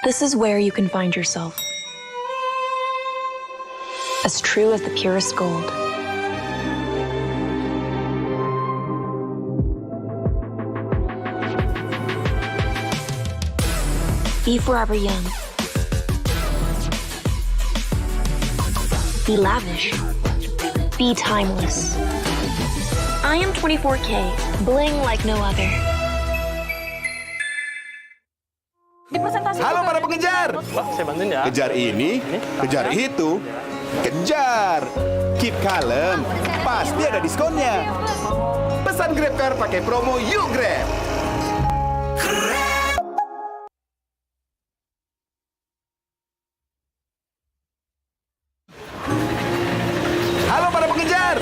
This is where you can find yourself. As true as the purest gold. Be forever young. Be lavish. Be timeless. I am 24K, bling like no other. Halo para pengejar. Wah, saya bantuin ya. Kejar ini, kejar itu, kejar. Keep kalem, pasti ada diskonnya. Pesan GrabCar pakai promo Yuk Grab. Halo para pengejar.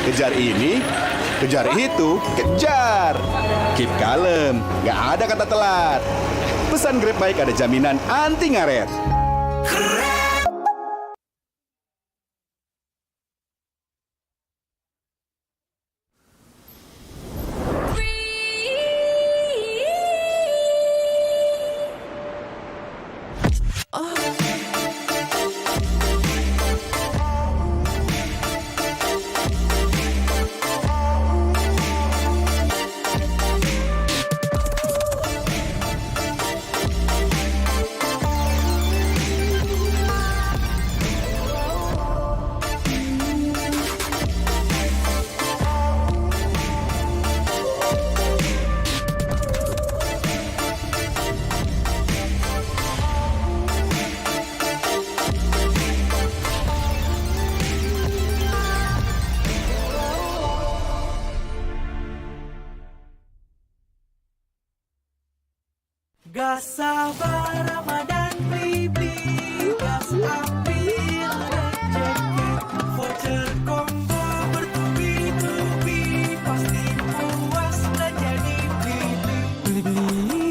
Kejar ini, kejar itu, kejar. Keep kalem, nggak ada kata telat. Pesan Grab baik ada jaminan anti ngaret. Gas sabar Ramadan beli gas ambil rezeki, voucher combo bertubi-tubi, pasti puas belanja di beli-beli.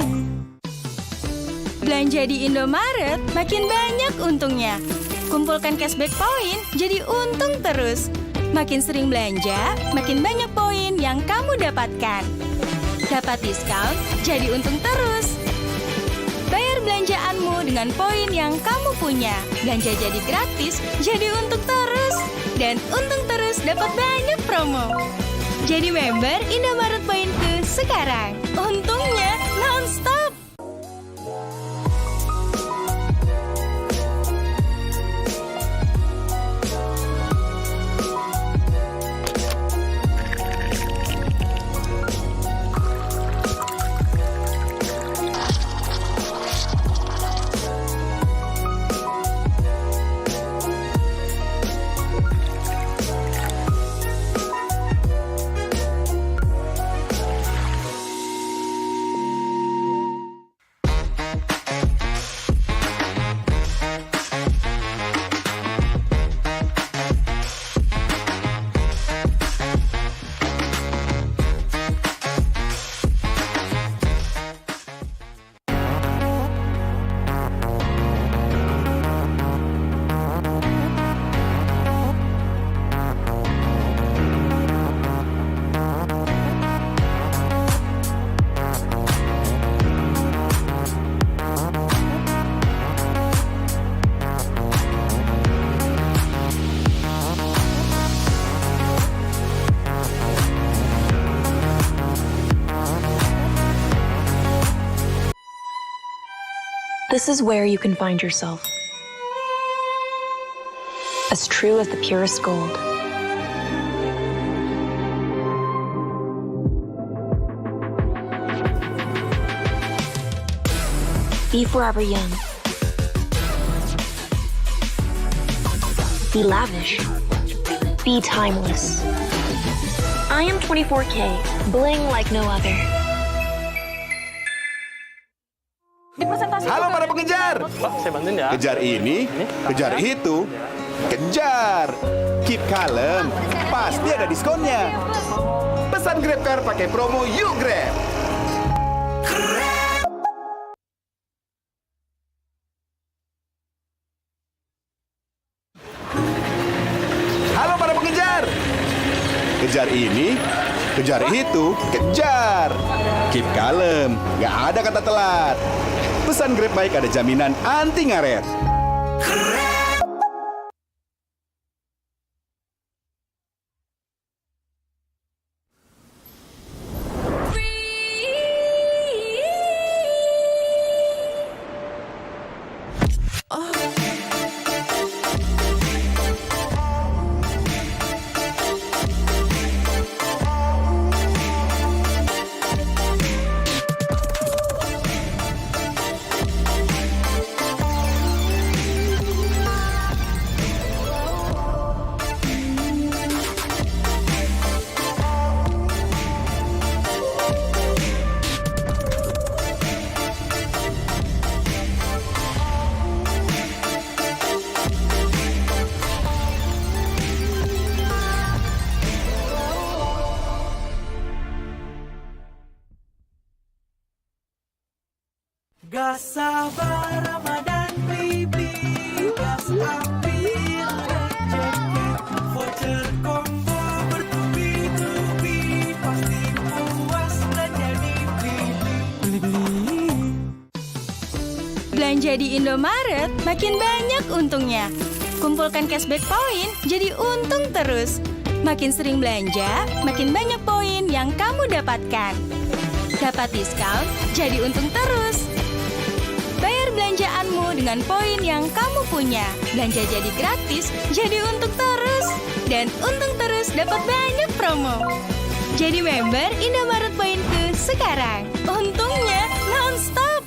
Belanja di Indomaret makin banyak untungnya. Kumpulkan cashback poin jadi untung terus. Makin sering belanja, makin banyak poin yang kamu dapatkan. Dapat diskon, jadi untung terus. Bayar belanjaanmu dengan poin yang kamu punya. Belanja jadi gratis, jadi untung terus. Dan untung terus dapat banyak promo. Jadi member Indomaret Poinku sekarang. Untungnya non-stop. This is where you can find yourself. As true as the purest gold. Be forever young. Be lavish. Be timeless. I am 24K, bling like no other. Halo para pengejar. Wah, saya bantuin ya. Kejar ini, kejar itu, kejar. Keep kalem, pasti ada diskonnya. Pesan GrabCar pakai promo Yuk Grab. Halo para pengejar. Kejar ini, kejar itu, kejar. Keep kalem, nggak ada kata telat. Pesan Grab baik ada jaminan anti ngaret. Gas sabar Ramadan beli gas ambil rezeki voucher combo bertubi-tubi pasti puas belanja di beli. Belanja di Indomaret makin banyak untungnya. Kumpulkan cashback poin jadi untung terus. Makin sering belanja, makin banyak poin yang kamu dapatkan. Dapat diskon, jadi untung terus. Bayar belanjaanmu dengan poin yang kamu punya. Belanja jadi gratis, jadi untung terus. Dan untung terus dapat banyak promo. Jadi member Indomaret Poinku sekarang. Untungnya non-stop.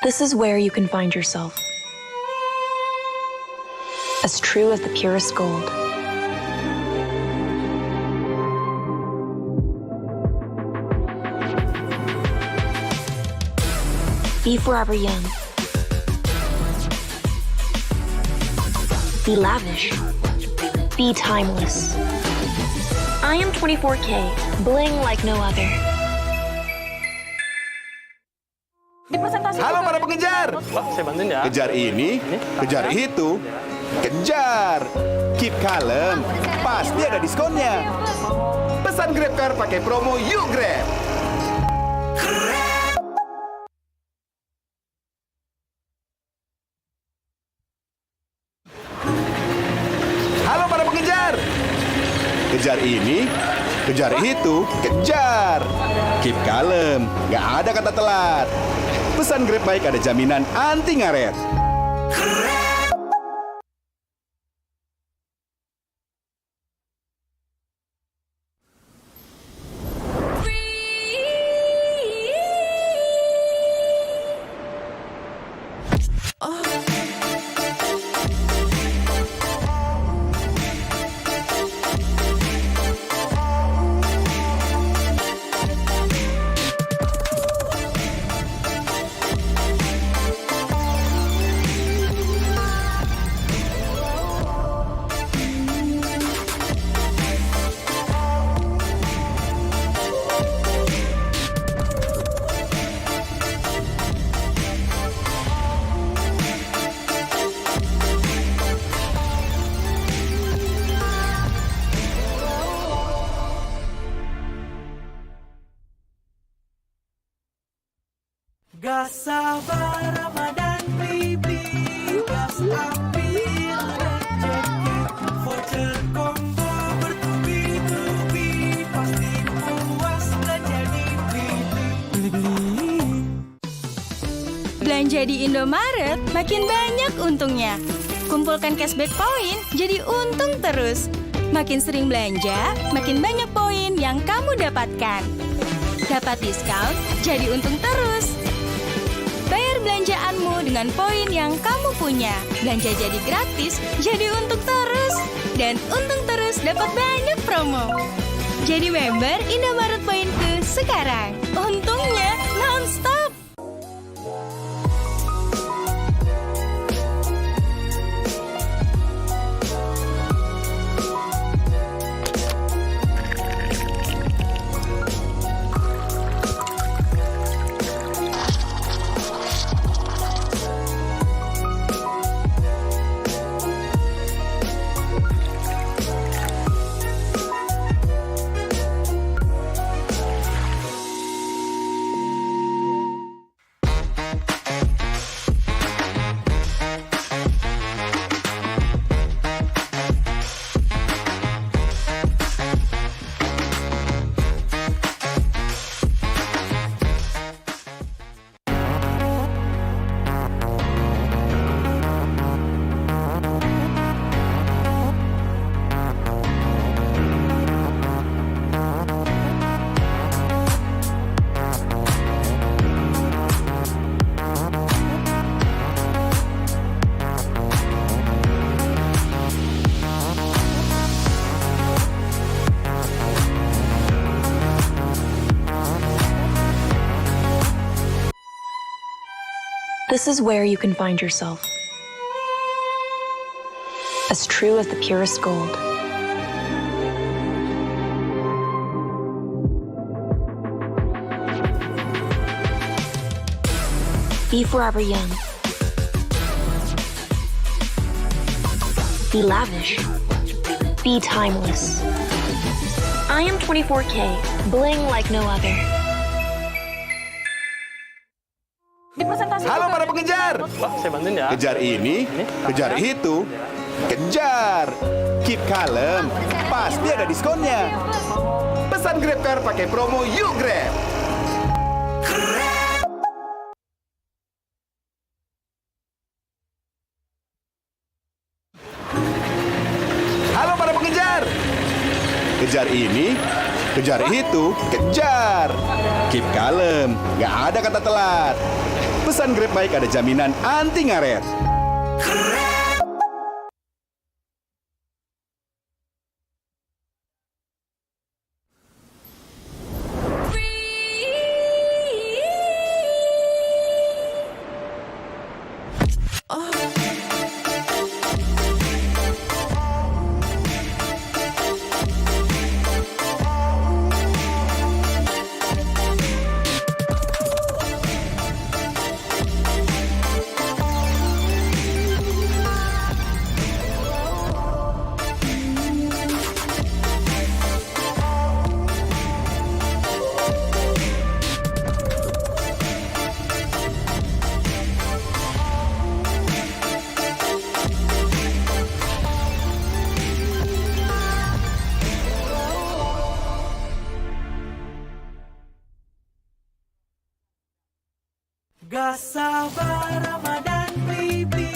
This is where you can find yourself. As true as the purest gold. Be forever young. Be lavish. Be timeless. I am 24K, bling like no other. Halo para pengejar. Wah, saya bantuin ya. Kejar ini, kejar itu, kejar. Keep kalem, pasti ada diskonnya. Pesan Grab Car pakai promo Yuk Grab. Halo para pengejar. Kejar ini, kejar itu, kejar. Keep kalem, nggak ada kata telat. Pesan Grab baik ada jaminan anti ngaret. Gas sabar Ramadan baby, gas ambil rezeki, voucher combo bertubi-tubi, pasti puas belanja di Beli-beli. Belanja di Indomaret makin banyak untungnya. Kumpulkan cashback poin jadi untung terus. Makin sering belanja, makin banyak poin yang kamu dapatkan. Dapat diskon, jadi untung terus. Bayar belanjaanmu dengan poin yang kamu punya. Belanja jadi gratis, jadi untung terus. Dan untung terus dapat banyak promo. Jadi member Indomaret Poinku sekarang. Untungnya non-stop. This is where you can find yourself. As true as the purest gold. Be forever young. Be lavish. Be timeless. I am 24K, bling like no other. Halo para pengejar. Wah, saya bantuin ya. Kejar ini, kejar itu, kejar. Keep kalem, pasti ada diskonnya. Pesan Grab Car pakai promo Yuk Grab. Halo para pengejar. Kejar ini, kejar itu, kejar. Keep kalem, nggak ada kata telat. Pesan Grab Bike ada jaminan anti ngaret. Gas sabar Ramadan baby,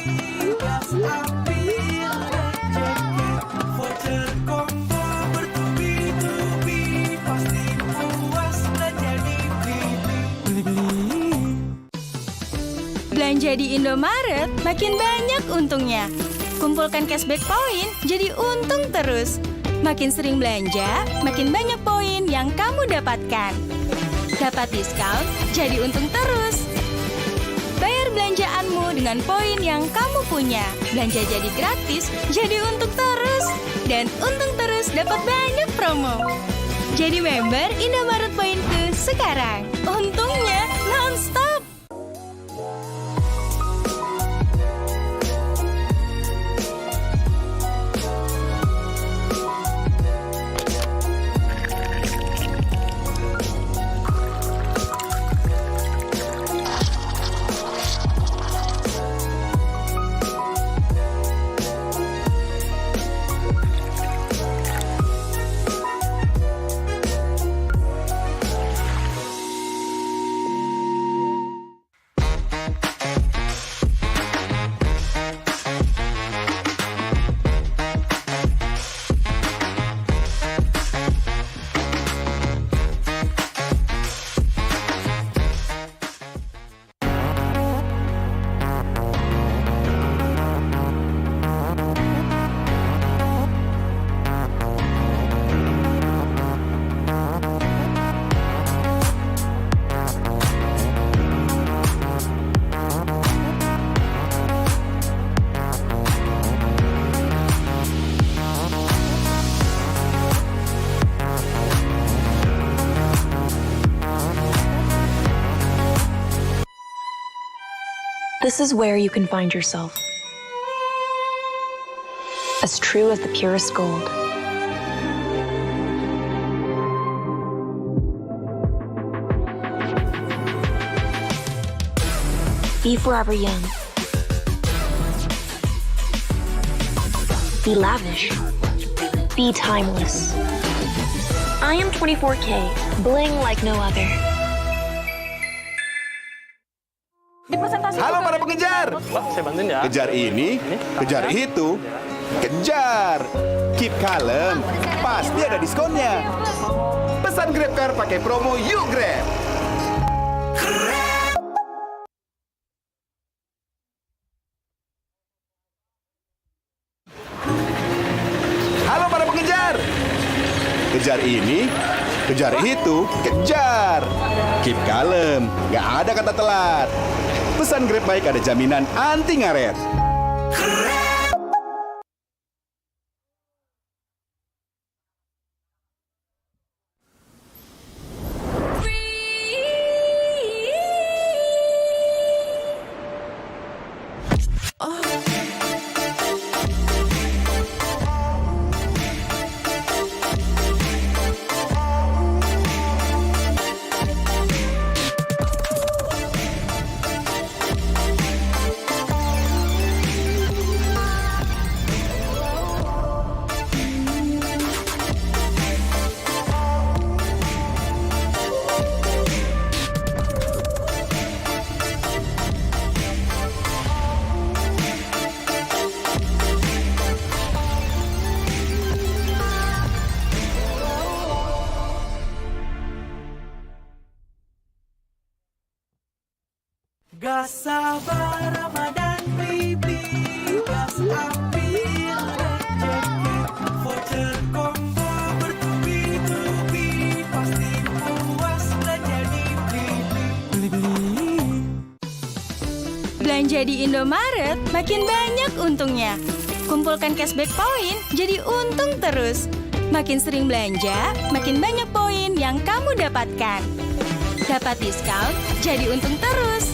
gas ambil rezeki, voucher combo bertubi-tubi, pasti puas belanja di Beli-beli. Belanja di Indomaret makin banyak untungnya. Kumpulkan cashback poin jadi untung terus. Makin sering belanja, makin banyak poin yang kamu dapatkan. Dapat diskon, jadi untung terus. Bayar belanjaanmu dengan poin yang kamu punya. Belanja jadi gratis, jadi untung terus. Dan untung terus dapat banyak promo. Jadi member Indomaret Poinku sekarang. Untungnya non-stop. This is where you can find yourself. As true as the purest gold. Be forever young. Be lavish. Be timeless. I am 24K, bling like no other. Halo para pengejar. Pak, saya bantuin ya. Kejar ini, kejar itu, kejar. Keep kalem, pasti ada diskonnya. Pesan Grab Car pakai promo Yuk Grab. Halo para pengejar. Kejar ini, kejar itu, kejar. Keep kalem, nggak ada kata telat. Pesan Grab Bike ada jaminan anti ngaret. Gas sabar Ramadan Bibi, gas ambil rezeki, voucher combo bertubi-tubi, pasti puas belanja di Beli-beli. Belanja di Indomaret makin banyak untungnya. Kumpulkan cashback poin jadi untung terus. Makin sering belanja, makin banyak poin yang kamu dapatkan. Dapat diskon, jadi untung terus.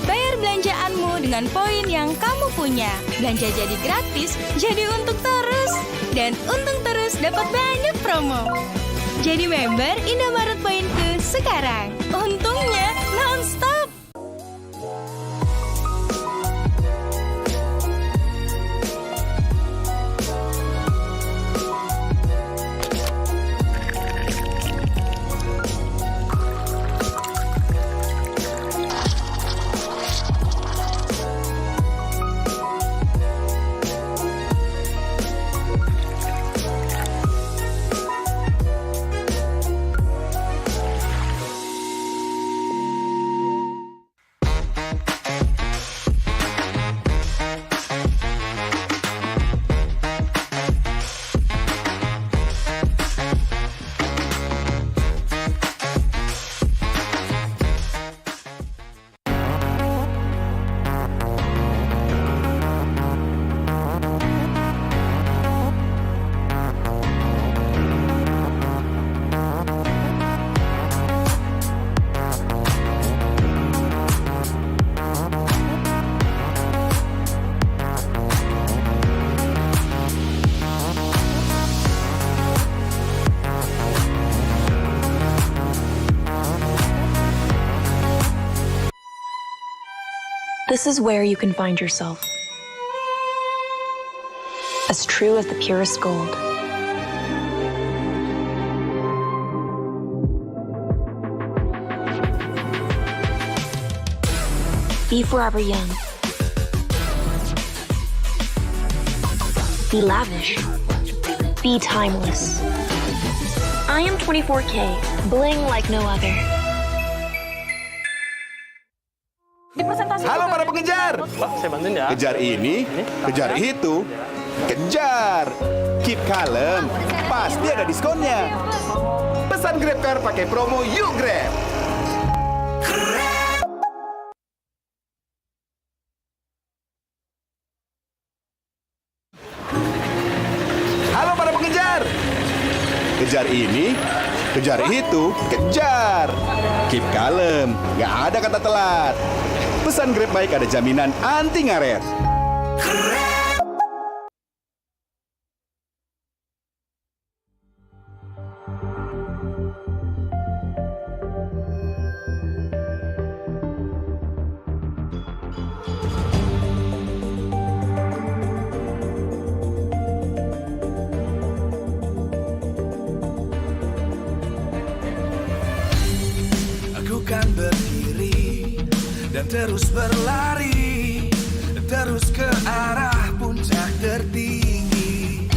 Bayar belanjaanmu dengan poin yang kamu punya. Belanja jadi gratis, jadi untung terus. Dan untung terus dapat banyak promo. Jadi member Indomaret Poinku sekarang. Untungnya non-stop. This is where you can find yourself. As true as the purest gold. Be forever young. Be lavish. Be timeless. I am 24K, bling like no other. Halo para pengejar. Pak, saya bantuin ya. Kejar ini, kejar itu, kejar. Keep kalem, pasti ada diskonnya. Pesan Grab Car pakai promo Yuk Grab. Halo para pengejar. Kejar ini, kejar itu, kejar. Keep kalem, nggak ada kata telat. Pesan Grab Bike ada jaminan anti ngaret. Aku kan berdiri dan terus berlari, terus ke arah puncak tertinggi.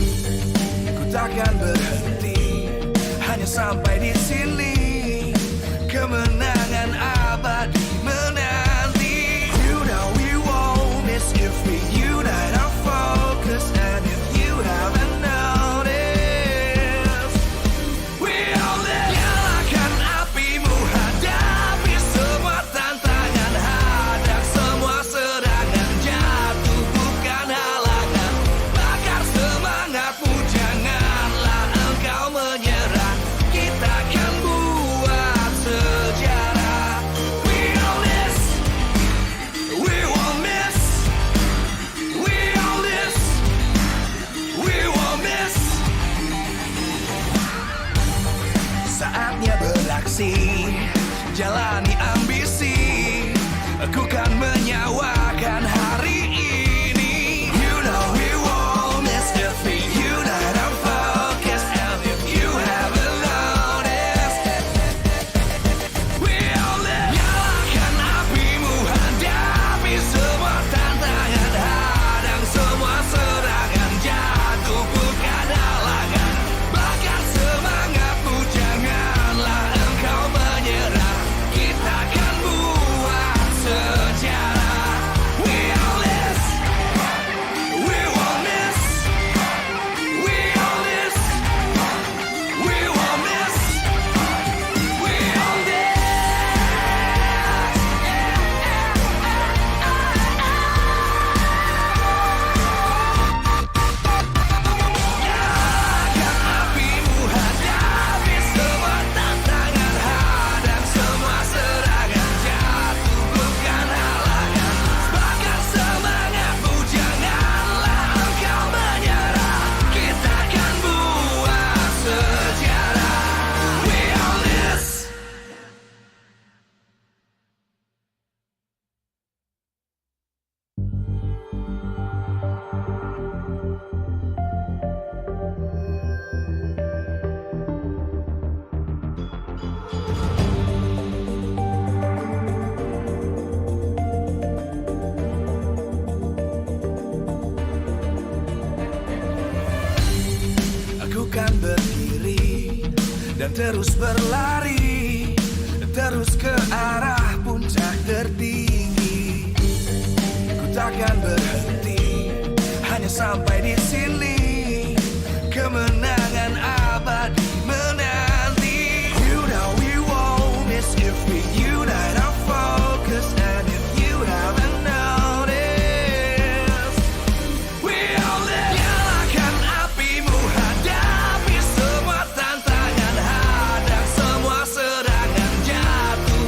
Ku takkan berhenti, hanya sampai di sini. Kemenangan abadi menanti. You know we won't miss if we unite our focus. And if you haven't noticed, we all live. Nyalakan apimu, hadapi semua tantangan, hadang semua serangan, jatuh bukan halangan. Bakar semangatmu, janganlah engkau menyerah. Kita akan buat sejarah. We all this, we won't miss. We all this, we won't miss. Saatnya beraksi, jalani ambisi. Aku kan menyawakan hari ini. You know we won't miss if we unite our focus. And if you haven't noticed, we all live. Nyalakan apimu, hadapi semua tantangan, hadang semua serangan, jatuh bukan halangan. Bakar semangatmu, janganlah engkau menyerah. Kita akan buat sejarah. We all this, we won't miss. We all this, we won't miss. We all this. Nyalakan apimu, hadapi semua tantangan, hadang semua serangan, jatuh bukan halangan. Bakar semangatmu, janganlah engkau menyerah. Kita akan buat sejarah. We all this. Aku kan berdiri dan terus berlari, terus ke arah puncak tertinggi. Ku takkan berhenti, hanya sampai di sini. Kemenangan abadi menanti. You know we won't miss if we unite our focus. And if you haven't noticed, we all live. Nyalakan apimu, hadapi semua tantangan, hadang semua serangan, jatuh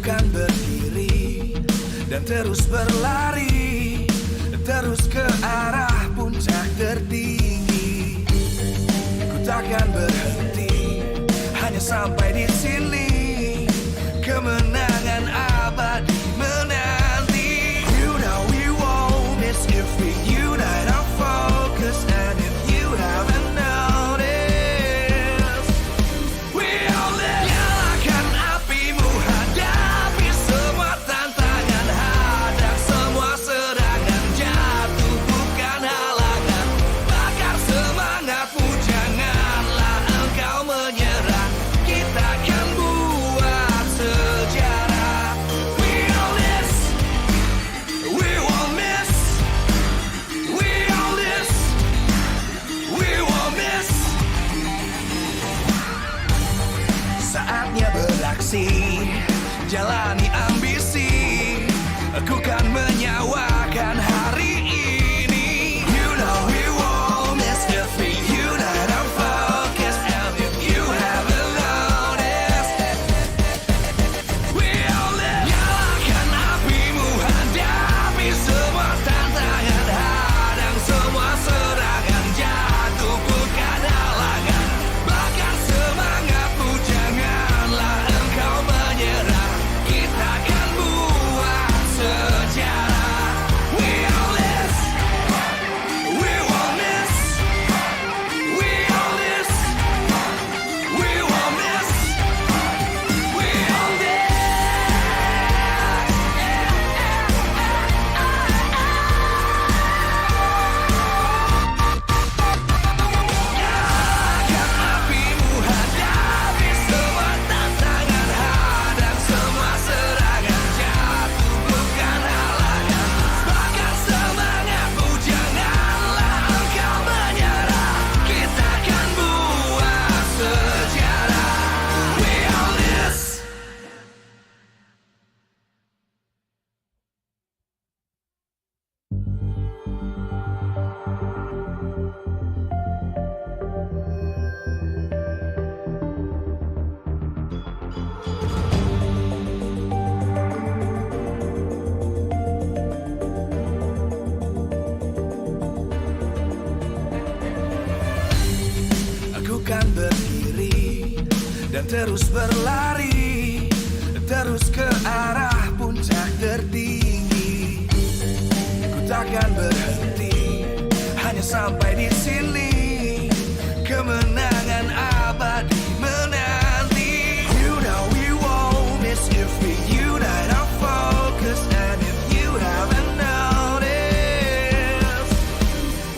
kan berdiri dan terus berlari, terus ke arah puncak tertinggi. Ku takkan berhenti, hanya sampai di sini. Kemenangan abadi menanti. You know we won't miss if we unite our focus. And if you haven't noticed, we all live. Nyalakan apimu, hadapi semua tantangan, hadang semua serangan, jatuh bukan halangan. Bakar semangatmu, janganlah engkau menyerah. Kita akan buat sejarah. We all this, we won't miss. We all this, we won't miss. Saatnya beraksi, jalani ambisi. Aku kan menyawakan hari ini. You know we won't miss if we unite our focus. And if you haven't noticed, we all live. Nyalakan apimu, hadapi semua tantangan, hadang semua serangan, jatuh bukan halangan. Bakar semangatmu, janganlah engkau menyerah. Kita akan buat sejarah. We all this, we won't miss. We all this, we won't miss. We all this. Nyalakan apimu, hadapi semua tantangan, hadang semua serangan, jatuh bukan halangan. Bakar semangatmu, janganlah engkau menyerah. Kita akan buat sejarah. We all this. Aku kan berdiri dan terus berlari, terus ke arah puncak tertinggi. Ku takkan berhenti, hanya sampai di sini. Kemenangan abadi menanti. You know we won't miss if we unite our focus. And if you haven't noticed,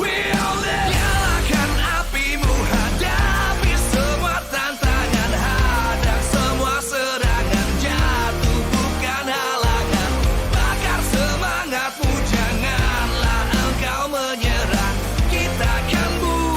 we all live. Nyalakan apimu, hadapi semua tantangan, hadang semua serangan, jatuh bukan halangan. Bakar semangatmu, janganlah engkau menyerah. Kita akan buat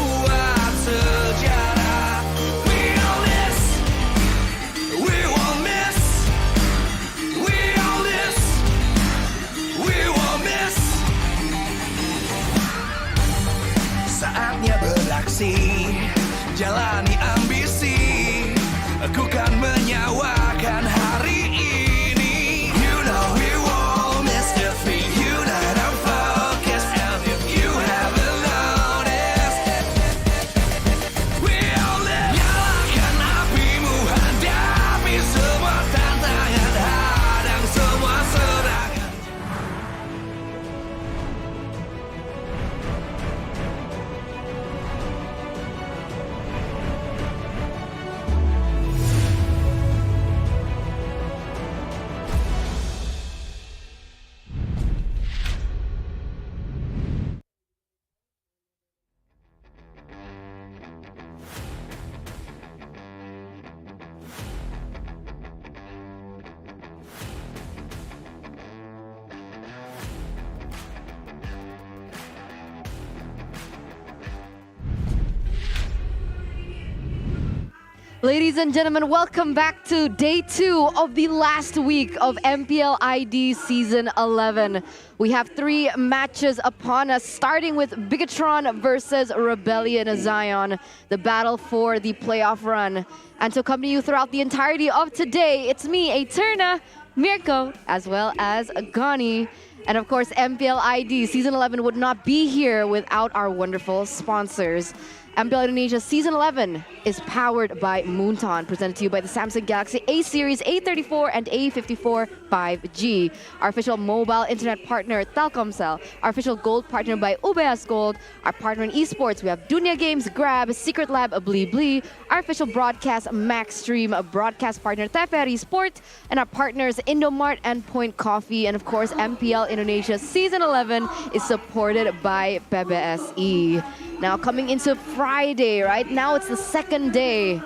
Ladies and gentlemen, welcome back to day 2 of the last week of MPL ID Season 11. We have 3 matches upon us, starting with Bigetron versus Rebellion Zion, the battle for the playoff run. And to accompany you throughout the entirety of today, it's me, Eterna, Mirko, as well as Gani. And of course, MPL ID Season 11 would not be here without our wonderful sponsors. MPL Indonesia Season 11 is powered by Moonton, presented to you by the Samsung Galaxy A Series A34 and A54 5G. Our official mobile internet partner, Telkomsel. Our official gold partner by UBS Gold. Our partner in esports, we have Dunia Games, Grab, Secret Lab, Blee. Our official broadcast, Maxstream, a broadcast partner, TVRI Sport. And our partners, Indomart and Point Coffee. And of course, MPL Indonesia Season 11 is supported by PBSI. Now coming into Friday, right? Now it's the second day.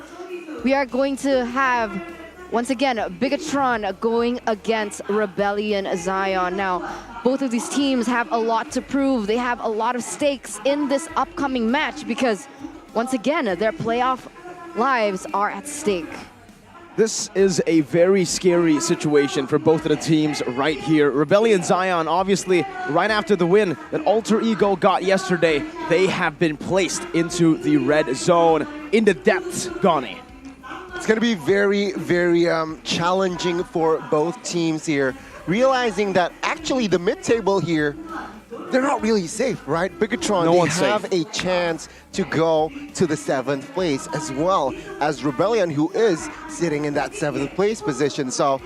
We are going to have, once again, Bigetron going against Rebellion Zion. Now, both of these teams have a lot to prove. They have a lot of stakes in this upcoming match because, once again, their playoff lives are at stake. This is a very scary situation for both of the teams right here. Rebellion Zion, obviously, right after the win that Alter Ego got yesterday, they have been placed into the red zone in the depths, Gani. It's going to be very, very challenging for both teams here, realizing that actually the mid-table here, they're not really safe, right? Bigetron, they have a chance to go to the 7th place, as well as Rebellion, who is sitting in that 7th place position. So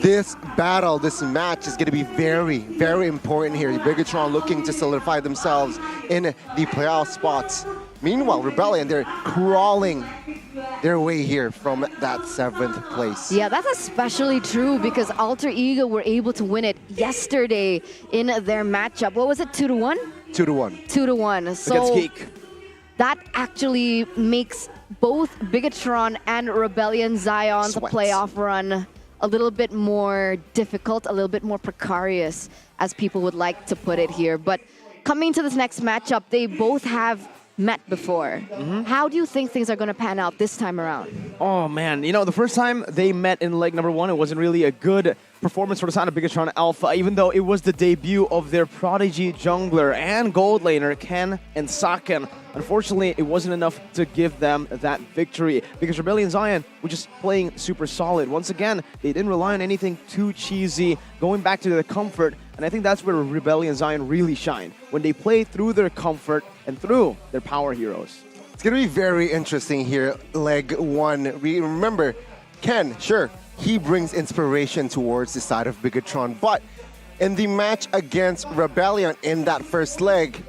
this battle, this match is going to be very, very important here. Bigetron looking to solidify themselves in the playoff spots. Meanwhile, Rebellion, they're crawling their way here from that 7th place. Yeah, that's especially true because Alter Ego were able to win it yesterday in their matchup. What was it, 2-1? 2-1. Against2-1. So GEEK. that actually makes both Bigetron and Rebellion Zion's playoff run a little bit more difficult, a little bit more precarious, as people would like to put it here. But coming to this next matchup, they both have met before. How do you think things are going to pan out this time around? Oh man, you know, the first time they met in leg number 1, it wasn't really a good performance for the side of Bigetron Alpha, even though it was the debut of their prodigy jungler and gold laner, Ken and Saken. Unfortunately, it wasn't enough to give them that victory because Rebellion Zion were just playing super solid. Once again, they didn't rely on anything too cheesy, going back to their comfort, and I think that's where Rebellion Zion really shine, when they play through their comfort and through their power heroes. It's going to be very interesting here, leg 1. Remember, Ken, sure, he brings inspiration towards the side of Bigetron, but in the match against Rebellion in that first leg,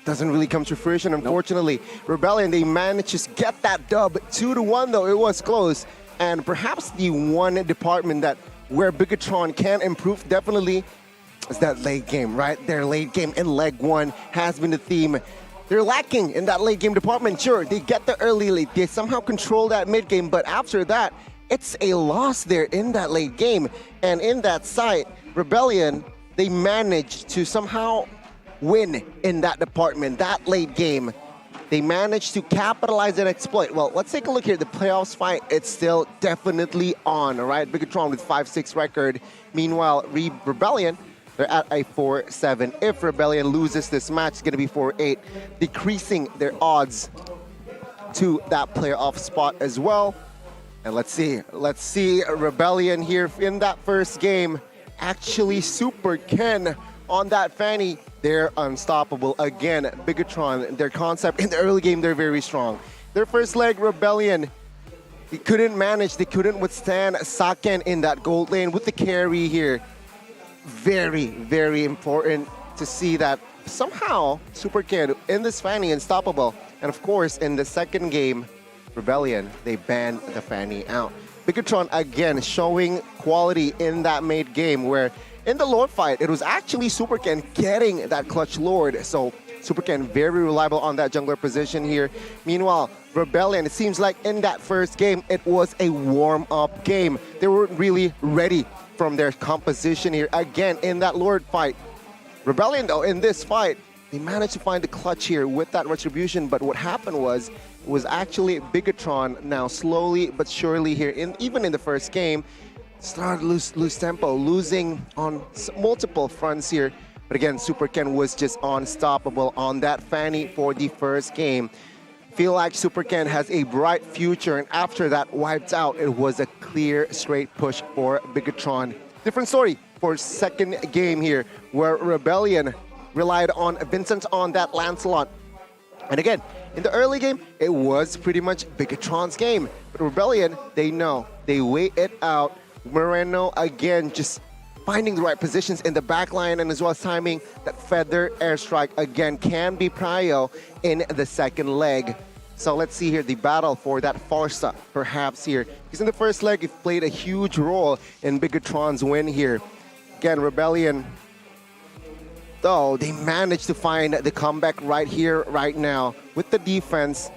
doesn't really come to fruition, unfortunately. Rebellion, they managed to get that dub 2-1, though it was close. And perhaps the one department that where Bigetron can improve definitely is that late game, right? Their late game in leg 1 has been the theme. They're lacking in that late game department. Sure, they get the early lead. They somehow control that mid game, but after that, it's a loss there in that late game. And in that side, Rebellion, they managed to somehow win in that department, that late game. They managed to capitalize and exploit. Well, let's take a look here. The playoffs fight, it's still definitely on, all right? Bigetron with 5-6 record. Meanwhile, Rebellion, they're at a 4-7. If Rebellion loses this match, it's going to be 4-8, decreasing their odds to that playoff spot as well. And let's see Rebellion here in that first game. Actually, Super Ken on that Fanny, they're unstoppable. Again, Bigetron, their concept in the early game, they're very strong. Their first leg, Rebellion, they couldn't withstand Saken in that gold lane with the carry here. Very, very important to see that somehow Super Ken in this Fanny unstoppable. And of course, in the second game, Rebellion, they banned the Fanny out. Bigetron again showing quality in that mid game where in the Lord fight, it was actually Super Ken getting that clutch Lord. So Super Ken very reliable on that jungler position here. Meanwhile, Rebellion, it seems like in that first game, it was a warm-up game. They weren't really ready from their composition here. Again, in that Lord fight. Rebellion, though, in this fight, they managed to find the clutch here with that retribution. But what happened was, was actually Bigetron. Now slowly but surely here, even in the first game, started lose tempo, losing on multiple fronts here. But again, Super Ken was just unstoppable on that Fanny for the first game. Feel like Super Ken has a bright future, and after that wiped out, it was a clear straight push for Bigetron. Different story for second game here, where Rebellion relied on Vincent on that Lancelot. And again, in the early game, it was pretty much Bigetron's game. But Rebellion, they know, they wait it out. Moreno again just finding the right positions in the back line, and as well as timing that feather airstrike again can be prio in the second leg. So let's see here the battle for that Farsa perhaps here. Because in the first leg, it played a huge role in Bigetron's win here. Again, Rebellion, though, they managed to find the comeback right here, right now, with the defense.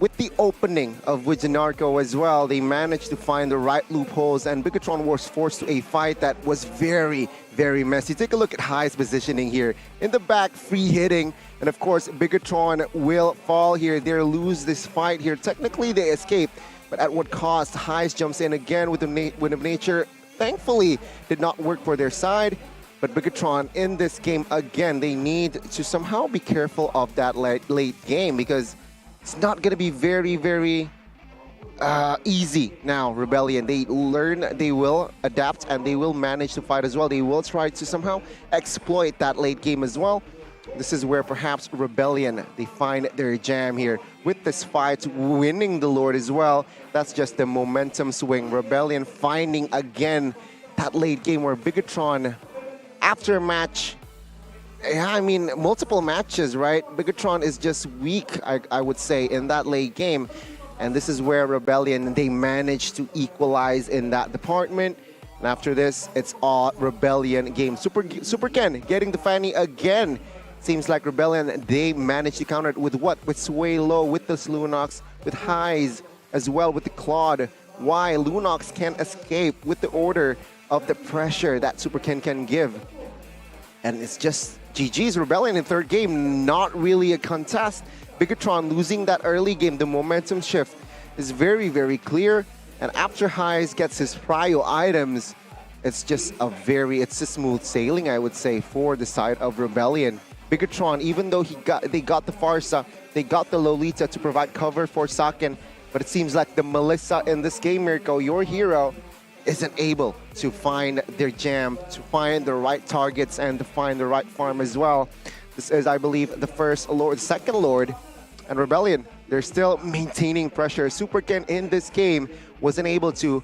With the opening of Wijanarko as well, they managed to find the right loopholes, and Bigetron was forced to a fight that was very, very messy. Take a look at High's positioning here. In the back, free hitting, and of course, Bigetron will fall here. They lose this fight here. Technically, they escape, but at what cost? Highs jumps in again with the Wind of Nature. Thankfully, did not work for their side. But Bigetron in this game, again, they need to somehow be careful of that late game, because it's not going to be very, very easy now, Rebellion. They learn, they will adapt, and they will manage to fight as well. They will try to somehow exploit that late game as well. This is where perhaps Rebellion, they find their jam here. With this fight, winning the Lord as well, that's just the momentum swing. Rebellion finding again that late game where Bigetron, after a match, yeah, I mean, multiple matches, right? Bigetron is just weak, I would say, in that late game. And this is where Rebellion, they managed to equalize in that department. And after this, it's all Rebellion game. Super Ken getting the Fanny again. Seems like Rebellion, they managed to counter it with what? With Sway Low, with the Lunox, with Highs, as well with the Claude. Why? Lunox can escape with the order of the pressure that Super Ken can give. And it's just GG's. Rebellion in third game, not really a contest. Bigetron losing that early game, the momentum shift is very, very clear. And after Highs gets his prio items, it's just smooth sailing, I would say, for the side of Rebellion. Bigetron, even though they got the Farsa, they got the Lolita to provide cover for Saken, but it seems like the Melissa in this game, Mirko, your hero, isn't able to find their jam, to find the right targets, and to find the right farm as well. This is, I believe, the first Lord, second Lord, and Rebellion, they're still maintaining pressure. Super Ken in this game wasn't able to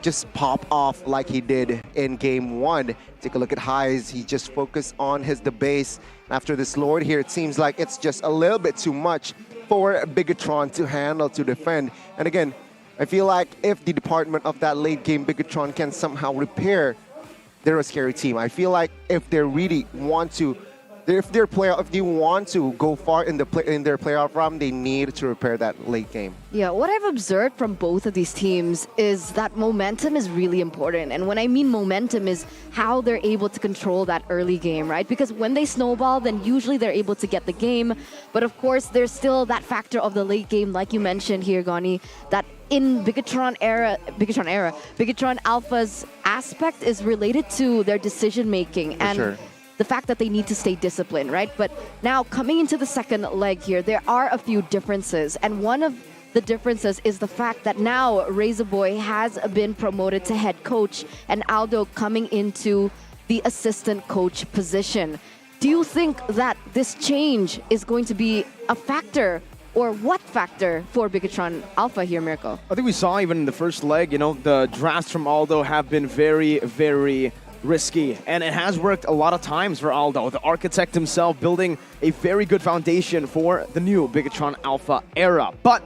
just pop off like he did in game one. Take a look at Highs. He just focused on the base. After this Lord here, it seems like it's just a little bit too much for Bigetron to handle, to defend. And again, I feel like if the department of that late game Bigetron can somehow repair, they're a scary team. I feel like if they really want to, if they want to go far in their playoff run, they need to repair that late game. Yeah, what I've observed from both of these teams is that momentum is really important. And when I mean momentum is how they're able to control that early game, right? Because when they snowball, then usually they're able to get the game. But of course, there's still that factor of the late game, like you mentioned here, Gani, that in Bigetron Alpha's aspect is related to their decision making. And sure. The fact that they need to stay disciplined, right? But now coming into the second leg here, there are a few differences. And one of the differences is the fact that now Razorboy has been promoted to head coach and Aldo coming into the assistant coach position. Do you think that this change is going to be a factor, or what factor for Bigetron Alpha here, Mirko? I think we saw even in the first leg, the drafts from Aldo have been very, very risky, and it has worked a lot of times for Aldo, the architect himself, building a very good foundation for the new Bigetron Alpha era. But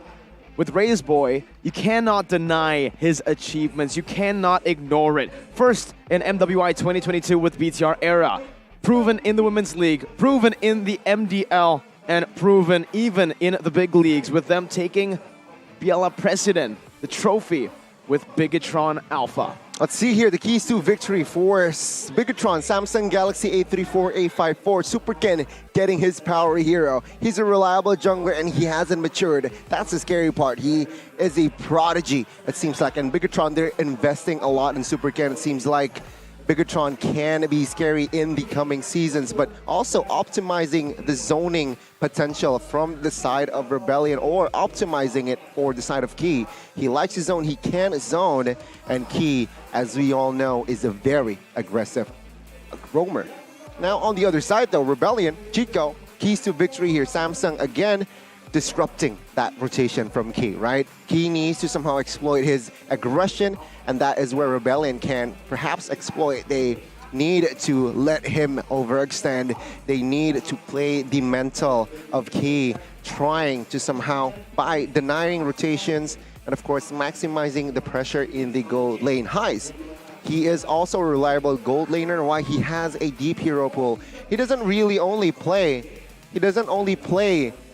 with Razorboy, you cannot deny his achievements. You cannot ignore it. First in MWI 2022 with BTR era, proven in the Women's League, proven in the MDL, and proven even in the big leagues, with them taking Biela President, the trophy, with Bigetron Alpha. Let's see here, the keys to victory for Bigetron, Samsung Galaxy A34, A54, Super Ken getting his power hero. He's a reliable jungler and he hasn't matured. That's the scary part. He is a prodigy, it seems like. And Bigetron, they're investing a lot in Super Ken. It seems like Bigetron can be scary in the coming seasons, but also optimizing the zoning potential from the side of Rebellion or optimizing it for the side of Key. He likes to zone, he can zone, and Key, as we all know, is a very aggressive roamer. Now on the other side though, Rebellion, Chico, keys to victory here. Samsung again disrupting that rotation from Key, right? Key needs to somehow exploit his aggression, and that is where Rebellion can perhaps exploit. They need to let him overextend. They need to play the mental of Key, trying to somehow, by denying rotations, and of course maximizing the pressure in the gold lane highs. He is also a reliable gold laner. Why? He has a deep hero pool. He doesn't only play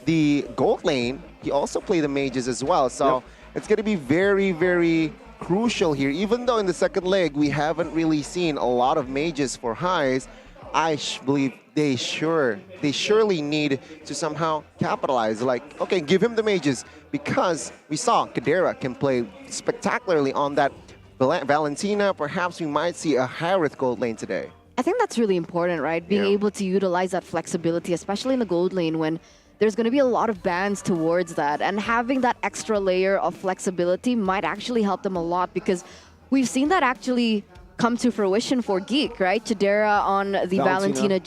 the gold lane, he also play the mages as well. So it's going to be very, very crucial here. Even though in the second leg we haven't really seen a lot of mages for highs, I believe they surely need to somehow capitalize. Like, okay, give him the mages, because we saw Kadera can play spectacularly on that Valentina. Perhaps we might see a Harith gold lane today. I think that's really important, right? Being able to utilize that flexibility, especially in the gold lane when there's going to be a lot of bans towards that. And having that extra layer of flexibility might actually help them a lot, because we've seen that actually come to fruition for Geek, right? Chidera on the Valentina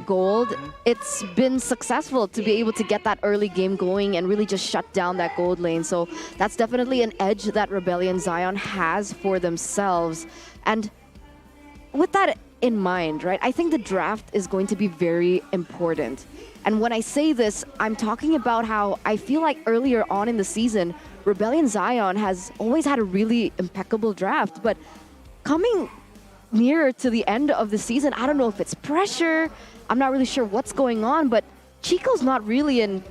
Gold. It's been successful to be able to get that early game going and really just shut down that gold lane. So that's definitely an edge that Rebellion Zion has for themselves. And with that in mind, right, I think the draft is going to be very important. And when I say this, I'm talking about how I feel like earlier on in the season, Rebellion Zion has always had a really impeccable draft, but coming nearer to the end of the season, I don't know if it's pressure, I'm not really sure what's going on, but Chico's not really in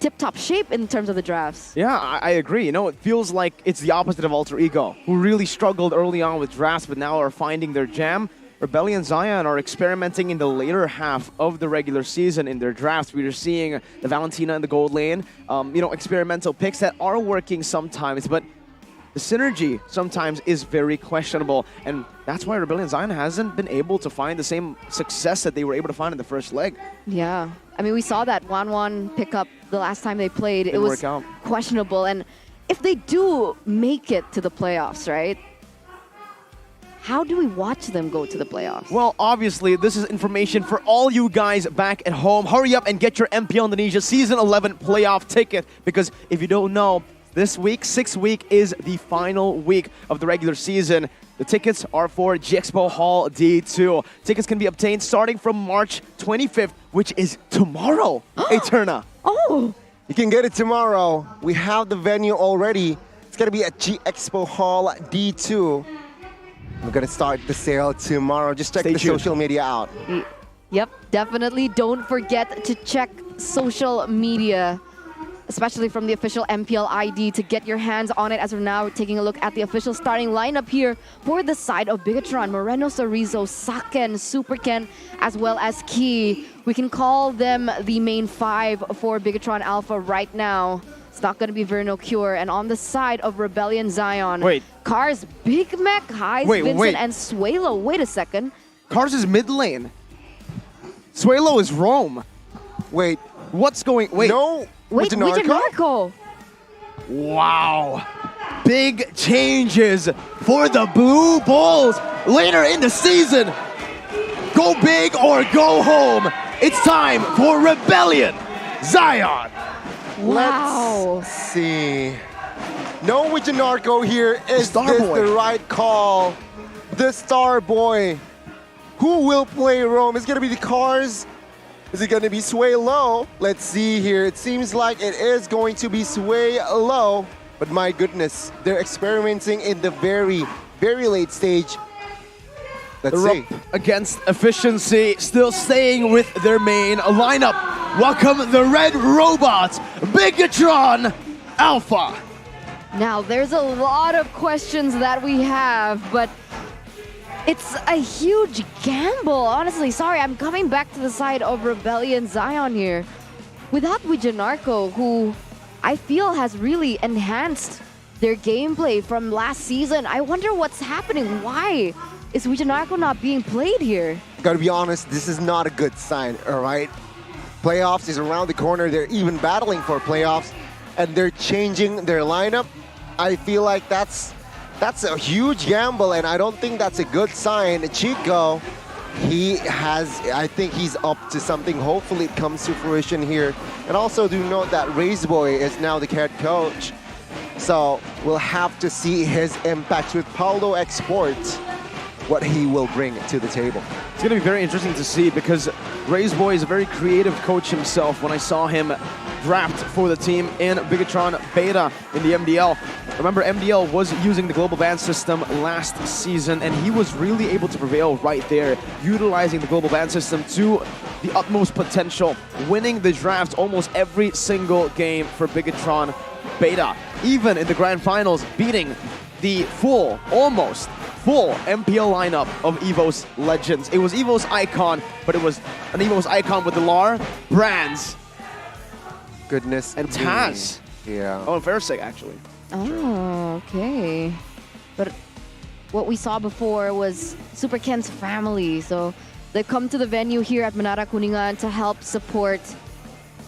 tip-top shape in terms of the drafts. Yeah, I agree. You know, it feels like it's the opposite of Alter Ego, who really struggled early on with drafts, but now are finding their jam. Rebellion Zion are experimenting in the later half of the regular season in their drafts. We are seeing the Valentina in the gold lane, experimental picks that are working sometimes, but the synergy sometimes is very questionable, and that's why Rebellion Zion hasn't been able to find the same success that they were able to find in the first leg. Yeah, I mean, we saw that 1-1 pickup the last time they played. It was questionable, and if they do make it to the playoffs, right? How do we watch them go to the playoffs? Well, obviously, this is information for all you guys back at home. Hurry up and get your MPL Indonesia Season 11 playoff ticket, because if you don't know, this week, 6th week, is the final week of the regular season. The tickets are for G-Expo Hall D2. Tickets can be obtained starting from March 25th, which is tomorrow, Eterna. Oh! You can get it tomorrow. We have the venue already. It's going to be at G-Expo Hall D2. We're going to start the sale tomorrow. Just check the social media out. Yep, definitely don't forget to check social media, especially from the official MPL ID, to get your hands on it. As of now, we're taking a look at the official starting lineup here for the side of Bigetron. Moreno, Sorizo, Saken, Super Ken, as well as Key. We can call them the main 5 for Bigetron Alpha right now. It's not going to be Verno Cure. And on the side of Rebellion Zion, Cars, Big Mac, Highs, Vincent, and Suelo. Wait a second. Cars is mid lane. Suelo is Rome. Wait. What's going... No. Wait, Narco? Wow. Big changes for the Blue Bulls later in the season. Go big or go home. It's time for Rebellion Zion. Wow. Let's see. No Wijinarco here. Is this the right call? The Star Boy. Who will play Rome? Is it going to be the Cars? Is it going to be Sway Low? Let's see here. It seems like it is going to be Sway Low. But my goodness, they're experimenting in the very, very late stage. Let's see. Against efficiency, still staying with their main lineup. Welcome the Red Robots, Bigetron Alpha. Now, there's a lot of questions that we have, but it's a huge gamble. Honestly, sorry, I'm coming back to the side of Rebellion Zion here. Without Wijanarko, who I feel has really enhanced their gameplay from last season, I wonder what's happening. Why is Wijanarko not being played here? Gotta be honest, this is not a good sign, all right? Playoffs is around the corner. They're even battling for playoffs, and they're changing their lineup. I feel like that's a huge gamble, and I don't think that's a good sign. Chico, I think he's up to something. Hopefully it comes to fruition here. And also do note that Razeboy is now the head coach. So we'll have to see his impact with Paulo Esports, what he will bring to the table. It's going to be very interesting to see because Razeboy is a very creative coach himself. When I saw him draft for the team in Bigetron Beta in the MDL. Remember, MDL was using the global ban system last season, and he was really able to prevail right there, utilizing the global ban system to the utmost potential, winning the draft almost every single game for Bigetron Beta. Even in the grand finals, beating the almost full MPL lineup of EVOS Legends. It was EVOS Icon, but it was an EVOS Icon with the LAR, Brands, Goodness. and Taz. Yeah. Oh, and Fairsick, actually. Oh, okay. But what we saw before was Super Ken's family. So they come to the venue here at Menara Kuningan to help support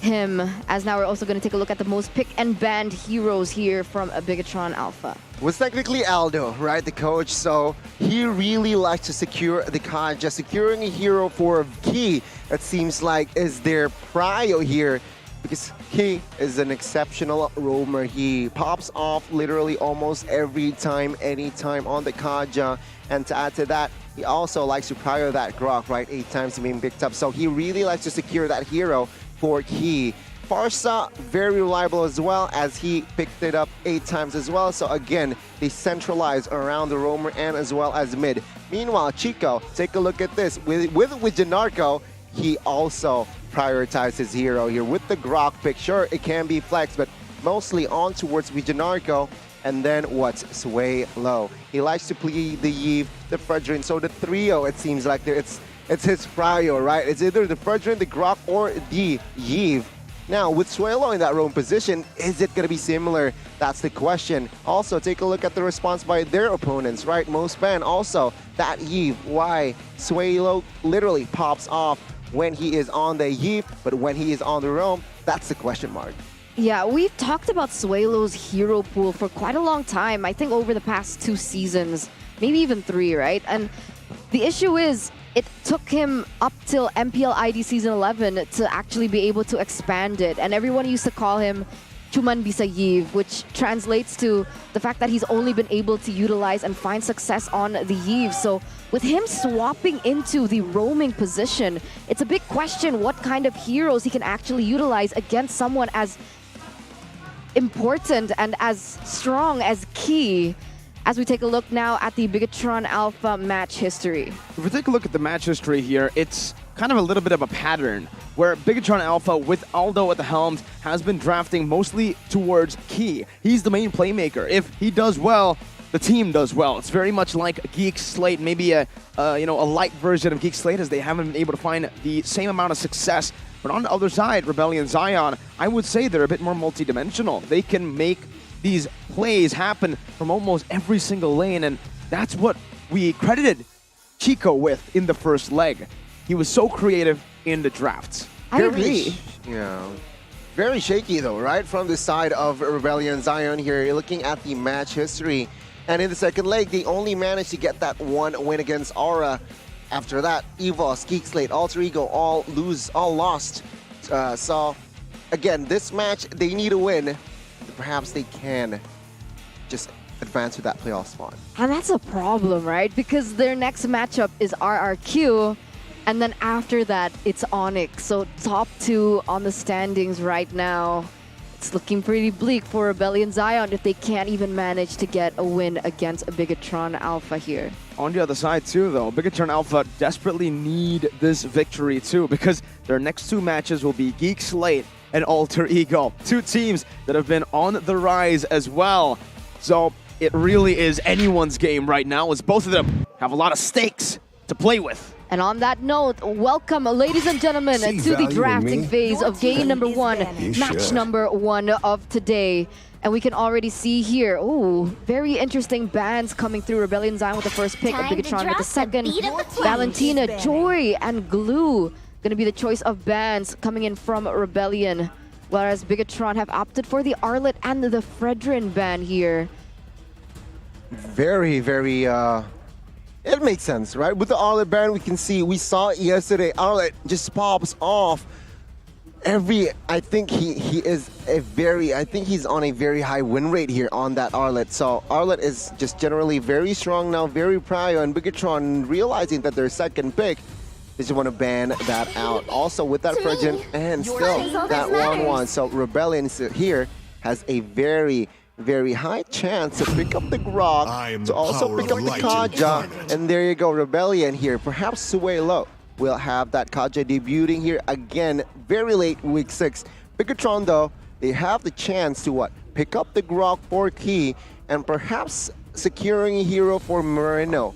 him. As now we're also going to take a look at the most pick and banned heroes here from a Bigetron Alpha. Was technically Aldo, right, the coach, so he really likes to secure the Kaja. Securing a hero for Key, it seems like, is their prio here, because he is an exceptional roamer. He pops off literally almost every time, anytime on the Kaja, and to add to that, he also likes to prio that Grok, right, 8 times being picked up, so he really likes to secure that hero for Key. Farsa, very reliable as well, as he picked it up 8 times as well. So again, they centralize around the roamer and as well as mid. Meanwhile, Chico, take a look at this. With Janarko, he also prioritized his hero here with the Grok pick. Sure, it can be flex, but mostly on towards Wijanarko. And then what's Sway Low? He likes to play the Yves, the Fredrin. So the trio, it seems like it's his prio, right? It's either the Fredrin, the Grok, or the Yves. Now, with Suelo in that roam position, is it going to be similar? That's the question. Also, take a look at the response by their opponents, right? Most ban also, that Yves, why? Suelo literally pops off when he is on the Yves, but when he is on the roam, that's the question mark. Yeah, we've talked about Suelo's hero pool for quite a long time. I think over the past 2 seasons, maybe even 3, right? And the issue is, it took him up till MPL ID Season 11 to actually be able to expand it. And everyone used to call him Cuman Bisa Yves, which translates to the fact that he's only been able to utilize and find success on the Yves. So with him swapping into the roaming position, it's a big question what kind of heroes he can actually utilize against someone as important and as strong as Key. As we take a look now at the Bigetron Alpha match history. If we take a look at the match history here, it's kind of a little bit of a pattern where Bigetron Alpha with Aldo at the helm has been drafting mostly towards Key. He's the main playmaker. If he does well, the team does well. It's very much like GEEK SLATE, maybe a light version of GEEK SLATE, as they haven't been able to find the same amount of success. But on the other side, Rebellion Zion, I would say they're a bit more multidimensional. They can make these plays happen from almost every single lane, and that's what we credited Chico with in the first leg. He was so creative in the drafts. I agree. Yeah. Very shaky though, right? From the side of Rebellion Zion here, you're looking at the match history. And in the second leg, they only managed to get that 1 win against Aura. After that, EVOS, GEEK SLATE, Alter Ego, all lost. So, again, this match, they need a win. Perhaps they can just advance to that playoff spot. And that's a problem, right? Because their next matchup is RRQ, and then after that, it's Onyx. So top 2 on the standings right now. It's looking pretty bleak for Rebellion Zion if they can't even manage to get a win against a Bigetron Alpha here. On the other side too, though, Bigetron Alpha desperately need this victory too, because their next 2 matches will be GEEK SLATE and Alter Ego. 2 teams that have been on the rise as well. So it really is anyone's game right now, as both of them have a lot of stakes to play with. And on that note, welcome, ladies and gentlemen, See to the value in drafting me? phase of game number one, You match should. number one of today. And we can already see here, oh, very interesting bans coming through. Rebellion Zion with the first pick, Time to Bigetron with drop the the second, beat of the flames. Valentina, Joy, and Glue gonna be the choice of bans coming in from Rebellion. Whereas Bigetron have opted for the Arlet and the Fredrin ban here. Very, very, it makes sense, right? With the Arlet ban, we saw it yesterday, Arlet just pops off. I think he's on a very high win rate here on that Arlet. So Arlet is just generally very strong now, very prio, and Bigetron realizing that their second pick, they just want to ban that out. Also with that Fredrin and still that 1-1. So Rebellion here has a very, very high chance to pick up the Grok, to also pick up the Kaja, and there you go, Rebellion here. Perhaps Suelo will have that Kaja debuting here again very late week 6. Bigetron though, they have the chance to pick up the Grok 4 key and perhaps securing a hero for Moreno.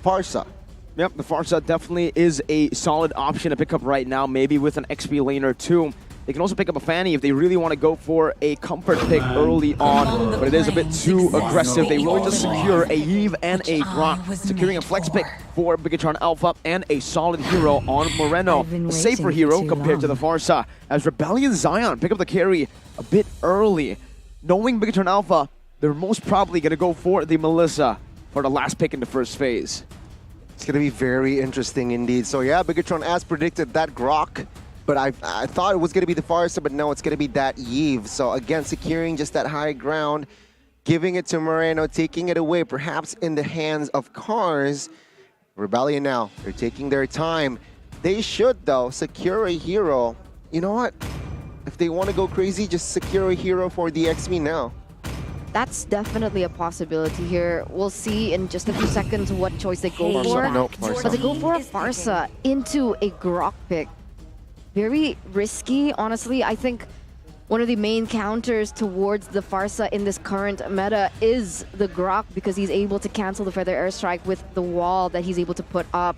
Farsa. Yep, the Farsa definitely is a solid option to pick up right now, maybe with an XP lane or two. They can also pick up a Fanny if they really want to go for a comfort pick early on, but it is a bit too aggressive. They will just secure a Eve and a Grok, securing a flex pick for Bigetron Alpha and a solid hero on Moreno. A safer hero compared to the Farsa, as Rebellion Zion pick up the carry a bit early. Knowing Bigetron Alpha, they're most probably going to go for the Melissa for the last pick in the first phase. It's going to be very interesting indeed. So yeah, Bigetron, as predicted, that Grok. But I thought it was going to be the Farsa, but no, it's going to be that Eve. So again, securing just that high ground, giving it to Moreno, taking it away, perhaps in the hands of Cars. Rebellion now, they're taking their time. They should, though, secure a hero. You know what? If they want to go crazy, just secure a hero for the XP now. That's definitely a possibility here. We'll see in just a few seconds what choice they go for. No, Farsa. But they go for a Farsa into a Grok pick. Very risky, honestly. I think one of the main counters towards the Farsa in this current meta is the Grok, because he's able to cancel the Feather Airstrike with the wall that he's able to put up.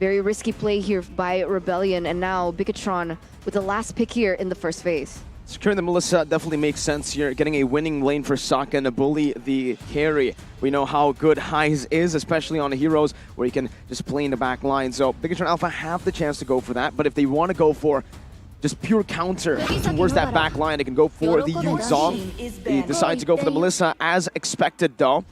Very risky play here by Rebellion, and now Bigetron with the last pick here in the first phase. Securing the Melissa definitely makes sense here, getting a winning lane for Saka and to bully the carry. We know how good Highs is, especially on the heroes, where you can just play in the back line. So Bigetron Alpha have the chance to go for that, but if they want to go for just pure counter towards that back line, they can go for the Yu Zong. They decide to go for the Melissa as expected though,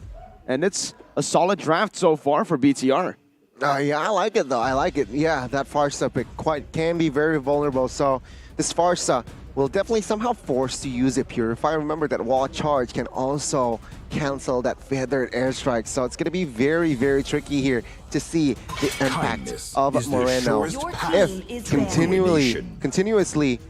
and it's a solid draft so far for BTR. Yeah, I like it though. I like it. Yeah, that Farsa pick can be very vulnerable. So this Farsa will definitely somehow force to use it pure. If I remember that wall charge can also cancel that feathered airstrike. So it's going to be very, very tricky here to see the impact of Moreno. If continuously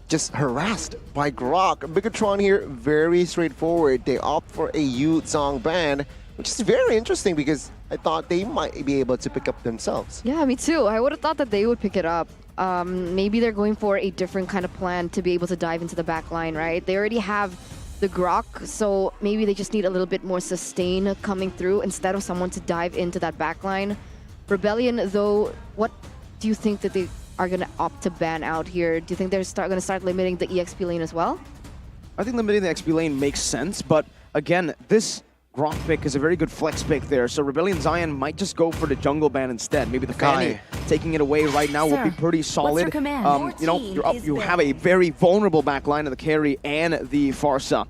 just harassed by Grok. Bigetron here, very straightforward. They opt for a Yu Zong ban, which is very interesting because I thought they might be able to pick up themselves. Yeah, me too. I would have thought that they would pick it up. Maybe they're going for a different kind of plan to be able to dive into the back line, right? They already have the Grok, so maybe they just need a little bit more sustain coming through instead of someone to dive into that back line. Rebellion, though, what do you think that they are going to opt to ban out here? Do you think they're going to start limiting the EXP lane as well? I think limiting the XP lane makes sense, but again, this Grok pick is a very good flex pick there, so Rebellion Zion might just go for the jungle ban instead. Maybe the Fanny taking it away right now will be pretty solid. You know, you have a very vulnerable back line of the carry and the Farsa.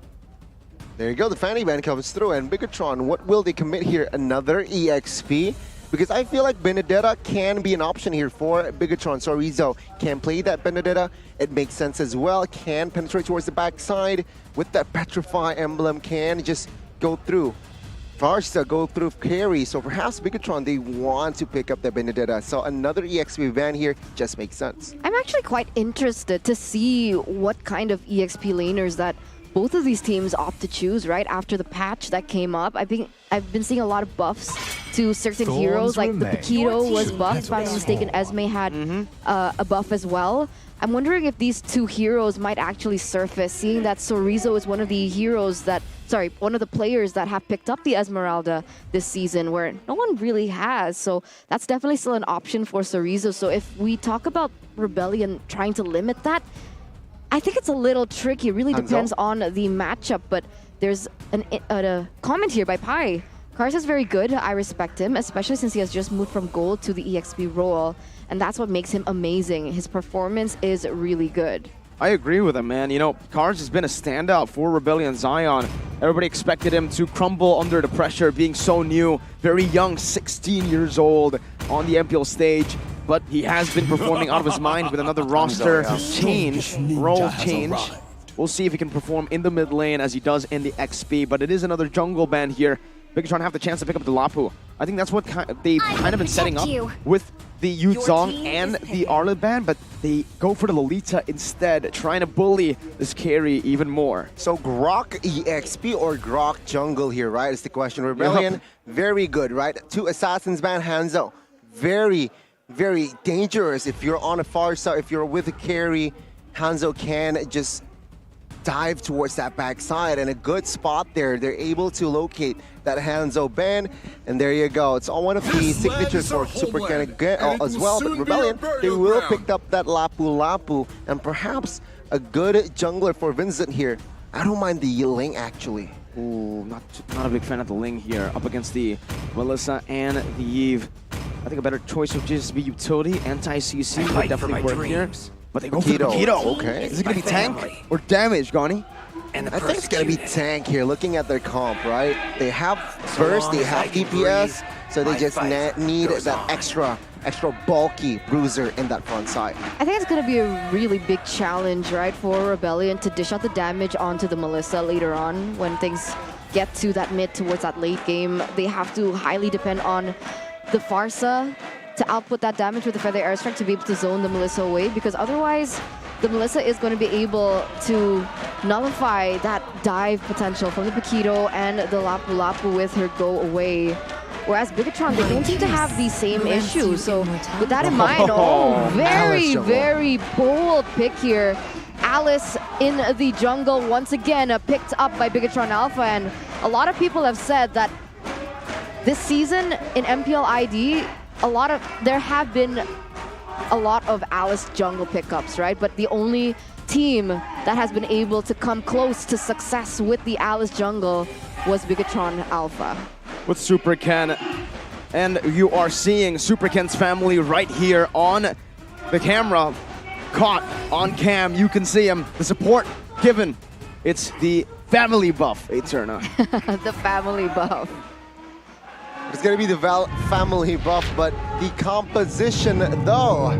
There you go, the Fanny ban comes through, and Bigetron, what will they commit here? Another EXP? Because I feel like Benedetta can be an option here for Bigetron. So Rizzo can play that Benedetta. It makes sense as well. Can penetrate towards the backside with that Petrify emblem. Can just go through. Farsa go through carry. So perhaps Bigetron, they want to pick up the Benedetta. So another EXP ban here just makes sense. I'm actually quite interested to see what kind of EXP laners that both of these teams opt to choose right after the patch that came up. I think I've been seeing a lot of buffs to certain heroes, like the Paquito was buffed. If I'm not mistaken, Esme had a buff as well. I'm wondering if these two heroes might actually surface, seeing that Sorizo is one of the heroes that, one of the players that have picked up the Esmeralda this season, where no one really has. So that's definitely still an option for Sorizo. So if we talk about Rebellion trying to limit that, I think it's a little tricky. It really depends on the matchup, but there's a comment here by Pai. Kars is very good. I respect him, especially since he has just moved from gold to the EXP role, and that's what makes him amazing. His performance is really good. I agree with him, man. You know, Kars has been a standout for Rebellion Zion. Everybody expected him to crumble under the pressure, being so new, very young, 16 years old on the MPL stage. But he has been performing out of his mind with another roster change, role change. We'll see if he can perform in the mid lane as he does in the XP, but it is another jungle ban here. Bigetron have the chance to pick up the Lapu. I think that's what they've kind of been setting up with the Yuzong and the Arlet ban, but they go for the Lolita instead, trying to bully this carry even more. So Grok EXP or Grok jungle here, right? Is the question. Rebellion, very good, right? 2 assassins ban Hanzo. Very dangerous. If you're on a far side, if you're with a carry, Hanzo can just dive towards that backside, and a good spot there. They're able to locate that Hanzo ban, and there you go. It's all one of the signatures for Super Ken as well, but Rebellion, they will pick up that Lapu, and perhaps a good jungler for Vincent here. I don't mind the Ling actually. Ooh, not a big fan of the Ling here, up against the Melissa and the Eve. I think a better choice would just be utility, anti-CC would definitely work here. But they go for Paquito. Okay. Is it going to be tank or damage, Gani? And I think it's going to be tank here, looking at their comp, right? They have burst, they have DPS, so they just need that extra bulky bruiser in that front side. I think it's going to be a really big challenge, right, for Rebellion to dish out the damage onto the Melissa later on when things get to that mid towards that late game. They have to highly depend on the Farsa to output that damage with the Feather Airstrike to be able to zone the Melissa away, because otherwise the Melissa is going to be able to nullify that dive potential from the Paquito and the Lapu with her go away. Whereas Bigetron, they don't seem to have the same issue. So with that in mind, very bold pick here. Alice in the jungle once again picked up by Bigetron Alpha, and a lot of people have said that this season in MPL ID, there have been a lot of Alice jungle pickups, right? But the only team that has been able to come close to success with the Alice jungle was Bigetron Alpha. With Super Ken, and you are seeing Super Ken's family right here on the camera, caught on cam. You can see him, the support given. It's the family buff, Eterna. The family buff. It's going to be the family buff, but the composition, though.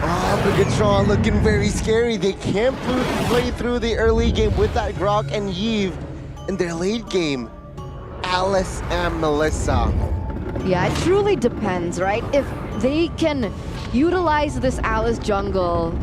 Oh, Bigetron looking very scary. They can't play through the early game with that Grok and Yves. In their late game, Alice and Melissa. Yeah, it truly depends, right? If they can utilize this Alice jungle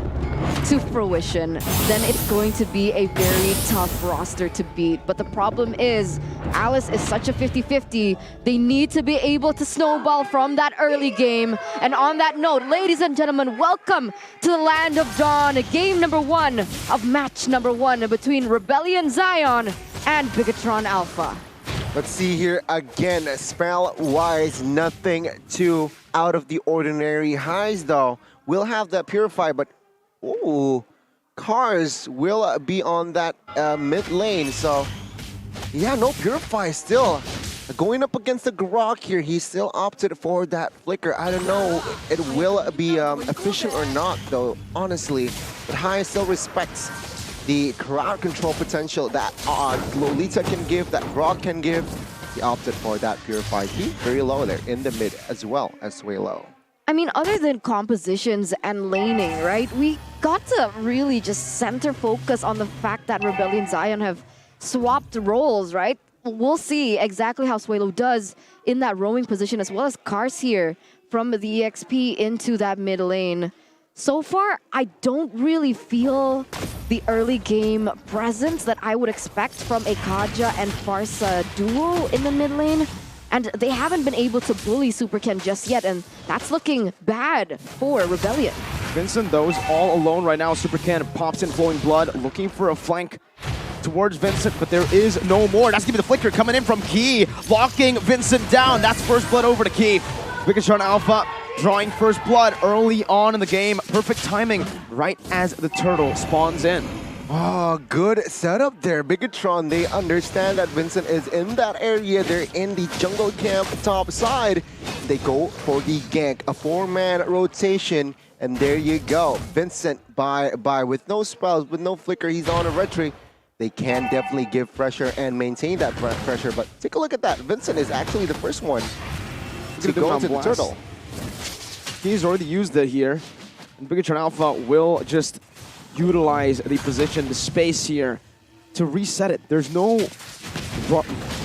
to fruition, then it's going to be a very tough roster to beat. But the problem is, Alice is such a 50-50. They need to be able to snowball from that early game. And on that note, ladies and gentlemen, welcome to the Land of Dawn, game number 1 of match number 1 between Rebellion Zion and Bigetron Alpha. Let's see here again, spell-wise, nothing too out of the ordinary. Highs, though, will have that Purify, but ooh, Kars will be on that mid lane, so yeah, no Purify still. Going up against the Grok here, he still opted for that Flicker. I don't know it will be efficient or not, though, honestly. But High still respects the crowd control potential that Lolita can give, that Grok can give. He opted for that Purify. He's very low there in the mid as well as way low. I mean, other than compositions and laning, right? We got to really just center focus on the fact that Rebellion Zion have swapped roles, right? We'll see exactly how Suelo does in that roaming position, as well as Kars here from the EXP into that mid lane. So far, I don't really feel the early game presence that I would expect from a Kaja and Farsa duo in the mid lane. And they haven't been able to bully Super Ken just yet, and that's looking bad for Rebellion. Vincent, though, is all alone right now. Super Ken pops in Flowing Blood, looking for a flank towards Vincent, but there is no more. That's gonna be the flicker coming in from Key, locking Vincent down. That's first blood over to Key. Bigetron Alpha drawing first blood early on in the game. Perfect timing right as the turtle spawns in. Oh, good setup there. Bigetron, they understand that Vincent is in that area. They're in the jungle camp top side. They go for the gank, a 4-man rotation, and there you go. Vincent by with no spells, with no flicker, he's on a retry. They can definitely give pressure and maintain that pressure, but take a look at that. Vincent is actually the first one to go into the turtle. He's already used it here, and Bigetron Alpha will just utilize the position, the space here to reset it. There's no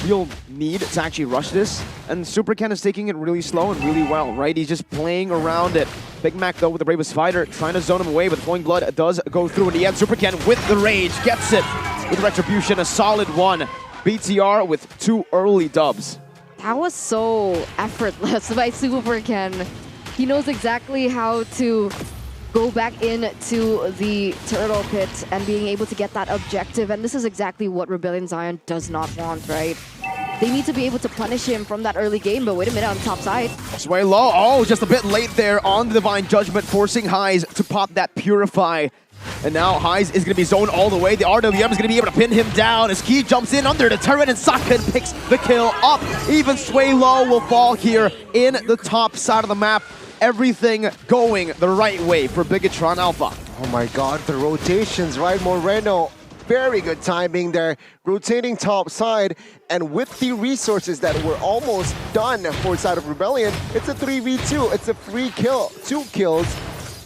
real need to actually rush this, and Super Ken is taking it really slow and really well, right? He's just playing around it. Big Mac, though, with the Bravest Fighter, trying to zone him away, but Flowing Blood does go through in the end. Super Ken with the rage, gets it with Retribution, a solid one. BTR with 2 early dubs. That was so effortless by Super Ken. He knows exactly how to go back into the turtle pit and being able to get that objective. And this is exactly what Rebellion Zion does not want, right? They need to be able to punish him from that early game, but wait a minute, on the top side. Sway low. Oh, just a bit late there on the Divine Judgment, forcing Highs to pop that Purify. And now Highs is going to be zoned all the way. The RWM is going to be able to pin him down as Key jumps in under the turret and Saken picks the kill up. Even Sway low will fall here in the top side of the map. Everything going the right way for Bigetron Alpha. Oh my god, the rotations, right? Moreno, very good timing there. Rotating top side, and with the resources that were almost done for side of Rebellion, it's a 3v2. It's a free kill, 2 kills.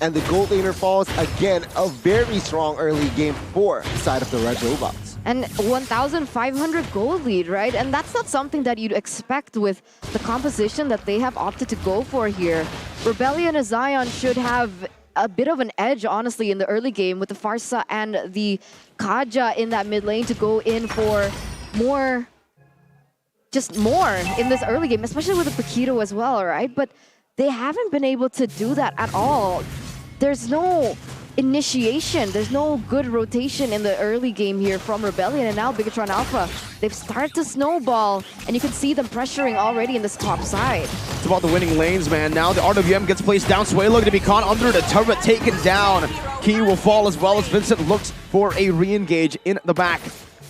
And the gold laner falls again. A very strong early game for the side of the Red Robots. And 1,500 gold lead, right? And that's not something that you'd expect with the composition that they have opted to go for here. Rebellion and Zion should have a bit of an edge, honestly, in the early game with the Farsa and the Kaja in that mid lane to go in for more, just more in this early game, especially with the Paquito as well, right? But they haven't been able to do that at all. There's no initiation, there's no good rotation in the early game here from Rebellion, and now Bigetron Alpha, they've started to snowball, and you can see them pressuring already in this top side. It's about the winning lanes, man. Now the RWM gets placed down. Sway looking to be caught under the turret, taken down. Key will fall as well as Vincent looks for a re-engage in the back.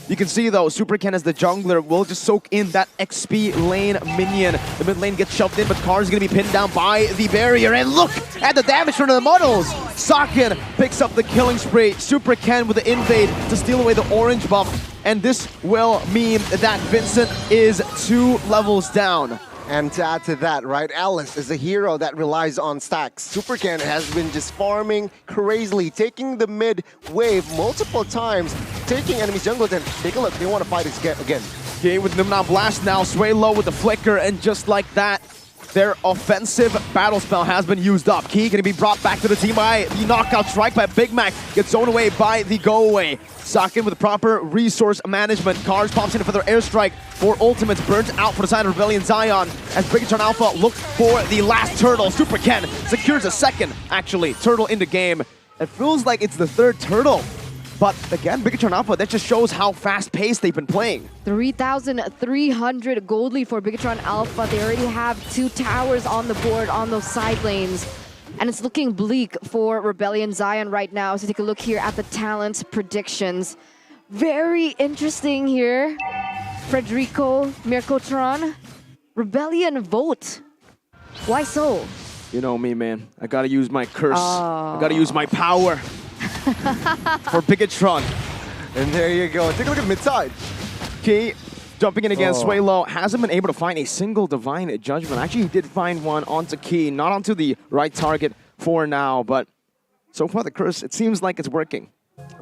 You can see, though, Super Ken as the jungler will just soak in that XP lane minion. The mid lane gets shoved in, but Kar's going to be pinned down by the barrier. And look at the damage from the models. Saken picks up the killing spree. Super Ken with the invade to steal away the orange buff. And this will mean that Vincent is 2 levels down. And to add to that, right, Alice is a hero that relies on stacks. Super Ken has been just farming crazily, taking the mid wave multiple times, taking enemies jungle. Then take a look, they want to fight this again. Okay, with Nimna Blast now, Sway low with the flicker, and just like that, their offensive battle spell has been used up. Key going to be brought back to the team by the knockout strike by Big Mac. Gets zoned away by the go away. Saken with proper resource management. Cars pops in for their airstrike. 4 ultimates burnt out for the side of Rebellion Zion as Bigetron Alpha look for the last turtle. Super Ken secures a second, actually, turtle in the game. It feels like it's the 3rd turtle. But again, Bigetron Alpha, that just shows how fast-paced they've been playing. 3,300 gold lead for Bigetron Alpha. They already have 2 towers on the board on those side lanes. And it's looking bleak for Rebellion Zion right now. So take a look here at the talent predictions. Very interesting here. Frederico Mirkotron, Rebellion vote. Why so? You know me, man. I gotta use my curse. I gotta use my power. For Bigetron. And there you go. Take a look at mid-side. Key jumping in against Sway low. Hasn't been able to find a single Divine Judgment. Actually, he did find one onto Key. Not onto the right target for now, but so far the curse, it seems like it's working.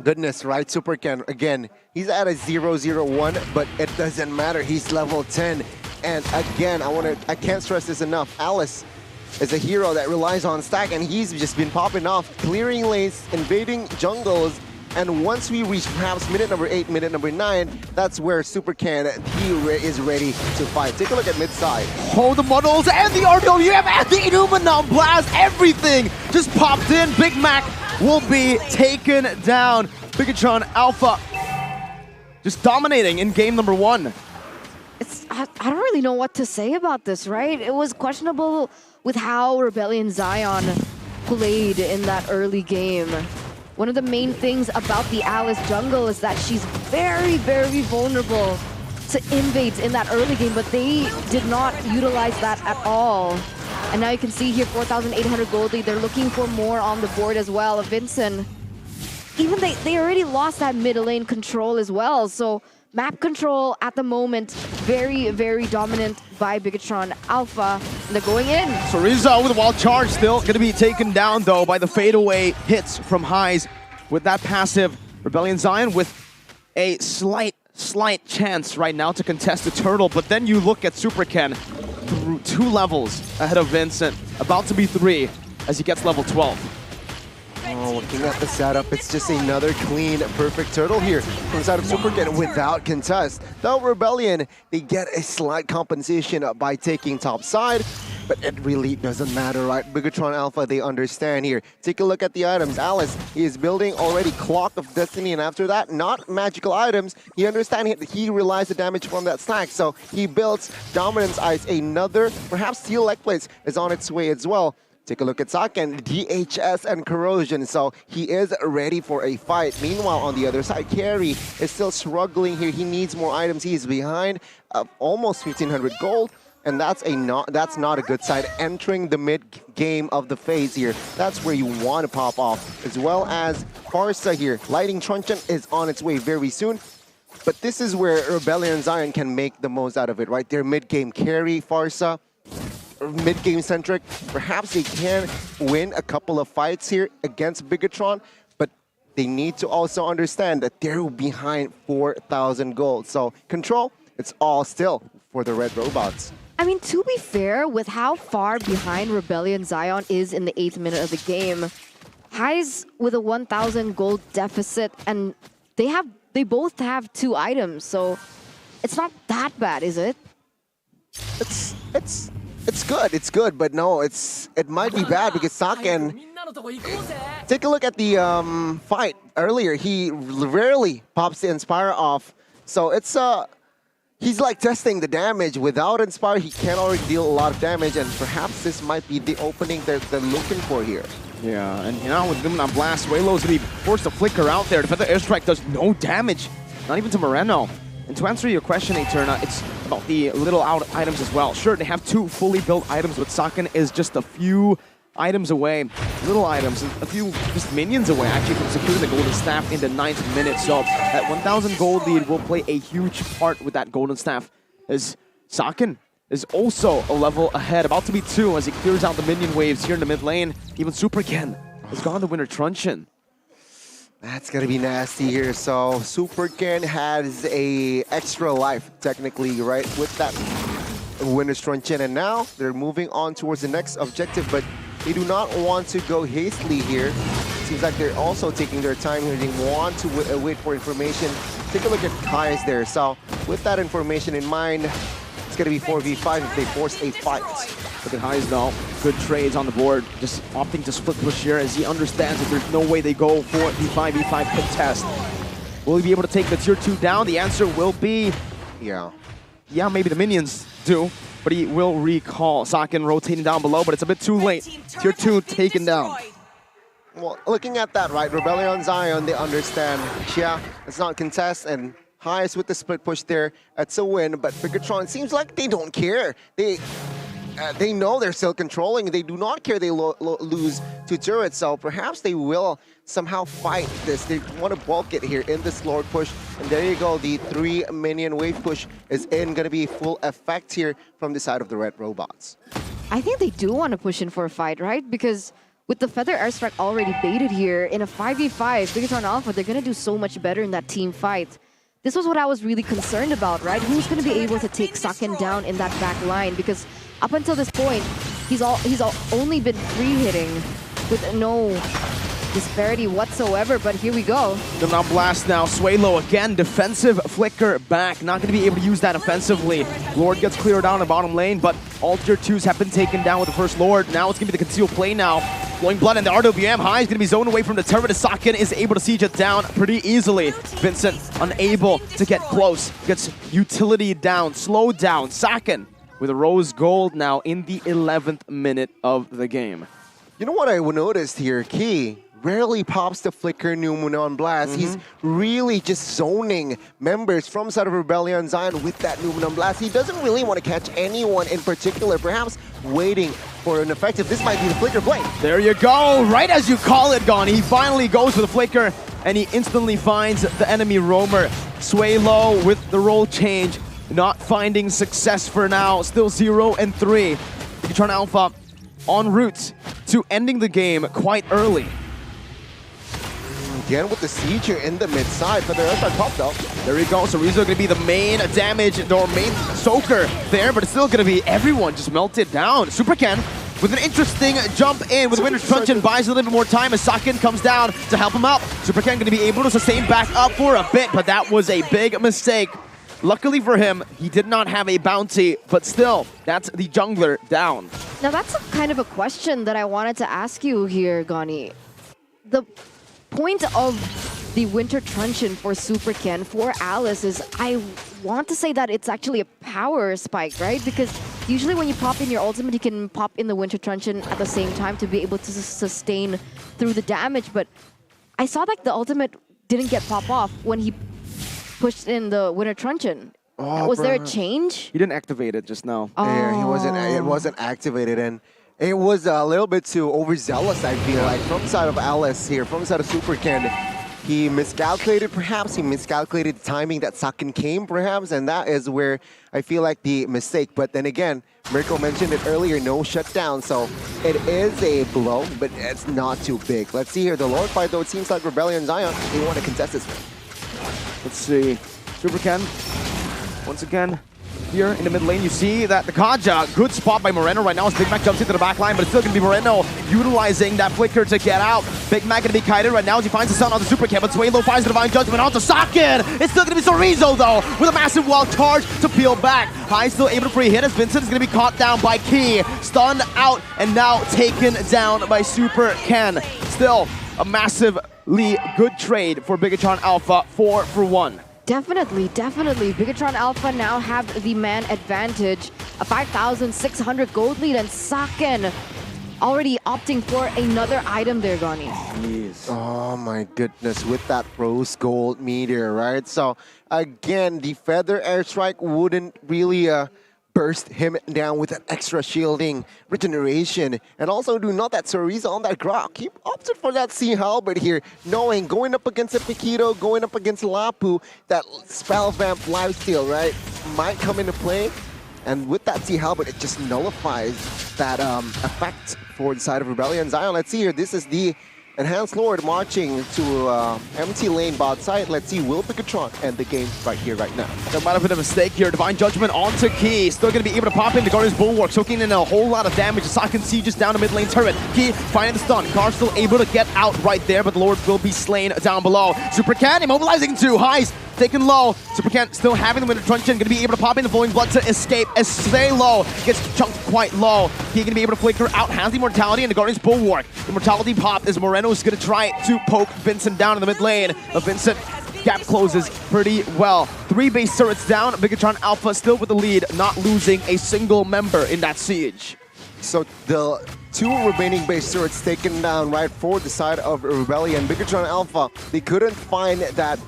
Goodness, right? Super Ken, again, he's at a 0-0-1, but it doesn't matter. He's level 10. And again, I can't stress this enough. Alice is a hero that relies on stack, and he's just been popping off, clearing lanes, invading jungles, And once we reach perhaps minute number 8, minute number 9, that's where Super Ken, is ready to fight. Take a look at mid-side. Hold the models and the RWM and the Illuminum Blast. Everything just popped in. Big Mac will be taken down. Bigetron Alpha just dominating in game number 1. I don't really know what to say about this, right? It was questionable with how Rebellion Zion played in that early game. One of the main things about the Alice jungle is that she's very, very vulnerable to invades in that early game, but they did not utilize that at all. And now you can see here 4,800 gold lead. They're looking for more on the board as well. Vincent, even they already lost that mid lane control as well. So map control at the moment, very, very dominant by Bigetron Alpha. And they're going in. Soriza with a wild charge still going to be taken down though by the fadeaway hits from Highs with that passive. Rebellion Zion with a slight chance right now to contest the turtle, but then you look at Super Ken through 2 levels ahead of Vincent, about to be 3 as he gets level 12. Oh, looking at the setup, it's just another clean, perfect turtle here from the side of Super Ken without contest. Though Rebellion, they get a slight compensation by taking top side, but it really doesn't matter, right? Bigetron Alpha, they understand here. Take a look at the items. Alice, he is building already Clock of Destiny, and after that, not magical items. He understands he relies the damage from that stack, so he builds Dominance Ice. Another, perhaps Steel Leg Plates is on its way as well. Take a look at Saken, DHS and Corrosion, so he is ready for a fight. Meanwhile, on the other side, Carry is still struggling here. He needs more items. He is behind almost 1,500 gold, and that's not a good side. Entering the mid-game of the phase here, that's where you want to pop off. As well as Farsa here. Lighting Truncheon is on its way very soon. But this is where Rebellion Zion can make the most out of it, right? Their mid-game carry, Farsa, mid-game centric. Perhaps they can win a couple of fights here against Bigetron, but they need to also understand that they're behind 4,000 gold. So control, it's all still for the Red Robots. I mean, to be fair, with how far behind Rebellion Zion is in the 8th minute of the game, Highs with a 1,000 gold deficit, and they both have 2 items, so it's not that bad, is it? It's good, but no, it might be bad because Saken, take a look at the fight earlier. He rarely pops the Inspire off, so it's he's like testing the damage. Without Inspire, he can already deal a lot of damage, and perhaps this might be the opening they're looking for here. Yeah, and now with Illuminum Blast, Waylo's going to be forced to flicker out there. The Feather Airstrike does no damage, not even to Moreno. And to answer your question, Eterna, it's about the little out items as well. Sure, they have 2 fully built items, but Saken is just a few items away, little items, a few just minions away actually from securing the Golden Staff in the 9th minute. So that 1,000 gold lead will play a huge part with that Golden Staff, as Saken is also a level ahead, about to be 2 as he clears out the minion waves here in the mid lane. Even Super Ken has gone to Winter Truncheon. That's gonna be nasty here. So Super Ken has a extra life, technically, right? With that Winter's Truncheon, and now they're moving on towards the next objective, but they do not want to go hastily here. Seems like they're also taking their time here. They want to wait for information. Take a look at Highs there. So with that information in mind, it's gonna be 4v5 if they force a fight. Look at Highs though, good trades on the board, just opting to split push here as he understands that there's no way they go for the 5v5 contest. Will he be able to take the tier 2 down? The answer will be, yeah, maybe the minions do, but he will recall. Saken rotating down below, but it's a bit too late. Tier 2 taken down. Well, looking at that, right, Rebellion Zion, they understand, yeah, it's not contest, and Highest with the split push there, that's a win, but Bigetron seems like they don't care. They know they're still controlling. They do not care they lose to turrets, so perhaps they will somehow fight this. They want to bulk it here in this Lord push, and there you go. The 3 minion wave push is going to be full effect here from the side of the Red Robots. I think they do want to push in for a fight, right? Because with the Feather Airstrike already baited here, in a 5v5, Bigetron Alpha, they're going to do so much better in that team fight. This was what I was really concerned about, right? Who's going to be able to take Saken down in that back line? Because up until this point, he's only been free hitting with no disparity whatsoever, but here we go. The non blast now. Swalo again, defensive flicker back. Not going to be able to use that offensively. Lord gets cleared out in the bottom lane, but all tier 2s have been taken down with the first Lord. Now it's going to be the concealed play now. Flowing blood and the RWM high is going to be zoned away from the turret. Sakin is able to siege it down pretty easily. Vincent unable to get close. Gets utility down, slowed down. Sakin with a rose gold now in the 11th minute of the game. You know what I noticed here? Key rarely pops the flicker Numenon Blast. He's really just zoning members from side of Rebellion Zion with that Numenon Blast. He doesn't really want to catch anyone in particular, perhaps waiting for an effective. This might be the flicker play. There you go, right as you call it, Gone. He finally goes for the flicker, and he instantly finds the enemy roamer. Swalo with the role change, not finding success for now. Still 0-3. Bigetron Alpha en route to ending the game quite early. Again with the siege here in the mid side, but the rest are popped up. There you go, so Rizzo going to be the main damage or main soaker there, but it's still going to be everyone just melted down. Super Ken with an interesting jump in with Winter's Truncheon, buys a little bit more time as Sakin comes down to help him out. Super Ken going to be able to sustain back up for a bit, but that was a big mistake. Luckily for him, he did not have a bounty, but still, that's the jungler down. Now that's kind of a question that I wanted to ask you here, Gani. The point of the Winter Truncheon for Super Ken, for Alice, is I want to say that it's actually a power spike, right? Because usually when you pop in your ultimate, you can pop in the Winter Truncheon at the same time to be able to sustain through the damage, but I saw that the ultimate didn't get pop off when he pushed in the Winter Truncheon. Was there a change? He didn't activate it just now. Yeah, he wasn't. It wasn't activated, and it was a little bit too overzealous. I feel like from the side of Alice here, from the side of Super Ken, he miscalculated. Perhaps he miscalculated the timing that Sakin came, perhaps, and that is where I feel like the mistake. But then again, Mirko mentioned it earlier, no shutdown, so it is a blow, but it's not too big. Let's see here, the Lord fight though. It seems like Rebellion Zion, they want to contest this one. Let's see. Super Ken, once again, here in the mid lane, you see that the Kaja, good spot by Moreno right now as Big Mac jumps into the back line, but it's still going to be Moreno utilizing that flicker to get out. Big Mac going to be kited right now as he finds the stun on the Super Ken, but Swalo finds the Divine Judgment onto Sakin. It's still going to be Sorizo though, with a massive wall charge to peel back. High still able to free hit as Vincent is going to be caught down by Key. Stunned out and now taken down by Super Ken. Still a massively good trade for Bigetron Alpha, 4 for 1. Definitely, definitely. Bigetron Alpha now have the man advantage. A 5,600 gold lead, and Sakin already opting for another item there, Gani. Oh my goodness, with that rose gold meteor, right? So again, the feather airstrike wouldn't really burst him down with an extra shielding regeneration, and also do not that Soriza on that Grok. He opted for that Sea Halberd here, knowing going up against a Piquito, going up against Lapu, that spell vamp lifesteal, right, might come into play. And with that Sea Halberd, it just nullifies that effect for the side of Rebellion Zion. Let's see here, this is the Enhanced Lord marching to empty lane bot side. Let's see, will Bigetron end the game right here, right now? There might have been a mistake here. Divine Judgment onto Key. Still going to be able to pop in the Guardian's Bulwark, soaking in a whole lot of damage. Sakin sieges down the mid lane turret. Key finding the stun. Car still able to get out right there, but the Lord will be slain down below. Super Ken immobilizing two. Highs taken low. Super Ken still having the Winter Truncheon. Going to be able to pop in the Flowing Blood to escape. Stay low. Gets chunked quite low. He going to be able to flicker out. Has the Immortality and the Guardian's Bulwark. Immortality pop as Moreno's going to try to poke Vincent down in the mid lane. But Vincent gap closes pretty well. 3 base turrets down. Bigetron Alpha still with the lead, not losing a single member in that siege. So the 2 remaining base turrets taken down right for the side of Rebellion. Bigetron Alpha, they couldn't find that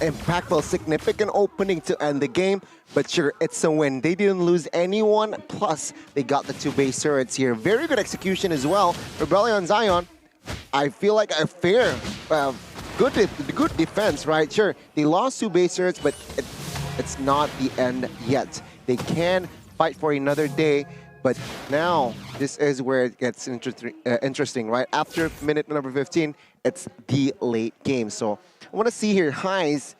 impactful, significant opening to end the game. But sure, it's a win. They didn't lose anyone, plus they got the 2 base turrets here. Very good execution as well. Rebellion Zion, I feel like a fair, good defense, right? Sure, they lost 2 base turrets, but it's not the end yet. They can fight for another day. But now, this is where it gets interesting, right? After minute number 15, it's the late game. So I want to see here, Highs,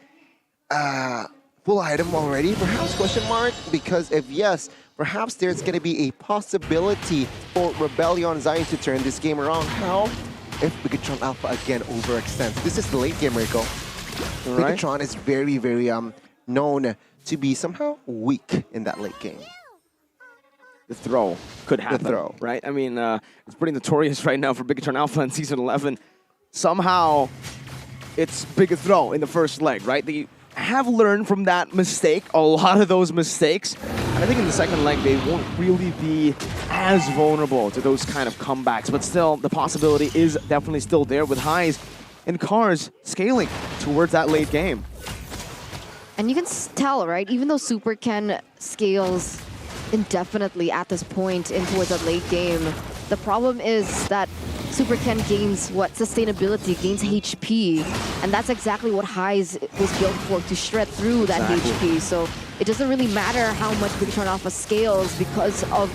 full item already, perhaps, question mark? Because if yes, perhaps there's going to be a possibility for Rebellion Zion to turn this game around. How? if Bigetron Alpha again overextends. This is the late game, Rico. Right. Bigetron is very, very known to be somehow weak in that late game. The throw could happen, throw. right? I mean, it's pretty notorious right now for Bigetron Alpha in Season 11. Somehow, it's big a throw in the first leg, right? They have learned from that mistake, a lot of those mistakes. And I think in the second leg, they won't really be as vulnerable to those kind of comebacks. But still, the possibility is definitely still there with highs and cars scaling towards that late game. And you can tell, right? Even though Super Ken scales indefinitely at this point in towards that late game, the problem is that Super Ken gains what? Sustainability, gains HP. And that's exactly what Highs was built for, to shred through that HP. So it doesn't really matter how much Bigetron Alpha scales because of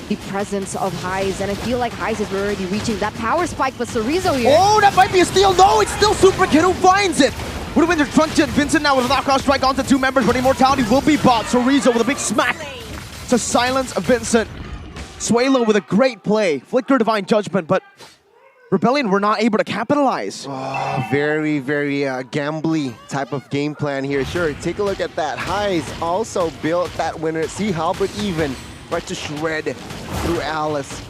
the presence of Highs. And I feel like Highs is already reaching that power spike, but Sorizo here. Oh, that might be a steal. No, it's still Super Ken who finds it. Would have been the Truncheon. Vincent now with a knockout strike onto 2 members, but Immortality will be bought. Sorizo with a big smack to silence Vincent. Suelo with a great play. Flicker Divine Judgment, but Rebellion were not able to capitalize. Oh, very, very gambly type of game plan here. Sure, take a look at that. Highs also built that winner. See Halbert even right to shred through Alice.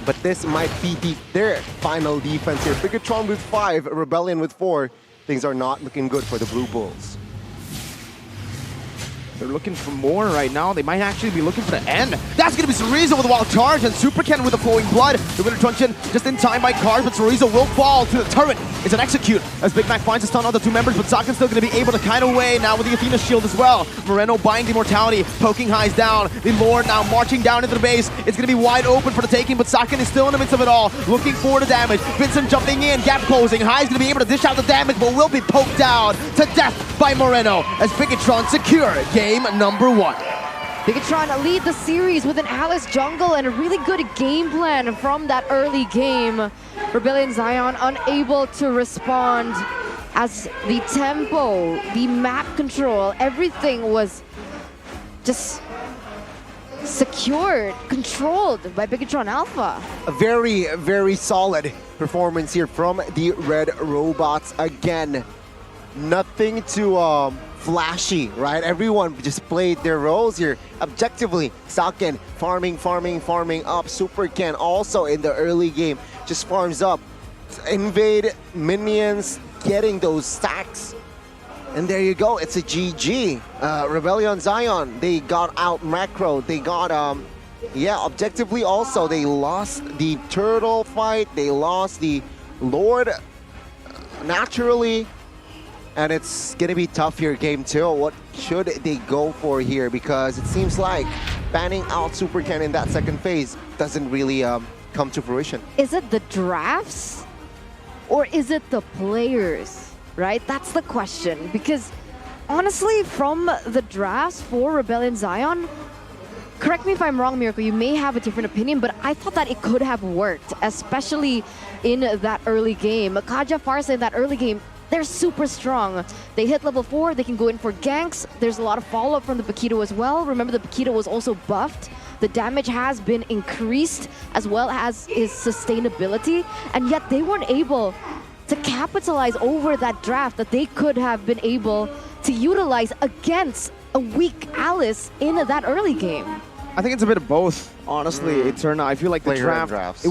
But this might be their final defense here. Bigetron with 5, Rebellion with 4. Things are not looking good for the Blue Bulls. They're looking for more right now. They might actually be looking for the end. That's going to be Sorizo with a wild charge and Super Ken with the flowing blood. The winner Truncheon just in time by card, but Sorizo will fall to the turret. It's an execute as Big Mac finds a stun on the 2 members, but Sakin's still going to be able to kite away now with the Athena shield as well. Moreno buying the Immortality, poking Highs down. The Lord now marching down into the base. It's going to be wide open for the taking, but Sakin is still in the midst of it all, looking for the damage. Vincent jumping in, gap closing. Highs going to be able to dish out the damage, but will be poked down to death by Moreno as Bigetron secure game number 1. Bigetron lead the series with an Alice jungle and a really good game plan from that early game. Rebellion Zion unable to respond as the tempo, the map control, everything was just secured, controlled by Bigetron Alpha. A very, very solid performance here from the Red Robots again. Nothing too flashy, right? Everyone just played their roles here objectively. Sakin farming up. Super Ken also in the early game just farms up. Invade minions, getting those stacks. And there you go, it's a GG. Rebellion Zion, they got out macro. They got, objectively also, they lost the turtle fight. They lost the Lord naturally. And it's going to be tough here, game 2. What should they go for here? Because it seems like banning out Super Ken in that second phase doesn't really come to fruition. Is it the drafts or is it the players, right? That's the question. Because honestly, from the drafts for Rebellion Zion, correct me if I'm wrong, Miracle, you may have a different opinion, but I thought that it could have worked, especially in that early game. Kaja Farsa in that early game, they're super strong. They hit level 4, they can go in for ganks. There's a lot of follow-up from the Paquito as well. Remember, the Paquito was also buffed. The damage has been increased as well as his sustainability. And yet they weren't able to capitalize over that draft that they could have been able to utilize against a weak Alice in that early game. I think it's a bit of both, honestly. Eterna, I feel like the draft,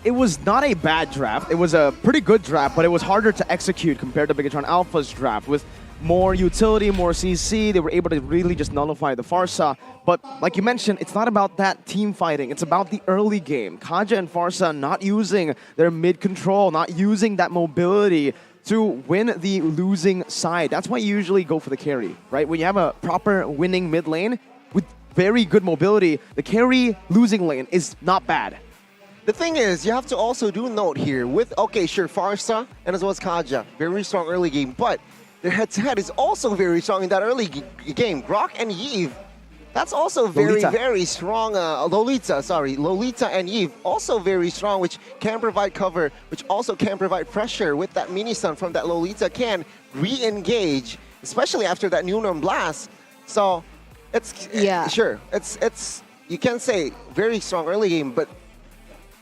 it was not a bad draft. It was a pretty good draft, but it was harder to execute compared to Bigetron Alpha's draft. With more utility, more CC, they were able to really just nullify the Farsa. But like you mentioned, it's not about that team fighting. It's about the early game. Kaja and Farsa not using their mid control, not using that mobility to win the losing side. That's why you usually go for the carry, right? When you have a proper winning mid lane with very good mobility, the carry losing lane is not bad. The thing is, you have to also do note here with, okay, sure, Farsa and as well as Kaja, very strong early game, but their head-to-head is also very strong in that early game. Grok and Yve, that's also very strong. Lolita and Yve, also very strong, which can provide cover, which also can provide pressure with that mini-stun from that Lolita can re-engage, especially after that New Norm Blast. So, it's, sure, it's you can say very strong early game, but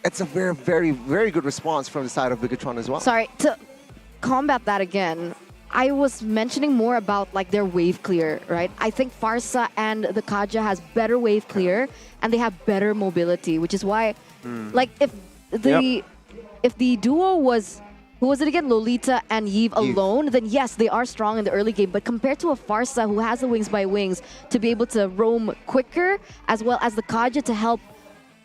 it's a very, very, very good response from the side of Bigetron as well. Sorry, to combat that again, I was mentioning more about like their wave clear, right? I think Farsa and the Kaja has better wave clear and they have better mobility, which is why, like, if the duo was, who was it again, Lolita and Yves alone, then yes, they are strong in the early game. But compared to a Farsa who has the wings by wings to be able to roam quicker, as well as the Kaja to help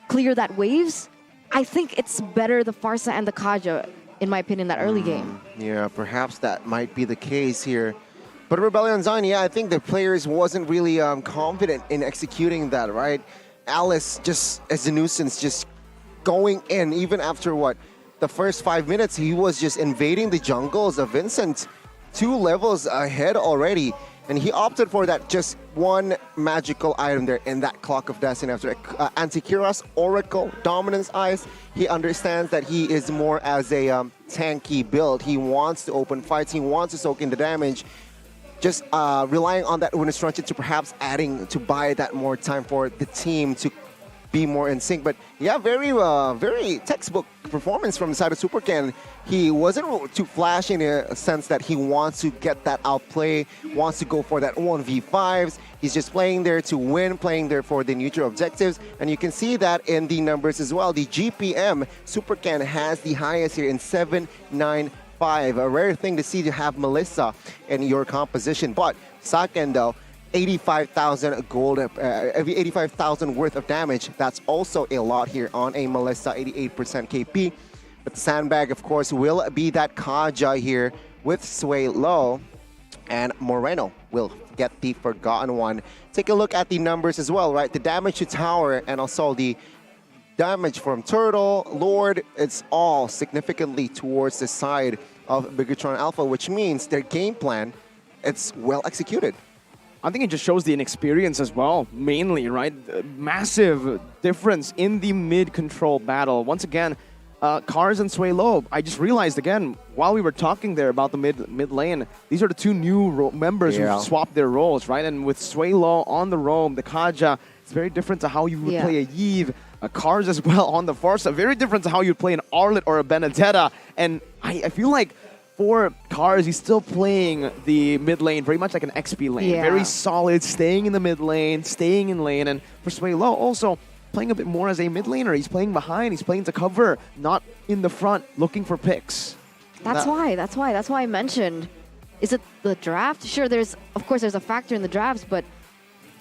clear that waves, I think it's better the Farsa and the Kaja, in my opinion, that early game. Yeah, perhaps that might be the case here. But Rebellion Zion, yeah, I think the players wasn't really confident in executing that, right? Alice just as a nuisance, just going in, even after what? The first 5 minutes, he was just invading the jungles of Vincent. 2 levels ahead already. And he opted for that just one magical item there in that Clock of Destiny after Antikyros, Oracle, Dominance Eyes. He understands that he is more as a tanky build. He wants to open fights. He wants to soak in the damage. Just relying on that Unistruncheon to perhaps adding to buy that more time for the team to be more in sync. But yeah, very textbook performance from the side of Supercan. He wasn't too flashy in a sense that he wants to get that outplay, wants to go for that 1v5s. He's just playing there to win, playing there for the neutral objectives. And you can see that in the numbers as well. The GPM, Supercan has the highest here in 795. A rare thing to see to have Melissa in your composition. But Saken though, 85,000 gold, 85,000 worth of damage. That's also a lot here on a Melissa, 88% KP. But the sandbag, of course, will be that Kaja here with Sway Low. And Moreno will get the forgotten one. Take a look at the numbers as well, right? The damage to tower and also the damage from Turtle, Lord, it's all significantly towards the side of Bigetron Alpha, which means their game plan, it's well executed. I think it just shows the inexperience as well, mainly, right? Massive difference in the mid-control battle. Once again, Cars and Sway Low, I just realized again, while we were talking there about the mid lane, these are the 2 new members who swapped their roles, right? And with Sway Low on the roam, the Kaja, it's very different to how you would play a Yves, a Cars as well on the Farsa, very different to how you'd play an Arlet or a Benedetta. And I feel like for Cars, he's still playing the mid lane very much like an XP lane. Very solid, staying in the mid lane, staying in lane. And for Sway Low, also playing a bit more as a mid laner. He's playing behind, he's playing to cover, not in the front, looking for picks. That's why I mentioned, is it the draft? Sure, of course there's a factor in the drafts, but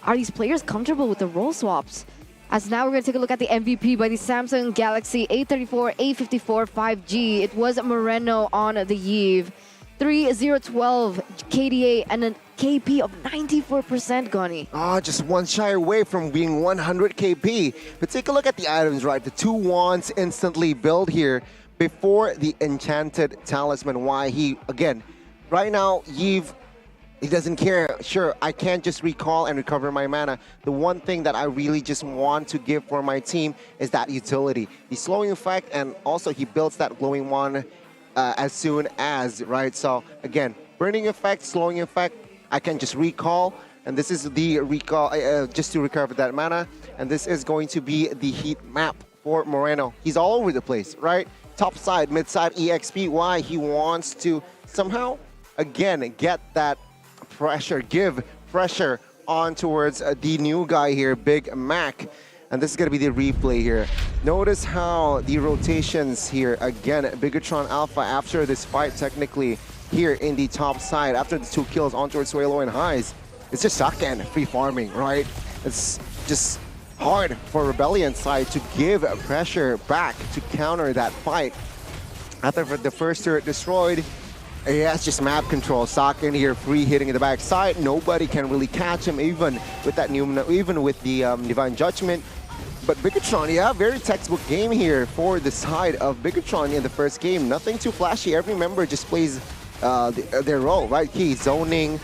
are these players comfortable with the role swaps? As now we're going to take a look at the MVP by the Samsung Galaxy A34, A54 5G. It was Moreno on the Yves. 3-0-12 KDA and an KP of 94%, Goni. Just one shy away from being 100 KP. But take a look at the items, right? The 2 wands instantly build here before the Enchanted Talisman. Why he, again, right now, Yves, he doesn't care. Sure, I can't just recall and recover my mana. The one thing that I really just want to give for my team is that utility. The slowing effect, and also he builds that glowing wand as soon as, right? So again, burning effect, slowing effect, I can just recall. And this is the recall just to recover that mana. And this is going to be the heat map for Moreno. He's all over the place, right? Top side, mid side, EXP. Why? He wants to somehow, again, get that pressure, give pressure on towards the new guy here, Big Mac. And this is going to be the replay here. Notice how the rotations here, again, Bigetron Alpha after this fight technically here in the top side, after the 2 kills on towards Suelo and Highs, it's just Saken free farming, right? It's just hard for Rebellion side to give pressure back to counter that fight. After the first turret destroyed, he has just map control. Saken here free hitting in the backside. Nobody can really catch him, even with that even with the Divine Judgment. But Bigetron, yeah, very textbook game here for the side of Bigetron in the first game. Nothing too flashy. Every member just plays their role, right? Key zoning,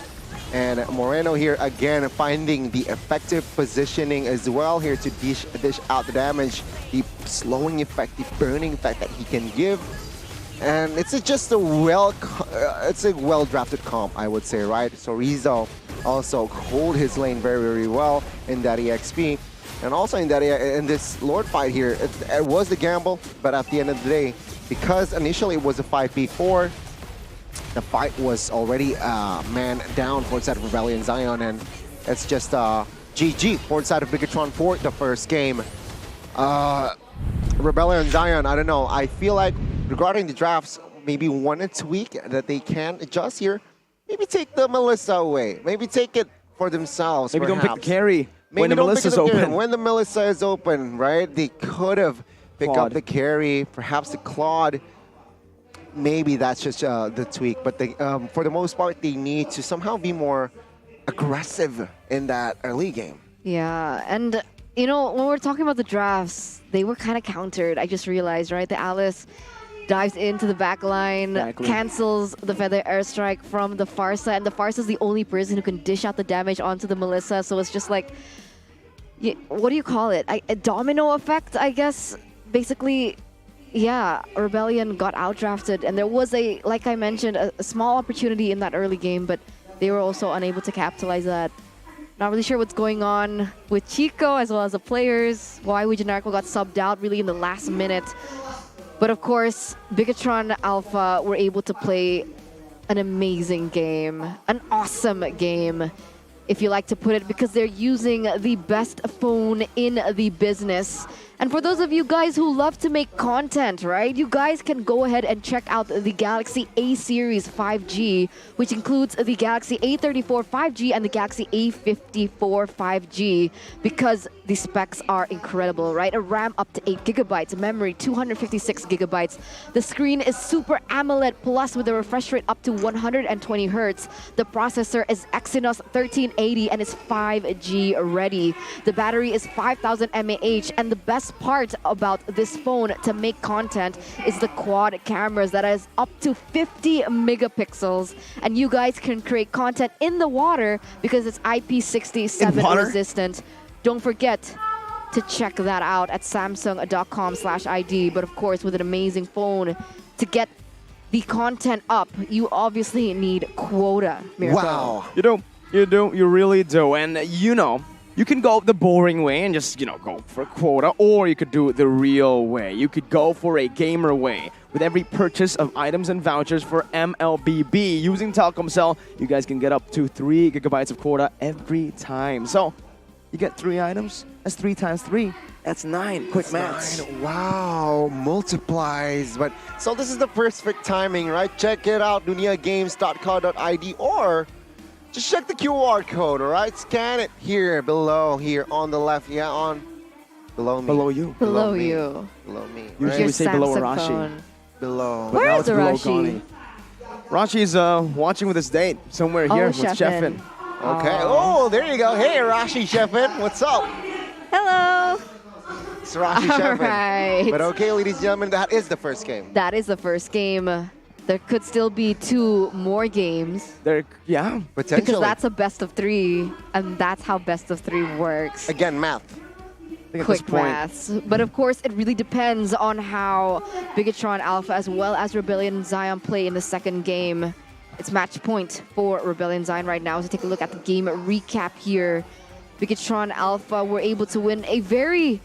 and Moreno here again finding the effective positioning as well here to dish out the damage, the slowing effect, the burning effect that he can give. And it's just a well-drafted comp, I would say, right? So Rizzo also hold his lane very, very well in that EXP. And also in that in this Lord fight here, it was the gamble, but at the end of the day, because initially it was a 5v4, the fight was already man down for the side of Rebellion Zion, and it's just GG for the side of Bigetron for the first game. Rebellion Zion, I don't know. I feel like regarding the drafts, maybe one tweak that they can adjust here. Maybe take the Melissa away. Maybe take it for themselves. Maybe perhaps. don't pick the carry Maybe when the don't pick Melissa's the carry. open. When the Melissa is open, right? They could have picked Claude. up the carry, perhaps the Claude. Maybe that's just the tweak. But they, for the most part, they need to somehow be more aggressive in that early game. Yeah, and you know, when we're talking about the drafts, they were kind of countered. I just realized, right? The Alice dives into the back line, Exactly. cancels the feather airstrike from the Farsa, and the Farsa is the only person who can dish out the damage onto the Melissa. So it's just like, what do you call it? A domino effect, I guess. Basically, yeah, Rebellion got outdrafted, and there was like I mentioned, a small opportunity in that early game, but they were also unable to capitalize that. Not really sure what's going on with Chico as well as the players. Why we Generico got subbed out really in the last minute. But of course, Bigetron Alpha were able to play an amazing game, an awesome game, if you like to put it, because they're using the best phone in the business. And for those of you guys who love to make content, right, you guys can go ahead and check out the Galaxy A series 5G, which includes the Galaxy A34 5G and the Galaxy A54 5G, because the specs are incredible, right? A RAM up to 8 gigabytes, memory 256 gigabytes. The screen is Super AMOLED Plus with a refresh rate up to 120 hertz. The processor is Exynos 1380 and is 5G ready. The battery is 5000 mAh, and the best part about this phone to make content is the quad cameras that is up to 50 megapixels, and you guys can create content in the water because it's IP67 resistant. Don't forget to check that out at samsung.com/ID. But of course, with an amazing phone, to get the content up, you obviously need quota, Mirko. Wow. You really do. And you can go the boring way and just, go for quota, or you could do it the real way. You could go for a gamer way. With every purchase of items and vouchers for MLBB using Telkomsel, you guys can get up to 3 gigabytes of quota every time. So, you get 3 items. That's 3 times 3. That's 9. Quick maths. 9. Wow, multiplies. But so this is the perfect timing, right? Check it out, duniagames.co.id, or just check the QR code, all right? Scan it here, below, here on the left. Yeah, on below me. Below you. Below me. you. Below me. Usually Right? we say below Samsung Arashi. phone. Below. But Where now is it's below Arashi? Gani. Rashi's watching with his date somewhere here with Sheffin. Okay. Oh, there you go. Hey, Rashi Sheffin. What's up? Hello. It's Rashi All Sheffin. right. But okay, ladies and gentlemen, that is the first game. That is the first game. There could still be 2 more games Yeah. Potentially. because that's a best of 3, and that's how best of 3 works. Again, math. I think at this Quick point, maths. But of course, it really depends on how Bigetron Alpha as well as Rebellion Zion play in the second game. It's match point for Rebellion Zion right now. So take a look at the game recap here. Bigetron Alpha were able to win a very,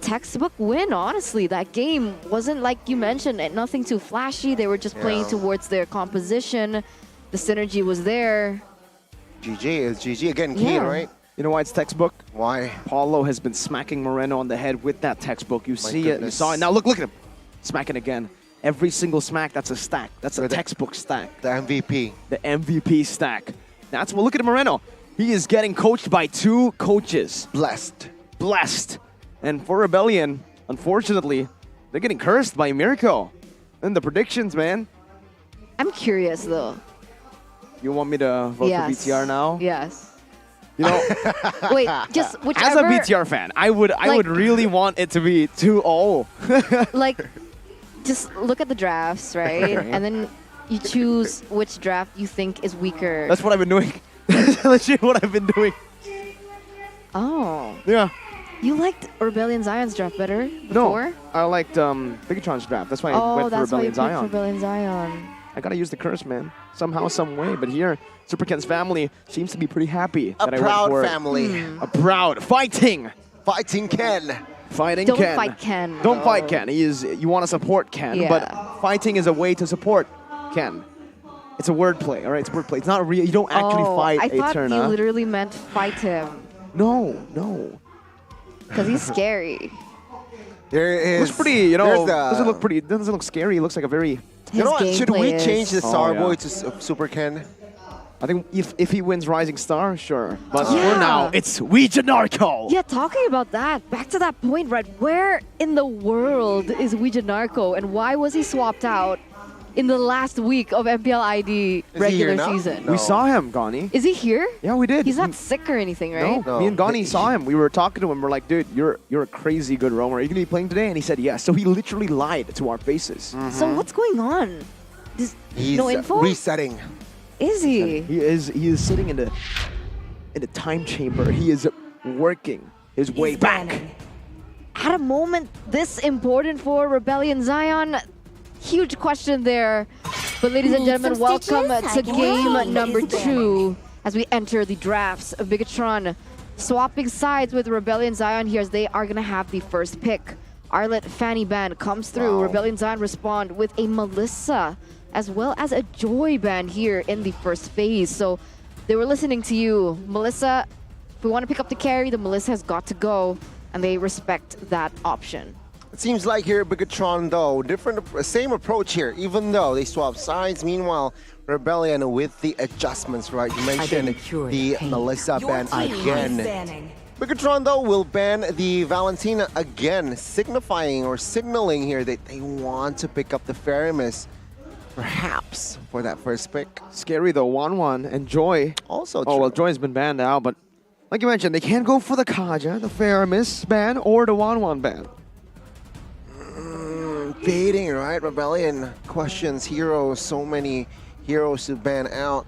textbook win, honestly. That game wasn't, like you mentioned, nothing too flashy. They were just playing towards their composition. The synergy was there. GG is GG. Again, Keen, Yeah. right? you know why it's textbook? Why? Paulo has been smacking Moreno on the head with that textbook. You see it, you goodness. saw it. Now look at him. Smacking again. Every single smack, that's a stack. That's a textbook stack. The MVP. The MVP stack. That's well, look at Moreno. He is getting coached by 2 coaches. Blessed. And for Rebellion, unfortunately, they're getting cursed by Mirko. And the predictions, man. I'm curious, though. You want me to vote for BTR now? Yes. Wait, just as whichever. a BTR fan, I would really want it to be 2-0. Like, just look at the drafts, right? And then you choose which draft you think is weaker. That's what I've been doing. That's legit what I've been doing. Oh. Yeah. You liked Rebellion Zion's draft better No, before? I liked Bigetron's draft. That's why I Oh, went for that's why you Rebellion picked Zion. Rebellion Zion. I gotta use the curse, man. Somehow, some way. But here, Super Ken's family seems to be pretty happy A that I proud went for family. it. A proud, fighting Ken. Fighting Don't Ken. fight Ken. Don't fight Ken. You want to support Ken, Yeah. but fighting is a way to support Ken. It's a wordplay, all right? It's wordplay. It's not real. You don't actually fight I thought Eterna. you literally meant fight him. No. Because he's scary. There is. Looks pretty, you know, there's the- doesn't look pretty, doesn't look scary. It looks like a very, You know what? His Should we gameplay change the is- Starboy yeah. to Super Ken? I think if he wins Rising Star, sure. But Yeah. for now, it's Ouijanarco. Yeah, talking about that, back to that point, right? Where in the world is Ouijanarco and why was he swapped out in the last week of MPL ID Is he regular here now? season? No. We saw him, Gani. Is he here? Yeah, we did. He's not sick or anything, right? No, me and Gani saw him. We were talking to him. We're like, dude, you're a crazy good roamer. Are you gonna be playing today? And he said yes. So he literally lied to our faces. So what's going on? He's no info? resetting. Is he? He is sitting in the time chamber. He is working his way back. At a moment this important for Rebellion Zion, huge question there. But ladies and Need gentlemen, some welcome stitches? to I can game wait. number Is there? 2 as we enter the drafts of Bigetron. Swapping sides with Rebellion Zion here as they are going to have the first pick. Arlet Fanny Band comes through. Wow. Rebellion Zion respond with a Melissa as well as a Joy Band here in the first phase. So they were listening to you. Melissa, if we want to pick up the carry, the Melissa has got to go, and they respect that option. It seems like here Bigetron though, same approach here, even though they swap sides. Meanwhile, Rebellion with the adjustments, right? You mentioned the Melissa ban again. Bigetron though will ban the Valentina again, signifying or signaling here that they want to pick up the Faramis, perhaps for that first pick. Scary though. 1-1 and Joy. Also Oh well, true. Joy's been banned now, but like you mentioned, they can't go for the Kaja, the Faramis ban, or the 1-1 ban. Baiting, right? Rebellion questions heroes, so many heroes to ban out.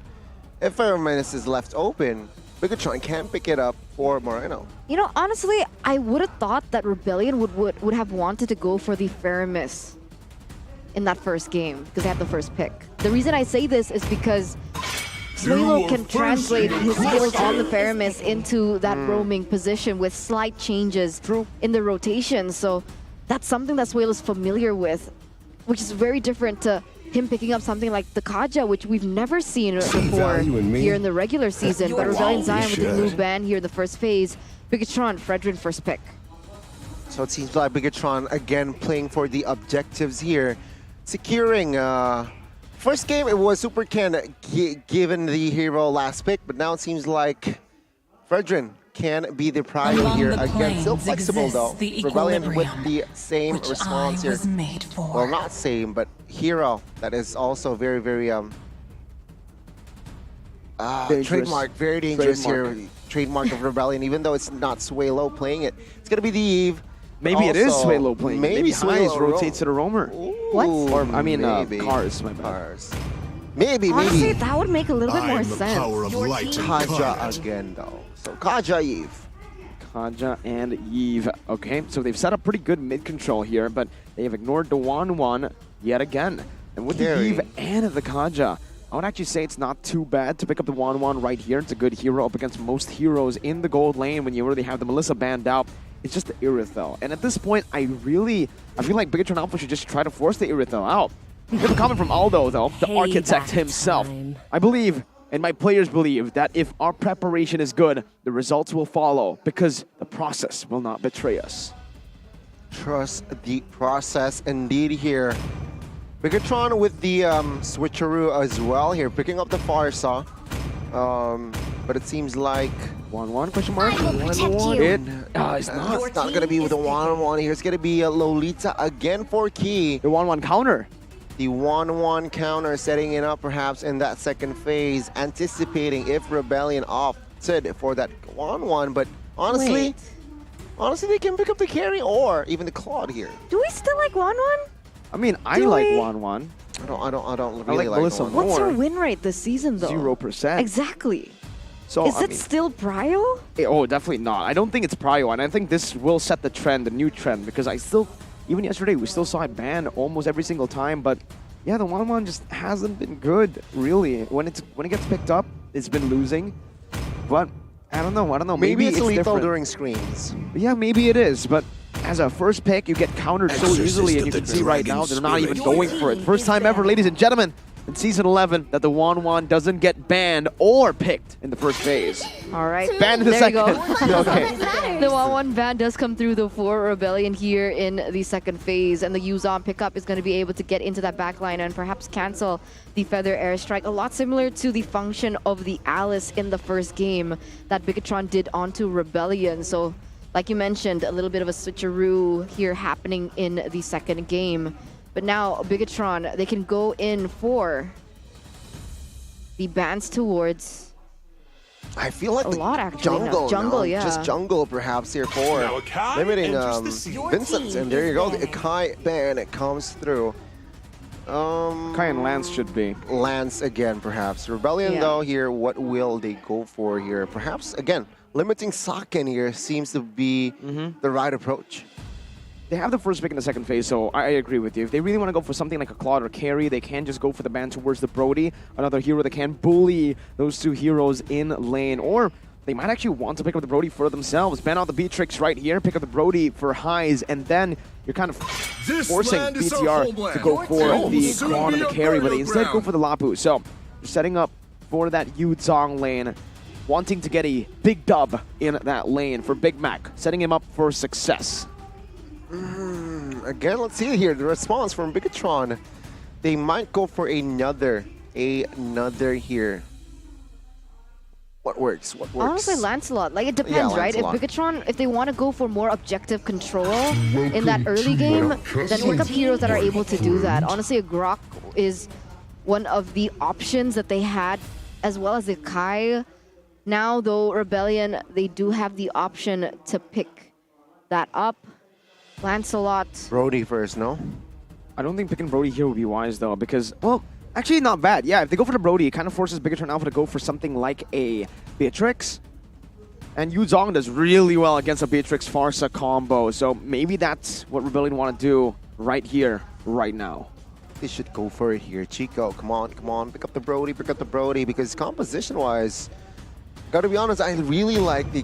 If Faramis is left open, Bigetron can't pick it up for Moreno. You know, honestly, I would have thought that Rebellion would have wanted to go for the Faramis in that first game because they had the first pick. The reason I say this is because Suelo can translate his skills on the Faramis into that roaming position with slight changes in the rotation. So that's something that Suelo's familiar with, which is very different to him picking up something like the Kaja, which we've never seen before here in the regular season. But Rebellion Zion with the blue ban here in the first phase. Bigetron, Fredrin first pick. So it seems like Bigetron again playing for the objectives here. Securing, first game it was Super Ken given the hero last pick, but now it seems like Fredrin can be the priority Along here. the Again, still plains flexible though. exists the Rebellion with equilibrium, the same which response I here. was made for. Well, not same, but hero that is also very, very Dangerous. trademark, very dangerous here. Trademark of Rebellion, even though it's not Suelo playing it. It's gonna be the Eve. Maybe it is Also, Suelo playing. Maybe Highs Suelo rotates to the roamer. What? Or, I mean, maybe. Cars, my bad. Cars. Maybe, Honestly, maybe. that would make a little bit more sense. Kaja again, though. So Kaja Eve. Kaja and Eve. Okay, so they've set up pretty good mid control here, but they have ignored the 1-1 yet again. And with the Carry. Eve and the Kaja, I would actually say it's not too bad to pick up the 1-1 right here. It's a good hero up against most heroes in the gold lane when you already have the Melissa banned out. It's just the Irithel. And at this point, I feel like Bigetron Alpha should just try to force the Irithel out. We have a comment from Aldo, though, the architect himself. I believe, and my players believe, that if our preparation is good, the results will follow because the process will not betray us. Trust the process indeed here. Bigetron with the switcheroo as well here, picking up the Farsa. But it seems like 1-1 question mark? I will protect you. It's not. it's not going to be with the 1-1 here. It's going to be a Lolita again for Key. The 1-1 counter. The 1-1 counter setting it up perhaps in that second phase, anticipating if Rebellion opted for that 1-1. But honestly, they can pick up the carry or even the Claude here. Do we still like 1-1? I mean, I Do like we? 1-1. I don't I really like like Melissa 1-1. What's her More. win rate this season, though? 0%. Exactly. So, Is I it mean, still Prio? oh, definitely not. I don't think it's Prio, and I think this will set the trend, the new trend, because even yesterday, we still saw it banned almost every single time, but yeah, the 1-1 just hasn't been good, really. When it gets picked up, it's been losing. But I don't know. Maybe it's lethal different. during screens. Yeah, maybe it is, but as a first pick, you get countered so easily, and you can see right now they're not even going for it. First time ever, ladies and gentlemen, in Season 11, that the 1-1 doesn't get banned or picked in the first phase. All right. Banned in the There you second. go. Okay. The 1-1 ban does come through the for Rebellion here in the second phase, and the Yuzon pickup is going to be able to get into that backline and perhaps cancel the Feather Airstrike. A lot similar to the function of the Alice in the first game that Bigetron did onto Rebellion. So, like you mentioned, a little bit of a switcheroo here happening in the second game. But now, Bigetron, they can go in for the bans towards I feel like a the lot, actually. jungle, Jungle, no? yeah. Just jungle, perhaps here for Now Akai limiting enters the scene. Vincent, and there you go. The Akai ban it comes through. Kai and Lance should be. Lance again, perhaps. Rebellion, Yeah. though, here, what will they go for here? Perhaps, again, limiting Saken here seems to be the right approach. They have the first pick in the second phase, so I agree with you. If they really want to go for something like a Claude or Carry, they can just go for the ban towards the Brody, another hero that can bully those two heroes in lane. Or they might actually want to pick up the Brody for themselves, ban out the Beatrix right here, pick up the Brody for highs, and then you're kind of forcing BTR to go for the Claude and the Carry, but they instead go for the Lapu. So they're setting up for that Yuzong lane, wanting to get a big dub in that lane for Big Mac, setting him up for success. Again, let's see here. The response from Bigetron. They might go for another here. What works? What works? Honestly, Lancelot, like it depends, right? If Lancelot. Bigetron, if they want to go for more objective control in that early game, then pick up heroes that are able to do that. Honestly, a Grok is one of the options that they had, as well as the Kai. Now, though, Rebellion, they do have the option to pick that up. Lancelot. Brody first, no? I don't think picking Brody here would be wise, though, because, well, actually not bad. Yeah, if they go for the Brody, it kind of forces Bigetron Alpha to go for something like a Beatrix. And Yuzong does really well against a Beatrix Farsa combo, so maybe that's what Rebellion want to do right here, right now. They should go for it here. Chico, come on. Pick up the Brody, because composition-wise, gotta be honest, I really like the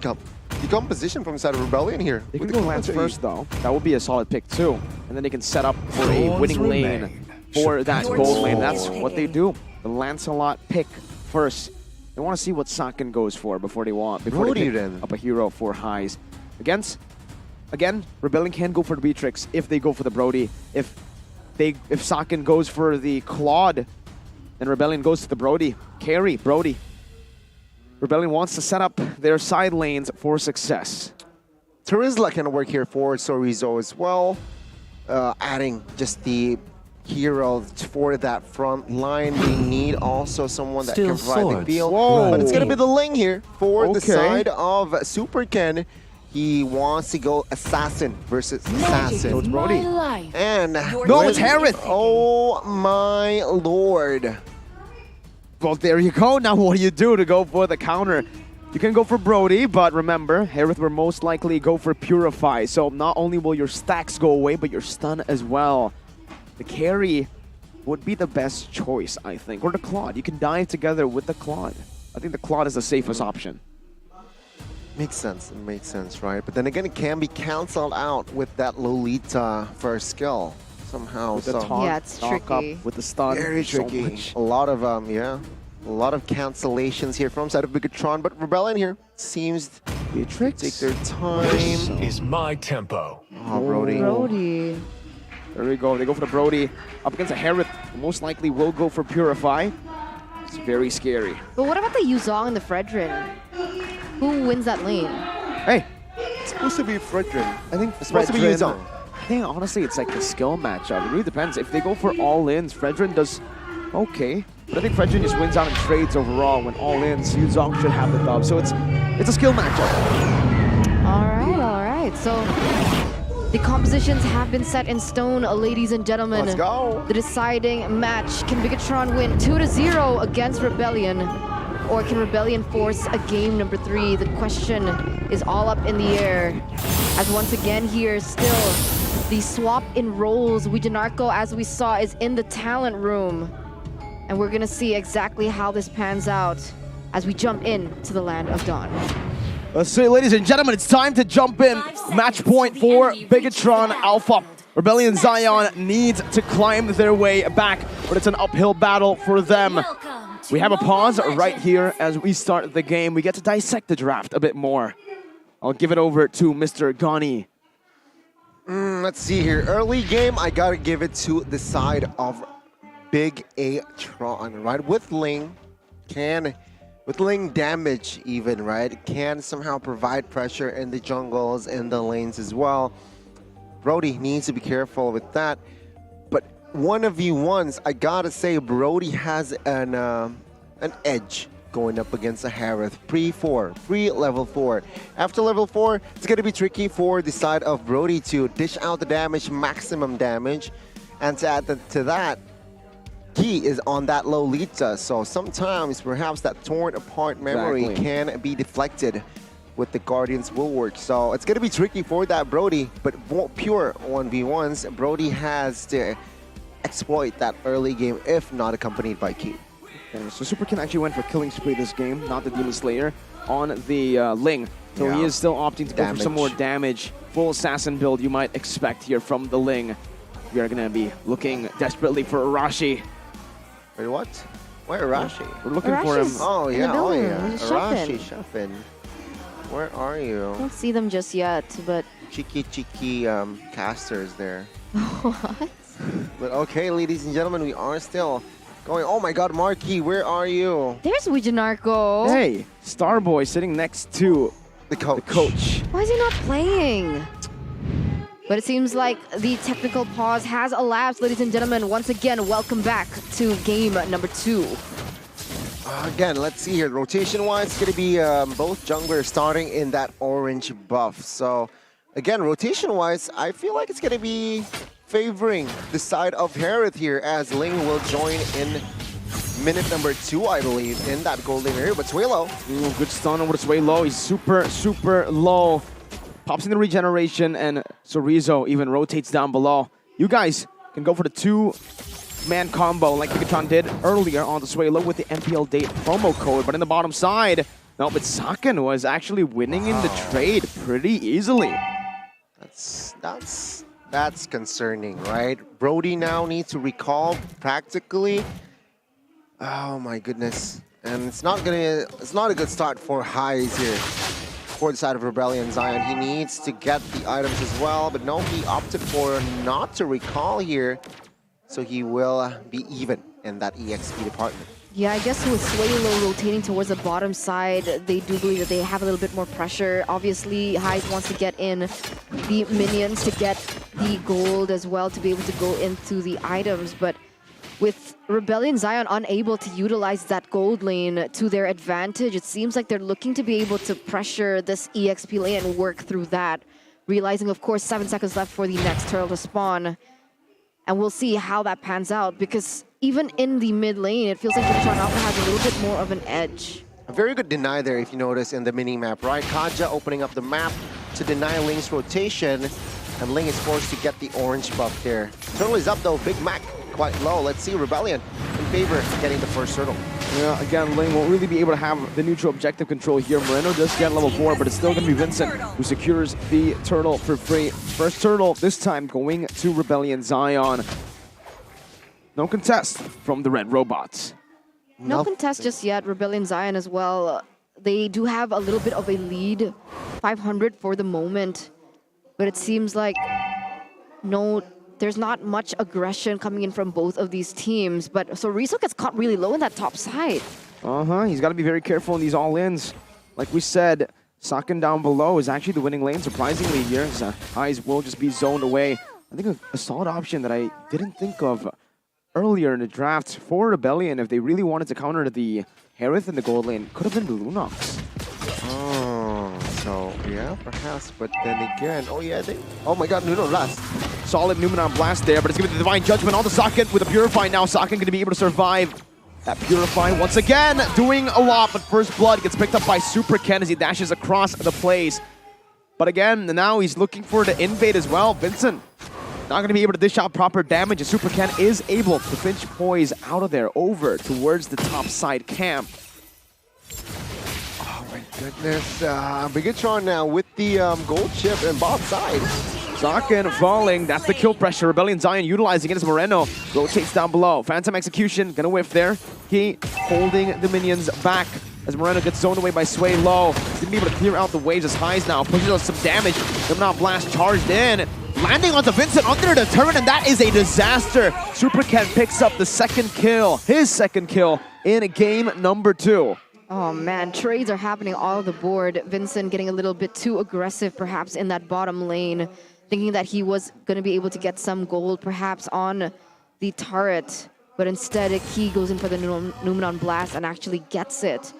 composition from the side of Rebellion here. They can With go the Lance commentary. first, though. That would be a solid pick, too. And then they can set up for a winning lane for that gold lane. That's what they do. The Lancelot pick first. They want to see what Saken goes for before they Brody pick then. up a hero for highs. Again, Rebellion can go for the Beatrix if they go for the Brody. If Saken goes for the Claude, then Rebellion goes to the Brody. Carry, Brody. Rebellion wants to set up their side lanes for success. Terizla can work here for Sorizo as well, adding just the hero for that front line. They need also someone that can provide the feel. Whoa. But it's going to be the Ling here for the Okay. side of Super Ken. He wants to go assassin versus assassin. So it's Brody. And No, it's Harith. Oh my lord. Well, there you go. Now what do you do to go for the counter? You can go for Brody, but remember, Harith will most likely go for Purify. So not only will your stacks go away, but your stun as well. The carry would be the best choice, I think. Or the Claude. You can dive together with the Claude. I think the Claude is the safest option. Makes sense, right? But then again, it can be cancelled out with that Lolita first skill somehow. With the So taunt, Yeah, it's knock up, tricky. with the stun. very so tricky. much. A lot of a lot of cancellations here from side of Bigetron, but Rebellion here seems to Beatrix? take their time. Is my tempo. Oh, Brody. Brody. There we go. They go for the Brody. Up against a Harith, most likely will go for Purify. It's very scary. But what about the Yuzong and the Fredrin? Who wins that lane? Hey, It's supposed to be Fredrin. I think It's supposed to be Fredrin- Yuzong. I think honestly it's like the skill matchup. It really depends. If they go for all-ins, Fredrin does okay. But I think Fredrin just wins out in trades overall. When all-ins, Yuzong should have the dub. So it's a skill matchup. All right. So the compositions have been set in stone, ladies and gentlemen. Let's go. The deciding match. Can Bigetron win 2-0 against Rebellion? Or can Rebellion force a game number 3? The question is all up in the air. As once again here, still The swap in roles, Wijanarko, as we saw, is in the talent room. And we're gonna see exactly how this pans out as we jump in to the land of Dawn. Let's see, ladies and gentlemen, it's time to jump in. Match point for Bigetron Alpha. Rebellion Zion needs to climb their way back, but it's an uphill battle for them. We have a pause right here as we start the game. We get to dissect the draft a bit more. I'll give it over to Mr. Ghani. Let's see here. Early game, I gotta give it to the side of Bigetron, right? With Ling damage even, right? Can somehow provide pressure in the jungles and the lanes as well. Brody needs to be careful with that. But 1v1s, I gotta say, Brody has an edge going up against a Harith pre-level 4. After level 4, it's gonna be tricky for the side of Brody to dish out the damage, maximum damage. And to add to that, he is on that Lolita, so sometimes perhaps that torn apart memory can be deflected with the Guardian's Bulwark. So it's gonna be tricky for that Brody, but pure 1v1s, Brody has to exploit that early game if not accompanied by Key. Okay, so Superkin actually went for killing spree this game, not the Demon Slayer, on the Ling. So he is still opting to go for some more damage. Full assassin build you might expect here from the Ling. We are gonna be looking desperately for Arashi. Wait, what? Where Arashi? We're looking for him. Oh yeah, He's Arashi, chefing. chefing. Where are you? Don't see them just yet, but Cheeky casters there. what? But okay, ladies and gentlemen, we are still going. Oh my god, Marky, where are you? There's Wijanarko. Hey, Starboy sitting next to The coach. the coach. Why is he not playing? But it seems like the technical pause has elapsed, ladies and gentlemen. Once again, welcome back to game number 2. Again, let's see here. Rotation-wise, it's going to be both junglers starting in that orange buff. So, again, rotation-wise, I feel like it's going to be favoring the side of Harith here as Ling will join in minute number 2, I believe, in that golden area. But Suelo. Good stun over to Suelo. He's super low. Pops in the regeneration, and Sorizo even rotates down below. You guys can go for the 2-man combo like Bigetron did earlier on the Suelo with the MPL Date promo code. But in the bottom side, no, but Saken was actually winning in the trade pretty easily. That's concerning, right? Brody now needs to recall practically. Oh my goodness. And it's not a good start for Highs here. For the side of Rebellion Zion, he needs to get the items as well, but no, he opted for not to recall here, so he will be even in that EXP department. Yeah, I guess with Suelo rotating towards the bottom side, they do believe that they have a little bit more pressure. Obviously, Highs wants to get in the minions to get the gold as well to be able to go into the items, but with Rebellion Zion unable to utilize that gold lane to their advantage, it seems like they're looking to be able to pressure this EXP lane and work through that. Realizing, of course, 7 seconds left for the next turtle to spawn. And we'll see how that pans out, because even in the mid lane, it feels like Bigetron Alpha has a little bit more of an edge. A very good deny there, if you notice, in the mini-map, right? Kaja opening up the map to deny Ling's rotation, and Ling is forced to get the orange buff there. Turtle is up, though. Big Mac quite low. Let's see Rebellion in favor of getting the first turtle. Yeah, again, Ling won't really be able to have the neutral objective control here. Moreno does get level 4, but it's still going to be Vincent who secures the turtle for free. First turtle, this time going to Rebellion Zion. No contest from the Red Robots. No contest just yet. Rebellion Zion as well. They do have a little bit of a lead, 500 for the moment. But it seems like there's not much aggression coming in from both of these teams. But so Rizzo gets caught really low in that top side. He's got to be very careful in these all-ins. Like we said, Saken down below is actually the winning lane, surprisingly here. Eyes will just be zoned away. I think a solid option that I didn't think of earlier in the draft for Rebellion, if they really wanted to counter the Harith in the gold lane, could have been the Lunox. So yeah, perhaps, but then again, oh my god, Nuno last. Solid Numenon blast there, but it's going to be the Divine Judgment on the Saken with a Purify now. Saken going to be able to survive that Purify once again, doing a lot, but First Blood gets picked up by Super Ken as he dashes across the place. But again, now he's looking for the invade as well. Vincent not going to be able to dish out proper damage, and Super Ken is able to pinch poise out of there over towards the top side camp. Oh my goodness. Bigetron now with the gold chip and bot side. Saken falling, that's the kill pressure. Rebellion Zion utilizing it as Moreno rotates down below. Phantom execution, gonna whiff there. He holding the minions back as Moreno gets zoned away by Sway Low. He's gonna be able to clear out the waves as Highs now, pushes out some damage. Dominant Blast charged in, landing onto Vincent under the turret, and that is a disaster. Super Ken picks up the second kill, his second kill in game number 2. Oh man, trades are happening all over the board. Vincent getting a little bit too aggressive perhaps in that bottom lane, thinking that he was going to be able to get some gold perhaps on the turret, but instead he goes in for the Numenon Blast and actually gets it.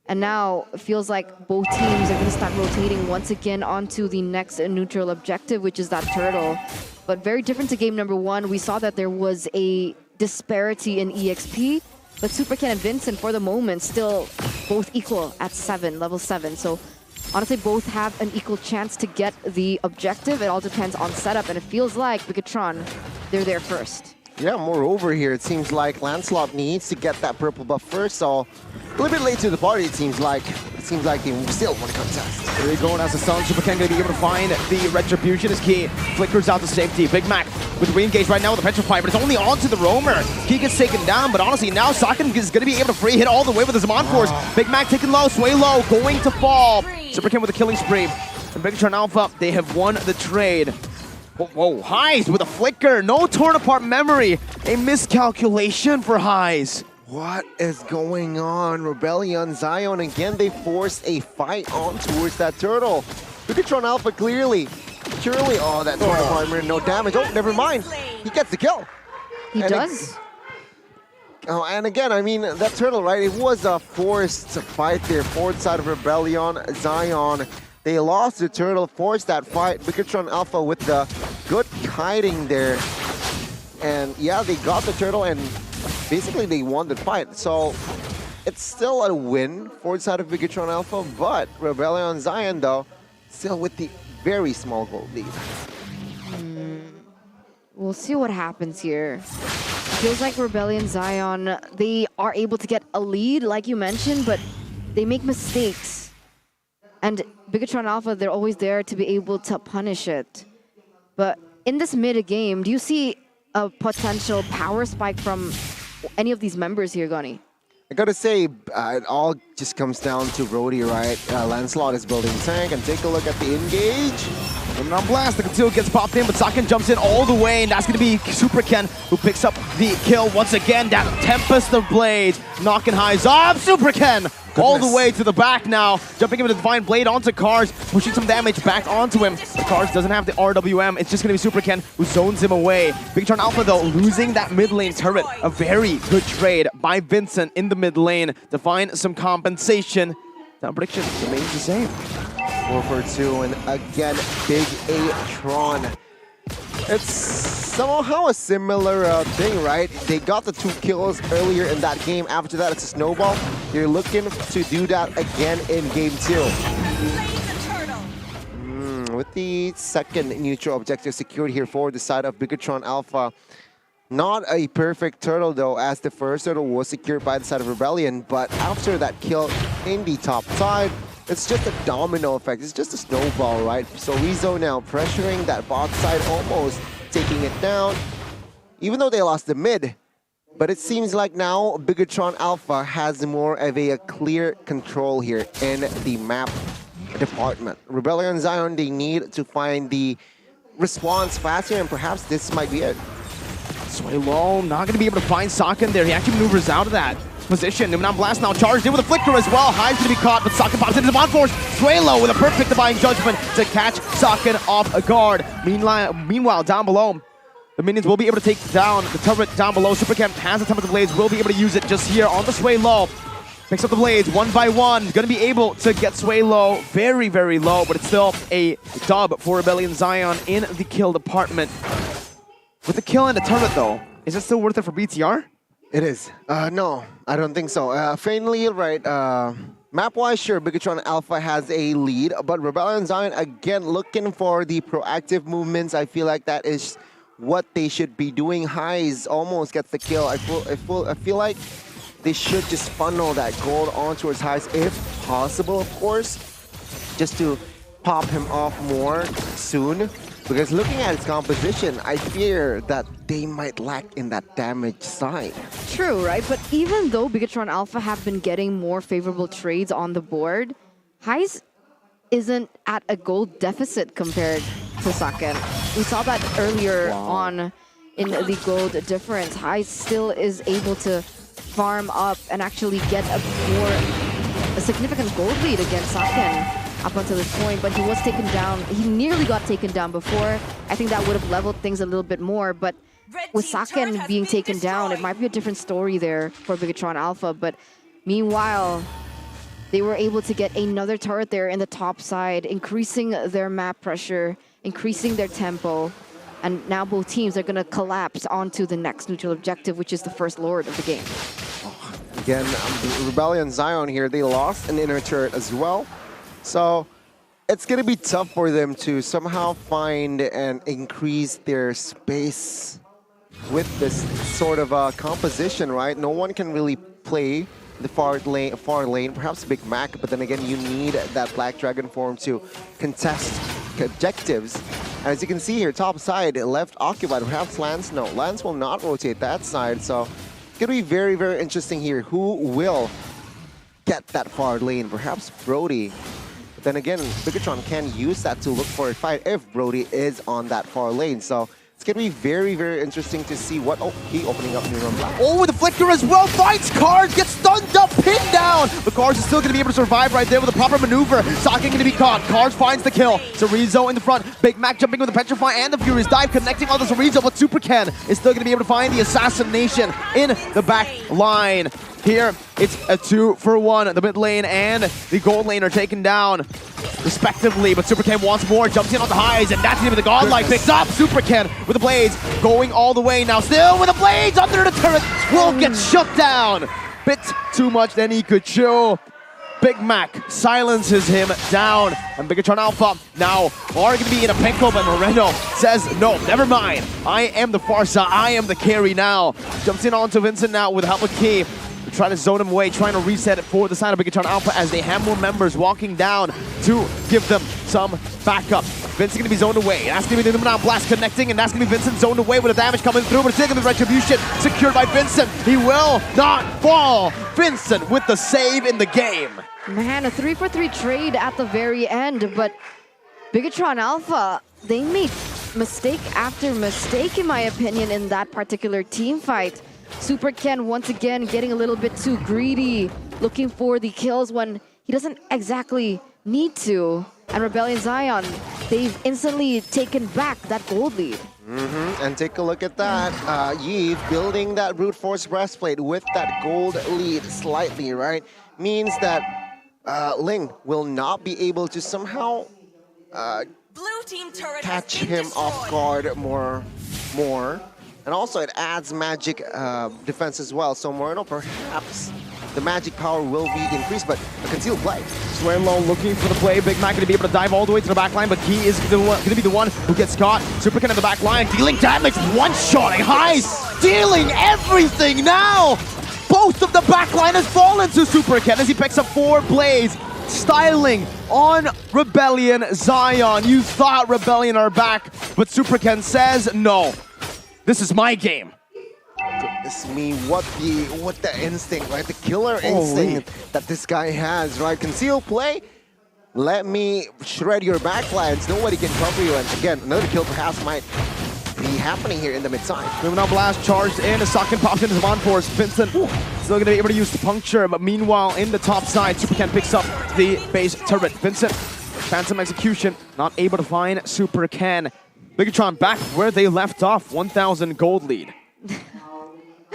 And now it feels like both teams are going to start rotating once again onto the next neutral objective, which is that turtle. But very different to game number 1, we saw that there was a disparity in EXP, but Super Ken and Vincent for the moment still both equal at 7, level 7. So honestly, both have an equal chance to get the objective. It all depends on setup, and it feels like Bigetron, they're there first. Yeah, moreover here, it seems like Lancelot needs to get that purple buff first, so a little bit late to the party, it seems like. It seems like they still want to contest. Here we go, and as the stun, Super Ken going to be able to find the Retribution is key. Flickers out to safety. Big Mac with re-engage right now with the Petrify, but it's only onto the Roamer. Key gets taken down, but honestly, now Saken is going to be able to free hit all the way with his Zaman Force. Big Mac taken low, Sway Low, going to fall. Super Ken with a killing spree. And Bigetron Alpha, they have won the trade. Whoa, Highs with a flicker. No torn apart memory. A miscalculation for Highs. What is going on? Rebellion Zion again, they forced a fight on towards that turtle. Bigetron Alpha clearly, oh, that torn apart memory, no damage. Oh, never mind. He gets the kill. He does. Oh, and again, I mean, that turtle, right? It was a forced fight there. Forward side of Rebellion Zion. They lost the turtle, forced that fight. Bigetron Alpha with the good kiting there. And yeah, they got the turtle and basically they won the fight. So it's still a win for the side of Bigetron Alpha, but Rebellion Zion though, still with the very small gold lead. We'll see what happens here. Feels like Rebellion Zion, they are able to get a lead, like you mentioned, but they make mistakes. And Bigetron Alpha, they're always there to be able to punish it. But in this mid-game, do you see a potential power spike from any of these members here, Goni? I gotta say, it all just comes down to Brody, right? Lancelot is building tank, and take a look at the engage. Coming on blast, the conceal gets popped in, but Saken jumps in all the way, and that's going to be Super Ken who picks up the kill once again. That Tempest of Blades knocking Highs off. Super Ken all the way to the back now, jumping into the Divine Blade onto Cars, pushing some damage back onto him. The Cars doesn't have the RWM. It's just going to be Super Ken who zones him away. Bigetron Alpha, though, losing that mid lane turret. A very good trade by Vincent in the mid lane to find some compensation. That prediction remains the same. 4 for 2, and again, Big A-tron. It's somehow a similar thing, right? They got the 2 kills earlier in that game. After that, it's a snowball. They're looking to do that again in game 2. With the second neutral objective secured here for the side of Bigetron Alpha. Not a perfect turtle though, as the first turtle was secured by the side of Rebellion, but after that kill in the top side, it's just a domino effect. It's just a snowball, right? So Rizzo now pressuring that bot side, almost taking it down, even though they lost the mid. But it seems like now Bigetron Alpha has more of a clear control here in the map department. Rebellion Zion, they need to find the response faster, and perhaps this might be it. Sway Low, not going to be able to find Saken there. He actually maneuvers out of that position. Numenon Blast now charged in with a flicker as well. High's going to be caught, but Saken pops into the Zaman Force. Sway Low with a perfect Divine Judgment to catch Saken off guard. Meanwhile, down below, the minions will be able to take down the turret down below. Super Ken has the Tempest of Blades, will be able to use it just here on the Sway Low. Picks up the Blades one by one. Going to be able to get Sway Low very, very low, but it's still a dub for Rebellion Zion in the kill department. With the kill and the turret though, is it still worth it for BTR? It is. No, I don't think so. Faintly, right, map-wise, sure, Bigetron Alpha has a lead, but Rebellion Zion, again, looking for the proactive movements. I feel like that is what they should be doing. Highs almost gets the kill. I feel like they should just funnel that gold on towards Highs if possible, of course, just to pop him off more soon. Because looking at his composition, I fear that they might lack in that damage side. True, right? But even though Bigetron Alpha have been getting more favorable trades on the board, Highs isn't at a gold deficit compared to Saken. We saw that earlier on in the gold difference. Highs still is able to farm up and actually get a significant gold lead against Saken up until this point, but he was taken down. He nearly got taken down before. I think that would have leveled things a little bit more, but with Saken being taken down, it might be a different story there for Bigetron Alpha. But meanwhile, they were able to get another turret there in the top side, increasing their map pressure, increasing their tempo, and now both teams are going to collapse onto the next neutral objective, which is the first Lord of the game. Again, Rebellion Zion here, they lost an inner turret as well. So it's going to be tough for them to somehow find and increase their space with this sort of composition, right? No one can really play the far lane, perhaps Big Mac, but then again, you need that Black Dragon form to contest objectives. And as you can see here, top side, left occupied, perhaps Lance, no, Lance will not rotate that side, so it's going to be very, very interesting here. Who will get that far lane? Perhaps Brody. Then again, Bigetron can use that to look for a fight if Brody is on that far lane. So it's going to be very, very interesting to see what... Oh, he opening up Neuron Black. Oh, with the flicker as well, finds Cards, gets stunned up, pinned down. But Cards is still going to be able to survive right there with a proper maneuver. Saken going to be caught. Cards finds the kill. Cerezo in the front. Big Mac jumping with the Petrify and the Furious Dive, connecting on the Cerezo, but Super Ken is still going to be able to find the assassination in the back line. Here, it's a 2-for-1. The mid lane and the gold lane are taken down, respectively. But Super Ken wants more, jumps in on the Highs, and that's going to be the Godlike. Picks up Super Ken with the Blades, going all the way now. Still with the Blades under the turret. Will get shut down. Bit too much than he could chew. Big Mac silences him down. And Bigetron Alpha now are going to be in a pinko, but Moreno says, no, never mind. I am the Farsa. I am the carry now. Jumps in onto Vincent now with the help of Key. Trying to zone him away, trying to reset it for the side of Bigetron Alpha as they have more members walking down to give them some backup. Vincent going to be zoned away. That's going to be the Illuminati Blast connecting, and that's going to be Vincent zoned away with the damage coming through, but it's taking the Retribution secured by Vincent. He will not fall. Vincent with the save in the game. Man, a 3-for-3 trade at the very end, but Bigetron Alpha, they made mistake after mistake, in my opinion, in that particular team fight. Super Ken once again getting a little bit too greedy, looking for the kills when he doesn't exactly need to. And Rebellion Zion, they've instantly taken back that gold lead. And take a look at that. Yi building that brute force breastplate with that gold lead slightly, right? Means that Ling will not be able to somehow catch him off guard more. And also it adds magic defense as well. So Moreno, perhaps the magic power will be increased, but a concealed play. Swaylow looking for the play. Big Mac going to be able to dive all the way to the back line, but he is going to be the one who gets caught. Super Ken in the back line, dealing damage, one-shotting Highs, stealing everything now! Both of the back line has fallen to Super Ken as he picks up 4 blades. Styling on Rebellion Zion. You thought Rebellion are back, but Super Ken says no. This is my game. Goodness me, what the instinct, right? The killer instinct that this guy has, right? Concealed play. Let me shred your backlines. Nobody can cover you. And again, another kill perhaps might be happening here in the mid-side. Now Blast charged in. Saken pops into the Force. Vincent still going to be able to use the puncture, but meanwhile in the top side, Super Ken picks up the base turret. Vincent, Phantom Execution, not able to find Super Ken. Bigetron back where they left off, 1,000 gold lead.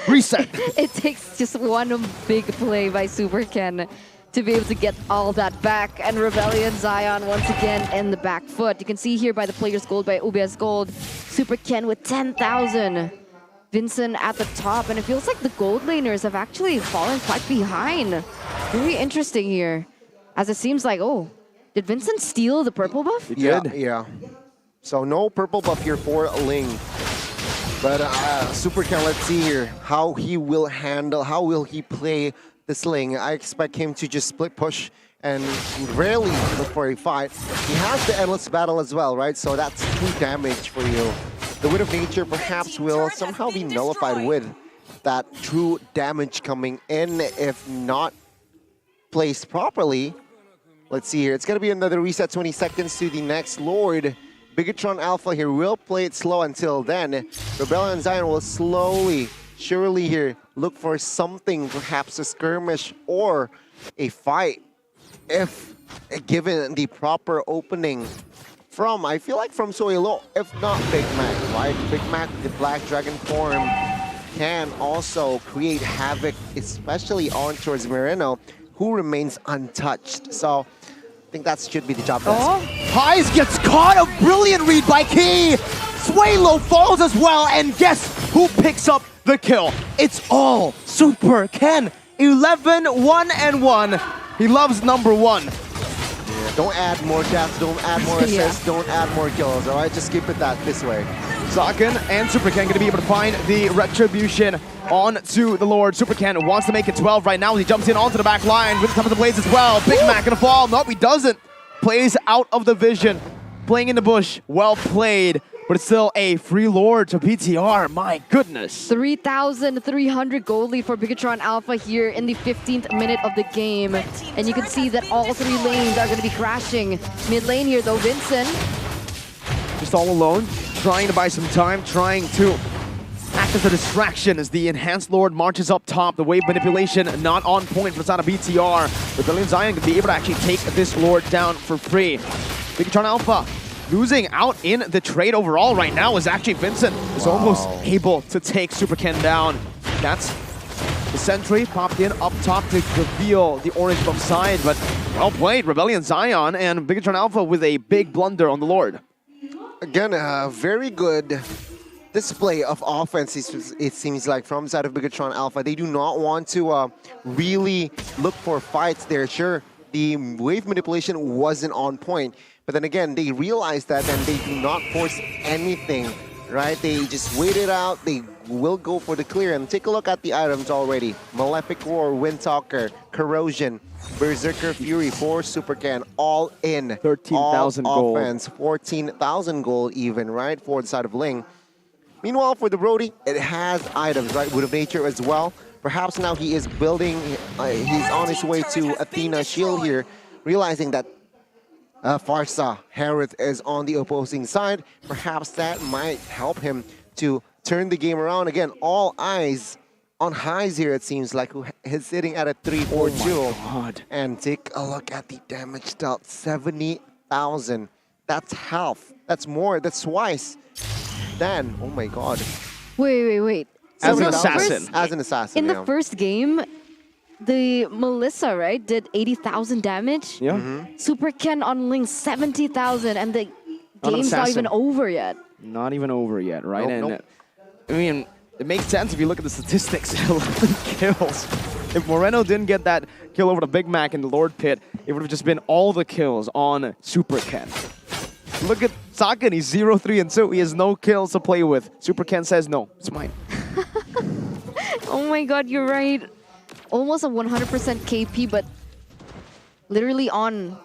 Reset. It takes just one big play by Super Ken to be able to get all that back. And Rebellion Zion once again in the back foot. You can see here by the player's gold, by UBS gold, Super Ken with 10,000. Vincent at the top, and it feels like the gold laners have actually fallen quite behind. Very interesting here, as it seems like, oh, did Vincent steal the purple buff? Yeah. So no purple buff here for Ling. But Super Ken, let's see here how he will handle, how will he play the sling. I expect him to just split push and rarely look for a fight. He has the endless battle as well, right? So that's 2 damage for you. The Wind of Nature perhaps will somehow be nullified with that true damage coming in if not placed properly. Let's see here. It's going to be another reset, 20 seconds to the next Lord. Bigetron Alpha here will play it slow until then. Rebellion Zion will slowly, surely here look for something, perhaps a skirmish or a fight if given the proper opening from, I feel like from Soilo, if not Big Mac, right? Big Mac, the Black Dragon form, can also create havoc, especially on towards Moreno, who remains untouched. So I think that should be the job. Highs gets caught, a brilliant read by Key. Swalo falls as well, and guess who picks up the kill? It's all Super Ken. 11, 1 and 1. He loves number 1. Yeah, don't add more deaths, don't add more assists, don't add more kills, all right? Just keep it this way. Zaken and Super Ken going to be able to find the retribution onto the Lord. Super Ken wants to make it 12 right now. He jumps in onto the back line with the top of the blades as well. Big Mac going to fall. Nope, he doesn't. Plays out of the vision. Playing in the bush. Well played. But it's still a free Lord to PTR. My goodness. 3,300 gold lead for Bigetron Alpha here in the 15th minute of the game. And you can see that all 3 lanes are going to be crashing. Mid lane here though, Vincent. Just all alone, trying to buy some time, trying to act as a distraction as the Enhanced Lord marches up top. The wave manipulation not on point for the side of BTR. Rebellion Zion to be able to actually take this Lord down for free. Bigetron Alpha losing out in the trade overall right now is actually Vincent is almost able to take Super Ken down. That's the sentry popped in up top to reveal the orange buff side, but well played, Rebellion Zion and Bigetron Alpha with a big blunder on the Lord. Again, a very good display of offense, it seems like, from the side of Bigetron Alpha. They do not want to really look for fights there. Sure, the wave manipulation wasn't on point, but then again, they realized that and they do not force anything, right? They just wait it out. They will go for the clear. And take a look at the items already. Malefic Roar, Windtalker, Corrosion, Berserker Fury for Super Ken, all in. 13,000 gold. Offense, 14,000 gold even, right? For the side of Ling. Meanwhile, for the Brody, it has items, right? Wind of Nature as well. Perhaps now he is building, he's on his way to Athena Shield here, realizing that Farsa, Harith is on the opposing side. Perhaps that might help him to turn the game around. Again, all eyes on Highs here, it seems like, who is sitting at a 3-4-2. And take a look at the damage dealt, 70,000. That's half. That's more. That's twice. Then, oh my god. Wait. As So an assassin. As an assassin, in the yeah. first game, the Melissa, right, did 80,000 damage. Yeah. Super Ken on Ling 70,000, and the On game's not assassin. even over yet. Not even over yet, right? Nope, And nope. I mean, it makes sense if you look at the statistics. 11 kills. If Moreno didn't get that kill over the Big Mac in the Lord Pit, it would have just been all the kills on Super Ken. Look at Saken, he's 0-3-2. He has no kills to play with. Super Ken says, no, it's mine. Oh my god, you're right. Almost a 100% KP, but literally on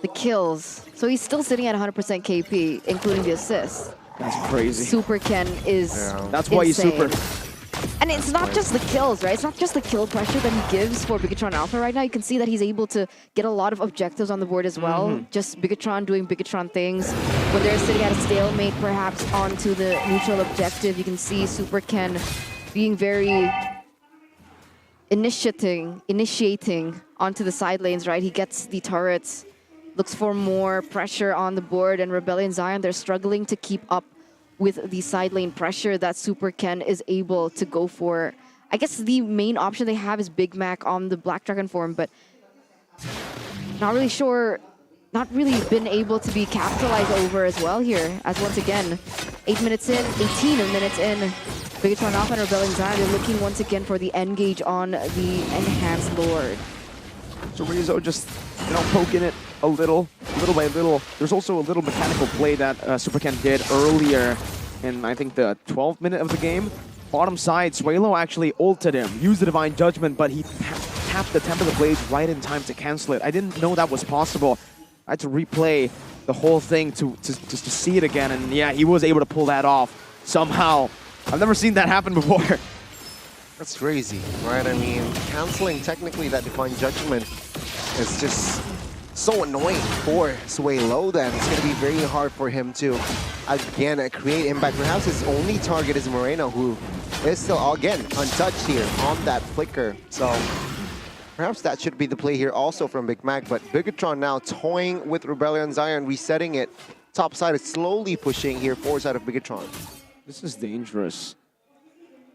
the kills. So he's still sitting at 100% KP, including the assists. That's crazy. Super Ken is That's why he's insane. super. And it's not just the kills, right? It's not just the kill pressure that he gives for Bigetron Alpha right now. You can see that he's able to get a lot of objectives on the board as well. Just Bigetron doing Bigetron things. When they're sitting at a stalemate, perhaps onto the neutral objective, you can see Super Ken being very initiating onto the side lanes, right? He gets the turrets, looks for more pressure on the board, and Rebellion Zion, they're struggling to keep up with the side lane pressure that Super Ken is able to go for. I guess the main option they have is Big Mac on the Black Dragon form, but not really sure, not really been able to be capitalized over as well here, as once again, 18 minutes in, Bigetron Alpha and Rebellion Zion, they're looking once again for the engage on the Enhanced Lord. So Rizzo just, poking it little by little. There's also a little mechanical play that Super Ken did earlier in I think the 12th minute of the game. Bottom side, Suelo actually ulted him, used the Divine Judgment, but he tapped the Temper of the Blades right in time to cancel it. I didn't know that was possible. I had to replay the whole thing to see it again, and yeah, he was able to pull that off somehow. I've never seen that happen before. That's crazy, right? I mean, canceling technically that Divine Judgment is just so annoying for Suelo then. It's going to be very hard for him to, again, create impact. Perhaps his only target is Moreno, who is still, again, untouched here on that flicker. So perhaps that should be the play here also from Big Mac. But Bigetron now toying with Rebellion Zion, resetting it. Top side is slowly pushing here, forward side of Bigetron. This is dangerous.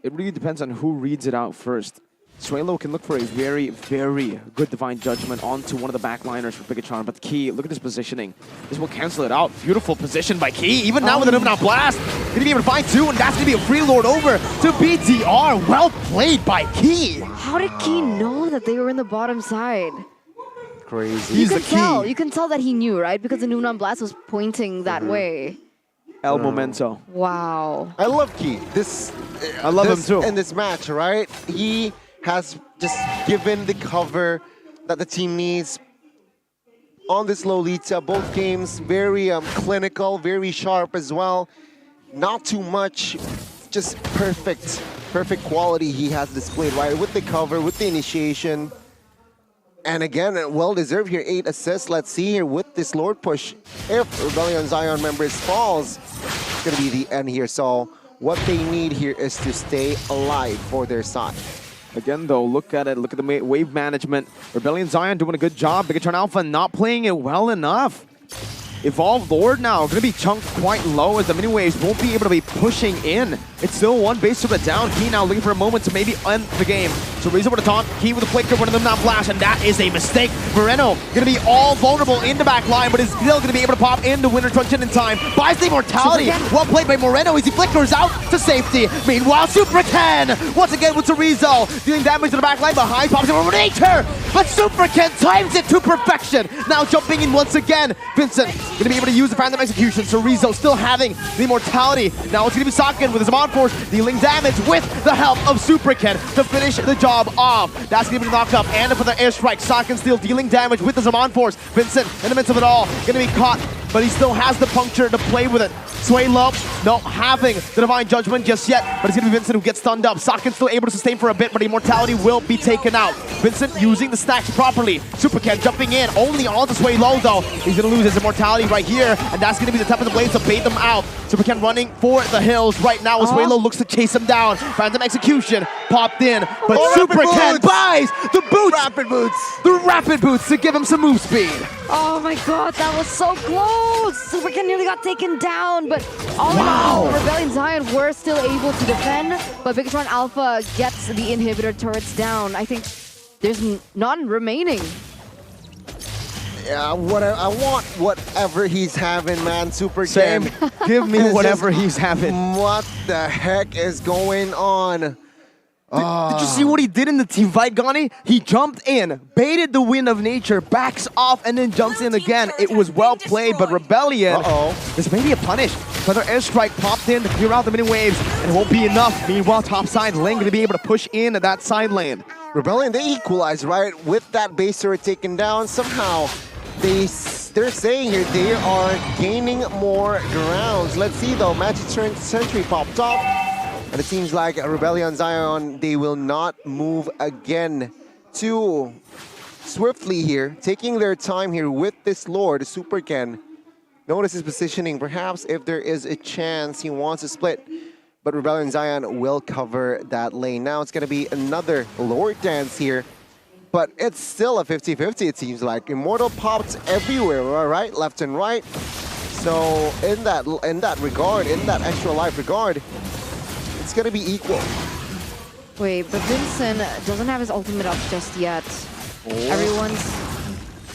It really depends on who reads it out first. Suelo can look for a very, very good Divine Judgment onto one of the backliners for Bigetron, but Key, look at his positioning. This will cancel it out. Beautiful position by Key. Even now with an Domination Blast, gonna be able to find two, and that's gonna be a free lord over to BTR. Well played by Key. How did Key know that they were in the bottom side? Crazy. He's the Key. You can tell that he knew, right? Because the Nunan Blast was pointing that way. El Momento. Wow. I love Key. I love him too. In this match, right? He has just given the cover that the team needs on this Lolita. Both games very clinical, very sharp as well. Not too much, just perfect quality he has displayed, right? With the cover, with the initiation. And again, well-deserved here, 8 assists. Let's see here with this Lord push. If Rebellion Zion members falls, it's going to be the end here. So what they need here is to stay alive for their side. Again, though, look at it. Look at the wave management. Rebellion Zion doing a good job. Bigetron Alpha not playing it well enough. Evolved Lord now going to be chunked quite low as the mini waves won't be able to be pushing in. It's still one base to down. Key now looking for a moment to maybe end the game. So Reza with a taunt, Key with a flicker, one of them not flash, and that is a mistake. Moreno going to be all vulnerable in the back line, but is still going to be able to pop into Winter Truncheon in time. Buys the immortality. Well played by Moreno as he flickers out to safety. Meanwhile, Super Ken once again with Chorizo dealing damage to the back line behind, pops over nature, but Super Ken times it to perfection. Now jumping in once again. Vincent going to be able to use the Phantom Execution. Chorizo still having the immortality. Now it's going to be Saken with his Mod Force dealing damage with the help of Super Ken to finish the job off. That's going to be knocked up and for the airstrike. Saken still dealing damage with the Zaman Force. Vincent in the midst of it all going to be caught, but he still has the puncture to play with it. Suelo not having the Divine Judgment just yet, but it's going to be Vincent who gets stunned up. Saken still able to sustain for a bit, but immortality will be taken out. Vincent using the stacks properly. Super Ken jumping in only onto Suelo though. He's going to lose his immortality right here, and that's going to be the Temper of the Blades to bait them out. Super Ken running for the hills right now as Suelo looks to chase him down. Phantom Execution popped in, but Super Ken buys the boots! Rapid boots! The rapid boots to give him some move speed. Oh my god, that was so close! Super Ken nearly got taken down, but all in all, Rebellion Zion were still able to defend, but Bigetron Alpha gets the inhibitor turrets down. I think there's none remaining. Yeah, I want whatever he's having, man. Super Same. Ken. Give me whatever he's having. What the heck is going on? Did you see what he did in the team fight, Gani? He jumped in, baited the wind of nature, backs off, and then jumps in again. It was well played, but Rebellion, this may be a punish. Another airstrike popped in to clear out the mini waves, and it won't be enough. Meanwhile, top side lane going to be able to push in at that side lane. Rebellion, they equalize, right? With that base turret taken down, somehow they're saying here they are gaining more grounds. Let's see though, Magic Sentry popped off. And it seems like Rebellion Zion, they will not move again too swiftly here, taking their time here with this Lord, Super Ken. Notice his positioning. Perhaps if there is a chance he wants to split, but Rebellion Zion will cover that lane. Now it's going to be another Lord dance here, but it's still a 50-50 it seems like. Immortal popped everywhere, right? Left and right. So in that regard, in that extra life regard, it's gonna be equal. Wait, but Vincent doesn't have his ultimate up just yet. Everyone's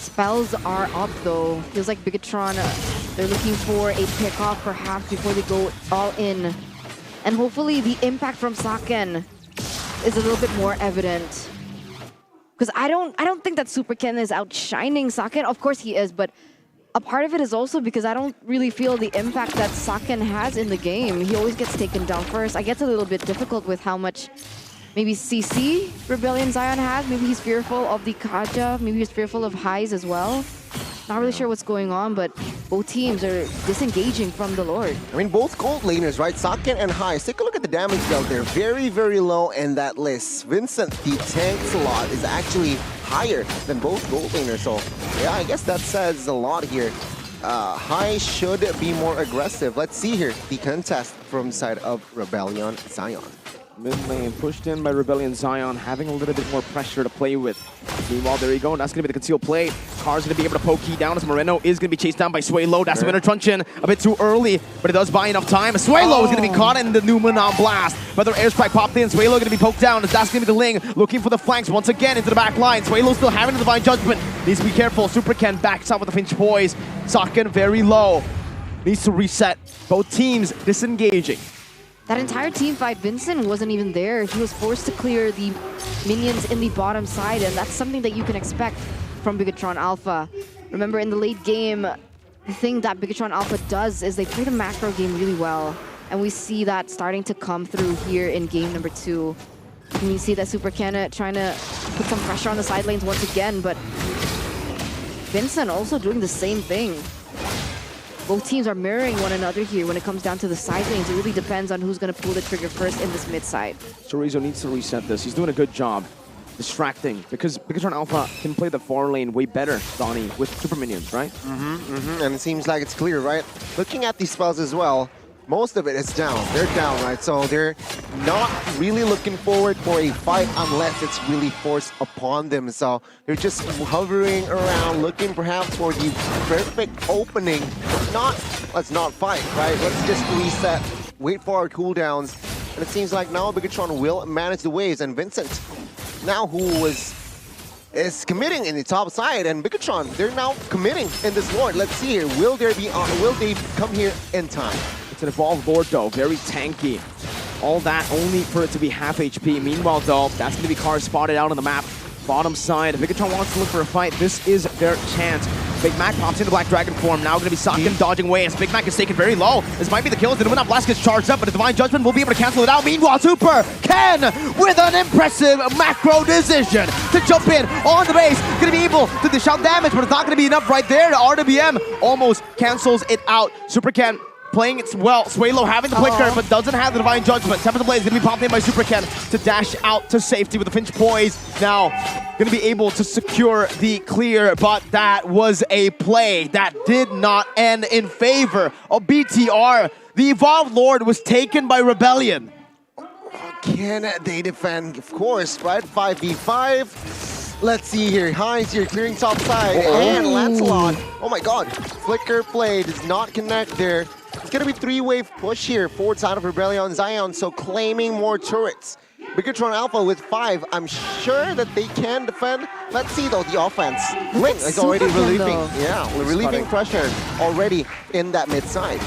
spells are up though. Feels like Bigetron, they're looking for a pickoff perhaps before they go all in. And hopefully the impact from Saken is a little bit more evident. Because I don't think that Super Ken is outshining Saken. Of course he is, but a part of it is also because I don't really feel the impact that Saken has in the game. He always gets taken down first. I get a little bit difficult with how much maybe CC Rebellion Zion has. Maybe he's fearful of the Kaja. Maybe he's fearful of highs as well. Not really sure what's going on, but both teams are disengaging from the Lord. I mean, both gold laners, right? Saken and Highs. Take a look at the damage dealt there. Very, very low in that list. Vincent, the tank slot, is actually higher than both gold laners. So, yeah, I guess that says a lot here. High should be more aggressive. Let's see here the contest from the side of Rebellion Zion. Mid lane pushed in by Rebellion Zion, having a little bit more pressure to play with. Meanwhile, there you go. That's going to be the concealed play. Car's going to be able to poke key down as Moreno is going to be chased down by Swaylo. That's the winner truncheon a bit too early, but it does buy enough time. Swaylo is going to be caught in the Numenon blast. But their airstrike popped in. Swaylo going to be poked down as that's going to be the Ling looking for the flanks once again into the back line. Swaylo still having the Divine Judgment. Needs to be careful. Super Ken backs up with the Finch Poise. Saken very low. Needs to reset. Both teams disengaging. That entire team fight, Vincent wasn't even there. He was forced to clear the minions in the bottom side, and that's something that you can expect from Bigetron Alpha. Remember, in the late game, the thing that Bigetron Alpha does is they play the macro game really well, and we see that starting to come through here in game number 2. And you see that Super Ken trying to put some pressure on the side lanes once again, but Vincent also doing the same thing. Both teams are mirroring one another here when it comes down to the side lanes. It really depends on who's going to pull the trigger first in this mid side. Chorizo needs to reset this. He's doing a good job distracting because Bigetron Alpha can play the far lane way better, Donnie, with super minions, right? And it seems like it's clear, right? Looking at these spells as well, most of it is down. They're down, right? So they're not really looking forward for a fight unless it's really forced upon them. So they're just hovering around, looking perhaps for the perfect opening. Let's not fight, right? Let's just reset, wait for our cooldowns. And it seems like now Bigetron will manage the waves. And Vincent, now who is committing in the top side, and Bigetron, they're now committing in this Lord. Let's see here. Will they come here in time? It's an evolved Lord though, very tanky. All that only for it to be half HP. Meanwhile though, that's going to be Car spotted out on the map. Bottom side, Bigetron wants to look for a fight. This is their chance. Big Mac pops into Black Dragon form. Now going to be Saken dodging away as Big Mac is taken very low. This might be the kills. The Numenon Blast gets charged up, but the Divine Judgment will be able to cancel it out. Meanwhile, Super Ken with an impressive macro decision to jump in on the base. Going to be able to dish out damage, but it's not going to be enough right there. The RWM almost cancels it out. Super Ken playing it well. Swaylo having the flicker, but doesn't have the Divine Judgment. Temper the Blaze going to be popped in by Super Ken to dash out to safety with the Finch Poise. Now, going to be able to secure the clear, but that was a play that did not end in favor of BTR. The Evolved Lord was taken by Rebellion. Can they defend? Of course, right? 5v5. Let's see here. Highs here, clearing top side. And Lancelot. Oh my god. Flicker play does not connect there. It's going to be 3-wave push here, forward side of Rebellion Zion, so claiming more turrets. Bigetron Alpha with 5, I'm sure that they can defend. Let's see though, the offense. Link is already relieving, relieving pressure already in that mid side.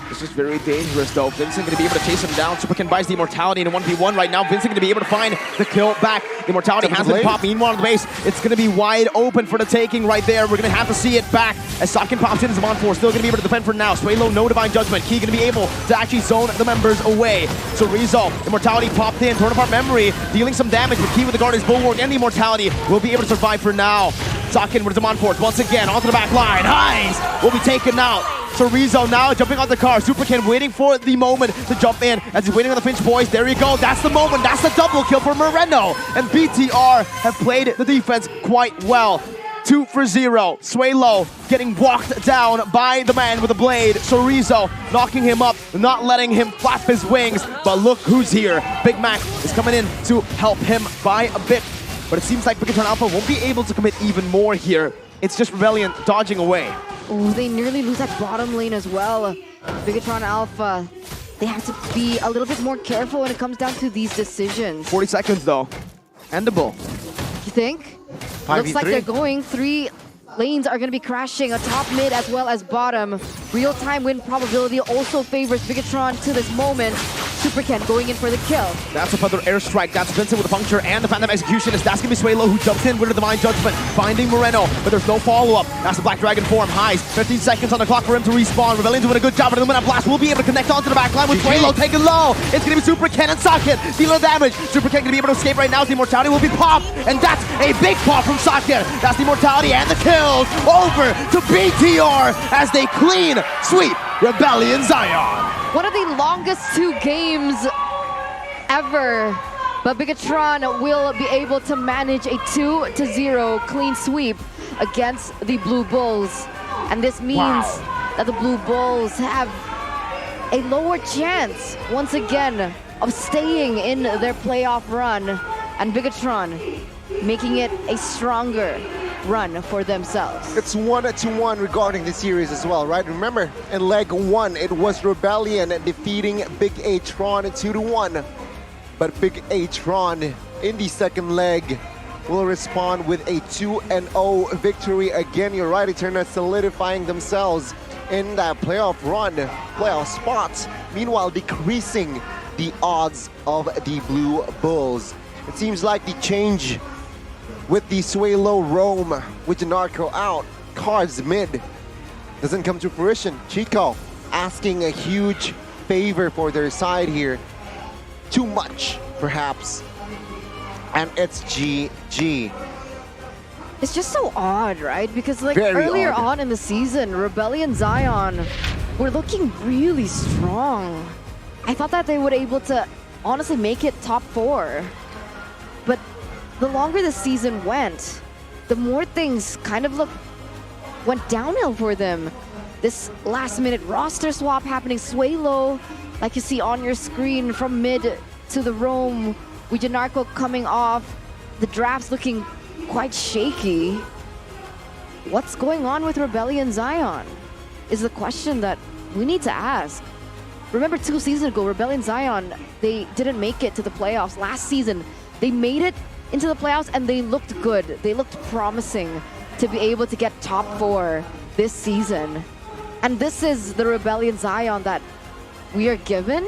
This is very dangerous though. Vincent going to be able to chase him down. Super Ken buys the Immortality in a 1v1 right now. Vincent going to be able to find the kill back. The Immortality has been popped. Meanwhile on the base, it's going to be wide open for the taking right there. We're going to have to see it back as Saken pops in as Mon4. Still going to be able to defend for now. Swaylo, no Divine Judgment. Key going to be able to actually zone the members away. So Rizzo, Immortality popped in. Torn apart memory, dealing some damage. But Key with the Guardian's Bulwark and the Immortality will be able to survive for now. Saken with the Mon4 once again onto the back line. Highs will be taken out. So Rizzo now jumping on the car. Super Ken waiting for the moment to jump in as he's waiting on the Finch Boys. There you go. That's the moment. That's the double kill for Moreno. And BTR have played the defense quite well. 2 for 0. Swaylo getting walked down by the man with the blade. So Rizzo knocking him up, not letting him flap his wings. But look who's here. Big Mac is coming in to help him by a bit. But it seems like Bigetron Alpha won't be able to commit even more here. It's just Rebellion dodging away. Oh, they nearly lose that bottom lane as well. Bigetron Alpha, they have to be a little bit more careful when it comes down to these decisions. 40 seconds though. Endable. You think? Looks like they're going. 3 lanes are going to be crashing. A top, mid, as well as bottom. Real-time win probability also favors Bigetron to this moment. Super Ken going in for the kill. That's a feather airstrike. That's Vincent with the puncture and the Phantom Executionist. That's gonna be Suelo who jumps in with the Divine Judgment, finding Moreno, but there's no follow-up. That's the Black Dragon form. Highs, 15 seconds on the clock for him to respawn. Rebellion's doing a good job, but the Illuminat Blast will be able to connect onto the back line with Suelo taken low. It's gonna be Super Ken and Socket dealing damage. Super Ken gonna be able to escape right now. The Immortality will be popped, and that's a big pop from Socket. That's the Immortality and the kills over to BTR as they clean sweep Rebellion Zion. One of the longest 2 games ever, but Bigetron will be able to manage a 2-0 clean sweep against the Blue Bulls. And this means that the Blue Bulls have a lower chance, once again, of staying in their playoff run, and Bigetron making it a stronger run for themselves. It's 1-1 regarding the series as well, right? Remember, in leg 1, it was Rebellion defeating Bigetron 2-1. But Bigetron in the second leg will respond with a 2-0 victory. Again, you're right, Eterna solidifying themselves in that playoff run, playoff spots. Meanwhile, decreasing the odds of the Blue Bulls. It seems like the change with the Suelo roam with Janarko out, cards mid, doesn't come to fruition. Chico asking a huge favor for their side here. Too much, perhaps. And it's GG. It's just so odd, right? Because like Very earlier odd. on in the season, Rebellion Zion were looking really strong. I thought that they would able to honestly make it top 4. But the longer the season went, the more things kind of went downhill for them. This last minute roster swap happening, Suelo, like you see on your screen, from mid to the roam, with Janarko coming off, the draft's looking quite shaky. What's going on with Rebellion Zion is the question that we need to ask. Remember 2 seasons ago, Rebellion Zion, they didn't make it to the playoffs. Last season, they made it into the playoffs and they looked good. They looked promising to be able to get top 4 this season. And this is the Rebellion Zion that we are given?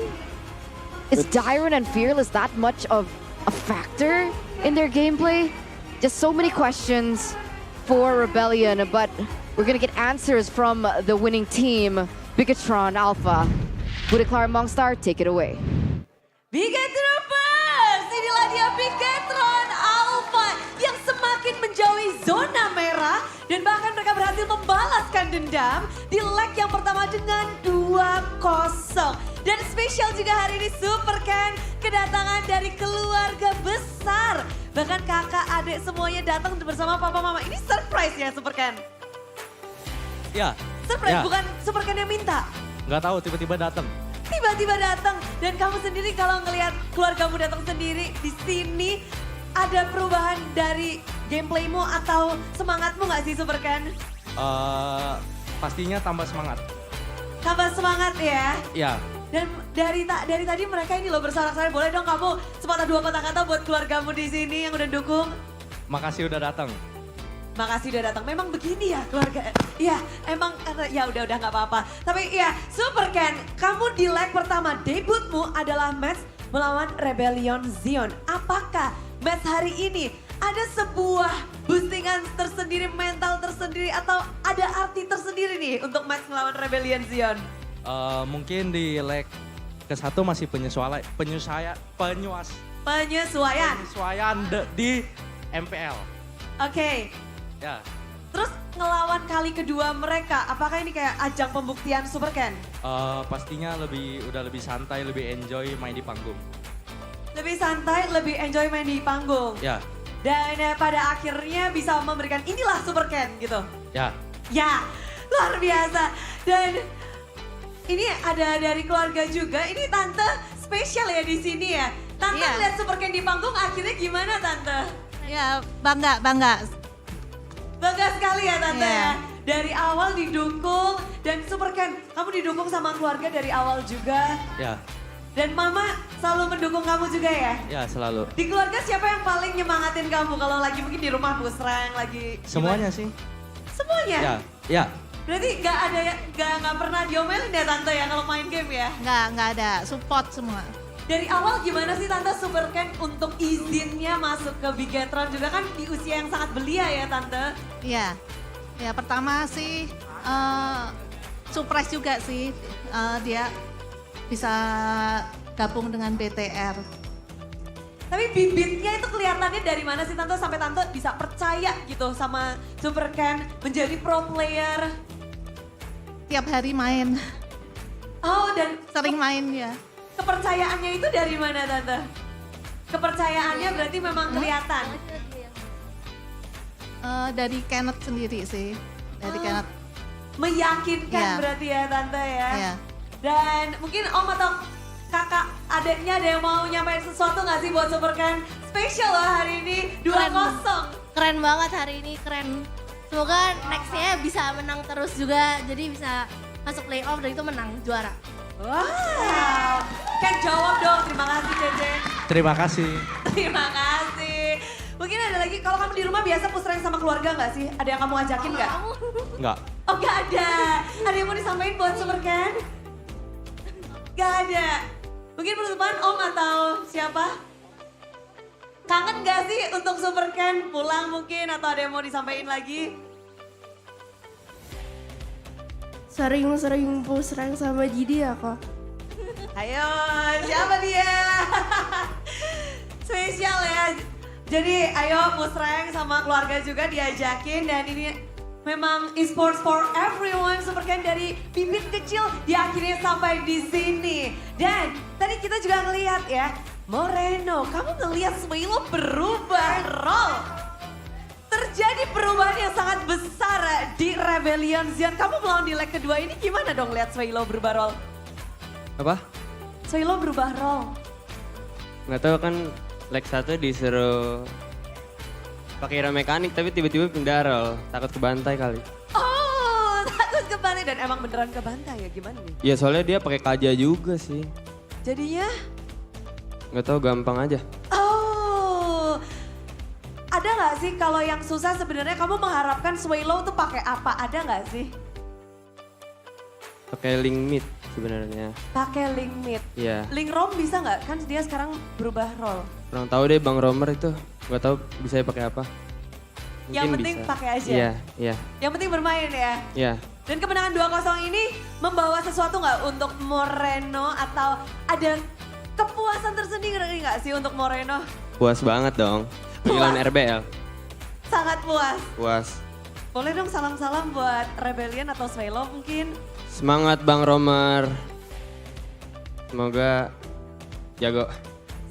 Is Dyron and Fearless that much of a factor in their gameplay? Just so many questions for Rebellion, but we're gonna get answers from the winning team, Bigetron Alpha. Budeklar Mongstar, take it away. Bigetroopers, inilah dia Bigetron Alpha yang semakin menjauhi zona merah dan bahkan mereka berhasil membalaskan dendam di leg yang pertama dengan 2-0. Dan spesial juga hari ini Super Ken, kedatangan dari keluarga besar. Bahkan kakak, adik semuanya datang bersama papa mama. Ini surprise ya Super Ken? Ya. Surprise, ya. bukan Super Ken yang minta. Nggak tahu, tiba-tiba datang. Tiba-tiba datang dan kamu sendiri kalau ngelihat keluargamu datang sendiri di sini, ada perubahan dari gameplaymu atau semangatmu nggak sih Super Ken? Pastinya tambah semangat. Tambah semangat ya. Ya. Dan dari tadi mereka ini loh bersorak-sorai. Boleh dong kamu sepatah dua patah kata buat keluargamu di sini yang udah dukung. Makasih udah datang. Makasih udah datang. Memang begini ya keluarga. Iya, emang ya udah nggak apa-apa. Tapi iya, Super Ken, kamu di leg pertama debutmu adalah match melawan Rebellion Zion. Apakah match hari ini ada sebuah boostingan tersendiri, mental tersendiri, atau ada arti tersendiri nih untuk match melawan Rebellion Zion? Mungkin di leg ke-1 masih penyesuaian di MPL. Oke. Ya. Terus ngelawan kali kedua mereka, apakah ini kayak ajang pembuktian Super Ken? Pastinya udah lebih santai, lebih enjoy main di panggung. Lebih santai, lebih enjoy main di panggung. Ya. Dan pada akhirnya bisa memberikan inilah Super Ken gitu. Ya. Ya, luar biasa. Dan ini ada dari keluarga juga. Ini tante spesial ya di sini ya. Tante Iya. lihat Super Ken di panggung akhirnya gimana tante? Ya bangga. Bangga sekali ya tante Iya. ya. Dari awal didukung dan Super Ken, kamu didukung sama keluarga dari awal juga. Ya. Dan mama selalu mendukung kamu juga ya? Ya, selalu. Di keluarga siapa yang paling nyemangatin kamu kalau lagi mungkin di rumah musreng lagi? Semuanya sih. Semuanya? Ya. Ya. Berarti nggak pernah diomelin ya tante ya kalau main game ya? Nggak ada support semua. Dari awal gimana sih Tante Super Ken untuk izinnya masuk ke Bigetron juga kan di usia yang sangat belia ya Tante? Iya, ya pertama sih surprise juga sih dia bisa gabung dengan BTR. Tapi bibitnya itu kelihatannya dari mana sih Tante sampai Tante bisa percaya gitu sama Super Ken menjadi pro player? Tiap hari main, Oh dan sering main ya. kepercayaannya itu dari mana Tante? Kepercayaannya berarti memang kelihatan. Dari Kenneth sendiri sih, dari Kenneth. Meyakinkan Iya. berarti ya Tante ya. Iya. Dan mungkin Om atau kakak adiknya ada yang mau nyampein sesuatu gak sih buat Super Ken? Spesial loh hari ini 2-0. Keren banget hari ini, keren. Semoga nextnya bisa menang terus juga, jadi bisa masuk playoff dan itu menang juara. Wow. Ken jawab dong, terima kasih Cece. Terima kasih. Terima kasih. Mungkin ada lagi, kalau kamu di rumah biasa push rank sama keluarga gak sih? Ada yang kamu ajakin gak? Enggak. Oh gak ada. Ada yang mau disampaikan buat Super Ken? Gak ada. Mungkin penutupan Om atau siapa? Kangen gak sih untuk Super Ken pulang mungkin atau ada yang mau disampaikan lagi? Sering-sering push rank sama Jidi ya kok. Ayo, siapa dia? Spesial ya. Jadi ayo push rank sama keluarga juga diajakin dan ini memang esports for everyone. Super Ken dari bibit kecil dia akhirnya sampai di sini. Dan tadi kita juga ngelihat ya, Moreno, kamu ngelihat Swilo berubah role. Terjadi perubahan yang sangat besar di Rebellion Zion. Kamu melawan di leg kedua ini gimana dong lihat Swilo berubah role? Apa? Swilo berubah role. Nggak tahu kan leg 1 disuruh pakai hero mekanik tapi tiba-tiba pindah roll. Takut kebantai kali. Oh, takut kebantai dan emang beneran kebantai ya gimana nih? Ya soalnya dia pakai kaja juga sih. Jadinya? Nggak tahu gampang aja. Oh, ada nggak sih kalau yang susah sebenarnya kamu mengharapkan Swalo tuh pakai apa? Ada nggak sih? Pakai link mid sebenarnya. Pakai link mid. Iya. Link rom bisa nggak? Kan dia sekarang berubah role. Kurang tahu deh Bang Romer itu. Nggak tahu bisa pakai apa. Yang Mungkin penting bisa. pakai aja. Iya, iya, Yang penting bermain ya. iya. Dan kemenangan 2-0 ini membawa sesuatu nggak untuk Moreno atau ada kepuasan tersendiri nggak sih untuk Moreno? Puas banget dong. Panggilan RBL. Sangat puas. Puas. Boleh dong salam-salam buat Rebellion atau Swalo mungkin? Semangat Bang Romer. Semoga jago.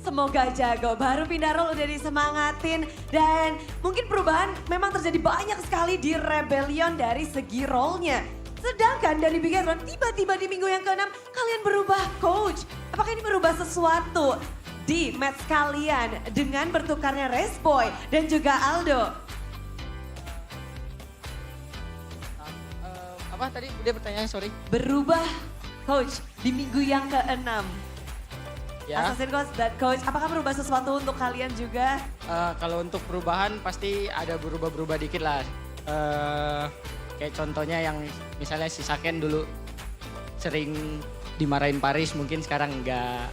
Semoga jago, baru pindah role udah disemangatin. Dan mungkin perubahan memang terjadi banyak sekali di Rebellion dari segi role-nya. Sedangkan dari Bigetron tiba-tiba di minggu yang ke-6 kalian berubah coach. Apakah ini merubah sesuatu di match kalian dengan bertukarnya Resboy dan juga Aldo? Apa tadi? Dia pertanyaannya sorry. Berubah coach di minggu yang ke-6. Ya. Assassin Coach dan Coach, apakah berubah sesuatu untuk kalian juga? Kalau untuk perubahan pasti ada berubah-berubah dikit lah. Kayak contohnya yang misalnya si Saken dulu sering dimarahin Paris, mungkin sekarang enggak.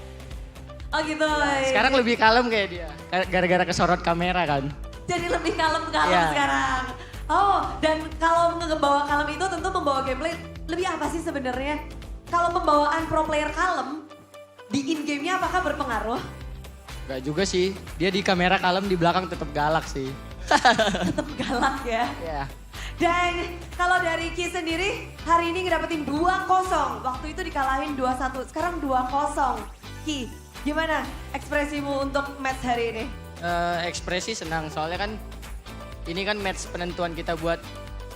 Oh gitu. Sekarang lebih kalem kayak dia, gara-gara kesorot kamera kan. Jadi lebih kalem-kalem Ya. sekarang. Oh, dan kalau ngebawa kalem itu tentu membawa gameplay lebih apa sih sebenarnya? Kalau pembawaan pro player kalem, di in-game-nya apakah berpengaruh? Enggak juga sih, dia di kamera kalem, di belakang tetap galak sih. Tetap galak ya. Ya. Dan kalau dari Ki sendiri, hari ini ngedapetin 2-0. Waktu itu dikalahin 2-1, sekarang 2-0. Ki, gimana ekspresimu untuk match hari ini? Ekspresi senang, soalnya kan ini kan match penentuan kita buat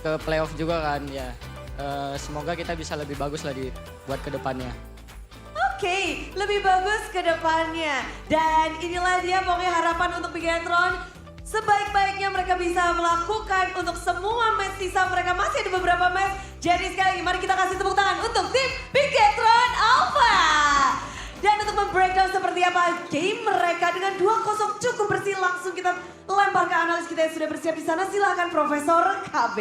ke playoff juga kan ya. Semoga kita bisa lebih bagus lah buat ke depannya. Oke, lebih bagus ke depannya. Dan inilah dia pokoknya harapan untuk Bigetron. Sebaik-baiknya mereka bisa melakukan untuk semua match sisa mereka. Masih ada beberapa match. Jadi sekali lagi mari kita kasih tepuk tangan untuk tim Bigetron Alpha. Dan untuk membreakdown seperti apa game mereka dengan 2-0 cukup bersih. Langsung kita lempar ke analis kita yang sudah bersiap di sana. Silakan Profesor KB.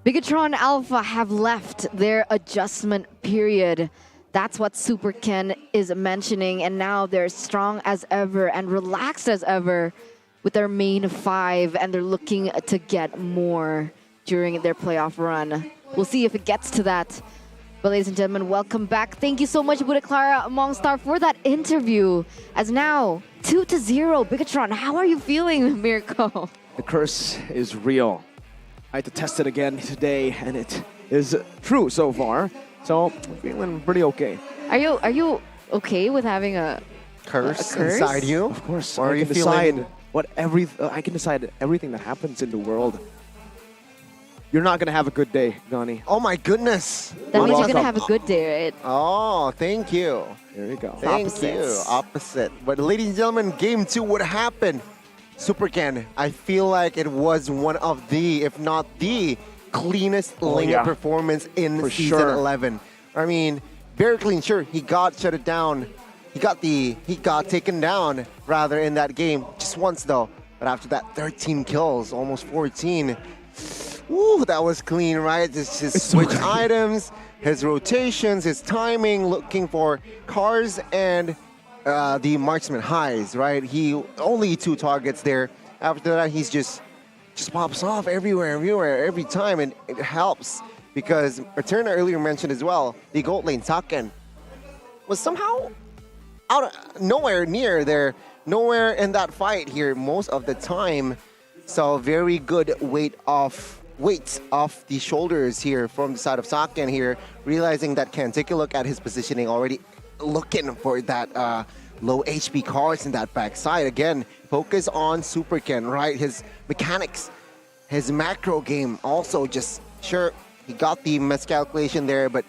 Bigetron Alpha have left their adjustment period. That's what Super Ken is mentioning, and now they're strong as ever and relaxed as ever with their main 5, and they're looking to get more during their playoff run. We'll see if it gets to that. But ladies and gentlemen, welcome back. Thank you so much, Buddha Clara Mongstar, for that interview. As now, 2-0, Bigetron, how are you feeling, Mirko? The curse is real. I had to test it again today, and it is true so far. So I'm feeling pretty okay. Are you okay with having a Curse, a curse inside you? Of course, Or are I you can feeling... decide I can decide everything that happens in the world. You're not gonna have a good day, Gani. Oh my goodness. That means you're welcome. gonna have a good day, right? Oh, thank you. There you go. Thank you. Opposite. But ladies and gentlemen, game 2, what happened? Super Ken, I feel like it was one of the, if not the, cleanest Ling performance in For season sure. 11. I mean, very clean. Sure, he got shut it down. He got taken down rather in that game just once though. But after that, 13 kills, almost 14. Ooh, that was clean, right? His switch items, his rotations, his timing, looking for cars and the marksman highs, right? He only 2 targets there. After that, he's just pops off everywhere, every time, and it helps because Eterna earlier mentioned as well, the gold lane Saken was somehow out of nowhere near there, nowhere in that fight here most of the time. So very good weight off the shoulders here from the side of Saken here, realizing that Ken, take a look at his positioning already, looking for that low HP cards in that backside. Again, focus on Super Ken, right? His mechanics, his macro game also just, sure, he got the miscalculation there, but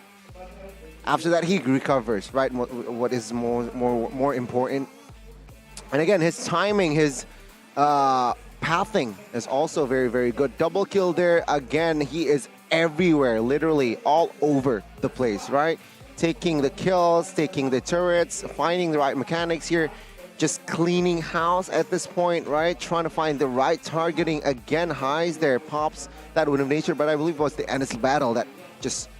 after that he recovers, right? What is more important. And again, his timing, his pathing is also very, very good. Double kill there. Again, he is everywhere, literally all over the place, right? Taking the kills, taking the turrets, finding the right mechanics here, just cleaning house at this point, right? Trying to find the right targeting. Again, highs there, pops that Wind of Nature, but I believe it was the endless battle that just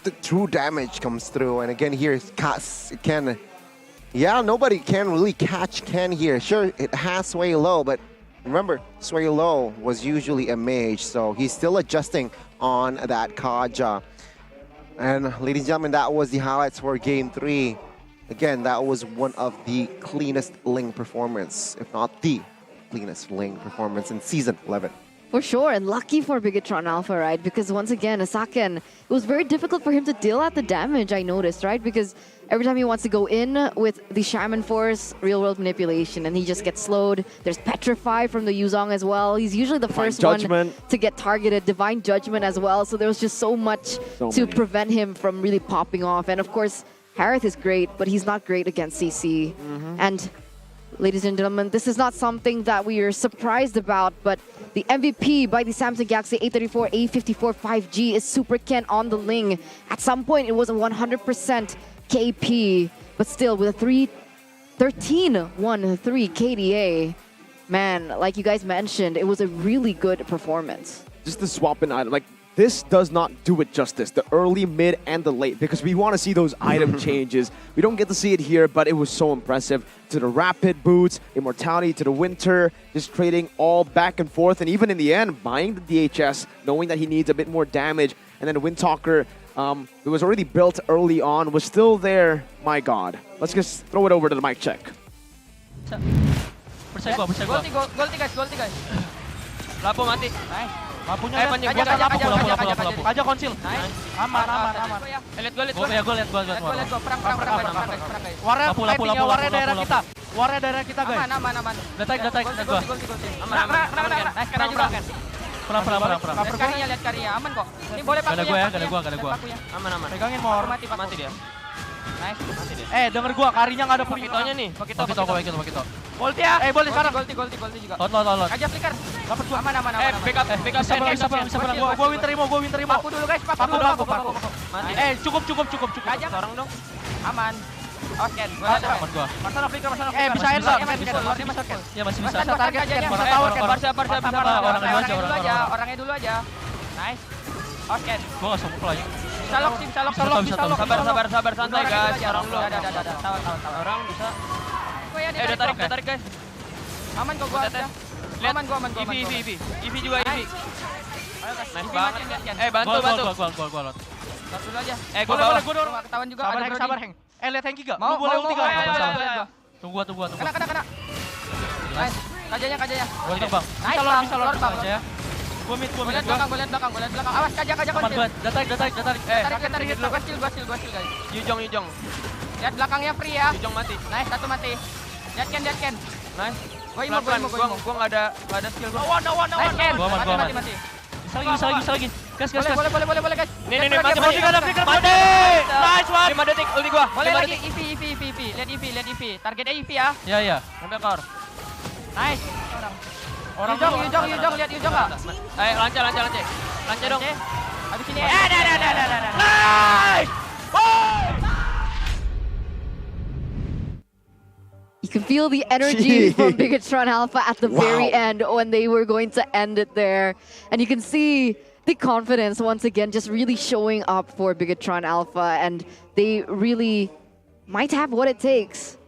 the true damage comes through. And again, here Ken. Yeah, nobody can really catch Ken here. Sure, it has Sway Low, but remember, Sway Low was usually a mage, so he's still adjusting on that Kaja. And ladies and gentlemen, that was the highlights for game 3. Again, that was one of the cleanest Ling performance, if not the cleanest Ling performance in season 11. For sure, and lucky for Bigetron Alpha, right? Because once again, Saken, it was very difficult for him to deal out the damage, I noticed, right? Because every time he wants to go in with the Shaman Force, real-world manipulation, and he just gets slowed. There's Petrify from the Yuzong as well. He's usually the first one to get targeted. Divine Judgment as well. So there was just so much to prevent him from really popping off. And of course, Harith is great, but he's not great against CC. And ladies and gentlemen, this is not something that we are surprised about, but the MVP by the Samsung Galaxy A34, A54 5G is Super Ken on the Ling. At some point, it was a 100% KP, but still with a 13-1-3 KDA. Man, like you guys mentioned, it was a really good performance. Just the swap in item, like this does not do it justice. The early, mid, and the late, because we want to see those item changes. We don't get to see it here, but it was so impressive. To the rapid boots, immortality to the winter, just trading all back and forth, and even in the end, buying the DHS, knowing that he needs a bit more damage, and then Windtalker, it was already built early on, was still there. My God. Let's just throw it over to the mic check. Percaya gua. Gol guys. Lapo mati. Nice. Lampunya gua aja konsil. Aman. Lihat gua. Perang guys. Warnya daerah kita guys. Aman. Datai gua. Aman. Nice, karena juga kan. Perang. Lihat karyanya aman kok. Ini boleh pakunya. Gak ada gua. Aman. Pegangin mor. Mati dia. Nice. Denger gua, karinya gak ada Pakitonya nih. Pakito. Ulti ya. Boleh sekarang. Golti juga. Lot. Aja flicker. Dapat gua. Aman. Backup. Bisa perang. Gua win terima. Paku dulu guys, paku dulu. Mati. Cukup. Aja orang dong. Aman. Awas Ken, aman gua. Masalah flicker. Bisa end lah. Ya masih bisa. Target aja. Barca. Orangnya dulu aja. Nice. Osken. Gua nggak sanggup lagi. Bisa lock sih, bisa lock. Sabar, santai guys. Orang lu. Tahu. Orang bisa. Udah tarik guys. Aman kok gua. Lihat. Aman gua. EV juga EV. Nice banget. Bantu. Gua lot. Satu dulu aja. Gua bawah. Gua dorong. Ketahuan juga. Sabar, Heng. Lihat Hengki gak? Mau, Lu boleh ulti gak? Lihat. Tunggu. Kena. Nice. Kajanya. Gua terbang. Bisa lor aja ya. Gua mid. Gua lihat belakang. Awas kaja Aman kunci. banget. Datar. Tarik dulu. Gua skill guys. Yujong. Lihat belakangnya free ya. Yujong mati. Nice, satu mati. Lihat Ken. Nice. Gua imo. Gua nggak ada skill gua. Nice Ken. Gua aman. Mati. Bisa lagi. Gas. Boleh guys. Nih, mati. Nice one. 5 detik ulti gua. Boleh lagi EV. Lihat EV. Targetnya EV ya. Iya. Sampai core. Nice. Orang Yujong, lihat Yujong enggak? Lancar. Lancar dong. Habis ini. Nice. You can feel the energy from Bigetron Alpha at the very end when they were going to end it there. And you can see the confidence once again just really showing up for Bigetron Alpha, and they really might have what it takes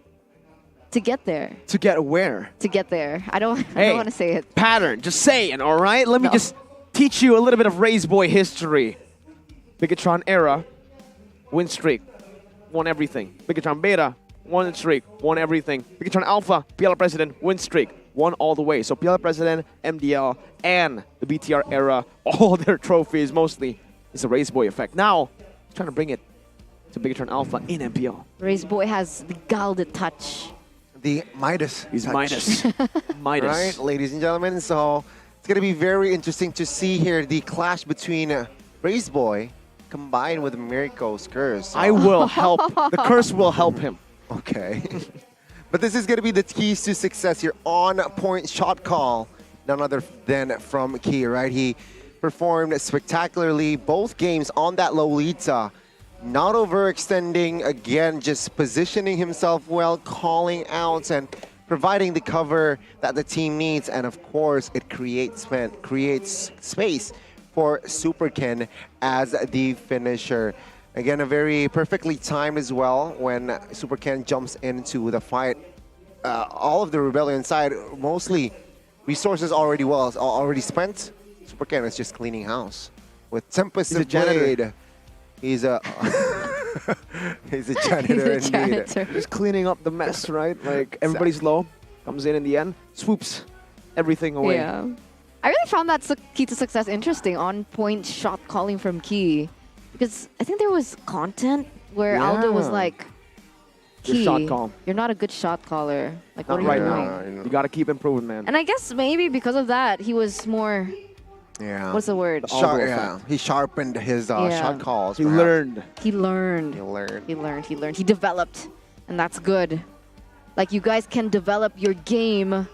to get there. To get where? To get there. I don't want to say it. Pattern, just saying, all right? Let me just teach you a little bit of Raise Boy history. Bigetron era, win streak, won everything. Bigetron Beta, won streak, won everything. Bigetron Alpha, PL President, win streak, won all the way. So PL President, MDL, and the BTR era, all their trophies mostly is a Raise Boy effect. Now, trying to bring it to Bigetron Alpha in MPL. Raise Boy has the Galded touch. The Midas. He's touch. Midas. Midas. Right, ladies and gentlemen. So it's going to be very interesting to see here the clash between Raise Boy combined with Mirko's curse. I will help. The curse will help him. Okay. But this is going to be the keys to success here. On-point shot call. None other than from Key, right? He performed spectacularly both games on that Lolita. Not overextending, again, just positioning himself well, calling out and providing the cover that the team needs. And of course, it creates space for Super Ken as the finisher. Again, a very perfectly timed as well when Super Ken jumps into the fight. All of the Rebellion side, mostly resources already spent. Super Ken is just cleaning house. With Tempest of Blade. He's a he's a janitor indeed. Just cleaning up the mess, right? Like everybody's low, comes in the end, swoops everything away. Yeah. I really found that key to success interesting, on-point shot calling from Key. Because I think there was content where Aldo was like, Key, shot call. You're not a good shot caller. Like, Not what are right you doing? now. You gotta keep improving, man. And I guess maybe because of that, he was more... Yeah. What's the word? He sharpened his shot calls. He learned. He learned. He developed. And that's good. Like, you guys can develop your game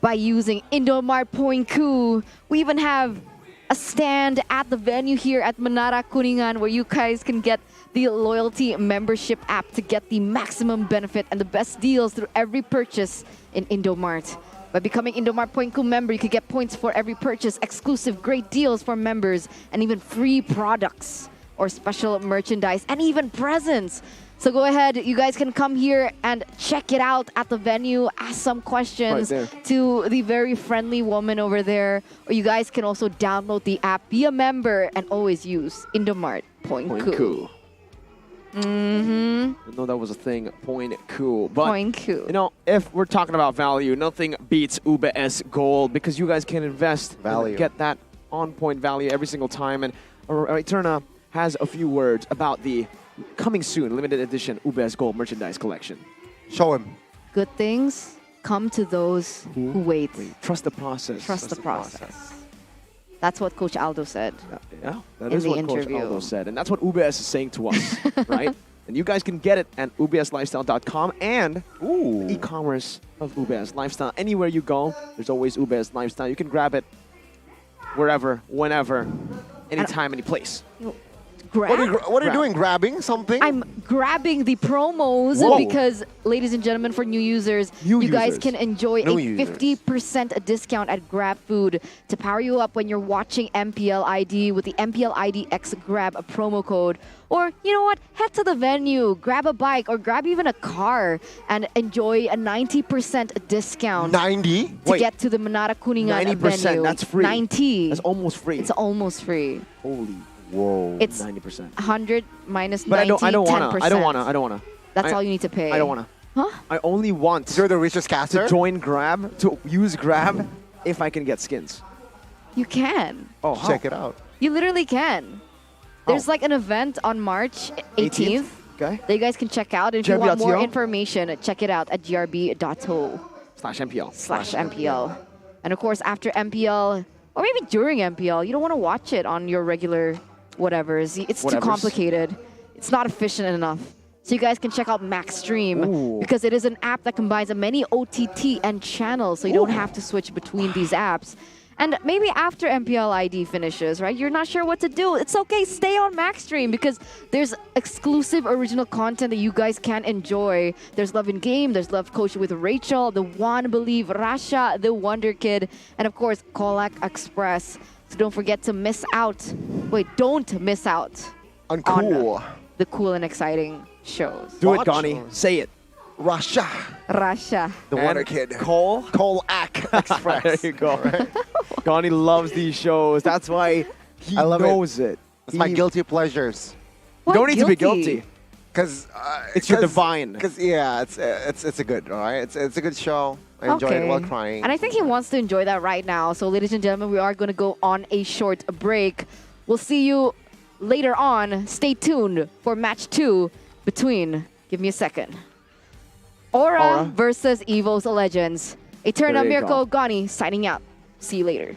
by using Indomart Point Coup. We even have a stand at the venue here at Menara Kuningan where you guys can get the loyalty membership app to get the maximum benefit and the best deals through every purchase in Indomart. By becoming Indomart Point Coup member, you can get points for every purchase, exclusive great deals for members, and even free products or special merchandise, and even presents. So go ahead, you guys can come here and check it out at the venue, ask some questions to the very friendly woman over there, or you guys can also download the app, be a member, and always use Indomart Point Coup. I know that was a thing, Point Coup. But, Point Coup. you know, if we're talking about value, nothing beats UBS Gold because you guys can invest and get that on-point value every single time. And Eterna has a few words about the coming soon limited edition UBS Gold merchandise collection. Show him. Good things come to those who wait. Trust the process. Trust the process. That's what Coach Aldo said. Yeah, that in is the what interview. Coach Aldo said. And that's what UBS is saying to us, right? And you guys can get it at ubslifestyle.com and e-commerce of UBS Lifestyle. Anywhere you go, there's always UBS Lifestyle. You can grab it wherever, whenever, anytime, any place. Grab? What are you doing? Grabbing something? I'm grabbing the promos Whoa. because, ladies and gentlemen, for new users, you guys can enjoy New a users. 50% discount at Grab Food to power you up when you're watching MPL ID with the MPL ID X Grab promo code. Or, you know what, head to the venue, grab a bike, or grab even a car and enjoy a 90% discount. 90? To get to the Menara Kuningan 90%, venue. that's free. 90. That's almost free. It's almost free. Holy, whoa, It's 90%. 100 minus But 90, I don't wanna. 10%. I don't wanna. That's all you need to pay. I don't wanna. Huh? I only want You're the richest caster? to join Grab, to use Grab, if I can get skins. You can. Oh, Check it out. You literally can. There's like an event on March 18th Okay. that you guys can check out. If you want more GRB.to. information, check it out at grb.to/MPL. And of course, after MPL, or maybe during MPL, you don't want to watch it on your regular whatevers. It's too complicated. It's not efficient enough. So you guys can check out Max Stream because it is an app that combines many OTT and channels, so you don't have to switch between these apps. And maybe after MPL ID finishes, right, you're not sure what to do. It's okay, stay on Max Stream because there's exclusive original content that you guys can enjoy. There's Love in Game, there's Love Coach with Rachel, The One Believe, Rasha, The Wonder Kid, and of course, Colac Express. So don't forget to miss out. Wait, don't miss out On cool. the cool and exciting shows. Do it, Gani. Say it. Rasha. Rasha. The Wonder Wonder Kid. Cole. Colac Express. There you go. Gani loves these shows. That's why he I love it. knows it. It's my guilty pleasures. You don't need to be guilty. Because It's your divine. Because yeah, it's a good, all right. It's a good show. I enjoy it while crying. And I think he wants to enjoy that right now. So, ladies and gentlemen, we are going to go on a short break. We'll see you later on. Stay tuned for match 2 between, give me a second, Aura versus EVOS Legends. Eternal There you Miracle, go. Gani, signing out. See you later.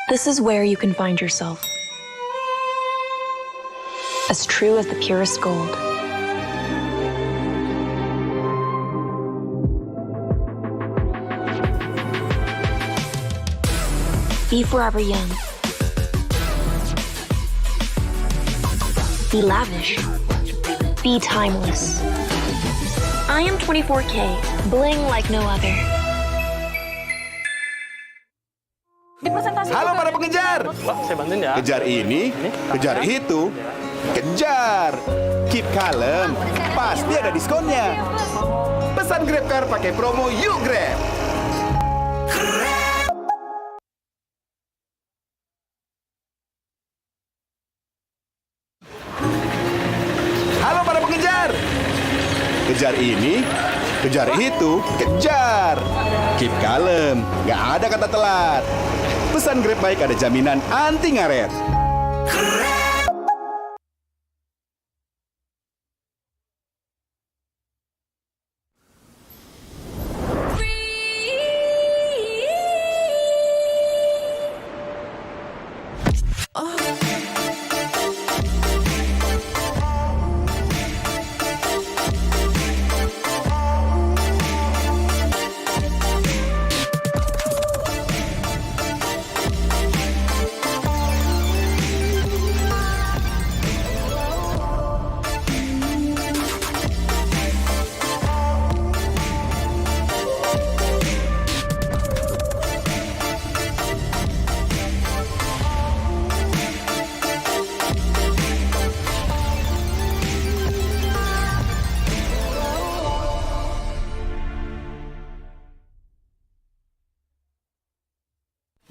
This is where you can find yourself. As true as the purest gold. Be forever young. Be lavish. Be timeless. I am 24K, bling like no other. Halo para pengejar. Saya bantuin ya. Kejar ini, kejar itu, kejar. Keep kalem, pasti ada diskonnya. Pesan Grab Car pakai promo Yuk Grab. Kejar ini, kejar itu, kejar. Keep kalem, nggak ada kata telat. Pesan Grab Bike ada jaminan anti ngaret.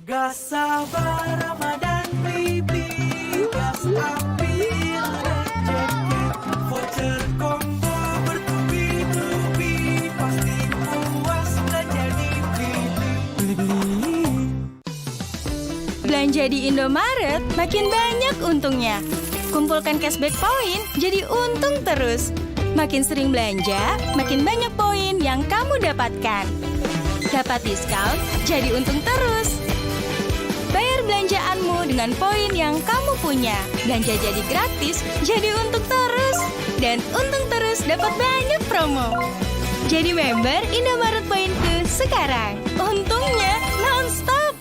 Gas sabar Ramadan baby, gas ambil rezeki, voucher combo bertubi-tubi, pasti puas belanja di Beli-beli. Belanja di Indomaret makin banyak untungnya. Kumpulkan cashback poin jadi untung terus. Makin sering belanja, makin banyak poin yang kamu dapatkan. Dapat diskon, jadi untung terus. Bayar belanjaanmu dengan poin yang kamu punya. Belanja jadi gratis, jadi untung terus. Dan untung terus dapat banyak promo. Jadi member Indomaret Poinku sekarang. Untungnya non-stop.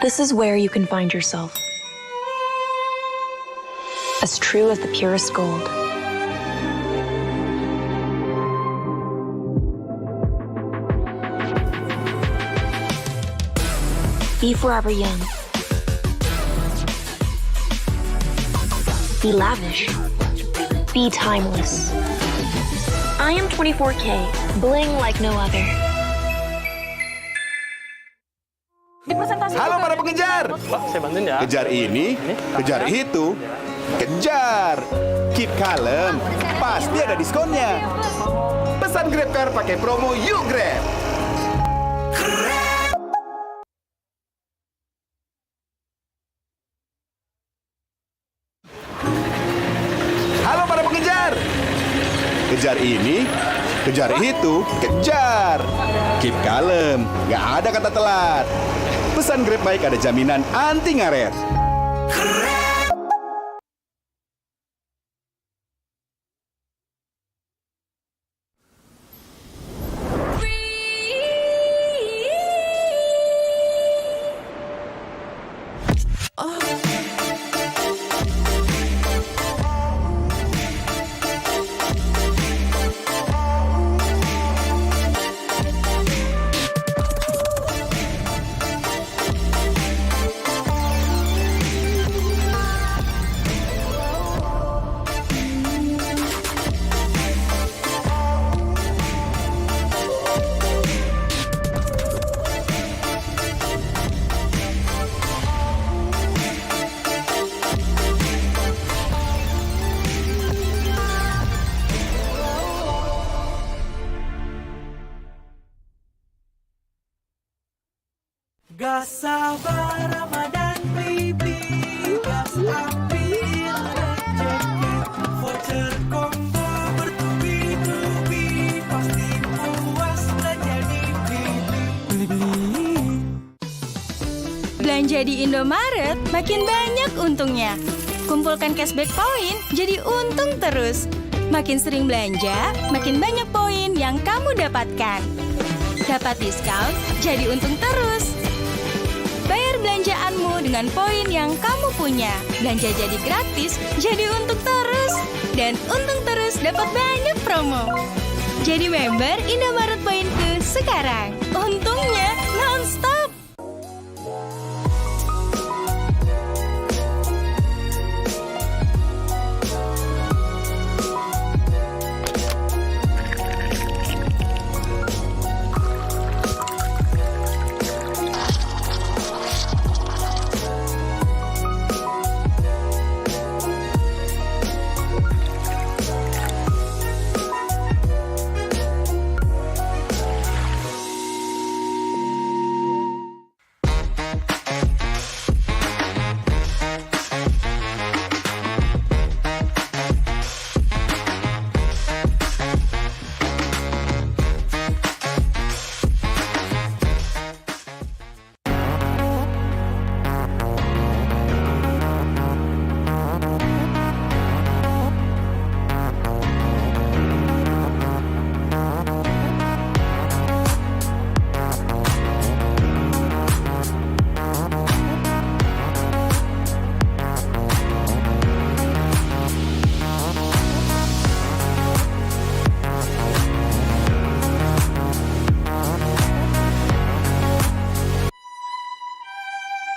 This is where you can find yourself. As true as the purest gold. Be forever young. Be lavish. Be timeless. I am 24K, bling like no other. Halo para pengejar. Pak, saya bantuin ya. Kejar ini, kejar itu, kejar. Keep kalem, pasti ada diskonnya. Pesan Grab Car pakai promo Yuk Grab. Halo para pengejar. Kejar ini, kejar itu, kejar. Keep kalem, nggak ada kata telat. Pesan Grab Bike ada jaminan anti ngaret. Gak sabar Ramadan baby, gas ambil rezeki, voucher combo bertubi-tubi, pasti puas belanja di Beli-beli. Belanja di Indomaret makin banyak untungnya. Kumpulkan cashback poin jadi untung terus. Makin sering belanja, makin banyak poin yang kamu dapatkan. Dapat diskon, jadi untung terus. Bayar belanjaanmu dengan poin yang kamu punya. Belanja jadi gratis, jadi untung terus. Dan untung terus dapat banyak promo. Jadi member Indomaret Poinku sekarang. Untungnya non-stop.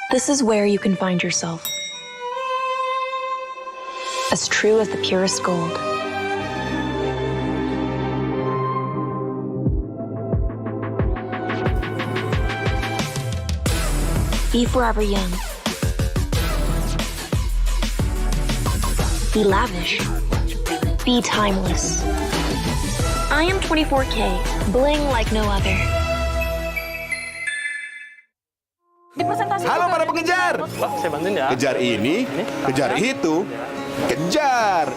This is where you can find yourself. As true as the purest gold. Be forever young. Be lavish. Be timeless. I am 24K, bling like no other. Halo para pengejar. Saya bantuin ya. Kejar ini, kejar itu, kejar.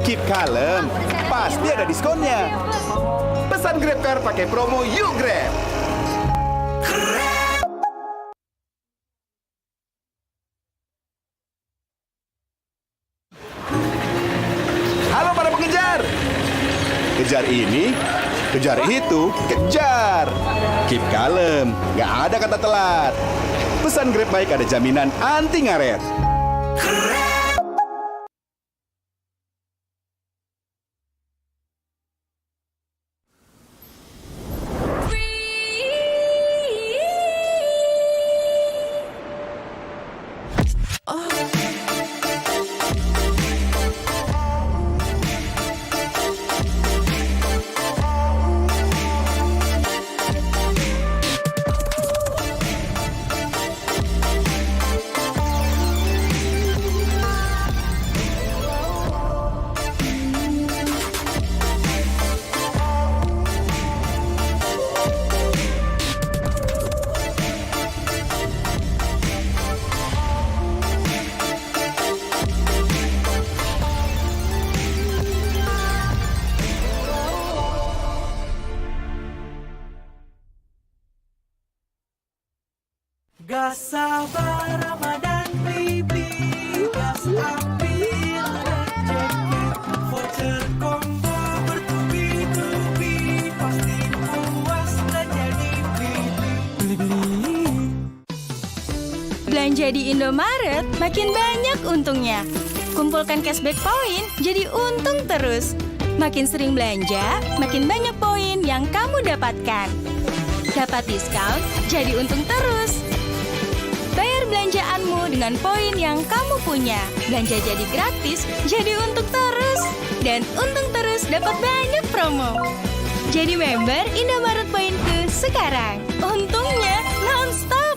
Keep kalem, pasti ada diskonnya. Pesan GrabCar pakai promo Yuk Grab. Halo para pengejar. Kejar ini, kejar itu, kejar. Keep kalem, nggak ada kata telat. Pesan Grab baik ada jaminan anti ngaret. Gak sabar Ramadan baby, gas ambil rezeki, voucher combo bertubi-tubi, pasti puas belanja di Beli-beli. Belanja di Indomaret makin banyak untungnya. Kumpulkan cashback poin jadi untung terus. Makin sering belanja, makin banyak poin yang kamu dapatkan. Dapat diskon, jadi untung terus. Bayar belanjaanmu dengan poin yang kamu punya. Belanja jadi gratis, jadi untung terus. Dan untung terus dapat banyak promo. Jadi member Indomaret Poinku sekarang. Untungnya non-stop.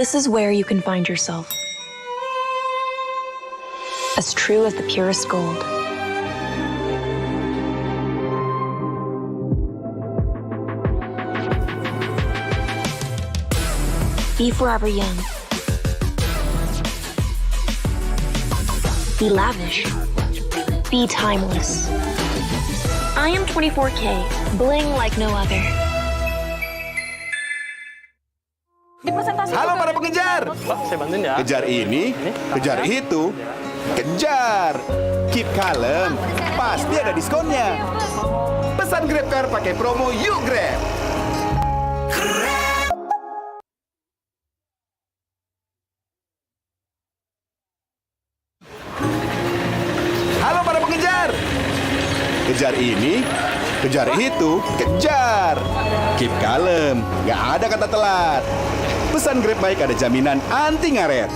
This is where you can find yourself. As true as the purest gold. Be forever young. Be lavish. Be timeless. I am 24K, bling like no other. Halo para pengejar. Saya bantuin ya. Kejar ini, kejar itu, kejar. Keep kalem, pasti ada diskonnya. Pesan GrabCar pakai promo Yuk Grab. Halo para pengejar. Kejar ini, kejar itu, kejar. Keep kalem, nggak ada kata telat. Pesan Grab baik ada jaminan anti ngaret.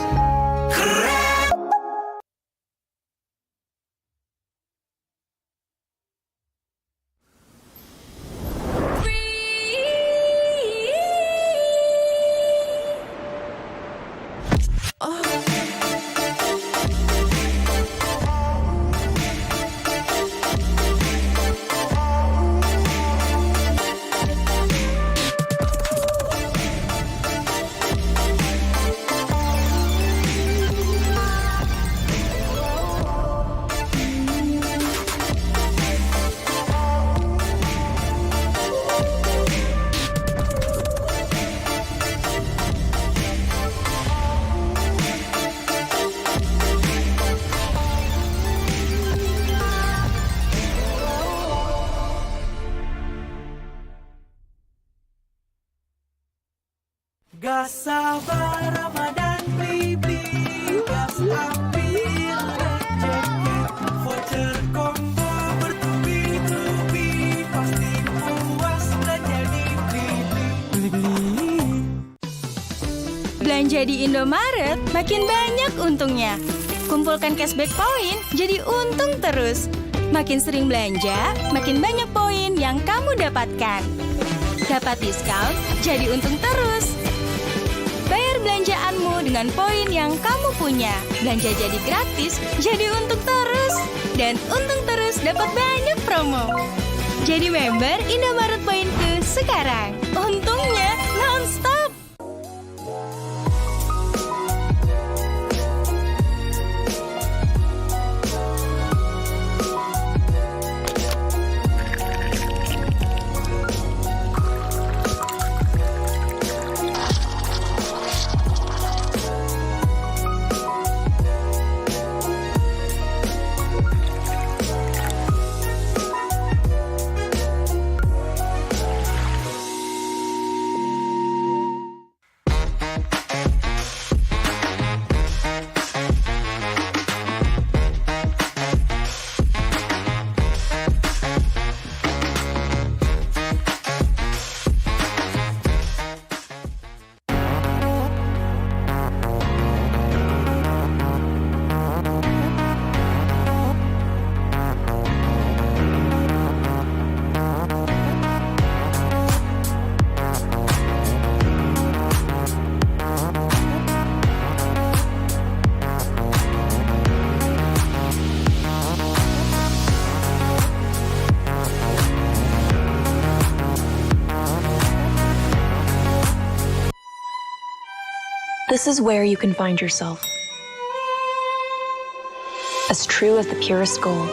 Gak sabar Ramadan baby, gas ambil rezeki, voucher combo bertubi-tubi, pasti puas dan jadi beli-beli. Belanja di Indomaret makin banyak untungnya. Kumpulkan cashback poin jadi untung terus. Makin sering belanja, makin banyak poin yang kamu dapatkan. Dapat diskon, jadi untung terus. Bayar belanjaanmu dengan poin yang kamu punya. Belanja jadi gratis, jadi untung terus. Dan untung terus dapat banyak promo. Jadi member Indomaret Poinku sekarang. Untungnya non-stop. This is where you can find yourself. As true as the purest gold.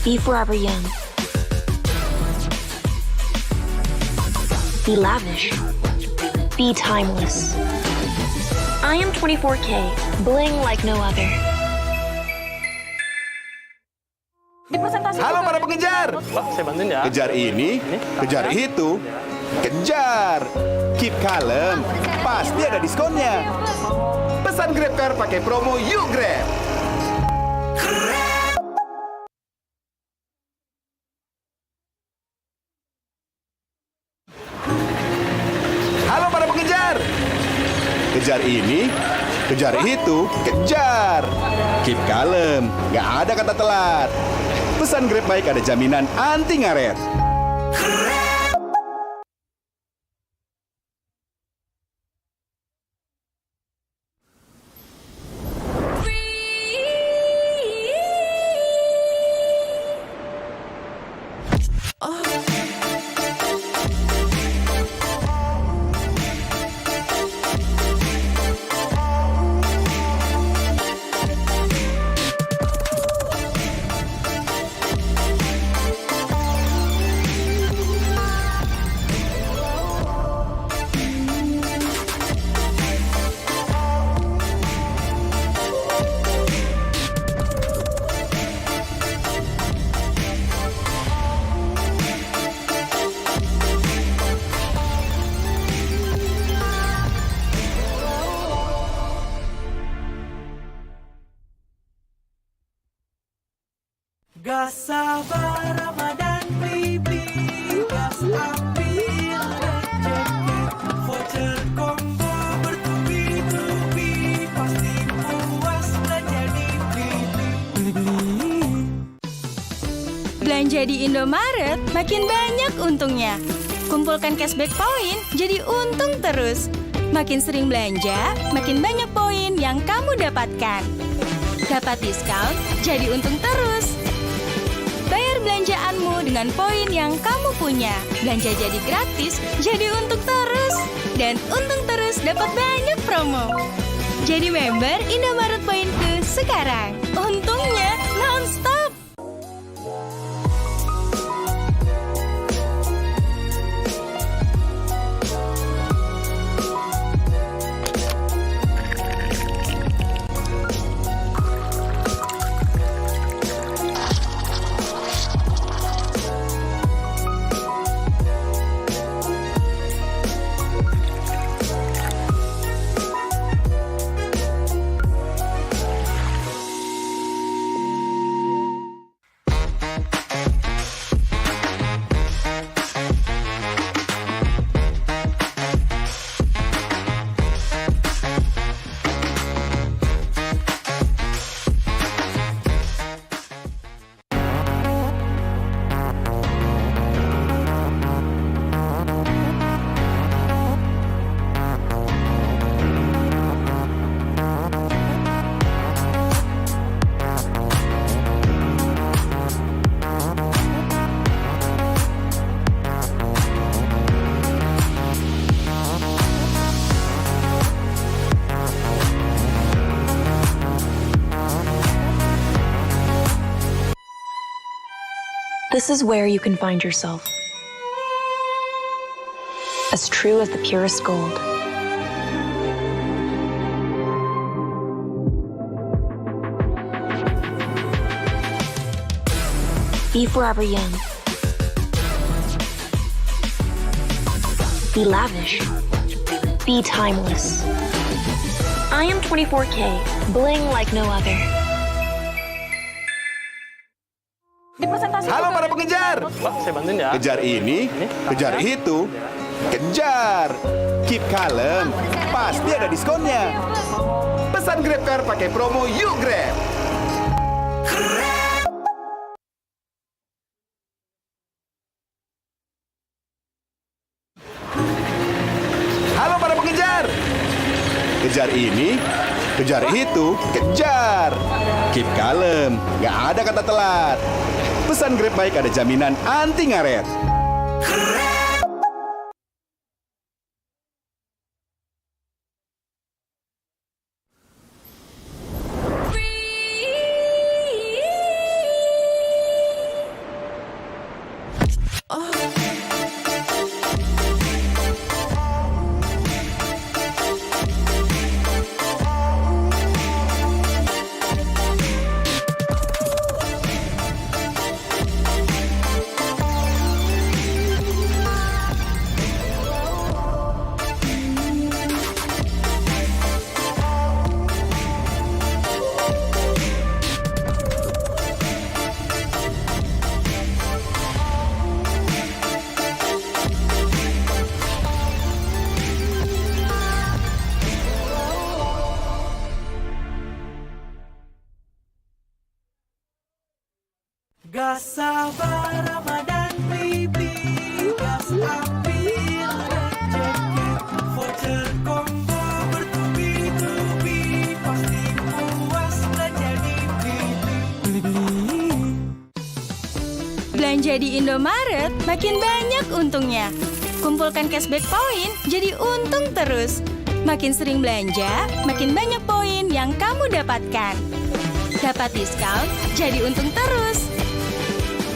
Be forever young. Be lavish. Be timeless. I am 24K, bling like no other. Halo para pengejar. Saya bantuin ya. Kejar ini, kejar itu, kejar. Keep kalem, pasti ada diskonnya. Pesan GrabCar pakai promo Yuk Grab. Halo para pengejar. Kejar ini, kejar itu, kejar. Keep kalem, nggak ada kata telat. Pesan Grab baik ada jaminan anti ngaret. Gas sabar Ramadan baby, gas ambil rezeki, voucher combo bertubi-tubi, pasti puas belanja di Beli-beli. Belanja di Indomaret makin banyak untungnya. Kumpulkan cashback poin jadi untung terus. Makin sering belanja, makin banyak poin yang kamu dapatkan. Dapat diskon, jadi untung terus. Bayar belanjaanmu dengan poin yang kamu punya. Belanja jadi gratis, jadi untung terus. Dan untung terus dapat banyak promo. Jadi member Indomaret Poinku sekarang. Untungnya non-stop. This is where you can find yourself. As true as the purest gold. Be forever young. Be lavish. Be timeless. I am 24K, bling like no other. Halo para pengejar. Saya bantuin ya. Kejar ini, kejar itu, kejar. Keep kalem, pasti ada diskonnya. Pesan Grab Car pakai promo Yuk Grab. Halo para pengejar. Kejar ini, kejar itu, kejar. Keep kalem, nggak ada kata telat. Pesan Grab baik ada jaminan anti ngaret. Gas sabar Ramadan baby, gas ambil rezeki, voucher combo bertubi-tubi, pasti puas belanja di Beli-beli. Belanja di Indomaret makin banyak untungnya. Kumpulkan cashback poin jadi untung terus. Makin sering belanja, makin banyak poin yang kamu dapatkan. Dapat diskon, jadi untung terus.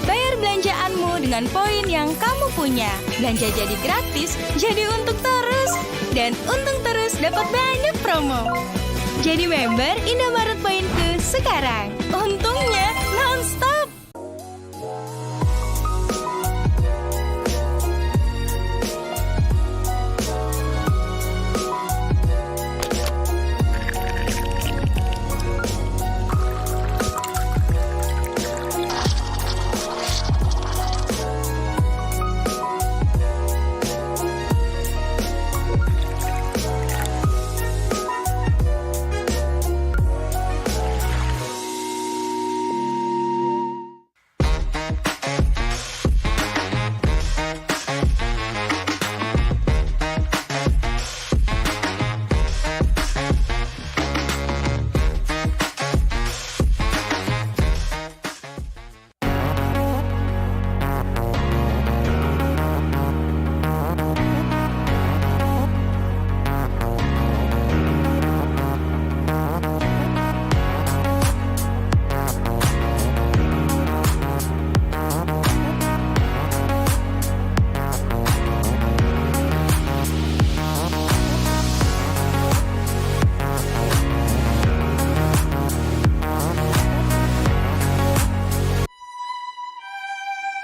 Bayar belanjaanmu dengan poin yang kamu punya. Belanja jadi gratis, jadi untung terus. Dan untung terus dapat banyak promo. Jadi member Indomaret Poinku sekarang. Untungnya non-stop.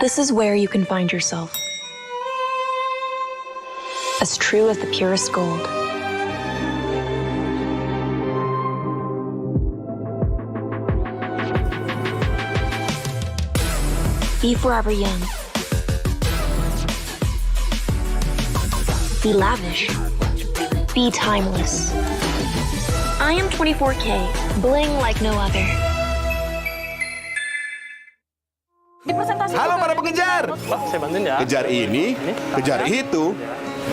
This is where you can find yourself. As true as the purest gold. Be forever young. Be lavish. Be timeless. I am 24K, bling like no other. Halo para pengejar. Saya bantuin ya. Kejar ini, kejar itu,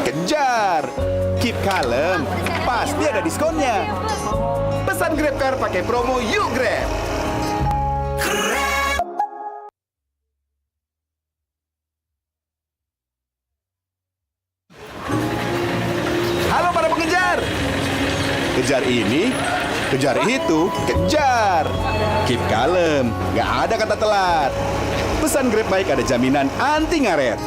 kejar. Keep kalem, pasti ada diskonnya. Pesan GrabCar pakai promo Yuk Grab. Halo para pengejar. Kejar ini, kejar itu, kejar. Keep kalem, nggak ada kata telat. Pesan Grab Bike ada jaminan anti ngaret.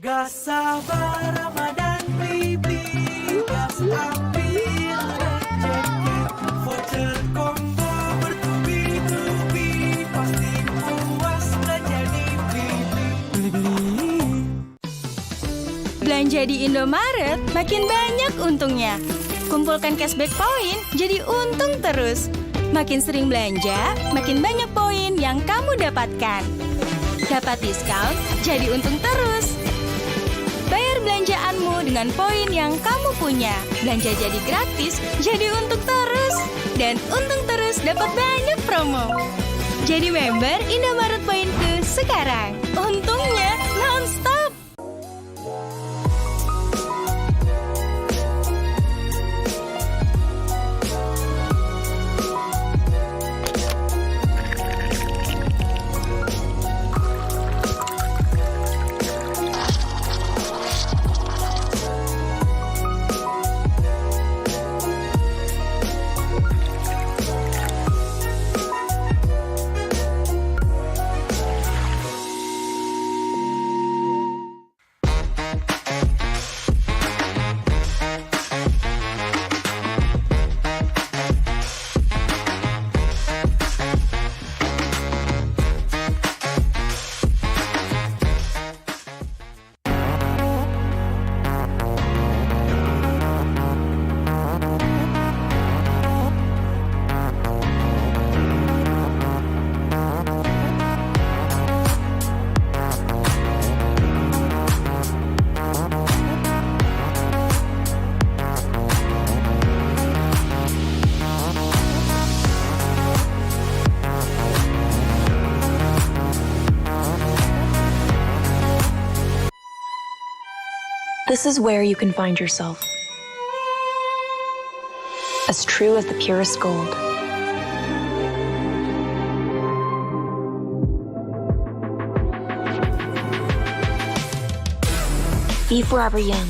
Gas sabar Ramadan baby, gas ambil rezeki, voucher combo bertubi-tubi, pasti puas belanja di Beli-beli. Belanja di Indomaret makin banyak untungnya. Kumpulkan cashback poin jadi untung terus. Makin sering belanja, makin banyak poin yang kamu dapatkan. Dapat diskon, jadi untung terus. Bayar belanjaanmu dengan poin yang kamu punya. Belanja jadi gratis, jadi untung terus. Dan untung terus dapat banyak promo. Jadi member Indomaret Poinku sekarang. Untungnya non-stop. This is where you can find yourself. As true as the purest gold. Be forever young.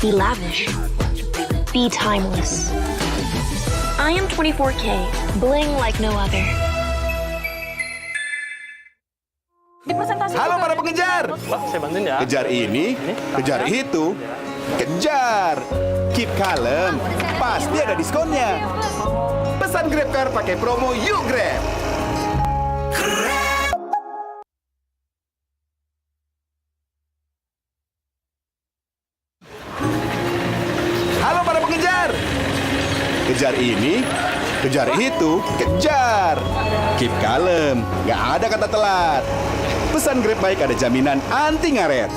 Be lavish. Be timeless. I am 24K, bling like no other. Halo para pengejar. Saya bantuin ya. Kejar ini, kejar itu, kejar. Keep kalem, pasti ada diskonnya. Pesan GrabCar pakai promo Yuk Grab. Halo para pengejar. Kejar ini, kejar itu, kejar. Keep kalem, nggak ada kata telat. Pesan Grab baik ada jaminan anti ngaret.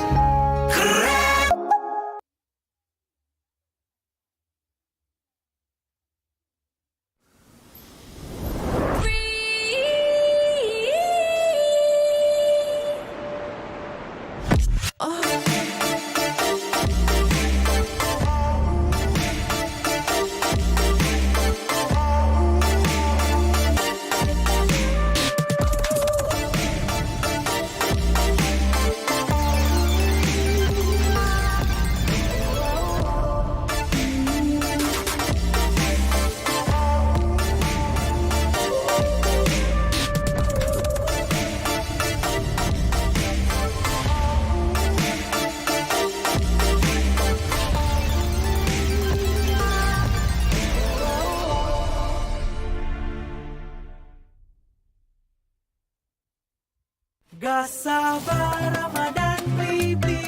Gas sabar Ramadan baby,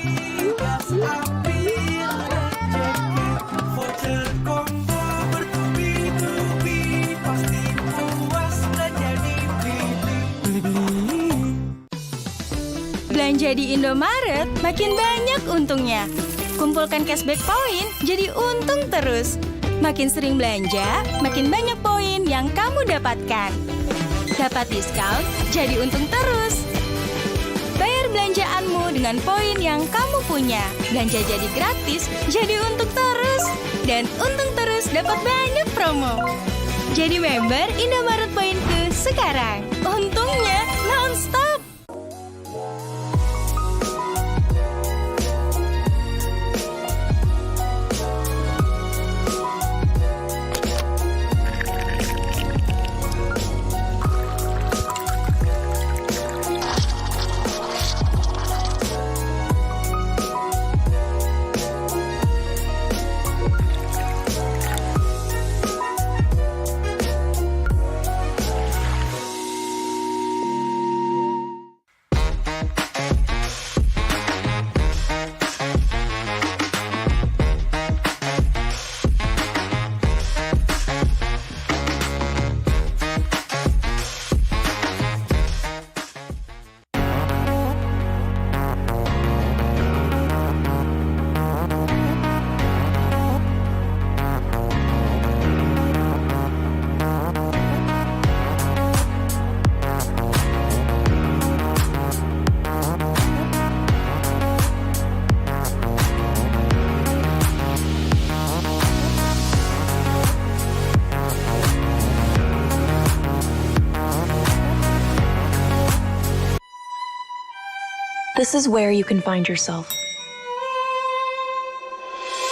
gas ambil rezeki, voucher combo bertubi-tubi, pasti puas belanja di Beli. Belanja di Indomaret makin banyak untungnya. Kumpulkan cashback poin jadi untung terus. Makin sering belanja, makin banyak poin yang kamu dapatkan. Dapat diskon, jadi untung terus. Bayar belanjaanmu dengan poin yang kamu punya. Belanja jadi gratis, jadi untung terus. Dan untung terus dapat banyak promo. Jadi member Indomaret Poinku sekarang. Untungnya non-stop. This is where you can find yourself.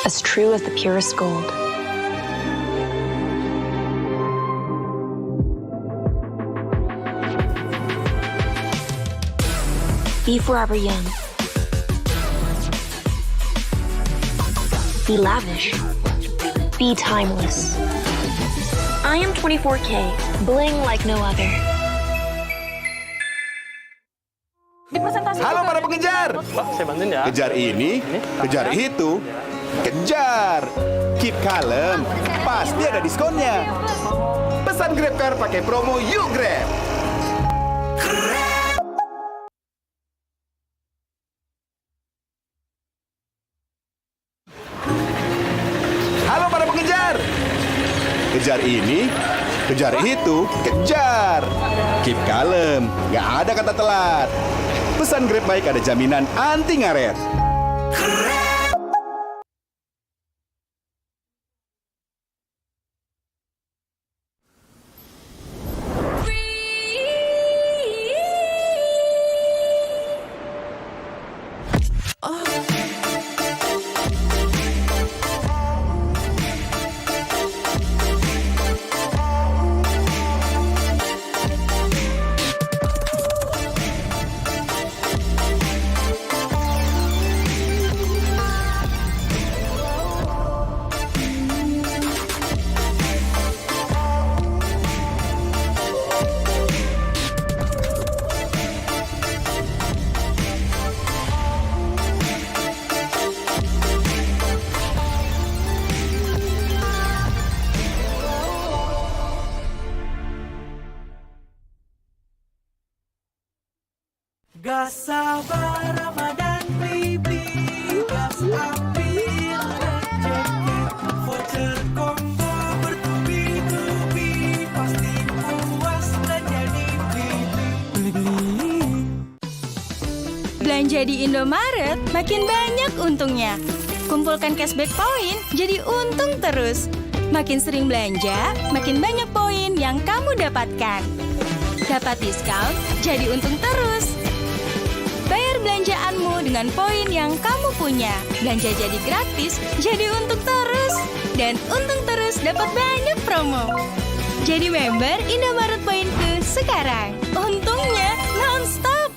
As true as the purest gold. Be forever young. Be lavish. Be timeless. I am 24K, bling like no other. Halo para pengejar. Saya bantuin ya. Kejar ini, kejar itu, kejar. Keep kalem, pasti ada diskonnya. Pesan GrabCar pakai promo Yuk Grab. Halo para pengejar. Kejar ini, kejar itu, kejar. Keep kalem, nggak ada kata telat. Pesan Grab baik ada jaminan anti ngaret. Gas sabar Ramadan baby, gas ambil rezeki, voucher combo bertubi-tubi, pasti puas belanja di beli-beli. Belanja di Indomaret makin banyak untungnya. Kumpulkan cashback poin jadi untung terus. Makin sering belanja, makin banyak poin yang kamu dapatkan. Dapat diskon, jadi untung terus. Bayar belanjaanmu dengan poin yang kamu punya. Belanja jadi gratis, jadi untung terus. Dan untung terus dapat banyak promo. Jadi member Indomaret Poinku sekarang. Untungnya non-stop.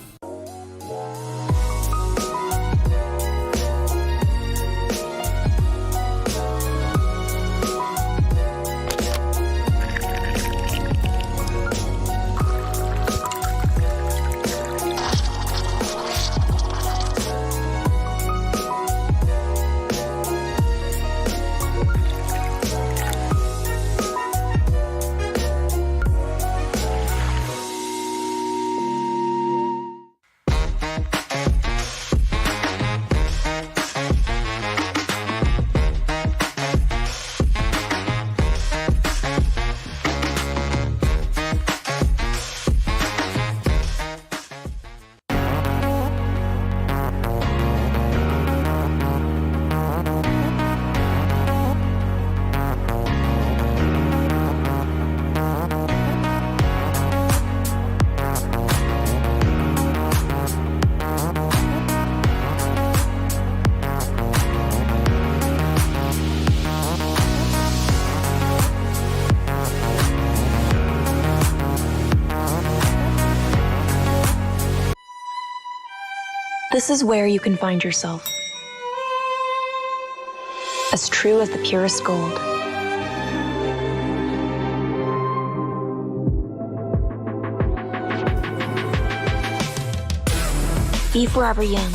This is where you can find yourself. As true as the purest gold. Be forever young.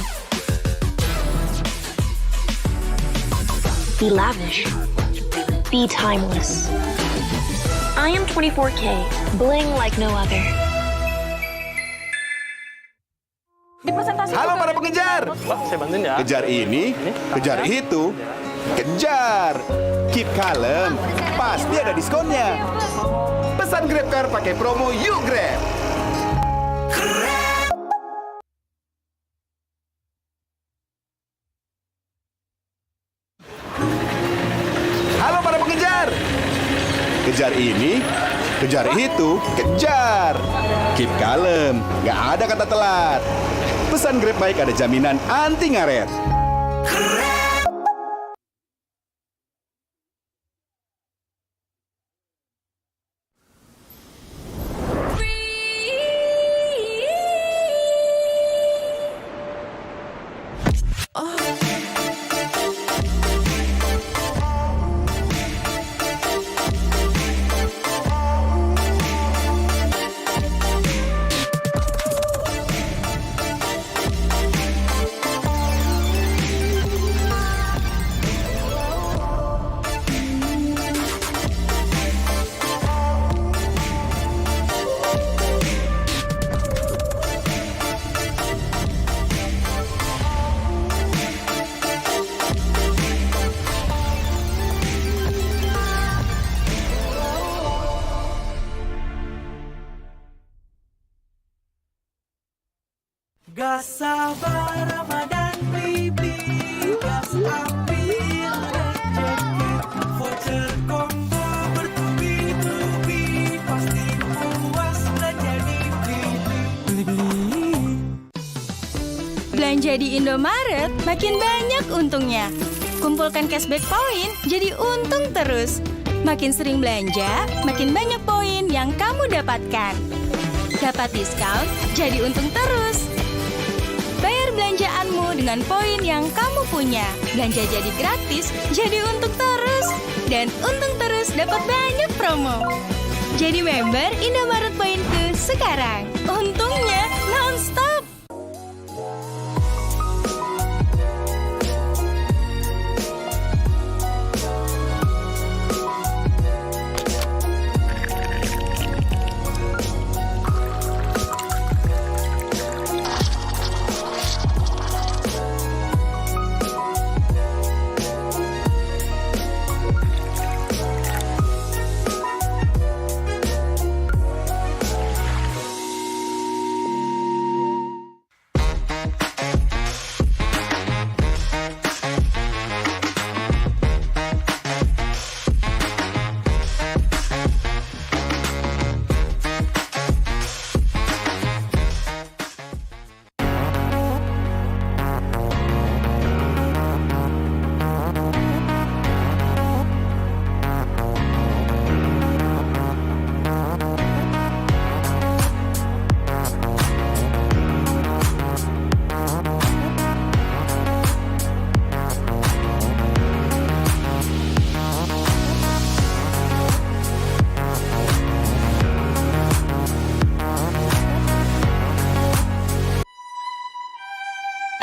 Be lavish. Be timeless. I am 24K, bling like no other. Halo para pengejar. Saya bantuin ya. Kejar ini, kejar itu, kejar. Keep kalem, pasti ada diskonnya. Pesan Grab Car pakai promo Yuk Grab. Halo para pengejar. Kejar ini, kejar itu, kejar. Keep kalem, nggak ada kata telat. Pesan Grab baik ada jaminan anti ngaret. Gas sabar Ramadan baby, gas ambil rezeki, voucher combo bertubi-tubi, pasti puas belanja di Beli-beli. Belanja di Indomaret makin banyak untungnya. Kumpulkan cashback poin jadi untung terus. Makin sering belanja, makin banyak poin yang kamu dapatkan. Dapat diskon, jadi untung terus. Bayar belanjaanmu dengan poin yang kamu punya. Belanja jadi gratis, jadi untung terus. Dan untung terus dapat banyak promo. Jadi member Indomaret Poinku sekarang. Untungnya non-stop.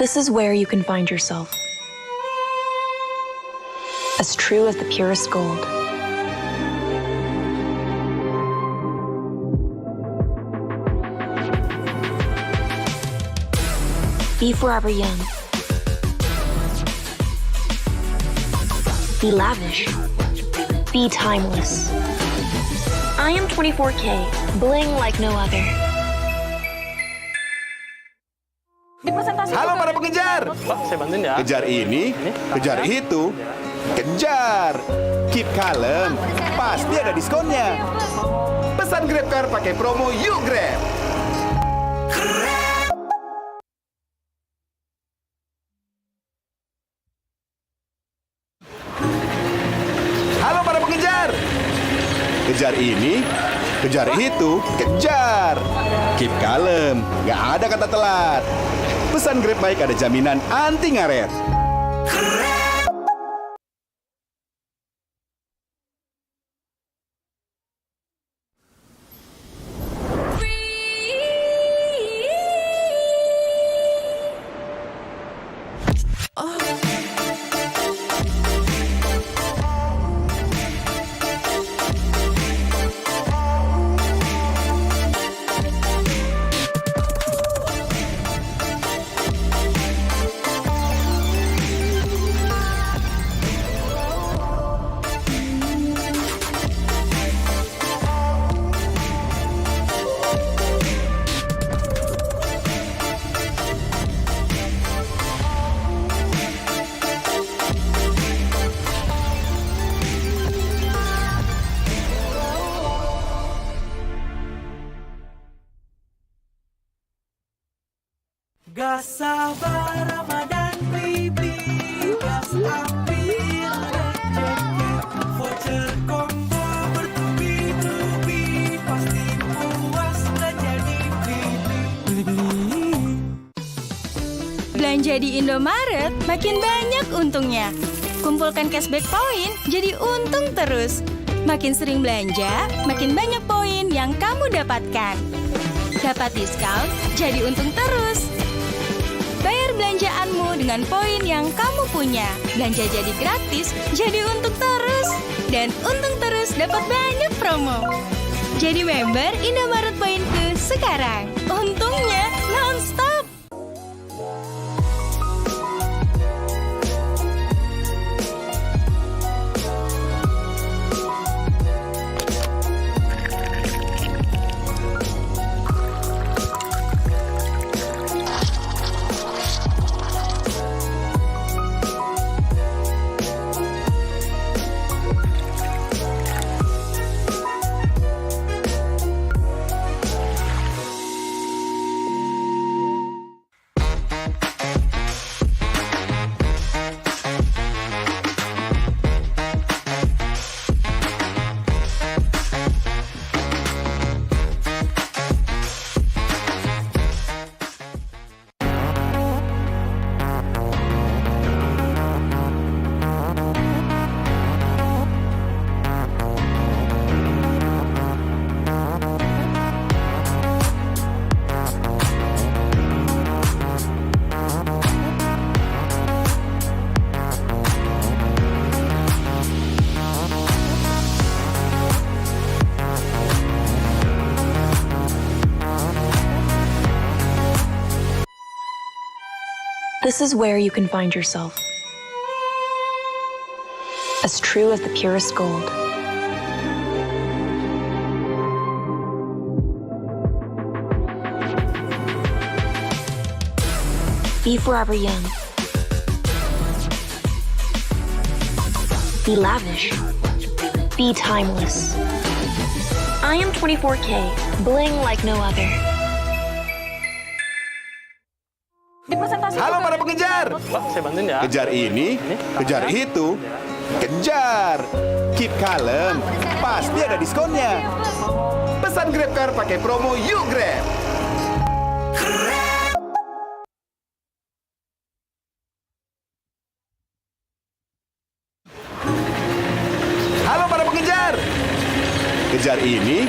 This is where you can find yourself. As true as the purest gold. Be forever young. Be lavish. Be timeless. I am 24K, bling like no other. Halo para pengejar. Pak, saya bantuin ya. Kejar ini, kejar itu, kejar. Keep kalem, pasti ada diskonnya. Pesan GrabCar pakai promo Yuk Grab. Halo para pengejar. Kejar ini, kejar itu, kejar. Keep kalem, nggak ada kata telat. Pesan Grab baik ada jaminan anti ngaret. Gas sabar Ramadan baby, gas ambil rezeki, voucher combo bertubi-tubi, pasti puas belanja di Beli-beli. Belanja di Indomaret makin banyak untungnya. Kumpulkan cashback poin jadi untung terus. Makin sering belanja, makin banyak poin yang kamu dapatkan. Dapat diskon, jadi untung terus. Bayar belanjaanmu dengan poin yang kamu punya. Belanja jadi gratis, jadi untung terus. Dan untung terus dapat banyak promo. Jadi member Indomaret Poinku sekarang. Untungnya non-stop. This is where you can find yourself. As true as the purest gold. Be forever young. Be lavish. Be timeless. I am 24K, bling like no other. Halo para pengejar. Saya bantuin ya. Kejar ini, kejar itu, kejar. Keep kalem, pasti ada diskonnya. Pesan GrabCar pakai promo Yuk Grab. Halo para pengejar. Kejar ini,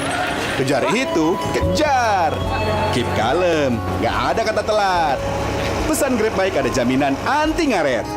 kejar itu, kejar. Keep kalem, nggak ada kata telat. Pesan Grab Bike ada jaminan anti ngaret.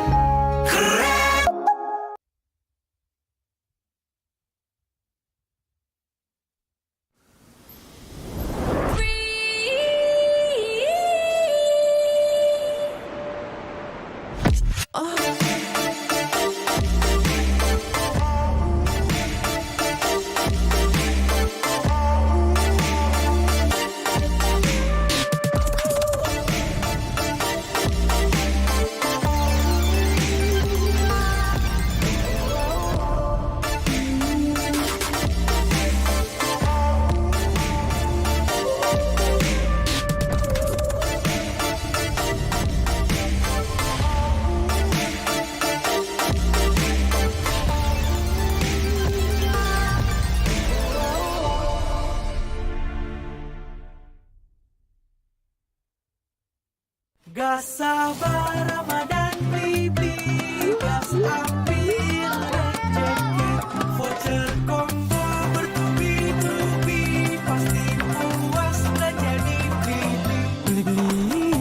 Gak sabar Ramadan beli gas ambil rezeki, voucher combo bertubi-tubi, pasti puas belanja di beli-beli.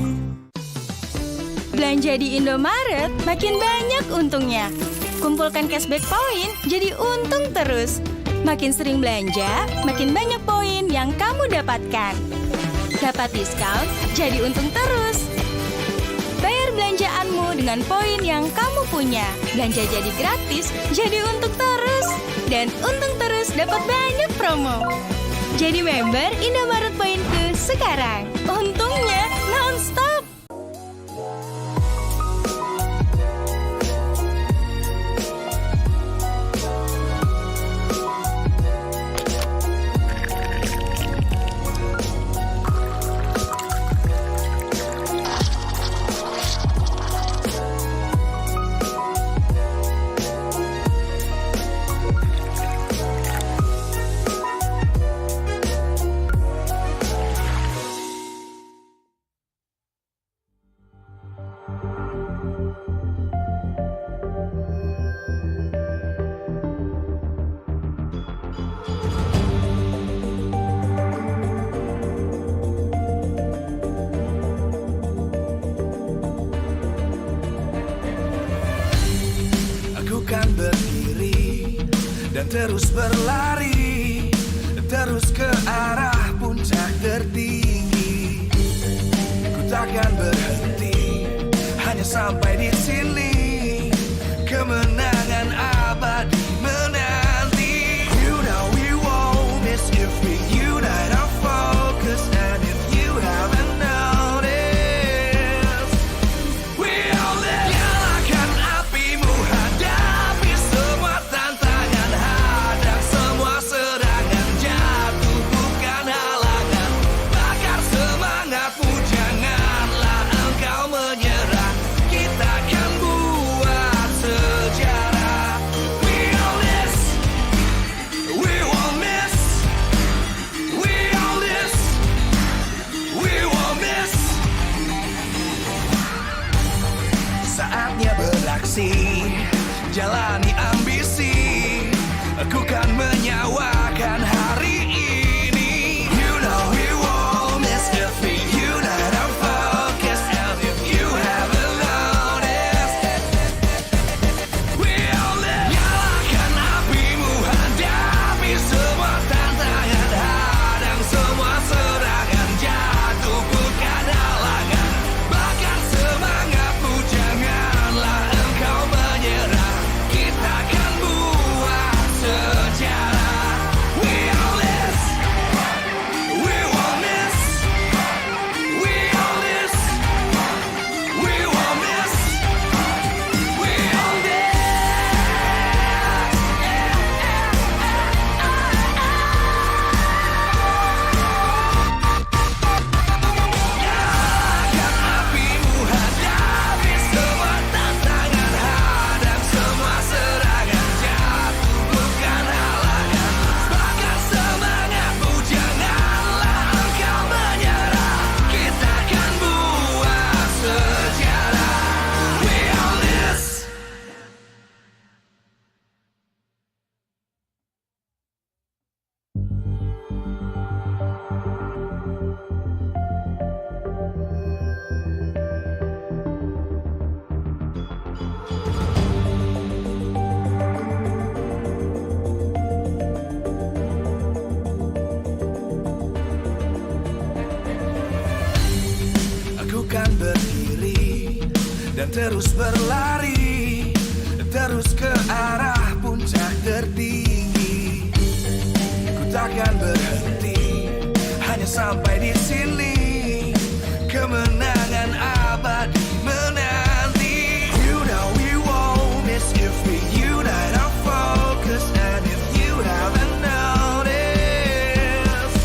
Belanja di Indomaret makin banyak untungnya. Kumpulkan cashback poin jadi untung terus. Makin sering belanja, makin banyak poin yang kamu dapatkan. Dapat diskon, jadi untung terus. Bayar belanjaanmu dengan poin yang kamu punya. Belanja jadi gratis, jadi untung terus. Dan untung terus dapat banyak promo. Jadi member Indomaret Poinku sekarang. Untungnya non-stop. Aku kan berdiri dan terus berlari, terus ke arah puncak tertinggi. Ku takkan berhenti, hanya sampai di sini. Kemenangan abadi menanti. You know we won't miss if we unite our focus. And if you haven't noticed, we all live. Nyalakan apimu, hadapi semua tantangan, hadang semua serangan, jatuh bukan halangan. Bakar semangatmu, janganlah engkau menyerah. Kita akan buat sejarah. We all this, we won't miss. We all this, we won't miss. Saatnya beraksi, jalani ambisi. Aku kan menyawakan hari ini. You know we won't miss if we unite our focus. And if you haven't noticed, we all live. Nyalakan apimu, hadapi semua tantangan, hadang semua serangan, jatuh bukan halangan. Bakar semangatmu, dan terus berlari, terus ke arah puncak tertinggi. Ku takkan berhenti, hanya sampai di sini. Kemenangan abadi menanti. You know we won't miss if we unite our focus. And if you haven't noticed,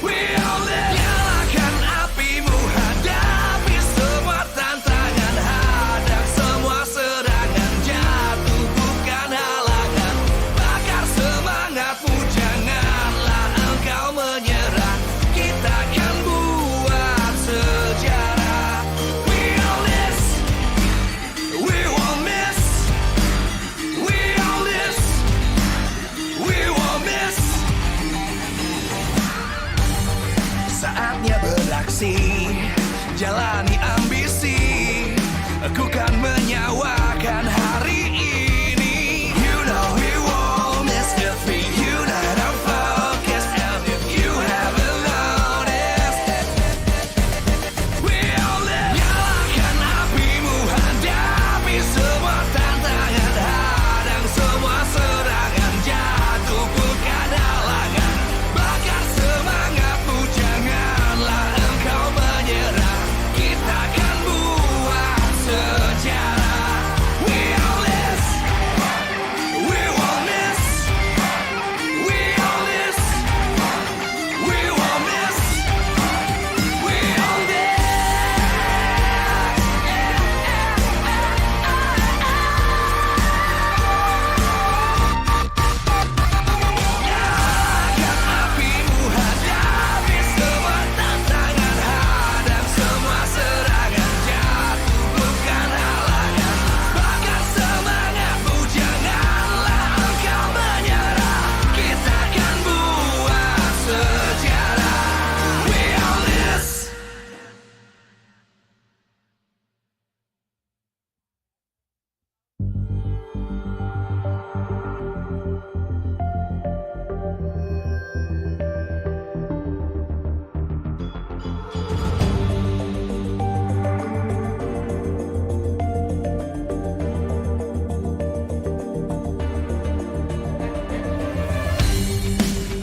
we all live. Nyalakan apimu, hadapi semua tantangan, hadang semua serangan, jatuh bukan halangan. Bakar semangatmu, janganlah engkau menyerah. Kita akan buat sejarah. We all this, we won't miss. We all this, we won't miss. Saatnya beraksi, jalani ambisi. Aku kan menyawakan hari ini. You know we won't miss if we unite our focus. And if you haven't noticed, we all live. Nyalakan apimu, hadapi semua tantangan, hadang semua serangan, jatuh bukan halangan. Bakar semangatmu, janganlah engkau menyerah. Kita akan buat sejarah. We all this, we won't miss. We all this, we won't miss. We all this. Nyalakan apimu, hadapi semua tantangan, hadang semua serangan, jatuh bukan halangan. Bakar semangatmu, janganlah engkau menyerah. Kita akan buat sejarah. We all this.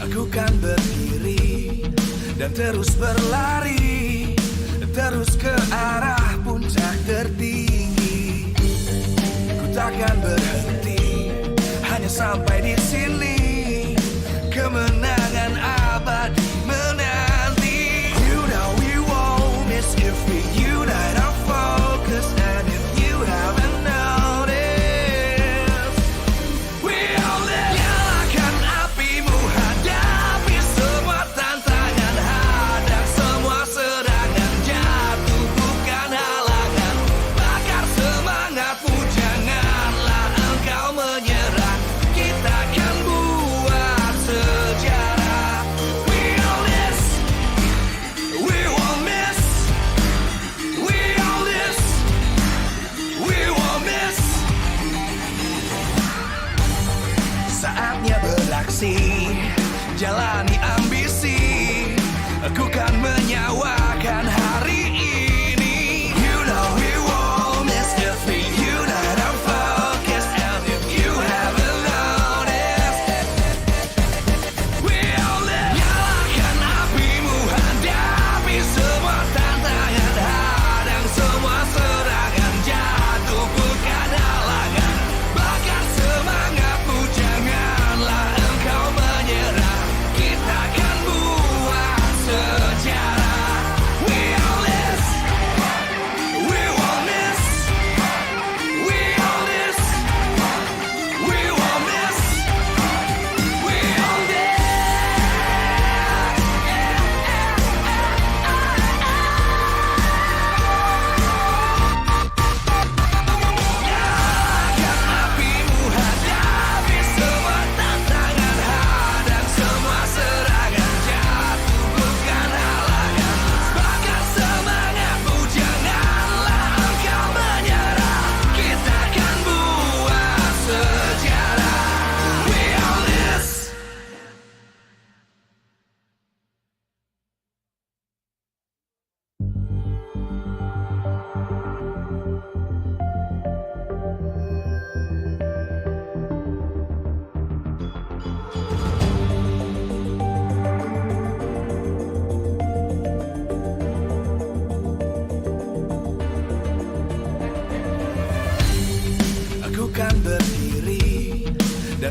Aku kan berdiri dan terus berlari, terus ke arah puncak tertinggi. Ku takkan berhenti, hanya sampai di sini. Kemenangan abadi menanti. You know we won't miss if we unite our focus. And if you haven't noticed, we all live. Nyalakan apimu, hadapi semua tantangan, hadang semua serangan, jatuh bukan halangan. Bakar semangatmu, janganlah engkau menyerah. Kita akan buat sejarah. We all this, we won't miss. We all this, we won't miss. Saatnya beraksi, jalani ambisi. Aku kan menyawakan hari ini. You know we won't miss if we unite our focus. And if you haven't noticed, we all live. Nyalakan apimu, hadapi semua tantangan, hadang semua serangan, jatuh bukan halangan. Bakar semangatmu, janganlah engkau menyerah. Kita akan buat sejarah.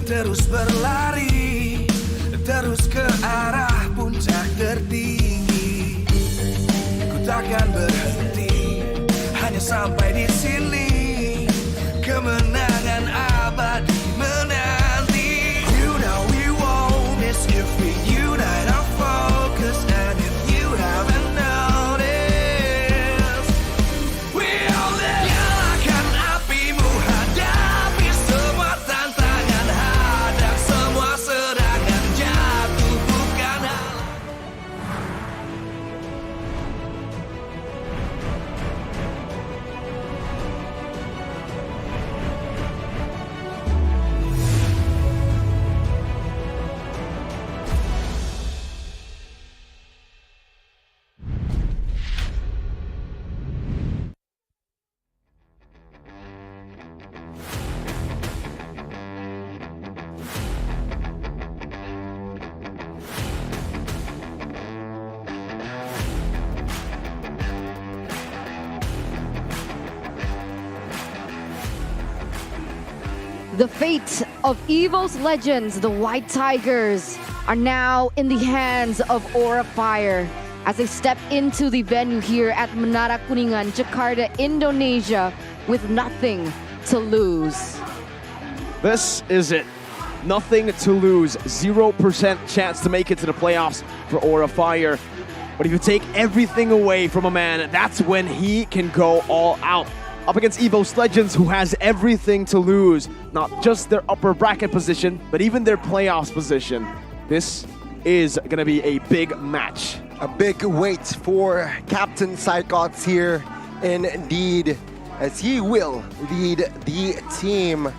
terus berlari, terus ke arah puncak tertinggi. Ku takkan berhenti, hanya sampai di sini. Kemenangan abadi menanti. You know we won't miss if we unite our focus. And if you haven't noticed, we all live. Nyalakan apimu, hadapi semua tantangan, hadang semua serangan, jatuh bukan hal. The fate of EVOS Legends, the White Tigers, are now in the hands of Aura Fire as they step into the venue here at Menara Kuningan, Jakarta, Indonesia, with nothing to lose. This is it. Nothing to lose. 0% chance to make it to the playoffs for Aura Fire. But if you take everything away from a man, that's when he can go all out. Up against EVOS Legends, who has everything to lose. Not just their upper bracket position, but even their playoffs position. This is going to be a big match. A big weight for Captain Psychots here, indeed, as he will lead the team.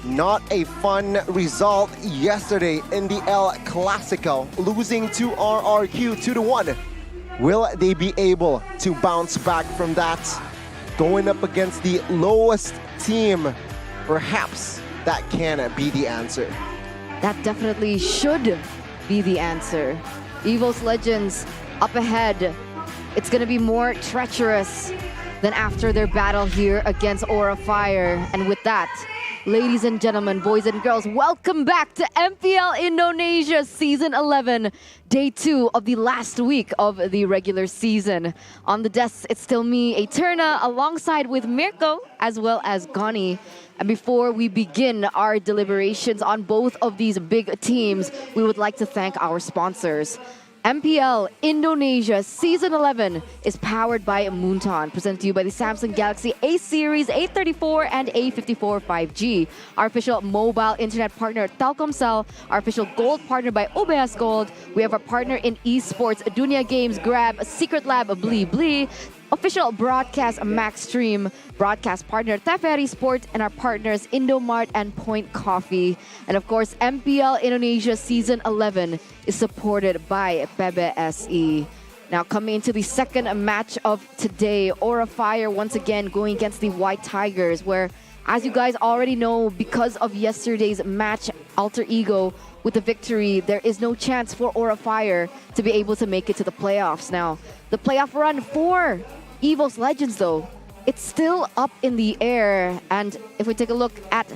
Not a fun result yesterday in the El Clasico, losing to RRQ 2-1. Will they be able to bounce back from that? Going up against the lowest team, perhaps that can be the answer. That definitely should be the answer. EVOS Legends up ahead. It's gonna be more treacherous than after their battle here against Aura Fire. And with that, ladies and gentlemen, boys and girls, welcome back to MPL Indonesia Season 11, Day 2 of the last week of the regular season. On the desk, it's still me, Eterna, alongside with Mirko, as well as Gani. And before we begin our deliberations on both of these big teams, we would like to thank our sponsors. MPL Indonesia Season 11 is powered by Moonton, presented to you by the Samsung Galaxy A Series, A34 and A54 5G. Our official mobile internet partner, Telkomsel. Our official gold partner by OBS Gold. We have our partner in esports, Dunia Games, Grab, Secret Lab, Blee Blee. Official broadcast Maxstream, broadcast partner Teferi Sport, and our partners Indomart and Point Coffee. And of course, MPL Indonesia Season 11 is supported by PBSI. Now coming into the second match of today, Aura Fire once again going against the White Tigers, where, as you guys already know, because of yesterday's match Alter Ego with the victory, there is no chance for Aura Fire to be able to make it to the playoffs. Now, the playoff run for EVOS Legends, though, it's still up in the air. And if we take a look at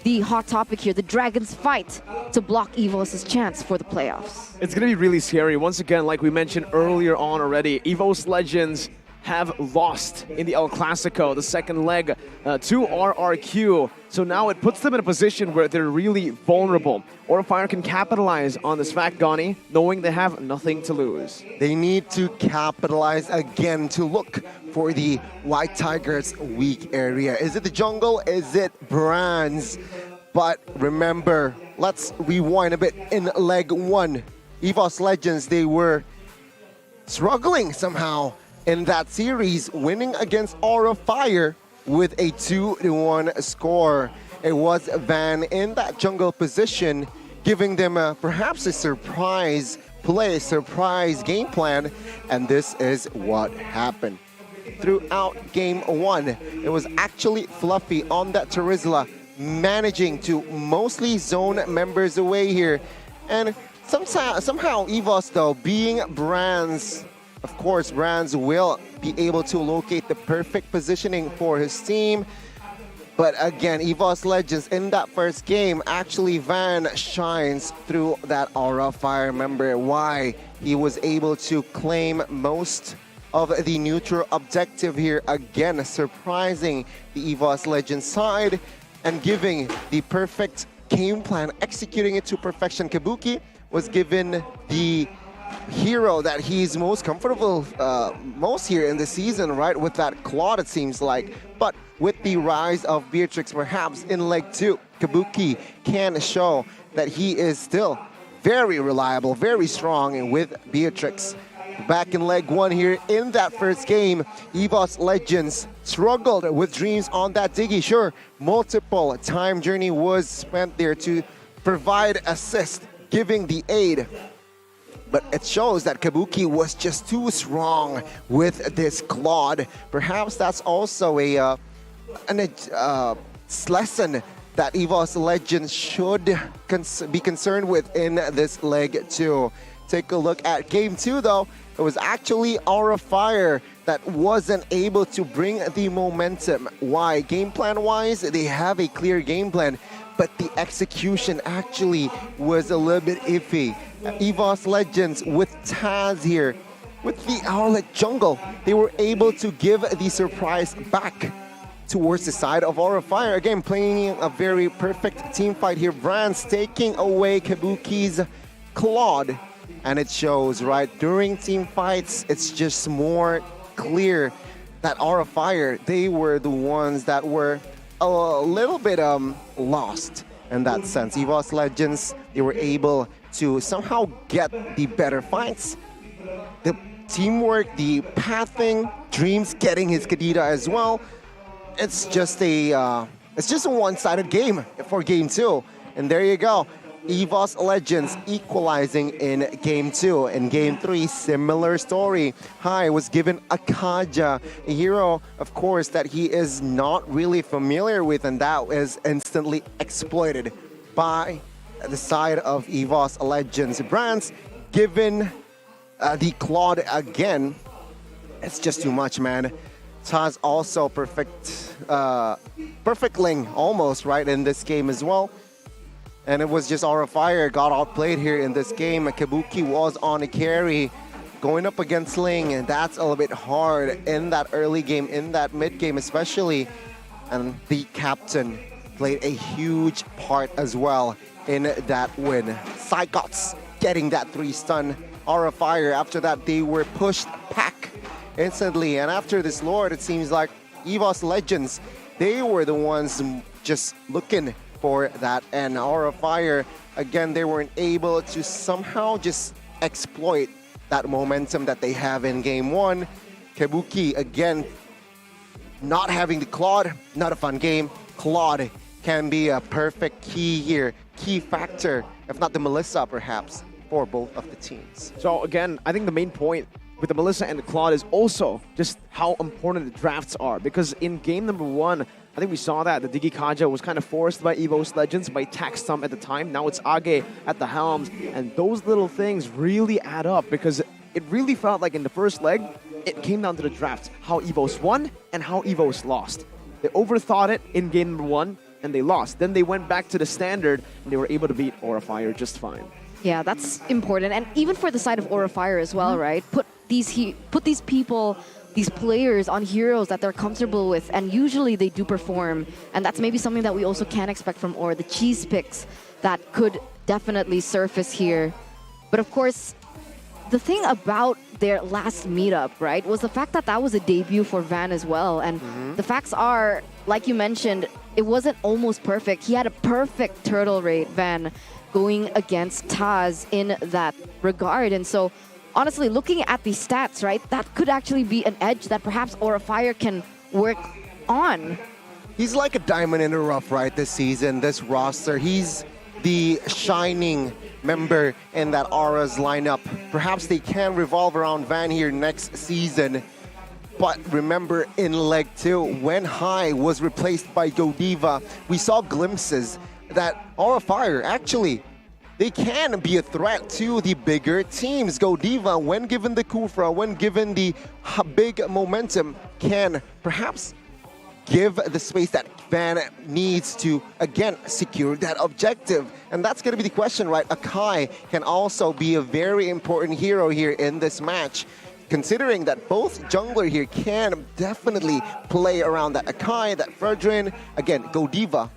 the hot topic here, the Dragons fight to block EVOS' chance for the playoffs. It's going to be really scary. Once again, like we mentioned earlier on already, EVOS Legends have lost in the El Clasico, the second leg, to RRQ. So now it puts them in a position where they're really vulnerable. Aura Fire can capitalize on this fact, Gani, knowing they have nothing to lose. They need to capitalize again to look for the White Tigers' weak area. Is it the jungle? Is it Brands? But remember, let's rewind a bit. In leg 1, EVOS Legends, they were struggling somehow in that series, winning against Aura Fire with a 2-1 score. It was Van in that jungle position, giving them perhaps a surprise play, surprise game plan, and this is what happened. Throughout game 1, it was actually Fluffy on that Terizla, managing to mostly zone members away here. And somehow EVOS, though, being Brands, of course, Brands will be able to locate the perfect positioning for his team. But again, EVOS Legends in that first game, actually Van shines through that aura of fire. Remember why he was able to claim most of the neutral objective here. Again, surprising the EVOS Legends side and giving the perfect game plan, executing it to perfection. Kabuki was given the hero that he's most comfortable most here in the season, right? With that Claude, it seems like. But with the rise of Beatrix, perhaps in leg 2, Kabuki can show that he is still very reliable, very strong with Beatrix. Back in leg 1 here in that first game, EVOS Legends struggled with Dreams on that Diggy. Sure, multiple time journey was spent there to provide assist, giving the aid. But it shows that Kabuki was just too strong with this Claude. Perhaps that's also a lesson that EVOS Legends should be concerned with in this leg 2. Take a look at game 2 though. It was actually Aura Fire that wasn't able to bring the momentum. Why? Game plan wise, they have a clear game plan, but the execution actually was a little bit iffy. EVOS Legends with Taz here, with the Owlet Jungle, they were able to give the surprise back towards the side of Aura Fire. Again, playing a very perfect team fight here. Brands taking away Kabuki's Claude. And it shows, right? During team fights, it's just more clear that Aura Fire, they were the ones that were a little bit lost in that sense. EVOS Legends, they were able to somehow get the better fights. The teamwork, the pathing, Dreams getting his Kadita as well. It's just a one-sided game for game 2. And there you go. EVOS Legends equalizing in game 2. In game 3, similar story. Hai was given Akaja, a hero, of course, that he is not really familiar with, and that is instantly exploited by the side of EVOS Legends. Brands given the Claude again. It's just too much, man. Taz also perfectling almost, right, in this game as well. And it was just Aura Fire got outplayed here in this game. Kabuki was on a carry, going up against Ling, and that's a little bit hard in that early game, in that mid game especially. And the captain played a huge part as well in that win. Psychots getting that 3-stun. Aura Fire, after that, they were pushed back instantly. And after this Lord, it seems like EVOS Legends, they were the ones just looking for that. And Aura Fire, again, they weren't able to somehow just exploit that momentum that they have in game 1. Kabuki, again, not having the Claude, not a fun game. Claude can be a perfect key here, key factor, if not the Melissa perhaps, for both of the teams. So again, I think the main point with the Melissa and the Claude is also just how important the drafts are, because in game number 1, I think we saw that the Digi Kaja was kind of forced by EVOS Legends, by Taxsum at the time. Now it's Age at the helms, and those little things really add up, because it really felt like in the first leg, it came down to the draft, how EVOS won and how EVOS lost. They overthought it in game number 1, and they lost. Then they went back to the standard, and they were able to beat Aura Fire just fine. Yeah, that's important. And even for the side of Aura Fire as well, right? Put these people, these players on heroes that they're comfortable with, and usually they do perform. And that's maybe something that we also can expect from Aura, the cheese picks that could definitely surface here. But of course, the thing about their last meetup, right, was the fact that that was a debut for Van as well. And the facts are, like you mentioned, it wasn't almost perfect. He had a perfect turtle rate, Van, going against Taz in that regard. And so, honestly, looking at the stats, right, that could actually be an edge that perhaps Aura Fire can work on. He's like a diamond in the rough, right, this season, this roster. He's the shining member in that Aura's lineup. Perhaps they can revolve around Van here next season. But remember, in leg 2, when Hai was replaced by Godiva, we saw glimpses that Aura Fire, actually, they can be a threat to the bigger teams. Godiva, when given the Kufra, when given the big momentum, can perhaps give the space that Van needs to, again, secure that objective. And that's going to be the question, right? Akai can also be a very important hero here in this match, considering that both jungler here can definitely play around that Akai, that Ferdrin. Again, Godiva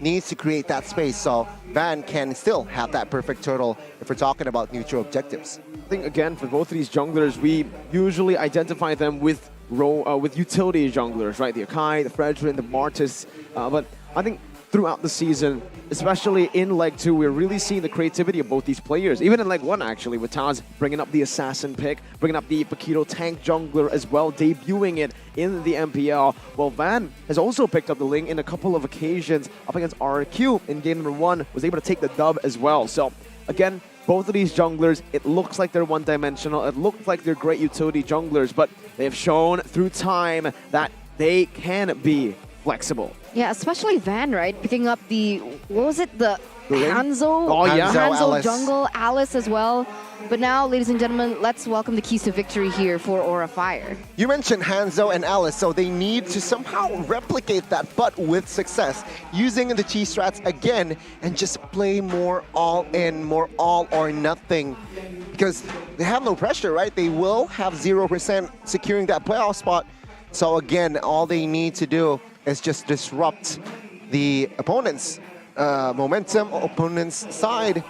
needs to create that space, so Van can still have that perfect turtle if we're talking about neutral objectives. I think, again, for both of these junglers, we usually identify them with utility junglers, right? The Akai, the Fredrin, the Martis. But I think throughout the season, especially in Leg 2, we're really seeing the creativity of both these players. Even in Leg 1, actually, with Taz bringing up the Assassin pick, bringing up the Paquito tank jungler as well, debuting it in the MPL. Well, Van has also picked up the Ling in a couple of occasions up against RQ in game number 1, was able to take the dub as well. So, again, both of these junglers, it looks like they're one-dimensional. It looks like they're great utility junglers, but they have shown through time that they can be flexible. Yeah, especially Van, right? Picking up the, what was it? The Hanzo? Oh, yeah. Hanzo Alice. jungle, Alice as well. But now, ladies and gentlemen, let's welcome the keys to victory here for Aura Fire. You mentioned Hanzo and Alice, so they need to somehow replicate that, but with success, using the cheese strats again and just play more all in, more all or nothing, because they have no pressure, right? They will have 0% securing that playoff spot. So again, all they need to do is just disrupt the opponent's momentum, opponent's side.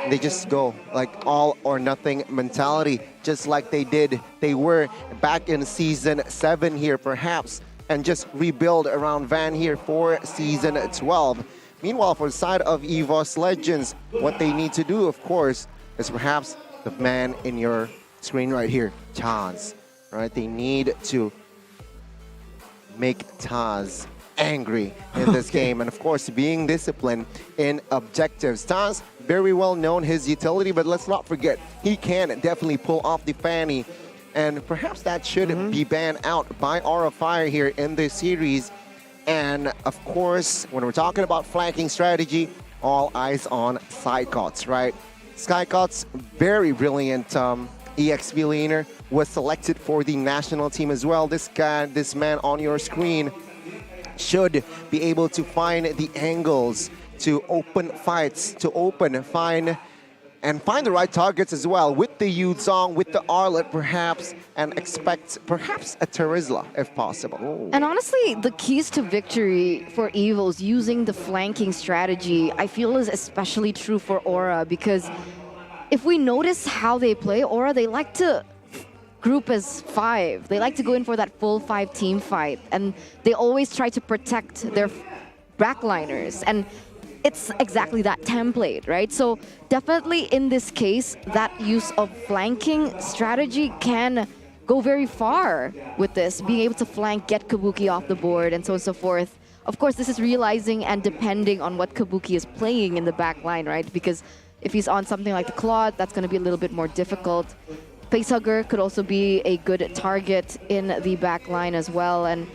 They just go like all or nothing mentality, just like they were back in season 7 here perhaps, and just rebuild around Van here for season 12. Meanwhile, for the side of EVOS Legends, what they need to do, of course, is perhaps the man in your screen right here, Taz. Right? They need to make Taz angry in this game, and of course being disciplined in objectives. Taz, very well known his utility, but let's not forget he can definitely pull off the fanny, and perhaps that should be banned out by Aura Fire here in this series. And of course, when we're talking about flanking strategy, all eyes on Skycots, right? Skycots, very brilliant EXP laner, was selected for the national team as well. This guy, this man on your screen, should be able to find the angles to open fights, to find the right targets as well, with the Yuzong, with the Arlet perhaps, and expect perhaps a Terizla if possible. And honestly, the keys to victory for EVOS using the flanking strategy, I feel is especially true for Aura, because if we notice how they play, Aura, they like to group as 5. They like to go in for that full 5 team fight, and they always try to protect their backliners, and it's exactly that template, right? So definitely in this case, that use of flanking strategy can go very far with this, being able to flank, get Kabuki off the board, and so on and so forth. Of course, this is realizing and depending on what Kabuki is playing in the back line, right? Because if he's on something like the Claude, that's going to be a little bit more difficult. Facehugger could also be a good target in the back line as well. And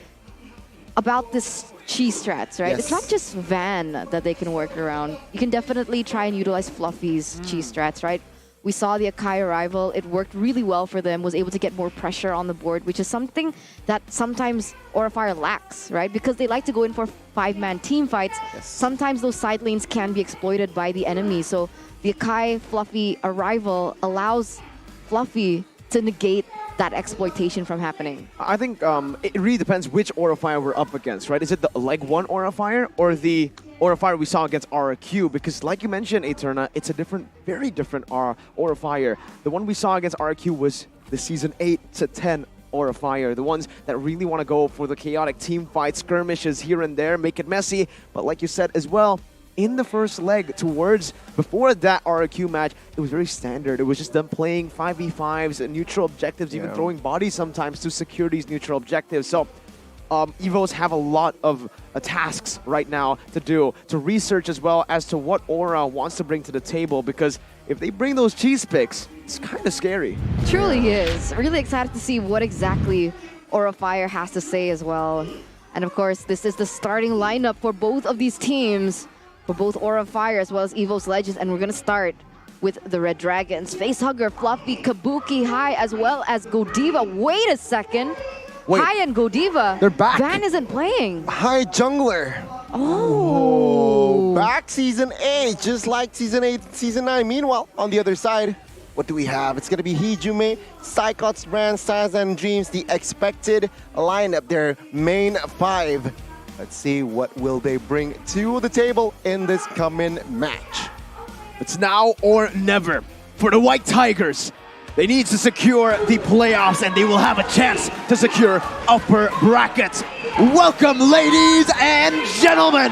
about this cheese strats, right? Yes. It's not just Van that they can work around. You can definitely try and utilize Fluffy's cheese strats, right? We saw the Akai arrival. It worked really well for them, was able to get more pressure on the board, which is something that sometimes Aura Fire lacks, right? Because they like to go in for 5-man team fights. Yes. Sometimes those side lanes can be exploited by the enemy. So the Akai Fluffy arrival allows Fluffy to negate that exploitation from happening. I think it really depends which Aura Fire we're up against, right? Is it the Leg 1 Aura Fire or the Aura Fire we saw against RQ? Because like you mentioned, Eterna, it's a very different Aura Fire. The one we saw against RQ was the Season 8 to 10 Aura Fire, the ones that really want to go for the chaotic team fight, skirmishes here and there, make it messy. But like you said as well, in the first leg before that RQ match, it was very standard. It was just them playing 5v5s and neutral objectives, even throwing bodies sometimes to secure these neutral objectives. So EVOS have a lot of tasks right now to do, to research as well as to what Aura wants to bring to the table, because if they bring those cheese picks, it's kind of scary. Truly is. Really excited to see what exactly Aura Fire has to say as well. And of course, this is the starting lineup for both of these teams, for both Aura Fire as well as EVOS Legends, and we're gonna start with the Red Dragons. Facehugger, Fluffy, Kabuki High, as well as Godiva. Wait a second. Wait. High and Godiva. They're back. Van isn't playing. High jungler. Oh. Back Season 8, just like Season 8, Season 9. Meanwhile, on the other side, what do we have? It's going to be Hijume, Psychots, Brand, Stars, and Dreams, the expected lineup, their main 5. Let's see what will they bring to the table in this coming match. It's now or never for the White Tigers. They need to secure the playoffs and they will have a chance to secure upper brackets. Welcome, ladies and gentlemen,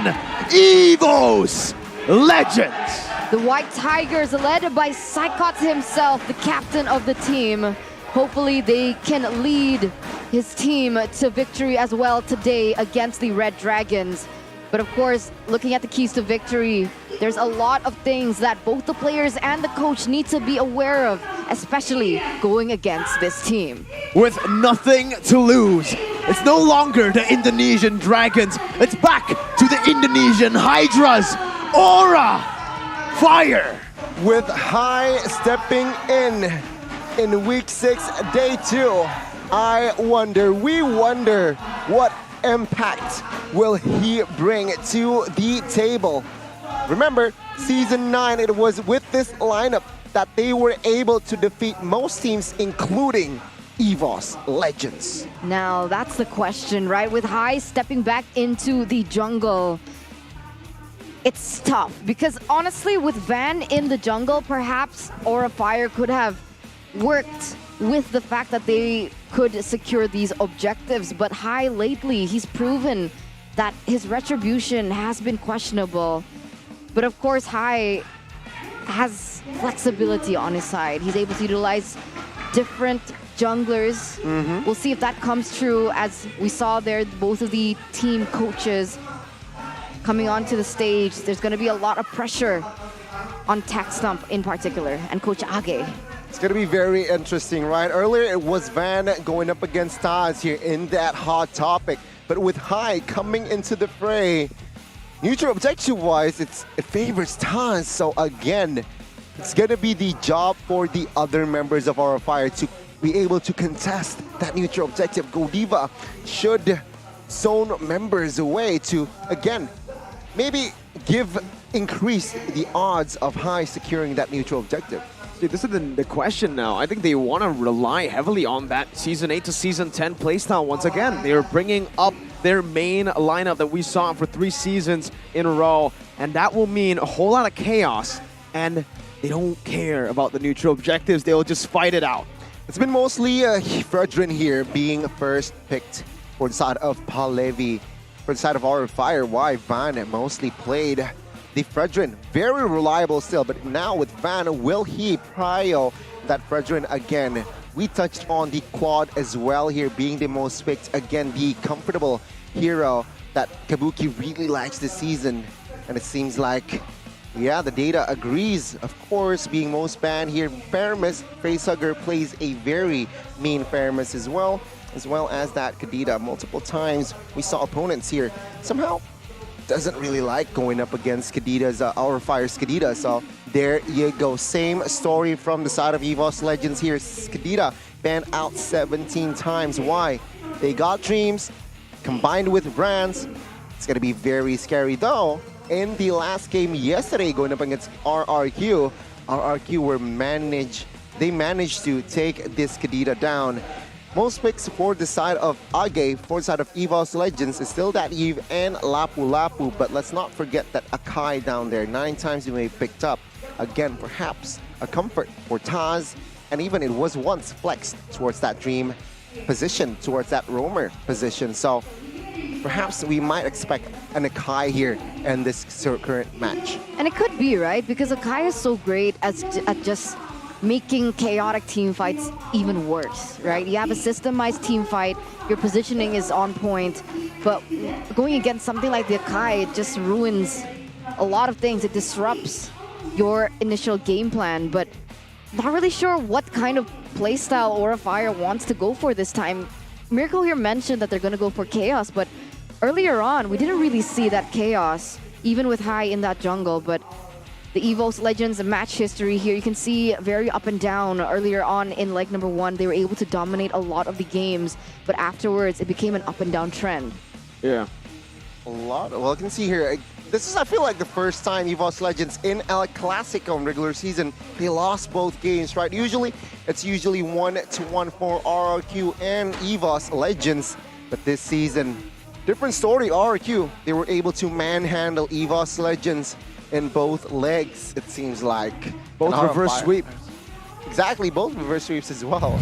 EVOS Legends. The White Tigers, led by Psychots himself, the captain of the team. Hopefully they can lead his team to victory as well today against the Red Dragons. But of course, looking at the keys to victory, there's a lot of things that both the players and the coach need to be aware of, especially going against this team. With nothing to lose, it's no longer the Indonesian Dragons. It's back to the Indonesian Hydras. Aura! Fire! With High stepping in week 6, day 2, we wonder what impact will he bring to the table. Remember, Season 9, it was with this lineup that they were able to defeat most teams, including EVOS Legends. Now, that's the question, right? With High stepping back into the jungle, it's tough because honestly, with Van in the jungle, perhaps Aura Fire could have worked with the fact that they could secure these objectives. But High lately, he's proven that his retribution has been questionable. But of course, High has flexibility on his side. He's able to utilize different junglers. We'll see if that comes true. As we saw there, both of the team coaches coming onto the stage. There's going to be a lot of pressure on Tax Stump in particular and Coach Age. It's going to be very interesting, right? Earlier, it was Van going up against Taz here in that hot topic. But with High coming into the fray, neutral objective-wise, it favors Taz. So again, it's going to be the job for the other members of our Fire to be able to contest that neutral objective. Godiva should zone members away to, again, maybe increase the odds of High securing that neutral objective. This is the question now. I think they want to rely heavily on that Season 8 to Season 10 playstyle once again. They are bringing up their main lineup that we saw for 3 seasons in a row, and that will mean a whole lot of chaos, and they don't care about the neutral objectives. They'll just fight it out. It's been mostly Fredrin here being first picked for the side of Palevi. For the side of our Fire, why Van mostly played the Fredrin. Very reliable still, but now with Van, will he prio that Fredrin again? We touched on the quad as well here, being the most picked. Again, the comfortable hero that Kabuki really likes this season. And it seems like, yeah, the data agrees. Of course, being most banned here, Paramus, Facehugger plays a very mean Paramus as well as that Kadita. Multiple times we saw opponents here somehow doesn't really like going up against Kadita's, our Fire's Kadita. So there you go. Same story from the side of EVOS Legends here. Kadita banned out 17 times. Why? They got Dreams combined with Brands. It's going to be very scary though. In the last game yesterday, going up against RRQ they managed to take this Kadita down. Most picks for the side of Age, for the side of EVOS Legends, is still that Eve and Lapu Lapu, but let's not forget that Akai down there, 9 times you may have picked up. Again, perhaps a comfort for Taz, and even it was once flexed towards that Dream position, towards that Roamer position. So perhaps we might expect an Akai here in this current match. And it could be, right? Because Akai is so great at just making chaotic team fights even worse, right? You have a systemized team fight, your positioning is on point, but going against something like the Akai, it just ruins a lot of things. It disrupts your initial game plan, but not really sure what kind of playstyle Aura Fire wants to go for this time. Miracle here mentioned that they're going to go for Chaos, but earlier on, we didn't really see that Chaos, even with High in that jungle, but the EVOS Legends match history here, you can see very up and down. Earlier on in leg number 1, they were able to dominate a lot of the games, but afterwards, it became an up and down trend. Yeah. A lot. Well, I can see here. This is, I feel like, the first time EVOS Legends in El Clasico in regular season, they lost both games, right? It's usually 1-1 for RRQ and EVOS Legends. But this season, different story. RRQ, they were able to manhandle EVOS Legends in both legs, it seems like. Both reverse sweep. Exactly, both reverse sweeps as well.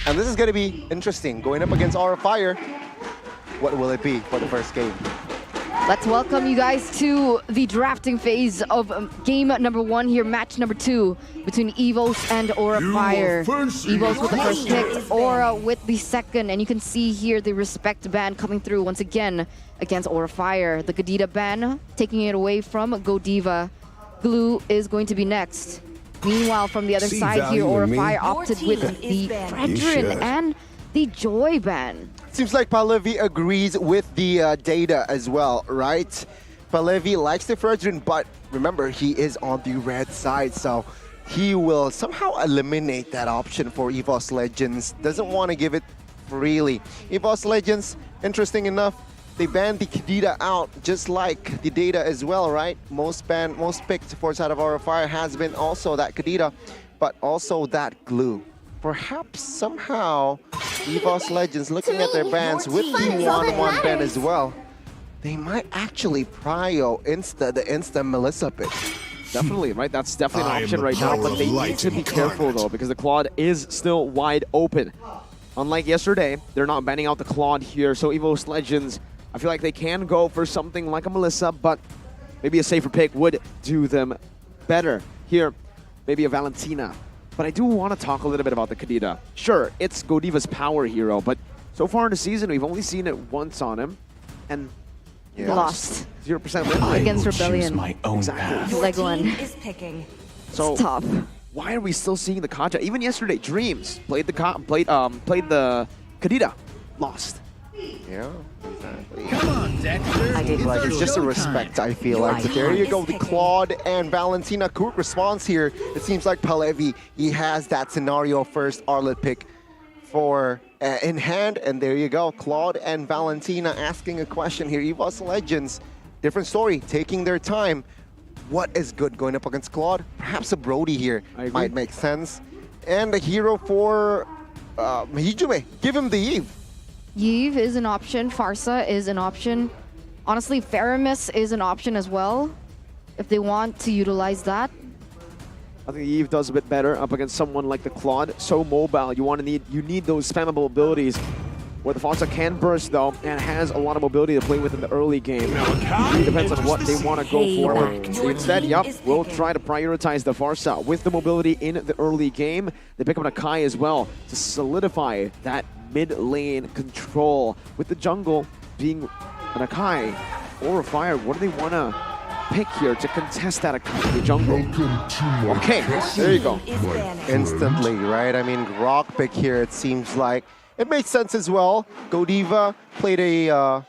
And this is going to be interesting. Going up against Aura Fire, what will it be for the first game? Let's welcome you guys to the drafting phase of game number 1 here, match number 2 between EVOS and Aura Fire. EVOS with the first pick, Aura with the second, and you can see here the respect ban coming through once again against Aura Fire. The Kadita ban taking it away from Godiva. Glue is going to be next. Meanwhile, from the other side here, Aura Fire opted with the Fredrin and the Joy ban. Seems like Palevi agrees with the data as well, right? Palevi likes the Fredrin, but remember, he is on the red side, so he will somehow eliminate that option for EVOS Legends. Doesn't want to give it freely. EVOS Legends, interesting enough, they banned the Kadita out, just like the data as well, right? Most picked for side of Aura Fire has been also that Kadita, but also that Glue. Perhaps somehow EVOS Legends, looking at their bans with the 1-1 ban as well, they might actually prio the Insta Melissa pick. Definitely, right? That's definitely an option right now, but they need to be careful though, because the Claude is still wide open. Unlike yesterday, they're not banning out the Claude here, so EVOS Legends, I feel like they can go for something like a Melissa, but maybe a safer pick would do them better. Here, maybe a Valentina. But I do want to talk a little bit about the Kadita. Sure, it's Godiva's power hero, but so far in the season, we've only seen it once on him, and lost. 0% win against Rebellion. Exactly. Leg 1. So it's tough. Why are we still seeing the Kaja? Even yesterday, Dreams played the Kadita, lost. Yeah, exactly. Come on, Dexter. It's just a respect, I feel like. But there you go, the Claude and Valentina quick response here. It seems like Palevi, he has that scenario first Arlet pick for in hand, and there you go, Claude and Valentina asking a question here. EVOS Legends, different story, taking their time. What is good going up against Claude? Perhaps a Brody here might make sense. And a hero for Hijume, give him the Eve. Yves is an option, Farsa is an option. Honestly, Faramis is an option as well, if they want to utilize that. I think Eve does a bit better up against someone like the Claude. So mobile, you need those spammable abilities. Where the Farsa can burst though, and has a lot of mobility to play with in the early game. It depends on what they want to go for. Instead, we'll try to prioritize the Farsa with the mobility in the early game. They pick up an Akai as well to solidify that mid lane control. With the jungle being an Akai or a Fire, what do they want to pick here to contest that Akai, the jungle? Okay, there you go. Instantly, right? I mean, Rock pick here, it seems like. It makes sense as well. Godiva played a,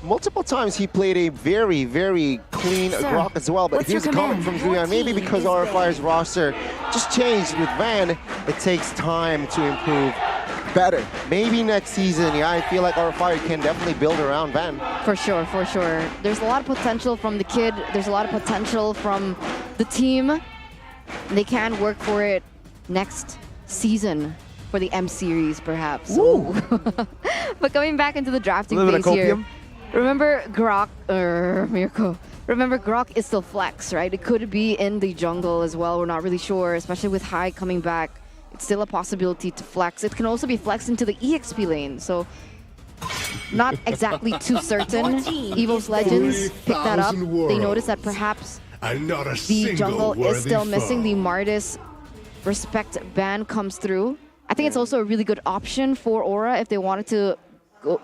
multiple times he played a very, very clean Grok as well. But here's a comment from Zuyan. Maybe because our Fire's roster just changed with Van, it takes time to improve better. Maybe next season, yeah, I feel like our Fire can definitely build around Van. For sure, for sure. There's a lot of potential from the kid. There's a lot of potential from the team. They can work for it next season. For the M series, perhaps. But coming back into the drafting phase here, remember Grok, Mirko. Remember Grok is still flex, right? It could be in the jungle as well. We're not really sure, especially with High coming back. It's still a possibility to flex. It can also be flexed into the EXP lane, so not exactly too certain. EVOS Legends picked that up. They noticed that perhaps the jungle is still missing. The Mardis respect ban comes through. I think it's also a really good option for Aura if they wanted to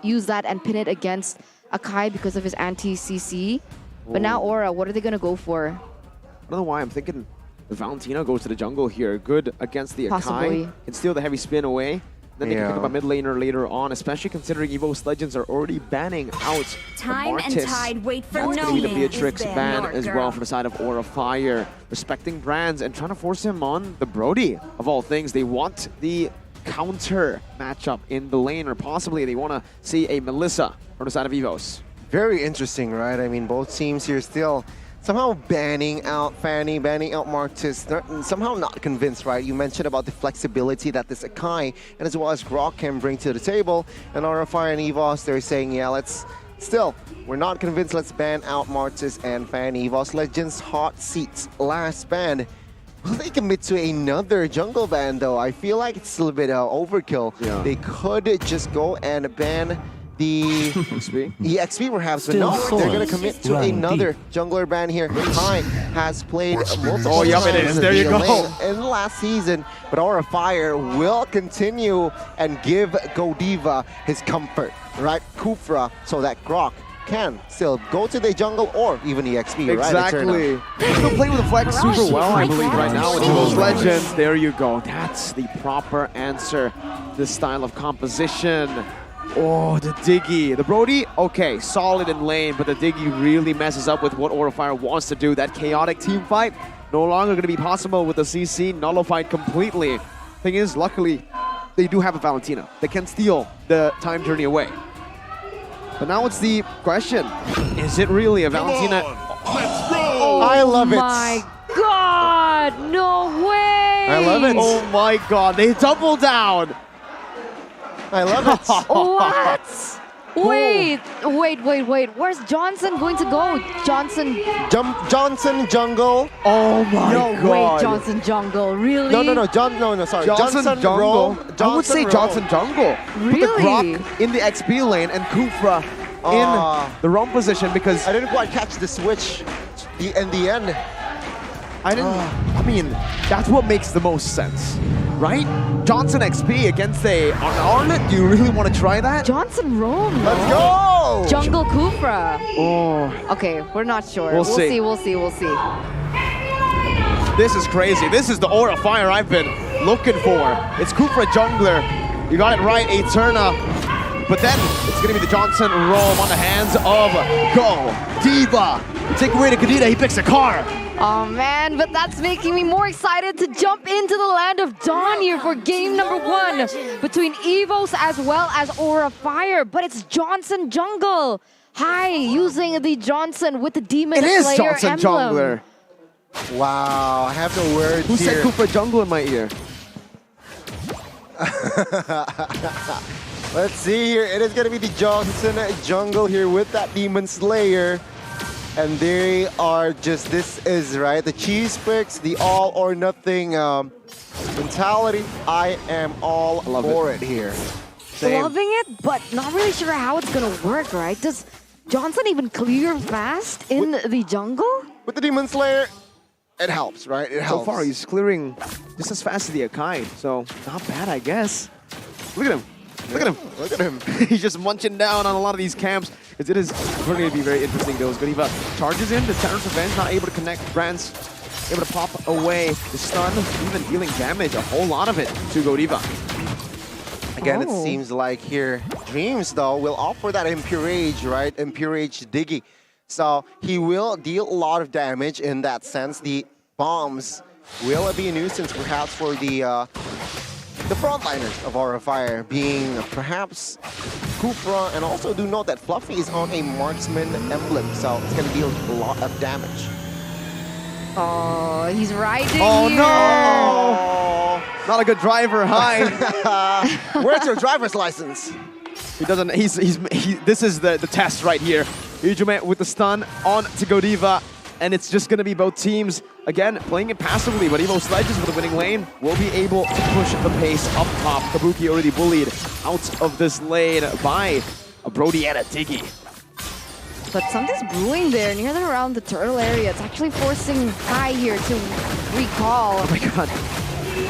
use that and pin it against Akai because of his anti-CC. But now Aura, what are they going to go for? I don't know why I'm thinking the Valentina goes to the jungle here. Good against the Possibly. Akai. Can steal the heavy spin away. Then they can pick up a mid laner later on, especially considering EVOS Legends are already banning out Time and tide wait for That's no going to be the man. Beatrix ban as well for the side of Aura Fire. Respecting brands and trying to force him on the Brody. Of all things, they want the counter matchup in the lane, or possibly they want to see a Melissa from the side of EVOS. Very interesting, right? I mean, both teams here still somehow banning out Fanny, banning out Martis, somehow not convinced, right? You mentioned about the flexibility that this Akai and as well as Grok can bring to the table. And Aura Fire and EVOS, they're saying, yeah, we're not convinced, let's ban out Martis and Fanny. EVOS Legends hot seats, last ban. Will they commit to another jungle ban though? I feel like it's a little bit overkill. Yeah. They could just go and ban the EXP perhaps, but no, they're going to commit to another jungler ban here. Kai has played multiple times it is. There you go. in the last season, but Aura Fire will continue and give Godiva his comfort, right? Kufra, so that Grok can still go to the jungle or even EXP, right? Exactly. They're still playing with the flex super well, I believe, right now with EVOS Legends. There you go. That's the proper answer. This style of composition. Oh, the Diggy. The Brody, okay, solid in lane, but the Diggy really messes up with what Aura Fire wants to do. That chaotic team fight, no longer going to be possible with the CC nullified completely. Thing is, luckily, they do have a Valentina that can steal the time journey away. But now it's the question, is it really a Valentina? I love it. Oh my god, no way! I love it. Oh my god, they double down. I love it. What? Wait. Where's Johnson going to go? Johnson Jungle. Oh my god. No way, Johnson Jungle. Really? No, sorry. Johnson Jungle. Roam. I would say Roam. Johnson Jungle. Really? Put the Grok in the XP lane and Kufra in the roam position because I didn't quite catch the switch in the end. I mean, that's what makes the most sense, right? Johnson XP against an Arlet? Do you really want to try that? Johnson roam. Let's go! Jungle Kufra. Oh. Okay, we're not sure. We'll see. We'll see. This is crazy. This is the Aura Fire I've been looking for. It's Kufra Jungler. You got it right, Eterna. But then it's going to be the Johnson roam on the hands of Godiva. Take away to Kadita, he picks a car. Oh man, but that's making me more excited to jump into the land of Dawn here for game number 1 between EVOS as well as Aura Fire. But it's Johnson Jungle. Hi, using the Johnson with the Demon Slayer It is Johnson emblem. Jungler. Wow, I have no words Who here. said Kufra Jungle in my ear? Let's see here. It is going to be the Johnson Jungle here with that Demon Slayer. And they are just, this is, right, the cheese picks, the all or nothing mentality. I am all for it here. Same. Loving it, but not really sure how it's gonna work, right? Does Johnson even clear fast in the jungle? With the Demon Slayer, it helps, right? It helps. So far, he's clearing just as fast as the Akai, so not bad, I guess. Look at him. Look at him. Look at him. He's just munching down on a lot of these camps. It is going to be very interesting, though. Godiva charges in. The Terror's Revenge not able to connect. Brands able to pop away. The stun, even dealing damage, a whole lot of it to Godiva. Again, it seems like here, Dreams, though, will offer that Impurage, right? Impurage Diggy. So he will deal a lot of damage in that sense. The bombs will be a nuisance, perhaps, for the frontliners of Aura Fire, being perhaps Kufra, and also do note that Fluffy is on a marksman emblem, so it's going to deal a lot of damage. Oh, he's riding Oh here. no! Not a good driver. Hi. Where's your driver's license? He doesn't. This is the test right here. Ijume with the stun on to Godiva, and it's just going to be both teams again playing it passively. But EVOS Legends with the winning lane will be able to push the pace up top. Kabuki already bullied out of this lane by a Brody and a Diggy. But something's brewing there near around the turtle area. It's actually forcing Kai here to recall. Oh my god.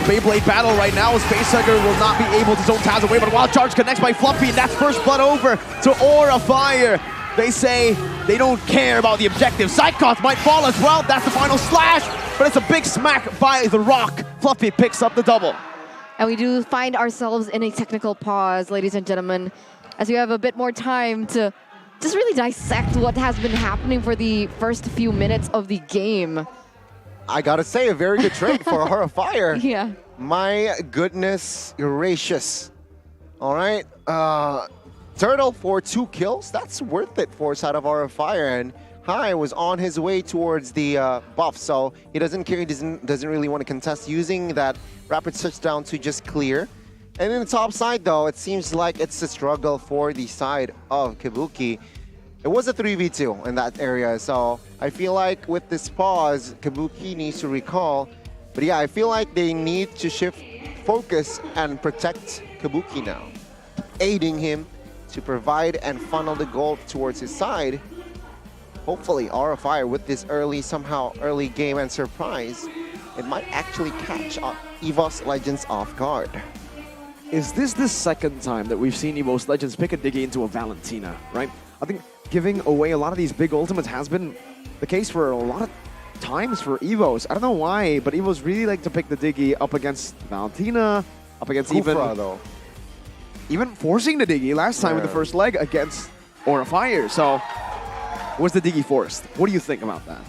Beyblade battle right now. Spacehugger will not be able to zone Taz away, but Wild Charge connects by Fluffy, and that's first blood over to Aura Fire. They say they don't care about the objective. Psychoth might fall as well. That's the final slash, but it's a big smack by the Rock. Fluffy picks up the double. And we do find ourselves in a technical pause, ladies and gentlemen, as we have a bit more time to just really dissect what has been happening for the first few minutes of the game. I gotta say, a very good trade for Aura of Fire. Yeah. My goodness gracious. All right. Turtle for 2 kills. That's worth it for side of Aura of Fire. And Hai was on his way towards the buff, so he doesn't care. He doesn't really want to contest, using that rapid touchdown to just clear. And in the top side, though, it seems like it's a struggle for the side of Kabuki. It was a 3v2 in that area, so I feel like with this pause, Kabuki needs to recall. But yeah, I feel like they need to shift focus and protect Kabuki now, aiding him to provide and funnel the goal towards his side. Hopefully, Aura of Fire with this early game and surprise, it might actually catch EVOS Legends off guard. Is this the second time that we've seen EVOS Legends pick a Diggy into a Valentina, right? I think giving away a lot of these big ultimates has been the case for a lot of times for EVOS. I don't know why, but EVOS really like to pick the Diggy up against Valentina, up against Kufra, even forcing the Diggy last time with the first leg against Aura of Fire. So, was the Diggy forced? What do you think about that?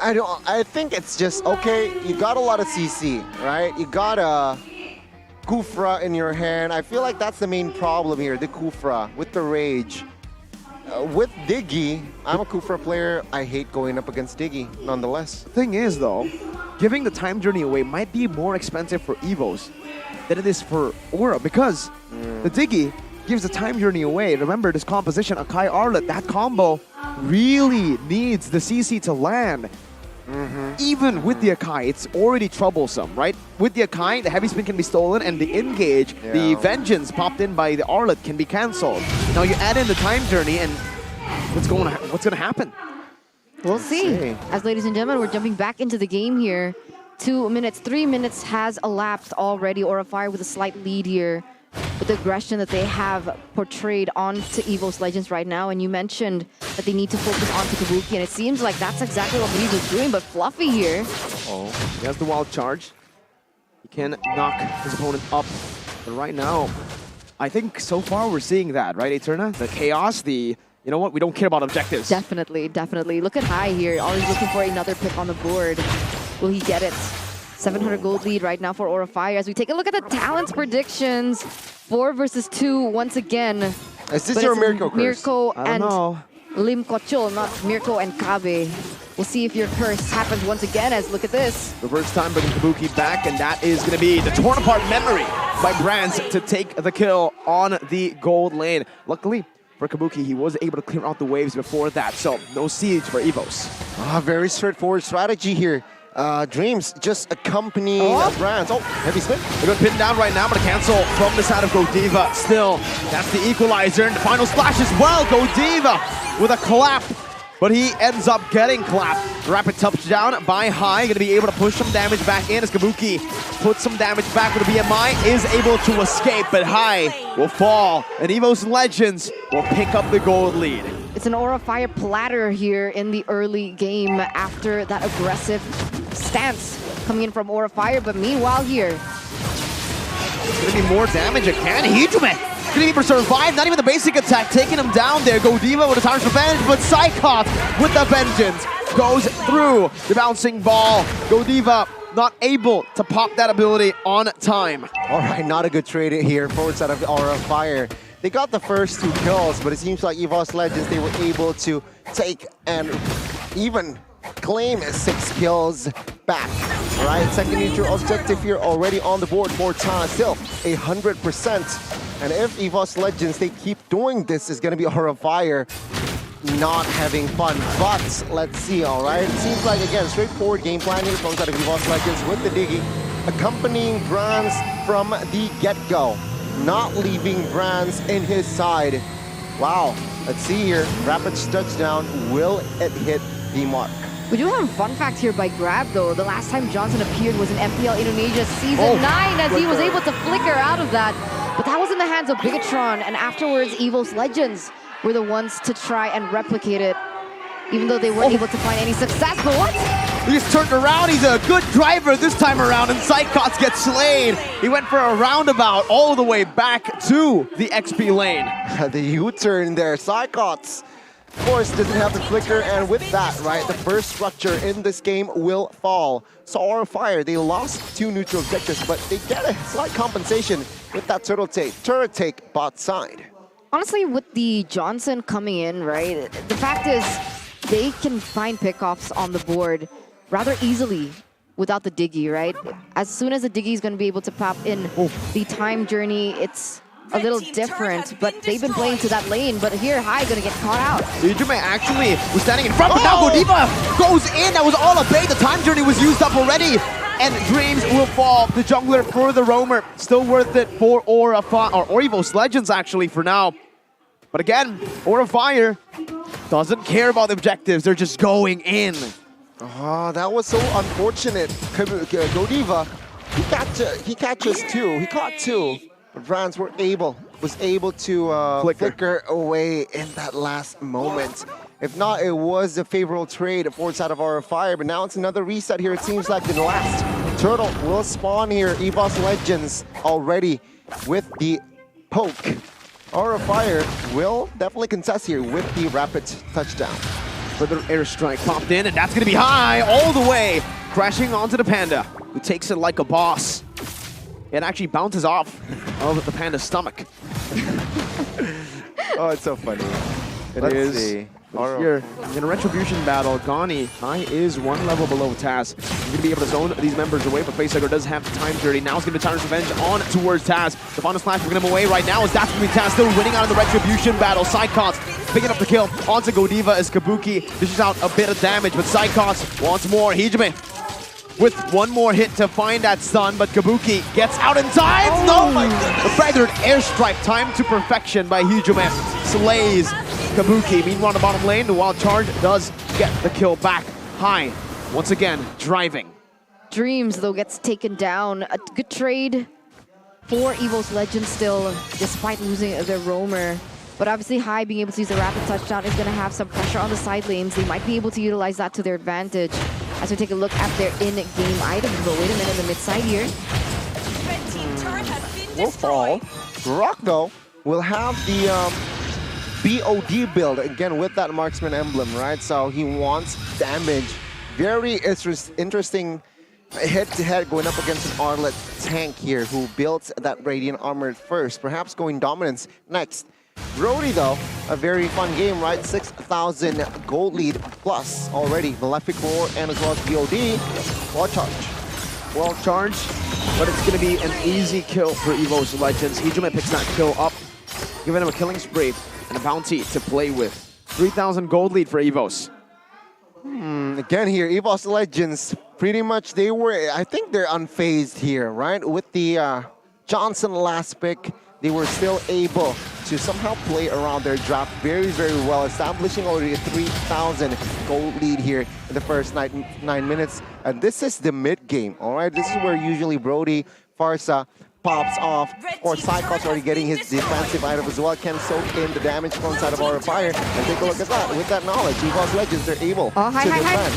I think it's just, okay, you got a lot of CC, right? You got a Kufra in your hand. I feel like that's the main problem here, the Kufra with the rage. With Diggy, I'm a Kufra player. I hate going up against Diggy, nonetheless. Thing is, though, giving the time journey away might be more expensive for EVOS than it is for Aura, because the Diggy gives the time journey away. Remember, this composition, Akai Arlet, that combo really needs the CC to land. Even with the Akai, it's already troublesome, right? With the Akai, the heavy spin can be stolen, and the engage, the vengeance popped in by the Arlet can be cancelled. Now you add in the time journey, and what's going to happen? We'll see. As ladies and gentlemen, we're jumping back into the game here. 2 minutes, 3 minutes has elapsed already. Aura of Fire with a slight lead here, with the aggression that they have portrayed onto EVOS Legends right now. And you mentioned that they need to focus onto Kabuki, and it seems like that's exactly what Breeze was doing. But Fluffy here. Oh, he has the wild charge. He can knock his opponent up. But right now, I think so far we're seeing that, right, Eterna? The chaos, you know what, we don't care about objectives. Definitely, definitely. Look at Hai here, always looking for another pick on the board. Will he get it? 700 gold lead right now for Aura of Fire. As we take a look at the talents predictions, 4 versus 2 once again. Is this your Mirko curse? Mirko I don't know. Lim Kochul, not Mirko and Kabe. We'll see if your curse happens once again, as look at this. Reverse time bringing Kabuki back, and that is going to be the torn apart memory by Brands to take the kill on the gold lane. Luckily for Kabuki, he was able to clear out the waves before that, so no siege for EVOS. Very straightforward strategy here. Dreams just accompany Brands. Oh, heavy spin. They're going to pin down right now, but a cancel from the side of Godiva. Still, that's the equalizer, and the final splash as well. Godiva with a clap, but he ends up getting clapped. Rapid touchdown by Hai, going to be able to push some damage back in as Kabuki puts some damage back with the BMI, is able to escape, but Hai will fall, and EVOS Legends will pick up the gold lead. It's an Aura of Fire platter here in the early game after that aggressive stance coming in from Aura of Fire, but meanwhile here, it's going to be more damage again. Hijime going to be able to survive, not even the basic attack, taking him down there. Godiva with a Time's Revenge, but Psychoth with the vengeance goes through the bouncing ball. Godiva not able to pop that ability on time. All right, not a good trade here forward side of the Aura of Fire. They got the first 2 kills, but it seems like EVOS Legends, they were able to take and even claim 6 kills back. All right, second neutral objective here already on the board for Tana, still 100%. And if EVOS Legends, they keep doing this, is going to be Aura of Fire not having fun. But let's see, all right? It seems like, again, straightforward game planning from side of EVOS Legends with the Diggy, accompanying Brands from the get-go, not leaving Brands in his side. Wow, let's see here. Rapid touchdown, will it hit the mark? we do have a fun fact here by Grab, though. The last time Johnson appeared was in MPL Indonesia Season 9, as he was able to flicker out of that. But that was in the hands of Bigetron, and afterwards, EVOS Legends were the ones to try and replicate it, even though they weren't able to find any success. But what? He's turned around. He's a good driver this time around, and Psychots gets slain. He went for a roundabout all the way back to the XP lane. The U-turn there, Psychots. Of course, doesn't have the flicker, and with that, right, the first structure in this game will fall. So Aura Fire, they lost 2 neutral objectives, but they get a slight compensation with that turret take bot side. Honestly, with the Johnson coming in, right, the fact is they can find pickoffs on the board rather easily without the Diggy, right? As soon as the Diggy is going to be able to pop in the time journey, it's a little different, but they've been playing to that lane, but here, Hai gonna get caught out. Ijume actually was standing in front, but now Godiva goes in. That was all a bait. The time journey was used up already, and Dreams will fall. The jungler for the roamer. Still worth it for Aura or EVOS Legends actually for now. But again, Aura Fire doesn't care about the objectives. They're just going in. Oh, that was so unfortunate. Godiva, he catches 2. He caught 2. But Brands was able to flicker away in that last moment. If not, it was a favorable trade for side of Aura Fire, but now it's another reset here. It seems like the last turtle will spawn here. EVOS Legends already with the poke. Aura Fire will definitely contest here with the rapid touchdown. Further airstrike popped in, and that's going to be Hai all the way, crashing onto the Panda, who takes it like a boss. It actually bounces off of the Panda's stomach. Oh, it's so funny. Let's see. Here, in a Retribution battle, Gani, Hai is 1 level below Taz. He's going to be able to zone these members away, but Facehugger does have the time journey. Now it's going to be Tyrant's Revenge on towards Taz. The final slash will get him away right now, as that's going to be Taz still winning out in the Retribution battle. Psychots picking up the kill onto Godiva as Kabuki dishes out a bit of damage, but Psychots wants more. Hijime with 1 more hit to find that stun, but Kabuki gets out in time. Oh my goodness! The feathered airstrike, timed to perfection by Hijime, slays Kabuki. Meanwhile, on the bottom lane, the Wild Charge does get the kill back. Hai, once again, driving. Dreams, though, gets taken down. A good trade for EVOS Legends still, despite losing their roamer. But obviously, Hai being able to use a rapid touchdown is going to have some pressure on the side lanes. They might be able to utilize that to their advantage. As we take a look at their in-game items. But wait a minute, the mid side here. Will fall. Rock, though, will have the BOD build, again, with that marksman emblem, right? So he wants damage. Very interesting head-to-head going up against an Arlet tank here who built that Radiant armor first, perhaps going dominance next. Brody, though, a very fun game, right? 6,000 gold lead plus already. Malefic Roar and as well as BOD. Wall charge. Wall charge, but it's going to be an easy kill for EVOS Legends. Hijime picks that kill up, giving him a killing spree and a bounty to play with. 3,000 gold lead for EVOS. Again here, EVOS Legends, pretty much they were, I think they're unfazed here, right? With the Johnson last pick, they were still able to somehow play around their draft very, very well, establishing already a 3,000 gold lead here in the first 9 minutes. And this is the mid game, all right? This is where usually Brody, Farsa pops off. Of course, Psycho's already getting his defensive item as well. Can soak in the damage from inside of Aura Fire. And take a look at that. With that knowledge, EVOS Legends, they're able to defend.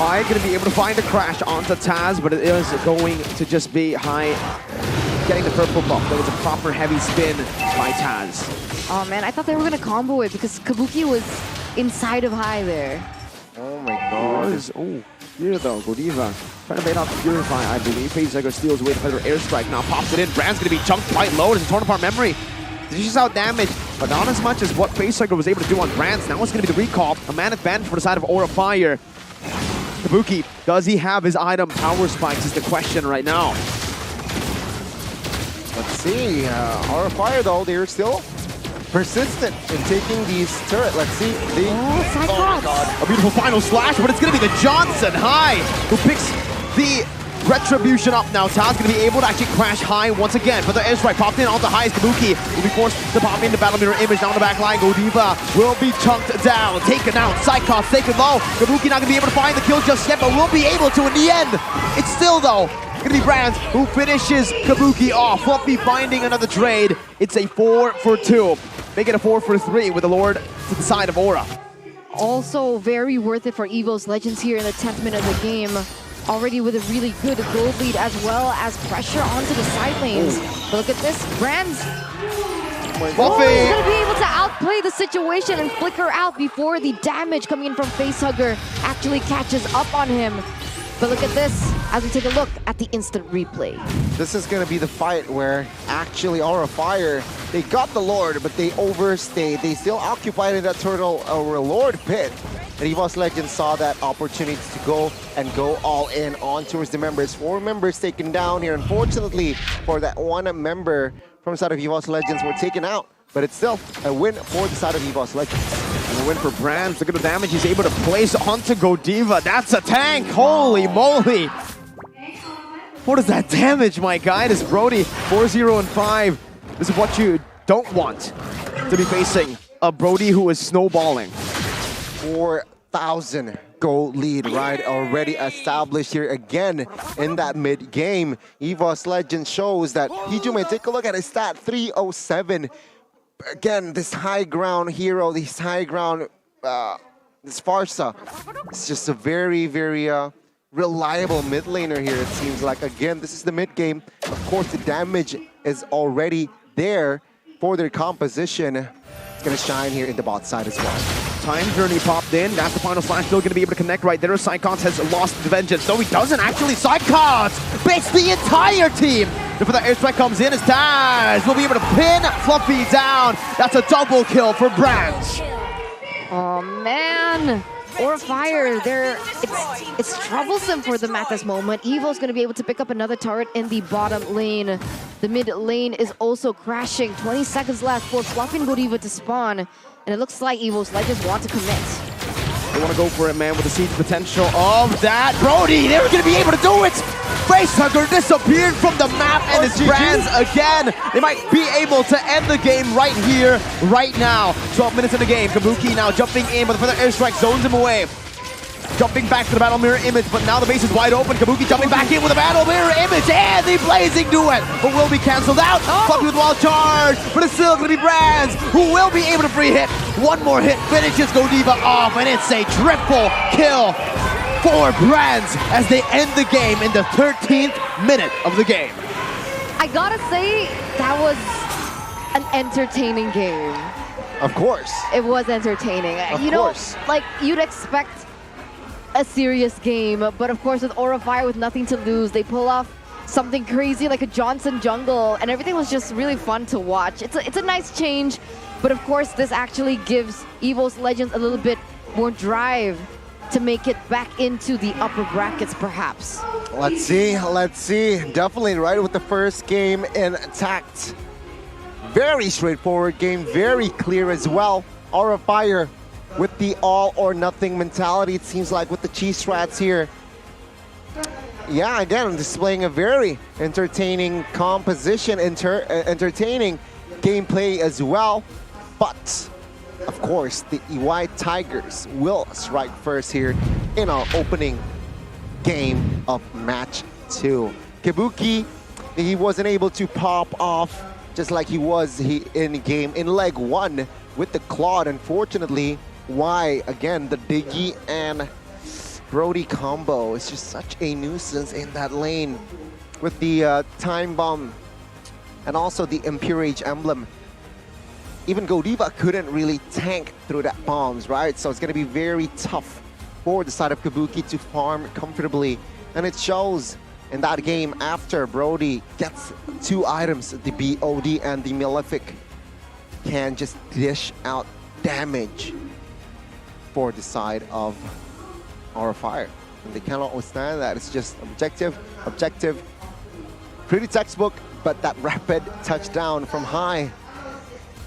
Hai going to be able to find a crash onto Taz, but it is going to just be Hai getting the purple buff. That was a proper heavy spin by Taz. Oh man, I thought they were going to combo it because Kabuki was inside of Hai there. Oh my god. Oh, here though, Godiva trying to bait out Purify, I believe. Facehugger steals away the feather airstrike, now pops it in. Brand's going to be chunked quite low. There's a torn apart memory. Dishes out damage, but not as much as what Facehugger was able to do on Brands. Now it's going to be the recall. A man advantage for the side of Aura Fire. Kabuki, does he have his item? Power spikes is the question right now. Let's see. Aura Fire, though, they're still persistent in taking these turret. Let's see. Oh my god. A beautiful final slash, but it's going to be the Johnson Hai who picks the Retribution up now. Taz going to be able to actually crash Hai once again. But the airstrike popped in onto Hai's Kabuki. Will be forced to pop into Battle Mirror Image down the back line. Godiva will be chunked down, taken out. Psychops taken low. Kabuki not going to be able to find the kill just yet, but will be able to in the end. It's still, though, going to be Brands who finishes Kabuki off. Fluffy finding another trade. It's a 4 for 2. Make it a 4 for 3 with the Lord to the side of Aura. also very worth it for EVOS Legends here in the 10th minute of the game. Already with a really good gold lead as well as pressure onto the side lanes. But look at this, Brands. He's gonna be able to outplay the situation and flicker out before the damage coming in from Facehugger actually catches up on him. But look at this, as we take a look at the instant replay. This is going to be the fight where actually Aura Fire, they got the Lord, but they overstayed. They still occupied in that turtle Lord pit. And EVOS Legends saw that opportunity to go all in on towards the members. 4 members taken down here. Unfortunately, for that 1 member from the side of EVOS Legends were taken out. But it's still a win for the side of EVOS Legends. And a win for Brands. Look at the damage he's able to place onto Godiva. That's a tank. Holy moly. What is that damage, my guy? This Brody, 4-0 and 5. This is what you don't want to be facing. A Brody who is snowballing. 4,000 gold lead, right? Already established here again in that mid game. EVOS Legends shows that Hijume, take a look at his stat, 307. Again, this high ground hero, this high ground, this Farsa, it's just a very, very reliable mid laner here, it seems like. Again, this is the mid game. Of course, the damage is already there for their composition. It's going to shine here in the bot side as well. Time Journey popped in. That's the final slash. Still going to be able to connect right there. Psychons has lost the vengeance. No, he doesn't actually. Psychons beats the entire team. Before the airstrike comes in, it's Taz will be able to pin Fluffy down. That's a double kill for Brands. Oh man, Aura Fire, it's troublesome for them at this moment. Evo's going to be able to pick up another turret in the bottom lane. The mid lane is also crashing. 20 seconds left for Fluffy and Godiva to spawn. And it looks like EVOS Legends want to commit. They want to go for it, man, with the siege potential of that. Brody, they were going to be able to do it. Facehugger disappeared from the map, and it's Brands again. They might be able to end the game right here, right now. 12 minutes in the game. Kabuki now jumping in, but the further airstrike zones him away. Jumping back to the battle mirror image, but now the base is wide open. Kabuki jumping back in with a battle mirror image, and the blazing duet, but will be cancelled out. Fluffy with wall charge, but it's still going to be Brands who will be able to free hit. One more hit finishes Godiva off, and it's a triple kill for Brands as they end the game in the 13th minute of the game. I gotta say, that was an entertaining game. Of course. It was entertaining. Of course. Like you'd expect a serious game, but of course with Aura Fire with nothing to lose, they pull off something crazy like a Johnson jungle, and everything was just really fun to watch. It's a nice change, but of course this actually gives EVOS Legends a little bit more drive to make it back into the upper brackets perhaps. Let's see. Definitely right with the first game intact. Very straightforward game, very clear as well. Aura Fire with the all or nothing mentality, it seems like, with the cheese strats here. Yeah, again, displaying a very entertaining composition, entertaining gameplay as well. But, of course, the EY Tigers will strike first here in our opening game of match 2. Kabuki, he wasn't able to pop off just like he was in leg 1 with the Claude, unfortunately. Why, again, the Diggy and Brody combo is just such a nuisance in that lane with the time bomb and also the Impurage emblem. Even Godiva couldn't really tank through that bombs, right? So it's going to be very tough for the side of Kabuki to farm comfortably. And it shows in that game after Brody gets 2 items, the BOD and the Malefic, can just dish out damage for the side of Aura Fire. And they cannot withstand that. It's just objective, pretty textbook, but that rapid touchdown from high,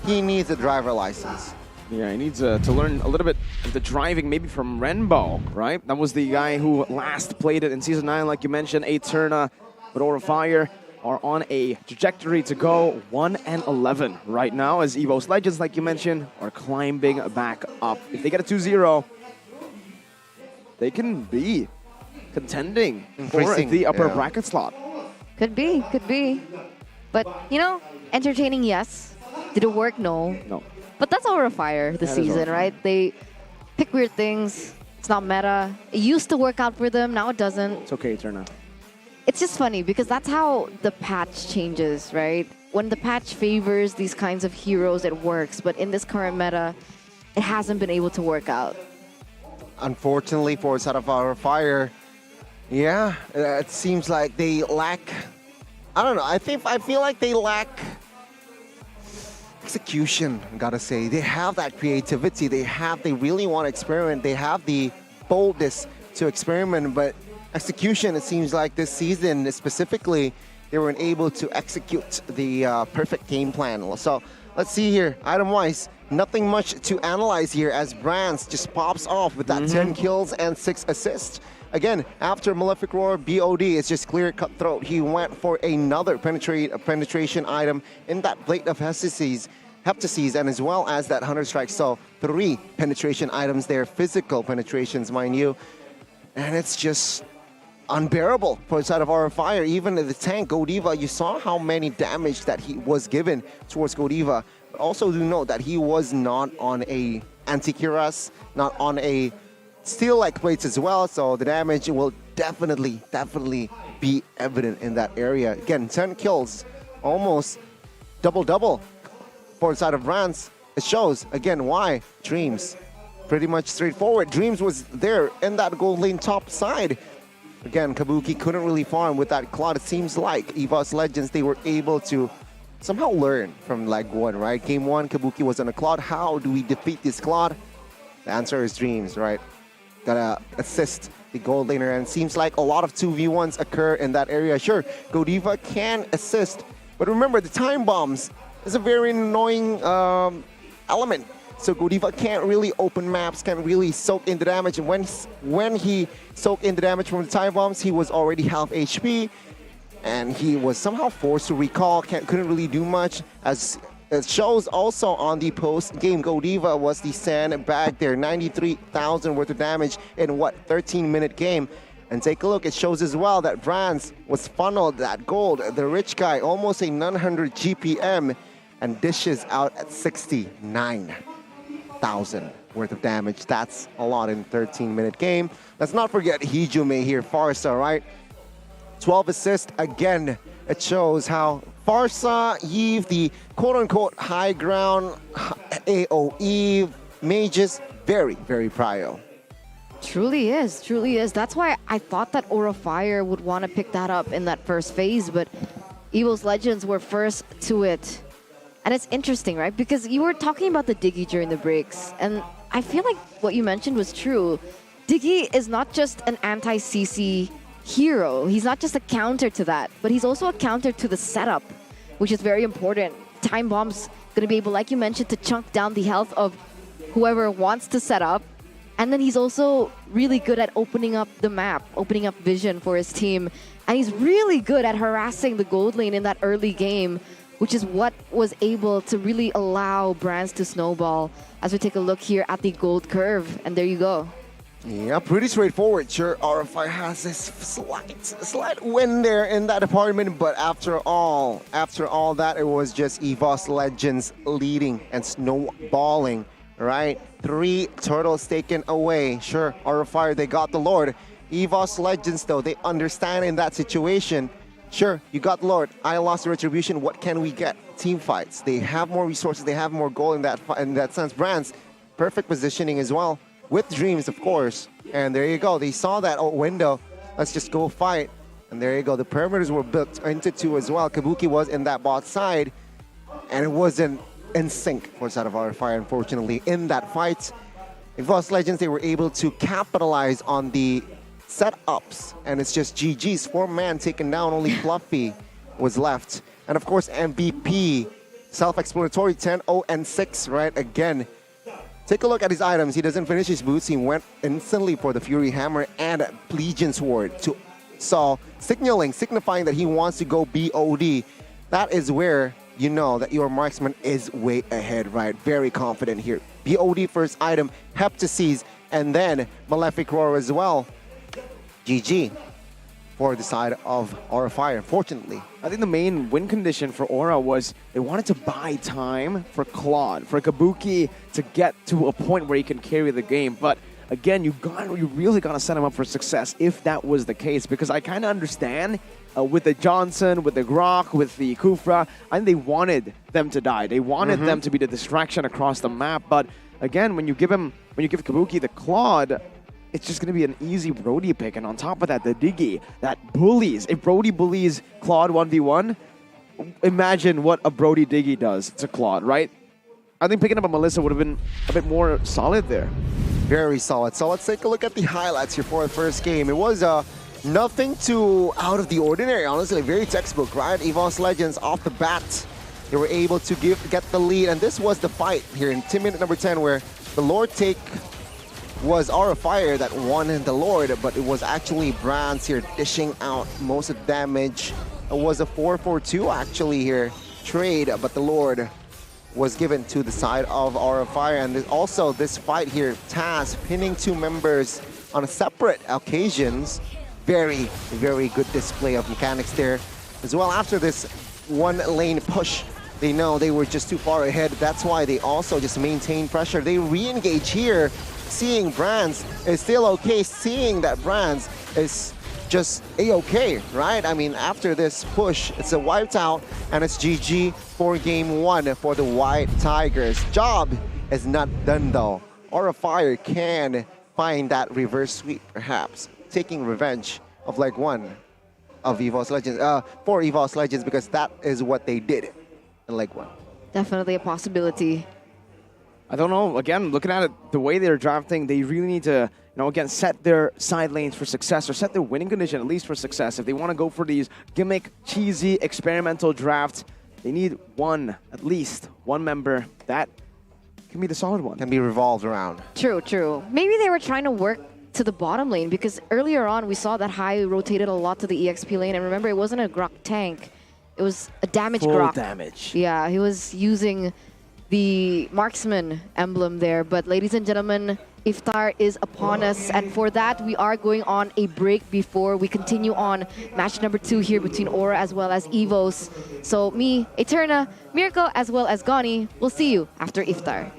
he needs a driver license. Yeah, he needs to learn a little bit of the driving, maybe from Renbo, right? That was the guy who last played it in Season 9, like you mentioned, Eterna, but Aura Fire are on a trajectory to go 1-11 right now, as EVOS Legends, like you mentioned, are climbing back up. If they get a 2-0, they can be contending for the upper bracket slot. Could be. But, you know, entertaining, yes. Did it work? No. No. But that's Aura Fire this season, right? They pick weird things. It's not meta. It used to work out for them, now it doesn't. It's okay, Eterna. It's just funny because that's how the patch changes, right? When the patch favors these kinds of heroes, it works. But in this current meta, it hasn't been able to work out. Unfortunately for Side of Our Fire, yeah, it seems like they lack. I don't know. I feel like they lack execution. I gotta say, they have that creativity. They really want to experiment. They have the boldness to experiment, but execution. It seems like this season specifically, they weren't able to execute the perfect game plan. So let's see here. Item-wise, nothing much to analyze here as Brands just pops off with that 10 kills and 6 assists. Again, after Malefic Roar, BOD, it's just clear cutthroat. He went for another penetration item in that Blade of Heptases, and as well as that Hunter Strike. So 3 penetration items there, physical penetrations, mind you. And it's just unbearable for the Side of Our Fire. Even the tank, Godiva, you saw how many damage that he was given towards Godiva. But also do note that he was not on a anti-cuirass, not on a steel-like plates as well, so the damage will definitely be evident in that area. Again, 10 kills, almost double-double for the Side of Brands. It shows, again, why? Dreams. Pretty much straightforward. Dreams was there in that gold lane top side. Again, Kabuki couldn't really farm with that Claude. It seems like EVOS Legends, they were able to somehow learn from leg 1, right? Game 1, Kabuki was on a Claude. How do we defeat this Claude? The answer is Dreams, right? Gotta assist the gold laner, and seems like a lot of 2v1s occur in that area. Sure, Godiva can assist, but remember the time bombs is a very annoying element. So Godiva can't really open maps, can't really soak in the damage, and when he soaked in the damage from the time bombs, he was already half HP, and he was somehow forced to recall, couldn't really do much. As it shows also on the post-game, Godiva was the sandbag there, 93,000 worth of damage in what, 13-minute game. And take a look, it shows as well that Brands was funneled that gold, the rich guy, almost a 900 GPM, and dishes out at 69,000 worth of damage. That's a lot in a 13-minute game. Let's not forget Hijume here, Farsa, right? 12 assists again. It shows how Farsa, Yves, the quote-unquote high ground AoE mages, very prio. Truly is, truly is. That's why I thought that Aura Fire would want to pick that up in that first phase, but EVOS Legends were first to it. And it's interesting, right? Because you were talking about the Diggy during the breaks, and I feel like what you mentioned was true. Diggy is not just an anti-CC hero. He's not just a counter to that, but he's also a counter to the setup, which is very important. Time Bomb's gonna be able, like you mentioned, to chunk down the health of whoever wants to set up. And then he's also really good at opening up the map, opening up vision for his team. And he's really good at harassing the gold lane in that early game, which is what was able to really allow Brands to snowball. As we take a look here at the gold curve, and there you go. Yeah, pretty straightforward. Sure, RFI has this slight win there in that department, but after all that, it was just EVOS Legends leading and snowballing, right? 3 turtles taken away. Sure, RFI, they got the Lord. EVOS Legends, though, they understand in that situation. Sure, you got the Lord. I lost the Retribution. What can we get? Team fights. They have more resources. They have more goal in that sense. Brands, perfect positioning as well. With Dreams, of course. And there you go. They saw that window. Let's just go fight. And there you go. The perimeters were built into 2 as well. Kabuki was in that bot side. And it wasn't in sync for Side of Our Fire, unfortunately, in that fight. EVOS Legends, they were able to capitalize on the setups. And it's just GG's. 4-man taken down. Only Fluffy was left. And of course, MVP, self-explanatory, 10-0-6, right? Again, take a look at his items. He doesn't finish his boots. He went instantly for the Fury Hammer and Legion Sword. So signifying that he wants to go BOD. That is where you know that your marksman is way ahead, right? Very confident here. BOD first item, Heptases, and then Malefic Roar as well. GG for the side of Aura Fire, unfortunately. I think the main win condition for Aura was they wanted to buy time for Claude, for Kabuki to get to a point where he can carry the game. But again, you really got to set him up for success if that was the case, because I kind of understand with the Johnson, with the Grok, with the Kufra, I think they wanted them to die. They wanted them to be the distraction across the map. But again, when you give Kabuki the Claude, it's just going to be an easy Brody pick. And on top of that, the Diggy, that bullies. If Brody bullies Claude 1v1, imagine what a Brody Diggy does to Claude, right? I think picking up a Melissa would have been a bit more solid there. Very solid. So let's take a look at the highlights here for the first game. It was nothing too out of the ordinary, honestly. Very textbook, right? EVOS Legends off the bat, they were able to get the lead. And this was the fight here in team minute number 10 where the Lord take was Aura Fire that won the Lord, but it was actually Brands here dishing out most of the damage. It was a 4-4-2 actually here trade, but the Lord was given to the side of Aura Fire. And also this fight here, Taz pinning two members on separate occasions. Very, very good display of mechanics there. As well, after this one lane push, they know they were just too far ahead. That's why they also just maintain pressure. They re-engage here, seeing Brands is still okay, seeing that Brands is just a-okay, right? I mean, after this push, it's a wiped out, and it's GG for game 1 for the White Tigers. Job is not done though. Aura Fire can find that reverse sweep, perhaps, taking revenge of leg 1 of EVOS Legends, for EVOS Legends, because that is what they did in leg 1. Definitely a possibility. I don't know. Again, looking at it, the way they're drafting, they really need to, again, set their side lanes for success or set their winning condition at least for success. If they want to go for these gimmick, cheesy, experimental drafts, they need at least one member that can be the solid one. Can be revolved around. True, true. Maybe they were trying to work to the bottom lane because earlier on we saw that Hai rotated a lot to the EXP lane, and remember, it wasn't a Grok tank. It was a damage Grok. Full damage. Yeah, he was using the marksman emblem there. But ladies and gentlemen, Iftar is upon us, and for that we are going on a break before we continue on match number 2 here between Aura as well as EVOS. So me, Eterna, Miracle as well as Goni, we'll see you after Iftar.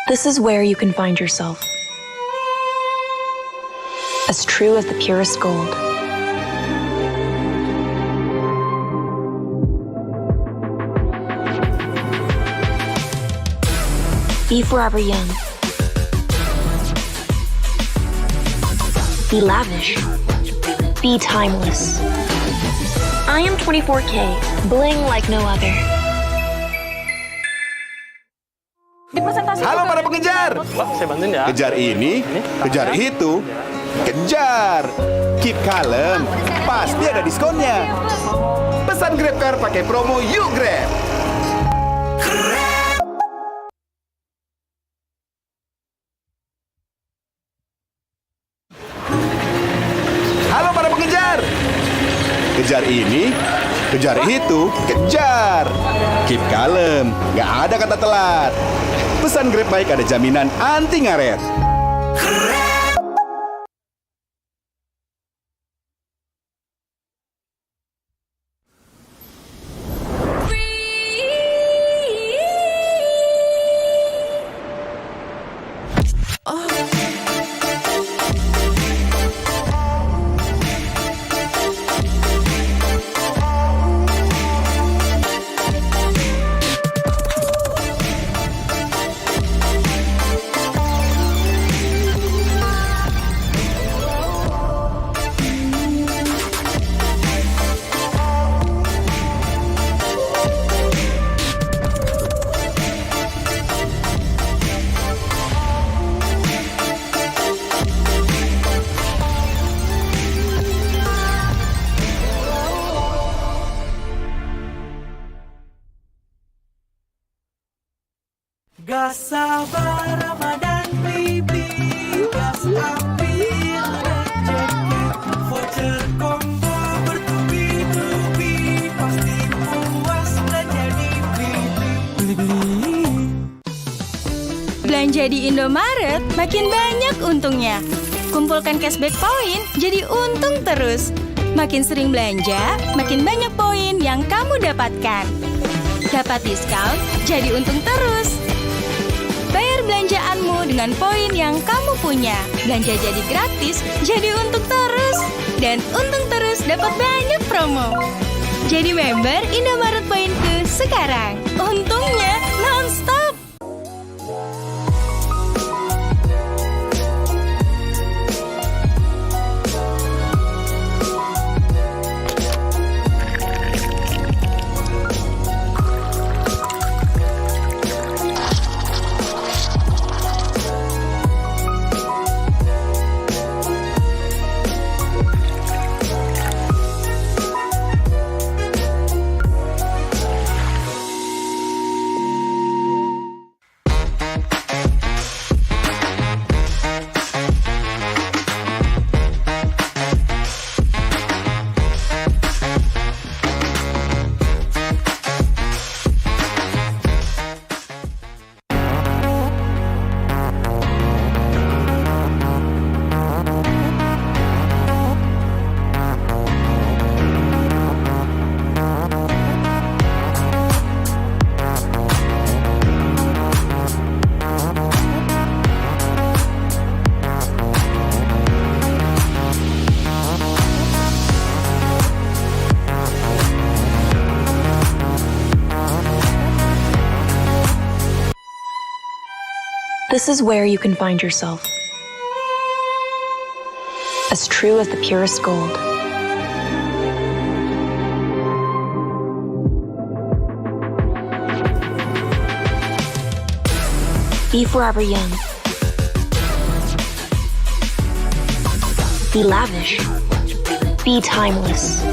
This is where you can find yourself. As true as the purest gold. Be forever young. Be lavish. Be timeless. I am 24K, bling like no other. Halo para pengejar. Saya bantuin ya. Kejar ini, kejar itu, kejar. Keep kalem, pasti ada diskonnya. Pesan GrabCar pakai promo Yuk Grab. Halo para pengejar. Kejar ini, kejar itu, kejar. Keep kalem, nggak ada kata telat. Pesan Grab baik ada jaminan anti ngaret. Gak sabar Ramadan baby, gas ambil rezeki, voucher combo bertubi-tubi, pasti puas belanja di Beli-beli. Belanja di Indomaret makin banyak untungnya. Kumpulkan cashback poin jadi untung terus. Makin sering belanja, makin banyak poin yang kamu dapatkan. Dapat diskon, jadi untung terus. Bayar belanjaanmu dengan poin yang kamu punya. Belanja jadi gratis, jadi untung terus. Dan untung terus dapat banyak promo. Jadi member Indomaret Poinku sekarang. Untungnya non-stop. This is where you can find yourself. As true as the purest gold. Be forever young. Be lavish. Be timeless.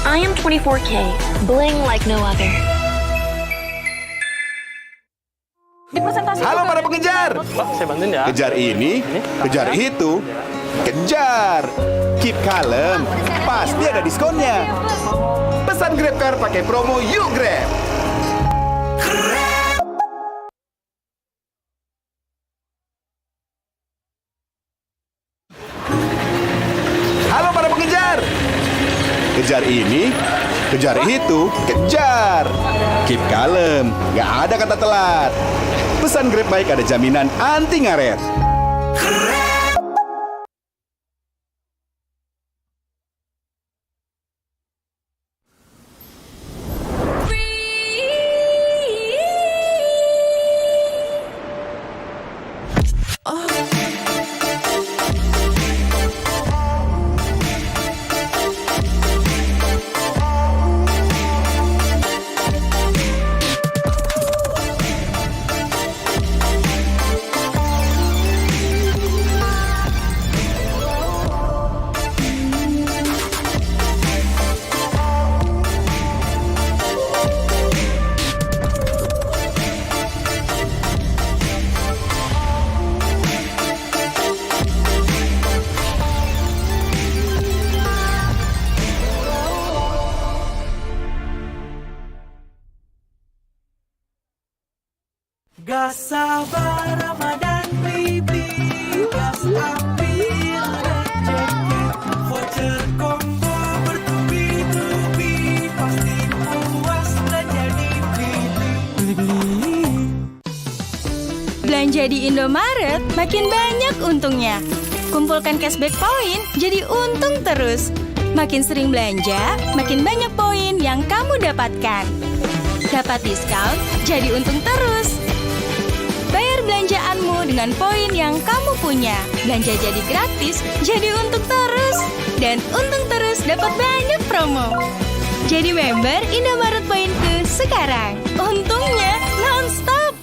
I am 24K, bling like no other. Halo para pengejar. Saya bantuin ya. Kejar ini, kejar itu, kejar. Keep kalem, pasti ada diskonnya. Pesan Grab Car pakai promo Yuk Grab. Halo para pengejar. Kejar ini, kejar itu, kejar. Keep kalem, nggak ada kata telat. Pesan Grab Bike ada jaminan anti ngaret. Gak sabar Ramadan baby, gas ambil rezeki, voucher combo bertubi-tubi, pasti puas belanja di Beli-beli. Belanja di Indomaret makin banyak untungnya. Kumpulkan cashback poin jadi untung terus. Makin sering belanja, makin banyak poin yang kamu dapatkan. Dapat diskon, jadi untung terus. Bayar belanjaanmu dengan poin yang kamu punya. Belanja jadi gratis, jadi untung terus. Dan untung terus dapat banyak promo. Jadi member Indomaret Poinku sekarang. Untungnya non-stop.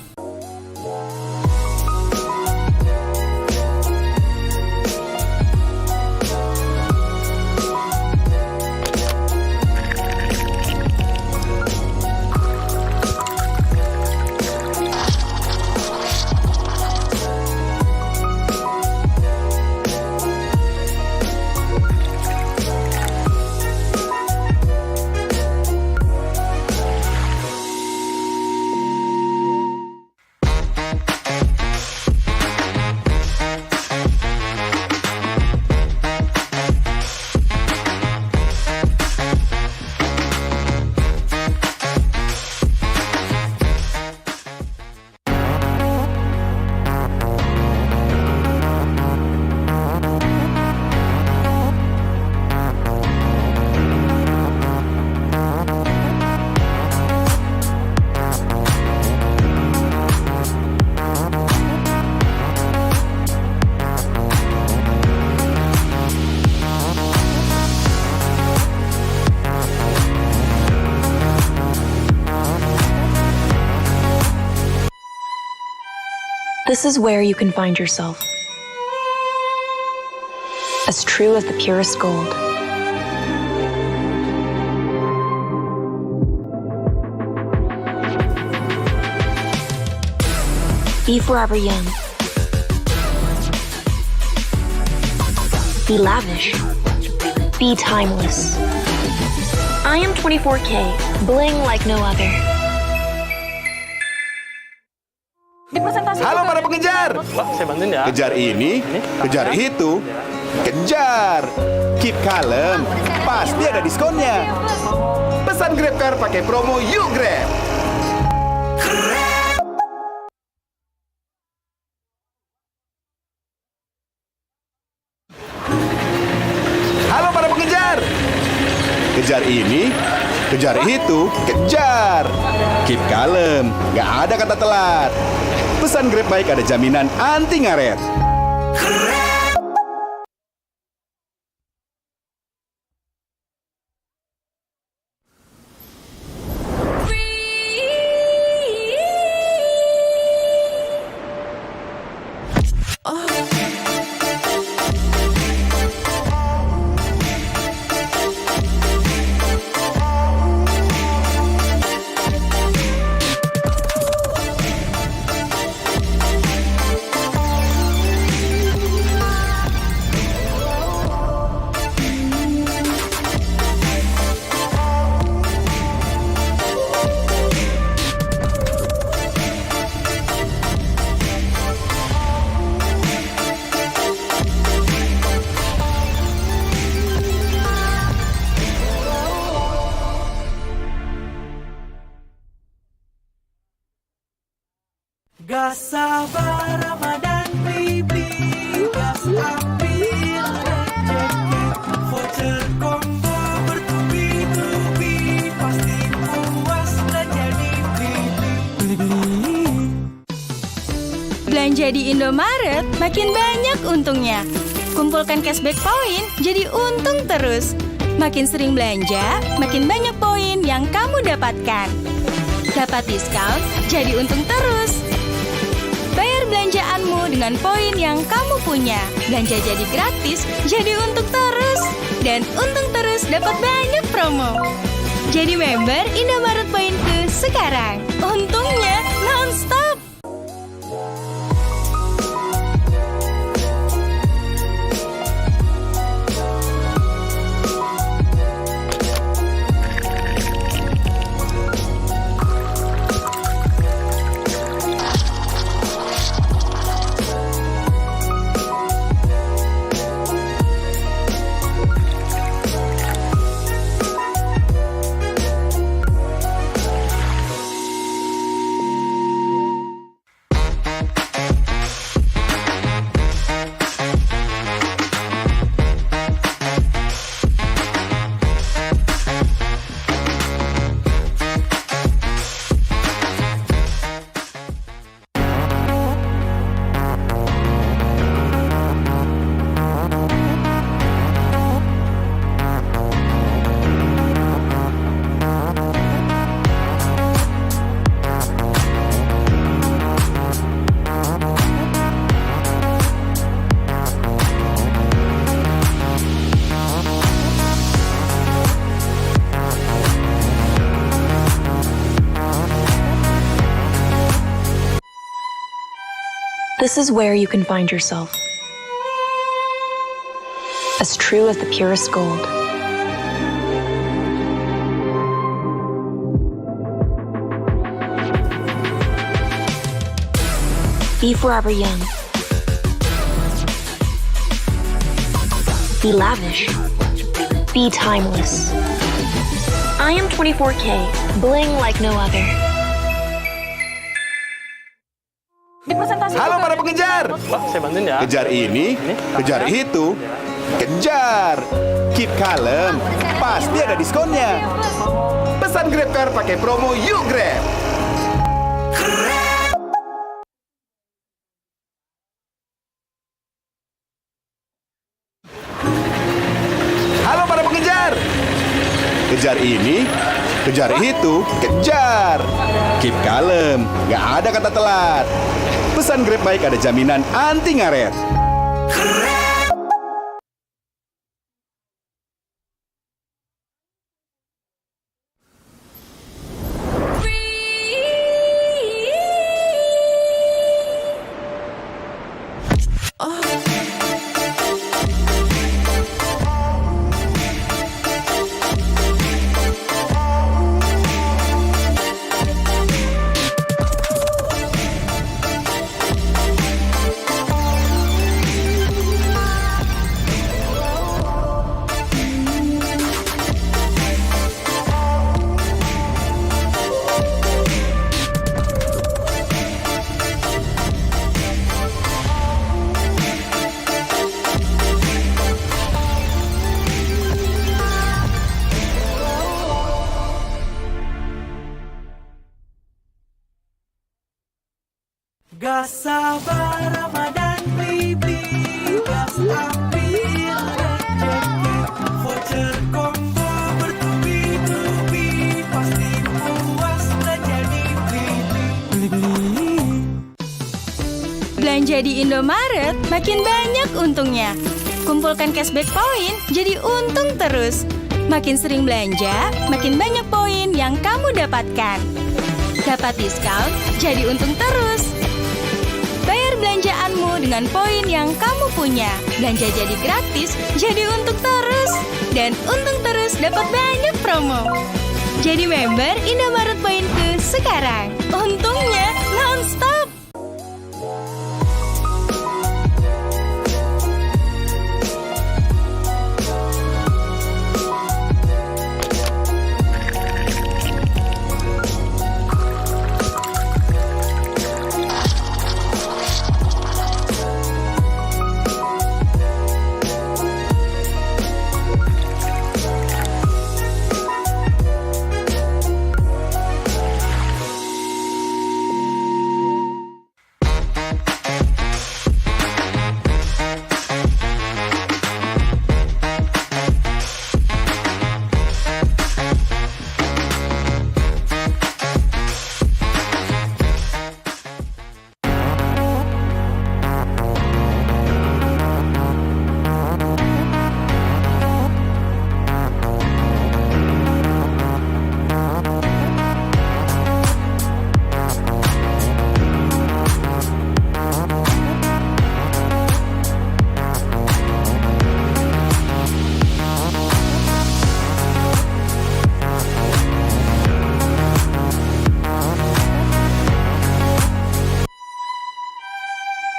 This is where you can find yourself. As true as the purest gold. Be forever young. Be lavish. Be timeless. I am 24K, bling like no other. Halo para pengejar. Saya bantuin ya. Kejar ini, kejar itu, kejar. Keep kalem, pasti ada diskonnya. Pesan GrabCar pakai promo Yuk Grab. Halo para pengejar. Kejar ini, kejar itu, kejar. Keep kalem, nggak ada kata telat. Pesan Grab Bike ada jaminan anti ngaret. Gas sabar Ramadan baby, gas ambil rezeki, voucher combo bertubi-tubi, pasti puas dan jadi beli-beli. Belanja di Indomaret makin banyak untungnya. Kumpulkan cashback poin jadi untung terus. Makin sering belanja, makin banyak poin yang kamu dapatkan. Dapat diskon, jadi untung terus. Bayar belanjaanmu dengan poin yang kamu punya. Belanja jadi gratis, jadi untung terus. Dan untung terus dapat banyak promo. Jadi member Indomaret Poinku sekarang. Untungnya non-stop. This is where you can find yourself. As true as the purest gold. Be forever young. Be lavish. Be timeless. I am 24K, bling like no other. Halo para pengejar. Saya bantuin ya. Kejar ini, kejar itu, kejar. Keep kalem, pasti ada diskonnya. Pesan GrabCar pakai promo Yuk Grab. Halo para pengejar. Kejar ini, kejar itu, kejar. Keep kalem, nggak ada kata telat. Pesan Grab baik ada jaminan anti ngaret. Gas sabar Ramadan baby, gas ambil rezeki, voucher combo bertubi-tubi, pasti puas belanja di Beli-beli. Belanja di Indomaret makin banyak untungnya. Kumpulkan cashback poin jadi untung terus. Makin sering belanja, makin banyak poin yang kamu dapatkan. Dapat diskon, jadi untung terus. Bayar belanjaanmu dengan poin yang kamu punya. Belanja jadi gratis, jadi untung terus. Dan untung terus dapat banyak promo. Jadi member Indomaret Poinku sekarang. Untungnya non-stop.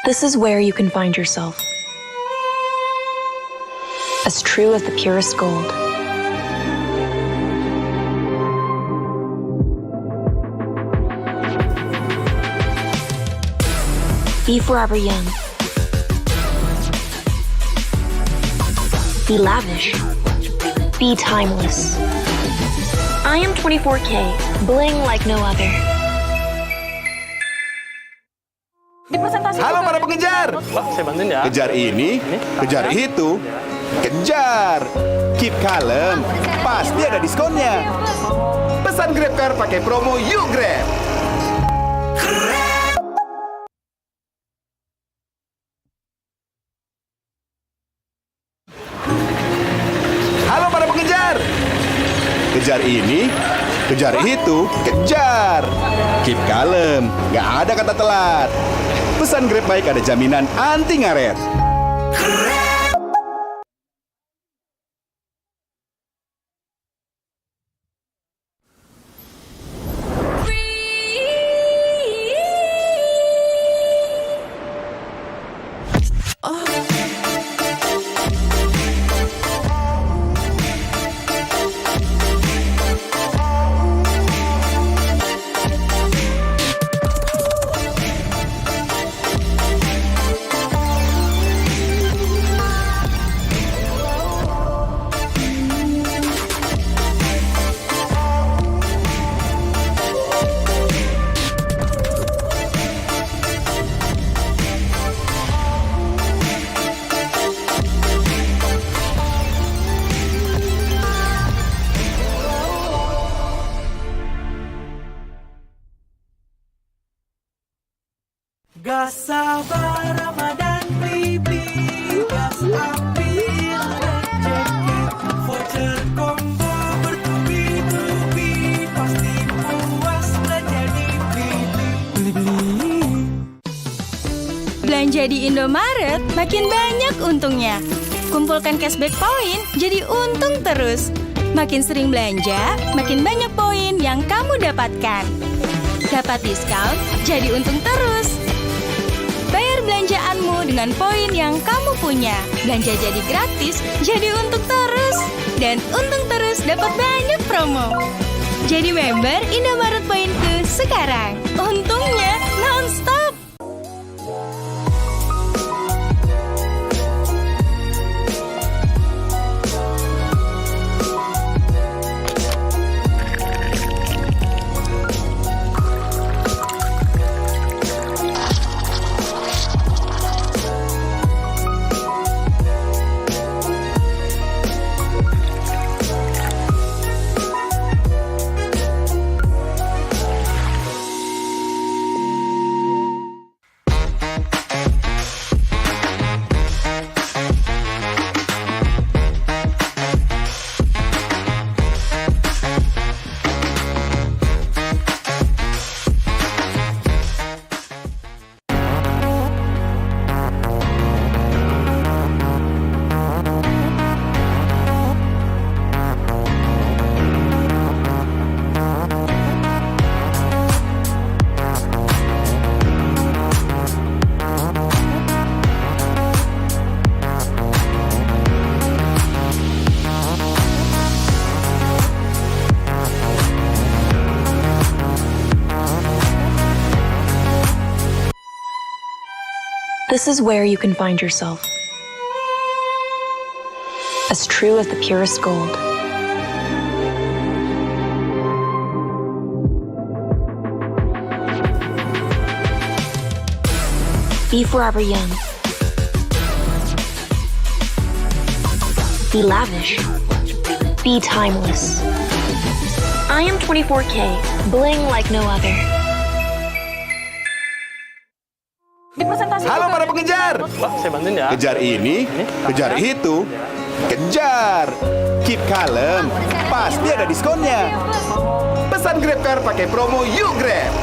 This is where you can find yourself. As true as the purest gold. Be forever young. Be lavish. Be timeless. I am 24K, bling like no other. Halo para pengejar. Saya bantuin ya. Kejar ini, kejar itu, kejar. Keep kalem, pasti ada diskonnya. Pesan Grab Car pakai promo Yuk Grab. Halo para pengejar. Kejar ini, kejar itu, kejar. Keep kalem, nggak ada kata telat. Pesan Grab baik ada jaminan anti ngaret. Gak sabar Ramadan beli gas ambil rezeki, voucher combo bertubi-tubi, pasti puas belanja di beli-beli. Belanja di Indomaret makin banyak untungnya. Kumpulkan cashback poin jadi untung terus. Makin sering belanja, makin banyak poin yang kamu dapatkan. Dapat diskon, jadi untung terus. Bayar belanjaanmu dengan poin yang kamu punya. Belanja jadi gratis, jadi untung terus. Dan untung terus dapat banyak promo. Jadi member Indomaret Poinku sekarang. Untungnya non-stop. This is where you can find yourself. As true as the purest gold. Be forever young. Be lavish. Be timeless. I am 24K, bling like no other. Halo para pengejar. Saya bantuin ya. Kejar ini, kejar itu, kejar. Keep kalem, pasti ada diskonnya. Pesan GrabCar pakai promo Yuk Grab.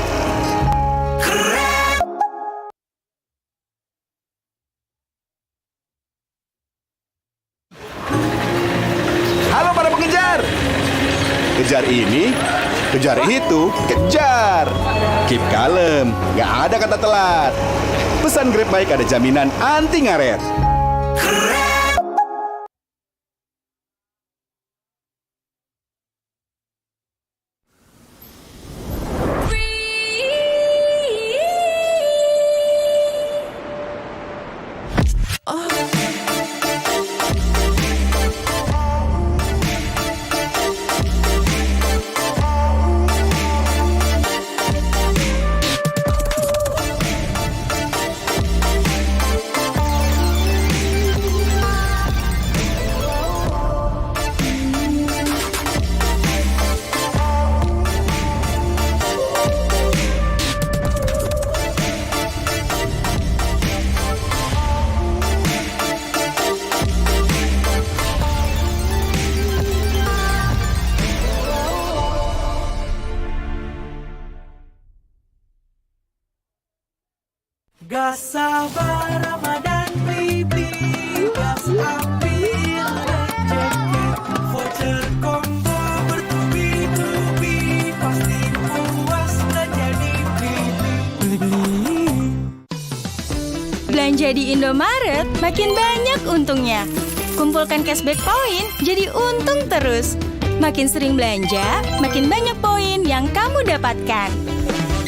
Halo para pengejar. Kejar ini, kejar itu, kejar. Keep kalem, nggak ada kata telat. Pesan Grab baik ada jaminan anti ngaret. Gak sabar Ramadan baby, gas ambil rezeki, voucher combo bertubi-tubi, pasti puas belanja di beli-beli. Belanja di Indomaret makin banyak untungnya. Kumpulkan cashback poin jadi untung terus. Makin sering belanja, makin banyak poin yang kamu dapatkan.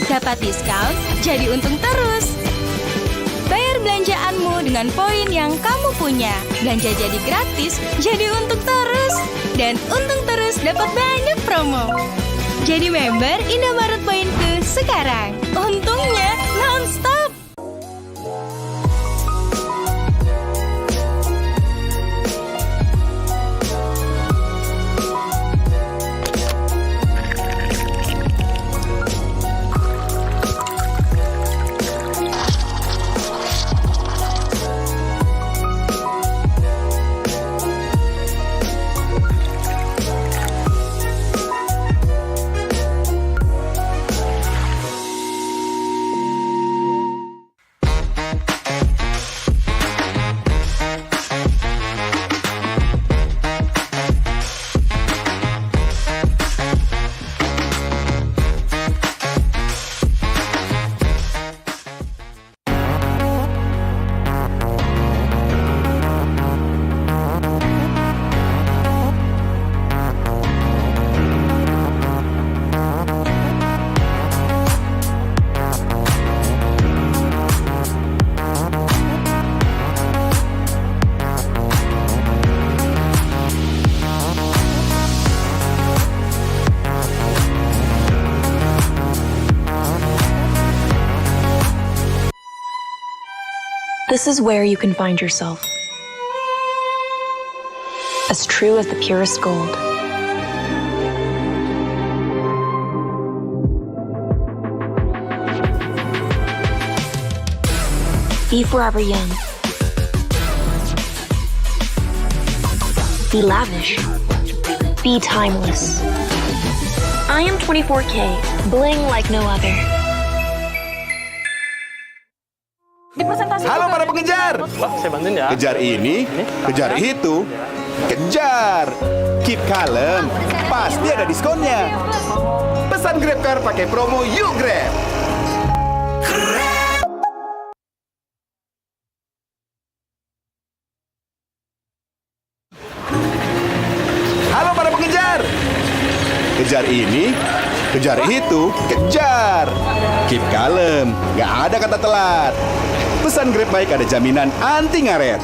Dapat diskon, jadi untung terus. Bayar belanjaanmu dengan poin yang kamu punya. Belanja jadi gratis, jadi untung terus. Dan untung terus dapat banyak promo. Jadi member Indomaret Poinku sekarang. Untungnya non-stop. This is where you can find yourself. As true as the purest gold. Be forever young. Be lavish. Be timeless. I am 24K, bling like no other. Halo para pengejar. Saya bantuin ya. Kejar ini, kejar itu, kejar. Keep kalem, pasti ada diskonnya. Pesan GrabCar pakai promo Yuk Grab. Halo para pengejar. Kejar ini, kejar itu, kejar. Keep kalem, nggak ada kata telat. Pesan Grab baik ada jaminan anti ngaret.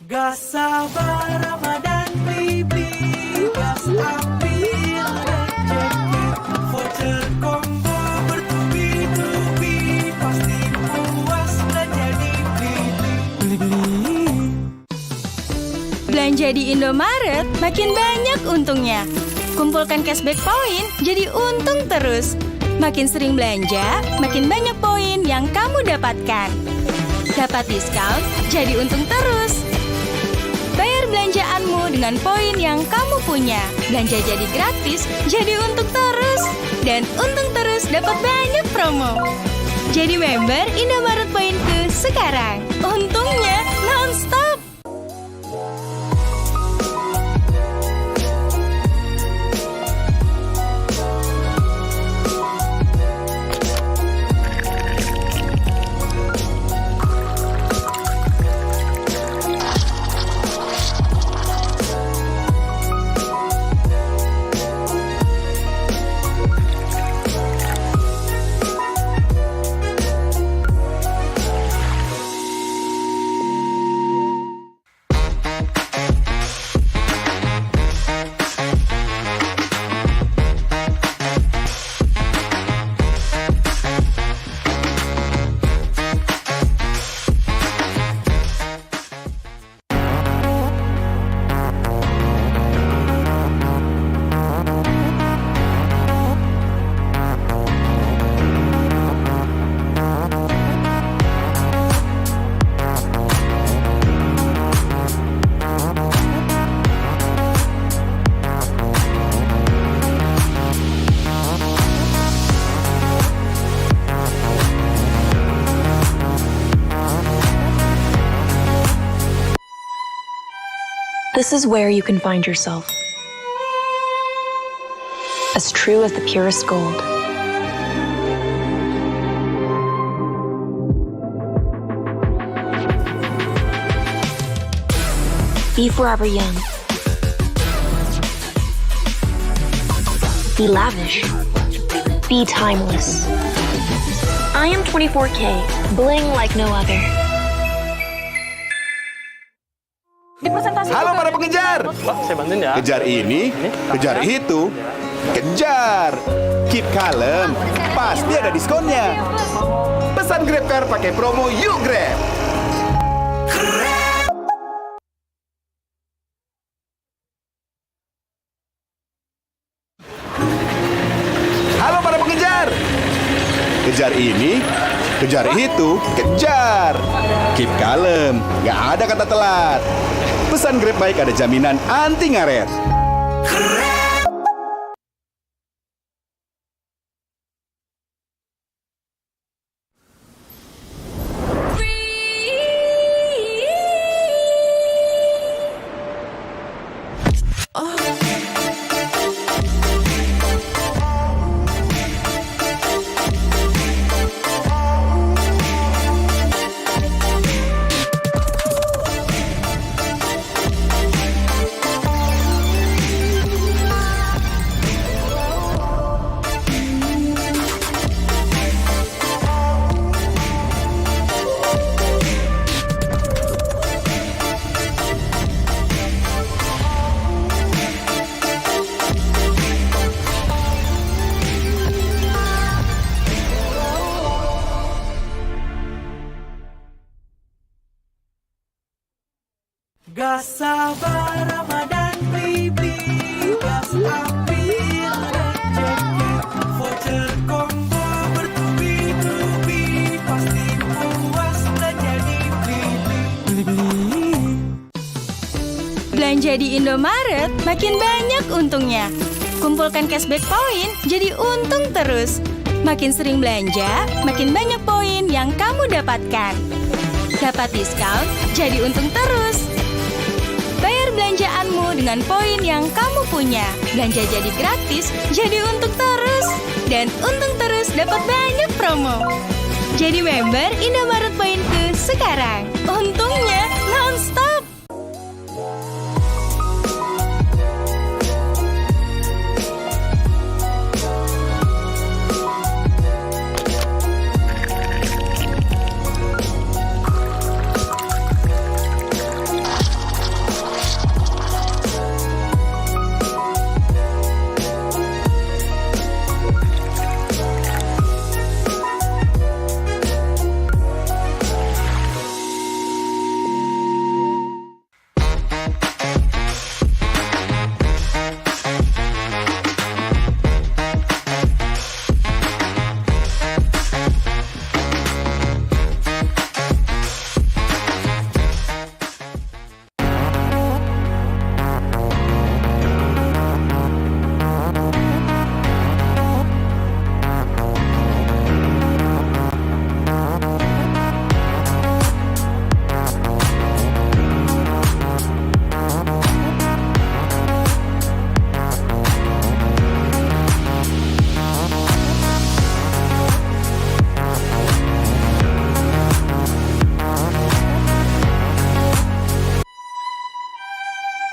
Gas sabar Ramadan baby, gas ambil rezeki, voucher combo bertubi-tubi, pasti puas belanja di Beli-beli. Belanja di Indomaret makin banyak untungnya. Kumpulkan cashback poin jadi untung terus. Makin sering belanja, makin banyak poin yang kamu dapatkan. Dapat diskon, jadi untung terus. Bayar belanjaanmu dengan poin yang kamu punya. Belanja jadi gratis, jadi untung terus. Dan untung terus dapat banyak promo. Jadi member Indomaret Poinku sekarang. Untungnya non-stop. This is where you can find yourself. As true as the purest gold. Be forever young. Be lavish. Be timeless. I am 24K, bling like no other. Halo para pengejar. Saya bantuin ya. Kejar ini, kejar itu, kejar. Keep kalem, pasti ada diskonnya. Pesan GrabCar pakai promo Yuk Grab. Halo para pengejar. Kejar ini, kejar itu, kejar. Keep kalem, nggak ada kata telat. Pesan Grab baik ada jaminan anti ngaret. Gak sabar Ramadan beli gas ambil rezeki, voucher combo bertubi-tubi, pasti puas dan jadi beli-beli. Belanja di Indomaret makin banyak untungnya. Kumpulkan cashback poin jadi untung terus. Makin sering belanja, makin banyak poin yang kamu dapatkan. Dapat diskon, jadi untung terus. Bayar belanjaanmu dengan poin yang kamu punya. Belanja jadi gratis, jadi untung terus. Dan untung terus dapat banyak promo. Jadi member Indomaret Poinku sekarang. Untungnya non-stop.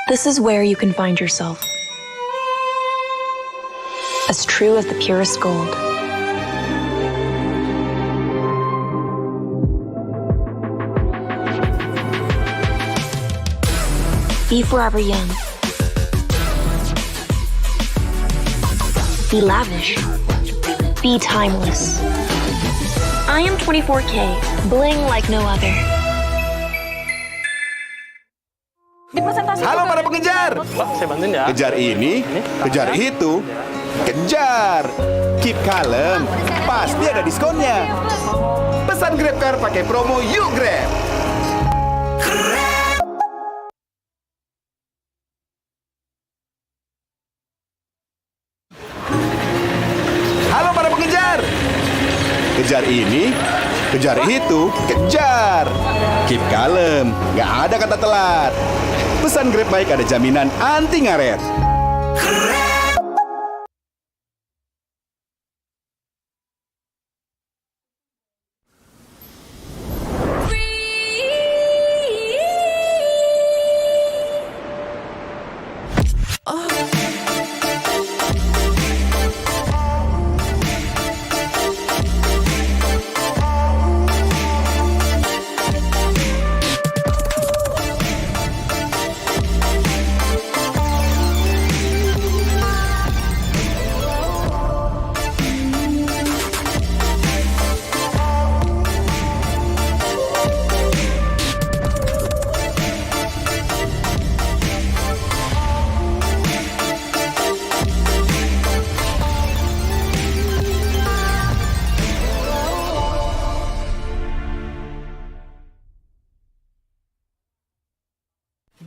This is where you can find yourself. As true as the purest gold. Be forever young. Be lavish. Be timeless. I am 24K, bling like no other. Halo para pengejar. Saya bantuin ya. Kejar ini, kejar itu, kejar. Keep kalem, pasti ada diskonnya. Pesan Grab Car pakai promo Yuk Grab. Halo para pengejar. Kejar ini, kejar itu, kejar. Keep kalem, nggak ada kata telat. Pesan Grab baik ada jaminan anti ngaret.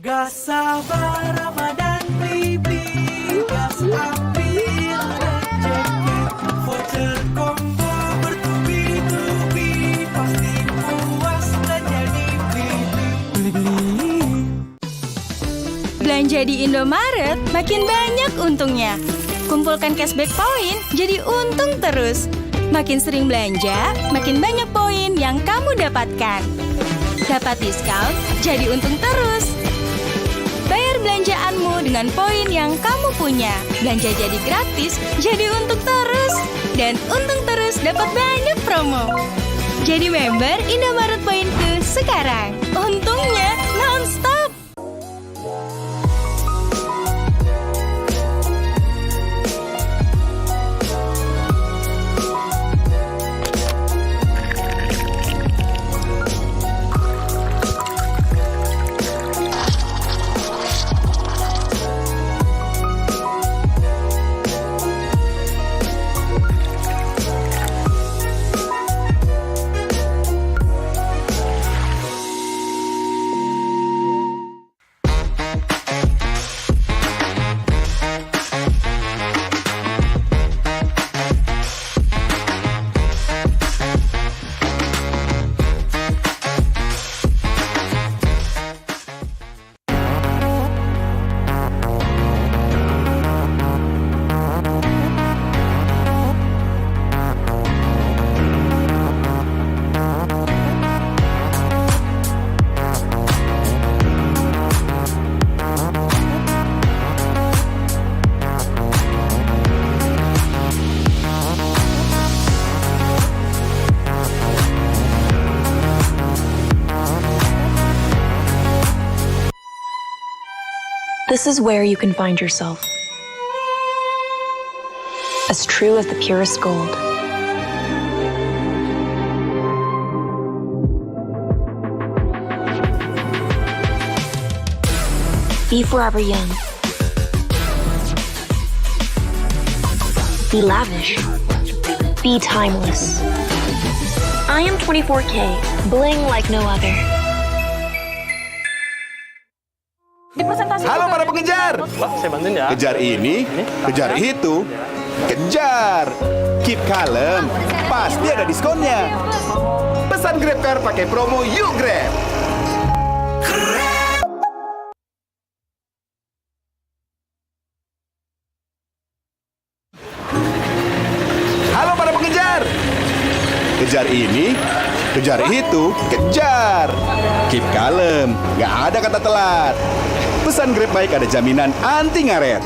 Gak sabar Ramadan baby, gas ambil rezeki, voucher combo bertubi-tubi, pasti puas belanja di beli-beli. Belanja di Indomaret makin banyak untungnya. Kumpulkan cashback poin jadi untung terus. Makin sering belanja, makin banyak poin yang kamu dapatkan. Dapat diskon, jadi untung terus. Bayar belanjaanmu dengan poin yang kamu punya. Belanja jadi gratis, jadi untung terus. Dan untung terus dapat banyak promo. Jadi member Indomaret Poinku sekarang. Untungnya non-stop. This is where you can find yourself. As true as the purest gold. Be forever young. Be lavish. Be timeless. I am 24K, bling like no other. Halo para pengejar. Saya bantuin ya. Kejar ini, kejar itu, kejar. Keep kalem, pasti ada diskonnya. Pesan GrabCar pakai promo Yuk Grab. Halo para pengejar. Kejar ini, kejar itu, kejar. Keep kalem, nggak ada kata telat. Pesan Grab Bike ada jaminan anti ngaret.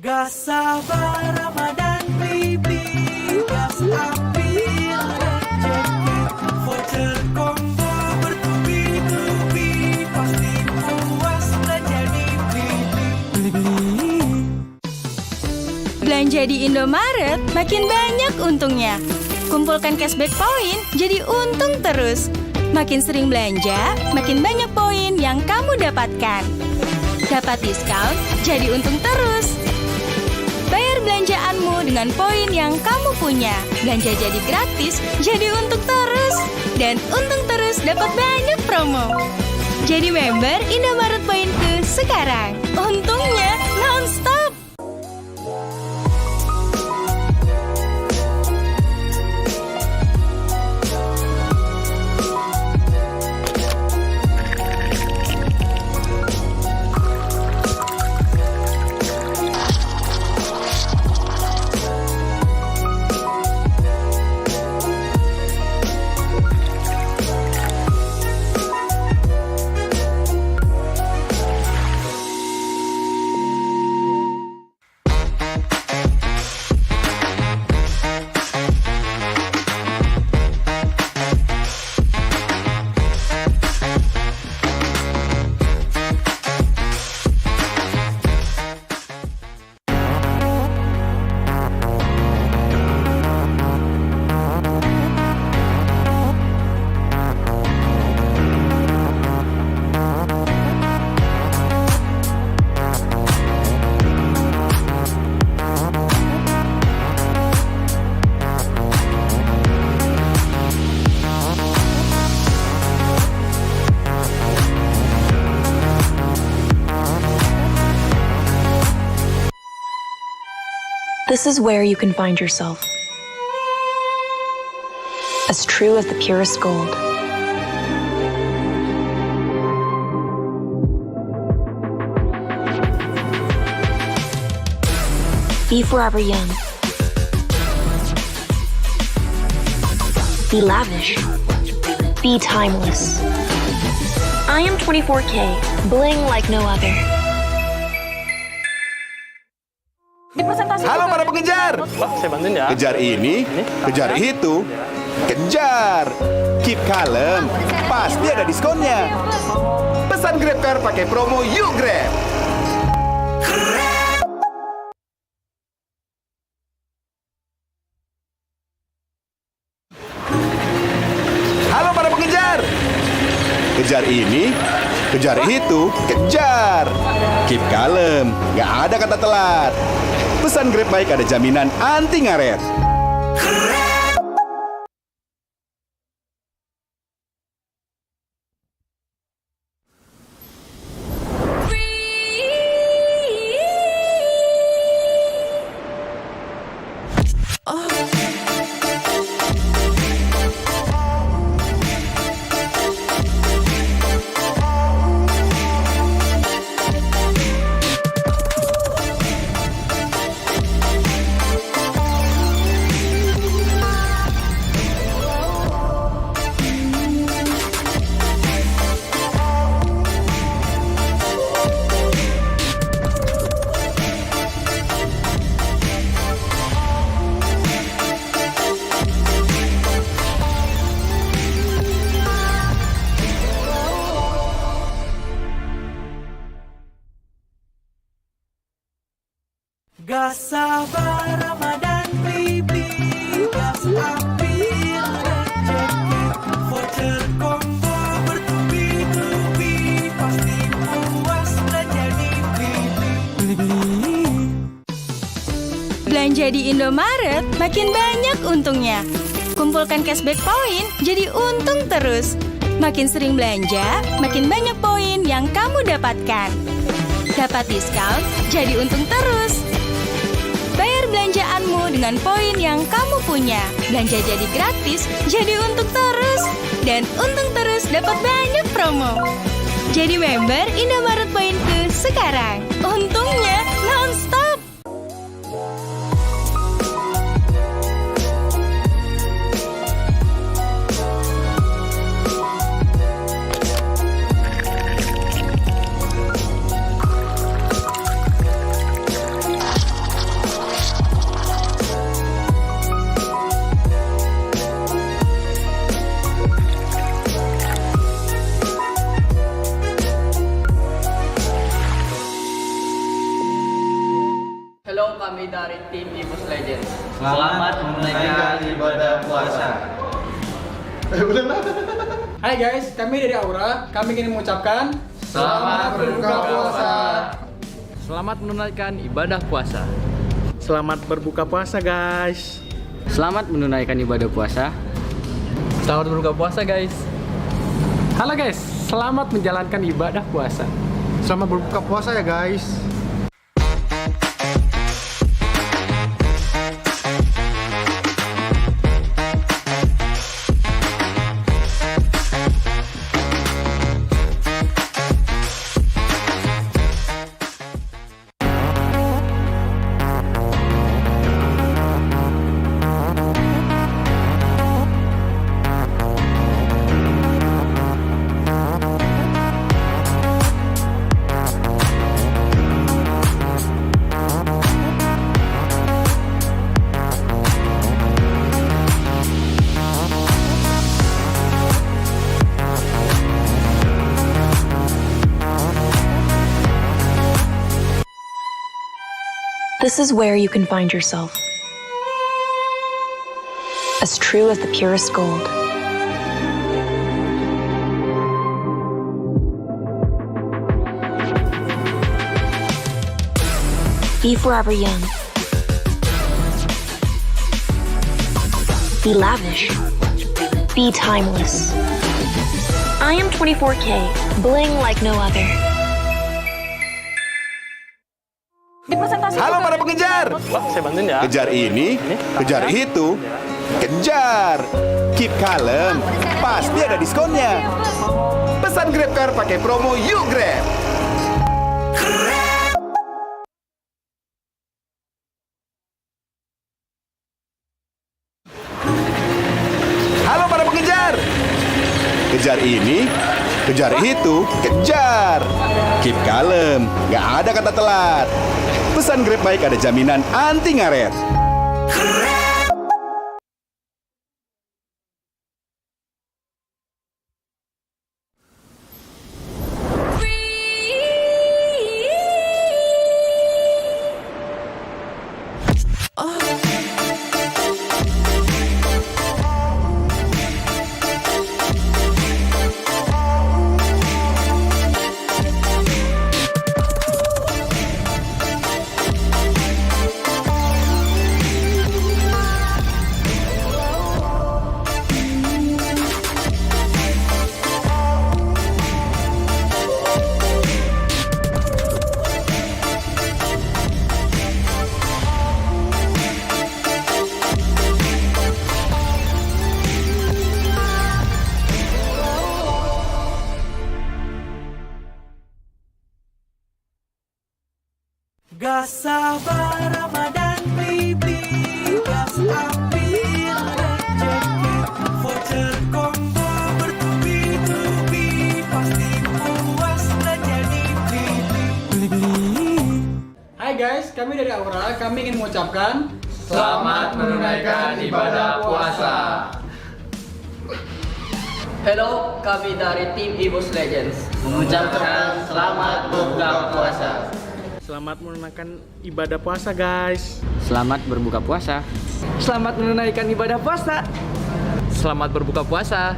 Gak sabar Ramadan baby, gas ambil rezeki, voucher combo bertubi-tubi, pasti puas belanja di beli-beli. Belanja di Indomaret makin banyak untungnya. Kumpulkan cashback poin jadi untung terus. Makin sering belanja, makin banyak poin yang kamu dapatkan. Dapat diskon, jadi untung terus. Bayar belanjaanmu dengan poin yang kamu punya. Belanja jadi gratis, jadi untung terus. Dan untung terus dapat banyak promo. Jadi member Indomaret Poinku sekarang. Untungnya non-stop. This is where you can find yourself. As true as the purest gold. Be forever young. Be lavish. Be timeless. I am 24K, bling like no other. Halo para pengejar. Saya bantuin ya. Kejar ini, kejar itu, kejar. Keep kalem, pasti ada diskonnya. Pesan Grab Car pakai promo Yuk Grab. Halo para pengejar. Kejar ini, kejar itu, kejar. Keep kalem, nggak ada kata telat. Pesan Grab Bike ada jaminan anti ngaret. Gak sabar Ramadan baby, gas ambil rezeki, voucher combo bertubi-tubi, pasti puas belanja di Beli-beli. Belanja di Indomaret makin banyak untungnya. Kumpulkan cashback poin jadi untung terus. Makin sering belanja, makin banyak poin yang kamu dapatkan. Dapat diskon, jadi untung terus. Bayar belanjaanmu dengan poin yang kamu punya. Belanja jadi gratis, jadi untung terus. Dan untung terus dapat banyak promo. Jadi member Indomaret Poinku sekarang. Untungnya non-stop. Halo, kami dari tim EVOS Legends. Selamat menunaikan ibadah puasa. Hai guys, kami dari Aura. Kami ingin mengucapkan Selamat berbuka puasa. Selamat menunaikan ibadah puasa. Selamat berbuka puasa guys. Selamat menunaikan ibadah puasa. Selamat berbuka puasa guys. Halo guys, selamat menjalankan ibadah puasa. Selamat berbuka puasa ya guys. This is where you can find yourself. As true as the purest gold. Be forever young. Be lavish. Be timeless. I am 24K, bling like no other. Halo para pengejar. Saya bantuin ya. Kejar ini, kejar itu, kejar. Keep kalem, pasti ada diskonnya. Pesan GrabCar pakai promo Yuk Grab. Halo para pengejar. Kejar ini, kejar itu, kejar. Keep kalem, nggak ada kata telat. Pesan Grab baik ada jaminan anti ngaret. Gas sabar Ramadan baby, gas ambil rezeki, voucher combo bertubi-tubi, pasti puas dan jadi beli-beli. Hai guys, kami dari Aura, kami ingin mengucapkan Selamat menunaikan ibadah puasa. Hello, kami dari tim EVOS Legends mengucapkan selamat berbuka puasa. Selamat menunaikan ibadah puasa guys. Selamat berbuka puasa. Selamat menunaikan ibadah puasa. Selamat berbuka puasa.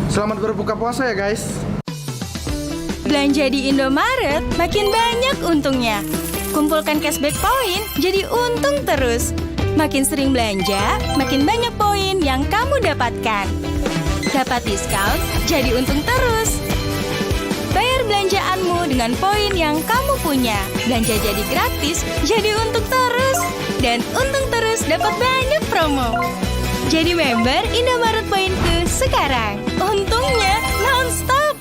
Selamat berbuka puasa ya guys. Belanja di Indomaret makin banyak untungnya. Kumpulkan cashback poin jadi untung terus. Makin sering belanja, makin banyak poin yang kamu dapatkan. Dapat diskon, jadi untung terus. Bayar belanjaanmu dengan poin yang kamu punya. Belanja jadi gratis, jadi untung terus. Dan untung terus dapat banyak promo. Jadi member Indomaret Poinku sekarang. Untungnya non-stop.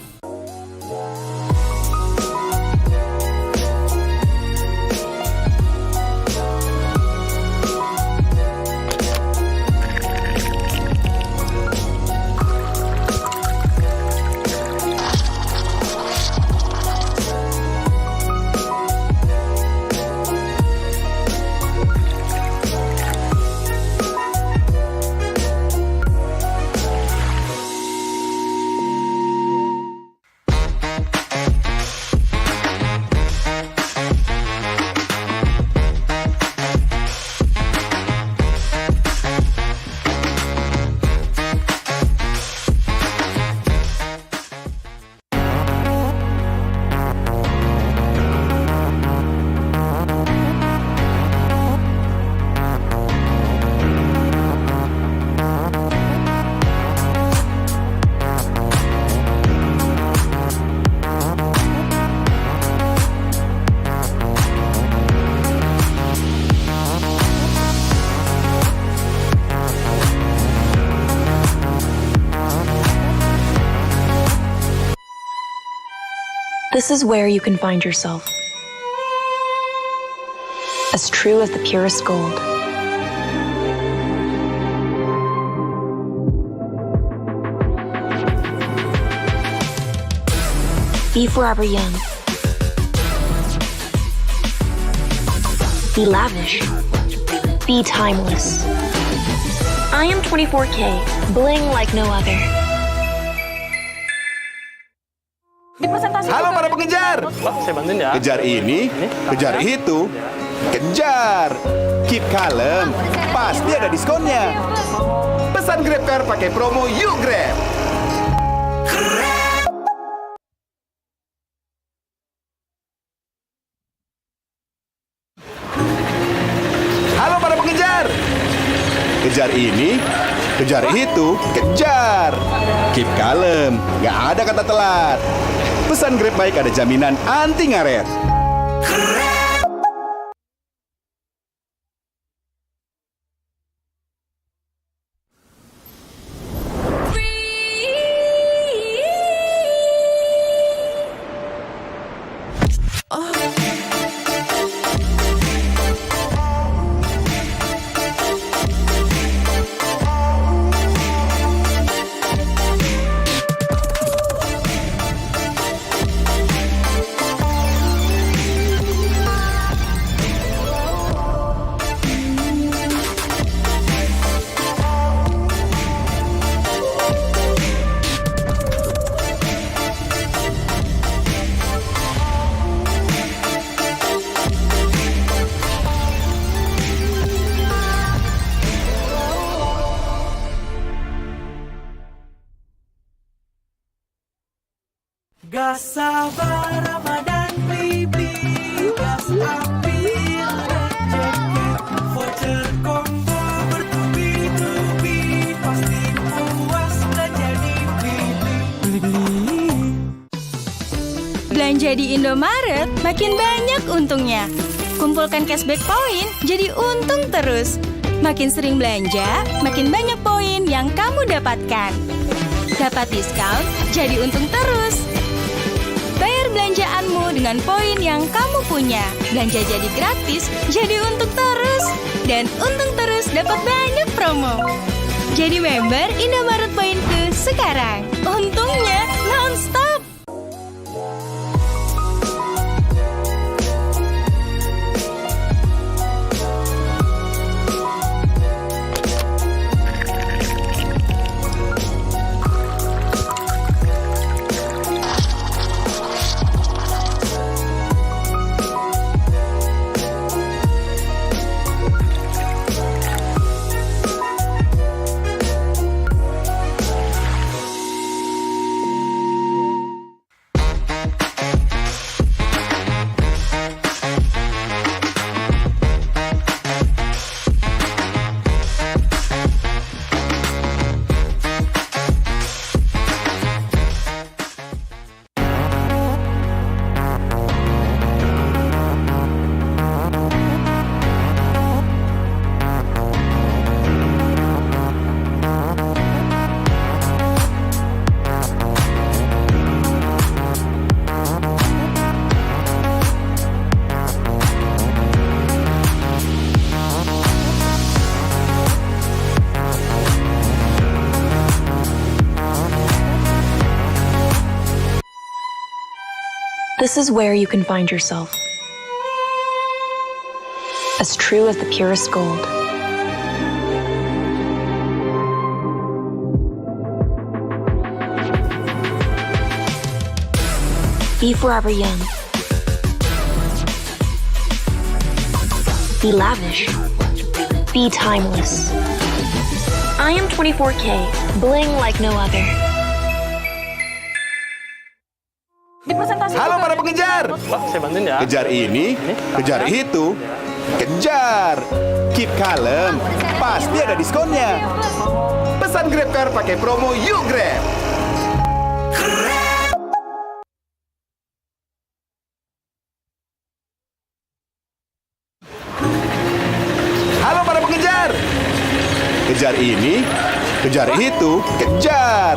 This is where you can find yourself. As true as the purest gold. Be forever young. Be lavish. Be timeless. I am 24K, bling like no other. Halo para pengejar. Saya bantuin ya. Kejar ini, kejar itu, kejar. Keep kalem, pasti ada diskonnya. Pesan GrabCar pakai promo Yuk Grab. Halo para pengejar. Kejar ini, kejar itu, kejar. Keep kalem, nggak ada kata telat. Pesan Grab baik ada jaminan anti ngaret. Gak sabar Ramadan baby, gas ambil rezeki, voucher combo bertubi-tubi, pasti puas belanja di beli-beli. Belanja di Indomaret makin banyak untungnya. Kumpulkan cashback poin jadi untung terus. Makin sering belanja, makin banyak poin yang kamu dapatkan. Dapat diskon, jadi untung terus. Bayar belanjaanmu dengan poin yang kamu punya. Belanja jadi gratis, jadi untung terus. Dan untung terus dapat banyak promo. Jadi member Indomaret Poinku sekarang. Untungnya non-stop. This is where you can find yourself. As true as the purest gold. Be forever young. Be lavish. Be timeless. I am 24K, bling like no other. Halo para pengejar. Saya bantuin ya. Kejar ini, kejar itu, kejar. Keep kalem, pasti ada diskonnya. Pesan GrabCar pakai promo Yuk Grab. Halo para pengejar. Kejar ini, kejar itu, kejar.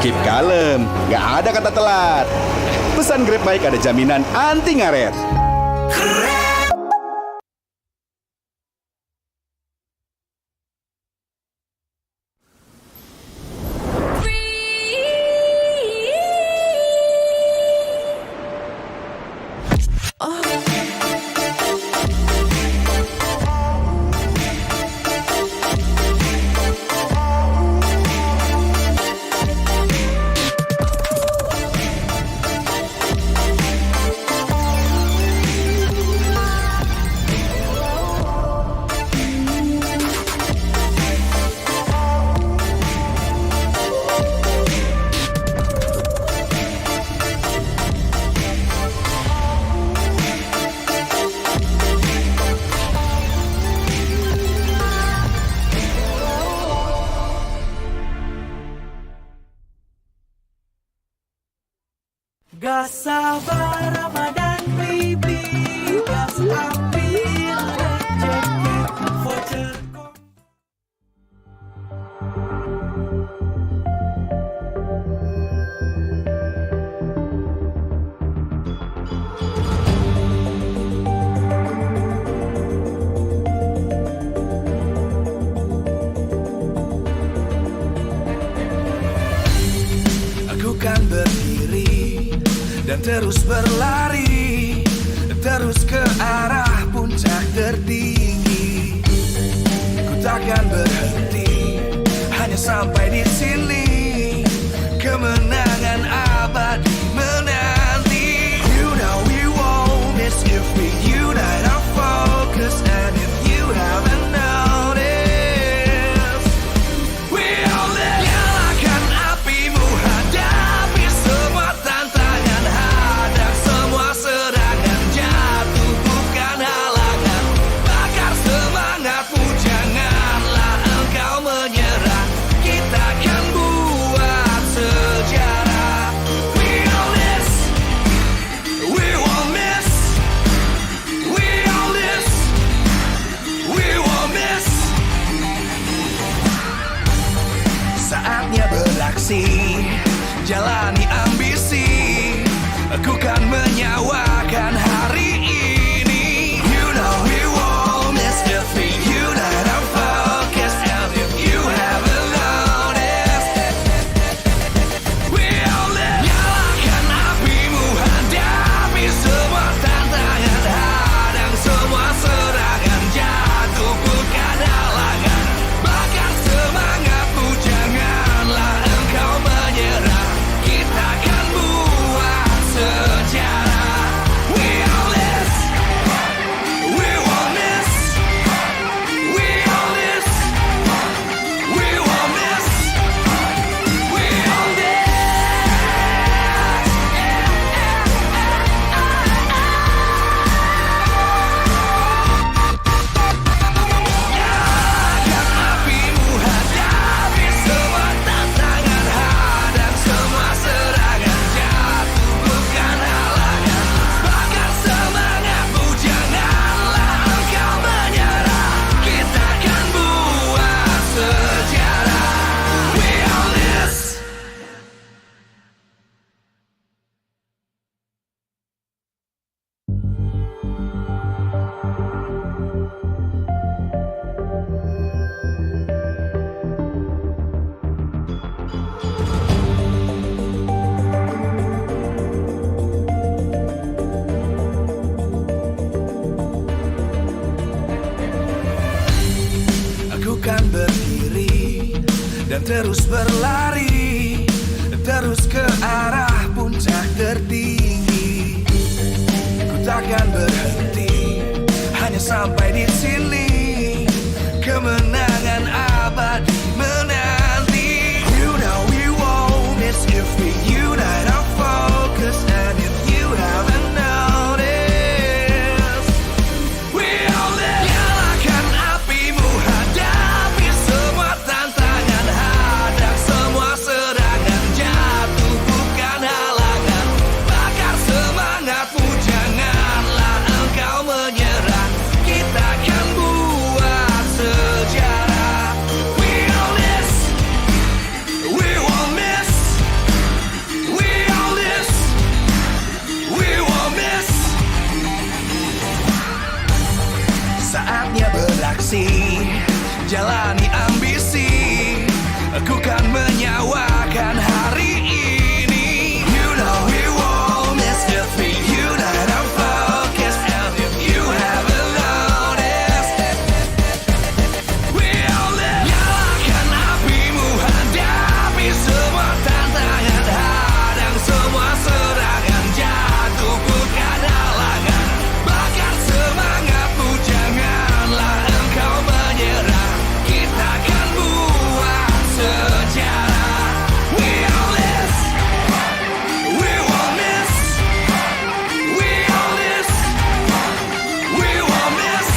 Keep kalem, nggak ada kata telat. Pesan Grab Bike ada jaminan anti ngaret. Gak sabar Ramadan baby, gas ambil rezeki, voucher Aku kan berdiri dan terus berlari, terus ke arah puncak tertinggi. Ku takkan berhenti, hanya sampai di sini. Kemenangan abadi menanti. You know we won't miss if we unite our focus. And if you haven't noticed, we all live. Nyalakan apimu, hadapi semua tantangan. beraksi, jalani ambisi. Aku kan menyawakan hari ini. You know we won't miss if we unite our focus. And if you haven't noticed, we all live. Nyalakan apimu, hadapi semua tantangan, hadang semua serangan, jatuh bukan halangan. Bakar semangatmu, janganlah engkau menyerah. Kita akan buat sejarah. We all this, we won't miss. We all this, we won't miss. We all this. Nyalakan apimu, hadapi semua tantangan, hadang semua serangan, jatuh bukan halangan. Bakar semangatmu, janganlah engkau menyerah. Kita akan buat sejarah. We all this. Aku kan berdiri dan terus berlari, terus ke arah puncak tertinggi. Ku takkan berhenti, hanya sampai di sini. Kemenangan abadi menanti. You know we won't miss if we unite our focus. And if you haven't noticed, we all live. Nyalakan apimu, hadapi semua tantangan, hadang semua serangan, jatuh bukan halangan. Bakar semangatmu, janganlah engkau menyerah. Kita akan buat sejarah. We all this, we won't miss. We all this, we won't miss. Saatnya beraksi, jalani ambisi. Aku kan menyawakan hari ini. You know we won't miss if we unite our focus. And if you haven't noticed, we all live. Nyalakan apimu, hadapi semua tantangan, hadang semua serangan, jatuh bukan halangan. Bakar semangatmu, janganlah engkau menyerah. Kita akan buat sejarah. We all this, we won't miss. We all this, we won't miss.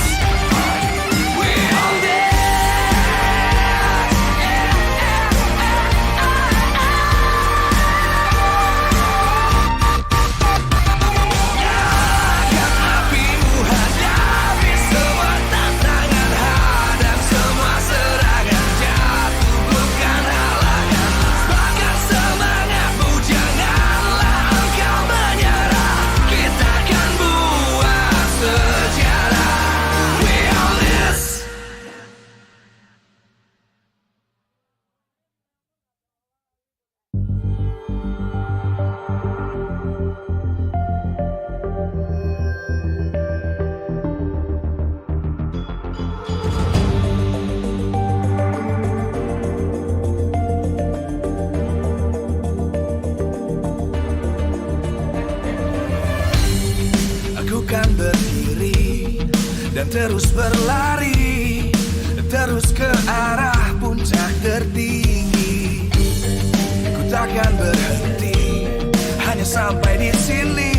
We all this. Nyalakan apimu, hadapi semua tantangan, hadang semua serangan, jatuh bukan halangan. Bakar semangatmu, janganlah engkau menyerah. Kita akan buat sejarah. We all this. Aku kan berdiri dan terus berlari, terus ke arah puncak tertinggi. Ku takkan berhenti, hanya sampai di sini.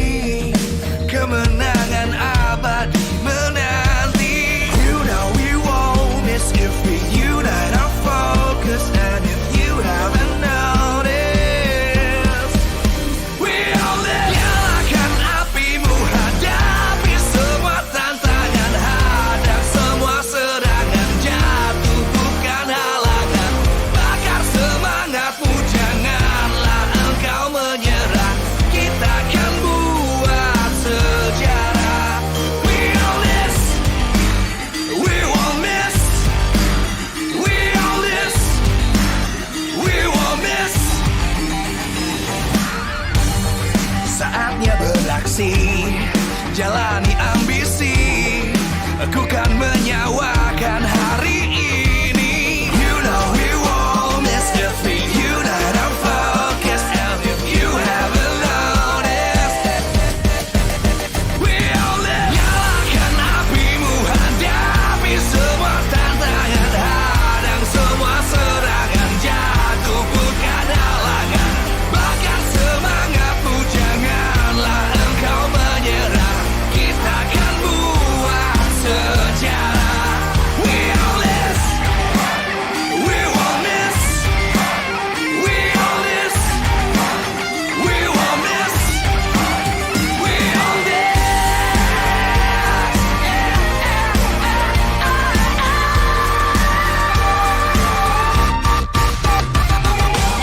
Kemenangan abadi menanti. You know we won't miss if we unite our focus. And if you haven't noticed, we all live. Nyalakan apimu, hadapi semua tantangan, hadang semua serangan, jatuh bukan halangan. Bakar semangatmu, beraksi, jalani ambisi. Aku kan menyawakan hari ini. You know we won't miss if we unite our focus. And if you haven't noticed, we all live. Nyalakan apimu, hadapi semua tantangan, hadang semua serangan, jatuh bukan halangan. Bakar semangatmu, janganlah engkau menyerah. Kita akan buat sejarah. We all this, we won't miss. We all this, we won't miss. We all this.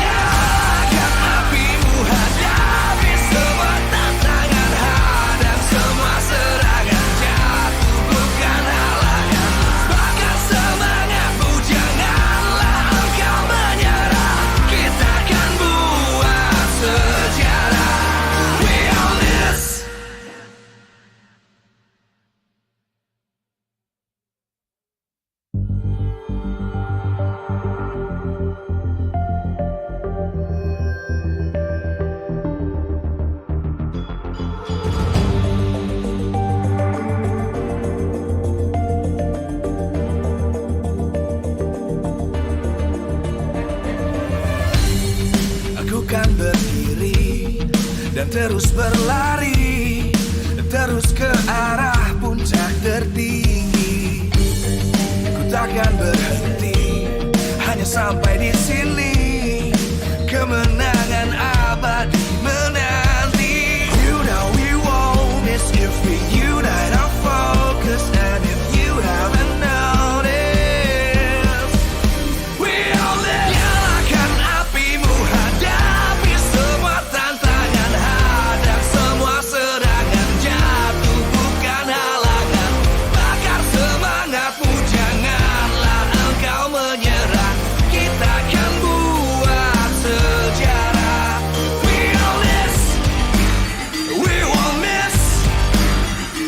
Nyalakan apimu, hadapi semua tantangan, hadang semua serangan, jatuh bukan halangan. Bakar semangatmu, janganlah engkau menyerah. Kita akan buat sejarah. We all this. Aku kan berdiri dan terus berlari, terus ke arah puncak tertinggi. Ku takkan berhenti, hanya sampai di sini. Kemenangan abadi menanti. You know we won't miss if we unite our focus. And if you haven't noticed, we all live. Nyalakan apimu, hadapi semua tantangan, hadang semua serangan, jatuh bukan halangan. Bakar semangatmu, janganlah engkau menyerah. Kita akan buat sejarah. We all this, we won't miss.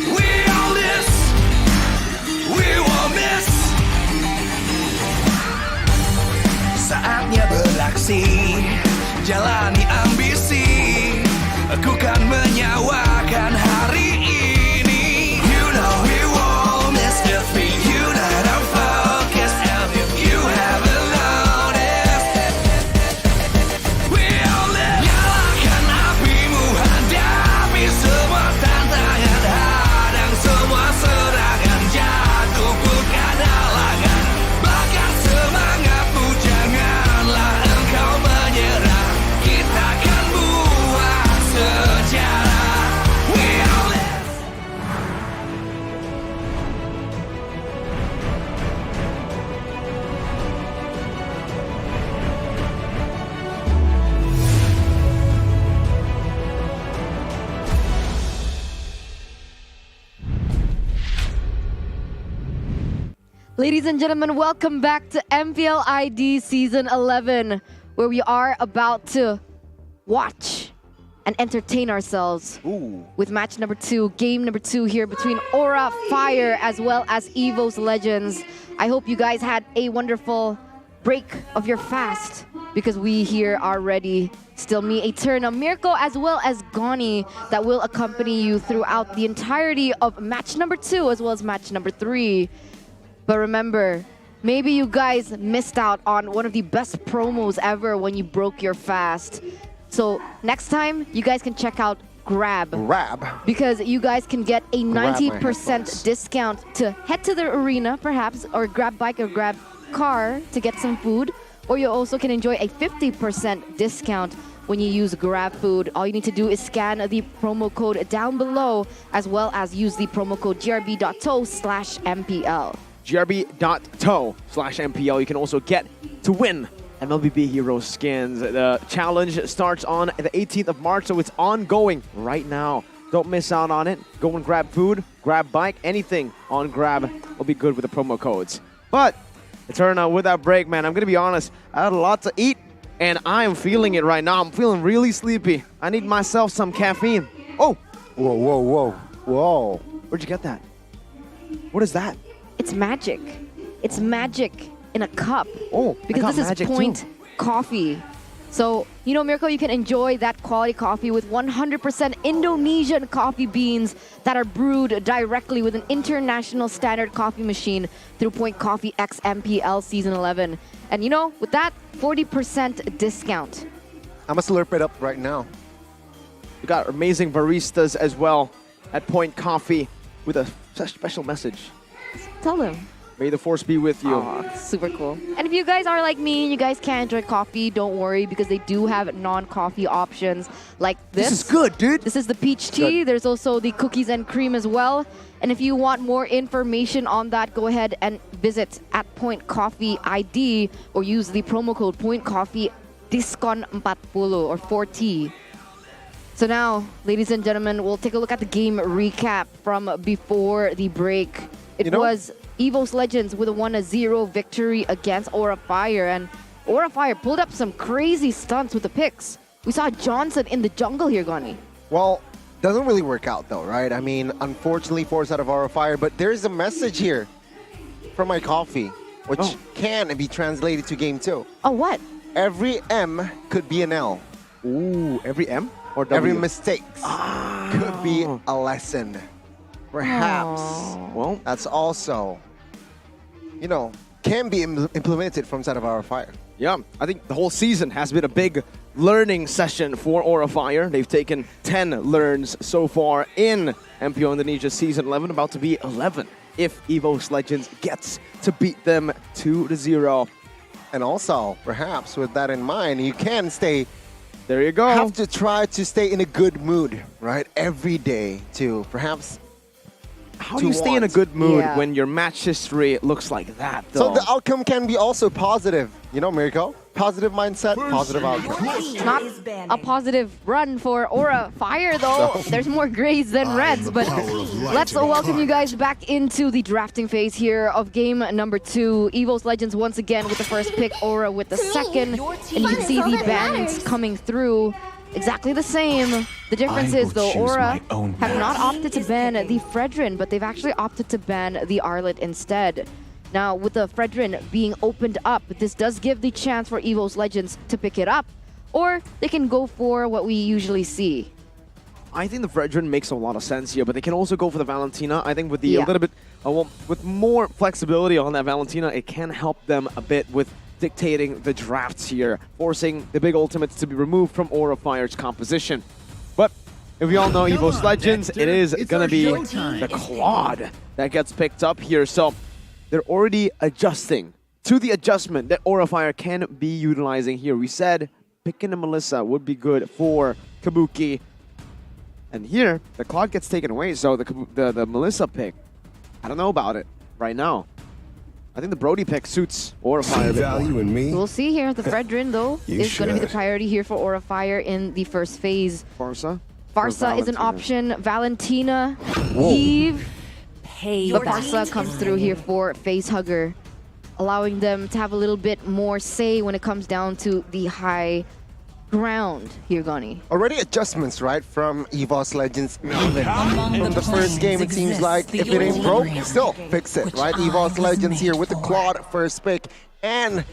We all this, we won't miss. Saatnya beraksi, jalani ambisi. Aku kan menyawakan hari ini. You know we won't miss if we unite our focus. And if you haven't noticed, we all live. Nyalakan apimu, hadapi semua tantangan, hadang semua serangan, jatuh bukan halangan. Bakar semangatmu, janganlah engkau menyerah. Kita akan buat sejarah. We all live. Ladies and gentlemen, welcome back to MPL ID Season 11, where we are about to watch and entertain ourselves with match number 2, game number 2 here between Aura Fire as well as EVOS Legends. I hope you guys had a wonderful break of your fast, because we here are ready. Still me, Eterna, Mirko, as well as Goni, that will accompany you throughout the entirety of match number 2 as well as match number 3. But remember, maybe you guys missed out on one of the best promos ever when you broke your fast. So next time, you guys can check out Grab. Because you guys can get a 90% discount to head to the arena, perhaps, or grab bike or grab car to get some food. Or you also can enjoy a 50% discount when you use Grab Food. All you need to do is scan the promo code down below, as well as use the promo code grb.to/MPL. grb.to/MPL. You can also get to win MLBB Hero skins. The challenge starts on the 18th of March, so it's ongoing right now. Don't miss out on it. Go and grab food, grab bike, anything on Grab will be good with the promo codes. But Eterna, with that break, man, I'm going to be honest, I had a lot to eat, and I am feeling it right now. I'm feeling really sleepy. I need myself some caffeine. Oh, Whoa, whoa, whoa, whoa. Where'd you get that? What is that? It's magic. It's magic in a cup. Oh, because this is Point coffee. So, you know, Mirko, you can enjoy that quality coffee with 100% Indonesian coffee beans that are brewed directly with an international standard coffee machine through Point Coffee X MPL Season 11. And you know, with that, 40% discount. I must slurp it up right now. We got amazing baristas as well at Point Coffee with a special message. Tell them. May the force be with you. Aw, super cool. And if you guys are like me and you guys can't drink coffee, don't worry because they do have non-coffee options like this. This is good, dude. This is the peach tea. Good. There's also the cookies and cream as well. And if you want more information on that, go ahead and visit at Point Coffee ID or use the promo code Point Coffee Diskon 40 or 4T. So now, ladies and gentlemen, we'll take a look at the game recap from before the break. It was EVOS Legends with a 1-0 victory against Aura Fire, and Aura Fire pulled up some crazy stunts with the picks. We saw Johnson in the jungle here, Gani. Well, doesn't really work out though, right? I mean, unfortunately, forced out of Aura Fire, but there's a message here from my coffee, which can be translated to game 2. Oh, what? Every M could be an L. Ooh, every M? Or W? Every mistake could be a lesson. Perhaps. Well, that's also, you know, can be implemented from side of Aura Fire. Yeah, I think the whole season has been a big learning session for Aura Fire. They've taken 10 learns so far in MPL Indonesia Season 11, about to be 11 if EVOS Legends gets to beat them 2-0. And also, perhaps with that in mind, you can stay. There you go. Have to try to stay in a good mood, right? Every day to perhaps. How do you stay in a good mood when your match history looks like that, though? So the outcome can be also positive. You know, Mirko? Positive mindset, positive outcome. Not a positive run for Aura Fire, though. There's more grays than reds, but let's welcome you guys back into the drafting phase here of game number 2. EVOS Legends once again with the first pick, Aura with the second, and you can see the bans coming through. Exactly the same. The difference is, though, Aura have not opted to ban the Fredrin, but they've actually opted to ban the Arlet instead. Now, with the Fredrin being opened up, this does give the chance for EVOS Legends to pick it up, or they can go for what we usually see. I think the Fredrin makes a lot of sense here, but they can also go for the Valentina. I think with the a little bit, with more flexibility on that Valentina, it can help them a bit with dictating the drafts here, forcing the big ultimates to be removed from Aura Fire's composition. But if we all know EVOS Legends, it is going to be the Claude that gets picked up here. So they're already adjusting to the adjustment that Aura Fire can be utilizing here. We said picking a Melissa would be good for Kabuki. And here, the Claude gets taken away. So the Melissa pick, I don't know about it right now. I think the Brody pick suits Aura Fire a bit value in me. We'll see here. The Fredrin, though, is going to be the priority here for Aura Fire in the first phase. Farsa? Farsa is an option. Valentina, Eve. But Farsa comes through here for Facehugger, allowing them to have a little bit more say when it comes down to the high ground here, Gani. Already adjustments, right, from EVOS Legends. Even from the first game, it seems like if it ain't broke, still fix it, right? EVOS Legends here with the Claude first pick. And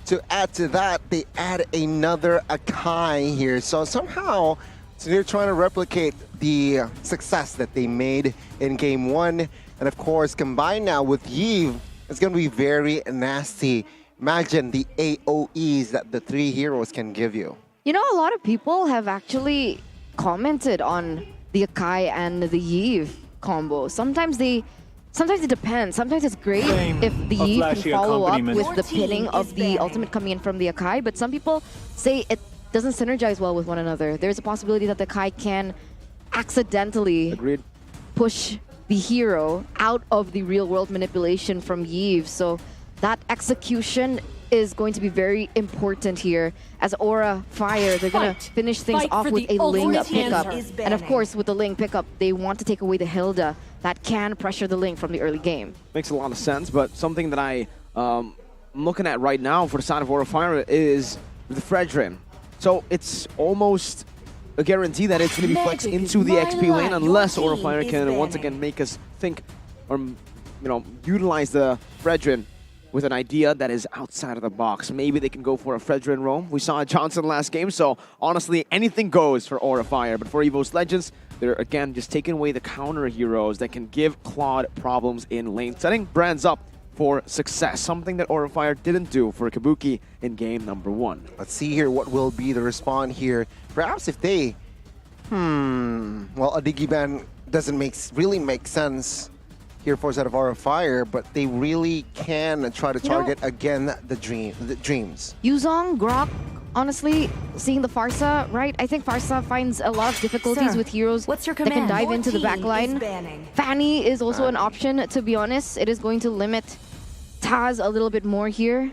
to add to that, they add another Akai here. So somehow, they're trying to replicate the success that they made in game 1. And of course, combined now with Yves, it's going to be very nasty. Imagine the AoEs that the 3 heroes can give you. You know, a lot of people have actually commented on the Akai and the Yves combo. Sometimes it depends. Sometimes it's great if the Yves can follow up with the pinning of the ultimate coming in from the Akai, but some people say it doesn't synergize well with one another. There's a possibility that the Akai can accidentally push the hero out of the real-world manipulation from Yves. So that execution is going to be very important here. As Aura Fire, they're going to finish things off with a Ling pickup. And of course, with the Ling pickup, they want to take away the Hilda that can pressure the Ling from the early game. Makes a lot of sense, but something that I'm looking at right now for the side of Aura Fire is the Fredrin. So it's almost a guarantee that it's going to be flexed into the XP lane unless Aura Fire can once again make us think or, utilize the Fredrin with an idea that is outside of the box. Maybe they can go for a Fredrin roam. We saw Johnson last game, so honestly, anything goes for Aura Fire. But for EVOS Legends, they're again just taking away the counter heroes that can give Claude problems in lane, setting brands up for success, something that Aura Fire didn't do for Kabuki in game number 1. Let's see here what will be the response here. Perhaps if they, well, a Digiban doesn't really make sense here for set of Aura Fire, but they really can try to target again the dreams. Yuzong, Grok, honestly, seeing the Farsa, right? I think Farsa finds a lot of difficulties with heroes that can dive into the backline. Fanny is also an option, to be honest. It is going to limit Taz a little bit more here.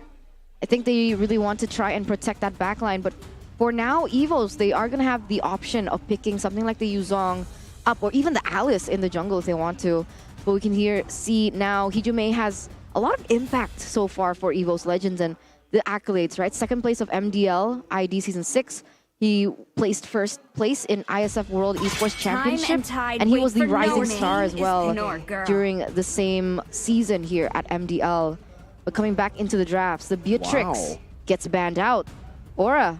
I think they really want to try and protect that backline, but for now, EVOS, they are going to have the option of picking something like the Yuzong up, or even the Alice in the jungle if they want to. But we can see now Hijume has a lot of impact so far for EVOS Legends and the accolades, right? Second place of MDL ID Season 6. He placed first place in ISF World Esports Championship, and he was the rising star as well during the same season here at MDL. But coming back into the drafts, the Beatrix gets banned out. Aura,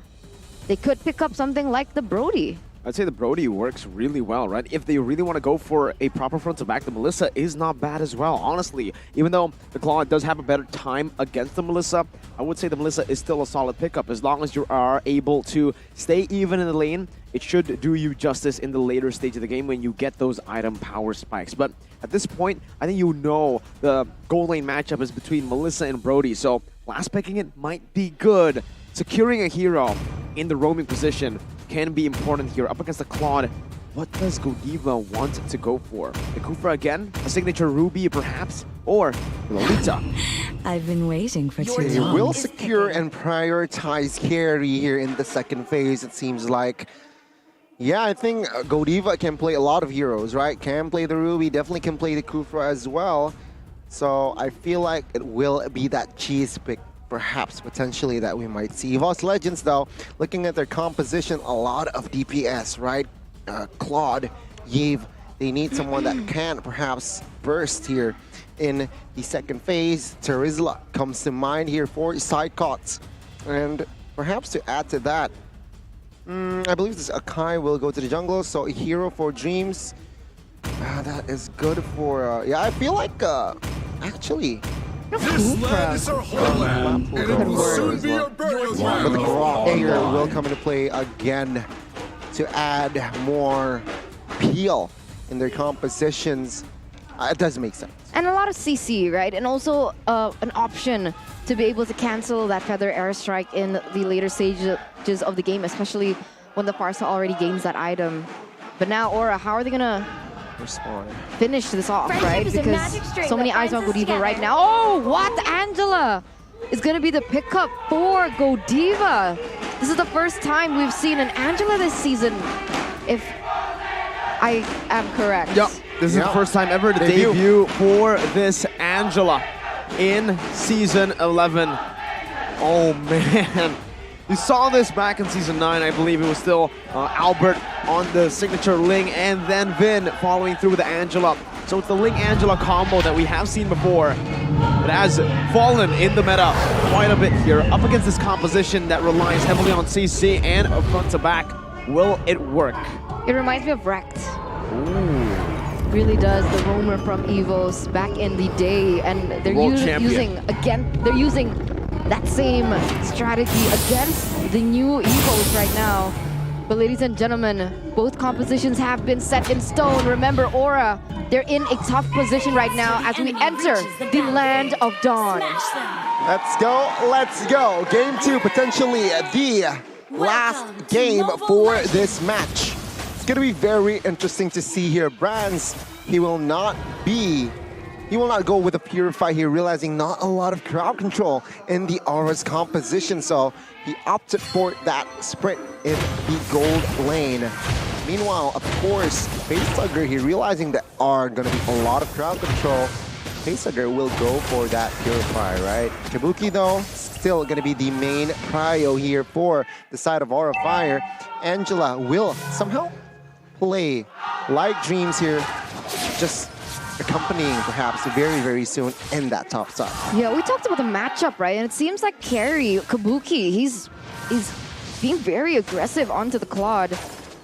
they could pick up something like the Brody. I'd say the Brody works really well, right? If they really want to go for a proper front to back, the Melissa is not bad as well, honestly. Even though the Claw does have a better time against the Melissa, I would say the Melissa is still a solid pickup. As long as you are able to stay even in the lane, it should do you justice in the later stage of the game when you get those item power spikes. But at this point, I think the goal lane matchup is between Melissa and Brody, so last picking it might be good. Securing a hero in the roaming position can be important here. Up against the Claude, what does Godiva want to go for? The Kufra again? A signature Ruby perhaps? Or Lolita? I've been waiting for too long. He will secure and prioritize carry here in the second phase, it seems like. Yeah, I think Godiva can play a lot of heroes, right? Can play the Ruby, definitely can play the Kufra as well. So I feel like it will be that cheese pick, perhaps, potentially, that we might see. EVOS Legends, though, looking at their composition, a lot of DPS, right? Claude, Yves, they need someone that can perhaps burst here in the second phase. Terizla comes to mind here for side cuts. And perhaps to add to that, I believe this Akai will go to the jungle, so a hero for Dreams. That is good for, yeah, I feel like, actually, This land is our homeland, and it will soon be our burial ground. But the Grok here will come into play again to add more peel in their compositions. It does make sense. And a lot of CC, right? And also an option to be able to cancel that Feather Airstrike in the later stages of the game, especially when the Farsa already gains that item. But now, Aura, how are they going to finish this off, right? Because so many eyes on Godiva right now. Oh, what? Angela is going to be the pickup for Godiva. This is the first time we've seen an Angela this season, if I am correct. Yep, this is the first time ever to debut for this Angela in Season 11. Oh, man. You saw this back in Season 9, I believe it was still Albert on the signature Ling and then Vin following through with the Angela. So it's the Ling-Angela combo that we have seen before. It has fallen in the meta quite a bit here. Up against this composition that relies heavily on CC and a front to back. Will it work? It reminds me of Wrecked. Really does, the roamer from EVOS back in the day. And they're using that same strategy against the new EVOS right now. But ladies and gentlemen, both compositions have been set in stone. Remember, Aura, they're in a tough position right now as we enter the Land of Dawn. Let's go. Game 2, potentially the last game for this match. It's going to be very interesting to see here. Brands, he will not go with a Purify here, realizing not a lot of crowd control in the Aura's composition, so he opted for that sprint in the gold lane. Meanwhile, of course, Facehugger here, realizing that are going to be a lot of crowd control, Facehugger will go for that Purify, right? Kabuki, though, still going to be the main prio here for the side of Aura Fire. Angela will somehow play like Dreams here, just accompanying perhaps very, very soon in that top side. Yeah, we talked about the matchup, right? And it seems like Carry, Kabuki, he's being very aggressive onto the Claude.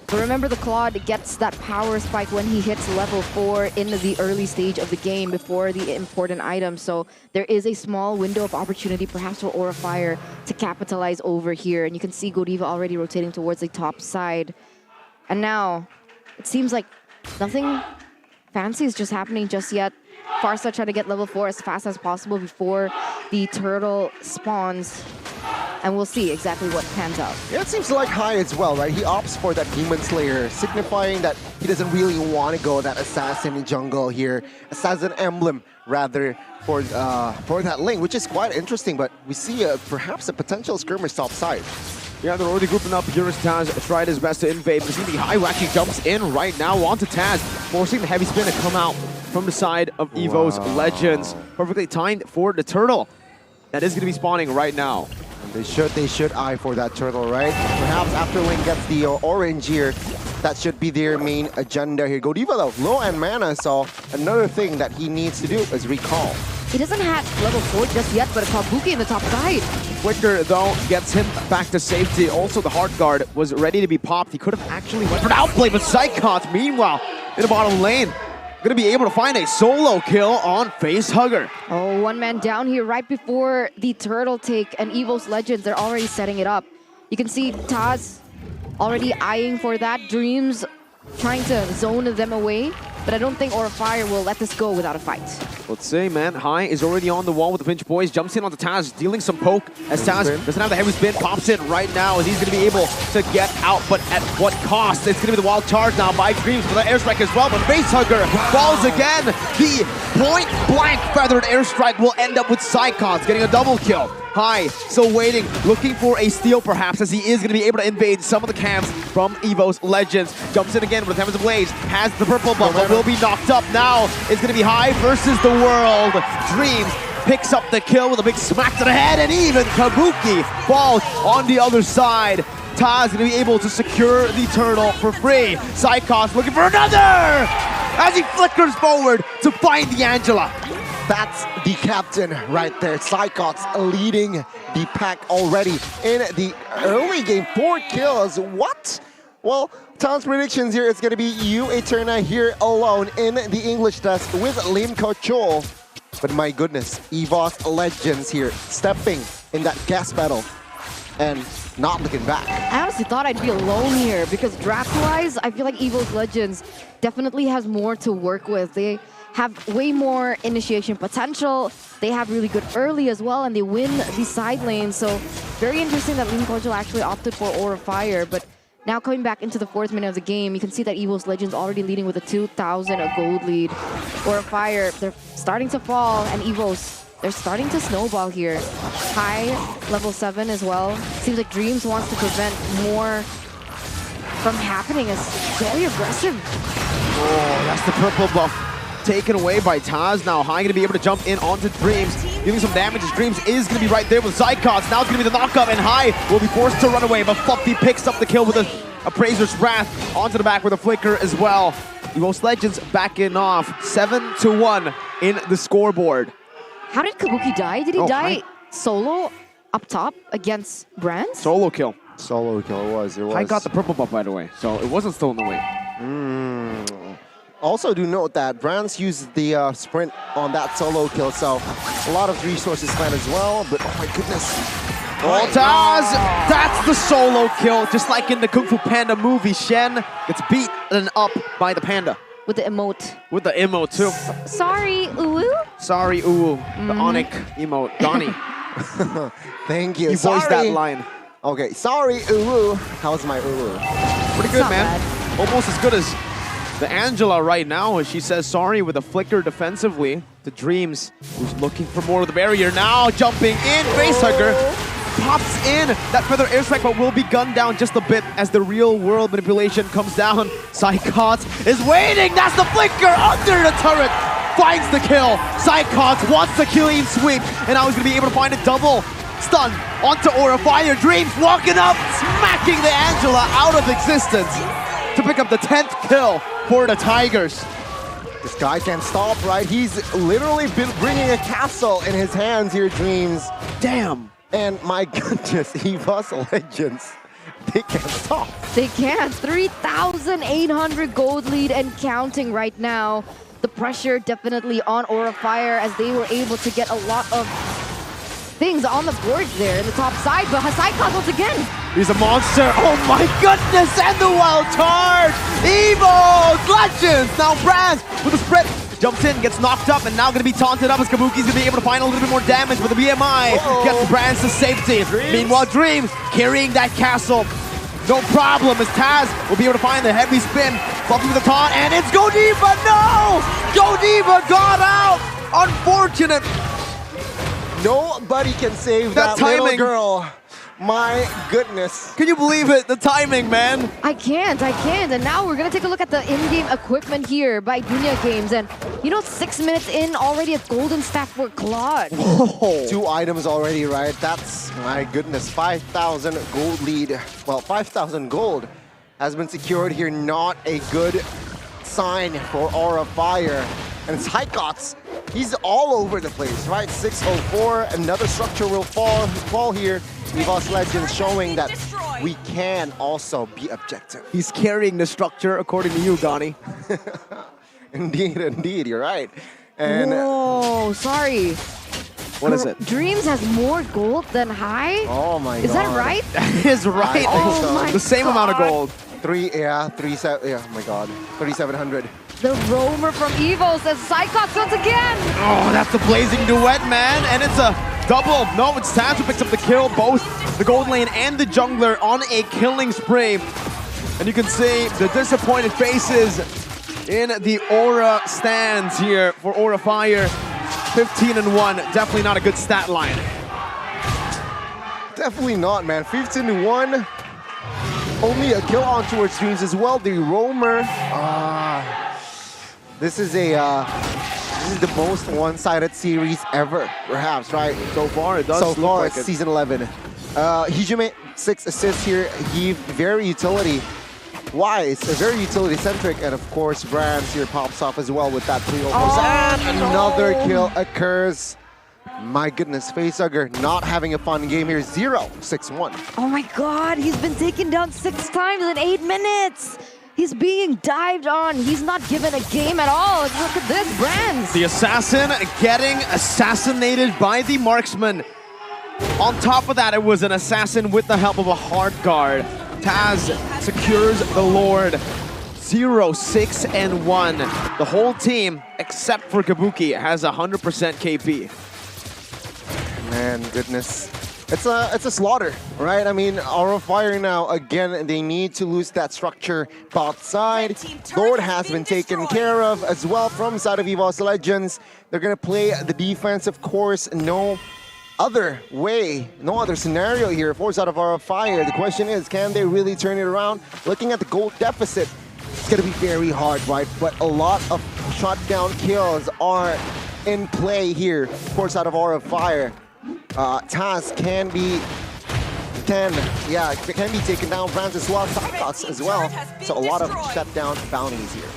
But remember, the Claude gets that power spike when he hits level 4 in the early stage of the game before the important item. So there is a small window of opportunity perhaps for Aura Fire to capitalize over here. And you can see Godiva already rotating towards the top side. And now it seems like nothing fancy is just happening just yet. Farsa trying to get level 4 as fast as possible before the turtle spawns. And we'll see exactly what pans out. Yeah, it seems like High as well, right? He opts for that Demon Slayer, signifying that he doesn't really want to go that Assassin in jungle here. Assassin emblem, rather, for that lane, which is quite interesting. But we see perhaps a potential skirmish top side. Yeah, they're already grouping up. Here is Taz, tried his best to invade, but see the High actually jumps in right now onto Taz, forcing the heavy spin to come out from the side of EVOS Legends. Perfectly timed for the turtle. That is going to be spawning right now. They should eye for that turtle, right? Perhaps after Link gets the orange here, that should be their main agenda here. Godiva though, low end mana, so another thing that he needs to do is recall. He doesn't have level 4 just yet, but a Kabuki in the top side. Flicker, though, gets him back to safety. Also, the hard guard was ready to be popped. He could have actually went for an outplay, but Psychots, meanwhile, in the bottom lane, going to be able to find a solo kill on Facehugger. Oh, one man down here right before the turtle take, and EVOS Legends, they're already setting it up. You can see Taz already eyeing for that. Dreams trying to zone them away, but I don't think Aura Fire will let this go without a fight. Let's see, man. High is already on the wall with the Pinch Boys. Jumps in onto Taz, dealing some poke as Taz doesn't have the heavy spin. Pops in right now as he's going to be able to get out, but at what cost? It's going to be the wild charge now by Dreams for the airstrike as well, but Facehugger falls again. The point-blank feathered airstrike will end up with Psychons getting a double kill. High, still waiting, looking for a steal perhaps, as he is going to be able to invade some of the camps from EVOS Legends. Jumps in again with the Heavens Ablaze, has the purple buff, but will be knocked up now. It's going to be High versus the world. Dreams picks up the kill with a big smack to the head, and even Kabuki falls on the other side. Taz going to be able to secure the turtle for free. Psychos looking for another as he flickers forward to find the Angela. That's the captain right there. Psychots leading the pack already in the early game. 4 kills. What? Well, Tom's predictions here, it's going to be you, Eterna, here alone in the English desk with Lim Chol. But my goodness, EVOS Legends here, stepping in that gas battle and not looking back. I honestly thought I'd be alone here because draft-wise, I feel like EVOS Legends definitely has more to work with. They have way more initiation potential. They have really good early as well, and they win the side lane. So very interesting that Lim Chol actually opted for Aura Fire. But now coming back into the 4th minute of the game, you can see that EVOS Legends already leading with a 2,000 gold lead. Aura Fire, they're starting to fall, and EVOS, they're starting to snowball here. High, level 7 as well. Seems like Dreams wants to prevent more from happening as very aggressive. Oh, that's the purple buff taken away by Taz. Now High going to be able to jump in onto Dreams, dealing some damage as Dreams is going to be right there with Zykots. Now it's going to be the knockup, and High will be forced to run away, but Fluffy picks up the kill with a Appraiser's Wrath onto the back with a flicker as well. EVOS Legends backing off 7-1 in the scoreboard. How did Kabuki die? Did he die solo up top against Brands? Solo kill. Solo kill, it was. High got the purple buff, by the way, so it wasn't still in the way. Also do note that Brands used the sprint on that solo kill, so a lot of resources spent as well, but oh my goodness. Oh, Taz! That's the solo kill, just like in the Kung Fu Panda movie. Shen gets beaten up by the panda. With the emote. With the emote, too. Sorry, Uwu. Sorry, Uwu. The Onic emote. Donnie. Thank you. You voiced that line. Okay, sorry, Uwu. How's my Uwu? Pretty good, man. Almost as good as the Angela right now, as she says sorry with a flicker defensively to Dreams, who's looking for more of the barrier now, jumping in, Facehugger pops in that feather airstrike, but will be gunned down just a bit as the real world manipulation comes down. Psychots is waiting, that's the flicker under the turret, finds the kill. Psychots wants the clean sweep, and now he's going to be able to find a double Stun onto Aura Fire. Dreams walking up, smacking the Angela out of existence to pick up the 10th kill for the Tigers. This guy can't stop, right? He's literally been bringing a castle in his hands here, Dreams. Damn. And my goodness, EVOS Legends, they can't stop. They can't. 3,800 gold lead and counting right now. The pressure definitely on Aura Fire as they were able to get a lot of things on the board there in the top side, but Hasaikas once again. He's a monster. Oh my goodness, and the wild charge. EVOS Legends. Now Brands with the spread. Jumps in, gets knocked up, and now going to be taunted up as Kabuki's going to be able to find a little bit more damage with the BMI. Gets Brands to safety. Meanwhile, Dreams carrying that castle. No problem as Taz will be able to find the heavy spin. Bumping with the taunt, and it's Godiva. No! Godiva got out. Unfortunate. Nobody can save that little girl. My goodness. Can you believe it? The timing, man. I can't. And now we're gonna take a look at the in-game equipment here by Dunya Games. And you know, 6 minutes in, already a golden stack for Claude. Whoa. 2 items already, right? That's, my goodness, 5,000 gold lead. Well, 5,000 gold has been secured here. Not a good sign for Aura Fire. And it's Haikots. He's all over the place, right? 604, another structure will fall here. EVOS Legends showing that we can also be objective. He's carrying the structure, according to you, Gani. Indeed, you're right. And whoa, sorry. What is it? Dreams has more gold than High? Oh my god. Is that right? That is right. Oh the same amount of gold. 3,700. The roamer from EVOS as Psychots once again. Oh, that's the blazing duet, man. And it's a double. No, it's Taz who picks up the kill. Both the gold lane and the jungler on a killing spree. And you can see the disappointed faces in the Aura stands here for Aura Fire. 15-1. Definitely not a good stat line. Definitely not, man. 15-1. Only a kill on towards Dreams as well. The roamer. This is the most one-sided series ever, perhaps, right? So far, it does so look far, like it's it. season 11. Hijime, 6 assists here. He very utility wise, very utility centric, and of course, Brands here pops off as well with that 3 overs. And another kill occurs. My goodness, Facehugger not having a fun game here. 0-6-1. Oh my god, he's been taken down 6 times in 8 minutes. He's being dived on. He's not given a game at all. Look at this, Brands. The assassin getting assassinated by the marksman. On top of that, it was an assassin with the help of a hard guard. Taz secures the Lord. 0-6-1. The whole team, except for Kabuki, has 100% KP. Man, goodness. It's a slaughter, right? I mean, Aura Fire now, again, they need to lose that structure bot side. Lord has been taken care of as well from side of EVOS Legends. They're going to play the defense, of course. No other way, no other scenario here for side of Aura Fire. The question is, can they really turn it around? Looking at the gold deficit, it's going to be very hard, right? But a lot of shutdown kills are in play here for side of Aura Fire. Taz can be taken down. Brands as well, Psychots as well. So a lot of shutdown bounties here.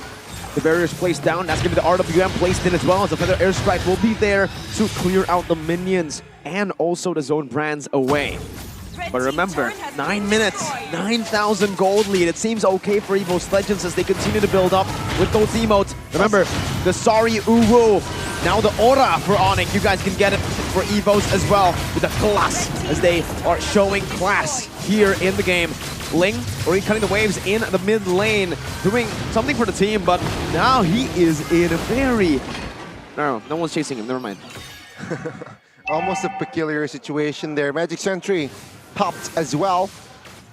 The barriers placed down. That's going to be the RWM placed in as well. As a feather airstrike will be there to clear out the minions and also to zone Brands away. But remember, 9 minutes, 9,000 gold lead. It seems okay for EVOS Legends as they continue to build up with those emotes. Remember, the Sorry Uwu. Now the Aura for Onyx. You guys can get it for EVOS as well with the class as they are showing class here in the game. Ling already cutting the waves in the mid lane, doing something for the team, but now he is in a very... No one's chasing him, never mind. Almost a peculiar situation there. Magic Sentry popped as well.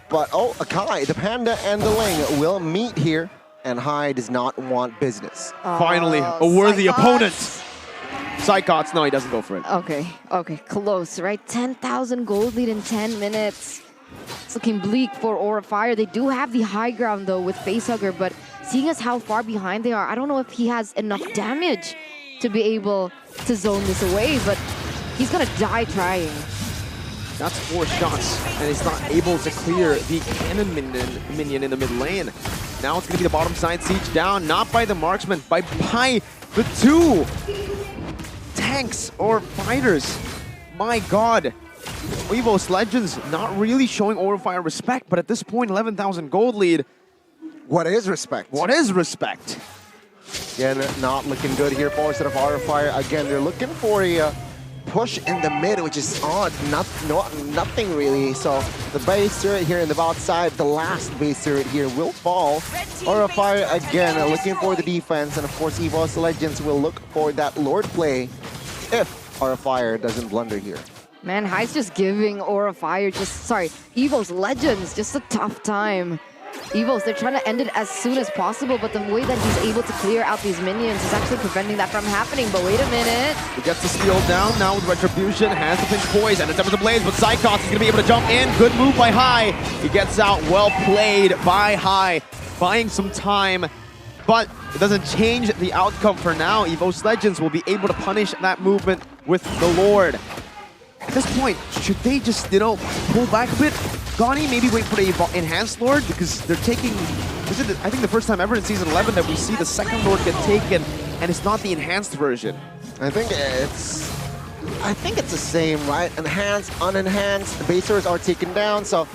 But oh, Akai, the Panda and the Ling will meet here, and High does not want business. Finally, a worthy opponent. Psychots, no, he doesn't go for it. Okay, close, right? 10,000 gold lead in 10 minutes. It's looking bleak for Aura Fire. They do have the high ground though with Facehugger, but seeing as how far behind they are, I don't know if he has enough damage to be able to zone this away, but he's gonna die trying. That's 4 shots, and he's not able to clear the cannon minion in the mid lane. Now it's going to be the bottom side siege down, not by the marksman, by the 2 tanks or fighters. My God. EVOS Legends not really showing Aurafire respect, but at this point, 11,000 gold lead. What is respect? What is respect? Again, not looking good here for set of Aurafire. Again, they're looking for a push in the mid, which is odd. Nothing really. So the base turret here in the bot side, the last base turret here will fall. Aurafire again looking for the defense, and of course EVOS Legends will look for that Lord play if Aurafire doesn't blunder here. Man, High's just giving EVOS Legends just a tough time. EVOS, they're trying to end it as soon as possible, but the way that he's able to clear out these minions is actually preventing that from happening. But wait a minute. He gets the steal down now with Retribution, has the pinch poise, and attempts to blaze, but Psychos is going to be able to jump in. Good move by High. He gets out, well played by High, buying some time, but it doesn't change the outcome for now. EVOS Legends will be able to punish that movement with the Lord. At this point, should they just, pull back a bit? Gani, maybe wait for the enhanced Lord, because they're taking, this is, I think, the first time ever in Season 11 that we see the second Lord get taken, and it's not the enhanced version. I think it's the same, right? Enhanced, unenhanced, the base turrets are taken down, so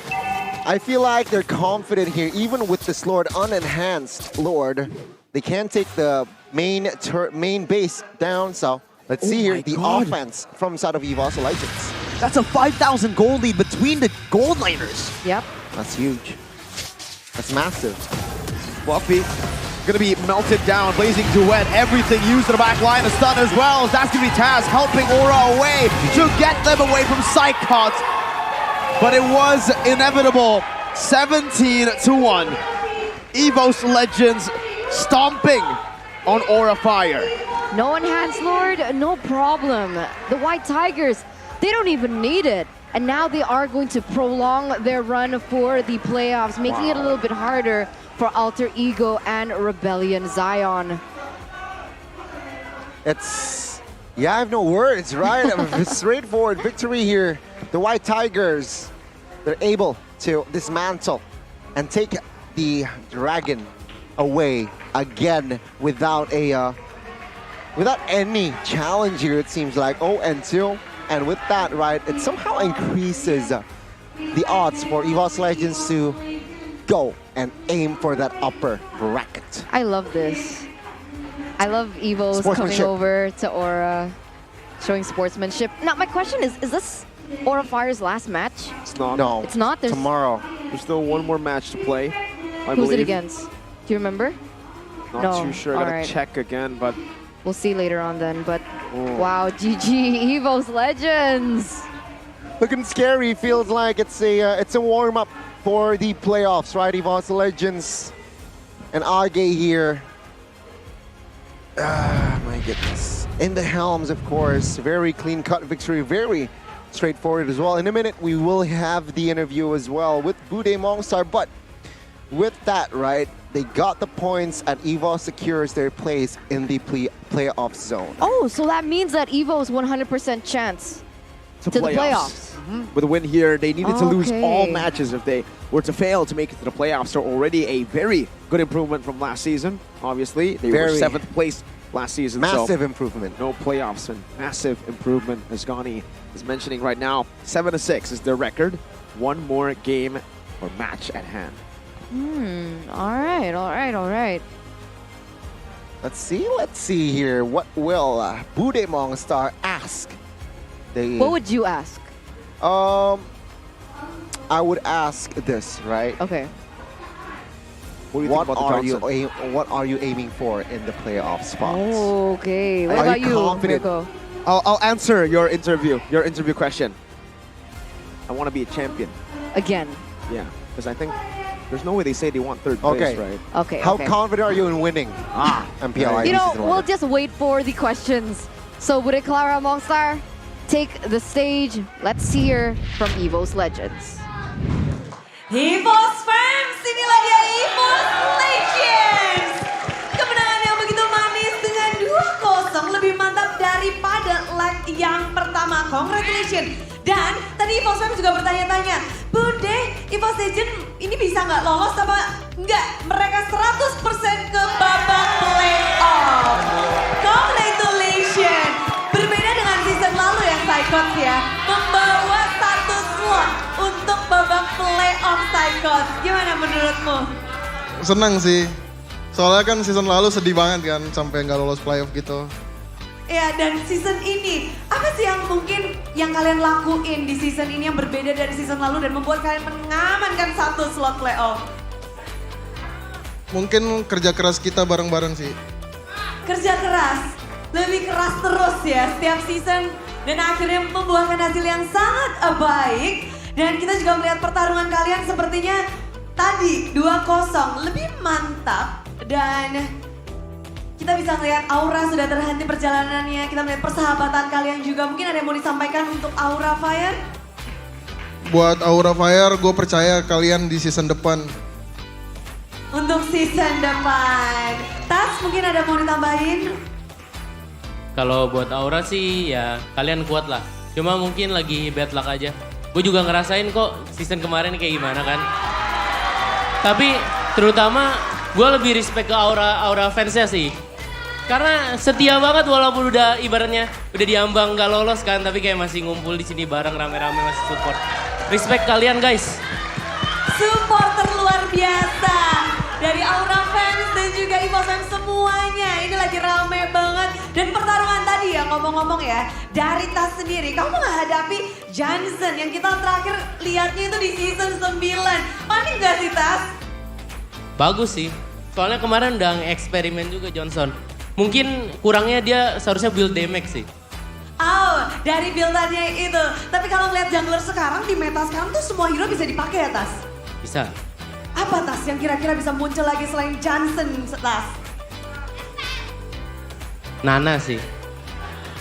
I feel like they're confident here, even with this Lord, unenhanced Lord, they can take the main base down, so let's see here the offense from side of EVOS Legends. That's a 5,000 gold lead between the gold laners. Yep. That's huge. That's massive. Fluffy gonna be melted down. Blazing Duet, everything used in the back line. A stun as well. That's gonna be Taz helping Aura away to get them away from Psychot. But it was inevitable. 17-1. EVOS Legends stomping on Aurafire. No enhanced Lord, no problem. The White Tigers, they don't even need it. And now they are going to prolong their run for the playoffs, making it a little bit harder for Alter Ego and Rebellion Zion. Yeah, I have no words, right? A straightforward victory here. The White Tigers, they're able to dismantle and take the dragon away again without any challenge here, it seems like. 0-2. And with that, right, it somehow increases the odds for EVOS Legends to go and aim for that upper bracket. I love this. I love EVOS coming over to Aura, showing sportsmanship. Now, my question is this Aurafire's last match? It's not. No. It's not? Tomorrow. There's still one more match to play, I Who's believe. it against? Do you remember? Not too sure. I gotta check again, but we'll see later on then. But wow, GG EVOS Legends. Looking scary. Feels like it's a warm up for the playoffs, right? EVOS Legends and Age here. My goodness. In the helms, of course. Very clean cut victory. Very straightforward as well. In a minute, we will have the interview as well with Bude Mongstar. But with that, right, they got the points and EVOS secures their place in the playoff zone. Oh, so that means that EVO's 100% chance to the playoffs. With a win here, they needed to lose all matches if they were to fail to make it to the playoffs. So already a very good improvement from last season. Obviously, they were 7th place last season. Massive so improvement. No playoffs and massive improvement, as Gani is mentioning right now. 7-6 is their record. One more game or match at hand. All right. Let's see here. What will Bude Mongstar ask? What would you ask? I would ask this, right? Okay. What are you aiming for in the playoff spots? Okay. What about you, Mirko? I'll answer your interview question. I want to be a champion. Again? Yeah, because I think there's no way they say they want 3rd place, right? Okay. How confident are you in winning MPL ID? You know, we'll just wait for the questions. So, Bude Clara Mongstar, take the stage. Let's hear from EVOS Legends. EVOS fans, inilah dia EVOS Legends. Kemenangan yang begitu manis dengan 2-0 lebih mantap daripada leg yang pertama. Congratulations. Dan tadi Tadi EVOS Fam juga bertanya-tanya, Bude, EVOS Legends ini bisa nggak lolos apa nggak? Mereka 100% ke babak playoff. Congratulations. Berbeda dengan season lalu ya Psychos ya, membawa 1 slot untuk babak playoff Psychos. Gimana menurutmu? Senang sih. Soalnya kan season lalu sedih banget kan sampai nggak lolos playoff gitu. Ya, dan season ini, apa sih yang mungkin yang kalian lakuin di season ini yang berbeda dari season lalu dan membuat kalian mengamankan 1 slot playoff? Mungkin kerja keras kita bareng-bareng sih. Kerja keras, lebih keras terus ya setiap season dan akhirnya membuahkan hasil yang sangat baik. Dan kita juga melihat pertarungan kalian sepertinya tadi 2-0 lebih mantap dan kita bisa melihat Aura sudah terhenti perjalanannya. Kita melihat persahabatan kalian juga. Mungkin ada yang mau disampaikan untuk Aura Fire? Buat Aura Fire, gue percaya kalian di season depan. Untuk season depan. Tas mungkin ada mau ditambahin? Kalau buat Aura sih ya kalian kuat lah. Cuma mungkin lagi bad luck aja. Gue juga ngerasain kok season kemarin kayak gimana kan. Tapi terutama gue lebih respect ke Aura fansnya sih. Karena setia banget walaupun udah ibaratnya udah diambang gak lolos kan. Tapi kayak masih ngumpul di sini bareng rame-rame masih support. Respect kalian guys. Supporter luar biasa. Dari Aura fans dan juga EVOS fans semuanya. Ini lagi rame banget. Dan pertarungan tadi ya ngomong-ngomong ya. Dari Tas sendiri kamu menghadapi Johnson yang kita terakhir lihatnya itu di season 9. Panik gak sih Tas? Bagus sih. Soalnya kemarin udah eksperimen juga Johnson. Mungkin kurangnya dia seharusnya build damage sih. Oh, dari buildannya itu. Tapi kalau ngeliat jungler sekarang di meta sekarang tuh semua hero bisa dipakai ya Tas? Bisa. Apa Tas yang kira-kira bisa muncul lagi selain Johnson Tas? Nana sih.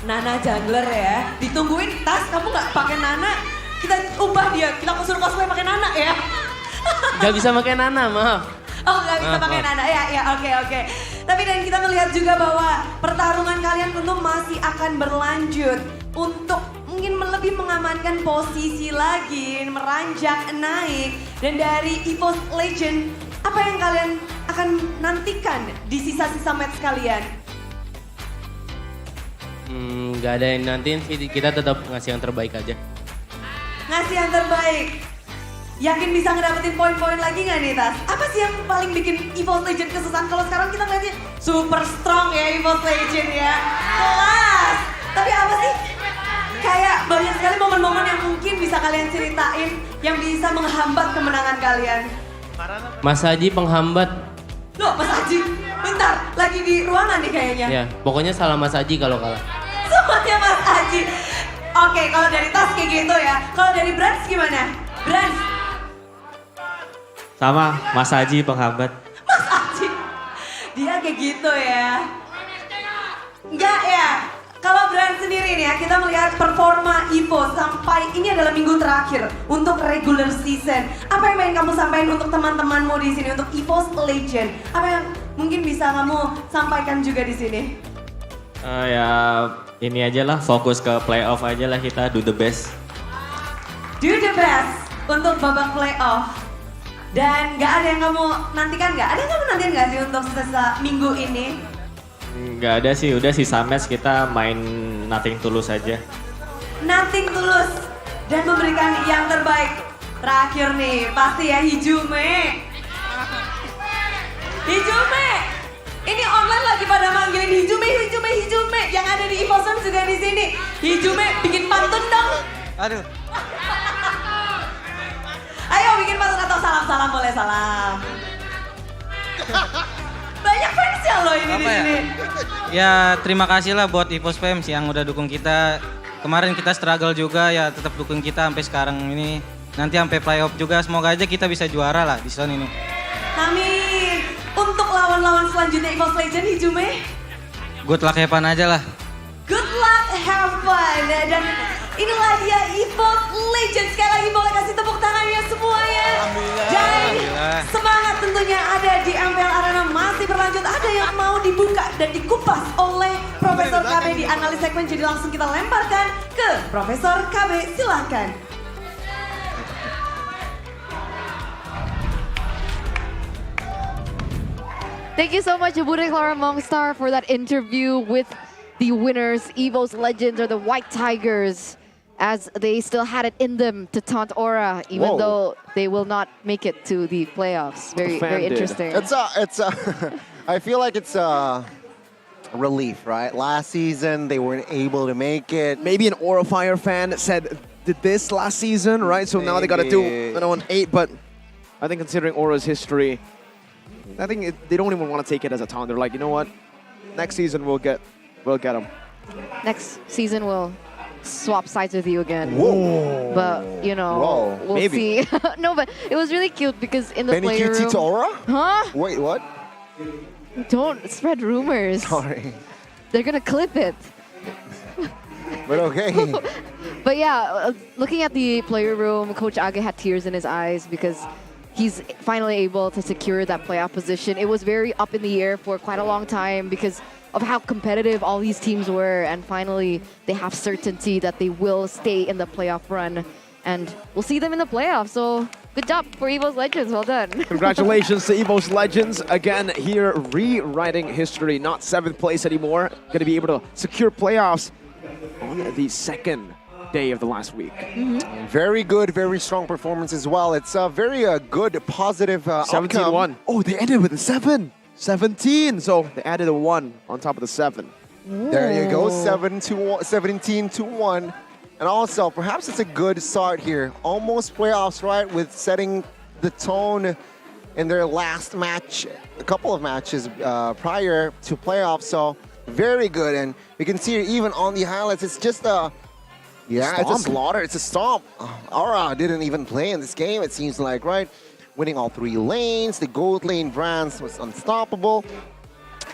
Nana jungler ya. Ditungguin Tas, kamu nggak pakai Nana? Kita ubah dia, kita suruh cosplay pakai Nana ya. Gak bisa pakai Nana, maaf. Oh nggak bisa pakai Nana, ya oke. Tapi dan kita melihat juga bahwa pertarungan kalian tentu masih akan berlanjut untuk mungkin lebih mengamankan posisi lagi, meranjak naik. Dan dari EVOS Legends, apa yang kalian akan nantikan di sisa-sisa match kalian? Gak ada yang nantiin sih, kita tetap ngasih yang terbaik aja. Ngasih yang terbaik. Yakin bisa ngedapetin poin-poin lagi gak nih Tas? Apa sih yang paling bikin EVOS Legends kesusahan? Kalau sekarang kita ngeliatnya super strong ya EVOS Legends ya. Kelas! Tapi apa sih? Kayak banyak sekali momen-momen yang mungkin bisa kalian ceritain yang bisa menghambat kemenangan kalian. Mas Haji penghambat. Loh Mas Haji, bentar lagi di ruangan nih kayaknya. Ya, pokoknya salah Mas Haji kalau kalah. Semuanya Mas Haji. Oke, kalau dari Tas kayak gitu ya. Kalau dari Brands gimana? Brands? Sama, Mas Haji penghambat. Mas Haji, dia kayak gitu ya. Enggak ya, kalau Brand sendiri nih ya, kita melihat performa EVOS sampai ini adalah minggu terakhir untuk regular season. Apa yang pengen kamu sampaikan untuk teman-temanmu di sini, untuk EVOS Legends? Apa yang mungkin bisa kamu sampaikan juga di sini? Ya ini aja lah, fokus ke playoff aja lah kita, do the best. Do the best untuk babak playoff. Dan gak ada yang kamu nantikan gak? Ada yang kamu nantikan gak sih untuk sisa minggu ini? Nggak ada sih, udah sisa match kita main nothing tulus aja. Nothing tulus dan memberikan yang terbaik. Terakhir nih, pasti ya Hijume. Hijume! Ini online lagi pada manggilin Hijume. Yang ada di EVOS juga di sini. Hijume, bikin pantun dong. Aduh. Ayo bikin pantun atau salam-salam boleh salam. Banyak fans ya lo ini di sini. Ya terima kasih lah buat EVOS fans yang udah dukung kita. Kemarin kita struggle juga ya, tetap dukung kita sampai sekarang ini. Nanti sampai playoff juga, semoga aja kita bisa juara lah di season ini. Amin. Untuk lawan-lawan selanjutnya EVOS Legends Hijume. Good luck, have fun aja lah. Good luck, have fun. Dan inilah dia EVOS Legends. Sekali lagi boleh kasih tepuk tangannya semuanya. Dan semangat tentunya ada di MPL Arena masih berlanjut. Ada yang mau dibuka dan dikupas oleh Profesor KB di analis segmen. Jadi langsung kita lemparkan ke Profesor KB, silahkan. Thank you so much, Bigetron Mongstar, for that interview with the winners, EVOS Legends or the White Tigers, as they still had it in them to taunt Aura, even though they will not make it to the playoffs. Very interesting. I feel like it's a relief, right? Last season, they weren't able to make it. Maybe an Aura Fire fan did this last season, right? So now they got to do an 8, but I think considering Aura's history, I think they don't even want to take it as a taunt. They're like, you know what? Next season we'll get them. Next season we'll swap sides with you again. Whoa. But, you know, we'll see. No, but it was really cute because in the player room... to Aura? Huh? Wait, what? Don't spread rumors. Sorry. They're going to clip it. But okay. But yeah, looking at the player room, Coach Age had tears in his eyes because he's finally able to secure that playoff position. It was very up in the air for quite a long time because of how competitive all these teams were, and finally they have certainty that they will stay in the playoff run, and we'll see them in the playoffs. So good job for EVOS Legends, well done. Congratulations to EVOS Legends. Again, here rewriting history, not 7th place anymore. Going to be able to secure playoffs on the second day of the last week. Very good, very strong performance as well. It's a very good, positive 17-1. Oh, they ended with a 7. 17. So they added a 1 on top of the 7. There you go, 17-1. And also, perhaps it's a good start here. Almost playoffs, right? With setting the tone in their last match, a couple of matches prior to playoffs. So very good. And we can see even on the highlights, it's just a... Yeah, Stomp. it's a slaughter. It's a stomp. Aura didn't even play in this game, it seems like, right? Winning all 3 lanes. The gold lane Brands was unstoppable.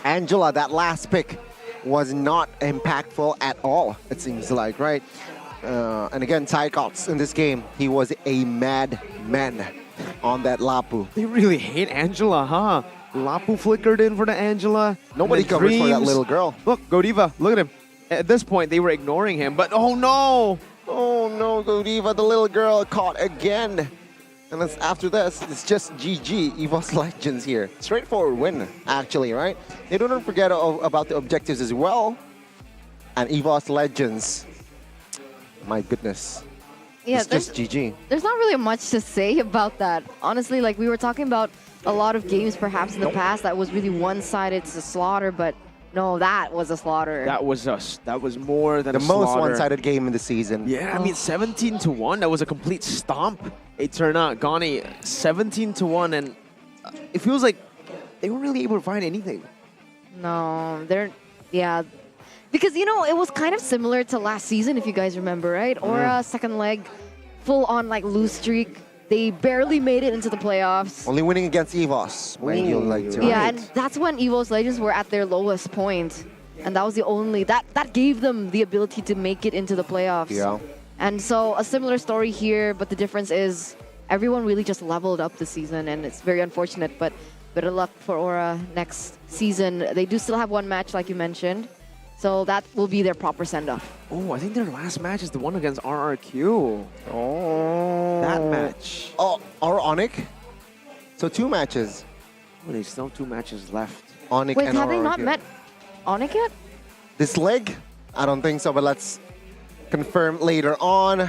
Angela, that last pick, was not impactful at all, it seems like, right? And again, Tycox in this game, he was a madman on that Lapu. They really hate Angela, huh? Lapu flickered in for the Angela. Nobody covers for that little girl. Look, Godiva, look at him. At this point, they were ignoring him, but oh no! Oh no, Godiva, the little girl caught again. And then after this, it's just GG, EVOS Legends here. Straightforward win, actually, right? They don't forget about the objectives as well. And EVOS Legends, my goodness. Yeah, it's just GG. There's not really much to say about that. Honestly, like we were talking about a lot of games perhaps in the past that was really one-sided to slaughter, but no, that was a slaughter. That was more than the a slaughter. most one-sided game in the season. Yeah, I mean 17-1. That was a complete stomp. It turned out Gani 17-1, and it feels like they weren't really able to find anything. No, because you know it was kind of similar to last season if you guys remember, right? Aura second leg, full on like lose streak. They barely made it into the playoffs. Only winning against EVOS. Yeah, and that's when EVOS Legends were at their lowest point. And that was the only... That gave them the ability to make it into the playoffs. Yeah. And so a similar story here, but the difference is everyone really just leveled up this season, and it's very unfortunate, but better luck for Aura next season. They do still have 1 match, like you mentioned. So that will be their proper send-off. Oh, I think their last match is the one against RRQ. Oh. That match. Oh, or Onyx? So 2 matches. Oh, there's still 2 matches left. Onyx Wait, and have they RRQ. not met Onyx yet? This leg? I don't think so, but let's confirm later on.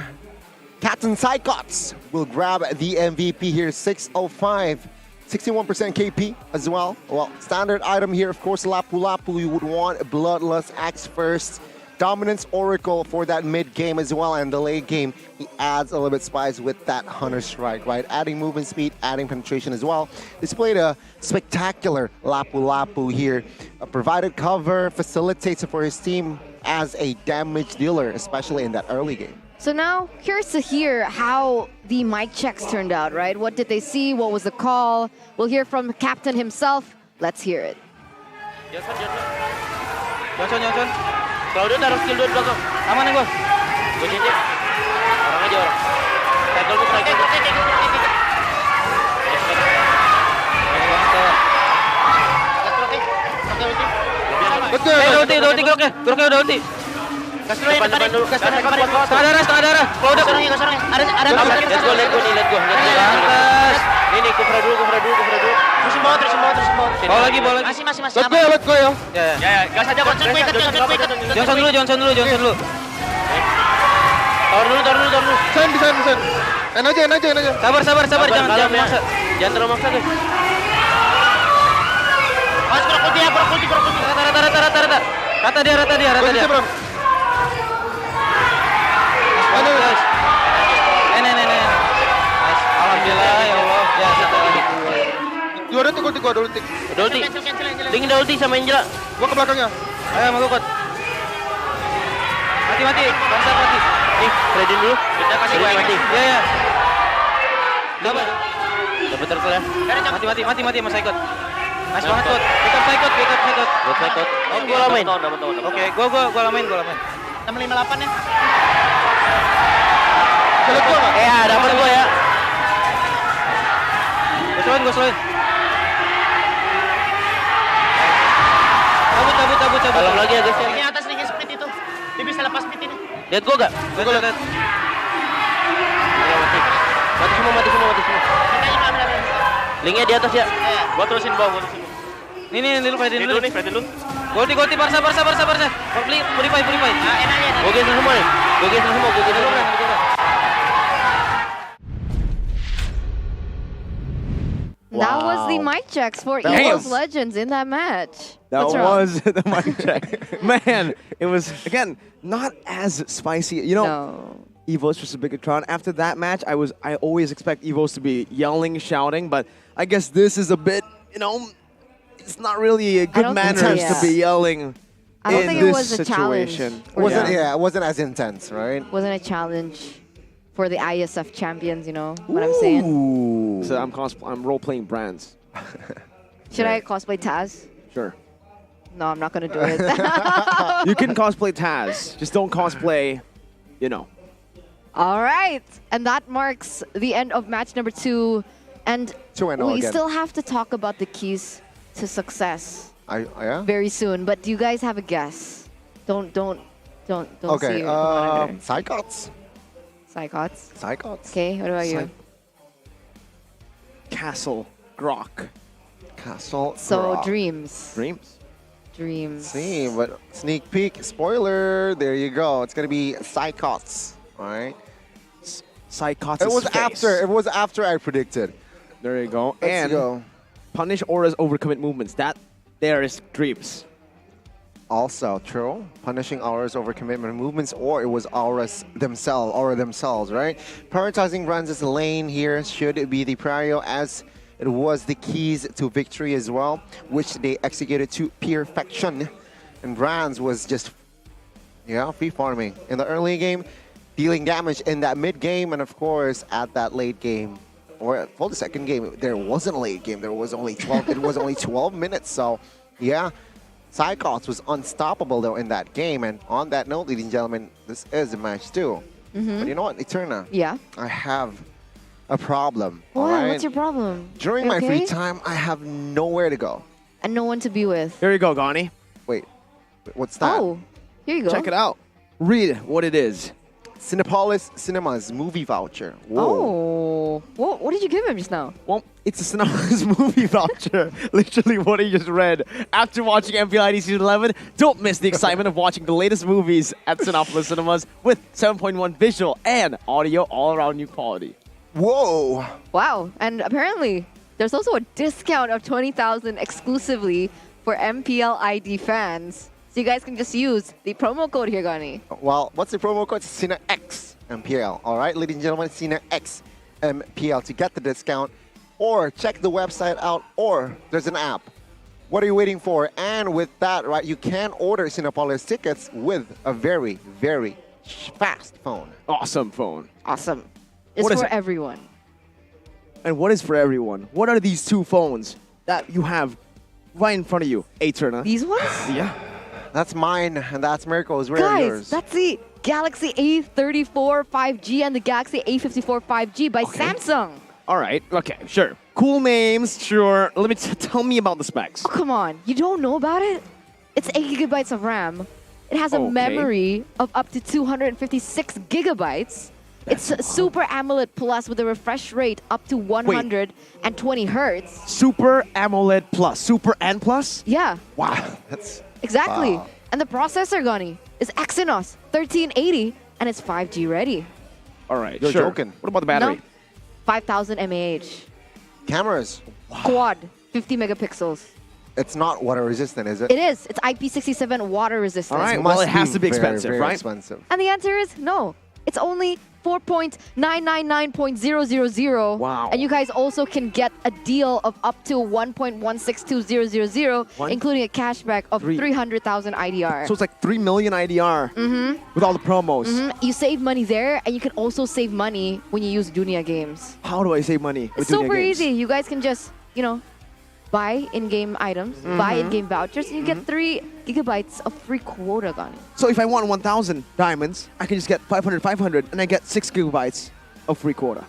Captain Psychots will grab the MVP here, 605. 61% KP as well. Well, standard item here, of course, Lapu Lapu. You would want Bloodlust Axe first. Dominance Oracle for that mid game as well. And the late game, he adds a little bit spice with that Hunter Strike, right? Adding movement speed, adding penetration as well. Displayed a spectacular Lapu Lapu here. Provided cover, facilitates for his team as a damage dealer, especially in that early game. So now, curious to hear how the mic checks turned out, right? What did they see? What was the call? We'll hear from the captain himself. Let's hear it. Johnson. Claudio taruh skill 2 di belakang. Aman ya, Bos? Gue cicip. Orang aja orang. Tackle gue, tackle. Betul. Udah ulti. Geroknya udah ulti. Kasih dulu yang depan dulu. Setengah darah. Kalau udah kasih orangnya. Ada. Let's go nih, let's go. Pantas. Ini kufra dulu. Terusin bawah. Bawa lagi. Masih. Let's go ya. Ya, gas aja Johnson gue ikat. Johnson dulu. Taruh dulu. Sen. En aja. Sabar, jangan maksa. Jangan terlalu maksa guys. Mas kurang kulti. Rata. Rata dia. Posisi Bram. Alhamdulillah ya Allah. Ya, satu lagi. Dua detik. Dingin dah ulti sama Angela. Gua ke belakangnya. Ayo mau kot. Mati. Bangsat mati. Nih, ready dulu. Kita kasih gue mati. Ya. Dapat turtle ya. Mati Mas Saikot. Nice banget kot. Saikot. Oke, gua lamain. Oke, gua lamain. 658 ya. Selek gua enggak? Ya, dapat gua ya. Gua slow. Tabut. Dalam lagi ya guys. Ini atas nih split itu. Dia bisa lepas split ini. Lihat gua enggak? Gua lihat. Mati semua. Linknya di atas ya. Gua terusin bawah. Ini lu fightin dulu. Fightin dulu. Goldi, Barca. Purify. Nah, enak ya. Gua geser semua nih. That was the mic checks for That EVOS was- Legends in that match. That What's wrong? was the mic check. Man, it was, again, not as spicy. You know, EVOS versus Bigetron. After that match, I always expect EVOS to be yelling, shouting, but I guess this is a bit, it's not really a good don't think manners so, to be yelling I don't in think this it was a challenge. situation. for them. It wasn't as intense, right? Wasn't a challenge for the ISF champions, you know what I'm saying? Ooh. So I'm role-playing brands. Should I cosplay Taz? Sure. No, I'm not gonna do it. You can cosplay Taz. Just don't cosplay, All right, and that marks the end of match number 2. And 2-0 we again. still have to talk about the keys to success Yeah? very soon. But do you guys have a guess? Don't Okay, see your monitor. Psychots. Psychots. Okay, what about you? Castle Grok. Castle So Grok. Dreams. Dreams. See, but sneak peek, spoiler, there you go. It's gonna be Psychots. Alright. Psychots. It was after I predicted. There you go. Let's And go. punish Aura's overcommit movements. That there is Dreams. Also true. Punishing Aura's overcommitment movements, or it was Aura themselves, right? Prioritizing runs as a lane here should be the prio, as it was the keys to victory as well, which they executed to perfection. And Brands was just, free farming in the early game, dealing damage in that mid game, and of course at that late game, or for the second game, there wasn't a late game. There was only 12. It was only 12 minutes. So, yeah. Psychots was unstoppable though in that game. And on that note, ladies and gentlemen, this is a match 2. But you know what, Eterna? Yeah. I have a problem. What? alright? What's your problem? During You my free okay? time, I have nowhere to go. And no one to be with. Here you go, Gani. Wait, what's that? Oh, here you go. Check it out. Read what it is. Cinepolis Cinemas movie voucher. Whoa. Oh, what did you give him just now? Well, it's a Cinemas movie voucher. Literally what he just read. After watching MPL ID Season 11, don't miss the excitement of watching the latest movies at Cinepolis Cinemas with 7.1 visual and audio all-around new quality. Whoa. Wow, and apparently there's also a discount of 20,000 exclusively for MPL ID fans. So you guys can just use the promo code here, Gani. Well, what's the promo code? CINAX MPL. All right, ladies and gentlemen, CINAX MPL to get the discount. Or check the website out, or there's an app. What are you waiting for? And with that, right, you can order Cinepolis tickets with a very, very fast phone. Awesome phone. Awesome. It's What is for it? everyone. And what is for everyone? What are these two phones that you have right in front of you, Eterna? These ones? Yeah. That's mine, and that's Miracle's. Where are Guys, yours? that's the Galaxy A34 5G and the Galaxy A54 5G by Samsung. All right. Okay. Sure. Cool names. Sure. Let me tell me about the specs. Oh, come on. You don't know about it? It's 8 gigabytes of RAM. It has a memory of up to 256 gigabytes. It's Super AMOLED Plus with a refresh rate up to 120 hertz. Super AMOLED Plus. Super and Plus? Yeah. Wow. That's Exactly. Wow. And the processor, Gani, is Exynos 1380 and it's 5G ready. All right, You're sure. joking. What about the battery? No. 5000 mAh. Cameras. Quad, 50 megapixels. It's not water resistant, is it? It is. It's IP67 water resistant. All right, well, it has to be expensive, very right? expensive. And the answer is no. It's only 4.999.000. Wow. And you guys also can get a deal of up to 1.162000, including a cashback of 300,000 IDR. So it's like 3 million IDR with all the promos. You save money there, and you can also save money when you use Dunia Games. How do I save money with It's Dunia super Games? easy. You guys can just, buy in-game items, buy in-game vouchers, and you get 3 gigabytes of free quota, Gani. So if I want 1,000 diamonds, I can just get 500, and I get 6 gigabytes of free quota.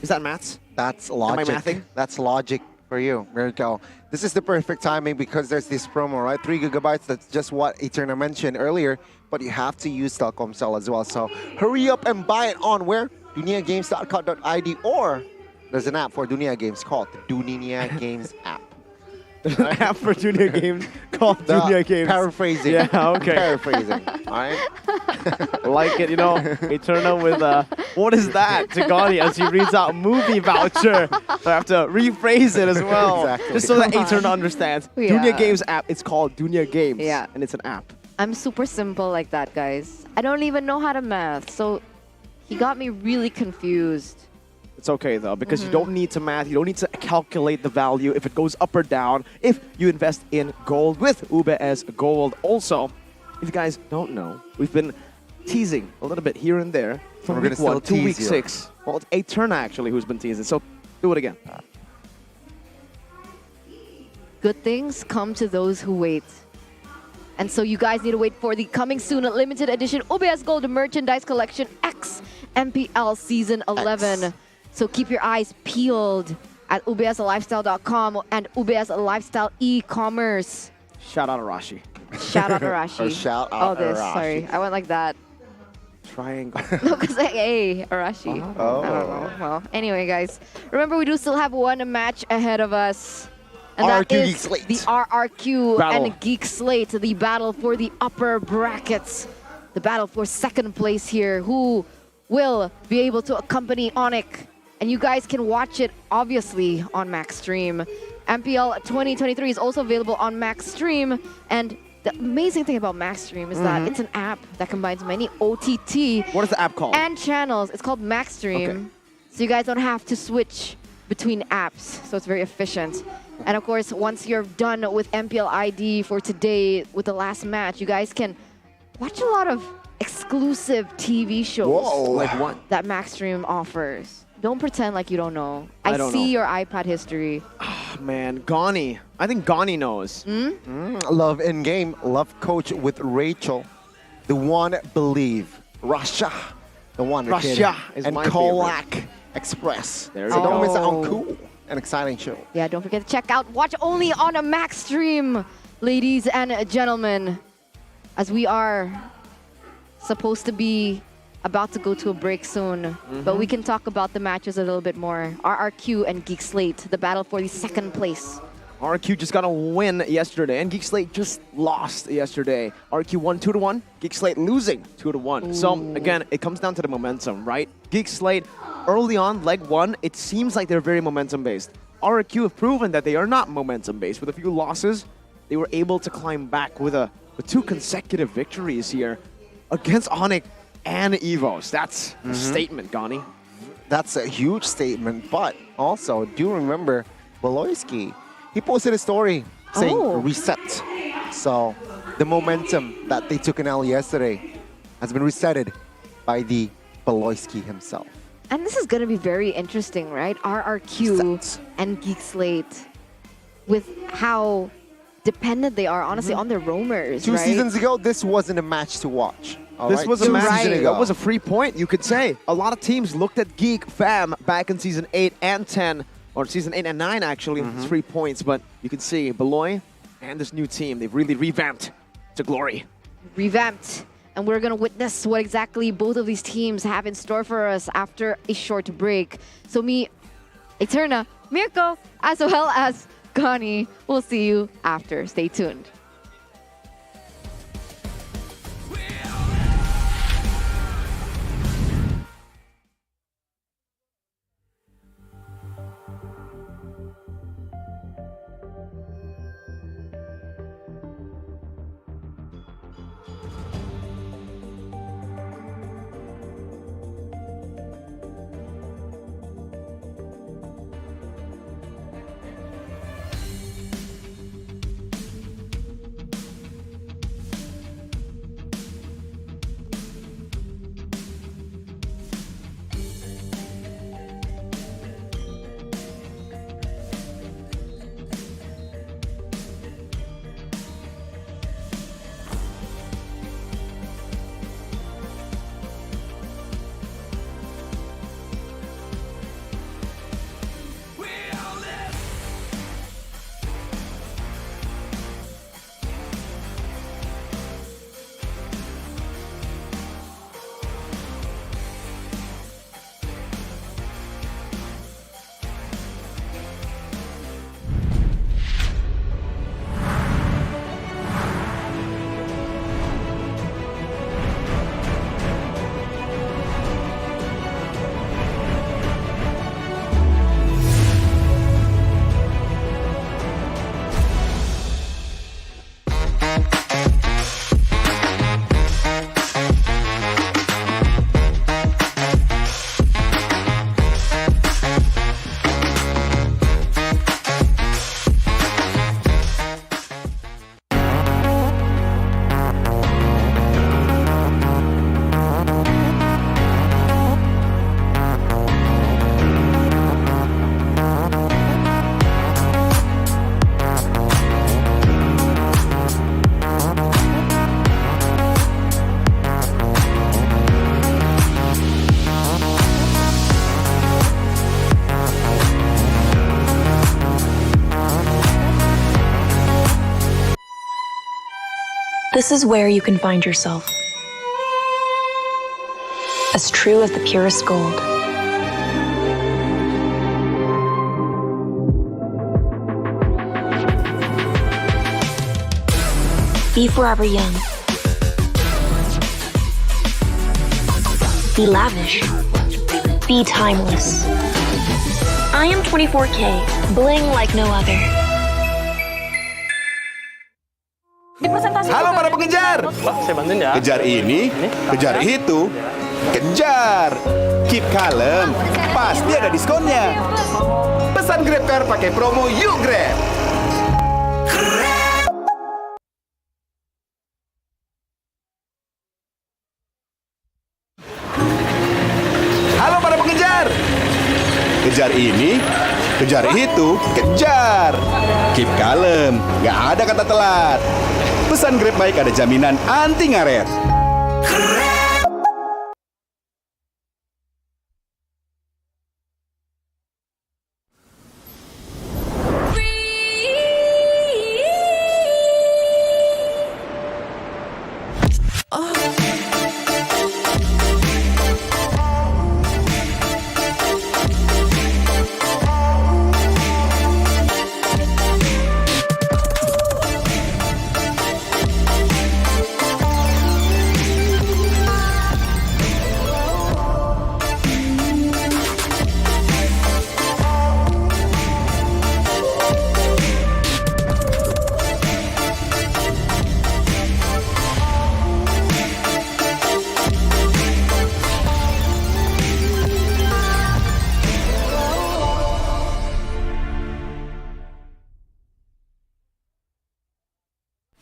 Is that maths? That's logic. Am I mathing? That's logic for you. There you go. This is the perfect timing because there's this promo, right? 3 gigabytes, that's just what Eterna mentioned earlier, but you have to use Telkomsel as well. So hurry up and buy it on where? duniagames.co.id, or there's an app for Dunia Games called the Dunia Games app. An app for Dunia Games called Dunia Games. Paraphrasing. Yeah, okay. Paraphrasing. All right. Like it, Eterna with, what is that? To Gani as he reads out movie voucher. So I have to rephrase it as well. Exactly. Just so that Eterna understands. Yeah. Dunia Games app, it's called Dunia Games. Yeah. And it's an app. I'm super simple like that, guys. I don't even know how to math, so he got me really confused. It's okay though, because you don't need to math, you don't need to calculate the value if it goes up or down if you invest in gold with UBS Gold. Also, if you guys don't know, we've been teasing a little bit here and there from We're week gonna 1 still to week tease you. 6. Well, it's Eterna actually who's been teasing, so do it again. Good things come to those who wait. And so you guys need to wait for the coming soon limited edition UBS Gold merchandise collection X MPL Season 11. So keep your eyes peeled at ubslifestyle.com and UBS Lifestyle e-commerce. Shout out Arashi. Shout out Arashi. Or shout out this, Arashi. sorry. I went like that. Triangle. No, because hey, Arashi. Oh. I don't know. Well, anyway, guys. Remember, we do still have one match ahead of us. And that RRQ is Geek Slate. the RRQ Battle. and Geek Slate, the battle for the upper brackets. The battle for second place here. Who will be able to accompany Onyx? And you guys can watch it, obviously, on Max Stream. MPL 2023 is also available on Max Stream. And the amazing thing about Max Stream is that it's an app that combines many OTT What is the app called? and channels. It's called Max Stream. Okay. So you guys don't have to switch between apps. So it's very efficient. And of course, once you're done with MPL ID for today with the last match, you guys can watch a lot of exclusive TV shows. Whoa. Like what? That Max Stream offers. Don't pretend like you don't know. I I don't see know. your iPad history. Oh, man, Gani. I think Gani knows. Love in game. Love coach with Rachel. The one believe. Russia. The one Russia is and my Kolak Express. There so we don't go. miss out on cool and exciting show. Yeah, don't forget to check out Watch Only on a Max Stream, ladies and gentlemen, as we are supposed to be about to go to a break soon. But we can talk about the matches a little bit more. RRQ and Geek Slate, the battle for the second place. RQ just got a win yesterday, and Geek Slate just lost yesterday. RQ won 2-1, Geek Slate losing 2-1. So again, it comes down to the momentum, right? Geek Slate, early on, leg 1, it seems like they're very momentum-based. RQ have proven that they are not momentum-based. With a few losses, they were able to climb back with 2 consecutive victories here against Onyx and EVOS. That's a statement, Gani. That's a huge statement, but also do remember Boloyski. He posted a story saying reset. So the momentum that they took in L yesterday has been resetted by the Boloyski himself. And this is going to be very interesting, right? RRQ and Geek Slate, with how dependent they are, honestly, on their roamers, 2 right? seasons ago, this wasn't a match to watch. This was a Two match. seasons ago. That was a free point, you could say. A lot of teams looked at Geek Fam back in Season 8 and 10, or Season 8 and 9, actually, 3 points. But you can see Beloy and this new team, they've really revamped to glory. revamped. And we're going to witness what exactly both of these teams have in store for us after a short break. So me, Eterna, Mirko, as well as Connie, we'll see you after. Stay tuned. This is where you can find yourself. As true as the purest gold. Be forever young. Be lavish. Be timeless. I am 24K, bling like no other. Halo para pengejar. Saya bantuin ya. Kejar ini, kejar itu, kejar. Keep kalem, pasti ada diskonnya. Pesan GrabCar pakai promo Yuk Grab. Halo para pengejar. Kejar ini, kejar itu, kejar. Keep kalem, nggak ada kata telat. Pesan Grab baik ada jaminan anti ngaret.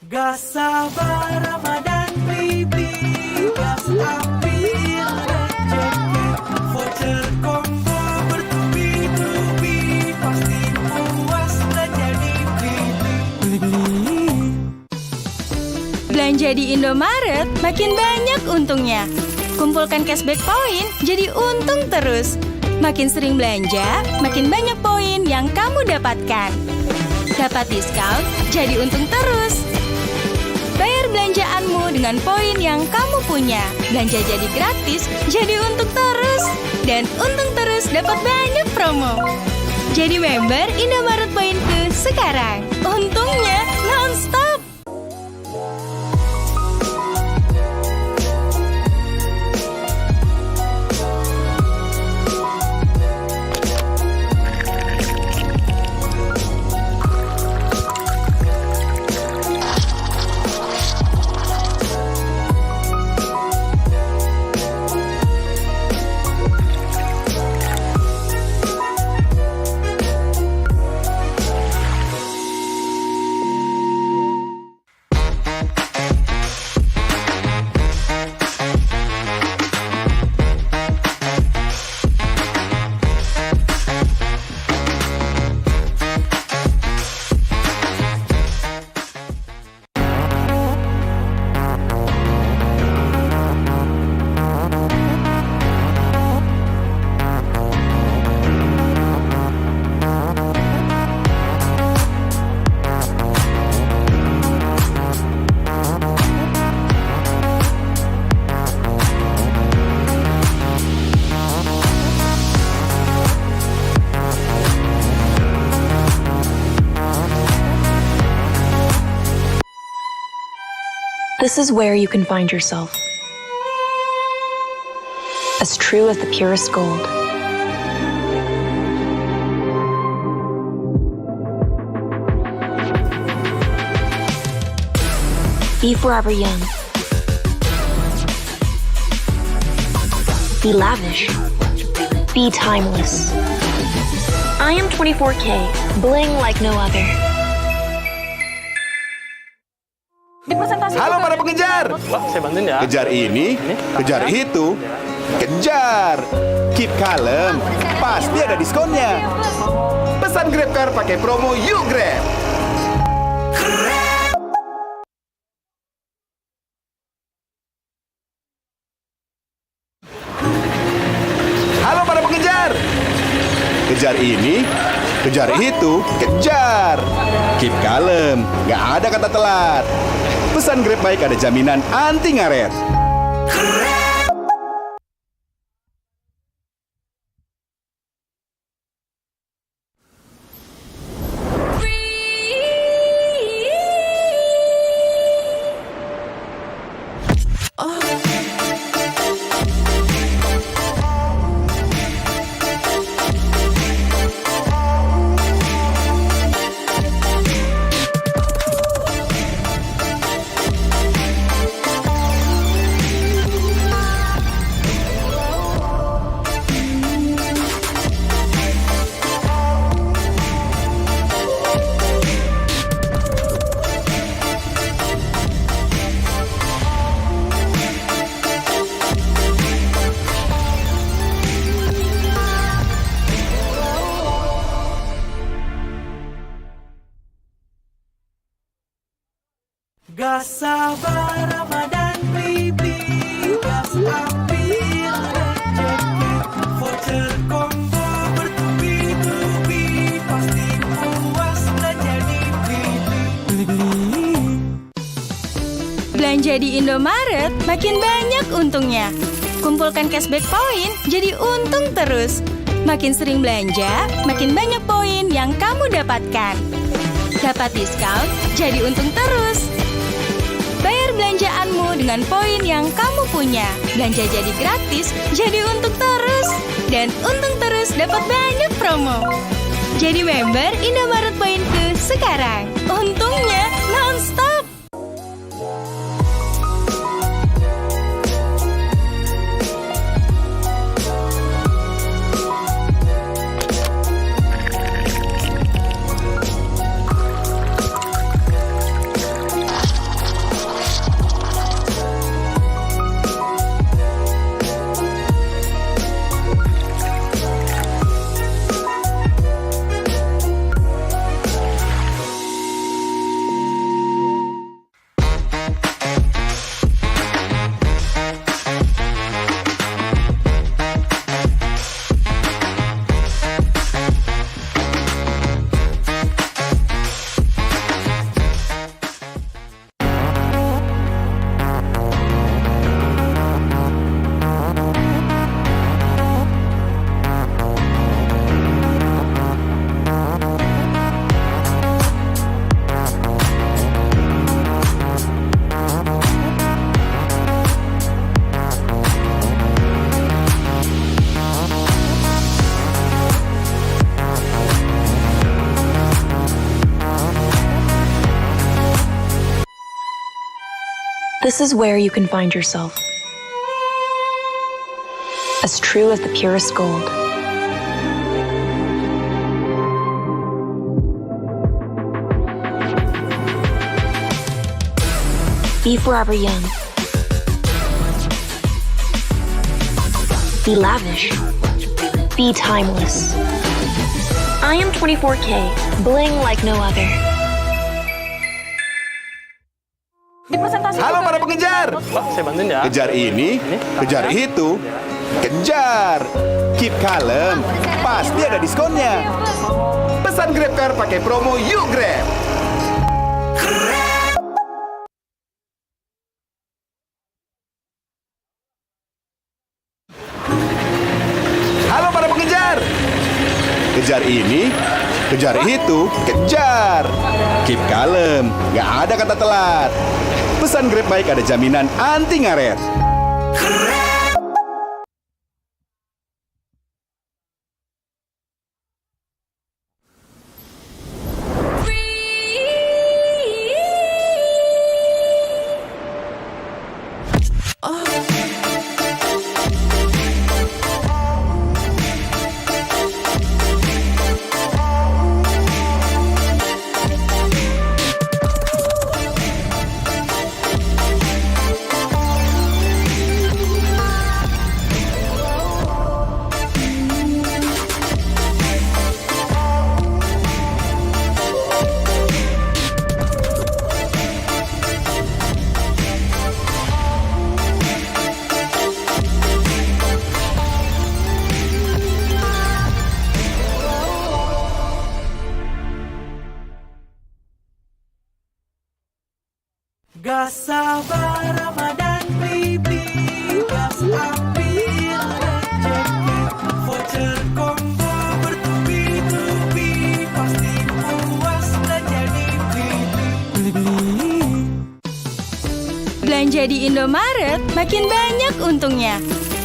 Gak sabar Ramadan baby, gas ambil rezeki, voucher combo bertubi-tubi, pasti puas dan jadi beli-beli. Belanja di Indomaret makin banyak untungnya. Kumpulkan cashback poin jadi untung terus. Makin sering belanja, makin banyak poin yang kamu dapatkan. Dapat diskon, jadi untung terus. Bayar belanja belanjaanmu dengan poin yang kamu punya. Belanja jadi gratis, jadi untung terus. Dan untung terus dapat banyak promo. Jadi member Indomaret Poinku sekarang. Untungnya non-stop. This is where you can find yourself. As true as the purest gold. Be forever young. Be lavish. Be timeless. I am 24K, bling like no other. Halo para pengejar. Saya bantuin ya. Kejar ini, kejar itu, kejar. Keep kalem, pasti ada diskonnya. Pesan GrabCar pakai promo Yuk Grab. Halo para pengejar. Kejar ini, kejar itu, kejar. Keep kalem, nggak ada kata telat. Pesan Grab Bike ada jaminan anti ngaret. Gak sabar Ramadan baby, gas ambil rezeki, voucher combo bertubi-tubi, pasti puas belanja di Beli-beli. Belanja di Indomaret makin banyak untungnya. Kumpulkan cashback poin, jadi untung terus. Makin sering belanja, makin banyak poin yang kamu dapatkan. Dapat diskon, jadi untung terus. Bayar belanjaanmu dengan poin yang kamu punya. Belanja jadi gratis, jadi untung terus. Dan untung terus dapat banyak promo. Jadi member Indomaret Poinku sekarang. Untungnya non-stop. This is where you can find yourself. As true as the purest gold. Be forever young. Be lavish. Be timeless. I am 24K, bling like no other. Halo para pengejar. Saya bantuin ya. Kejar ini, kejar itu, kejar. Keep kalem, pasti ada diskonnya. Pesan Grab Car pakai promo Yuk Grab. Halo para pengejar. Kejar ini, kejar itu, kejar. Keep kalem, nggak ada kata telat. Pesan Grab Bike ada jaminan anti ngaret. Gas sabar Ramadan baby, gas ambil rezeki, voucher combo bertubi-tubi, pasti puas belanja di beli-beli. Belanja di Indomaret makin banyak untungnya.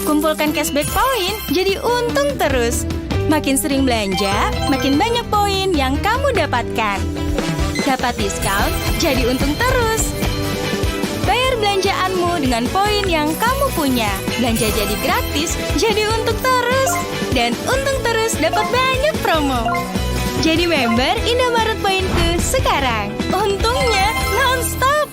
Kumpulkan cashback poin jadi untung terus. Makin sering belanja, makin banyak poin yang kamu dapatkan. Dapat diskon, jadi untung terus. Bayar belanjaanmu dengan poin yang kamu punya. Belanja jadi gratis, jadi untung terus. Dan untung terus dapat banyak promo. Jadi member Indomaret Poinku sekarang. Untungnya non-stop.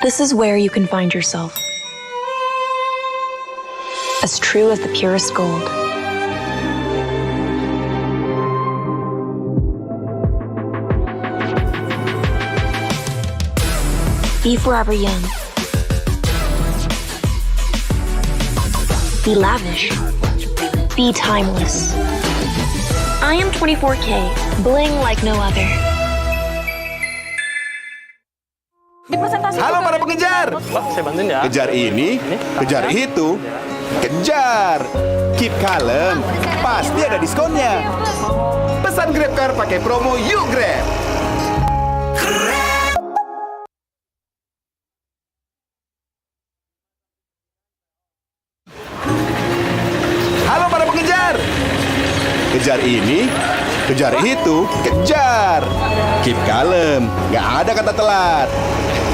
This is where you can find yourself. As true as the purest gold. Be forever young. Be lavish. Be timeless. I am 24K, bling like no other. Halo para pengejar. Saya bantuin ya. Kejar ini, kejar itu, kejar. Keep kalem, pasti ada diskonnya. Pesan Grab Car pakai promo Yuk Grab. Halo para pengejar. Kejar ini, kejar itu, kejar. Keep kalem, nggak ada kata telat.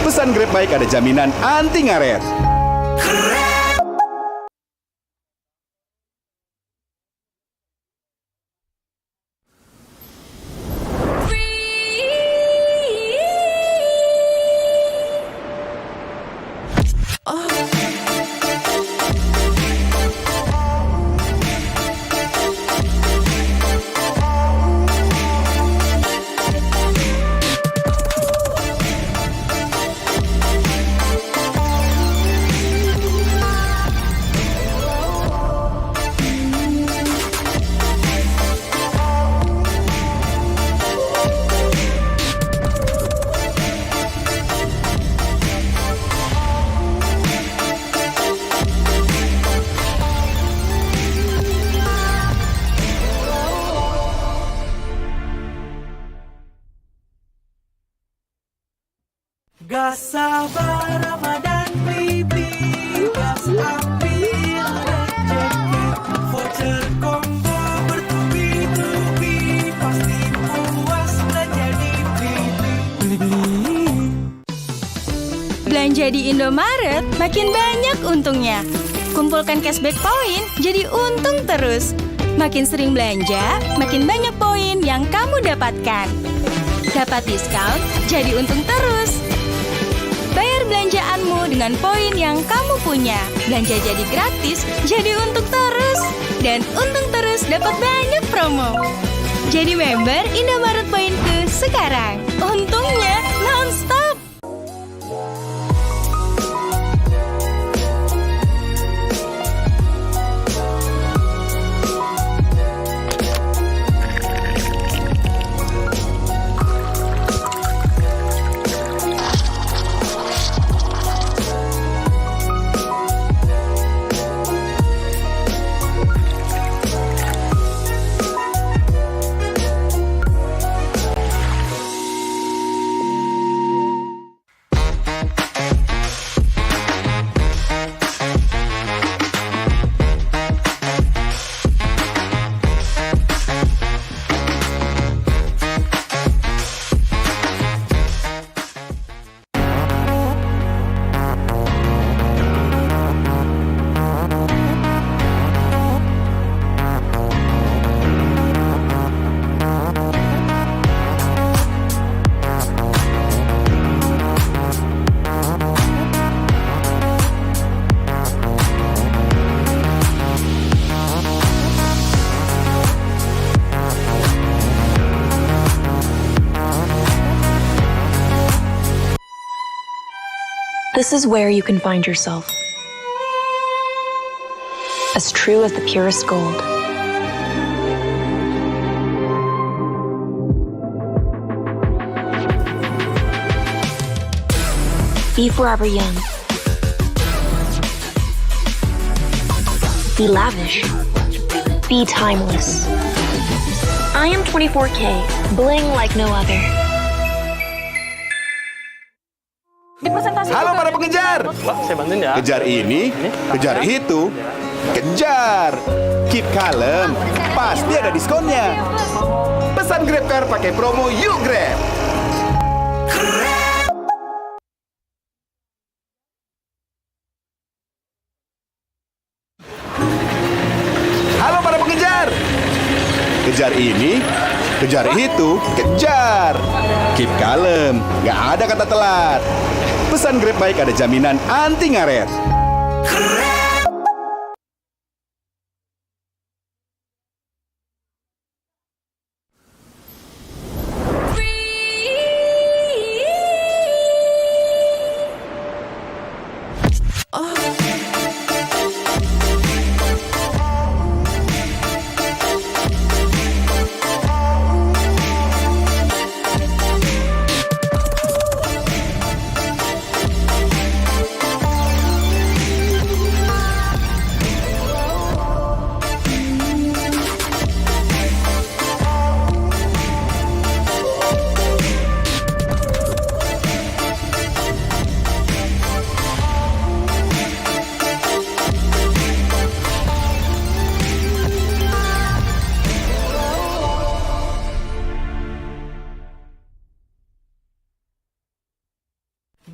Pesan Grab baik ada jaminan anti ngaret. Gas sabar Ramadan baby, gas ambil rezeki, voucher combo bertubi-tubi, pasti puas belanja di Beli-beli. Belanja di Indomaret makin banyak untungnya. Kumpulkan cashback poin jadi untung terus. Makin sering belanja, makin banyak poin yang kamu dapatkan. Dapat diskon, jadi untung terus. Bayar belanjaanmu dengan poin yang kamu punya. Belanja jadi gratis, jadi untung terus. Dan untung terus dapat banyak promo. Jadi member Indomaret Poinku sekarang. Untungnya non-stop. This is where you can find yourself. As true as the purest gold. Be forever young. Be lavish. Be timeless. I am 24K, bling like no other. Halo para pengejar. Wah, saya bantuin ya. Kejar ini, kejar itu, kejar. Keep kalem, pasti ada diskonnya. Pesan Grab Car pakai promo Yuk Grab. Halo para pengejar. Kejar ini, kejar itu, kejar. Keep kalem, nggak ada kata telat. Pesan Grab baik ada jaminan anti ngaret.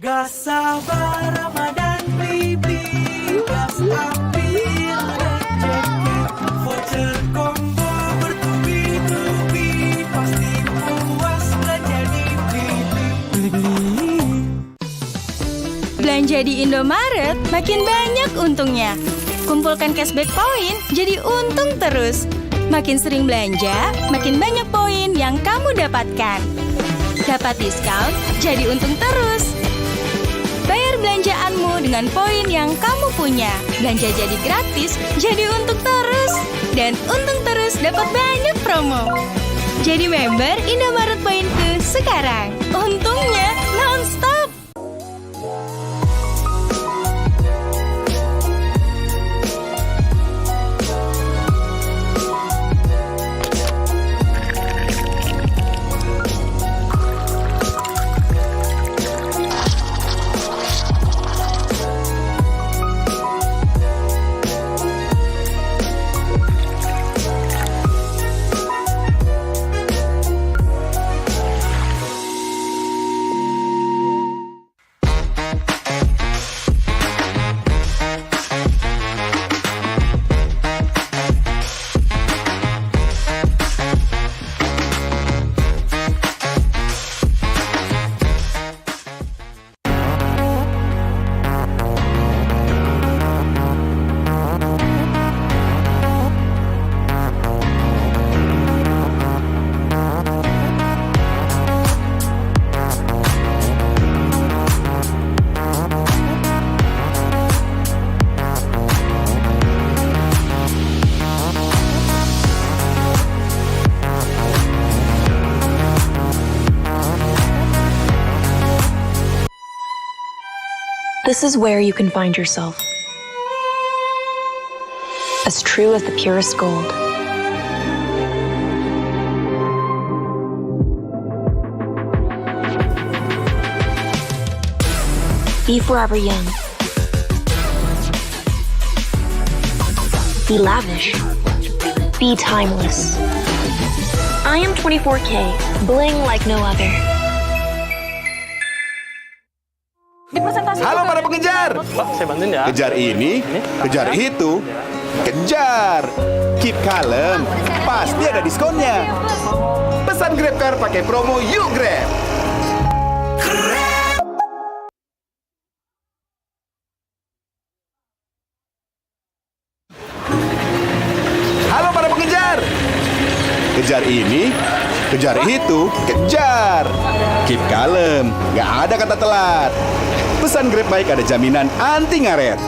Gak sabar Ramadan baby, gas ambil rezeki, voucher combo bertubi-tubi, pasti puas belanja di Beli-beli. Belanja di Indomaret makin banyak untungnya. Kumpulkan cashback poin jadi untung terus. Makin sering belanja, makin banyak poin yang kamu dapatkan. Dapat diskon, jadi untung terus. Bayar belanjaanmu dengan poin yang kamu punya. Belanja jadi gratis, jadi untung terus. Dan untung terus dapat banyak promo. Jadi member Indomaret Poinku sekarang. Untungnya non-stop. This is where you can find yourself. As true as the purest gold. Be forever young. Be lavish. Be timeless. I am 24K, bling like no other. Halo para pengejar. Saya bantuin ya. Kejar ini, kejar itu, kejar. Keep kalem, pasti ada diskonnya. Pesan GrabCar pakai promo Yuk Grab. Halo para pengejar. Kejar ini, kejar itu, kejar. Keep kalem, nggak ada kata telat. Pesan Grab baik ada jaminan anti ngaret.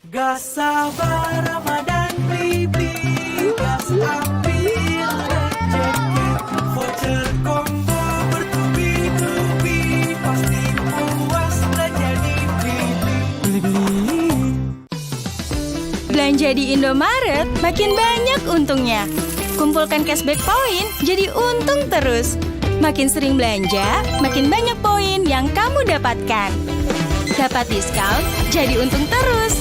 Gak sabar Ramadan baby, gas ambil rezeki, voucher combo bertubi-tubi, pasti puas belanja di Beli-beli. Belanja di Indomaret makin banyak untungnya. Kumpulkan cashback poin jadi untung terus. Makin sering belanja, makin banyak poin yang kamu dapatkan. Dapat diskon, jadi untung terus.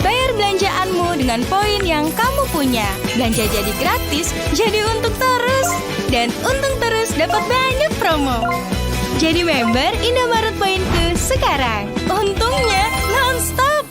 Bayar belanjaanmu dengan poin yang kamu punya. Belanja jadi gratis, jadi untung terus. Dan untung terus dapat banyak promo. Jadi member Indomaret Poinku sekarang. Untungnya non-stop.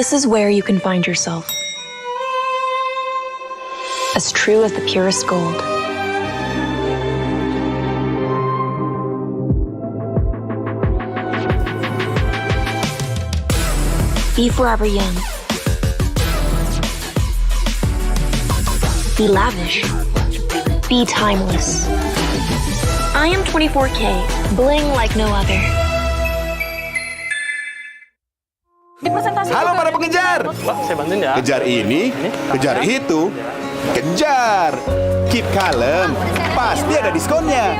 This is where you can find yourself. As true as the purest gold. Be forever young. Be lavish. Be timeless. I am 24K, bling like no other. Halo para pengejar. Saya bantuin ya. Kejar ini, kejar itu, kejar. Keep kalem, pasti ada diskonnya.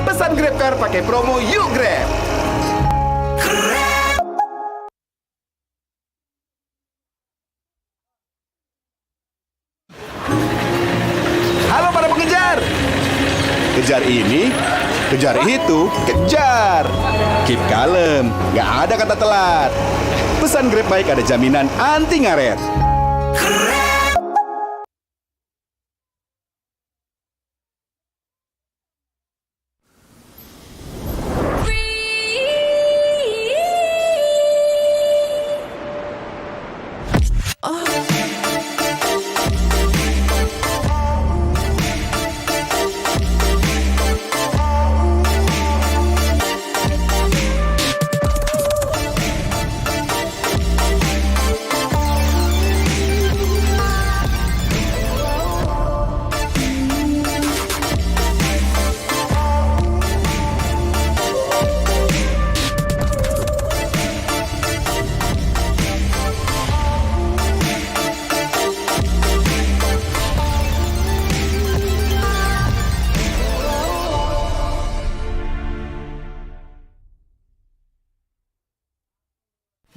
Pesan Grab Car pakai promo Yuk Grab. Halo para pengejar. Kejar ini, kejar itu, kejar. Keep kalem, nggak ada kata telat. Pesan Grab Bike ada jaminan anti ngaret.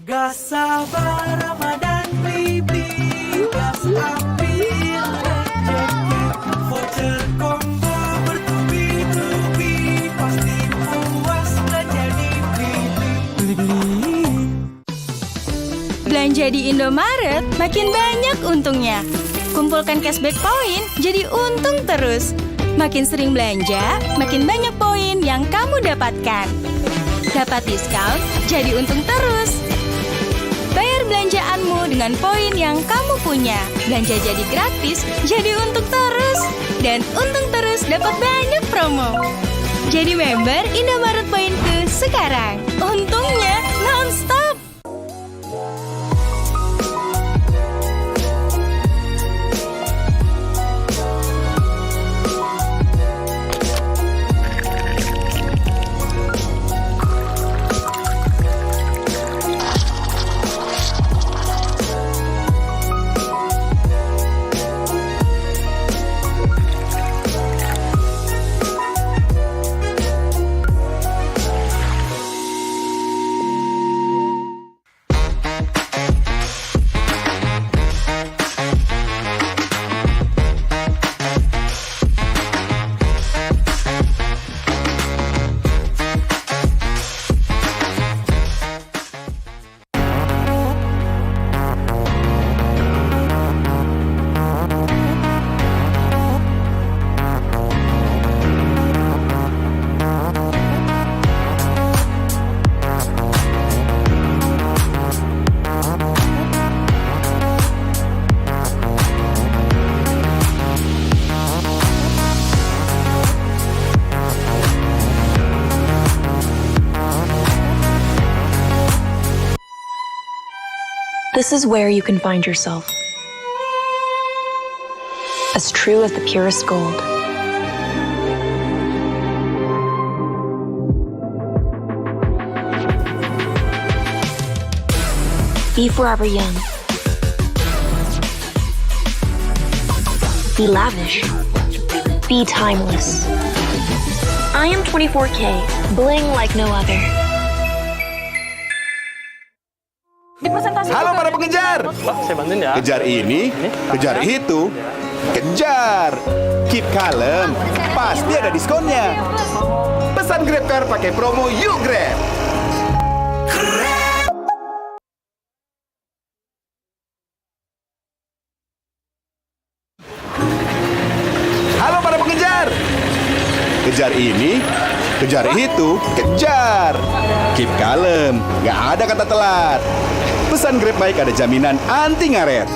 Gas sabar Ramadan baby, gas ambil rezeki, voucher combo bertubi-tubi, pasti puas belanja di Beli. Belanja di Indomaret makin banyak untungnya. Kumpulkan cashback poin jadi untung terus. Makin sering belanja, makin banyak poin yang kamu dapatkan. Dapat diskon, jadi untung terus. Bayar belanjaanmu dengan poin yang kamu punya. Belanja jadi gratis, jadi untung terus. Dan untung terus dapat banyak promo. Jadi member Indomaret Poinku sekarang. Untungnya non-stop. This is where you can find yourself. As true as the purest gold. Be forever young. Be lavish. Be timeless. I am 24K, bling like no other. Halo para pengejar. Saya bantuin ya. Kejar ini, kejar itu, kejar. Keep kalem, pasti ada diskonnya. Pesan Grab Car pakai promo Yuk Grab. Halo para pengejar. Kejar ini, kejar itu, kejar. Keep kalem, nggak ada kata telat. Pesan Grab baik ada jaminan anti ngaret.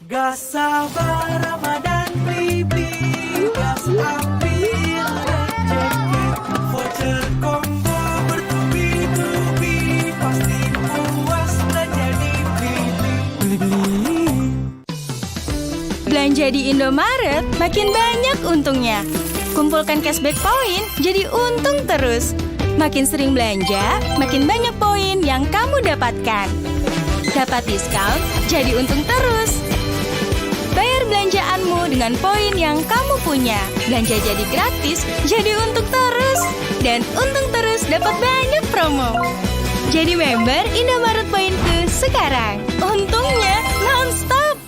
Gas sabar Ramadan baby, gas ambil rezeki, voucher combo bertubi-tubi, pasti puas belanja di Beli-beli. Belanja di Indomaret makin banyak untungnya. Kumpulkan cashback poin jadi untung terus. Makin sering belanja, makin banyak poin yang kamu dapatkan. Dapat diskon, jadi untung terus. Bayar belanjaanmu dengan poin yang kamu punya. Belanja jadi gratis, jadi untung terus. Dan untung terus dapat banyak promo. Jadi member Indomaret Poinku sekarang. Untungnya non-stop.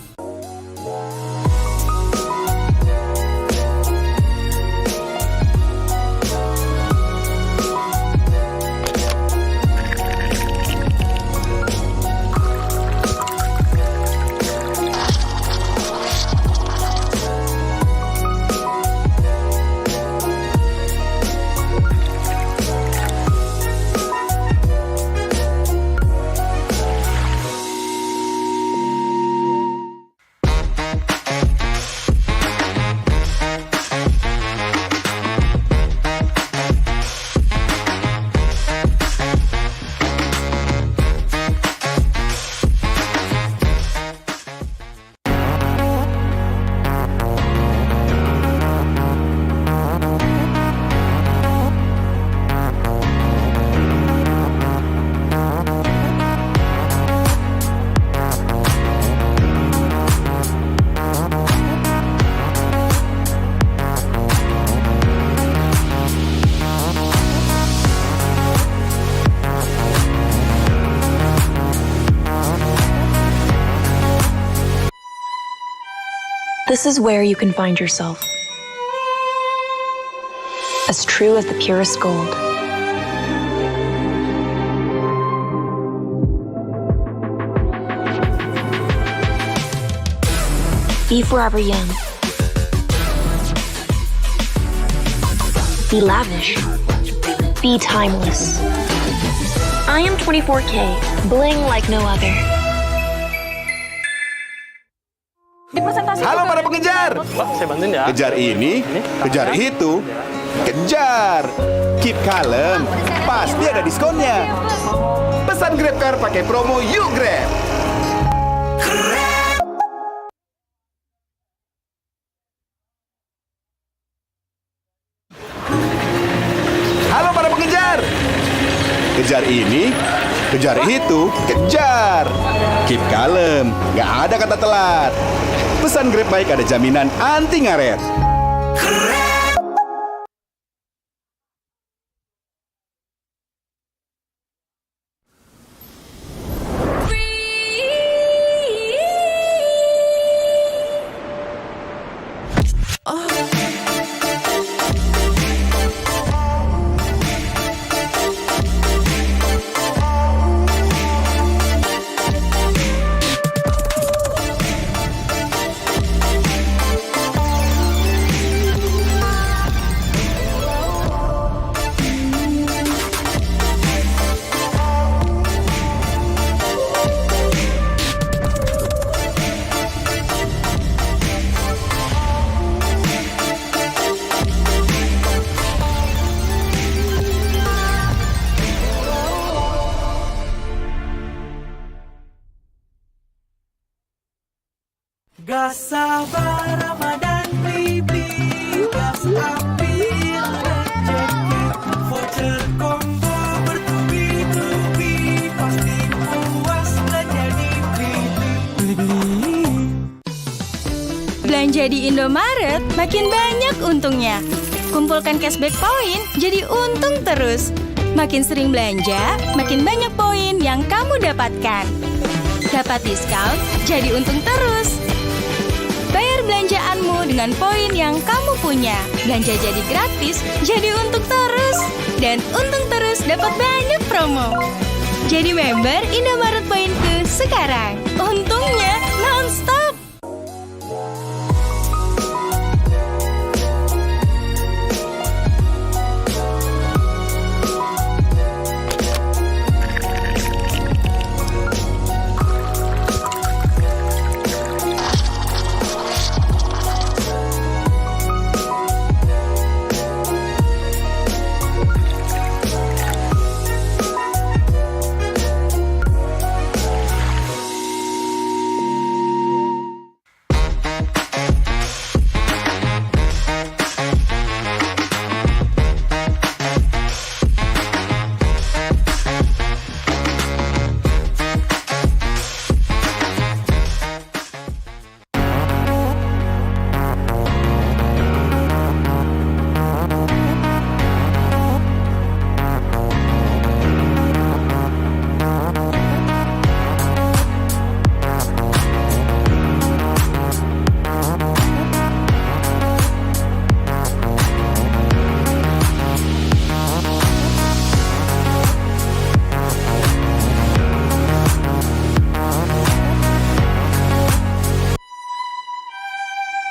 This is where you can find yourself. As true as the purest gold. Be forever young. Be lavish. Be timeless. I am 24K, bling like no other. Halo para pengejar. Saya bantuin ya. Kejar ini, kejar itu, kejar. Keep kalem, pasti ada diskonnya. Pesan Grab Car pakai promo Yuk Grab. Halo para pengejar. Kejar ini, kejar itu, kejar. Keep kalem, nggak ada kata telat. Pesan Grab baik ada jaminan anti ngaret. Gak sabar Ramadan beli gas ambil rezeki, voucher combo bertubi-tubi, pasti puas belanja di beli-beli. Belanja di Indomaret makin banyak untungnya. Kumpulkan cashback poin jadi untung terus. Makin sering belanja, makin banyak poin yang kamu dapatkan. Dapat diskon, jadi untung terus. Bayar belanjaanmu dengan poin yang kamu punya. Belanja jadi gratis, jadi untung terus. Dan untung terus dapat banyak promo. Jadi member Indomaret Poinku sekarang. Untungnya non-stop.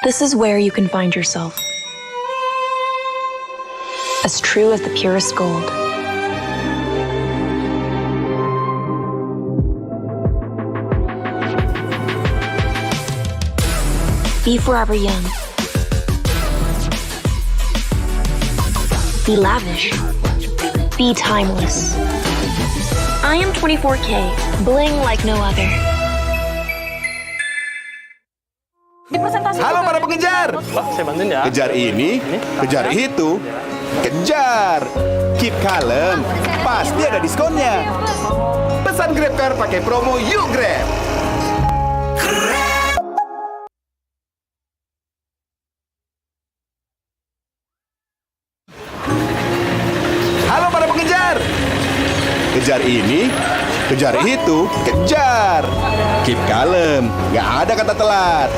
This is where you can find yourself. As true as the purest gold. Be forever young. Be lavish. Be timeless. I am 24K, bling like no other. Halo para pengejar. Saya bantuin ya. Kejar ini, kejar itu, kejar. Keep kalem, pasti ada diskonnya. Pesan Grab Car pakai promo Yuk Grab. Halo para pengejar. Kejar ini, kejar itu, kejar. Keep kalem, nggak ada kata telat.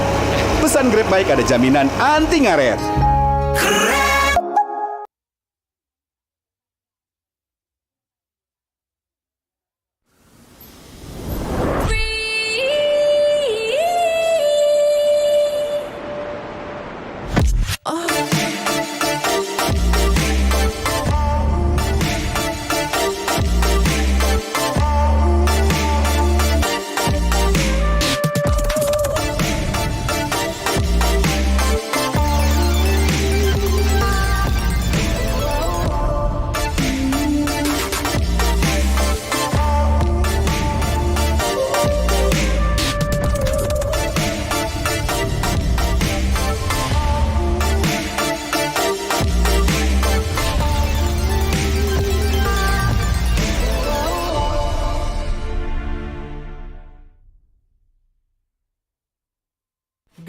Pesan Grab Bike ada jaminan anti ngaret.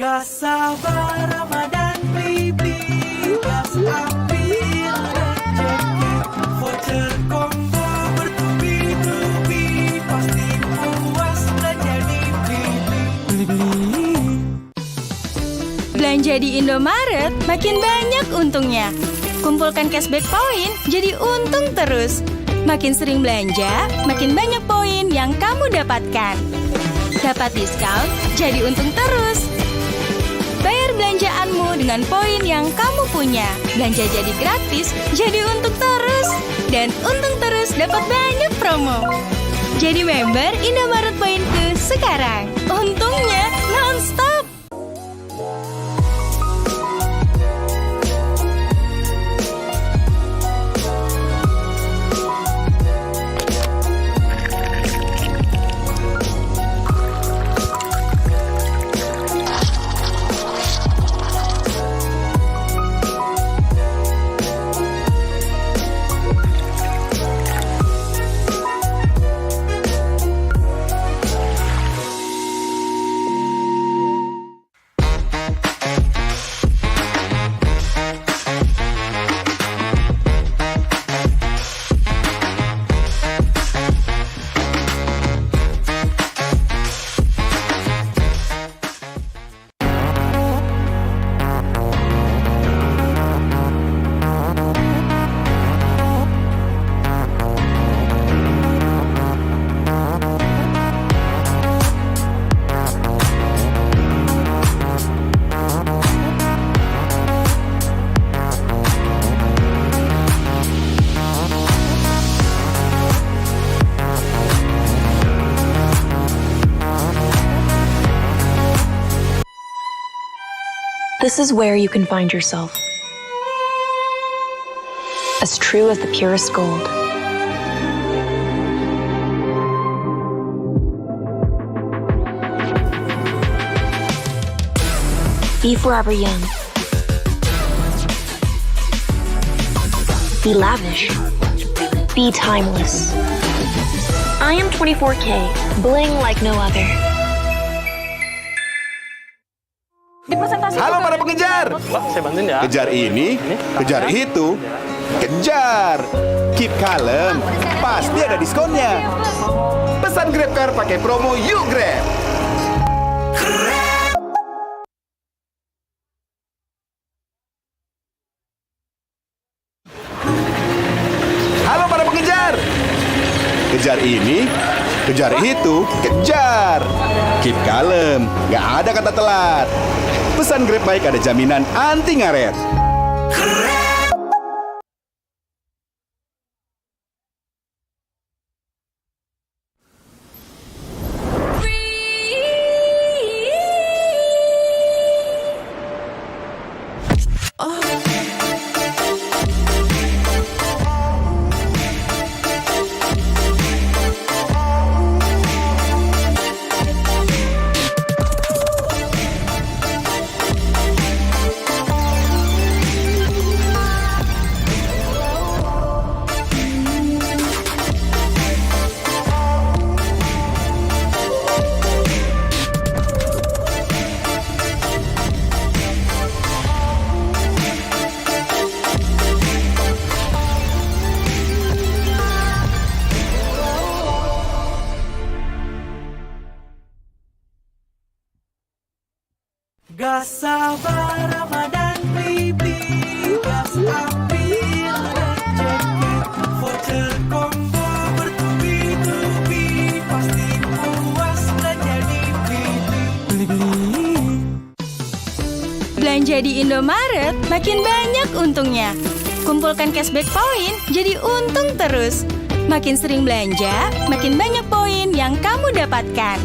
Gak sabar Ramadan beli gas ambil rezeki, voucher combo bertubi-tubi, pasti puas belanja di beli-beli. Belanja di Indomaret makin banyak untungnya. Kumpulkan cashback poin jadi untung terus. Makin sering belanja, makin banyak poin yang kamu dapatkan. Dapat diskon, jadi untung terus. Bayar belanjaanmu dengan poin yang kamu punya. Belanja jadi gratis, jadi untung terus. Dan untung terus dapat banyak promo. Jadi member Indomaret Poinku sekarang. Untungnya non-stop. This is where you can find yourself. As true as the purest gold. Be forever young. Be lavish. Be timeless. I am 24K, bling like no other. Halo para pengejar. Saya bantuin ya. Kejar ini, kejar itu, kejar. Keep kalem, pasti ada diskonnya. Pesan GrabCar pakai promo Yuk Grab. Halo para pengejar. Kejar ini, kejar itu, kejar. Keep kalem, nggak ada kata telat. Pesan Grab Bike ada jaminan anti ngaret. Gas sabar Ramadan baby, gas ambil rezeki, voucher combo bertubi-tubi, pasti puas belanja di Beli-beli. Belanja di Indomaret makin banyak untungnya. Kumpulkan cashback poin jadi untung terus. Makin sering belanja, makin banyak poin yang kamu dapatkan.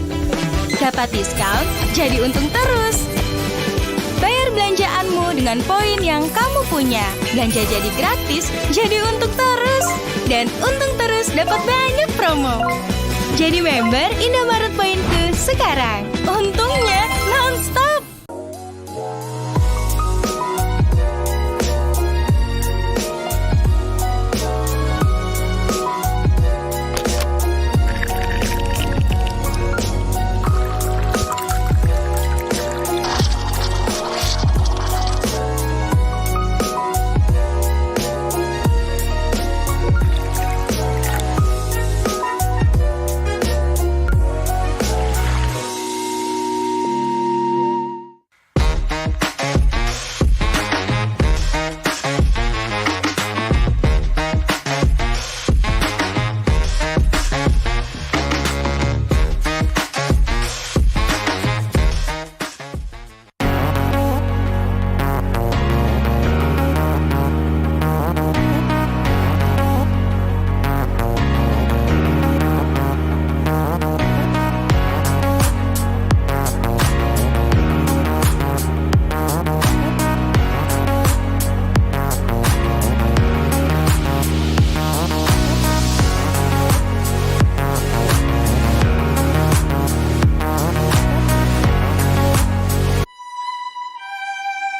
Dapat diskon, jadi untung terus. Bayar belanjaanmu dengan poin yang kamu punya. Belanja jadi gratis, jadi untung terus. Dan untung terus dapat banyak promo. Jadi member Indomaret Poinku sekarang. Untungnya non-stop.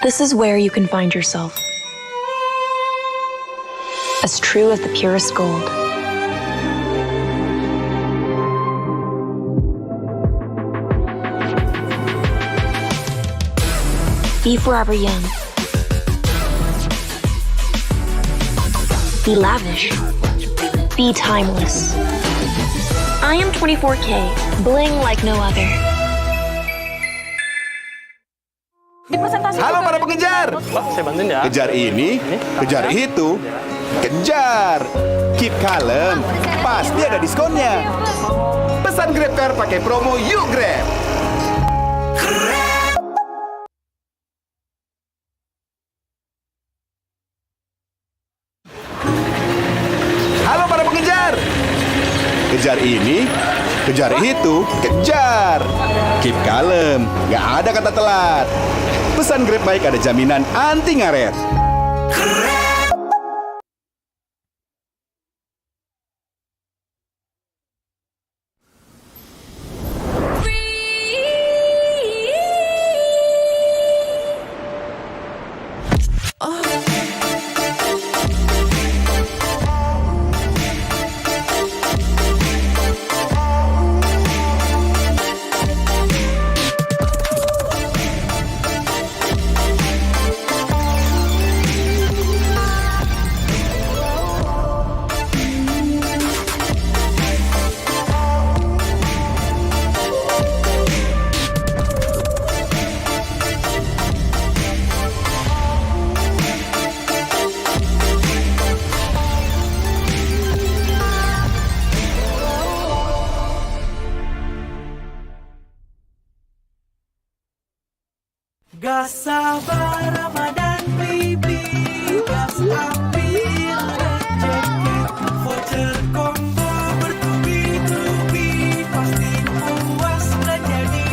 This is where you can find yourself. As true as the purest gold. Be forever young. Be lavish. Be timeless. I am 24K, bling like no other. Halo para pengejar. Saya bantuin ya. Kejar ini, kejar itu, kejar. Keep kalem, pasti ada diskonnya. Pesan GrabCar pakai promo Yuk Grab. Halo para pengejar. Kejar ini, kejar itu, kejar. Keep kalem, nggak ada kata telat. Pesan Grab baik ada jaminan anti ngaret. Gas sabar Ramadan baby, gas ambil rezeki, voucher combo bertubi-tubi, pasti puas belanja di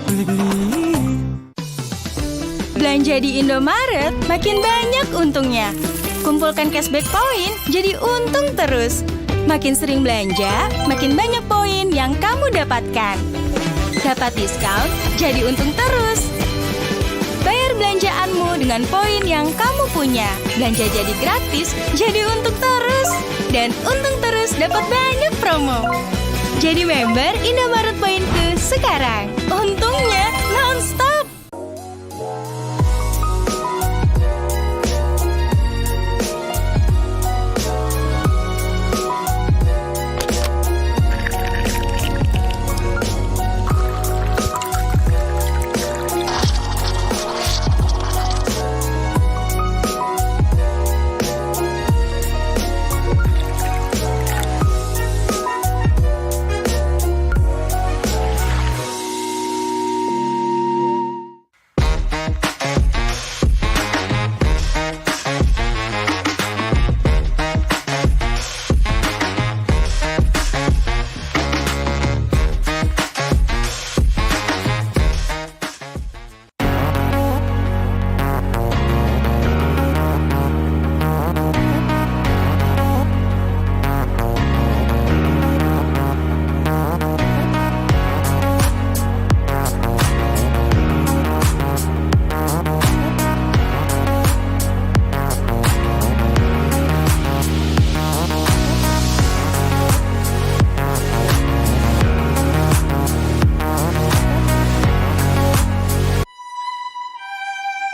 Beli-beli. Belanja di Indomaret makin banyak untungnya. Kumpulkan cashback poin jadi untung terus. Makin sering belanja, makin banyak poin yang kamu dapatkan. Dapat diskon, jadi untung terus. Bayar belanjaanmu dengan poin yang kamu punya. Belanja jadi gratis, jadi untung terus. Dan untung terus dapat banyak promo. Jadi member Indomaret Poinku sekarang. Untungnya non-stop.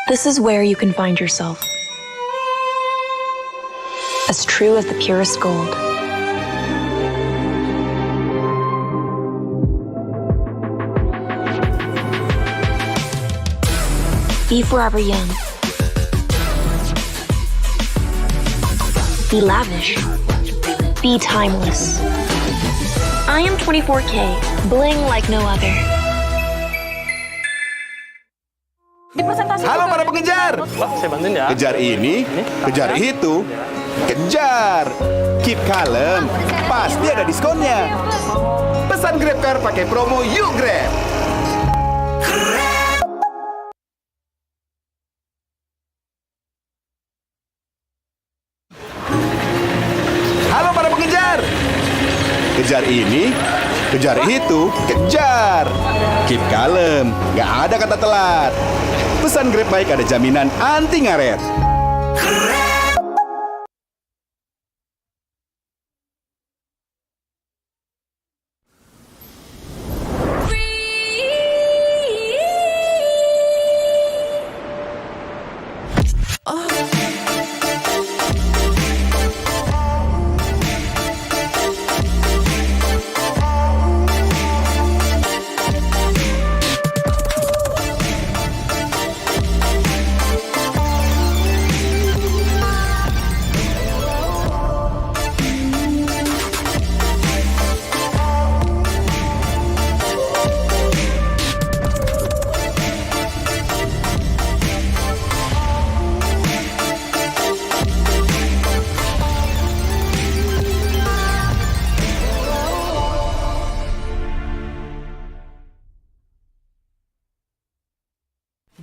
This is where you can find yourself. As true as the purest gold. Be forever young. Be lavish. Be timeless. I am 24K, bling like no other. Halo para pengejar. Saya bantuin ya. Kejar ini, kejar itu, kejar. Keep kalem, pasti ada diskonnya. Pesan Grab Car pakai promo Yuk Grab. Halo para pengejar. Kejar ini, kejar itu, kejar. Keep kalem, nggak ada kata telat. Pesan Grab baik ada jaminan anti ngaret.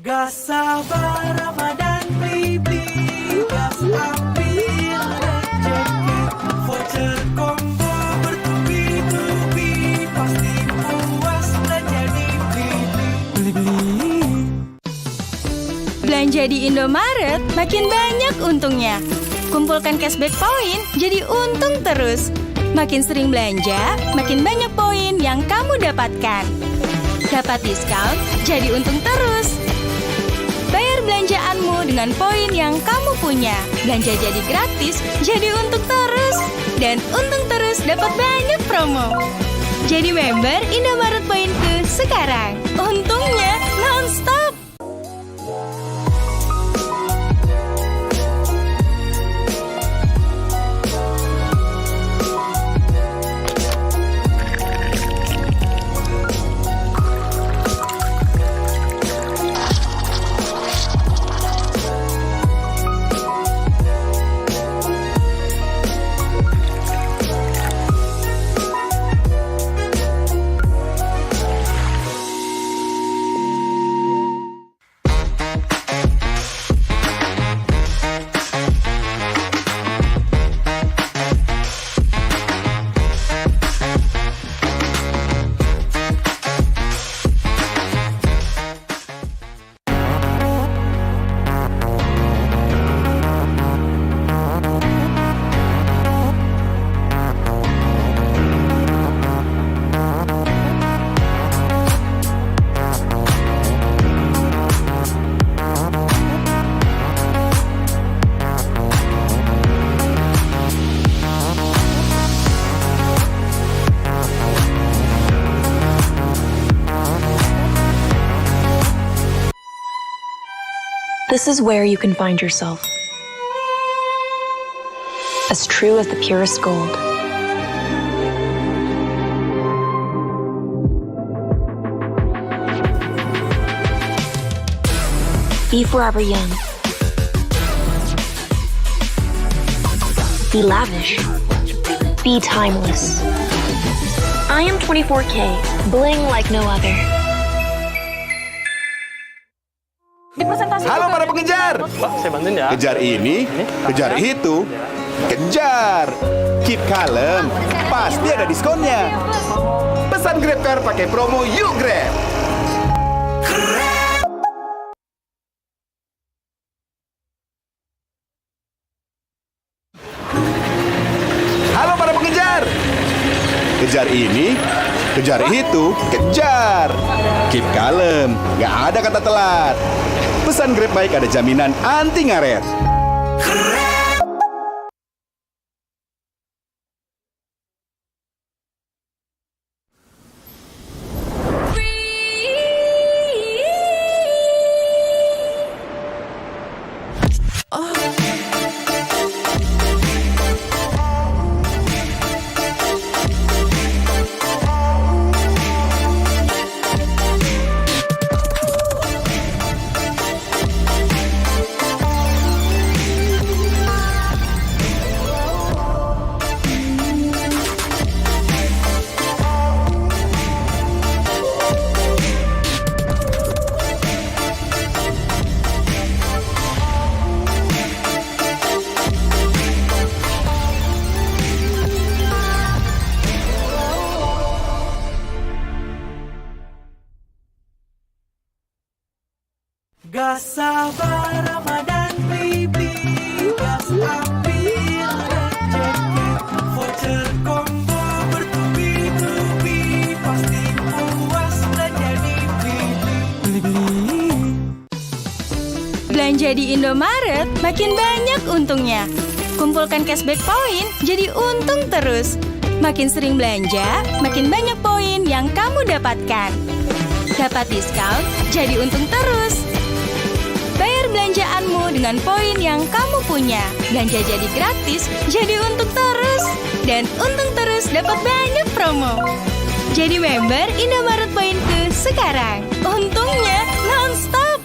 Gak sabar Ramadan baby, gas ambil rezeki, voucher combo bertubi-tubi, pasti puas belanja di Beli-beli. Belanja di Indomaret makin banyak untungnya. Kumpulkan cashback poin jadi untung terus. Makin sering belanja, makin banyak poin yang kamu dapatkan. Dapat diskon, jadi untung terus. Bayar belanjaanmu dengan poin yang kamu punya. Belanja jadi gratis, jadi untung terus. Dan untung terus dapat banyak promo. Jadi member Indomaret Poinku sekarang. Untungnya non-stop. This is where you can find yourself. As true as the purest gold. Be forever young. Be lavish. Be timeless. I am 24K, bling like no other. Halo para pengejar. Saya bantuin ya. Kejar ini, kejar itu, kejar. Keep kalem, pasti ada diskonnya. Pesan Grab Car pakai promo Yuk Grab. Halo para pengejar. Kejar ini, kejar itu, kejar. Keep kalem, nggak ada kata telat. Pesan Grab Bike ada jaminan anti ngaret. Gak sabar Ramadan baby, gas ambil rezeki, voucher combo bertubi-tubi, pasti puas belanja di Beli-beli. Belanja di Indomaret makin banyak untungnya. Kumpulkan cashback poin jadi untung terus. Makin sering belanja, makin banyak poin yang kamu dapatkan. Dapat diskon, jadi untung terus. Bayar belanjaanmu dengan poin yang kamu punya. Belanja jadi gratis, jadi untung terus. Dan untung terus dapat banyak promo. Jadi member Indomaret Poinku sekarang. Untungnya non-stop.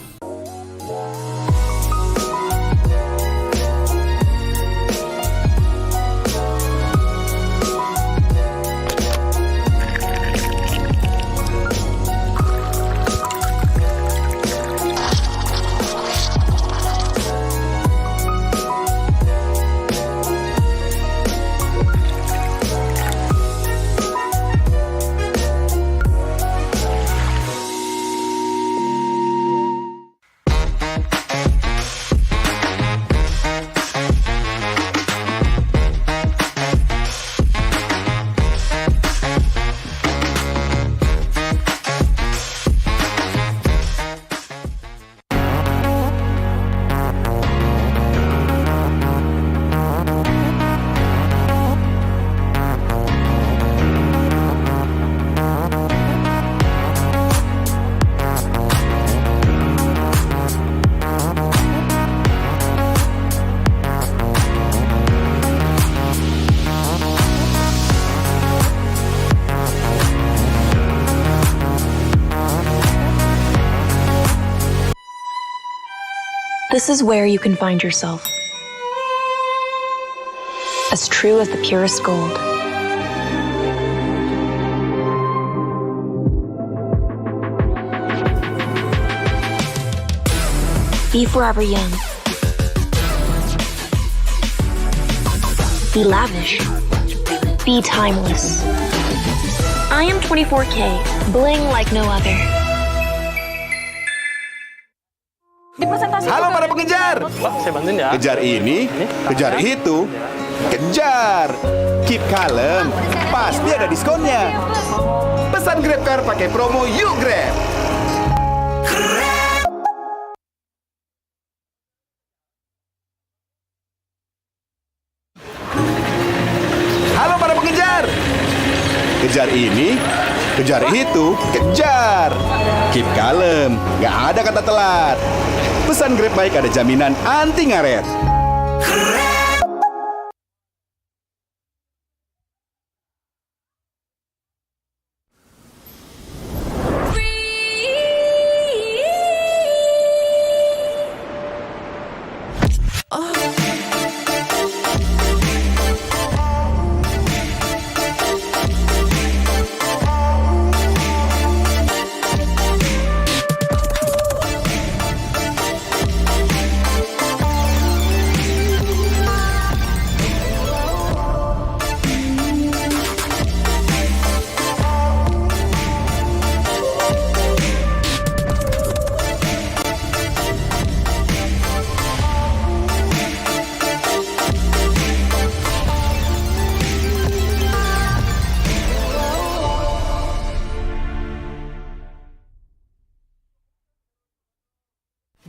This is where you can find yourself. As true as the purest gold. Be forever young. Be lavish. Be timeless. I am 24K, bling like no other. Halo para pengejar. Saya bantuin ya. Kejar ini, kejar itu, kejar. Keep kalem, pasti ada diskonnya. Pesan GrabCar pakai promo Yuk Grab. Halo para pengejar. Kejar ini, kejar itu, kejar. Keep kalem, nggak ada kata telat. Pesan Grab baik ada jaminan anti ngaret.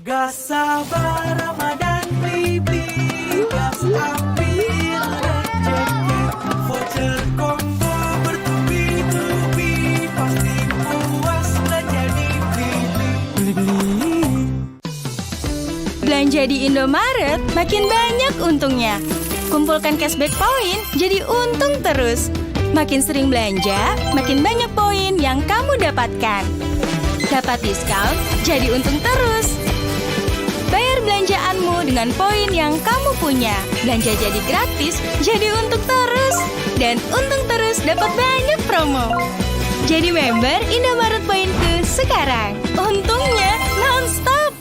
Gas sabar Ramadan baby, gas ambil rezeki, voucher combo bertubi-tubi, pasti puas belanja di Beli-beli. Belanja di Indomaret makin banyak untungnya. Kumpulkan cashback poin jadi untung terus. Makin sering belanja, makin banyak poin yang kamu dapatkan. Dapat diskon, jadi untung terus. Bayar belanjaanmu dengan poin yang kamu punya. Belanja jadi gratis, jadi untung terus. Dan untung terus dapat banyak promo. Jadi member Indomaret Poinku sekarang. Untungnya non-stop.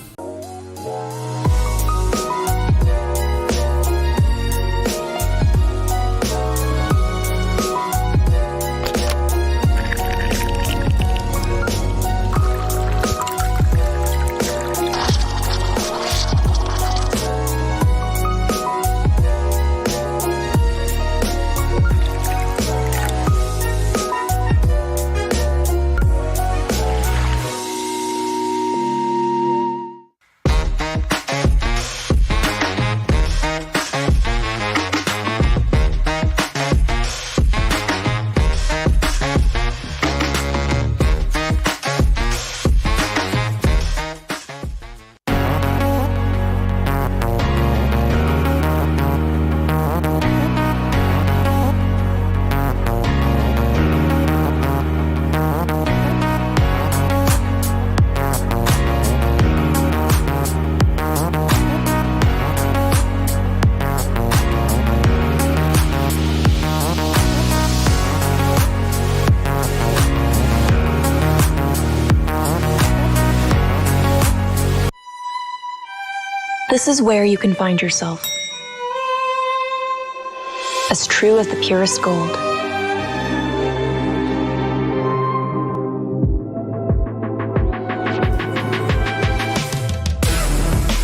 This is where you can find yourself. As true as the purest gold.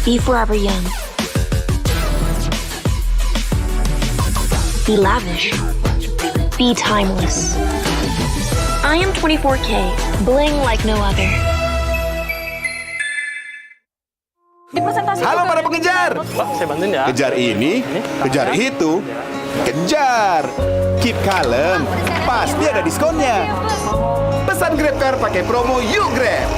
Be forever young. Be lavish. Be timeless. I am 24K, bling like no other. Halo para pengejar. Saya bantuin ya. Kejar ini, kejar itu, kejar. Keep kalem, pasti ada diskonnya. Pesan GrabCar pakai promo Yuk Grab.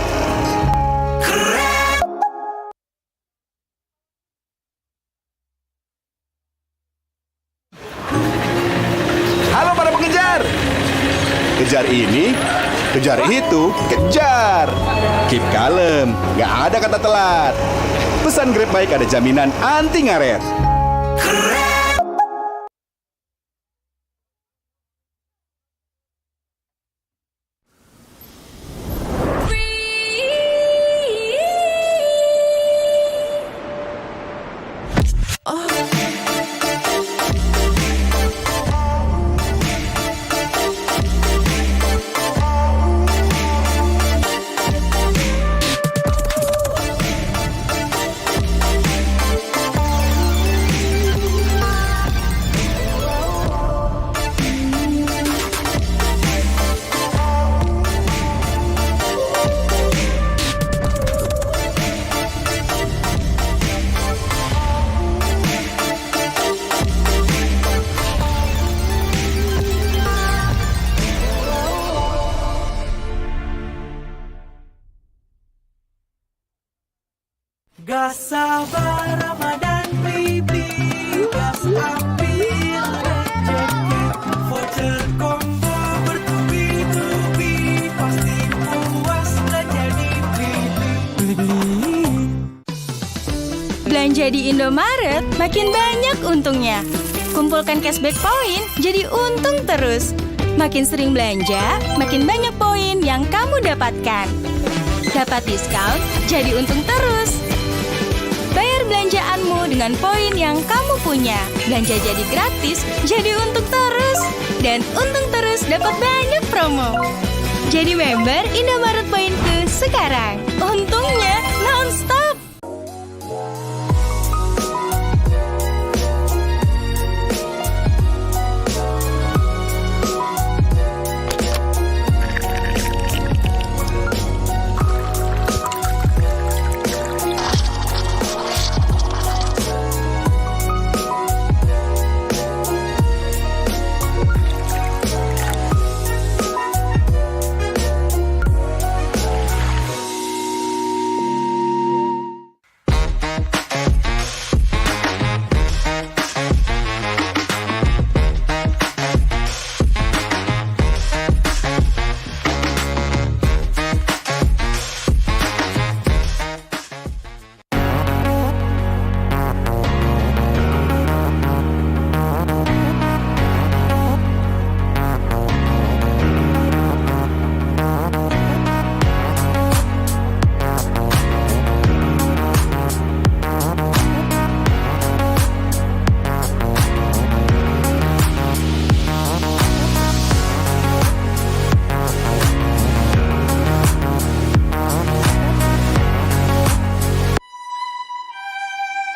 Halo para pengejar. Kejar ini, kejar itu, kejar. Keep kalem, nggak ada kata telat. Pesan Grab baik ada jaminan anti ngaret. Gas sabar Ramadan baby, gas ambil rezeki, voucher combo bertubi-tubi, pasti puas dan jadi beli-beli. Belanja di Indomaret makin banyak untungnya. Kumpulkan cashback poin jadi untung terus. Makin sering belanja, makin banyak poin yang kamu dapatkan. Dapat diskon, jadi untung terus. Bayar belanjaanmu dengan poin yang kamu punya. Belanja jadi gratis, jadi untung terus. Dan untung terus dapat banyak promo. Jadi member Indomaret Poinku sekarang. Untungnya non-stop.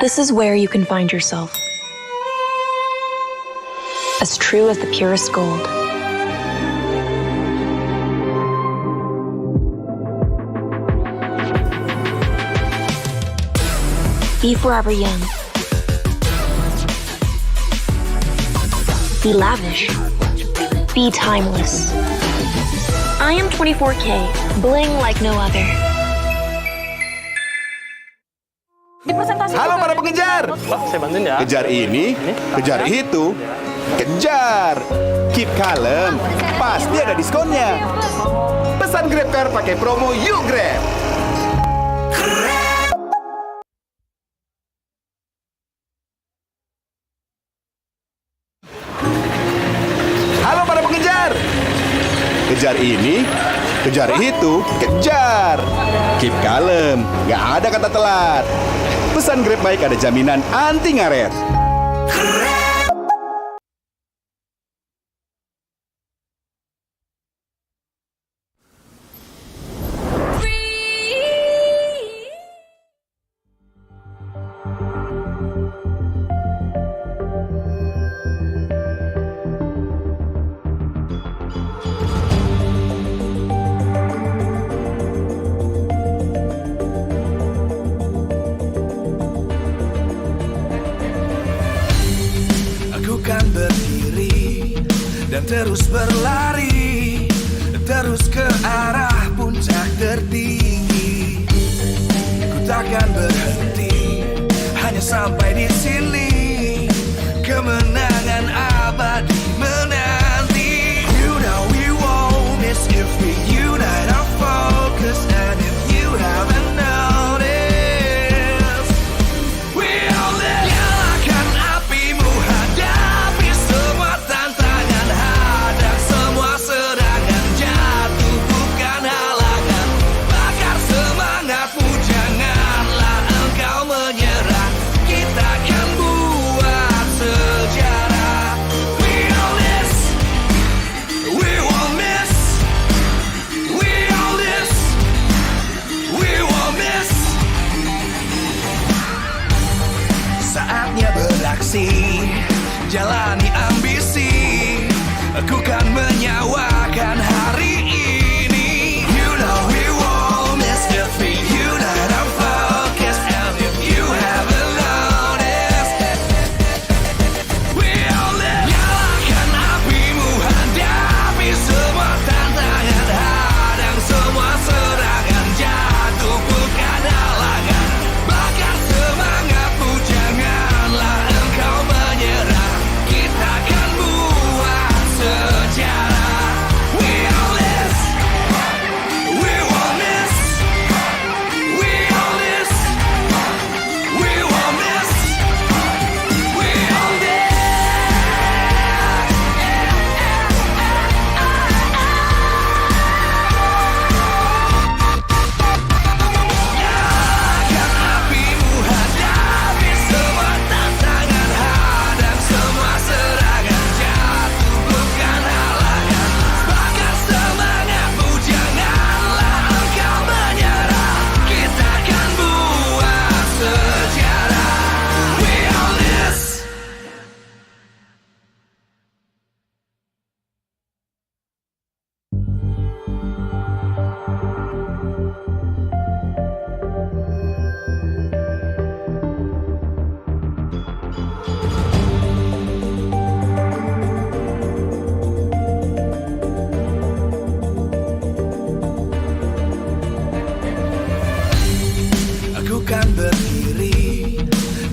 This is where you can find yourself. As true as the purest gold. Be forever young. Be lavish. Be timeless. I am 24K, bling like no other. Halo para pengejar. Saya bantuin ya. Kejar ini, kejar itu, kejar. Keep kalem, pasti ada diskonnya. Pesan Grab Car pakai promo Yuk Grab. Halo para pengejar. Kejar ini, kejar itu, kejar. Keep kalem, nggak ada kata telat. Pesan Grab baik ada jaminan anti ngaret. Kan berdiri dan terus berlari, terus ke arah puncak tertinggi. Ku takkan berhenti, hanya sampai di sini. Kemenangan abadi menanti. You know we won't miss if we unite our focus. And if you haven't noticed,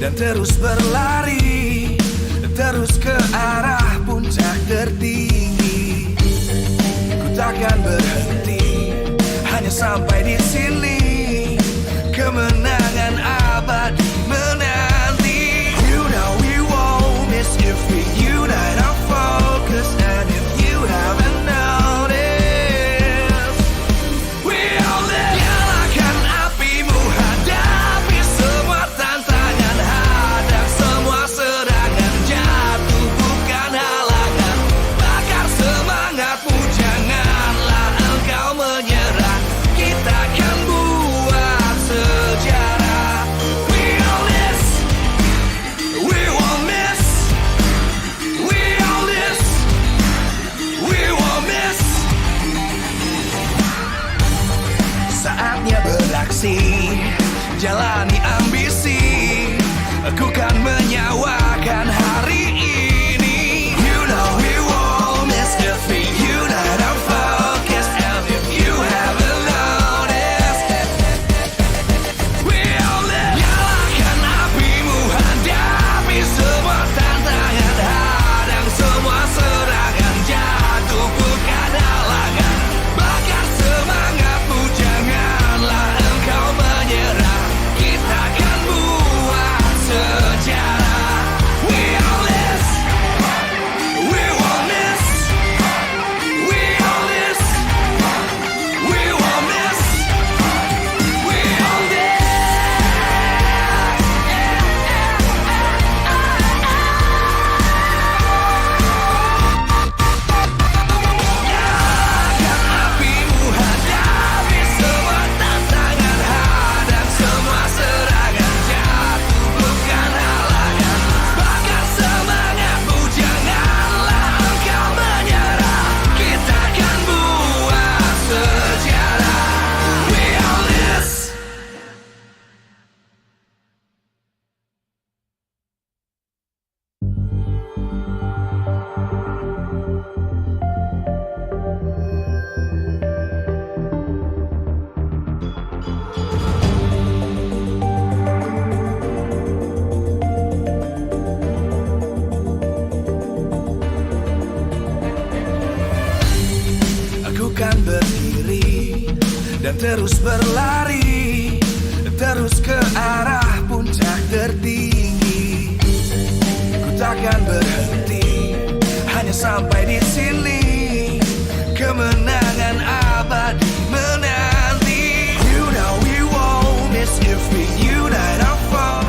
dan terus berlari, terus ke arah puncak tertinggi. Ku takkan berhenti, hanya sampai di sini. Kemenangan abadi menanti. You know we won't miss if we unite our focus. And if you haven't noticed, we all live. Nyalakan apimu, hadapi semua tantangan, hadang semua serangan, jatuh bukan halangan. Bakar semangatmu, janganlah engkau menyerah. Kita akan buat sejarah. We all this, we won't miss. We all this, we won't miss. Saatnya beraksi, jalani ambisi. Aku kan menyawakan hari ini. You know we won't miss if we unite our focus. And if you haven't noticed, we all live. Nyalakan apimu, hadapi semua tantangan, hadang semua serangan, jatuh bukan halangan. Bakar semangatmu, janganlah engkau menyerah. Kita akan buat sejarah. We all this, we won't miss. We all this, we won't miss. We all this. Nyalakan apimu, hadapi semua tantangan, hadang semua serangan, jatuh bukan halangan. Bakar semangatmu, janganlah engkau menyerah. Kita akan buat sejarah. We all this. Aku kan berdiri dan terus berlari, terus ke arah puncak tertinggi. Ku takkan berhenti, hanya sampai di sini. Kemenangan abadi menanti. You know we won't miss if we unite our focus.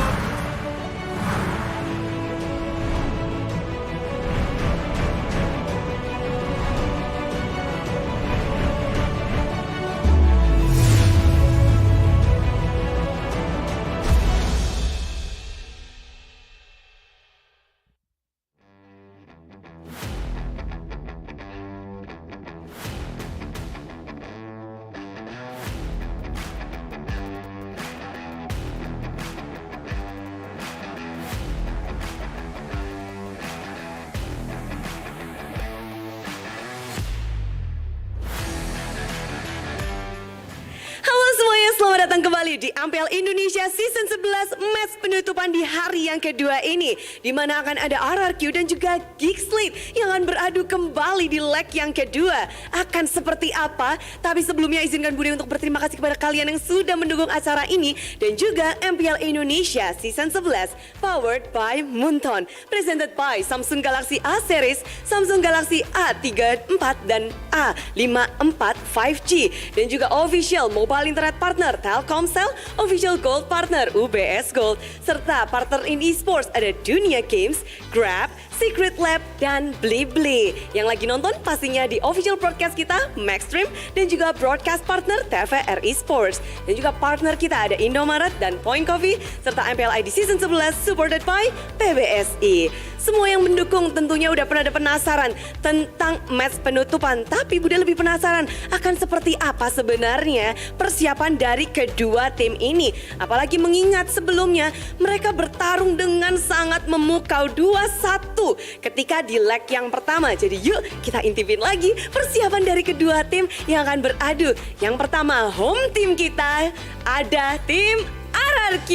Halo semuanya, selamat datang kembali di MPL Indonesia Season 11 match penutupan di hari yang kedua ini, di mana akan ada RRQ dan juga GEEK SLATE yang akan beradu kembali di leg yang kedua. Akan seperti apa? Tapi sebelumnya izinkan Budi untuk berterima kasih kepada kalian yang sudah mendukung acara ini dan juga MPL Indonesia Season 11 powered by Munton, presented by Samsung Galaxy A series, Samsung Galaxy A34 dan A54 5G, dan juga official mobile internet partner Telkomsel, official gold partner UBS Gold, serta partner in Esports ada Dunia Games, Grab, Secret Lab, dan Blibli. Yang lagi nonton pastinya di official broadcast kita, Maxstream, dan juga broadcast partner TVR Esports. Dan juga partner kita ada Indomaret dan Point Coffee, serta MPL ID Season 11 supported by PBSI. Semua yang mendukung tentunya udah pernah ada penasaran tentang match penutupan. Tapi Budi lebih penasaran akan seperti apa sebenarnya persiapan dari kedua tim ini. Apalagi mengingat sebelumnya mereka bertarung dengan sangat memukau 2-1 ketika di leg yang pertama. Jadi yuk kita intipin lagi persiapan dari kedua tim yang akan beradu. Yang pertama home team kita ada tim RRQ.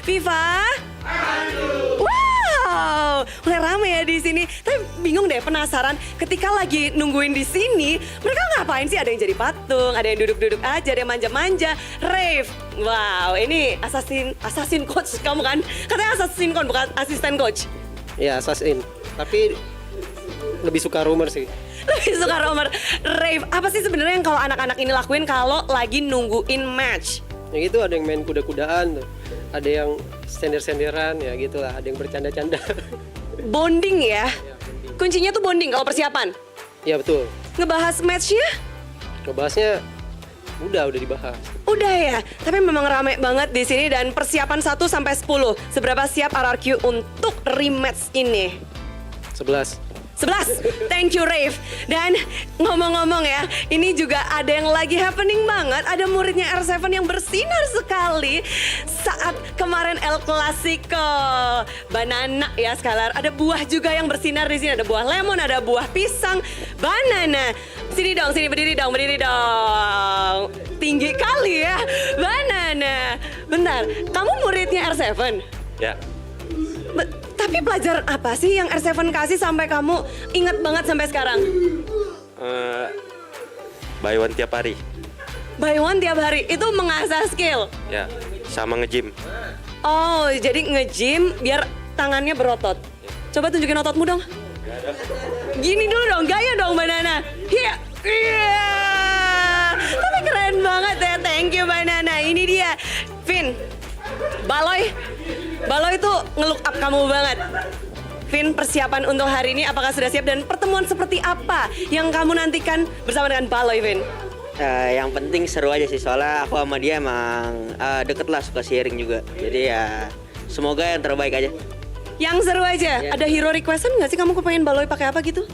Viva, Wow, mulai rame ya di sini. Tapi bingung deh, penasaran. Ketika lagi nungguin di sini, mereka ngapain sih? Ada yang jadi patung, ada yang duduk-duduk aja, ada yang manja-manja. Rave, wow, ini assassin coach kamu kan? Katanya assassin coach, bukan asisten coach. Ya, assassin. Tapi lebih suka rumor sih. Lebih suka rumor. Rave, apa sih sebenarnya yang kalau anak-anak ini lakuin kalau lagi nungguin match? Ya gitu, ada yang main kuda-kudaan tuh. Ada yang sender-senderan, ya gitulah. Ada yang bercanda-canda. Bonding ya? Kuncinya tuh bonding kalau persiapan? Ya betul. Ngebahas matchnya? Ngebahasnya udah dibahas. Udah ya, tapi memang rame banget di sini dan persiapan 1 sampai 10. Seberapa siap RRQ untuk rematch ini? 11. 11, thank you Rave. Dan ngomong-ngomong ya, ini juga ada yang lagi happening banget. Ada muridnya R7 yang bersinar sekali saat kemarin El Clasico. Banana ya Scalar, ada buah juga yang bersinar di sini. Ada buah lemon, ada buah pisang, banana. Sini dong, sini berdiri dong. Tinggi kali ya, banana. Bentar, kamu muridnya R7? Ya. Tapi pelajaran apa sih yang R7 kasih sampai kamu ingat banget sampai sekarang? Buy one tiap hari. Buy one tiap hari, itu mengasah skill? Ya, sama nge-gym. Oh, jadi nge-gym biar tangannya berotot. Coba tunjukin ototmu dong. Gini dulu dong, gaya dong Banana. Iya. Tapi keren banget ya, thank you Banana. Ini dia, Vin. Baloy itu nge-look up kamu banget. Vin, persiapan untuk hari ini apakah sudah siap dan pertemuan seperti apa yang kamu nantikan bersama dengan Baloy, Vin? Yang penting seru aja sih, soalnya aku sama dia emang deket lah, suka sharing juga. Jadi ya semoga yang terbaik aja. Yang seru aja? Ya. Ada hero requestan nggak sih kamu kepengen Baloy pakai apa gitu?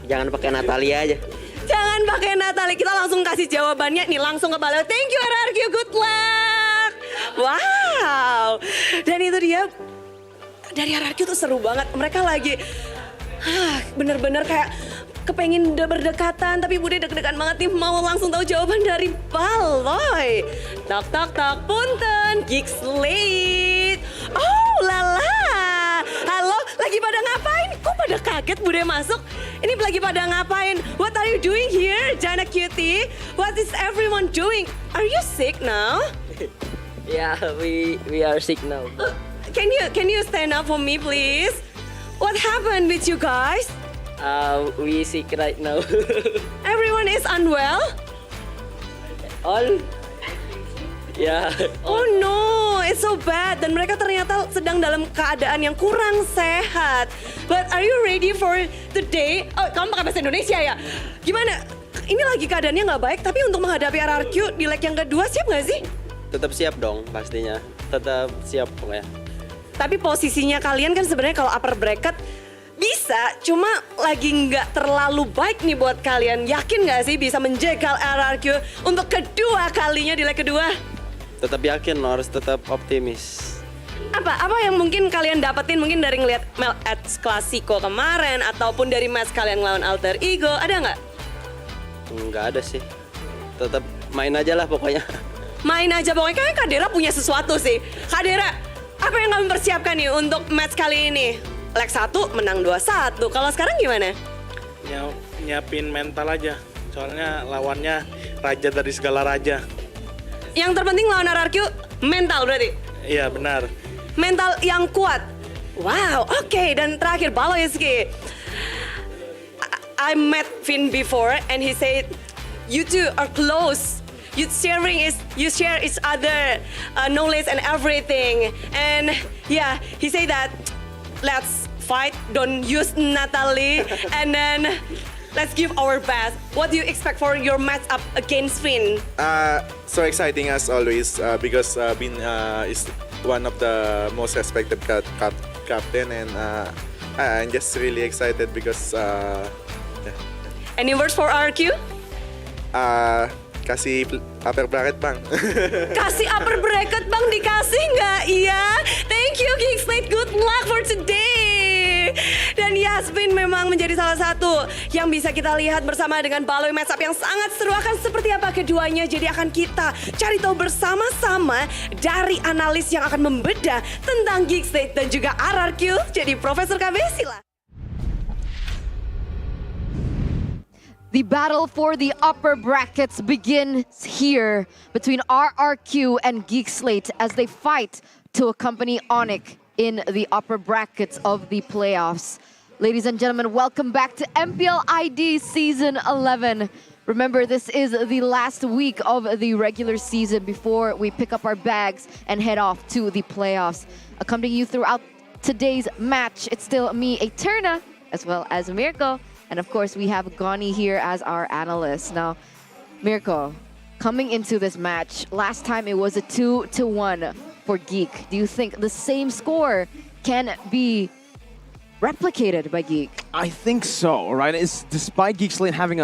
Jangan pakai Natalia aja. Jangan pakai Natalie, kita langsung kasih jawabannya nih langsung ke Baloy. Thank you RRQ, good luck. Wow, dan itu dia dari RRQ tuh seru banget. Mereka lagi bener-bener kayak kepengen berdekatan, tapi Bude deg-degan banget nih mau langsung tahu jawaban dari Baloy. Tok tok tok, punten, GEEK SLATE. Oh lala, halo, lagi pada ngapain? Kok pada kaget Bude masuk? Ini lagi pada ngapain? What are you doing here, Jana Cutie? What is everyone doing? Are you sick now? Yeah, we are sick now. Can you stand up for me, please? What happened with you guys? We sick right now. Everyone is unwell? All? Yeah. Oh no, it's so bad. Dan mereka ternyata sedang dalam keadaan yang kurang sehat. But are you ready for the day? Oh, kamu pakai bahasa Indonesia ya? Gimana? Ini lagi keadaannya nggak baik, tapi untuk menghadapi RRQ di leg yang kedua siap nggak sih? Tetap siap dong pastinya. Tetap siap pokoknya. Tapi posisinya kalian kan sebenarnya kalau upper bracket bisa, cuma lagi nggak terlalu baik nih buat kalian. Yakin nggak sih bisa menjegal RRQ untuk kedua kalinya di leg kedua? Tetap yakin, harus tetap optimis. Apa yang mungkin kalian dapetin mungkin dari ngeliat El Clasico kemarin ataupun dari match kalian lawan Alter Ego, ada nggak? Nggak ada sih. Tetap main aja lah pokoknya. Main aja pokoknya, kayaknya Kadera punya sesuatu sih. Kadera, apa yang kamu persiapkan nih untuk match kali ini? Leg 1 menang 2-1, kalau sekarang gimana? Nyiapin mental aja, soalnya lawannya raja dari segala raja. Yang terpenting lawan RRQ, mental berarti? Iya benar. Mental yang kuat? Wow, oke. Dan terakhir, Baloyski. I met Finn before and he said, you two are close. You share each other knowledge and everything. And yeah, he said that let's fight, don't use Natalie, and then let's give our best. What do you expect for your match up against Finn? So exciting as always because Bin is one of the most respected captain, and I'm just really excited because yeah. Any words for RQ? Kasih upper bracket bang. Kasih upper bracket bang, dikasih nggak? Iya. Thank you GEEK SLATE, good luck for today. Dan Dan Yasmin memang menjadi salah satu yang bisa kita lihat bersama dengan Baloi matchup yang sangat seru. Akan seperti apa keduanya? Jadi akan kita cari tahu bersama-sama dari analis yang akan membedah tentang GEEK SLATE dan juga RRQ. Jadi Profesor KB silakan. The battle for the upper brackets begins here between RRQ and GEEK SLATE as they fight to accompany Onyx in the upper brackets of the playoffs. Ladies and gentlemen, welcome back to MPL ID Season 11. Remember, this is the last week of the regular season before we pick up our bags and head off to the playoffs. Accompanying you throughout today's match, it's still me, Eterna, as well as Mirko. And of course, we have Goni here as our analyst. Now, Mirko, coming into this match, last time it was a 2-1 for GEEK. Do you think the same score can be replicated by GEEK? I think so, right? It's, despite GEEK SLATE having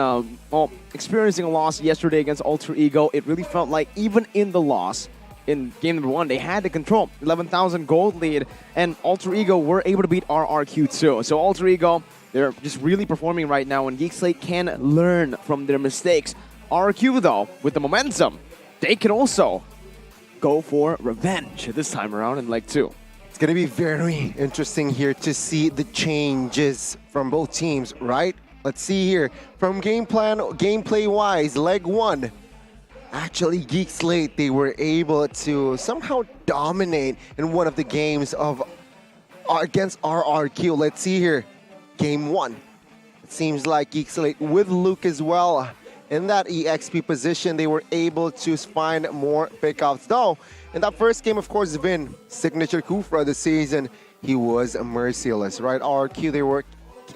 experiencing a loss yesterday against Alter Ego, it really felt like even in the loss, in game number 1, they had the control. 11,000 gold lead, and Alter Ego were able to beat RRQ too. So Alter Ego, they're just really performing right now, and GEEK SLATE can learn from their mistakes. RRQ, though, with the momentum, they can also go for revenge this time around in leg 2. It's going to be very interesting here to see the changes from both teams, right? Let's see here. From gameplay-wise, leg 1, actually GEEK SLATE, they were able to somehow dominate in one of the games of against RRQ. Let's see here. Game 1. It seems like GEEK SLATE with Luke as well in that EXP position, they were able to find more pickups. Though, in that first game, of course, Vin, signature Kufra this season, he was merciless, right? RQ, they were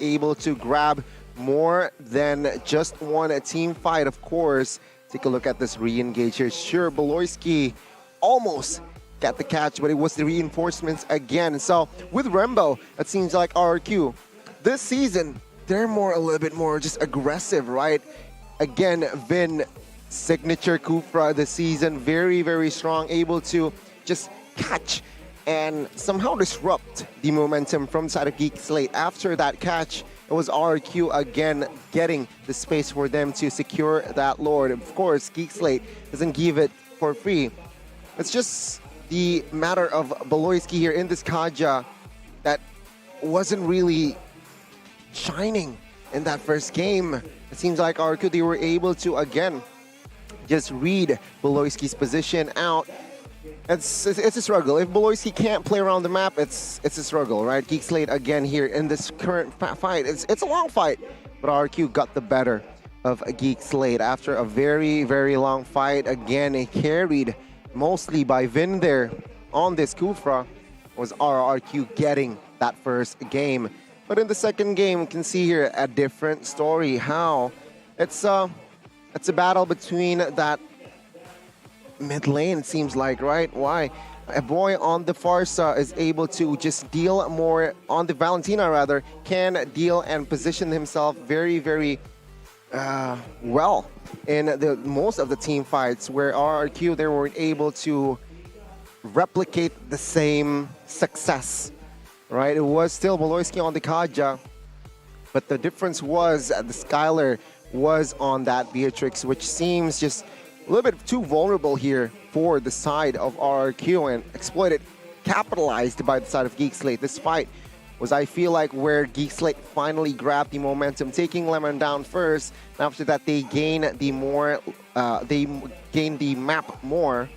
able to grab more than just one team fight, of course. Take a look at this re-engage here. Sure, Beloyski almost got the catch, but it was the reinforcements again. So, with Rembo, it seems like RQ, this season, they're a little bit more just aggressive, right? Again, Vin, signature Kufra this season, very, very strong, able to just catch and somehow disrupt the momentum from the side of GEEK SLATE. After that catch, it was RQ again getting the space for them to secure that Lord. Of course, GEEK SLATE doesn't give it for free. It's just the matter of Beloyski here in this Kaja that wasn't really shining in that first game. It seems like RQ, they were able to again just read Beloyski's position out. It's a struggle. If Beloyski can't play around the map, it's a struggle, right? GEEK SLATE again here in this current fight. It's a long fight, but RQ got the better of GEEK SLATE after a very, very long fight. Again, carried mostly by Vin there on this Kufra, was RRQ getting that first game. But in the second game, we can see here a different story. How it's a battle between that mid lane, it seems like, right? Why? A boy on the Farsa is able to just deal more on the Valentina, rather, can deal and position himself very, very well in the most of the team fights, where RRQ, they weren't able to replicate the same success. Right, it was still Beloyski on the Kaja, but the difference was the Skylar was on that Beatrix, which seems just a little bit too vulnerable here for the side of RRQ, and exploited, capitalized by the side of GEEK SLATE. This fight was, I feel like, where GEEK SLATE finally grabbed the momentum, taking Lemon down first. And after that, they gain the map more,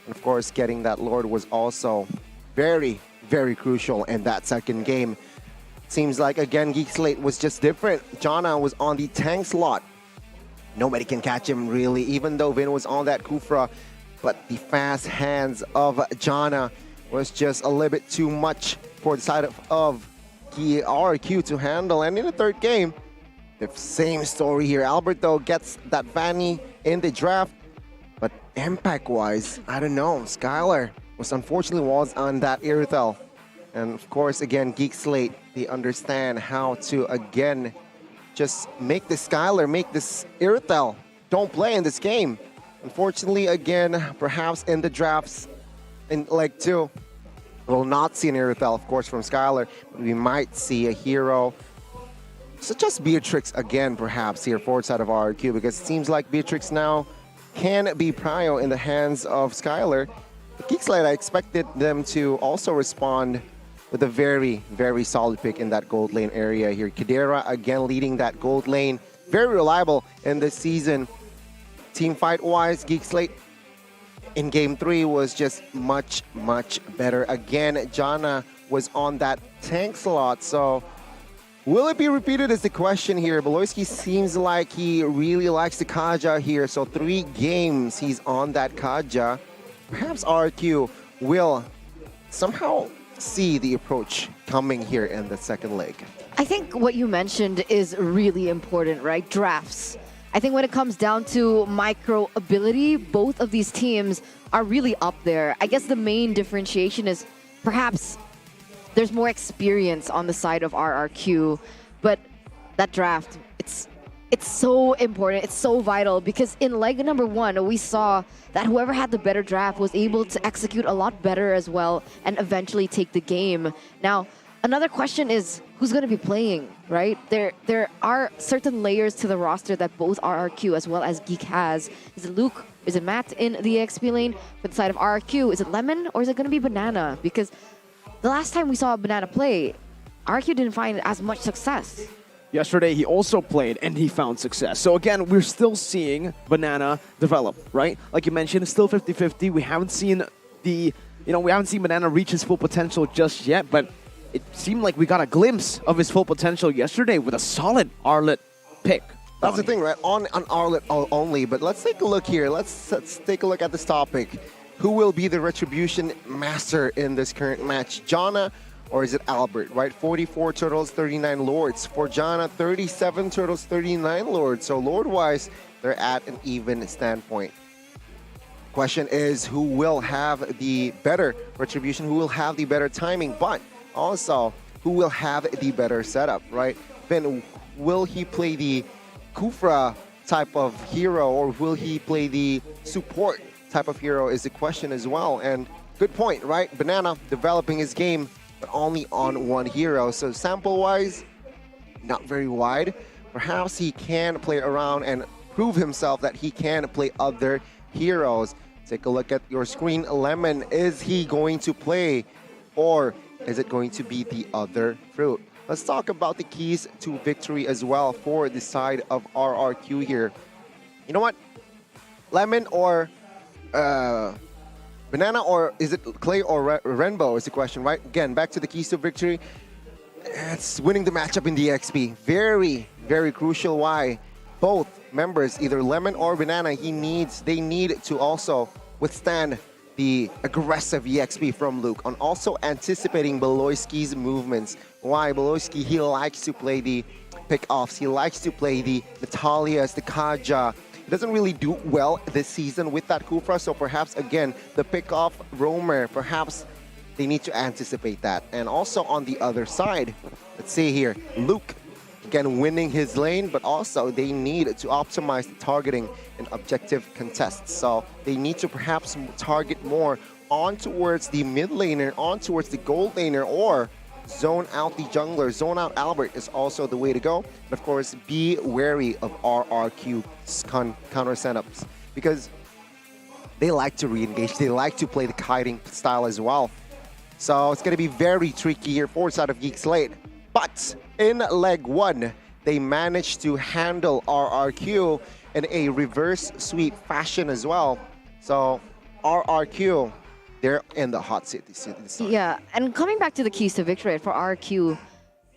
and of course, getting that Lord was also very, very crucial in that second game. Seems like, again, GEEK SLATE was just different. Jana was on the tank slot. Nobody can catch him, really, even though Vin was on that Kufra. But the fast hands of Jana was just a little bit too much for the side of RQ to handle. And in the third game, the same story here. Alberto gets that Vanny in the draft. But impact-wise, I don't know. Skylar unfortunately was on that Irithel. And of course, again, GEEK SLATE, they understand how to, again, just make this Skylar, make this Irithel don't play in this game. Unfortunately, again, perhaps in the drafts in leg 2, We'll not see an Irithel, of course, from Skylar, but we might see a hero such as Beatrix again, perhaps, here forward side of RRQ, because it seems like Beatrix now can be prio in the hands of Skylar. GEEK SLATE, I expected them to also respond with a very, very solid pick in that gold lane area here. Kadera again leading that gold lane. Very reliable in this season. Team fight-wise, GEEK SLATE in Game 3 was just much, much better. Again, Jana was on that tank slot, so will it be repeated is the question here. Beloyski seems like he really likes the Kaja here, so 3 games he's on that Kaja. Perhaps RQ will somehow see the approach coming here in the second leg. I think what you mentioned is really important, right? Drafts. I think when it comes down to micro ability, both of these teams are really up there. I guess the main differentiation is perhaps there's more experience on the side of RRQ, but that draft, it's so important, it's so vital, because in leg number 1, we saw that whoever had the better draft was able to execute a lot better as well and eventually take the game. Now, another question is who's going to be playing, right? There are certain layers to the roster that both RRQ as well as GEEK has. Is it Luke? Is it Matt in the XP lane? For the side of RRQ, is it Lemon or is it going to be Banana? Because the last time we saw Banana play, RRQ didn't find as much success. Yesterday, he also played and he found success. So again, we're still seeing Banana develop, right? Like you mentioned, it's still 50-50. We haven't seen Banana reach his full potential just yet, but it seemed like we got a glimpse of his full potential yesterday with a solid Arlet pick. That's the thing, right? On Arlet only, but let's take a look here. Let's take a look at this topic. Who will be the Retribution Master in this current match? Jana or is it Albert, right? 44 turtles, 39 lords. For Jana, 37 turtles, 39 lords. So lord-wise, they're at an even standpoint. Question is, who will have the better Retribution? Who will have the better timing? But also, who will have the better setup, right? Then will he play the Kufra type of hero, or will he play the support type of hero is the question as well. And good point, right? Banana developing his game, but only on one hero. So sample-wise, not very wide. Perhaps he can play around and prove himself that he can play other heroes. Take a look at your screen. Lemon, is he going to play, or is it going to be the other fruit? Let's talk about the keys to victory as well for the side of RRQ here. You know what? Lemon or Banana, or is it Clay or Rainbow is the question, right? Again, back to the keys to victory. It's winning the matchup in the XP. Very, very crucial. Why? Both members, either Lemon or Banana, they need to also withstand the aggressive EXP from Luke, on also anticipating Beloyski's movements. Why? Beloyski, he likes to play the pick-offs. He likes to play the Natalias, the Kaja. He doesn't really do well this season with that Kufra, so perhaps, again, the pick-off roamer, perhaps they need to anticipate that. And also on the other side, let's see here, Luke, again, winning his lane, but also they need to optimize the targeting in objective contests. So they need to perhaps target more on towards the mid laner, on towards the gold laner, or zone out the jungler. Zone out Albert is also the way to go. But of course, be wary of RRQ's counter setups, because they like to re-engage. They like to play the kiting style as well. So it's going to be very tricky here for side of GEEK SLATE. But in leg 1, they managed to handle RRQ in a reverse sweep fashion as well. So RRQ, they're in the hot seat this time. Yeah, and coming back to the keys to victory for RRQ,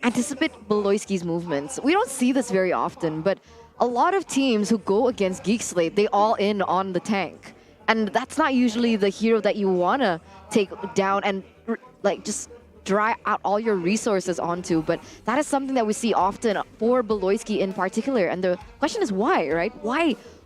anticipate Beloyski's movements. We don't see this very often, but a lot of teams who go against GEEK SLATE, they all in on the tank. And that's not usually the hero that you want to take down and like just dry out all your resources onto, but that is something that we see often for Beloyski in particular. And the question is why, right?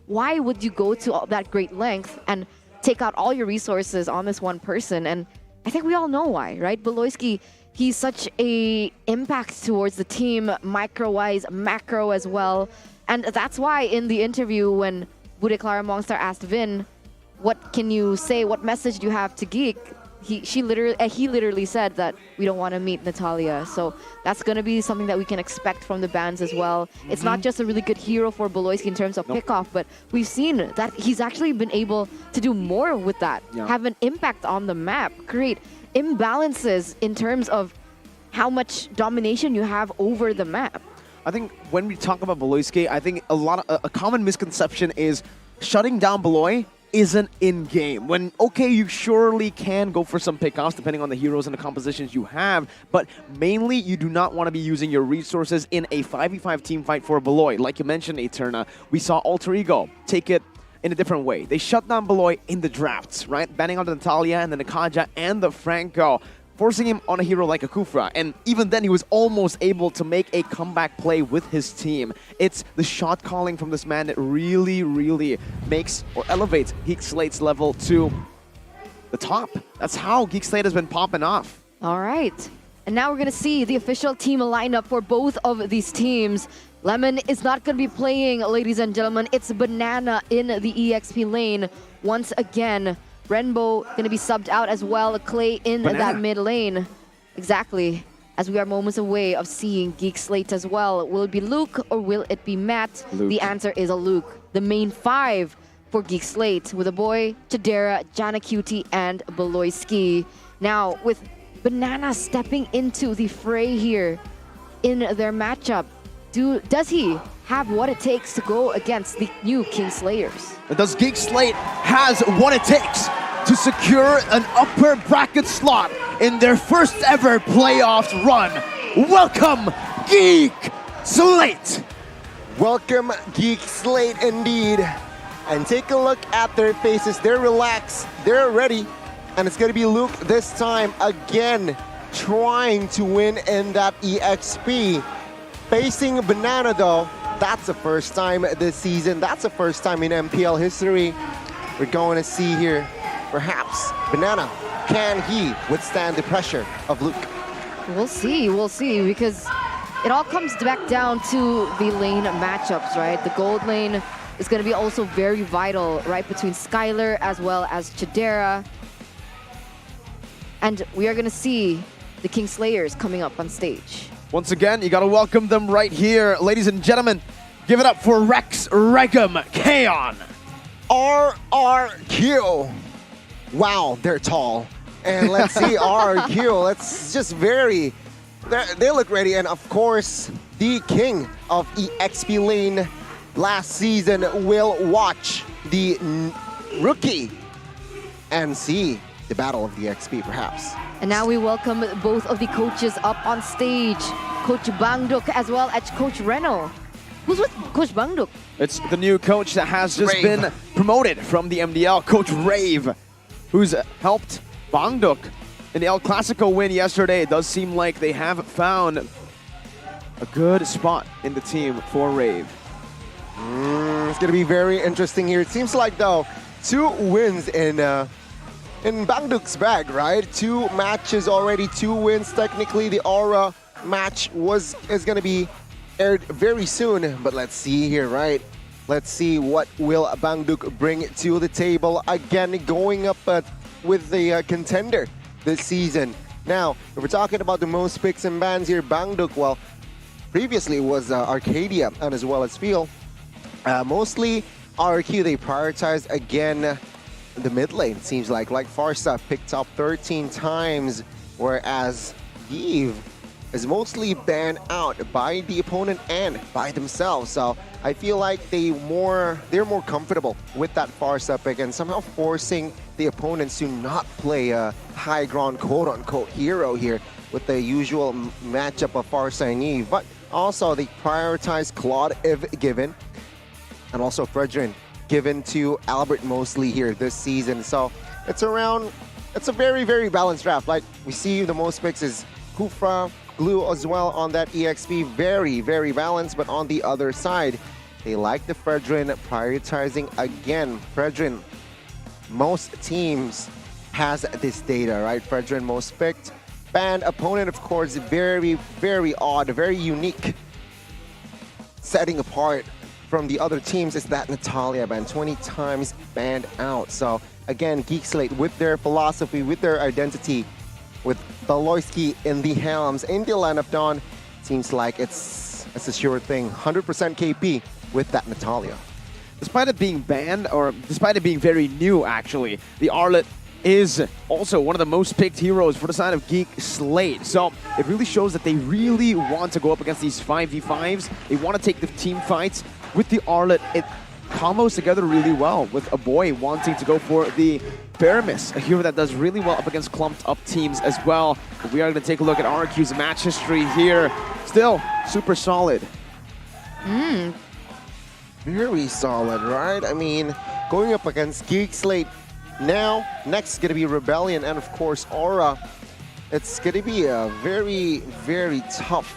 Why would you go to all that great length and take out all your resources on this one person? And I think we all know why, right? Beloyski, he's such a impact towards the team, micro-wise, macro as well. And that's why in the interview when Bude Clara Monster asked Vin, what can you say, what message do you have to GEEK? he literally said that we don't want to meet Natalia. So that's going to be something that we can expect from the bans as well. It's not just a really good hero for Beloyski in terms of pickoff, but we've seen that he's actually been able to do more with that, have an impact on the map, create imbalances in terms of how much domination you have over the map. I think when we talk about Beloyski, I think a common misconception is shutting down Beloy isn't in-game. When, okay, you surely can go for some pickoffs depending on the heroes and the compositions you have, but mainly you do not want to be using your resources in a 5v5 team fight for Beloy. Like you mentioned, Eterna, we saw Alter Ego take it in a different way. They shut down Beloy in the drafts, right? Banning out the Natalia and the Nakaja and the Franco, forcing him on a hero like a Kufra. And even then, he was almost able to make a comeback play with his team. It's the shot calling from this man that really, really makes or elevates GEEK SLATE's level to the top. That's how GEEK SLATE has been popping off. All right. And now we're going to see the official team lineup for both of these teams. Lemon is not going to be playing, ladies and gentlemen. It's Banana in the EXP lane once again. Renbo going to be subbed out as well. Clay in that mid lane. Exactly. As we are moments away of seeing GEEK SLATE as well. Will it be Luke or will it be Matt? Luke. The answer is a Luke. The main five for GEEK SLATE with a boy, Chidera, Jana Cutie, and Beloyski. Now, with Banana stepping into the fray here in their matchup, does he have what it takes to go against the new Kingslayers? Does GEEK SLATE has what it takes to secure an upper bracket slot in their first ever playoffs run? Welcome, GEEK SLATE! Welcome, GEEK SLATE indeed. And take a look at their faces. They're relaxed, they're ready. And it's gonna be Luke this time again, trying to win in that EXP. Facing Banana though, that's the first time this season. That's the first time in MPL history. We're going to see here, perhaps, Banana, can he withstand the pressure of Luke? We'll see, because it all comes back down to the lane matchups, right? The gold lane is going to be also very vital, right? Between Skylar as well as Chidera. And we are going to see the Kingslayers coming up on stage. Once again, you gotta welcome them right here. Ladies and gentlemen, give it up for Rex, Regum, Kaon. RRQ. Wow, they're tall. And let's see RRQ. That's just very, they look ready. And of course, the king of EXP lane last season will watch the rookie and see the battle of the XP, perhaps. And now we welcome both of the coaches up on stage. Coach Bangduk as well as Coach Reno. Who's with Coach Bangduk? It's the new coach that has just been promoted from the MDL, Coach Rave, who's helped Bangduk in the El Clasico win yesterday. It does seem like they have found a good spot in the team for Rave. It's going to be very interesting here. It seems like, though, 2 wins in Bangduk's bag, right? 2 matches already, 2 wins. Technically, the Aura match is going to be aired very soon. But let's see here, right? Let's see what will Bangduk bring to the table. Again, going up with the contender this season. Now, if we're talking about the most picks and bans here, Bangduk, well, previously it was Arcadia and as well as Feel. Mostly RQ, they prioritized again the mid lane, it seems like Farsa picked up 13 times, whereas Eve is mostly banned out by the opponent and by themselves. So I feel like they're more comfortable with that Farsa pick and somehow forcing the opponents to not play a high ground quote-unquote hero here with the usual matchup of Farsa and Eve. But also they prioritize Claude if given, and also Fredrin given to Albert mostly here this season. So it's a very, very balanced draft. Like we see the most picks is Kufra, Glue as well on that EXP. Very, very balanced. But on the other side, they like the Fredrin prioritizing again. Fredrin, most teams has this data, right? Fredrin most picked. Banned opponent, of course, very, very odd, very unique. Setting apart from the other teams is that Natalia ban, 20 times banned out. So again, GEEK SLATE with their philosophy, with their identity, with Baloyski in the helms, in the line of Dawn, seems like it's a sure thing. 100% KP with that Natalia. Despite it being banned, or despite it being very new actually, the Arlet is also one of the most picked heroes for the side of GEEK SLATE. So it really shows that they really want to go up against these 5v5s. They want to take the team fights. With the Arlet, it combos together really well, with a boy wanting to go for the Paramis, a hero that does really well up against clumped up teams as well. But we are going to take a look at RQ's match history here. Still super solid. Very solid, right? I mean, going up against GEEK SLATE. Now, next is going to be Rebellion and, of course, Aura. It's going to be a very, very tough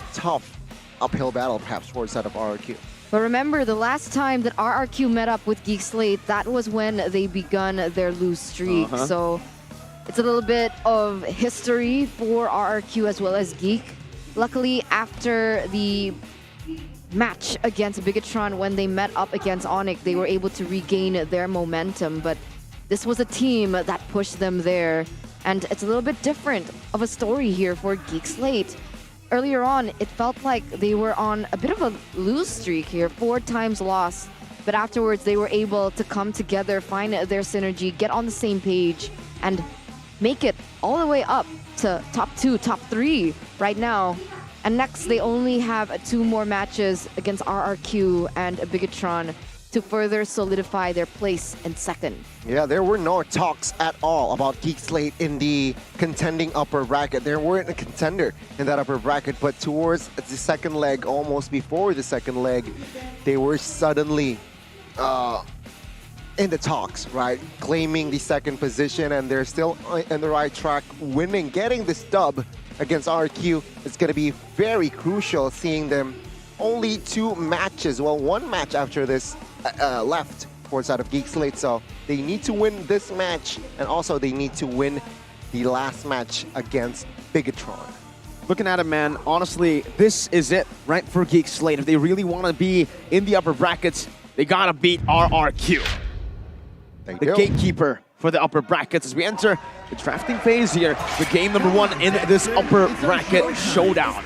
uphill battle, perhaps, for the side of RRQ. But remember, the last time that RRQ met up with GEEK SLATE, that was when they begun their lose streak. So it's a little bit of history for RRQ as well as GEEK. Luckily, after the match against Bigetron, when they met up against Onyx, they were able to regain their momentum. But this was a team that pushed them there, and it's a little bit different of a story here for GEEK SLATE. Earlier on, it felt like they were on a bit of a lose streak here, 4 times lost, but afterwards they were able to come together, find their synergy, get on the same page, and make it all the way up to top 2, top 3 right now. And next, they only have 2 more matches against RRQ and Bigetron to further solidify their place in second. Yeah, there were no talks at all about GEEK SLATE in the contending upper bracket. There weren't a contender in that upper bracket, but towards the second leg, almost before the second leg, they were suddenly in the talks, right? Claiming the second position, and they're still on the right track, winning, getting this dub against RQ. It's going to be very crucial, seeing them only 2 matches, well, 1 match after this left for the side of GEEK SLATE. So they need to win this match, and also they need to win the last match against Bigetron. Looking at it, man, honestly, this is it, right, for GEEK SLATE. If they really want to be in the upper brackets, they got to beat RRQ. The gatekeeper for the upper brackets as we enter the drafting phase here. The game number 1 in this upper bracket showdown.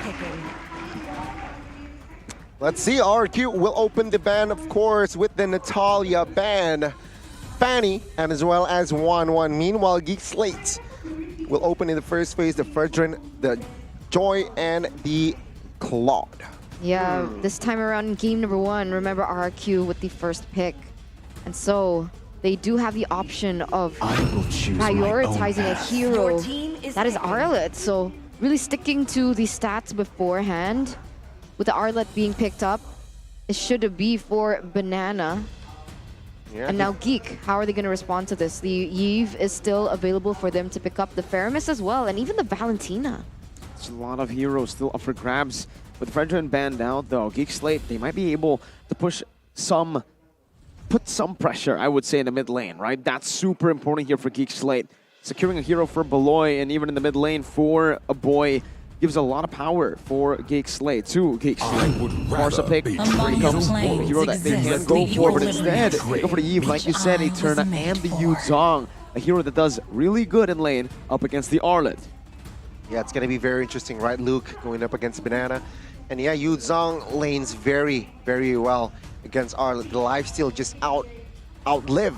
Let's see, RQ will open the ban, of course, with the Natalia ban, Fanny, and as well as 1-1. Meanwhile, GEEK SLATE will open in the first phase the Fredrin, the Joy, and the Claude. Yeah, this time around in game number 1, remember RRQ with the first pick. And so they do have the option of prioritizing a hero that is Arlet. So really sticking to the stats beforehand. With the Arlet being picked up, it should be for Banana. Yeah. And now GEEK, how are they going to respond to this? The Eve is still available for them to pick up, the Faramis as well, and even the Valentina. There's a lot of heroes still up for grabs. With Fredrin banned out, though, GEEK SLATE, they might be able to put some pressure, I would say, in the mid lane, right? That's super important here for GEEK SLATE. Securing a hero for Beloy, and even in the mid lane for a boy, gives a lot of power for GEEK SLATE to GEEK SLATE. Marsa pick becomes a hero that they can go for, but instead, they go for the Eve, like you said, Eterna and the Yu Zhong, a hero that does really good in lane up against the Arlet. Yeah, it's going to be very interesting, right, Luke, going up against Banana. And yeah, Yu Zhong lanes very, very well against Arlet. The lifesteal just outlive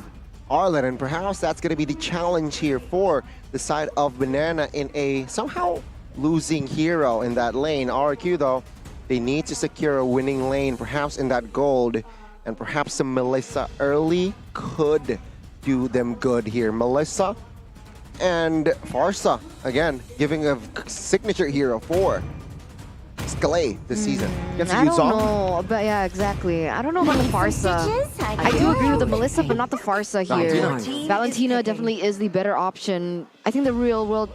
Arlet, and perhaps that's going to be the challenge here for the side of Banana in a somehow losing hero in that lane. RQ, though, they need to secure a winning lane, perhaps in that gold, and perhaps some Melissa early could do them good here. Melissa and Farsa, again, giving a signature hero for Scalay this season. I don't know, but yeah, exactly. I don't know about the Farsa. I do agree with the Melissa, but not the Farsa here. Valentina definitely is the better option. I think the real world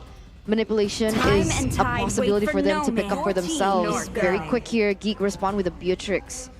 manipulation is a possibility for them to pick up for themselves. Very quick here, GEEK respond with a Beatrix.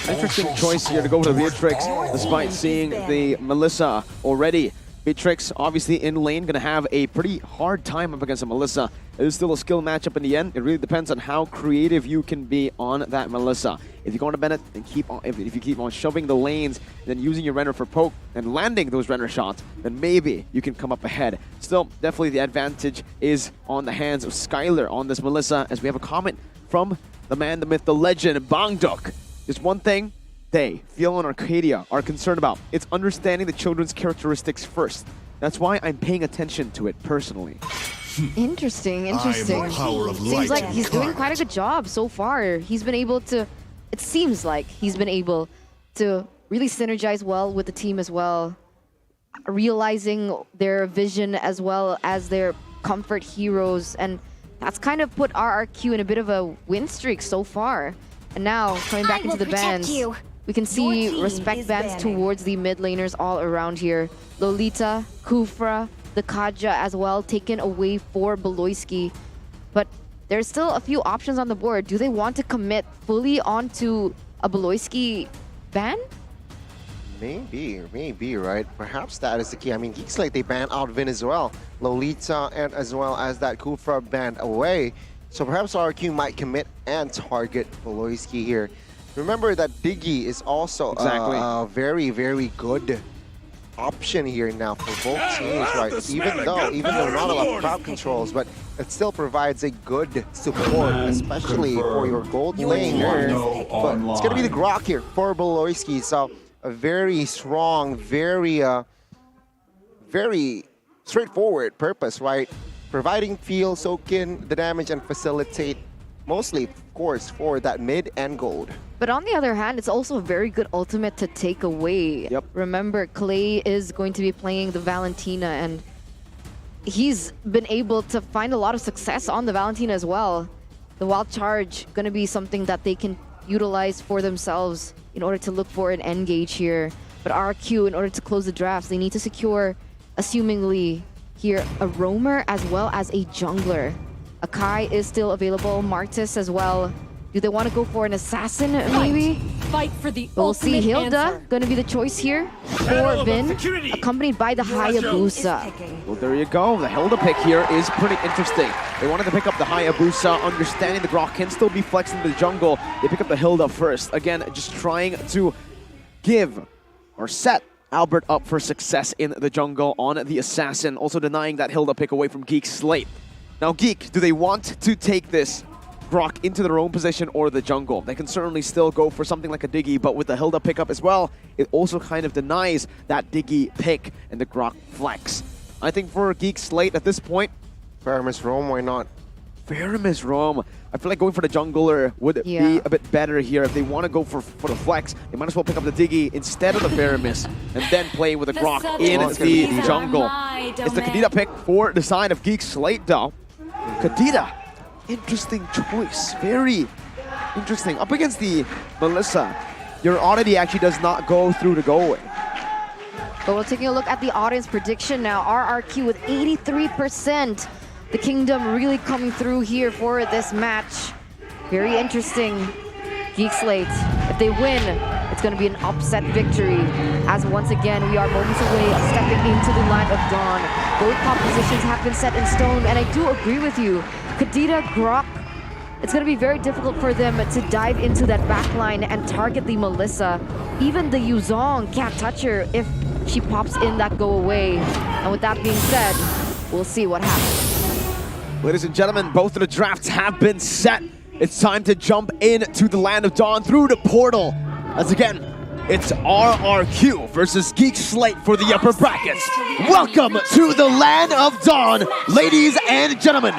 Interesting choice here to go with the Beatrix, despite seeing the Melissa already Beatrix, obviously in lane, gonna have a pretty hard time up against a Melissa. It is still a skill matchup in the end. It really depends on how creative you can be on that Melissa. If you go on to Bennett and keep on, if you keep on shoving the lanes, then using your Renner for poke and landing those Renner shots, then maybe you can come up ahead. Still, definitely the advantage is on the hands of Skylar on this Melissa, as we have a comment from the man, the myth, the legend, Bangdok. There's one thing they, Feel and Arcadia, are concerned about. It's understanding the children's characteristics first. That's why I'm paying attention to it personally. Interesting, interesting. Seems like he's doing quite a good job so far. He's been able to, it seems like he's been able to really synergize well with the team as well, realizing their vision as well as their comfort heroes, and that's kind of put RRQ in a bit of a win streak so far. And now, coming back into the bans, we can see respect bans towards the mid laners all around here. Lolita, Kufra, the Kaja as well, taken away for Beloyski. But there's still a few options on the board. Do they want to commit fully onto a Beloyski ban? Maybe, right? Perhaps that is the key. I mean, GEEK SLATE, they banned out Vin as well. Lolita and as well as that Kufra banned away. So perhaps RQ might commit and target Beloyski here. Remember that Diggy is also a very, very good option here now for both teams, right? Even though not a lot of crowd controls, but it still provides a good support, especially for your gold laner. But it's gonna be the Grok here for Beloyski, so a very strong, very straightforward purpose, right? Providing feel, soak in the damage, and facilitate, mostly, of course, for that mid and gold. But on the other hand, it's also a very good ultimate to take away. Yep. Remember, Clay is going to be playing the Valentina, and he's been able to find a lot of success on the Valentina as well. The Wild Charge going to be something that they can utilize for themselves in order to look for an engage here. But RQ, in order to close the drafts, they need to secure, assumingly, here a roamer as well as a jungler. Akai is still available, Martis as well. Do they want to go for an assassin, maybe? Fight for the We'll see ultimate Hilda answer. going to be the choice here for Vin, accompanied by the Hayabusa. Well, there you go. The Hilda pick here is pretty interesting. They wanted to pick up the Hayabusa, understanding the Grok can still be flexed into the jungle. They pick up the Hilda first. Again, just trying to give or set Albert up for success in the jungle on the assassin, also denying that Hilda pick away from GEEK SLATE. Now, GEEK, do they want to take this Grok into their own position or the jungle? They can certainly still go for something like a Diggy, but with the Hilda pickup as well, it also kind of denies that Diggy pick and the Grok flex. I think for GEEK SLATE at this point, Faramis Roam, why not? Faramis Roam. I feel like going for the jungler would be a bit better here. If they want to go for the flex, they might as well pick up the Diggy instead of the Faramis and then play with the Grok in the jungle. It's the Kadita pick for the side of GEEK SLATE though. Kadita, interesting choice. Very interesting. Up against the Melissa, your oddity actually does not go through the go-away. But we're taking a look at the audience prediction now. RRQ with 83%. The Kingdom really coming through here for this match. Very interesting. GEEK SLATE, if they win, it's going to be an upset victory. As once again, we are moments away of stepping into the line of dawn. Both compositions have been set in stone, and I do agree with you. Kadita, Grok, it's going to be very difficult for them to dive into that backline and target the Melissa. Even the Yuzong can't touch her if she pops in that go away. And with that being said, we'll see what happens. Ladies and gentlemen, both of the drafts have been set. It's time to jump into the Land of Dawn through the portal. As again, it's RRQ versus GEEK SLATE for the upper brackets. Welcome to the Land of Dawn, ladies and gentlemen.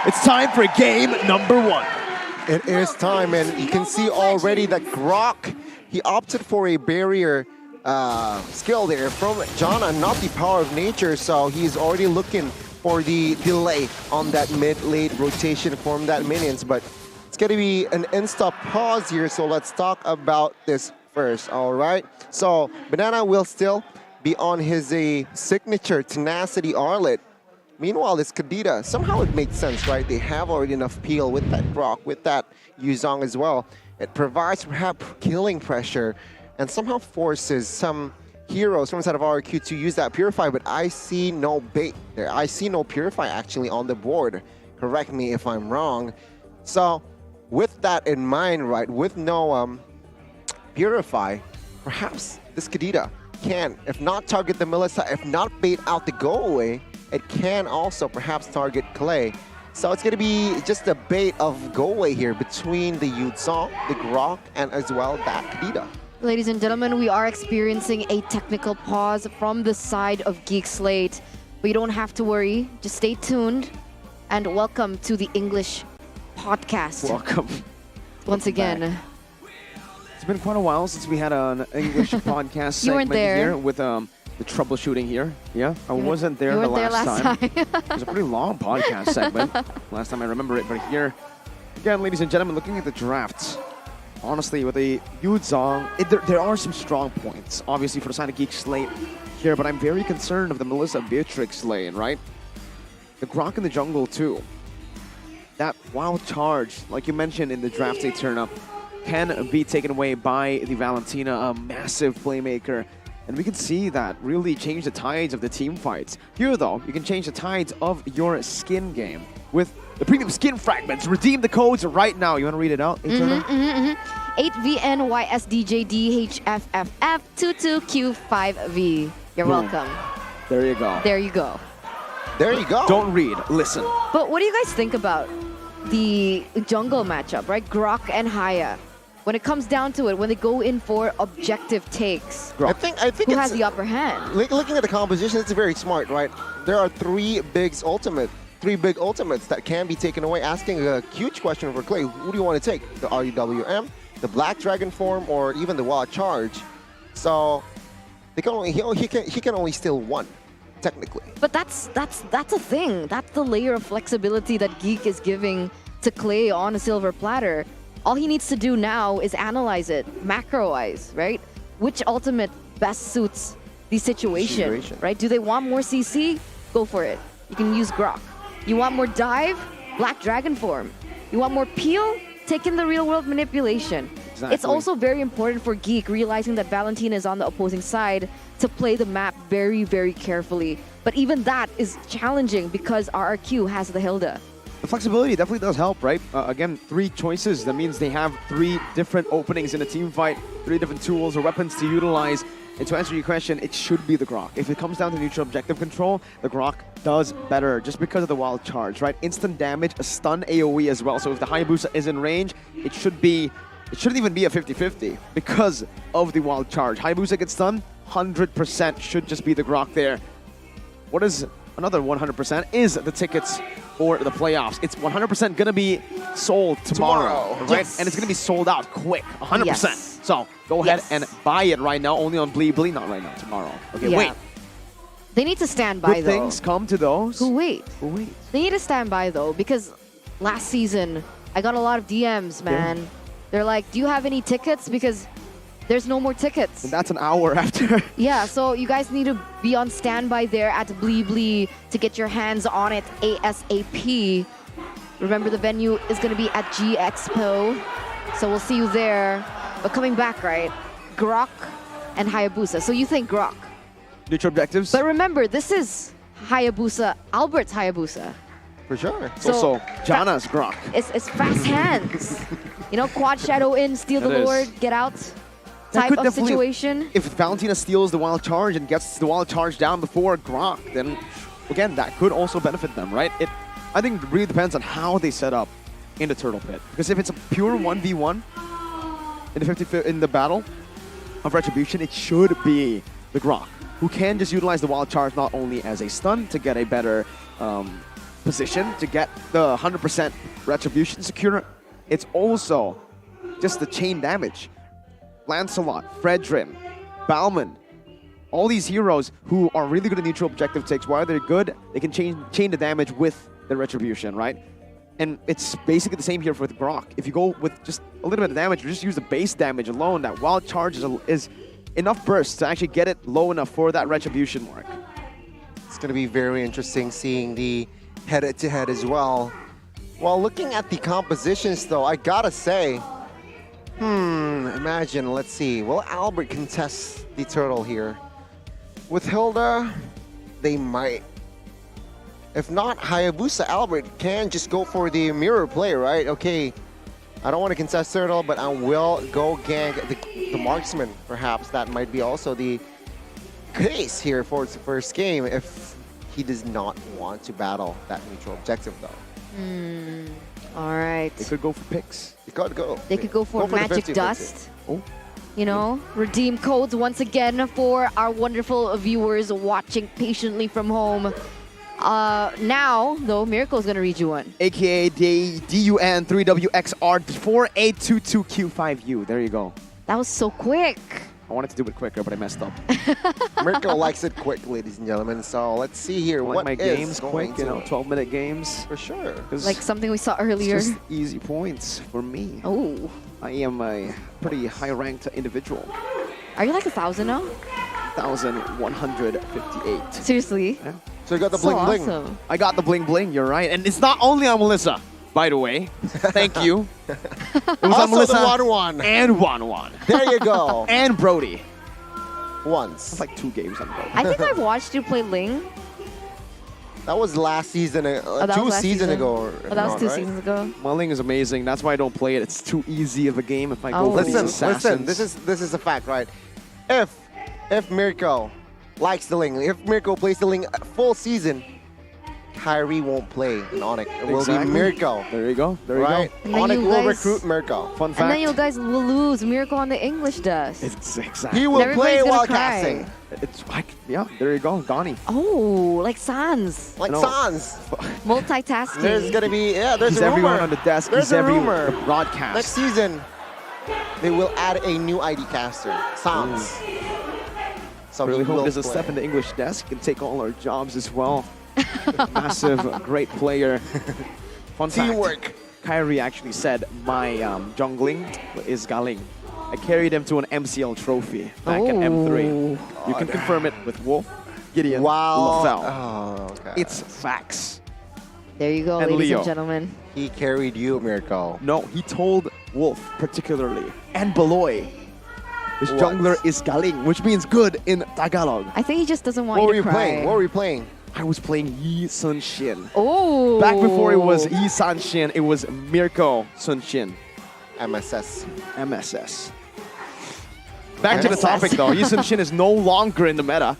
It's time for game number one. It is time, and you can see already that Grok, he opted for a barrier skill there from Jana, not the power of nature, so he's already looking for the delay on that mid-late rotation from that minions, but it's gonna be an insta pause here, so let's talk about this first, all right? So Banana will still be on his signature Tenacity Arlet. Meanwhile, this Kadita, somehow it makes sense, right? They have already enough peel with that Grok, with that Yuzong as well. It provides perhaps killing pressure and somehow forces some heroes from inside of RRQ to use that Purify, but I see no bait there. I see no Purify actually on the board. Correct me if I'm wrong. So with that in mind, right, with no Purify, perhaps this Kadita can, if not target the Melissa, if not bait out the go away, it can also perhaps target Clay. So it's going to be just a bait of go away here between the Yudzong, the Grok, and as well that Kadita. Ladies and gentlemen, we are experiencing a technical pause from the side of GEEK SLATE. But you don't have to worry. Just stay tuned. And welcome to the English podcast. Welcome. Once again. It's been quite a while since we had an English podcast You weren't segment there. here with the troubleshooting here. Yeah, I wasn't there the last time. It was a pretty long podcast segment. Last time I remember it, but here, again, ladies and gentlemen, looking at the drafts, honestly, with the Yudzong, there are some strong points, obviously, for the side of GEEK SLATE here, but I'm very concerned of the Melissa Beatrix lane, right? The Grok in the jungle, too. That wild charge, like you mentioned in the draft day turn-up, can be taken away by the Valentina, a massive playmaker. And we can see that really change the tides of the team fights. Here, though, you can change the tides of your skin game with the premium skin fragments. Redeem the codes right now. You want to read it out? 8VNYSDJDHFFF22Q5V. You're Boom. welcome. There you go. There you go. There you go. Don't read, listen. But what do you guys think about the jungle matchup, right? Grok and Haya. When it comes down to it, when they go in for objective takes, I think who has the upper hand? Looking at the composition, it's very smart, right? There are three big ultimates that can be taken away. Asking a huge question for Clay: who do you want to take? The RUWM, the Black Dragon form, or even the Wild Charge? So they can only he can only steal one, technically. But that's a thing. That's the layer of flexibility that GEEK is giving to Clay on a silver platter. All he needs to do now is analyze it macro-wise, right? Which ultimate best suits the situation, right? Do they want more CC? Go for it. You can use Grok. You want more dive? Black Dragon form. You want more peel? Take in the real-world manipulation. Exactly. It's also very important for GEEK, realizing that Valentina is on the opposing side, to play the map very, very carefully. But even that is challenging because RRQ has the Hilda. The flexibility definitely does help, right? Again, 3 choices. That means they have 3 different openings in a team fight, 3 different tools or weapons to utilize. And to answer your question, it should be the Grok. If it comes down to neutral objective control, the Grok does better just because of the wild charge, right? Instant damage, a stun AoE as well. So if the Hayabusa is in range, it shouldn't even be a 50-50 because of the wild charge. Hayabusa gets stunned, 100% should just be the Grok there. What is another 100% is the tickets for the playoffs. It's 100% going to be sold tomorrow, right? Yes. And it's going to be sold out quick, 100%. Yes. So go ahead and buy it right now, only on Bleebly, not right now, tomorrow. Okay, Yeah. wait. They need to stand by, Good though. things come to those who wait. Who wait. They need to stand by, though, because last season, I got a lot of DMs, man. They're like, do you have any tickets? Because there's no more tickets. And that's an hour after. Yeah, so you guys need to be on standby there at Bleebly to get your hands on it ASAP. Remember, the venue is going to be at G Expo, so we'll see you there. But coming back, right, Grok and Hayabusa. So you think Grok. Neutral objectives. But remember, this is Hayabusa, Albert's Hayabusa. For sure. It's also Jana's Grok. It's fast hands. You know, quad shadow in, steal It the is. Lord, get out That type could of definitely- situation. If Valentina steals the wild charge and gets the wild charge down before Grok, then again, that could also benefit them, right? I think it really depends on how they set up in the Turtle Pit. Because if it's a pure 1v1 in the battle of Retribution, it should be the Grok, who can just utilize the wild charge not only as a stun to get a better position, to get the 100% Retribution secure, it's also just the chain damage. Lancelot, Fredrin, Bauman, all these heroes who are really good at neutral objective takes, while they're good, they can chain the damage with the Retribution, right? And it's basically the same here for the Grok. If you go with just a little bit of damage, or just use the base damage alone, that wild charge is enough burst to actually get it low enough for that Retribution mark. It's going to be very interesting seeing the head-to-head as well. While looking at the compositions, though, I gotta say, imagine, let's see, will Albert contest the turtle here? With Hilda, they might. If not, Hayabusa Albert can just go for the mirror play, right? Okay, I don't want to contest Turtle, but I will go gank the marksman. Perhaps that might be also the case here for its first game if he does not want to battle that neutral objective, though. All right. They could go for picks. They could go. They could go for the magic 50-50. dust. Oh. You know, redeem codes once again for our wonderful viewers watching patiently from home. Now, though, Miracle's gonna read you one. AKA DUN3WXR4822Q5U. There you go. That was so quick. I wanted to do it quicker, but I messed up. Miracle likes it quick, ladies and gentlemen. So let's see here. I like What my is games going quick, to- you know, 12-minute games. For sure. Like something we saw earlier. It's just easy points for me. Oh. I am a pretty high-ranked individual. Are you like 1,000 now? 1,158. Seriously? Yeah. So you got the So bling bling. awesome. I got the bling bling, you're right. And it's not only on Melissa, by the way. Thank you. It was Also on Melissa the Wan-Wan. and Wan-Wan. There you go. And Brody. Once. It's like 2 games on Brody. I think I've watched you play Ling. That was last season, that was 2 last seasons season. ago. Oh, that was 2 seasons ago. Mulling is amazing. That's why I don't play it. It's too easy of a game if I go for these Listen, assassins. this is a fact, right? If Mirko likes the Ling, if Mirko plays the Ling full season, Kyrie won't play in Onyx. It will be Mirko. There you go. There you right? go. And then Onyx you will guys- recruit Mirko. Fun And fact. then you guys will lose Miracle on the English dust. It's exactly. He will And play everybody's while gonna cry. casting. It's like, yeah, there you go. Donnie. Oh, like Sans. Like No. Sans. Multitasking. There's gonna be, there's He's a everyone rumor. on the desk. There's He's a every rumor. broadcast. Next season, they will add a new ID caster, Sans. So I really he hope will there's a play. step in the English desk and take all our jobs as well. Massive, great player. Fun Teamwork. fact, Kyrie actually said my jungling is Galing. I carried him to an MCL trophy back at M3. You can confirm it with Wolf, Gideon, Wow. LaFell. Oh, okay. It's facts. There you go, And ladies Leo. and gentlemen. He carried you, Mirko. No, he told Wolf particularly, and Beloy. This What? jungler is Galing, which means good in Tagalog. I think he just doesn't want What were you you to cry. playing? What were you playing? I was playing Yi Sun Shin. Oh. Back before it was Yi Sun Shin, it was Mirko Sun Shin. MSS. MSS. Back to the MSS. topic though, Yi Sun Shin is no longer in the meta.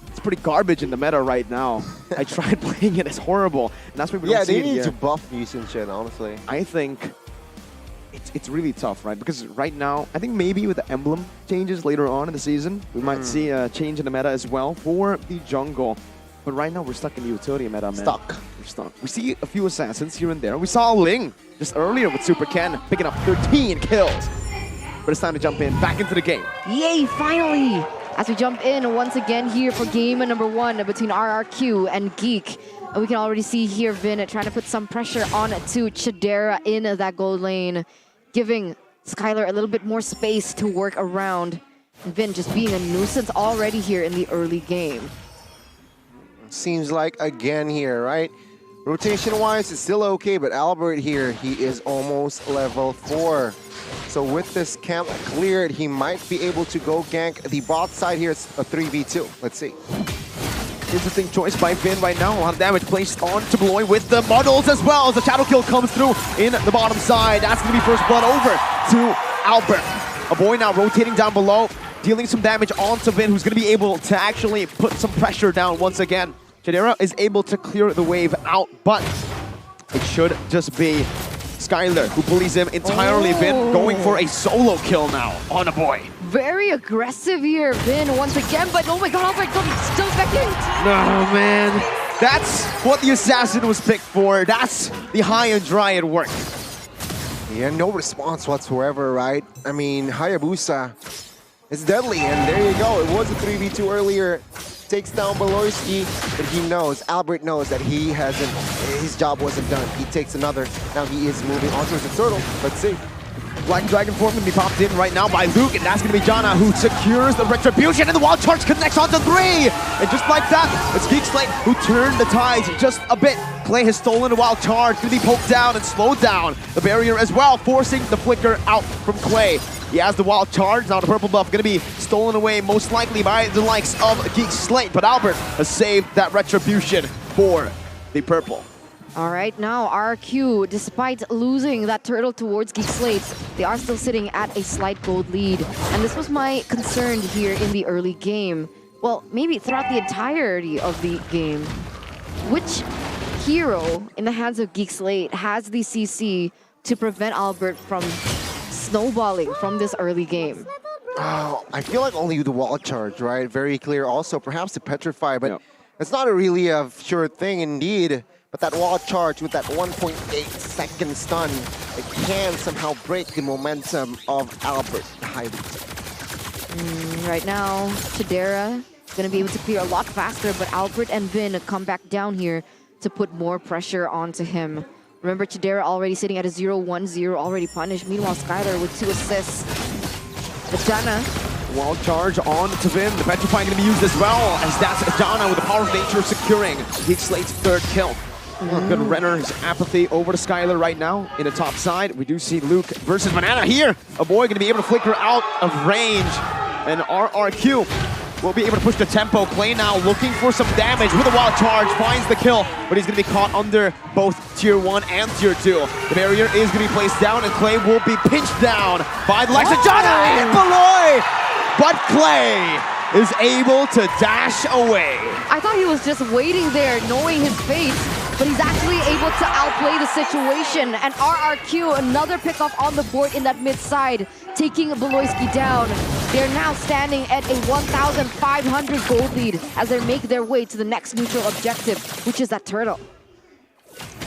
It's pretty garbage in the meta right now. I tried playing it, it's horrible. And that's why we Yeah, don't see they it need here. to buff Yusin Shin, honestly. I think it's really tough, right? Because right now, I think maybe with the emblem changes later on in the season, we might see a change in the meta as well for the jungle. But right now, we're stuck in the utility meta, man. Stuck. We're stuck. We see a few assassins here and there. We saw Ling just earlier with Super Ken picking up 13 kills. But it's time to jump in, back into the game. Yay, finally! As we jump in once again here for game number 1 between RRQ and GEEK. And we can already see here Vin trying to put some pressure on to Chidera in that gold lane, giving Skylar a little bit more space to work around. And Vin just being a nuisance already here in the early game. Seems like again here, right? Rotation-wise, it's still okay, but Albert here, he is almost level 4. So with this camp cleared, he might be able to go gank the bot side here. It's a 3v2. Let's see. Interesting choice by Vin right now. A lot of damage placed on to Beloy with the models as well as the shadow kill comes through in the bottom side. That's going to be first blood over to Albert. A boy now rotating down below, dealing some damage onto Vin, who's going to be able to actually put some pressure down once again. Chidera is able to clear the wave out, but it should just be Skylar who bullies him entirely. Vin going for a solo kill now on a boy. Very aggressive here, Vin, once again, but oh my god, he's still second. Oh man, that's what the assassin was picked for. That's the high and dry at work. Yeah, no response whatsoever, right? I mean, Hayabusa is deadly, and there you go. It was a 3v2 earlier. Takes down Beloyski, but he knows, Albert knows that his job wasn't done. He takes another. Now he is moving on towards the turtle. Let's see. Black Dragon form gonna be popped in right now by Luke, and that's gonna be Jana who secures the retribution, and the wild charge connects onto 3! And just like that, it's GEEK SLATE who turned the tides just a bit. Clay has stolen the wild charge, gonna be poked down and slowed down the barrier as well, forcing the flicker out from Clay. He has the wild charge, now the purple buff gonna be stolen away most likely by the likes of GEEK SLATE, but Albert has saved that retribution for the purple. All right, now RRQ, despite losing that turtle towards GEEK SLATE, they are still sitting at a slight gold lead. And this was my concern here in the early game. Well, maybe throughout the entirety of the game. Which hero in the hands of GEEK SLATE has the CC to prevent Albert from snowballing from this early game? Oh, I feel like only the wall charge, right? Very clear. Also, perhaps the petrify, but it's not really a sure thing indeed. But that wall charge with that 1.8 second stun, it can somehow break the momentum of Albert. Right now, Chidera gonna be able to clear a lot faster, but Albert and Vin come back down here to put more pressure onto him. Remember, Chidera already sitting at a 0-1-0, already punished. Meanwhile, Skylar with 2 assists. But Jana, wild charge on to Vin. The Petrify going to be used as well, as that's Jana with the power of nature securing GEEK SLATE's 3rd kill. Good Renner's apathy over to Skylar right now in the top side. We do see Luke versus Banana here. A boy going to be able to flicker out of range. And RRQ will be able to push the tempo. Clay now looking for some damage with a wild charge. Finds the kill, but he's going to be caught under both Tier 1 and Tier 2. The barrier is going to be placed down, and Clay will be pinched down by the likes of Jana and Beloy. But Clay is able to dash away. I thought he was just waiting there, knowing his fate, but he's actually able to outplay the situation. And RRQ, another pickoff on the board in that mid side, taking Beloyski down. They're now standing at a 1,500 gold lead as they make their way to the next neutral objective, which is that turtle.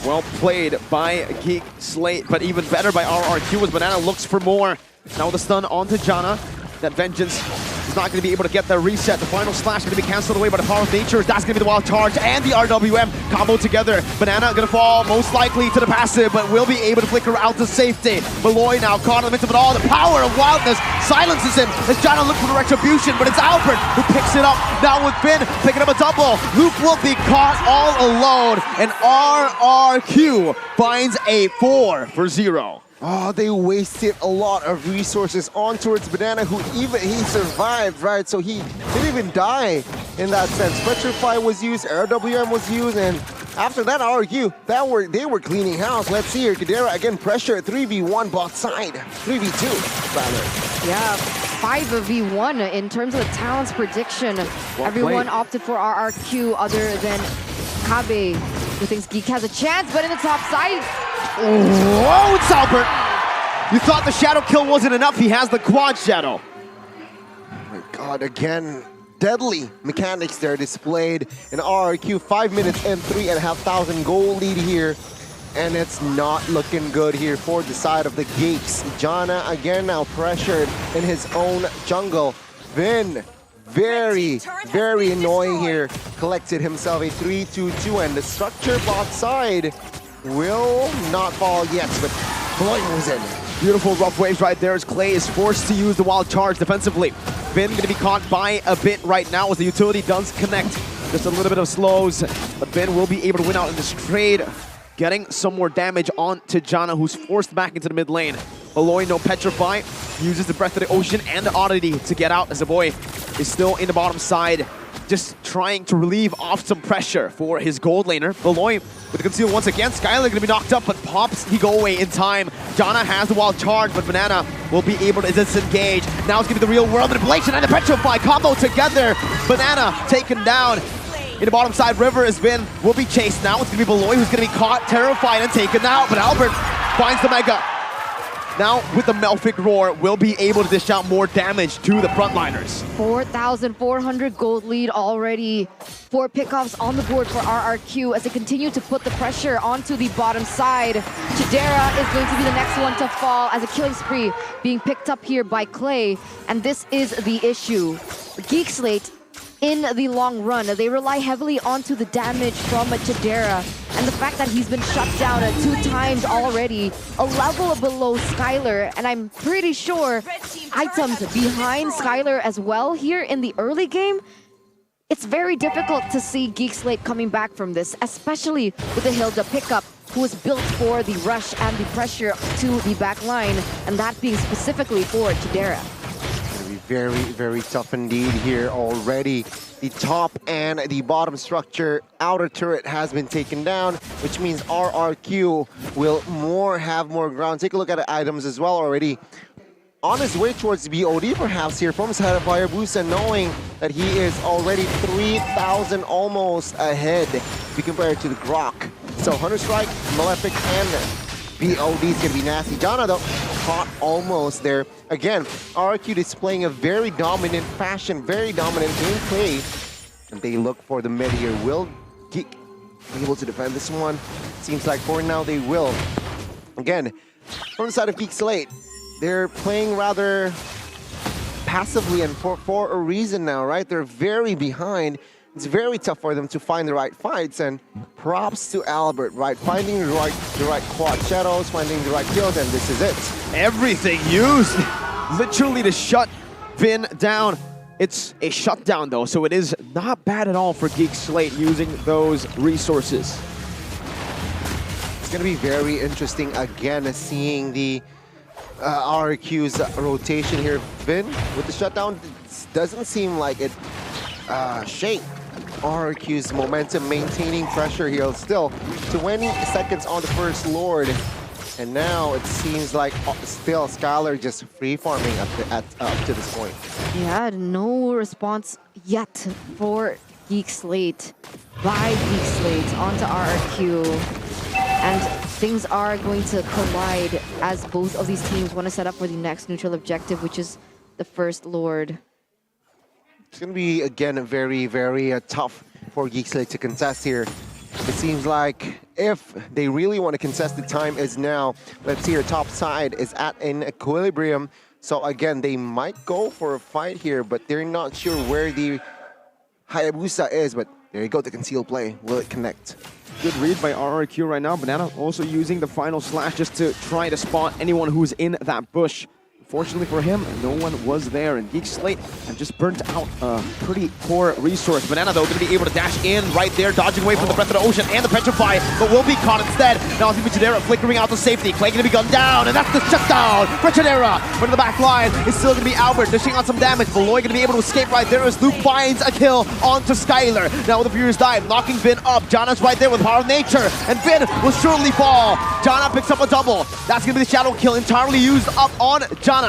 Well played by GEEK SLATE, but even better by RRQ as Banana looks for more. Now with a stun onto Jana. That Vengeance is not going to be able to get the reset. The final slash is going to be cancelled away by the power of nature. That's going to be the wild charge and the RWM combo together. Banana going to fall most likely to the passive, but will be able to flicker out to safety. Beloy now caught in the midst of it all. The power of wildness silences him as Jana looks for the retribution, but it's Albert who picks it up. Now with Finn picking up a double. Luke will be caught all alone, and RRQ finds a 4-0. Oh, they wasted a lot of resources on towards Banana, who he survived, right? So he didn't even die in that sense. Petrify was used, RWM was used, and after that RQ, they were cleaning house. Let's see here, Kadera again pressure, 3v1 bot side, 3v2 rather. Yeah, 5v1 in terms of the talents prediction. Everyone opted for RRQ other than Kabe, who thinks GEEK has a chance, but in the top side, whoa, it's Albert! You thought the shadow kill wasn't enough, he has the quad shadow. Oh my god, again, deadly mechanics there displayed in RRQ, 5 minutes and 3,500 goal lead here. And it's not looking good here for the side of the Geeks. Jana again now pressured in his own jungle. Vin, very annoying here, collected himself a 3-2-2, and the structure bot side will not fall yet, but Beloy moves in. Beautiful rough waves right there as Clay is forced to use the wild charge defensively. Vin going to be caught by a bit right now as the utility does connect. Just a little bit of slows, but Vin will be able to win out in this trade, getting some more damage onto Jana, who's forced back into the mid lane. Beloy, no Petrify, uses the Breath of the Ocean and the Oddity to get out as the boy is still in the bottom side, just trying to relieve off some pressure for his gold laner. Beloy with the conceal once again. Skylar going to be knocked up, but pops he go away in time. Jana has the wild charge, but Banana will be able to disengage. Now it's going to be the real world manipulation and the Petrify combo together. Banana taken down. In the bottom side, River has been, will be chased now. It's going to be Beloy who's going to be caught, terrified, and taken out. But Albert finds the Mega. Now, with the Melfic Roar, will be able to dish out more damage to the frontliners. 4,400 gold lead already. 4 pickoffs on the board for RRQ as they continue to put the pressure onto the bottom side. Chidera is going to be the next one to fall as a killing spree being picked up here by Clay. And this is the issue. GEEK SLATE, in the long run, they rely heavily onto the damage from Chidera. And And the fact that he's been shut down 2 times already, a level below Skylar, and I'm pretty sure items behind Skylar as well here in the early game. It's very difficult to see GEEK SLATE coming back from this, especially with the Hilda pickup, who was built for the rush and the pressure to the back line, and that being specifically for Chidera. It's going to be very, very tough indeed here already. The top and the bottom structure, outer turret has been taken down, which means RRQ will have more ground. Take a look at the items as well already. On his way towards BOD perhaps here from side of Hayabusa, knowing that he is already 3,000 almost ahead if you compare it to the Grok. So Hunter Strike, Malefic, and BOD is going to be nasty. Jana though, caught almost there. Again, RRQ displaying a very dominant fashion, very dominant gameplay. And they look for the mid here. Will GEEK be able to defend this one? Seems like for now they will. Again, from the side of GEEK SLATE, they're playing rather passively and for a reason now, right? They're very behind. It's very tough for them to find the right fights, and props to Albert, right? Finding the right quad shadows, finding the right kills, and this is it. Everything used, literally to shut Vin down. It's a shutdown though, so it is not bad at all for GEEK SLATE using those resources. It's going to be very interesting again seeing the RQ's rotation here. Vin with the shutdown, it doesn't seem like it shaped RQ's momentum, maintaining pressure here. Still 20 seconds on the first Lord, and now it seems like still Skylar just free farming up to this point. Yeah, no response yet for GEEK SLATE by GEEK SLATE onto RRQ. And things are going to collide as both of these teams want to set up for the next neutral objective, which is the first Lord. It's going to be, again, very, very tough for GEEK SLATE to contest here. It seems like if they really want to contest, the time is now. Let's see, your top side is at an equilibrium. So again, they might go for a fight here, but they're not sure where the Hayabusa is. But there you go, the concealed play. Will it connect? Good read by RRQ right now. Banana also using the final slash just to try to spot anyone who's in that bush. Fortunately for him, no one was there, and GEEK SLATE have just burnt out a pretty poor resource. Banana, though, going to be able to dash in right there, dodging away from the Breath of the Ocean and the Petrify, but will be caught instead. Now it's going to be Chidera flickering out to safety. Clay going to be gunned down, and that's the shutdown for Chidera. But in the back line, it's still going to be Albert dishing on some damage. Beloy going to be able to escape right there as Luke finds a kill onto Skylar. Now with a Furious Dive, knocking Vin up. Jana's right there with Power of Nature, and Vin will surely fall. Jana picks up a double. That's going to be the Shadow kill entirely used up on Jana.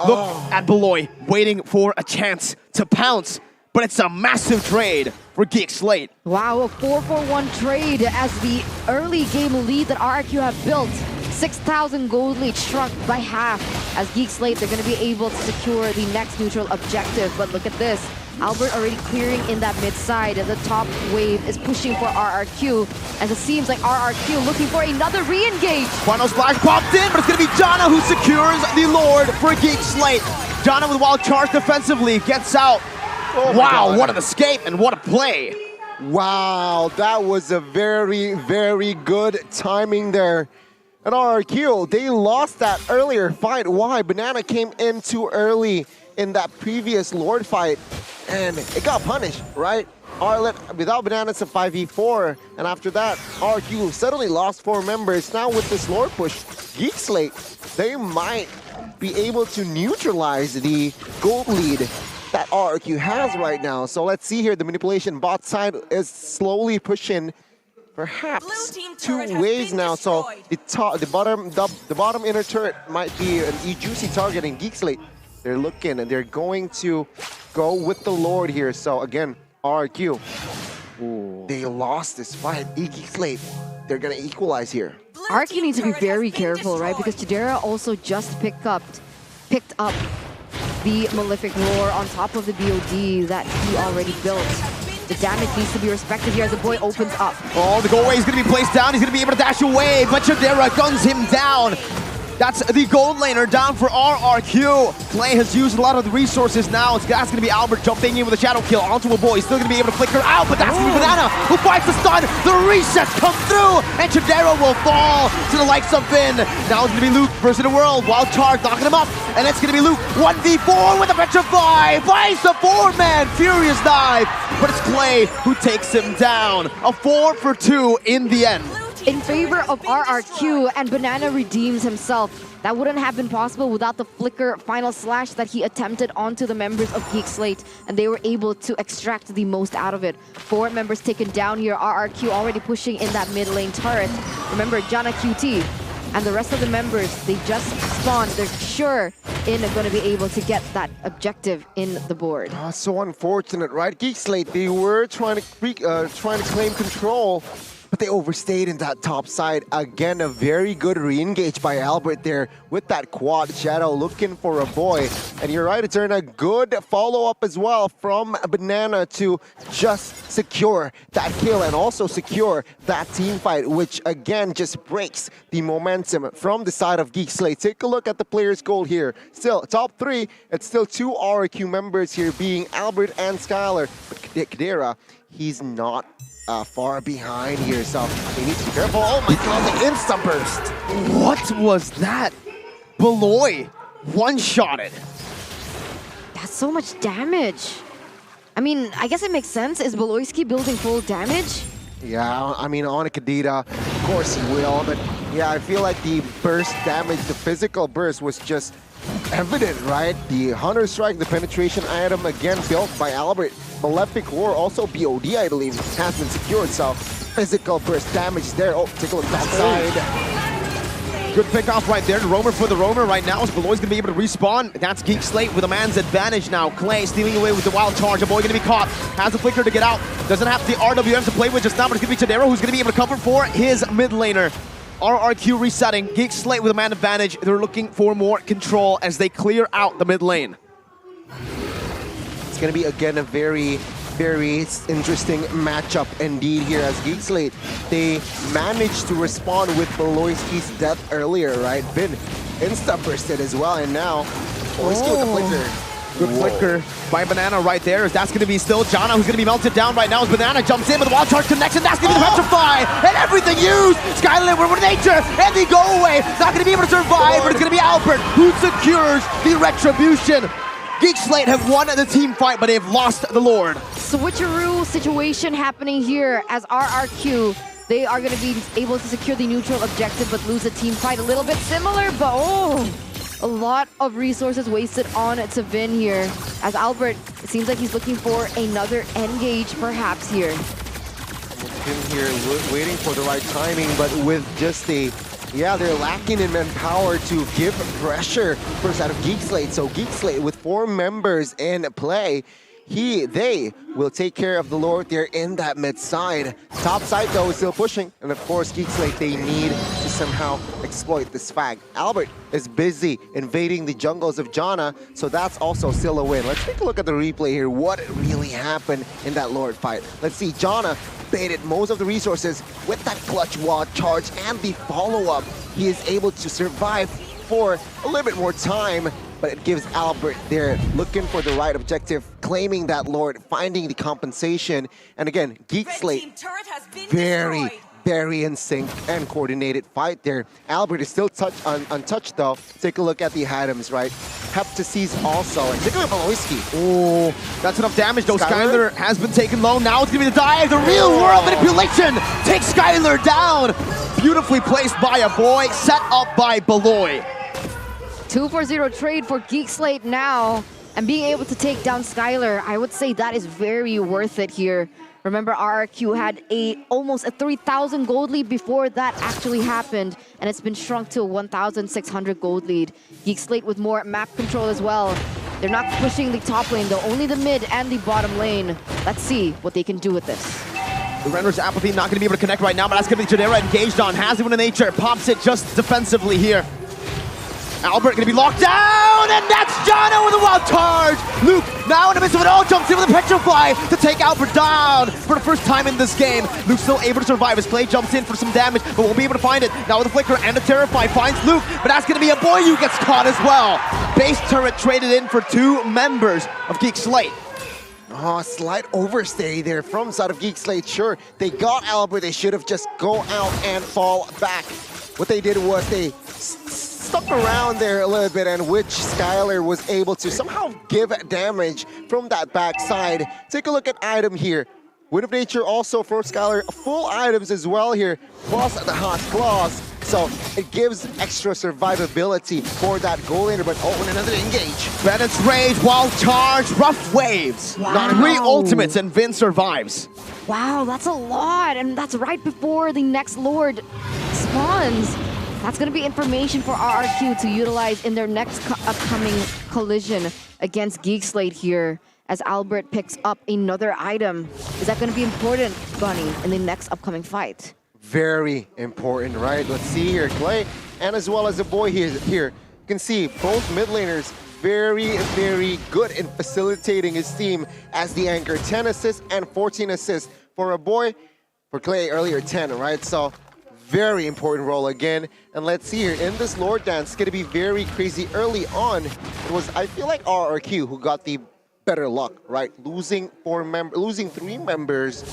Look at Beloy, waiting for a chance to pounce, but it's a massive trade for GEEK SLATE. Wow, a 4-for-1 trade as the early game lead that RRQ have built. 6,000 gold lead shrunk by half. As GEEK SLATE, they're going to be able to secure the next neutral objective. But look at this. Albert already clearing in that mid side, and the top wave is pushing for RRQ, as it seems like RRQ looking for another re-engage. Final splash popped in, but it's going to be Jana who secures the Lord for GEEK SLATE. Jana with wild charge defensively gets out. Oh wow, what an escape and what a play. Wow, that was a very, very good timing there. And RRQ, they lost that earlier fight. Why? Banana came in too early in that previous Lord fight, and it got punished, right? Without Banana, it's a 5v4, and after that, RRQ suddenly lost 4 members. Now with this Lord push, GEEK SLATE, they might be able to neutralize the gold lead that RRQ has right now. So let's see here, the manipulation bot side is slowly pushing perhaps 2 waves now. So the bottom inner turret might be an juicy target in GEEK SLATE. They're looking, and they're going to go with the Lord here. So again, RRQ, they lost this fight. GEEK SLATE, they're gonna equalize here. RRQ needs to be very careful, right? Because Chidera also just picked up the Malefic Roar on top of the BOD that he already built. The damage needs to be respected here as the boy opens up. Oh, the go away is going to be placed down. He's going to be able to dash away, but Chidera guns him down. That's the gold laner down for RRQ. Clay has used a lot of the resources now. That's going to be Albert jumping in with a shadow kill onto a boy. He's still going to be able to flicker out, but that's going to be Banana who fights the stun. The resets come through, and Chidera will fall to the likes of Vin. Now it's going to be Luke versus the world. Wild Charge knocking him up, and it's going to be Luke 1v4 with a Petrify. Finds the 4-man Furious Dive, but it's Clay who takes him down. A 4 for 2 in the end. In favor of RRQ, and Banana redeems himself. That wouldn't have been possible without the flicker final slash that he attempted onto the members of GEEK SLATE, and they were able to extract the most out of it. 4 members taken down here. RRQ already pushing in that mid lane turret. Remember, Jana QT and the rest of the members, they just spawned. They're sure in going to be able to get that objective in the board. So unfortunate, right? GEEK SLATE, they were trying to claim control, but they overstayed in that top side. Again, a very good re-engage by Albert there with that quad shadow looking for a boy. And you're right, it's earned a good follow-up as well from Banana to just secure that kill and also secure that team fight, which again just breaks the momentum from the side of GEEK SLATE. Take a look at the players' goal here. Still, top 3, it's still 2 RRQ members here being Albert and Skylar. But Kadira, he's not far behind here, so they need to be careful. Oh my god, the insta burst! What was that? Beloy one-shotted. That's so much damage. I mean, I guess it makes sense. Is Beloyski building full damage? Yeah, I mean, on a Kadira, of course he will, but yeah, I feel like the burst damage, the physical burst was just evident, right? The Hunter Strike, the penetration item, again built by Albert. Malefic War, also BOD, I believe, has been secured, so physical burst damage there. Oh, take a look at that side. Good pick off right there. The roamer for the roamer right now. Beloy's going to be able to respawn. That's GEEK SLATE with a man's advantage now. Clay stealing away with the wild charge. A boy going to be caught. Has a flicker to get out. Doesn't have the RWM to play with just now, but it's going to be Chidera who's going to be able to cover for his mid laner. RRQ resetting. GEEK SLATE with a man advantage. They're looking for more control as they clear out the mid lane. It's going to be, again, a very interesting matchup indeed here as GEEK SLATE, they managed to respond with Beloyski's death earlier, right? Vin insta-bursted as well, and now Beloyski with the flicker. Good flicker by Banana right there. That's going to be still Jana who's going to be melted down right now as Banana jumps in with the wild charge connection. That's going to be the Petrify and everything used. Skylar with nature and the go away. Not going to be able to survive, but it's going to be Albert who secures the retribution. GEEK SLATE have won the team fight, but they've lost the Lord. Switcheroo situation happening here as RRQ. They are going to be able to secure the neutral objective, but lose a team fight. A little bit similar, but a lot of resources wasted on to Vin here. As Albert, it seems like he's looking for another engage perhaps here. Vin here waiting for the right timing, but with just they're lacking in manpower to give pressure for side of GEEK SLATE. So GEEK SLATE with 4 members in play, they will take care of the Lord there in that mid side. Top side though is still pushing, and of course GEEK SLATE, they need to somehow exploit this fag. Albert is busy invading the jungles of Jana, so that's also still a win. Let's take a look at the replay here. What really happened in that Lord fight? Let's see, Jana baited most of the resources with that clutch wild charge and the follow-up. He is able to survive for a little bit more time, but it gives Albert there looking for the right objective, claiming that Lord, finding the compensation. And again, GEEK SLATE, very in sync and coordinated fight there. Albert is still untouched though. Take a look at the items, right? Heptases also, and take a look at Beloyski. Oh, that's enough damage though. Skylar has been taken low. Now it's gonna be the dive. The real world manipulation takes Skylar down. Beautifully placed by a boy, set up by Beloy. 2-for-0 trade for GEEK SLATE now, and being able to take down Skylar, I would say that is very worth it here. Remember, RRQ had almost a 3,000 gold lead before that actually happened, and it's been shrunk to a 1,600 gold lead. GEEK SLATE with more map control as well. They're not pushing the top lane though, only the mid and the bottom lane. Let's see what they can do with this. The Render's Apathy not going to be able to connect right now, but that's going to be Chidera engaged on. Has it with a nature, pops it just defensively here. Albert gonna be locked down, and that's Jano with a wild charge. Luke now in the midst of it all jumps in with a petrify to take Albert down for the first time in this game. Luke's still able to survive. His play jumps in for some damage, but won't be able to find it. Now with the flicker and the terrify finds Luke, but that's gonna be a boy who gets caught as well. Base turret traded in for 2 members of GEEK SLATE. Oh, slight overstay there from side of GEEK SLATE. Sure, they got Albert. They should have just go out and fall back. What they did was they stuck around there a little bit, and which Skylar was able to somehow give damage from that backside. Take a look at item here. Wind of Nature also for Skylar, full items as well here, plus the Hot Claws. So it gives extra survivability for that goal laner, but oh, and another engage. Bennett's Rage, Wild Charge, Rough Waves. Wow. 3 ultimates and Vin survives. Wow, that's a lot, and that's right before the next Lord spawns. That's going to be information for RRQ to utilize in their next upcoming collision against GEEK SLATE here, as Albert picks up another item. Is that going to be important, Bunny, in the next upcoming fight? Very important, right? Let's see here, Clay, and as well as the boy here. You can see both mid laners very, very good in facilitating his team as the anchor. 10 assists and 14 assists for a boy. For Clay earlier, 10, right? So very important role again. And let's see here, in this Lord Dance, it's going to be very crazy. Early on, it was, I feel like, RRQ who got the better luck, right? Losing 3 members,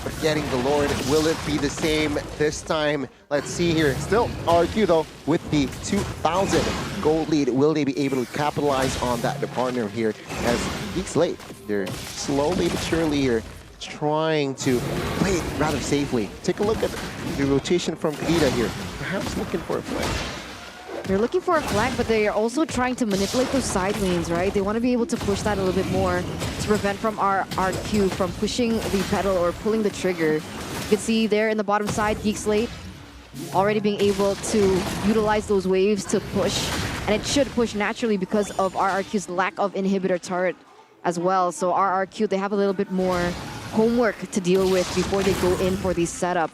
but getting the Lord. Will it be the same this time? Let's see here. Still RRQ though with the 2,000 gold lead. Will they be able to capitalize on that partner here as GEEK SLATE? They're slowly but surely here trying to play it rather safely. Take a look at the rotation from Kadita here. Perhaps looking for a flank. They're looking for a flank, but they are also trying to manipulate those side lanes, right? They want to be able to push that a little bit more to prevent from RRQ from pushing the pedal or pulling the trigger. You can see there in the bottom side, GEEK SLATE already being able to utilize those waves to push, and it should push naturally because of RRQ's lack of inhibitor turret as well. So RRQ, they have a little bit more homework to deal with before they go in for the setup.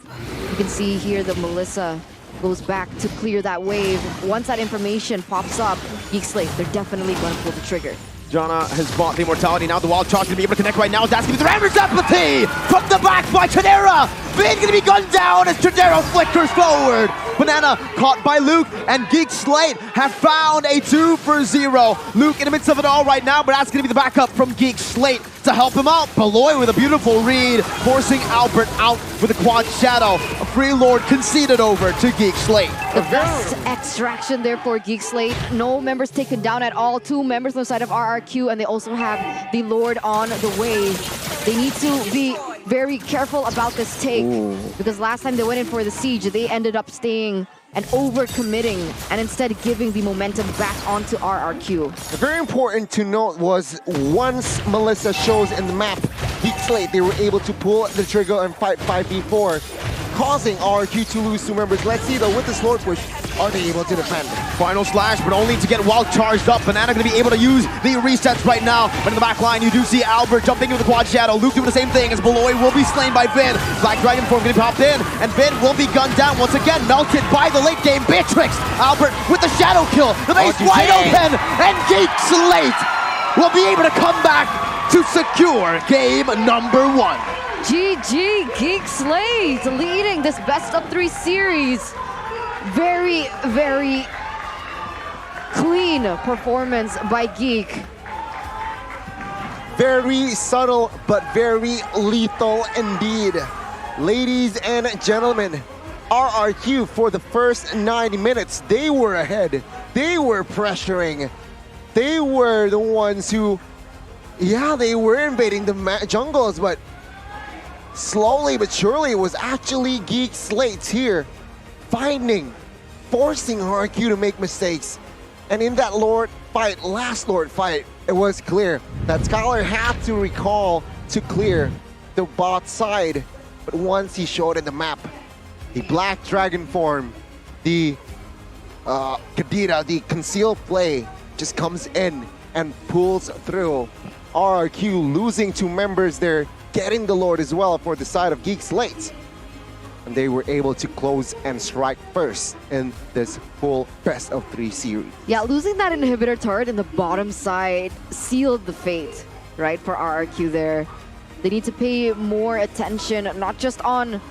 You can see here the Melissa goes back to clear that wave. Once that information pops up, GEEK SLATE, they're definitely going to pull the trigger. Janna has bought the immortality. Now the wild charge going to be able to connect right now. That's going to be the Rammer's Empathy from the back by Tradera. Vin going to be gunned down as Tradera flickers forward. Banana caught by Luke, and GEEK SLATE have found a 2 for 0. Luke in the midst of it all right now, but that's going to be the backup from GEEK SLATE to help him out. Beloy with a beautiful read, forcing Albert out with a quad shadow. A free Lord conceded over to GEEK SLATE. The best extraction there for GEEK SLATE. No members taken down at all. 2 members on the side of RRQ, and they also have the Lord on the way. They need to be very careful about this take, because last time they went in for the siege, they ended up staying and overcommitting and instead giving the momentum back onto RRQ. Very important to note was once Melissa shows in the map, GEEK SLATE, they were able to pull the trigger and fight 5v4, causing RRQ to lose 2 members. Let's see though, with the Lord push, are they able to defend? Final slash, but only to get wild charged up. Banana going to be able to use the resets right now. But in the back line, you do see Albert jumping into the quad shadow. Luke doing the same thing as Beloy will be slain by Vin. Black Dragon form going to be popped in, and Vin will be gunned down once again, melted by the late game Beatrix. Albert with the shadow kill. The base wide open, and GEEK SLATE will be able to come back to secure game number 1. GG, GEEK SLATE leading this best of 3 series. Very, very clean performance by GEEK. Very subtle, but very lethal indeed. Ladies and gentlemen, RRQ for the first 90 minutes, they were ahead. They were pressuring. They were the ones who, yeah, they were invading the jungles, but slowly but surely it was actually GEEK SLATE here, forcing RRQ to make mistakes. And in that last Lord fight, it was clear that Skylar had to recall to clear the bot side. But once he showed in the map, the Black Dragon form, the Kadita, the concealed play just comes in and pulls through. RRQ losing 2 members there, getting the Lord as well for the side of GEEK SLATE. and they were able to close and strike first in this full best of 3 series. Yeah, losing that inhibitor turret in the bottom side sealed the fate, right, for RRQ there. They need to pay more attention, not just on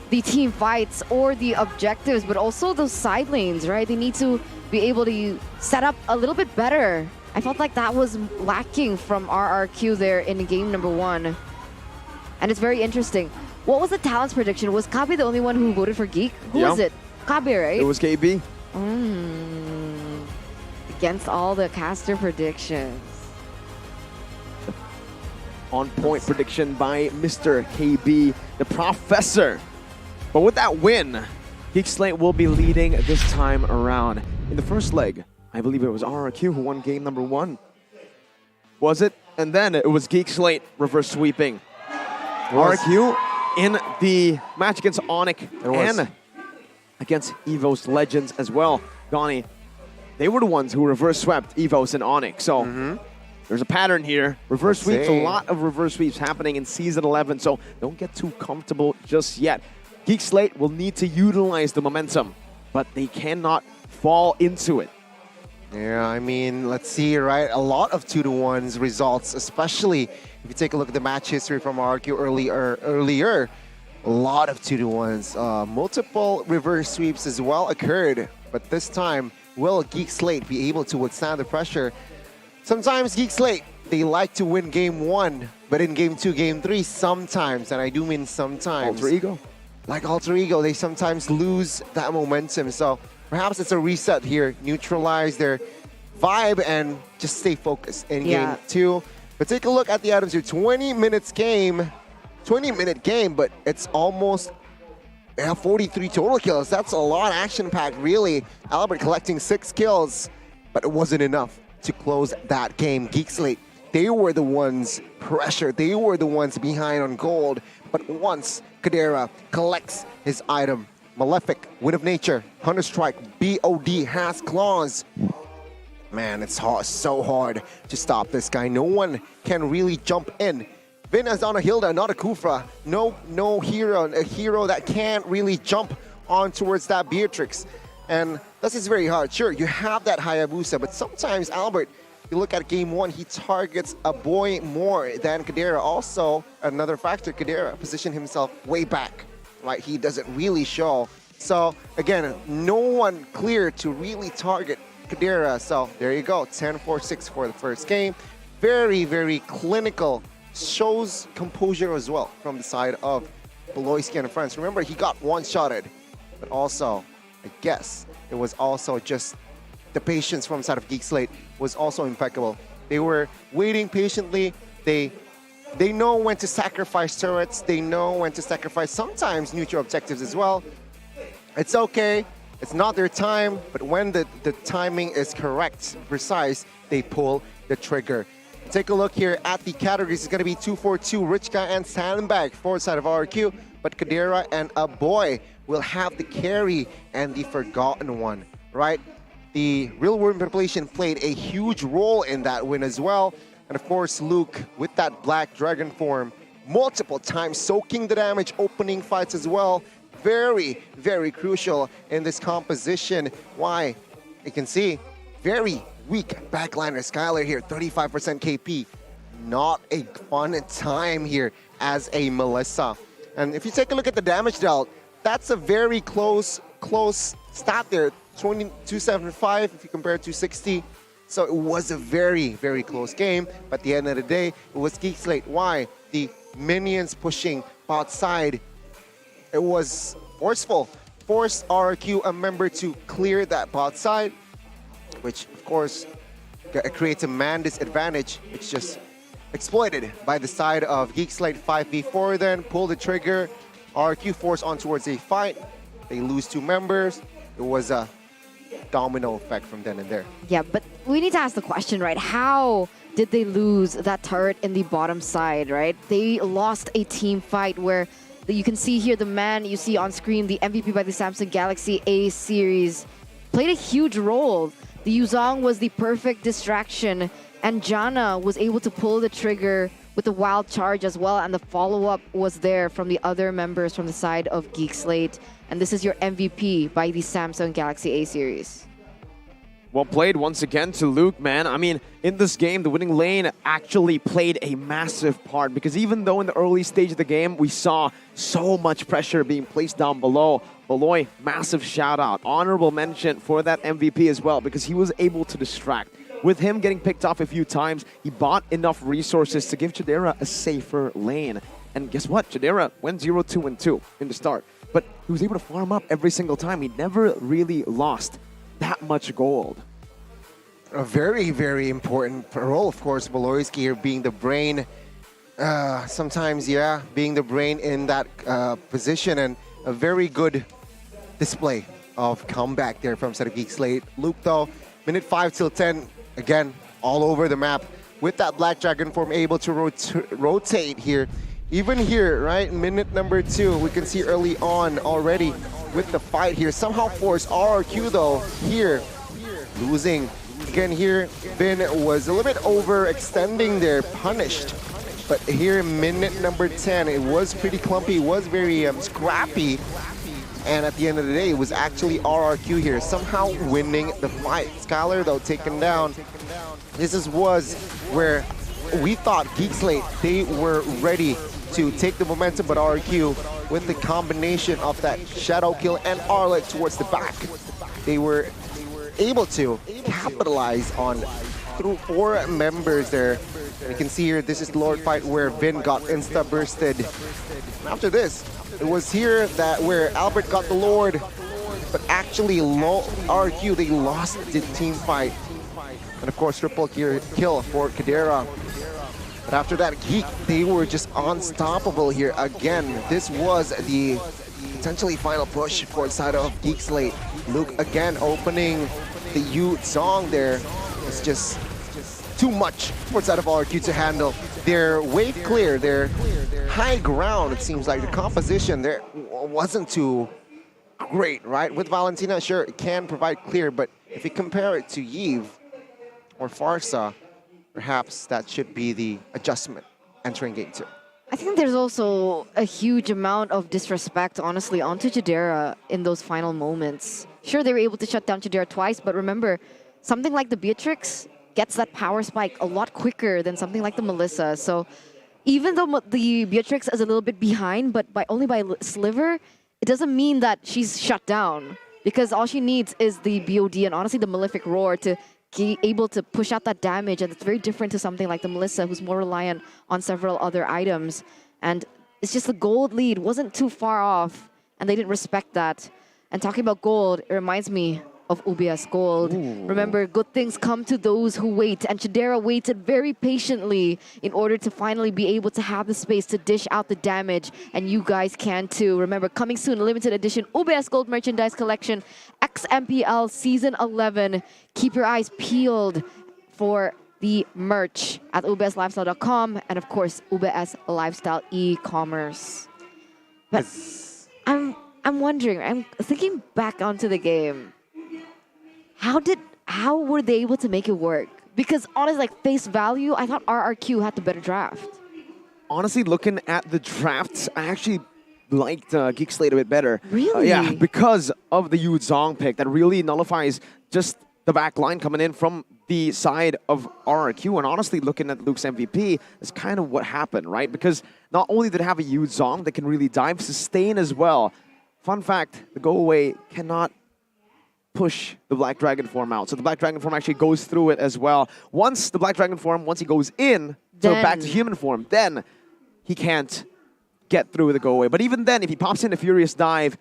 the team fights or the objectives, but also those side lanes, right? They need to be able to set up a little bit better. I felt like that was lacking from RRQ there in game number 1. And it's very interesting. What was the talents prediction? Was Kabe the only one who voted for GEEK? Who was it? Kabe, right? It was KB. Against all the caster predictions. On point prediction by Mr. KB, the professor. But with that win, GEEK SLATE will be leading this time around. In the first leg, I believe it was RRQ who won game number 1. Was it? And then it was GEEK SLATE reverse sweeping. RRQ in the match against Onyx and against EVOS Legends as well. Donnie, they were the ones who reverse swept EVOS and Onyx. So there's a pattern here. Reverse sweeps, a lot of reverse sweeps happening in Season 11. So don't get too comfortable just yet. GEEK SLATE will need to utilize the momentum, but they cannot fall into it. Yeah, I mean, let's see, right? A lot of 2-1 results, especially if you take a look at the match history from RRQ earlier. A lot of 2-1s. Multiple reverse sweeps as well occurred, but this time, will GEEK SLATE be able to withstand the pressure? Sometimes GEEK SLATE, they like to win game 1, but in game 2, game 3, sometimes, and I do mean sometimes. Alter Ego. Like Alter Ego, they sometimes lose that momentum. So perhaps it's a reset here, neutralize their vibe and just stay focused in game 2. But take a look at the items here. 20-minute game, but it's almost 43 total kills. That's a lot action-packed, really. Albert collecting 6 kills, but it wasn't enough to close that game. GEEK SLATE, they were the ones pressured. They were the ones behind on gold. But once Kadera collects his item, Malefic, Wind of Nature, Hunter Strike, BOD has claws. Man, it's hard, so hard to stop this guy. No one can really jump in. Vin is on a Hilda, not a Kufra. No hero, a hero that can't really jump on towards that Beatrix. And this is very hard. Sure, you have that Hayabusa, but sometimes Albert, you look at game 1, he targets a boy more than Kadera. Also, another factor, Kadera positioned himself way back, right? He doesn't really show. So again, no one clear to really target Kadera. So there you go, 10-4-6 for the first game. Very, very clinical. Shows composure as well from the side of Beloyski and friends. Remember, he got one-shotted, but also, I guess, it was also just the patience from the side of GEEK SLATE was also impeccable. They were waiting patiently. They know when to sacrifice turrets. They know when to sacrifice sometimes neutral objectives as well. It's okay. It's not their time, but when the timing is correct, precise, they pull the trigger. Take a look here at the categories. It's going to be 2-4-2, Rich Guy and Sandbag for the side of RRQ, but Kadera and a boy will have the carry and the forgotten one, right? The real world manipulation played a huge role in that win as well. And of course, Luke with that Black Dragon form, multiple times soaking the damage, opening fights as well. Very, very crucial in this composition. Why? You can see, very weak backliner. Skylar here, 35% KP. Not a fun time here as a Melissa. And if you take a look at the damage dealt, that's a very close stat there. 275 if you compare it to 260. So it was a very, very close game. But at the end of the day, it was GEEK SLATE. Why? The minions pushing bot side. It was forceful. Forced RRQ a member to clear that bot side, which of course creates a man disadvantage, which just exploited by the side of GEEK SLATE. 5v4 then, pull the trigger. RRQ force on towards a fight. They lose 2 members. It was a domino effect from then and there. Yeah, but we need to ask the question, right? How did they lose that turret in the bottom side, right? They lost a team fight where you can see here the man you see on screen, the MVP by the Samsung Galaxy A series, played a huge role. The Yuzong was the perfect distraction, and Janna was able to pull the trigger with the wild charge as well, and the follow-up was there from the other members from the side of GEEK SLATE. And this is your MVP by the Samsung Galaxy A series. Well played once again to Luke, man. I mean, in this game, the winning lane actually played a massive part, because even though in the early stage of the game, we saw so much pressure being placed down below, Baloy, massive shout out, honorable mention for that MVP as well, because he was able to distract. With him getting picked off a few times, he bought enough resources to give Chidera a safer lane. And guess what? Chidera went 0-2-2 in the start, but he was able to farm up every single time. He never really lost that much gold. A very, very important role, of course, Baloyski here being the brain. Sometimes, yeah, being the brain in that position, and a very good display of comeback there from side of GEEK SLATE. Luke, though, minute 5 till 10, again, all over the map with that Black Dragon form, able to rotate here. Even here, right, minute number 2, we can see early on already with the fight here. Somehow forced RRQ, though, here, losing. Again here, Bin was a little bit overextending there, punished. But here, minute number 10, it was pretty clumpy, was very scrappy. And at the end of the day, it was actually RRQ here, somehow winning the fight. Skylar, though, taken down. This was where we thought GEEK SLATE, they were ready to take the momentum, but RRQ, with the combination of that shadow kill and Arlet towards the back, they were able to capitalize on through 4 members there. And you can see here, this is the Lord fight where Vin got insta-bursted. After this, it was here that where Albert got the Lord, but actually RQ, they lost the team fight. And of course, triple kill for Kadera. But after that, GEEK, they were just unstoppable here again. This was the potentially final push for the side of GEEK SLATE. Luke again opening the Yu Zong there. It's just too much for the side of RQ to handle. Their wave clear, their high ground, it seems like the composition there wasn't too great, right? With Valentina, sure, it can provide clear, but if you compare it to Yves or Farsa, perhaps that should be the adjustment entering game 2. I think there's also a huge amount of disrespect, honestly, onto Chidera in those final moments. Sure, they were able to shut down Chidera twice, but remember, something like the Beatrix gets that power spike a lot quicker than something like the Melissa. So even though the Beatrix is a little bit behind, but only by sliver, it doesn't mean that she's shut down, because all she needs is the BOD and honestly the Malefic Roar to be able to push out that damage, and it's very different to something like the Melissa, who's more reliant on several other items. And it's just the gold lead wasn't too far off, and they didn't respect that. And talking about gold, it reminds me of UBS Gold. Ooh. Remember, good things come to those who wait, and Chidera waited very patiently in order to finally be able to have the space to dish out the damage, and you guys can too. Remember, coming soon, limited edition UBS Gold merchandise collection, MPL Season 11. Keep your eyes peeled for the merch at ubslifestyle.com and of course UBS Lifestyle e-commerce. But I'm wondering, I'm thinking back onto the game. How were they able to make it work? Because honestly, like face value, I thought RRQ had the better draft. Honestly, looking at the drafts, I actually liked GEEK SLATE a bit better. Really? Yeah, because of the Yu Zong pick that really nullifies just the back line coming in from the side of RRQ. And honestly, looking at Luke's MVP, is kind of what happened, right? Because not only did it have a Yu Zong that can really dive, sustain as well. Fun fact, the go away cannot push the Black Dragon form out. So the Black Dragon form actually goes through it as well. Once the Black Dragon form, once he goes in, so back to human form, then he can't get through the go away. But even then, if he pops in a Furious Dive,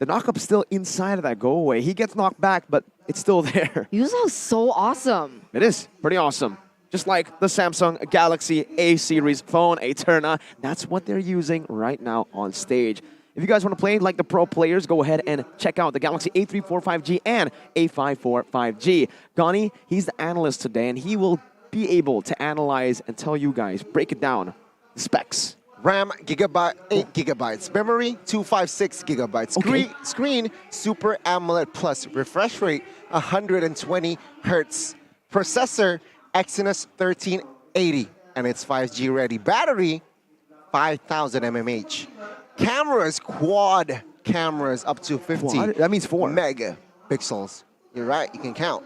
the knockup's still inside of that go away. He gets knocked back, but it's still there. Yuzo's so awesome. It is pretty awesome. Just like the Samsung Galaxy A series phone, Eterna. That's what they're using right now on stage. If you guys want to play like the pro players, go ahead and check out the Galaxy A345G and A545G. Gani, he's the analyst today, and he will be able to analyze and tell you guys, break it down, the specs. RAM, 8 gigabytes. Memory, 256 gigabytes. Okay. Screen, Super AMOLED Plus. Refresh rate, 120 hertz. Processor, Exynos 1380. and it's 5G ready. Battery, 5,000 mmH. Cameras, quad cameras up to 50. Quad? That means 4 megapixels. You're right, you can count.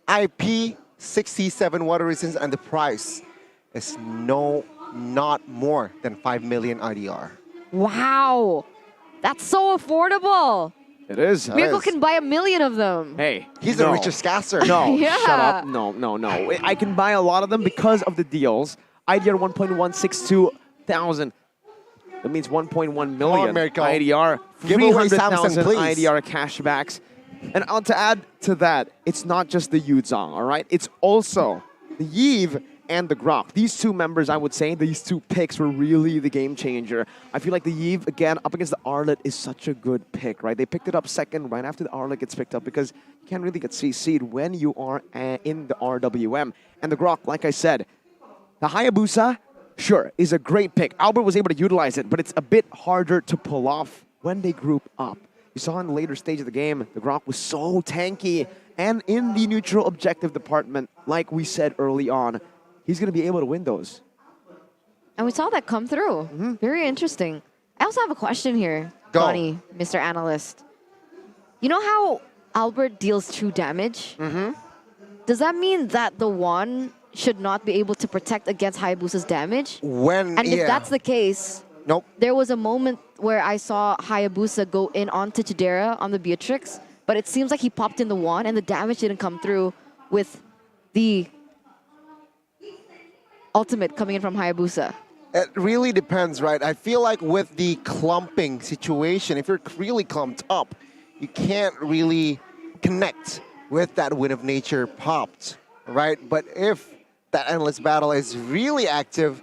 IP67 water resistance, and the price is not more than 5 million IDR. Wow. That's so affordable. It is. Miracle can buy 1 million of them. Hey, he's the richest scasser. No, Yeah. shut up. No. I can buy a lot of them because of the deals. IDR 1.162 thousand. That means 1.1 million Miracle. IDR. Give away 300,000 Samsung, please. IDR cashbacks. And to add to that, it's not just the Yuzong, all right? It's also the Yves and the Grok. These two members, I would say, these two picks were really the game changer. I feel like the Yves, again, up against the Arlet is such a good pick, right? They picked it up second right after the Arlet gets picked up because you can't really get CC'd when you are in the RWM. And the Grok, like I said, the Hayabusa, sure, is a great pick. Albert was able to utilize it, but it's a bit harder to pull off when they group up. You saw in the later stage of the game, the Grok was so tanky. And in the neutral objective department, like we said early on, he's going to be able to win those. And we saw that come through. Very interesting. I also have a question here, Go. Donnie, Mr. Analyst. You know how Albert deals true damage? Does that mean that the one should not be able to protect against Hayabusa's damage? And if that's the case, nope. There was a moment where I saw Hayabusa go in onto Chidera on the Beatrix, but it seems like he popped in the one and the damage didn't come through with the ultimate coming in from Hayabusa. It really depends, right? I feel like with the clumping situation, if you're really clumped up, you can't really connect with that Wind of Nature popped, right? But if that Endless Battle is really active,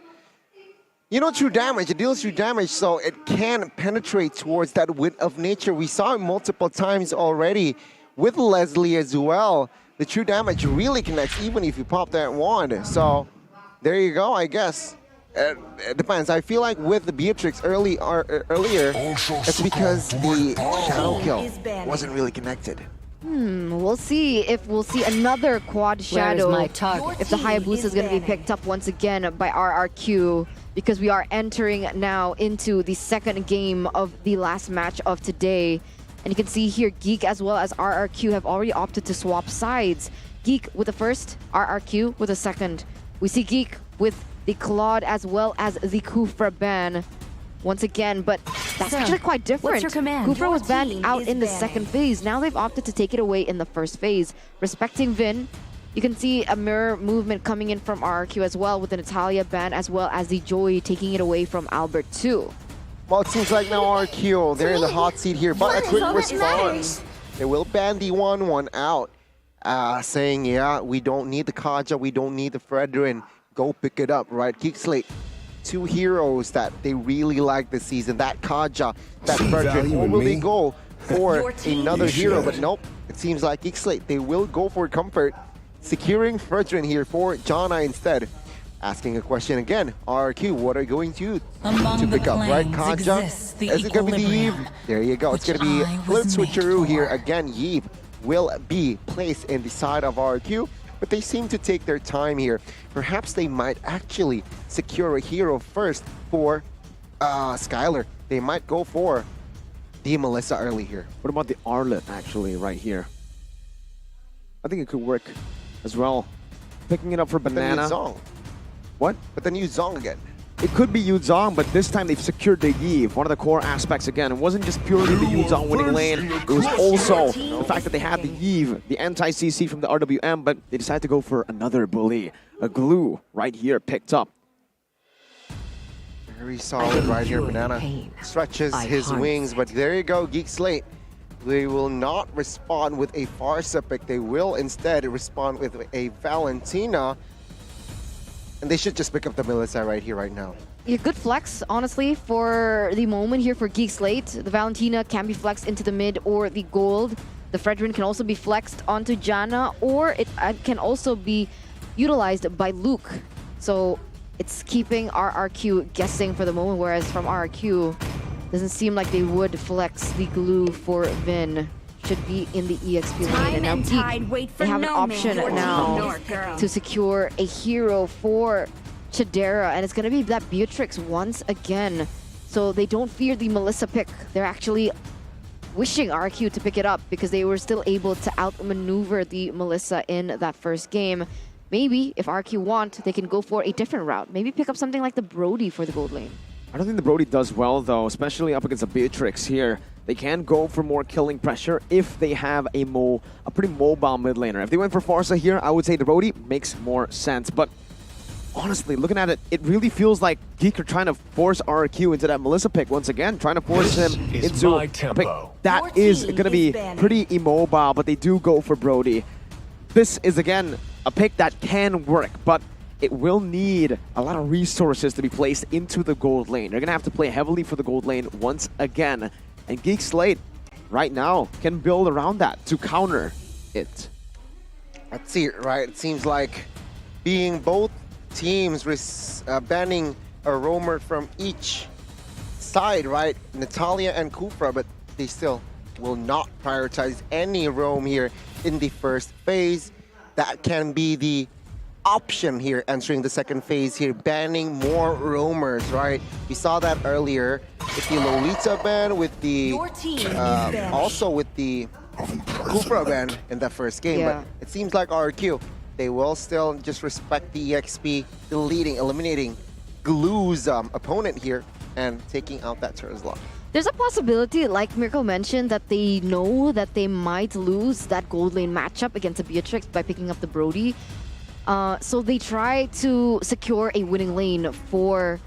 you know, true damage, it deals true damage, so it can penetrate towards that Wind of Nature. We saw it multiple times already with Leslie as well. The true damage really connects even if you pop that wand. So there you go, I guess. It depends. I feel like with the Beatrix earlier, it's because the Shadow Kill wasn't really connected. We'll see if we'll see another quad shadow. If the Hayabusa is going to be picked up once again by RRQ, because we are entering now into the second game of the last match of today. And you can see here, GEEK as well as RRQ have already opted to swap sides. GEEK with the first, RRQ with the second. We see GEEK with the Claude as well as the Kufra ban once again, but that's actually quite different. what's your command? Kufra was Your banned team out is in the banning. second phase. Now they've opted to take it away in the first phase. Respecting Vin, you can see a mirror movement coming in from RRQ as well with the Natalia ban as well as the Joy taking it away from Albert too. Well, it seems like now RQ, they're in the hot seat here, but a quick response. They will ban the 1-1 out, saying, yeah, we don't need the Kaja, we don't need the Fredrin. Go pick it up, right? GEEK SLATE, two heroes that they really like this season. That Kaja, that Fredrin. Or will they go for another hero? But nope, it seems like GEEK SLATE, they will go for comfort, securing Fredrin here for Jana instead. Asking a question again, RRQ, what are you going to pick up, right? Kaja, is it going to be the Yves? There you go, it's going to be flip switcheroo here. Again, Yves will be placed in the side of RRQ, but they seem to take their time here. Perhaps they might actually secure a hero first for Skylar. They might go for the Melissa early here. What about the Arlet, actually, right here? I think it could work as well. Picking it up for Banana. Zong. What? But then use Zong again. It could be Yu Zong, but this time they've secured the Yves, one of the core aspects again. It wasn't just purely the Yu Zong winning lane, it was also the fact that they had the Yves, the anti-CC from the RWM, but they decided to go for another bully. A glue right here picked up. Very solid right here, Banana. Stretches his wings, but there you go, GEEK SLATE. They will not respond with a Farsa pick. They will instead respond with a Valentina. And they should just pick up the Melissa right here, right now. Yeah, good flex, honestly, for the moment here for GEEK SLATE. The Valentina can be flexed into the mid or the gold. The Fredrin can also be flexed onto Jana, or it can also be utilized by Luke. So it's keeping RRQ guessing for the moment, whereas from RRQ, doesn't seem like they would flex the glue for Vin. Should be in the EXP lane. And now GEEK, they have an option now to secure a hero for Chidera, and it's going to be that Beatrix once again. So they don't fear the Melissa pick. They're actually wishing RQ to pick it up because they were still able to outmaneuver the Melissa in that first game. Maybe if RQ want, they can go for a different route. Maybe pick up something like the Brody for the gold lane. I don't think the Brody does well though, especially up against a Beatrix here. They can go for more killing pressure if they have a pretty mobile mid laner. If they went for Farsa here, I would say the Brody makes more sense. But honestly, looking at it, it really feels like GEEK are trying to force RQ into that Melissa pick once again, trying to force him into a pick that is going to be pretty immobile, but they do go for Brody. This is, again, a pick that can work, but it will need a lot of resources to be placed into the gold lane. They're going to have to play heavily for the gold lane once again. And GEEK SLATE, right now, can build around that to counter it. That's it, right? It seems like being both teams banning a roamer from each side, right? Natalia and Kufra, but they still will not prioritize any roam here in the first phase. That can be the option here entering the second phase here, banning more roamers, right? We saw that earlier with the Lolita ban, with the also with the Kufra ban in that first game, but it seems like RQ, they will still just respect the EXP, eliminating Glue's opponent here and taking out that Terzla. There's a possibility, like Mirko mentioned, that they know that they might lose that gold lane matchup against a Beatrix by picking up the Brody. So they try to secure a winning lane for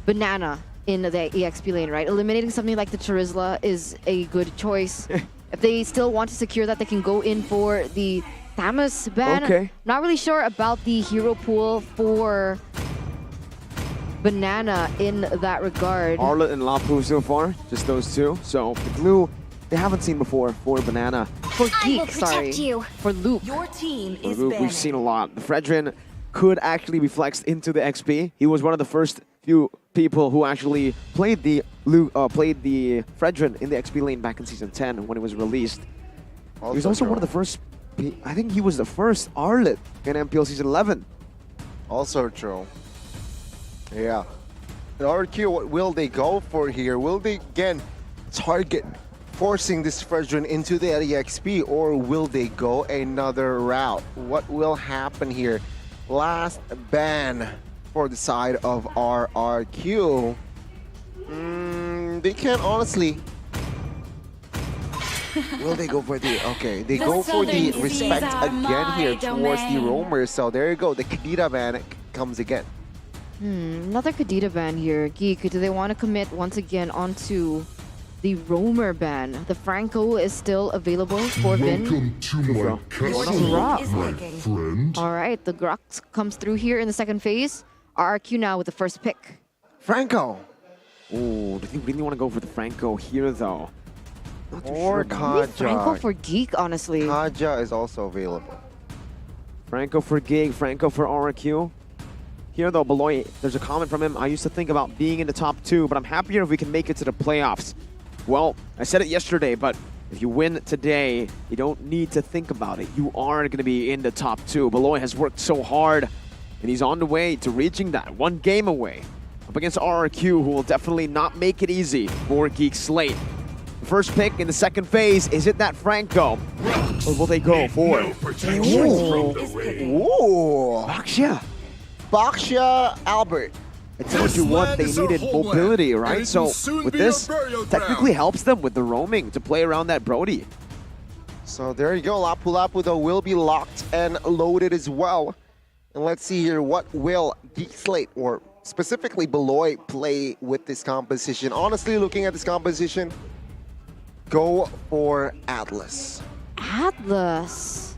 Banana in the EXP lane, right? Eliminating something like the Terzla is a good choice. If they still want to secure that, they can go in for the Thamus ban. Okay. Not really sure about the hero pool for Banana in that regard. Arlet and Lapu so far, just those two. So the Glue, they haven't seen before for Banana. For GEEK, sorry. For Luke. Your team For is Luke, we've seen a lot. The Fredrin could actually be flexed into the XP. He was one of the first few people who actually played the Fredrin in the XP lane back in Season 10 when it was released. He was also one of the first, I think he was the first Arlet in MPL Season 11. Also true. Yeah. RQ, what will they go for here? Will they again target forcing this Fredrin into the EXP, or will they go another route? What will happen here? Last ban for the side of RRQ. They can't honestly. Will they go for the, okay, they go for the respect again here towards the roamers. So there you go, the Kadita ban comes again. Another Kadita ban here. GEEK, do they want to commit once again onto the roamer ban? The Franco is still available for Vin. Welcome to my castle, my friend. All right, the Grok comes through here in the second phase. RRQ now with the first pick. Franco. Oh, do they really want to go for the Franco here though? Not too Or sure about Maybe Franco for GEEK, honestly. Kaja is also available. Franco for GEEK, Franco for RRQ. Here though, Beloy, there's a comment from him. I used to think about being in the top 2, but I'm happier if we can make it to the playoffs. Well, I said it yesterday, but if you win today, you don't need to think about it. You are going to be in the top 2. Beloy has worked so hard, and he's on the way to reaching that. One game away. Up against RRQ, who will definitely not make it easy for GEEK SLATE. The first pick in the second phase, is it that Franco? Or will they go for it? Ooh. Baksha. Baksha Albert. I told you what, they needed mobility, right? So with this, technically helps them with the roaming to play around that Brody. So there you go, Lapu Lapu though will be locked and loaded as well. And let's see here, what will GEEK SLATE, or specifically Beloy, play with this composition? Honestly, looking at this composition, go for Atlas. Atlas.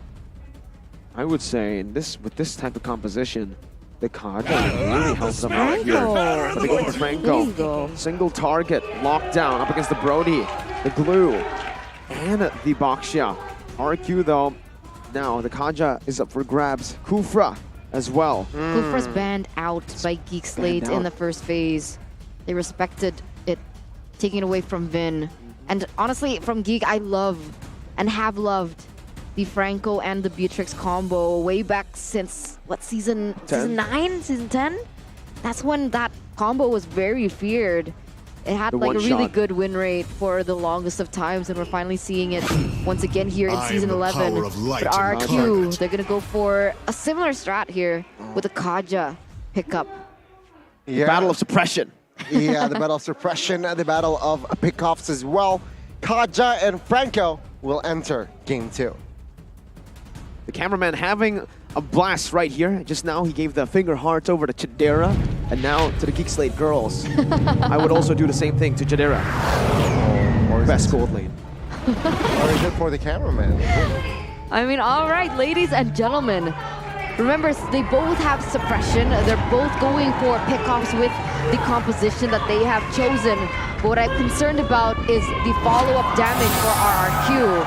I would say with this type of composition, the Kaja really helps them out here. So they go for Franco. Single target, locked down up against the Brody, the Glue, and the Baksha. RQ though, now the Kaja is up for grabs. Kufra as well. Kufra's banned out by GEEK SLATE in the first phase. They respected it, taking it away from Vin. And honestly, from GEEK, I love and have loved the Franco and the Beatrix combo way back since, what, season 9? Season 10? that's when that combo was very feared. It had The like a one really shot. good win rate for the longest of times, and we're finally seeing it once again here in I am Season the 11. power of light But RQ, incarnate. they're gonna go for a similar strat here with a Kaja pickup. Yeah. Battle of suppression. Yeah, the battle of suppression, the battle of pickoffs as well. Kaja and Franco will enter game 2. The cameraman having a blast right here. Just now he gave the finger hearts over to Chidera, and now to the GEEK SLATE girls. I would also do the same thing to Chidera. Or is Best it- gold lane. Or is it for the cameraman? I mean, all right, ladies and gentlemen. Remember, they both have suppression. They're both going for pickoffs with the composition that they have chosen. But what I'm concerned about is the follow-up damage for RRQ.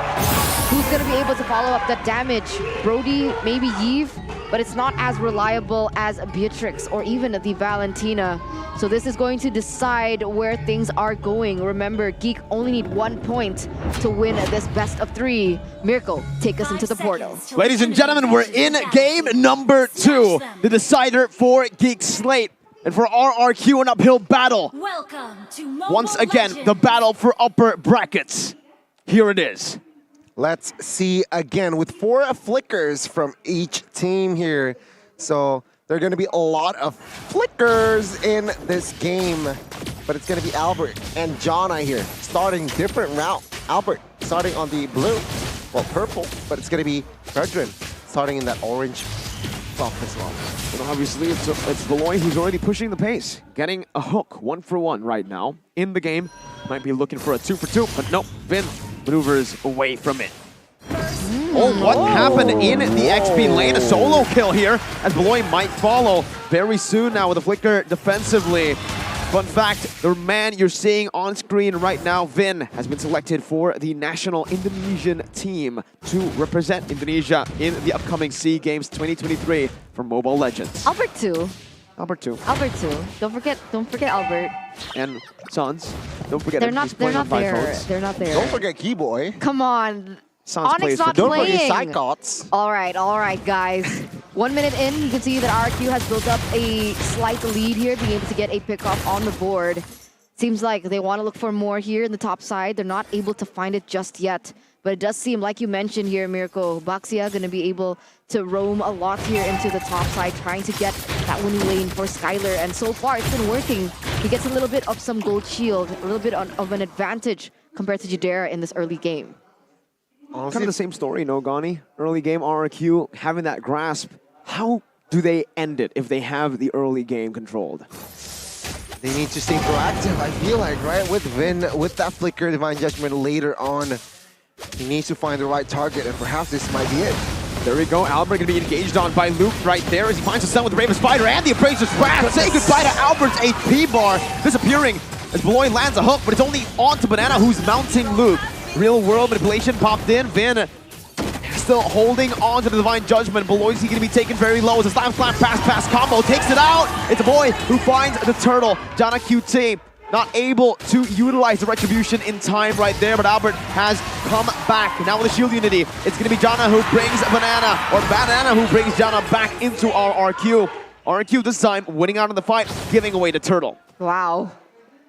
Who's going to be able to follow up that damage? Brody, maybe Yves, but it's not as reliable as Beatrix or even the Valentina. So this is going to decide where things are going. Remember, GEEK only need 1 point to win this best of 3. Miracle, take us into the portal. Ladies and gentlemen, we're in game number 2. The decider for GEEK SLATE. And for RRQ, an uphill battle. Welcome to Once again, the battle for upper brackets. Here it is. Let's see again with 4 flickers from each team here. So there are going to be a lot of flickers in this game. But it's going to be Albert and Jonna here starting different route. Albert starting on the blue, well purple, but it's going to be Fredrin starting in that orange buff as well. And obviously, it's Beloy who's already pushing the pace. Getting a hook 1 for 1 right now in the game. Might be looking for a 2 for 2, but nope. Vin maneuvers away from it. Oh, what happened in the XP lane? A solo kill here as Beloy might follow very soon now with a flicker defensively. Fun fact, the man you're seeing on screen right now, Vin, has been selected for the national Indonesian team to represent Indonesia in the upcoming SEA Games 2023 for Mobile Legends. Albert 2. Albert 2. Albert 2. Don't forget Albert. And Sons. Don't forget They're that not he's playing on 5 there. phones. They're not there. Don't forget Keyboy. Come on. Sans Onyx plays for not Don't playing. forget Psychots. All right, guys. 1 minute in, you can see that RQ has built up a slight lead here, being able to get a pickoff on the board. Seems like they want to look for more here in the top side. They're not able to find it just yet. But it does seem, like you mentioned here, Mirko, Baxia going to be able to roam a lot here into the top side, trying to get that winning lane for Skylar. And so far, it's been working. He gets a little bit of some gold shield, a little bit of an advantage compared to Jadera in this early game. Kind of the same story, no, Gani? Early game RRQ, having that grasp. How do they end it if they have the early game controlled? They need to stay proactive, I feel like, right? With Vin, with that flicker, Divine Judgment later on. He needs to find the right target, and perhaps this might be it. There we go, Albert gonna be engaged on by Luke right there as he finds the sun with the Raven Spider and the Appraiser's Wrath. Say goodbye to Albert's HP bar, disappearing as Beloy lands a hook, but it's only onto Banana who's mounting Luke. Real world manipulation popped in, Vin still holding on to the Divine Judgment. Beloy's going to be taken very low as a slam pass combo takes it out. It's a boy who finds the turtle. Jonna QT not able to utilize the retribution in time right there, but Albert has come back. Now with the shield unity, it's going to be Jonna who brings Banana, or Banana who brings Jonna back into RRQ. RRQ this time winning out in the fight, giving away the turtle. Wow.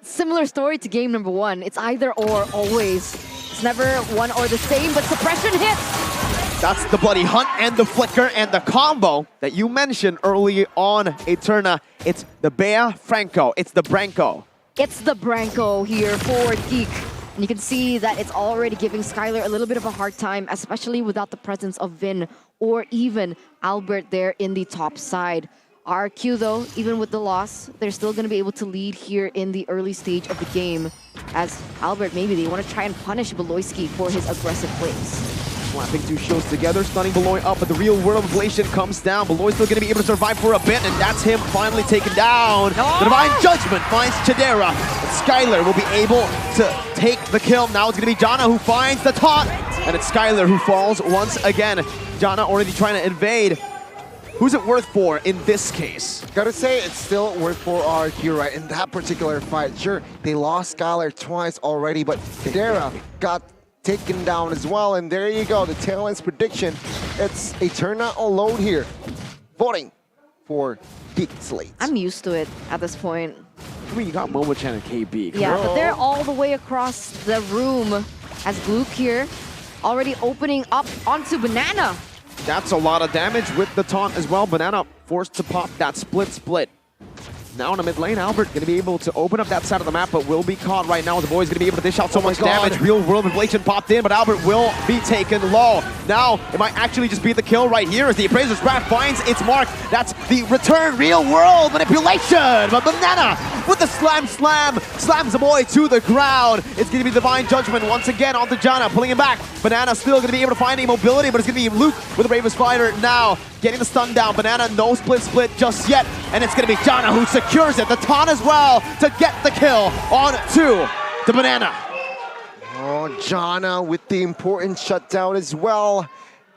Similar story to game number 1. It's either or always. It's never one or the same, but suppression hits. That's the bloody hunt and the flicker and the combo that you mentioned early on, Eterna. It's the Bea Franco. It's the Branco. It's the Branco here for GEEK. And you can see that it's already giving Skylar a little bit of a hard time, especially without the presence of Vin or even Albert there in the top side. RQ though, even with the loss, they're still going to be able to lead here in the early stage of the game. As Albert, maybe they want to try and punish Beloyski for his aggressive plays. Slapping 2 shields together, stunning Beloy up, but the real world ablation comes down. Beloy's still going to be able to survive for a bit, and that's him finally taken down. The Divine Judgment finds Chidera, and Skylar will be able to take the kill. Now it's going to be Jonna who finds the taunt, and it's Skylar who falls once again. Jonna already trying to invade. Who's it worth for in this case? Gotta say, it's still worth for RQ, right? In that particular fight, sure, they lost Skylar twice already, but Chidera got taken down as well. And there you go, the tail end's prediction. It's Eterna alone here. Voting for GEEK SLATE. I'm used to it at this point. I mean, you got Momo-chan and KB. Yeah, but they're all the way across the room as Luke here already opening up onto Banana. That's a lot of damage with the taunt as well. Banana forced to pop that split. Now in the mid lane, Albert going to be able to open up that side of the map, but will be caught right now. The boy's going to be able to dish out so much damage. Real world inflation popped in, but Albert will be taken low. Now, it might actually just be the kill right here as the Appraiser's Wrath finds its mark. That's the return real world manipulation. But Banana with the slam, slams the boy to the ground. It's going to be Divine Judgment once again onto Janna, pulling him back. Banana still going to be able to find a mobility, but it's going to be Luke with the Bravest Fighter now. Getting the stun down. Banana no split just yet. And it's going to be Janna who secures it. The taunt as well to get the kill on the Banana. Oh, Janna with the important shutdown as well.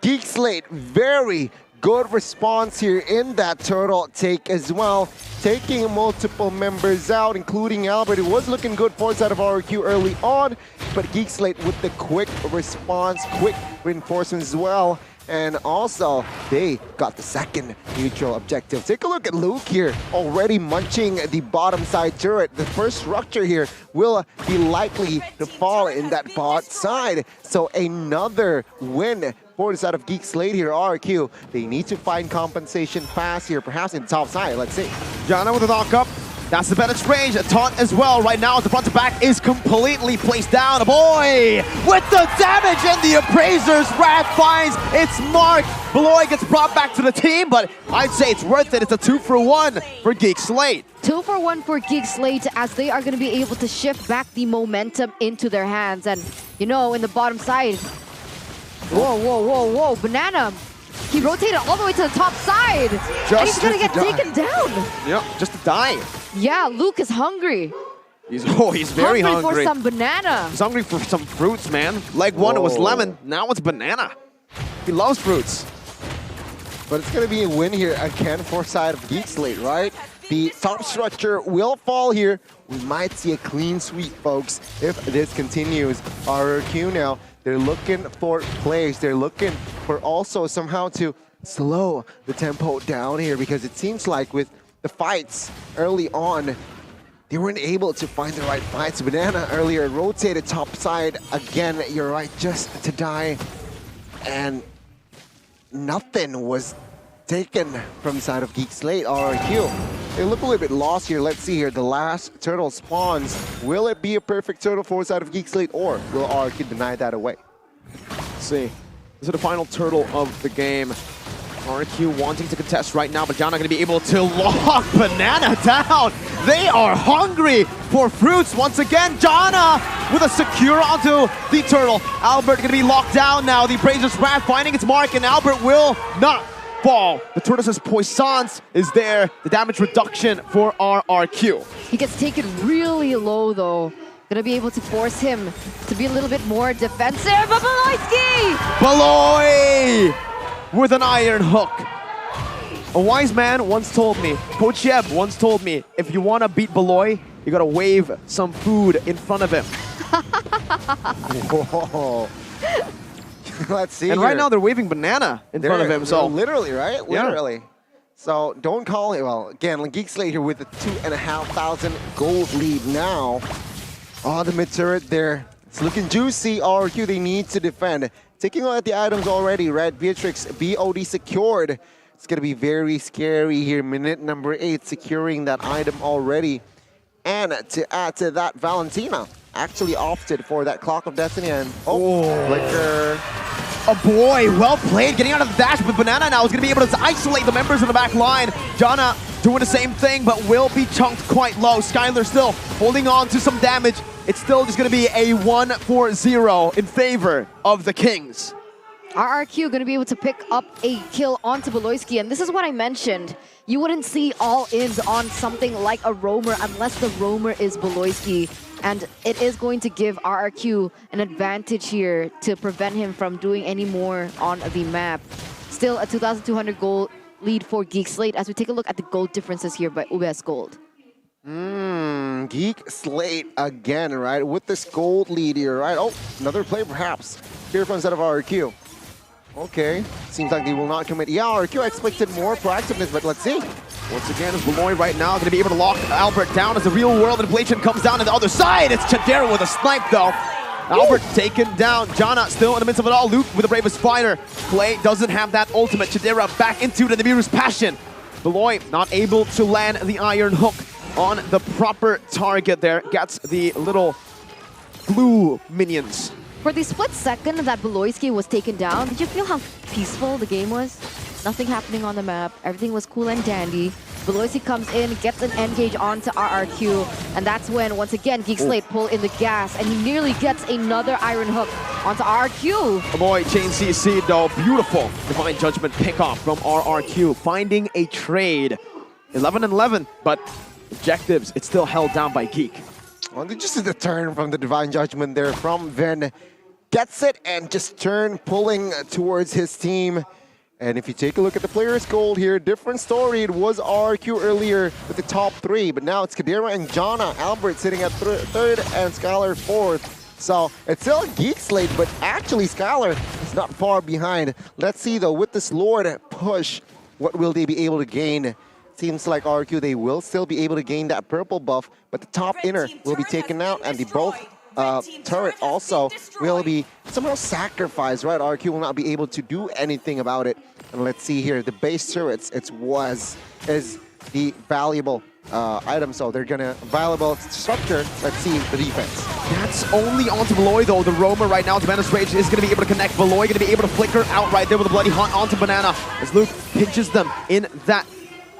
GEEK SLATE, very good response here in that turtle take as well. Taking multiple members out, including Albert. It was looking good for us out of RQ early on, but GEEK SLATE with the quick response, quick reinforcements as well. And also, they got the second neutral objective. Take a look at Luke here, already munching the bottom side turret. The first structure here will be likely to fall in that bot side. So another win for the side of GEEK SLATE here, RQ. They need to find compensation fast here, perhaps in the top side. Let's see. Janna with the knock-up. That's the better range. A taunt as well. Right now, the front to back is completely placed down. A boy with the damage, and the Appraiser's Wrath finds its mark. Beloy gets brought back to the team, but I'd say it's worth it. It's a 2-for-1 for GEEK SLATE. 2-for-1 for GEEK SLATE as they are going to be able to shift back the momentum into their hands. And, you know, in the bottom side, whoa, Banana. He rotated all the way to the top side. And he's gonna get taken down. Yep, just to die. Yeah, Luke is hungry. He's very hungry. For some banana. He's hungry for some fruits, man. Leg one, it was lemon. Now it's banana. He loves fruits. But it's gonna be a win here again for side of GEEK SLATE, right? The top structure will fall here. We might see a clean sweep, folks, if this continues. RQ now, they're looking for plays. They're looking for also somehow to slow the tempo down here, because it seems like with the fights early on, they weren't able to find the right fights. Banana earlier rotated top side again, you're right, just to die. And nothing was taken from the side of GEEK SLATE. RQ, they look a little bit lost here. Let's see here, the last turtle spawns. Will it be a perfect turtle for the side of GEEK SLATE, or will RQ deny that away? Let's see. This is the final turtle of the game. RQ wanting to contest right now, but Janna going to be able to lock Banana down. They are hungry for fruits once again. Janna with a secure onto the turtle. Albert going to be locked down now. The Appraiser's Wrath finding its mark, and Albert will not fall. The tortoise's puissance is there. The damage reduction for RRQ. He gets taken really low though. Gonna be able to force him to be a little bit more defensive. But Beloy with an iron hook. A wise man once told me, Coach Yeb once told me, if you want to beat Beloy, you gotta wave some food in front of him. Whoa. Let's see. And right now they're waving banana in front of him. So literally, right? Literally. Yeah. So don't call it. Well, again, GEEK SLATE here with a 2,500 gold lead now. Oh, the mid turret there. It's looking juicy. RQ, they need to defend. Taking a look at the items already, right? Beatrix, BOD secured. It's going to be very scary here. Minute number 8, securing that item already. And to add to that, Valentina actually opted for that Clock of Destiny. And Flicker. A boy, well played, getting out of the dash, but Banana now is going to be able to isolate the members in the back line. Janna doing the same thing, but will be chunked quite low. Skylar still holding on to some damage. It's still just going to be a 1-4-0 in favor of the Kings. RRQ going to be able to pick up a kill onto Beloyski, and this is what I mentioned. You wouldn't see all-ins on something like a roamer unless the roamer is Beloyski. And it is going to give RRQ an advantage here to prevent him from doing any more on the map. Still a 2,200 gold lead for GEEK SLATE as we take a look at the gold differences here by UBS Gold. GEEK SLATE again, right? With this gold lead here, right? Oh, another play perhaps here from the side of RRQ. Okay, seems like they will not commit. Yeah, RQ expected more proactiveness, but let's see. Once again, is Beloy right now going to be able to lock Albert down as the real world inflation comes down on the other side. It's Chadera with a snipe though. Albert taken down. Jana still in the midst of it all. Luke with the bravest fighter. Clay doesn't have that ultimate. Chadera back into the Nibiru's passion. Beloy not able to land the iron hook on the proper target there. Gets the little glue minions. For the split second that Beloyski was taken down, did you feel how peaceful the game was? Nothing happening on the map. Everything was cool and dandy. Beloyski comes in, gets an engage onto RRQ, and that's when, once again, GEEK SLATE pull in the gas, and he nearly gets another iron hook onto RRQ. Oh boy, Chain CC though, beautiful Divine Judgment pickoff from RRQ, finding a trade. 11-11, but objectives, it's still held down by GEEK. Well, just the turn from the Divine Judgment there from Vin. Gets it and just turn, pulling towards his team. And if you take a look at the player's gold here, different story. It was RQ earlier with the top 3, but now it's Kadira and Jana. Albert sitting at third and Skylar 4th. So it's still a GEEK SLATE, but actually Skylar is not far behind. Let's see though, with this Lord push, what will they be able to gain? Seems like RQ, they will still be able to gain that purple buff, but the top inner will be taken out, and the both turret also will be somehow sacrificed, right? RQ will not be able to do anything about it. And let's see here, the base turrets, is the valuable item, so they're gonna valuable structure. Let's see the defense. That's only onto Beloy though. The roamer right now to Banana's Rage is gonna be able to connect. Beloy gonna be able to flicker out right there with a bloody hunt onto Banana as Luke pinches them in that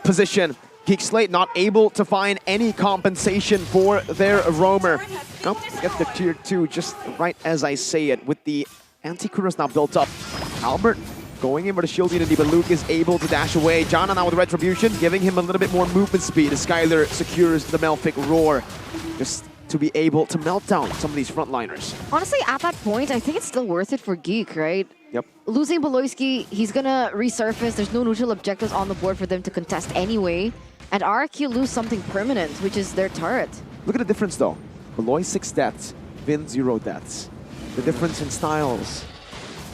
position. GEEK SLATE not able to find any compensation for their roamer. Nope, get the tier 2 just right as I say it, with the anti-Kuros now built up. Albert going in for the shield unity, but Luke is able to dash away. Jana now with Retribution, giving him a little bit more movement speed as Skylar secures the Melfic Roar, just to be able to melt down some of these frontliners. Honestly, at that point, I think it's still worth it for GEEK, right? Yep. Losing Beloyski, he's gonna resurface. There's no neutral objectives on the board for them to contest anyway. And RQ lose something permanent, which is their turret. Look at the difference though. Beloy 6 deaths, Vin 0 deaths. The difference in styles.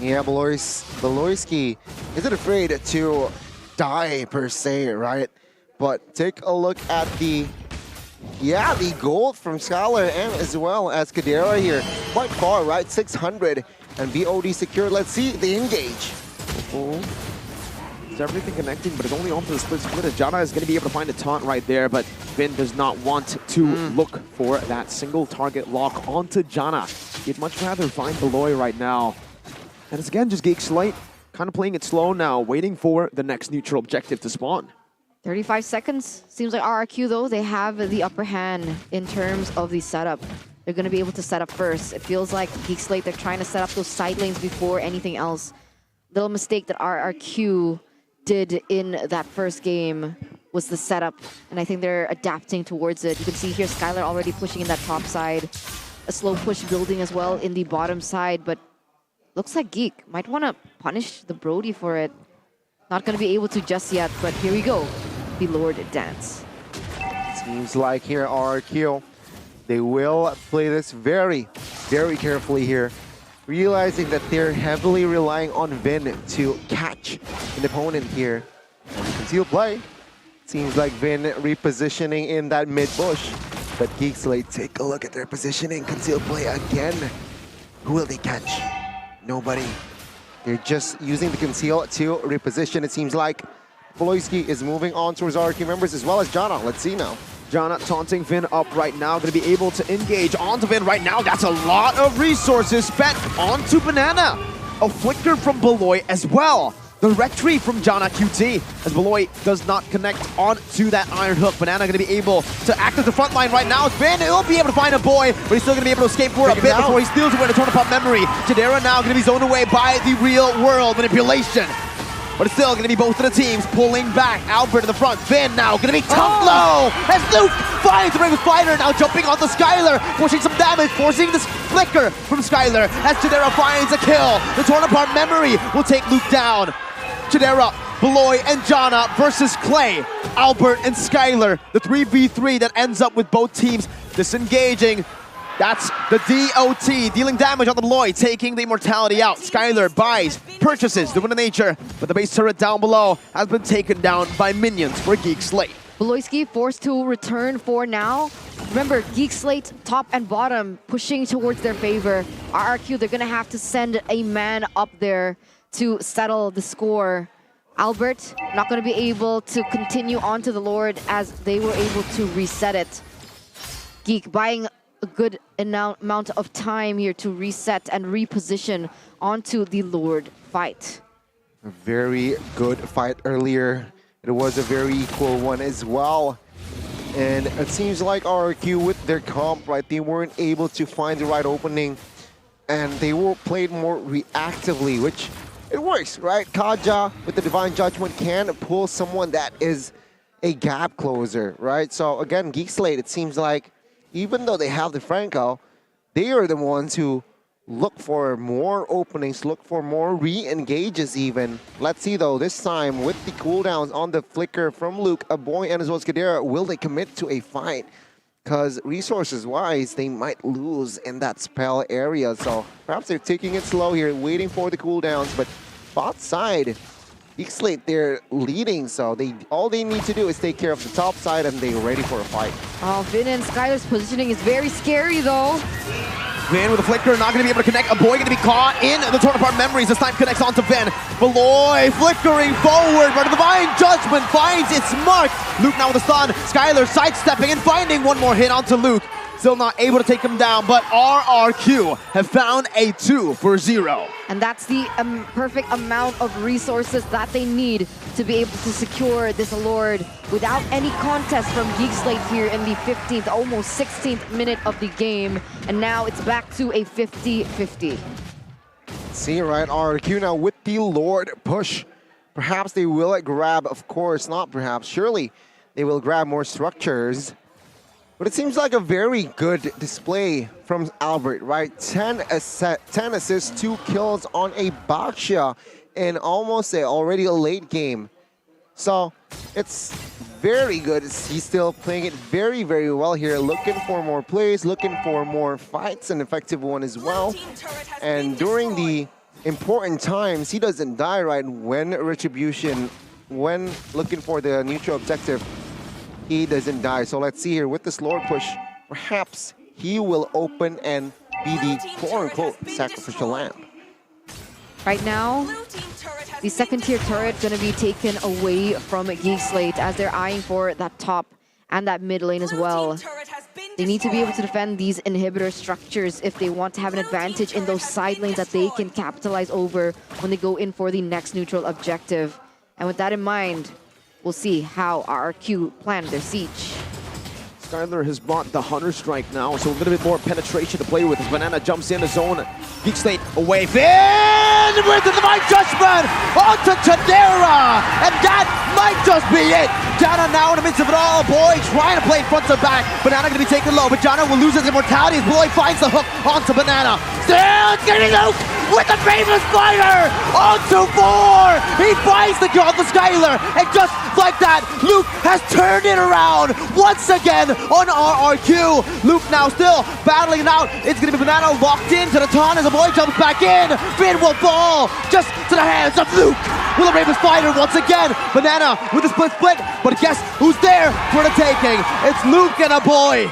Yeah, Beloyski isn't afraid to die per se, right? But take a look at the gold from Skylar and as well as Kadera here. Quite far, right? 600 and BOD secured. Let's see the engage. It's everything connecting, but it's only on to the split. Jana is going to be able to find a taunt right there, but Vin does not want to look for that single target lock onto Jana. He'd much rather find Beloy right now. And it's again just GEEK SLATE, kind of playing it slow now, waiting for the next neutral objective to spawn. 35 seconds. Seems like RRQ, though, they have the upper hand in terms of the setup. They're going to be able to set up first. It feels like GEEK SLATE, they're trying to set up those side lanes before anything else. Little mistake that RRQ did in that first game was the setup, and I think they're adapting towards it. You can see here Skylar already pushing in that top side. A slow push building as well in the bottom side, but looks like GEEK might want to punish the Brody for it. Not going to be able to just yet, but here we go. The Lord Dance. Seems like here RRQ, they will play this very, very carefully here. Realizing that they're heavily relying on Vin to catch an opponent here. And you can see play. Seems like Vin repositioning in that mid bush. But GEEK SLATE, take a look at their positioning. Conceal play again. Who will they catch? Nobody. They're just using the conceal to reposition. It seems like Beloyski is moving on towards RRQ members as well as Jana. Let's see now. Jana taunting Vin up right now, going to be able to engage onto Vin right now. That's a lot of resources spent onto Banana. A flicker from Beloy as well. The retry from Jana QT as Beloy does not connect onto that iron hook. Banana going to be able to act as the front line right now. Vin will be able to find a boy, but he's still going to be able to escape for a bit before he steals away the Torn Apart memory. Chadera now going to be zoned away by the real world manipulation. But it's still going to be both of the teams pulling back. Albert in the front. Vin now going to be tucked low as Luke finds the Brave Fighter now jumping onto Skylar, pushing some damage, forcing this flicker from Skylar as Chadera finds a kill. The Torn Apart memory will take Luke down. Chadera, Beloy, and Jana versus Clay, Albert, and Skylar. The 3v3 that ends up with both teams disengaging. That's the DOT, dealing damage on the Beloy, taking the immortality out. Skylar buys, purchases the Nature, but the base turret down below has been taken down by minions for GEEK SLATE. Beloyski forced to return for now. Remember, GEEK SLATE, top and bottom, pushing towards their favor. RRQ, they're gonna have to send a man up there to settle the score. Albert, not gonna be able to continue on to the Lord as they were able to reset it. GEEK buying a good amount of time here to reset and reposition onto the Lord fight. A very good fight earlier. It was a very equal one as well. And it seems like RRQ with their comp, right, they weren't able to find the right opening. And they were played more reactively, which it works, right? Kaja with the Divine Judgment can pull someone that is a gap closer, right? So again, GEEK SLATE, it seems like even though they have the Franco, they are the ones who look for more openings, look for more re-engages even. Let's see though, this time with the cooldowns on the flicker from Luke, Aboy and as well as Kadera, will they commit to a fight? Because resources-wise, they might lose in that spell area. So perhaps they're taking it slow here, waiting for the cooldowns. But bot side, GEEK SLATE, they're leading. So all they need to do is take care of the top side and they're ready for a fight. Oh, Vin and Skylar's positioning is very scary though. Vin with a flicker, not going to be able to connect. A boy going to be caught in the torn apart memories. This time connects onto Vin. Beloy flickering forward, but the Divine Judgment finds its mark. Luke now with the stun. Skylar sidestepping and finding one more hit onto Luke. Still not able to take him down, but RRQ have found a 2-0. And that's the perfect amount of resources that they need to be able to secure this Lord without any contest from GEEK SLATE here in the 15th, almost 16th minute of the game. And now it's back to a 50-50. See, right, RRQ now with the Lord push. Perhaps they will grab, of course, not perhaps, surely they will grab more structures. But it seems like a very good display from Albert, right? 10 assists, 2 kills on a Baxia in almost already a late game. So it's very good. He's still playing it very, very well here. Looking for more plays, looking for more fights, an effective one as well. And during the important times, he doesn't die, right? When Retribution, when looking for the neutral objective, he doesn't die. So let's see here with this Lord push, perhaps he will open and be the quote-unquote sacrificial lamb. Right now, the second tier turret gonna be taken away from GEEK SLATE as they're eyeing for that top and that mid lane as well. They need to be able to defend these inhibitor structures if they want to have an advantage in those side lanes that they can capitalize over when they go in for the next neutral objective. And with that in mind, we'll see how RRQ plan their siege. Skylar has bought the Hunter Strike now, so a little bit more penetration to play with as Banana jumps in the zone. GEEK SLATE away. Finn with the Divine Judgment onto Tadera, and that might just be it. Jana now in the midst of it all. Boy trying to play front to back. Banana going to be taken low, but Jana will lose his immortality as Boy finds the hook onto Banana. Still getting Luke with the famous fighter onto 4. He finds the kill on the Skylar, and just like that, Luke has turned it around once again on RRQ. Luke now still battling it out. It's going to be Banana locked into the ton as the Boy jumps back in. Finn will fall just to the hands of Luke. Will the Ravens fighter once again. Banana with a split, but guess who's there for the taking? It's Luke and a Boy.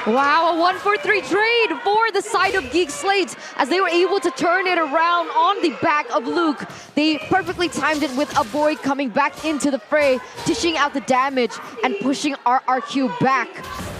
Wow, a 1-4-3 trade for the side of GEEK SLATE as they were able to turn it around on the back of Luke. They perfectly timed it with a Boy coming back into the fray, dishing out the damage and pushing RRQ back.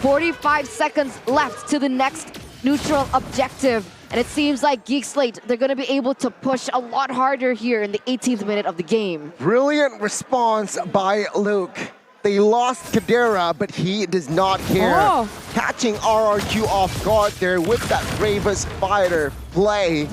45 seconds left to the next neutral objective. And it seems like GEEK SLATE, they're going to be able to push a lot harder here in the 18th minute of the game. Brilliant response by Luke. They lost Kadera, but he does not care. Catching RRQ off guard there with that bravest fighter play.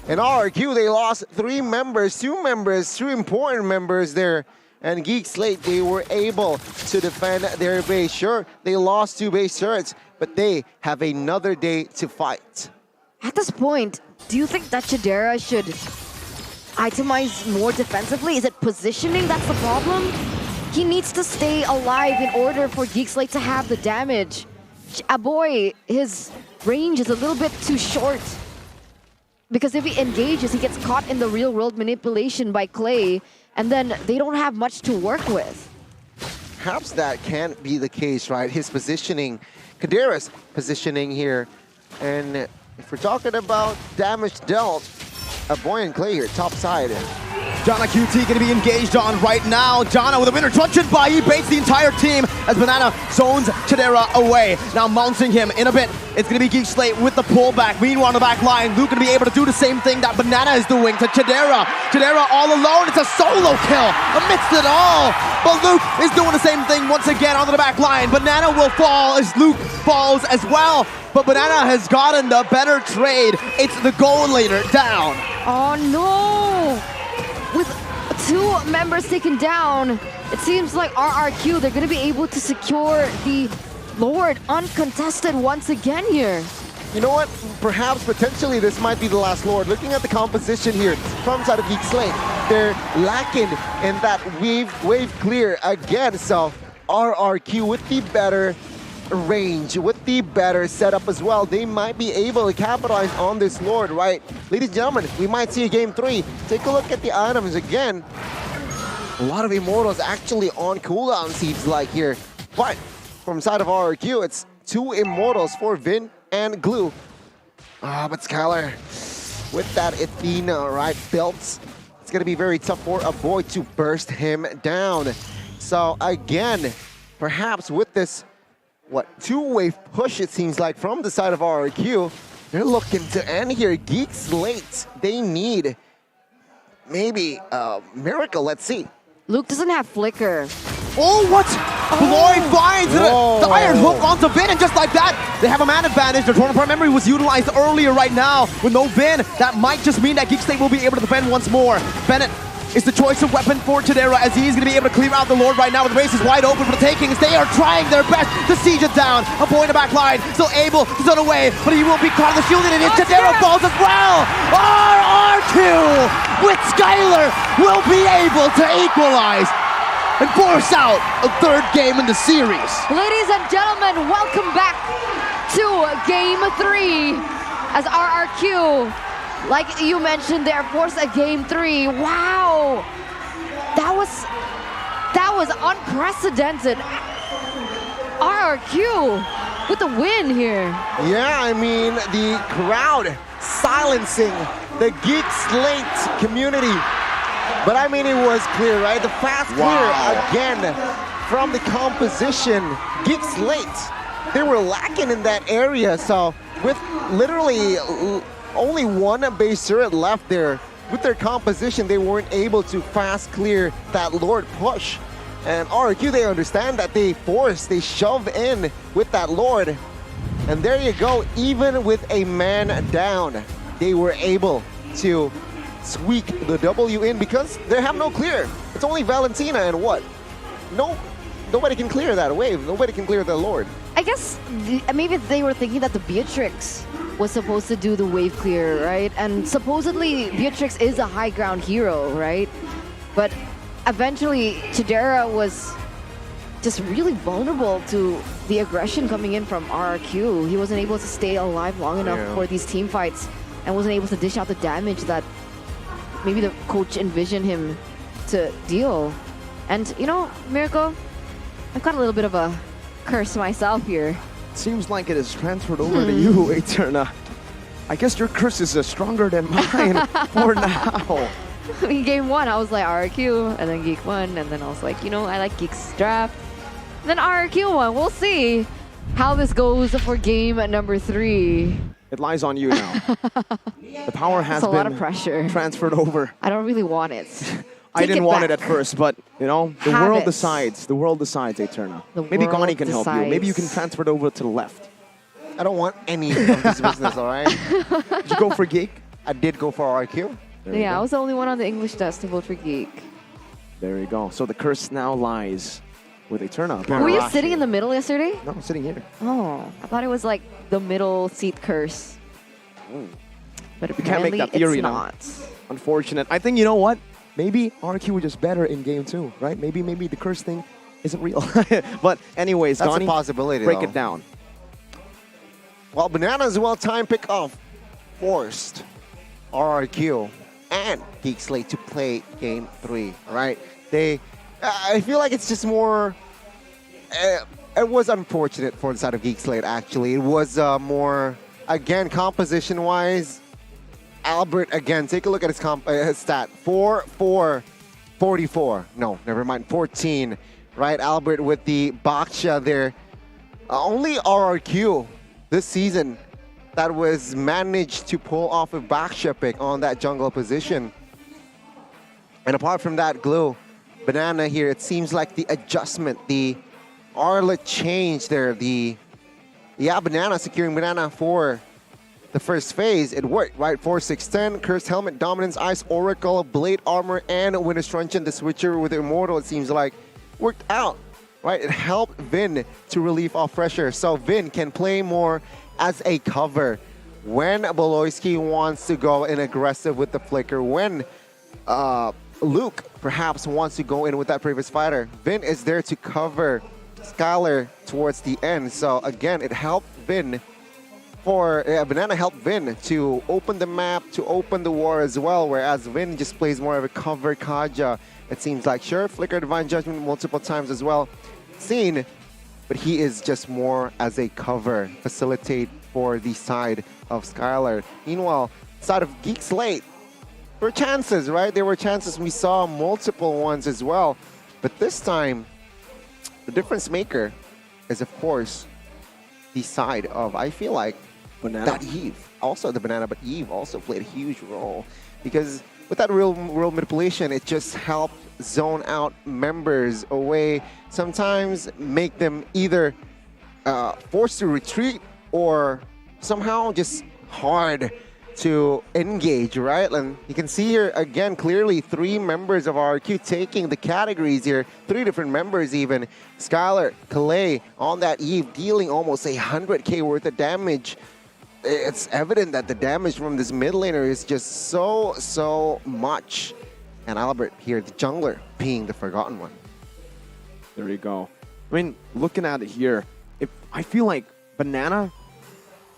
And RRQ, they lost 3 members, 2 important members there. And GEEK SLATE, they were able to defend their base. Sure, they lost 2 base turrets, but they have another day to fight. At this point, do you think that Chidera should itemize more defensively? Is it positioning that's the problem? He needs to stay alive in order for GEEK SLATE to have the damage. Aboy, his range is a little bit too short. Because if he engages, he gets caught in the real world manipulation by Clay, and then they don't have much to work with. Perhaps that can be the case, right? His positioning, Kadira's positioning here. And if we're talking about damage dealt, a Boy and Clay here, top side. Jana QT going to be engaged on right now. Jana with a winner truncheon by, he baits the entire team as Banana zones Chidera away. Now mounting him in a bit. It's going to be Geek Slate with the pullback. Meanwhile on the back line, Luke going to be able to do the same thing that Banana is doing to Chidera. Chidera all alone, it's a solo kill amidst it all. But Luke is doing the same thing once again onto the back line. Banana will fall as Luke falls as well. But Banana has gotten the better trade. It's the goal later down. Oh no! With 2 members taken down, it seems like RRQ, they're going to be able to secure the Lord uncontested once again here. You know what? Perhaps, potentially, this might be the last Lord. Looking at the composition here from side of Geek Slate, they're lacking in that wave clear again. So RRQ with the better range, with the better setup as well, they might be able to capitalize on this Lord, right? Ladies and gentlemen, we might see a game 3. Take a look at the items again. A lot of Immortals actually on cooldown, seems like here. But from side of RRQ, it's 2 Immortals for Vin and Glue. But Skylar, with that Athena, right, belts, it's going to be very tough for a Boy to burst him down. So again, perhaps with this 2-wave push, it seems like, from the side of RRQ. They're looking to end here. Geek Slate, they need maybe a miracle. Let's see. Luke doesn't have Flicker. Oh, what? Glory finds the Iron Hook onto Vin, and just like that, they have a man advantage. The Torn Apart Memory was utilized earlier right now. With no Vin, that might just mean that Geek Slate will be able to defend once more. Bennett is the choice of weapon for Chidera, as he's going to be able to clear out the Lord right now. The race is wide open for the takings. They are trying their best to siege it down. A boy in the back line, still able to zone away, but he will be caught in the shielding, and Chidera falls as well. RR2 with Skylar will be able to equalize and force out a 3rd game in the series. Ladies and gentlemen, welcome back to Game 3 as RRQ, like you mentioned there, force a Game 3. Wow! That was unprecedented. RRQ with the win here. Yeah, I mean, the crowd silencing the Geek Slate community. But I mean, it was clear, right? The fast clear again from the composition. Geek Slate, they were lacking in that area. So with literally only 1 base turret left there, with their composition, they weren't able to fast clear that Lord push. And RRQ, they understand that they shove in with that Lord. And there you go, even with a man down, they were able to squeak the W in because they have no clear. It's only Valentina and what? Nobody can clear that wave. Nobody can clear the Lord. I guess maybe they were thinking that the Beatrix was supposed to do the wave clear, right? And supposedly Beatrix is a high ground hero, right? But eventually Chidera was just really vulnerable to the aggression coming in from RRQ. He wasn't able to stay alive long enough for these team fights and wasn't able to dish out the damage that maybe the coach envisioned him to deal. And you know, Miracle, I've got a little bit of a curse myself here. Seems like it is transferred over to you, Eterna. I guess your curse is stronger than mine for now. In Game 1, I was like RRQ, and then Geek won, and then I was like, you know, I like Geek's draft. And then RRQ won. We'll see how this goes for game number 3. It lies on you now. The power has It's a been lot of pressure. transferred over. I don't really want it. I didn't want it back. at first, but you know, the Have world it. decides. The world decides, Eterna. The Maybe world Gani can help you. Maybe you can decides. transfer it over to the left. I don't want any of this business, all right? Did you go for Geek? I did go for RQ. Yeah, I was the only one on the English desk to vote for Geek. There you go. So the curse now lies with Eterna. Were you sitting in the middle yesterday? No, I'm sitting here. Oh, I thought it was like the middle seat curse. But You can't make apparently that theory it's now. not. Unfortunate. I think, you know what? Maybe RQ was just better in game 2, right? Maybe the curse thing isn't real. But anyways, That's a Gani, possibility, break though. it down. Well, Banana's well-timed pick-off forced RRQ and GEEK SLATE to play game 3, right? I feel like it's just more, it was unfortunate for the side of GEEK SLATE, actually. It was more, again, composition-wise, Albert, again, take a look at his stat. 44. No, never mind, 14, right? Albert with the Baksha there. Only RRQ this season that was managed to pull off a Baksha pick on that jungle position. And apart from that, Glue, Banana here, it seems like the adjustment, the Arla change there, Banana securing Banana for the first phase, it worked, right? 4-6-10, Cursed Helmet, Dominance, Ice, Oracle, Blade Armor, and Winter's Truncheon, the switcher with Immortal, it seems like, worked out, right? It helped Vin to relieve off pressure, so Vin can play more as a cover when Boloyski wants to go in aggressive with the flicker, when Luke perhaps wants to go in with that previous fighter. Vin is there to cover Skylar towards the end, so again, it helped Vin Banana helped Vin to open the map, to open the war as well, whereas Vin just plays more of a cover Kaja. It seems like, sure, Flicker Divine Judgment multiple times as well seen, but he is just more as a cover, facilitate for the side of Skylar. Meanwhile, side of GEEK SLATE, there were chances, right? There were chances. We saw multiple ones as well, but this time, the difference maker is, of course, the side of, I feel like, Banana. That Eve, also the Banana, but Eve also played a huge role because with that real world manipulation, it just helped zone out members away, sometimes make them either forced to retreat or somehow just hard to engage, right? And you can see here again clearly 3 members of RRQ taking the categories here, 3 different members even. Skylar, Kalei on that Eve dealing almost 100k worth of damage. It's evident that the damage from this mid laner is just so much. And Albert here, the jungler, being the forgotten one. There you go. I mean, looking at it here, I feel like Banana,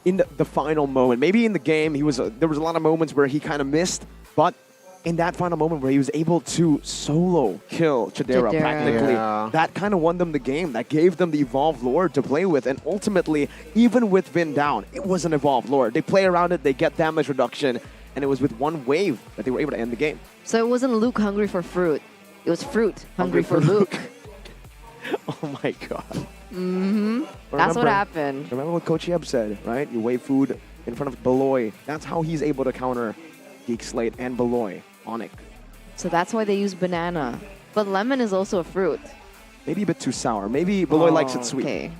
in the final moment, maybe in the game, there was a lot of moments where he kind of missed, but in that final moment where he was able to solo kill Chidera practically, that kind of won them the game. That gave them the Evolved Lord to play with, and ultimately, even with Vin down, it was an Evolved Lord. They play around it, they get damage reduction, and it was with one wave that they were able to end the game. So it wasn't Luke hungry for fruit. It was fruit hungry for Luke. Oh my god. Mm-hmm. That's what happened. Remember what Coach Yeb said, right? You wave food in front of Beloy. That's how he's able to counter GEEK SLATE and Beloy on it. So that's why they use banana. But lemon is also a fruit. Maybe a bit too sour. Maybe Beloy likes it sweet. Okay.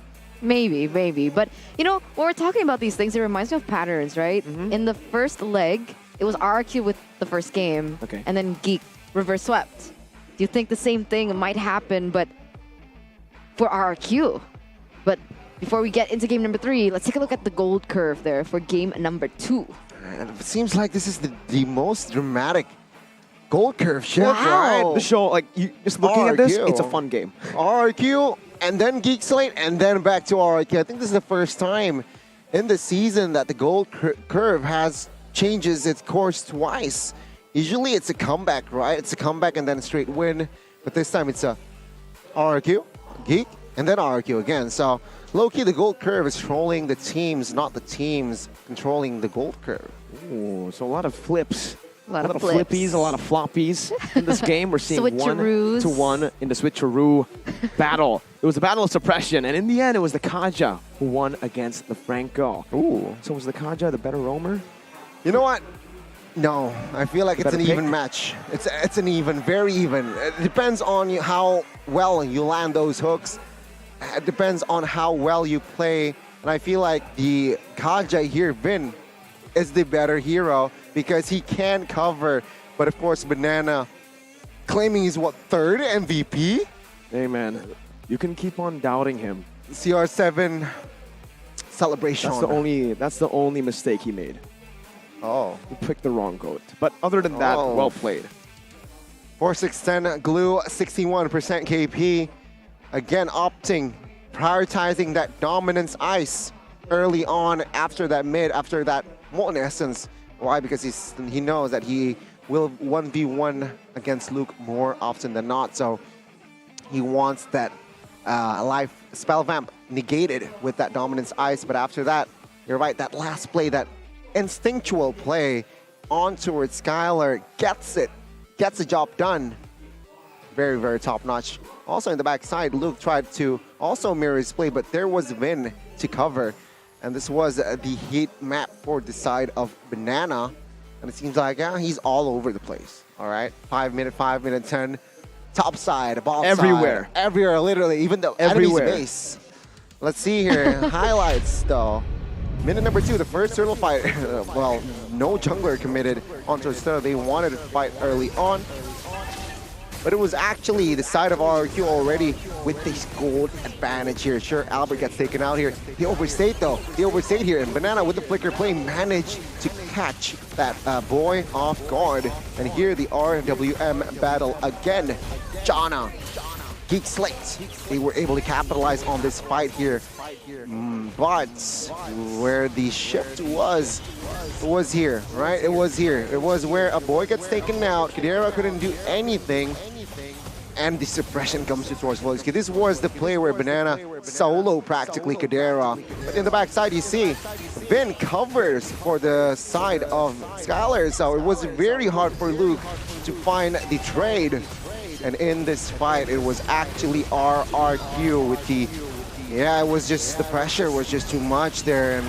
Maybe. But, you know, when we're talking about these things, it reminds me of patterns, right? In the first leg, it was RRQ with the first game. Okay. And then GEEK reverse swept. Do you think the same thing might happen, but for RRQ? But before we get into game number 3, let's take a look at the gold curve there for game number 2. And it seems like this is the most dramatic gold curve shift, right? The show, like, just looking at this, it's a fun game. RRQ, and then GEEK SLATE, and then back to RRQ. I think this is the first time in the season that the gold curve changes its course twice. Usually it's a comeback, right? It's a comeback and then a straight win. But this time it's a RRQ, GEEK, and then RRQ again. So low-key, the gold curve is trolling the teams, not the teams controlling the gold curve. Ooh, so a lot of flips. A lot of flippies, a lot of floppies in this game. We're seeing 1-1 in the switcheroo battle. It was a battle of suppression, and in the end, it was the Kaja who won against the Franco. Ooh. So was the Kaja the better roamer? You know what? No, I feel like it's an Better even pick? match. It's an even, very even. It depends on how well you land those hooks. It depends on how well you play. And I feel like the Kaja here, Vin, is the better hero because he can cover. But of course, Banana claiming he's what, 3rd MVP? Hey man, you can keep on doubting him. CR7 celebration. That's the only mistake he made. Oh. He picked the wrong goat. But other than that, well played. 4-6-10, Glue, 61% KP. Again, prioritizing that dominance ice. early on after that mid, after that Molten Essence. Why? Because he knows that he will 1v1 against Luke more often than not. So he wants that life spell vamp negated with that Dominance Ice. But after that, you're right, that last play, that instinctual play on towards Skylar, gets the job done. Very, very top-notch. Also in the backside, Luke tried to also mirror his play, but there was Vin to cover. And this was the heat map for the side of Banana. And it seems like, yeah, he's all over the place. All right, 5 minute 10. Top side, bottom Everywhere. side. Everywhere, literally, even the Everywhere. enemy's base. Let's see here, highlights though. Minute number 2, the first turtle fight. Well, no jungler committed onto Turtle. They wanted to fight early on. But it was actually the side of RRQ already with this gold advantage here. Sure, Albert gets taken out here. He overstayed though. He overstayed here. And Banana with the flicker play managed to catch that boy off guard. And here the RWM battle again. Jana, GEEK SLATE. They were able to capitalize on this fight here. But where the shift was here, right? It was here. It was where a boy gets taken out. Kadira couldn't do anything. And the suppression comes towards Volsky. This was the play where Banana solo practically Kadira. But in the backside, you see Vin covers for the side of Skylar. So it was very hard for Luke to find the trade. And in this fight, it was actually RRQ with the, yeah, it was just, the pressure was just too much there. And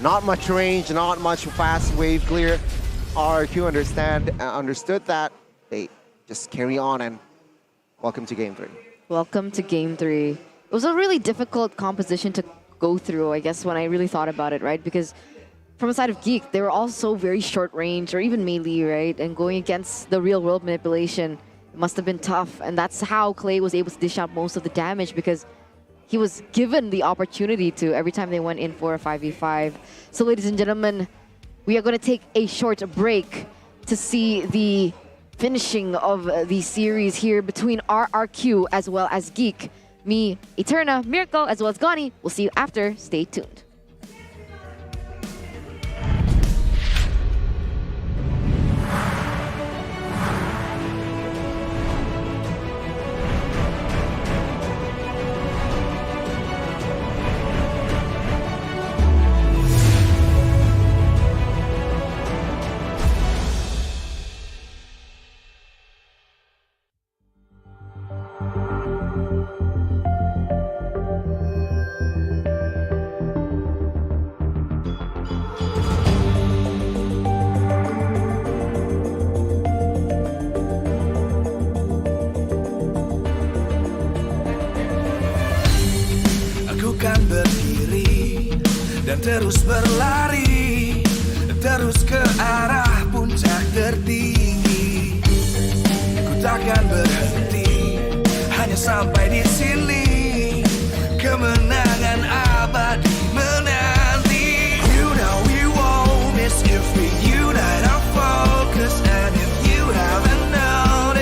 not much range, not much fast wave clear. RRQ understood that. They just carry on, and welcome to Game 3. Welcome to Game 3. It was a really difficult composition to go through, I guess, when I really thought about it, right? Because from the side of GEEK, they were also very short range or even melee, right? And going against the real world manipulation must have been tough. And that's how Clay was able to dish out most of the damage, because he was given the opportunity to every time they went in for a 5v5. So ladies and gentlemen, we are going to take a short break to see the finishing of the series here between RRQ as well as GEEK. Me, Eterna, Miracle, as well as Gani. We'll see you after. Stay tuned. Terus berlari, terus ke arah puncak tertinggi. Ku takkan berhenti, hanya sampai di sini. Kemenangan abadi menanti. You know we won't miss if we unite our focus. And if you haven't noticed,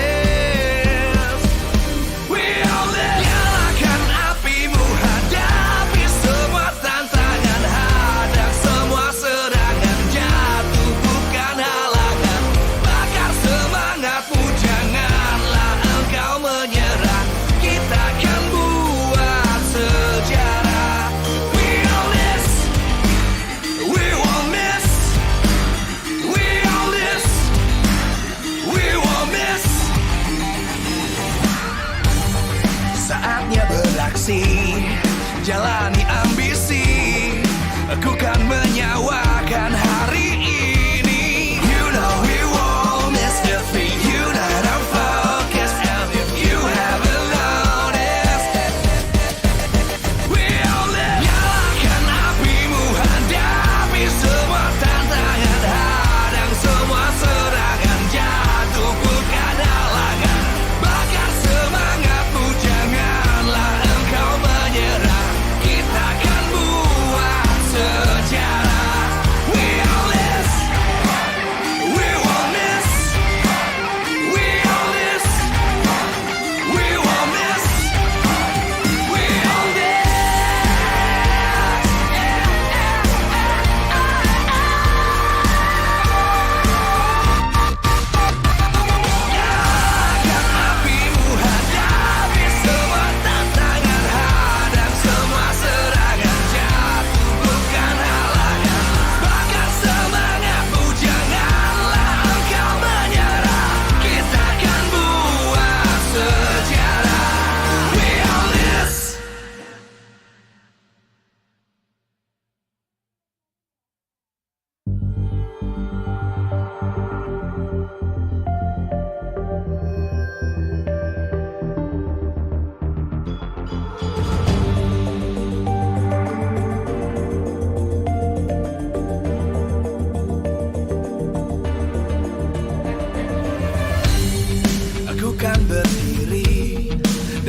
we all live. Nyalakan apimu, hadapi semua tantangan. Hadang semua serangan, jatuh bukan halangan. Bakar semangatmu, janganlah engkau menyerah. Kita kan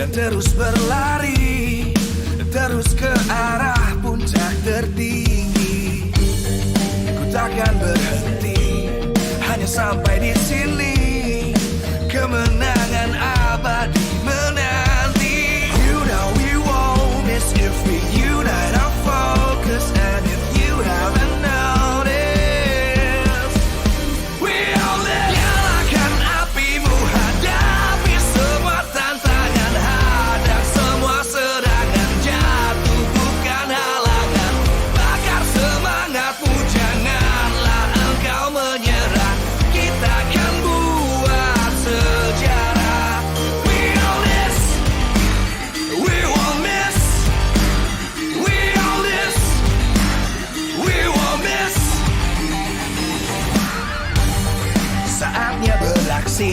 terus berlari, terus ke arah puncak tertinggi. Ku takkan berhenti, hanya sampai di sini. Kemenangan abadi menanti. You know we won't miss if we unite our focus. And if you haven't noticed, we all live. Nyalakan apimu, hadapi semua tantangan, hadang semua serangan, jatuh bukan halangan. Bakar semangatmu, janganlah engkau menyerah. Kita akan buat sejarah. We all this, we won't miss. We all this, we won't miss. Saatnya beraksi.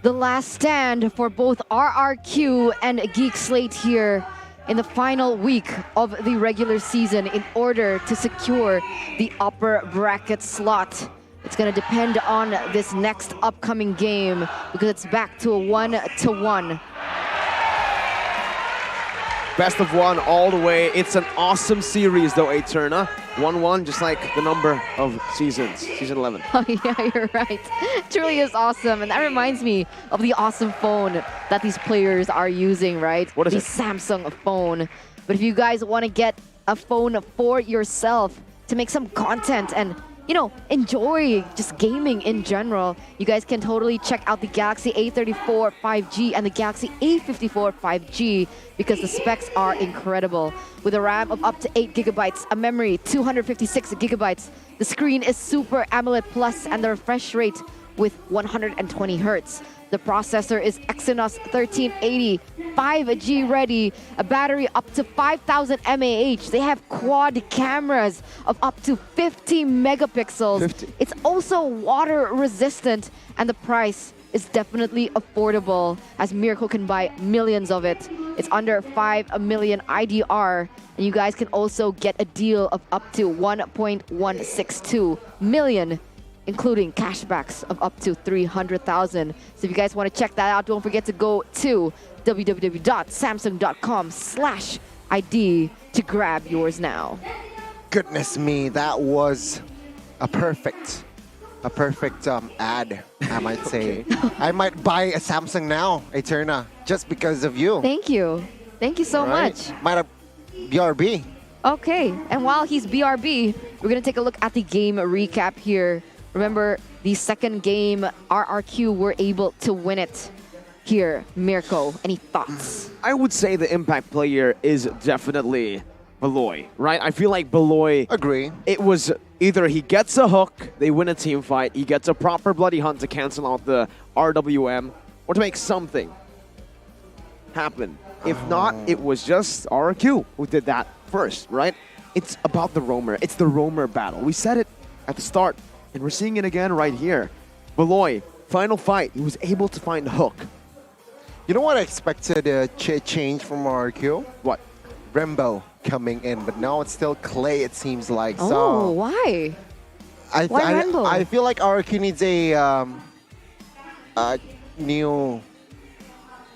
The last stand for both RRQ and GEEK SLATE here in the final week of the regular season in order to secure the upper bracket slot. It's going to depend on this next upcoming game because it's back to a 1-1. Best of one all the way. It's an awesome series though, Eterna. 1-1, just like the number of seasons, season 11. Oh yeah, you're right. Truly is awesome. And that reminds me of the awesome phone that these players are using, right? What is the it? Samsung phone. But if you guys want to get a phone for yourself to make some content and, you know, enjoy just gaming in general, you guys can totally check out the Galaxy A34 5G and the Galaxy A54 5G because the specs are incredible. With a RAM of up to 8 gigabytes, a memory 256 gigabytes, the screen is Super AMOLED Plus and the refresh rate with 120 Hertz. The processor is Exynos 1380, 5G ready, a battery up to 5,000 mAh. They have quad cameras of up to 50 megapixels. 50. It's also water resistant and the price is definitely affordable as Miracle can buy millions of it. It's under 5 million IDR and you guys can also get a deal of up to 1.162 million including cashbacks of up to 300,000. So if you guys want to check that out, don't forget to go to www.samsung.com/ID to grab yours now. Goodness me, that was a perfect ad, I might say. I might buy a Samsung now, Eterna, just because of you. Thank you. Thank you so much. Might have BRB. Okay, and while he's BRB, we're going to take a look at the game recap here. Remember, the second game, RRQ were able to win it here. Mirko, any thoughts? I would say the impact player is definitely Beloy, right? I feel like Beloy... Agree. It was either he gets a hook, they win a team fight, he gets a proper bloody hunt to cancel out the RWM, or to make something happen. If not, it was just RRQ who did that first, right? It's about the roamer. It's the roamer battle. We said it at the start. And we're seeing it again right here. Beloy, final fight, he was able to find a hook. You know what I expected a change from RQ? What? Rembo coming in, but now it's still Clay, it seems like. Oh, so why? I Rembo? feel like RQ needs a new,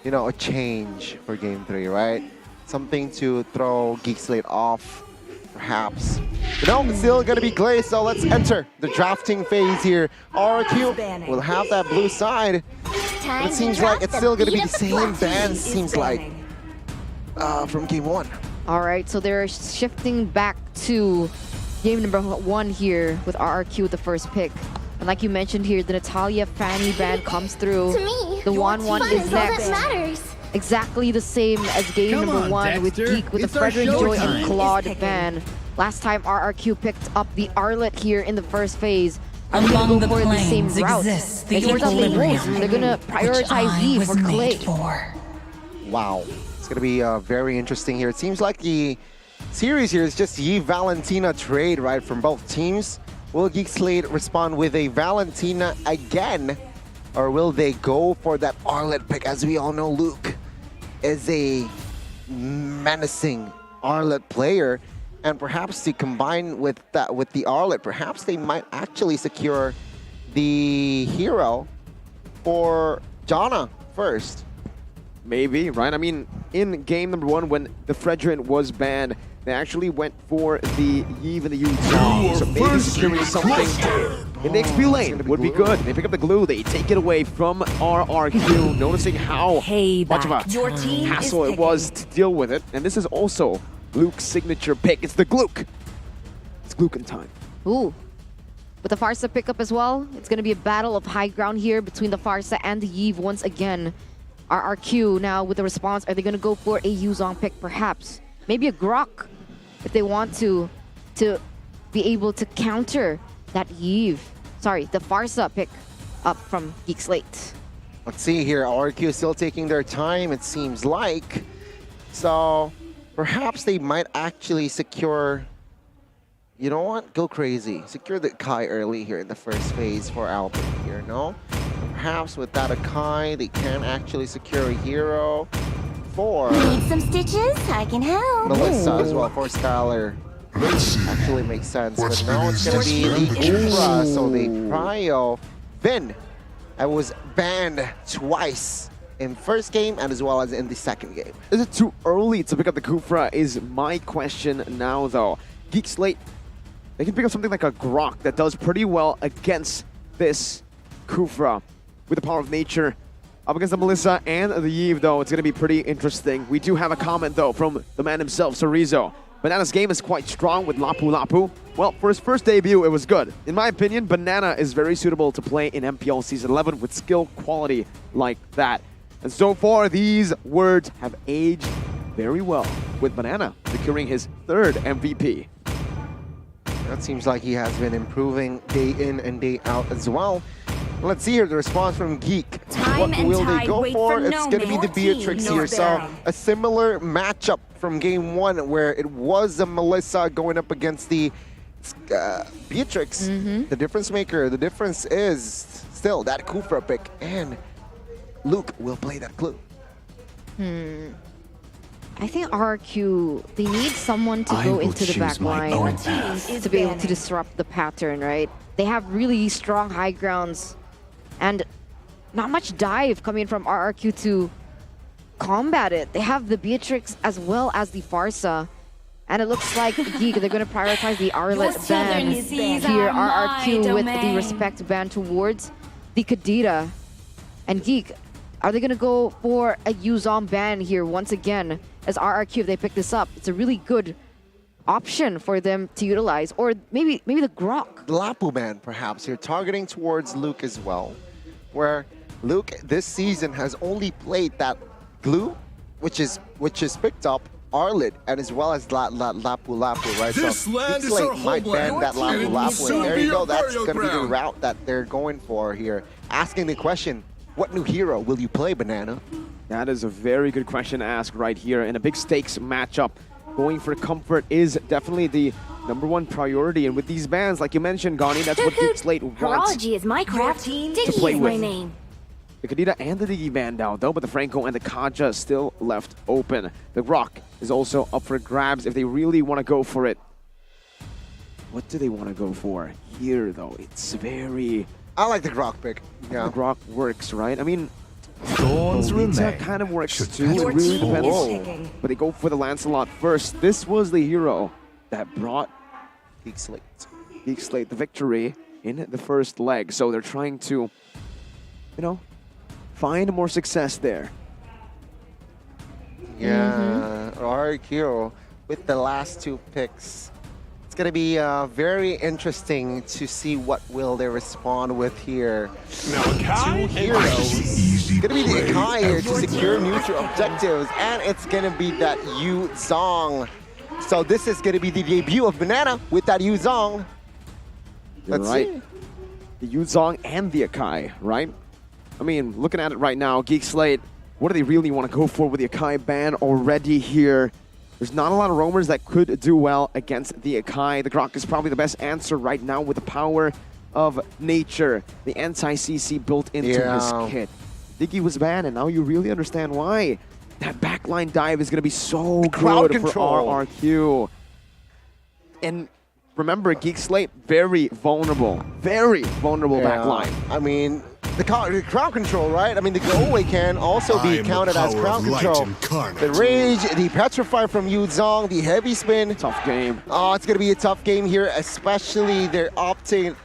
you know, a change for Game 3, right? Something to throw GEEK SLATE off, perhaps. No, it's still gonna be Clay, so let's enter the drafting phase here. RQ will have that blue side. But it seems like it's still gonna be the same band, seems like, from Game 1. All right, so they're shifting back to game number 1 here with RRQ with the first pick. And like you mentioned here, the Natalia Fanny band comes through. To me, The 1-1 is all next. that matters. Exactly the same as game number 1 with GEEK with the Frederick Joy and Claude ban. Last time RRQ picked up the Arlet here in the first phase. Are they gonna go for the same route? It turns out they won't. They're gonna prioritize V for Clay. Wow. It's going to be very interesting here. It seems like the series here is just Yi Valentina trade, right, from both teams. Will GEEK SLATE respond with a Valentina again? Or will they go for that Arlet pick? As we all know, Luke is a menacing Arlet player. And perhaps to combine with that, with the Arlet, perhaps they might actually secure the hero for Jana first. Maybe, right? I mean, in game number 1, when the Fredrin was banned, they actually went for the Yves and the Yu. So maybe securing something in the XP lane would be good. They pick up the glue, they take it away from RRQ, noticing how much of a hassle it was to deal with it. And this is also Luke's signature pick. It's the Gluke. It's Gluken time. Ooh. With the Farsa pickup as well, it's going to be a battle of high ground here between the Farsa and the Yves once again. RRQ now with the response. Are they going to go for a Yuzong pick perhaps? Maybe a Grok if they want to be able to counter that Yves. Sorry, the Farsa pick up from GEEK SLATE. Let's see here. RRQ is still taking their time, it seems like. So perhaps they might actually secure... You know what? Go crazy. Secure the Kai early here in the first phase for Albert here, no? Perhaps with that Akai, they can actually secure a hero for... Need some stitches? I can help. Melissa as well for Skylar. Actually makes sense, but now it's gonna be the Kufra, so the Prio. Vin, I was banned twice in first game and as well as in the second game. Is it too early to pick up the Kufra is my question now though. GEEK SLATE, they can pick up something like a Grok that does pretty well against this Kufra. With the power of nature, up against the Melissa and the Yves though, it's going to be pretty interesting. We do have a comment though from the man himself, Sorizo. Banana's game is quite strong with Lapu Lapu. Well, for his first debut, it was good. In my opinion, Banana is very suitable to play in MPL Season 11 with skill quality like that. And so far, these words have aged very well, with Banana securing his 3rd MVP. That seems like he has been improving day in and day out as well. Let's see here the response from GEEK. What will they go for? It's going to be the Beatrix here. So a similar matchup from game 1 where it was a Melissa going up against the Beatrix, the difference maker. The difference is still that Kufra pick, and Luke will play that clue. I think RRQ, they need someone to go into the back line to be able to disrupt the pattern, right? They have really strong high grounds and not much dive coming from RRQ to combat it. They have the Beatrix as well as the Farsa. And it looks like GEEK, they're going to prioritize the Arlet ban here. RRQ with the respect ban towards the Kadita. And GEEK, are they going to go for a Yuzong ban here once again? As RRQ, if they pick this up, it's a really good option for them to utilize. Or maybe the Grok. The Lapu ban, perhaps. You're targeting towards Luke as well. Where Luke this season has only played that glue, which is picked up Arlet and as well as Lapu Lapu, right? This so land is GEEK our SLATE might ban homeland. that Lapu It will Lapu, soon and there be you go. your That's burial going to be the ground. route that they're going for here. Asking the question, what new hero will you play, Banana? That is a very good question to ask right here. In a big stakes matchup, going for comfort is definitely the #1 priority. And with these bans, like you mentioned, Gani, that's what GEEK SLATE wants Horology is my craft. to Diggy play is my with. name. The Kadita and the Diggy banned out though, but the Franco and the Kaja still left open. The Rock is also up for grabs if they really want to go for it. What do they want to go for here though? It's very... I like the Grok pick. Yeah. The Grok works, right? I mean, Thorns Lolita remain. kind of works Should too. It your really team depends. is picking. But they go for the Lancelot first. This was the hero that brought GEEK SLATE the victory in the first leg. So they're trying to, you know, find more success there. Yeah, RRQ with the last 2 picks. It's going to be very interesting to see what will they respond with here. Now, 2 heroes. It's going to be the Akai here to secure neutral objectives, and it's going to be that Yuzong. So this is going to be the debut of Banana with that Yuzong. You're right. The Yuzong and the Akai, right? I mean, looking at it right now, GEEK SLATE, what do they really want to go for with the Akai ban already here? There's not a lot of roamers that could do well against the Akai. The Grok is probably the best answer right now with the power of nature. The anti-CC built into his kit. Diggy was banned, and now you really understand why. That backline dive is going to be so good for RRQ. And remember, GEEK SLATE, very vulnerable backline. I mean, the crowd control, right? I mean, the go-away can also be counted as crowd control. The rage, the petrify from Yu Zhong, the heavy spin. Tough game. Oh, it's gonna be a tough game here, especially they opted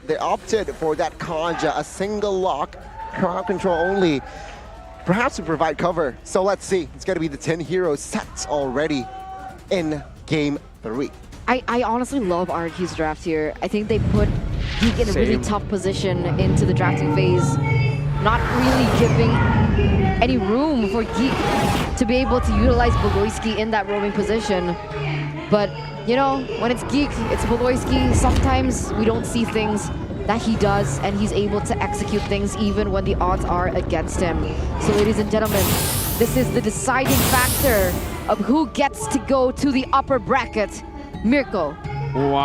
for that Kanja, a single lock, crowd control only, perhaps to provide cover. So let's see. It's gonna be the 10 hero sets already in game 3. I honestly love RRQ's draft here. I think they put GEEK in a really tough position into the drafting phase, not really giving any room for GEEK to be able to utilize Boloyski in that roaming position. But, you know, when it's GEEK, it's Boloyski. Sometimes we don't see things that he does, and he's able to execute things even when the odds are against him. So, ladies and gentlemen, this is the deciding factor of who gets to go to the upper bracket. Mirko,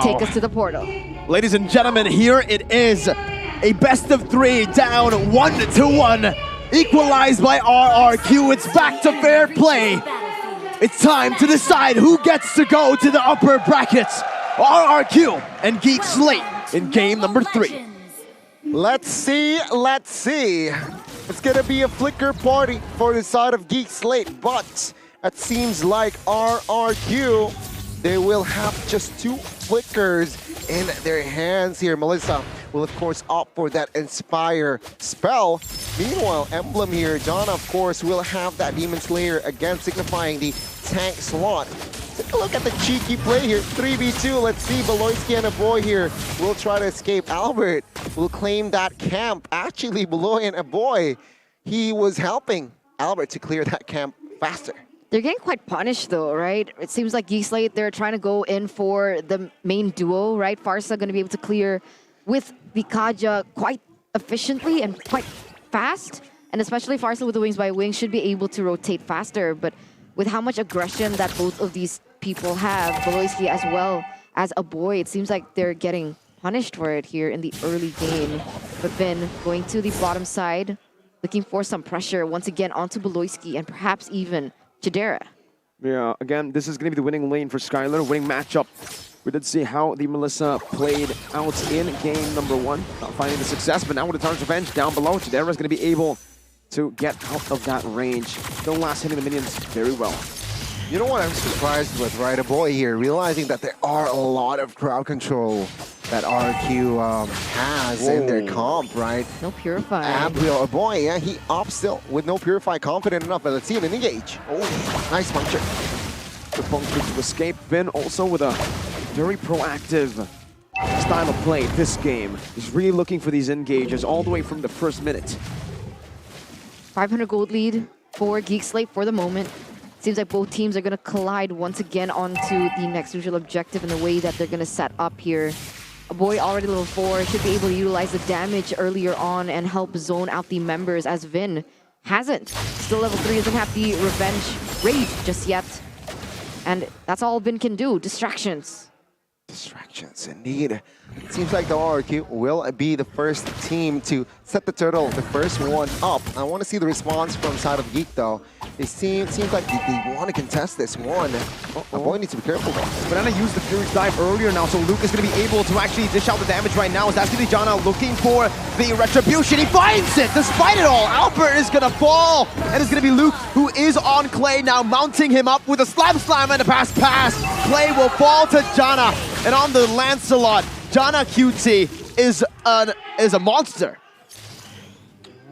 take us to the portal. Ladies and gentlemen, here it is. A best of 3 down 1-1. Equalized by RRQ. It's back to fair play. It's time to decide who gets to go to the upper brackets. RRQ and GEEK SLATE in game number 3. Let's see, let's see. It's gonna be a flicker party for the side of GEEK SLATE, but it seems like RRQ, they will have just 2 flickers in their hands here. Melissa will of course opt for that Inspire spell. Meanwhile, Emblem here, Janna of course will have that Demon Slayer again, signifying the tank slot. Take a look at the cheeky play here, 3v2. Let's see, Boloyski and a boy here will try to escape. Albert will claim that camp. Actually, Beloy and a boy, he was helping Albert to clear that camp faster. They're getting quite punished though, right? It seems like GEEK SLATE, they're trying to go in for the main duo, right? Farsa gonna be able to clear with the Kaja quite efficiently and quite fast. And especially Farsa with the Wings by Wings should be able to rotate faster. But with how much aggression that both of these people have, Boloyski as well as a boy, it seems like they're getting punished for it here in the early game. But then going to the bottom side, looking for some pressure once again onto Boloyski and perhaps even Chidera. Yeah, again, this is going to be the winning lane for Skylar, winning matchup. We did see how the Melissa played out in game number 1, not finding the success, but now with the Target's Revenge down below, Chidera is going to be able to get out of that range. Still last hitting the minions very well. You know what I'm surprised with, right? A boy here, realizing that there are a lot of crowd control that RQ has in their comp, right? No Purify. Abriel, a boy, yeah, he opts still with no Purify, confident enough, but let's see him engage. Oh, nice puncture. The puncture to escape. Vin also with a very proactive style of play this game. He's really looking for these engages all the way from the first minute. 500 gold lead for GEEK SLATE for the moment. Seems like both teams are going to collide once again onto the next neutral objective in the way that they're going to set up here. A boy already level 4 should be able to utilize the damage earlier on and help zone out the members, as Vin hasn't. Still level 3, doesn't have the revenge rage just yet. And that's all Vin can do, distractions. Distractions, indeed. It seems like the RRQ will be the first team to set the turtle, the first one up. I want to see the response from side of GEEK though. It seems like they want to contest this one. A boy needs to be careful though. Banana used the Fury's dive earlier now, so Luke is going to be able to actually dish out the damage right now. As actually Janna looking for the retribution. He finds it despite it all. Albert is going to fall, and it's going to be Luke who is on Clay now, mounting him up with a slam and a pass. Clay will fall to Janna, and on the Lancelot, Janna QT is a monster.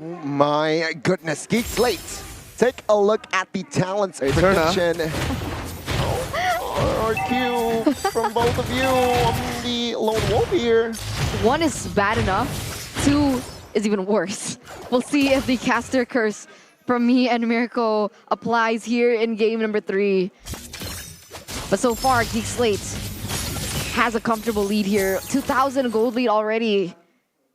Oh my goodness, GEEK SLATE. Take a look at the talents prediction. RRQ from both of you. I'm the lone wolf here. 1 is bad enough. 2 is even worse. We'll see if the caster curse from me and Mirko applies here in game number 3. But so far, GEEK SLATE has a comfortable lead here. 2,000 gold lead already.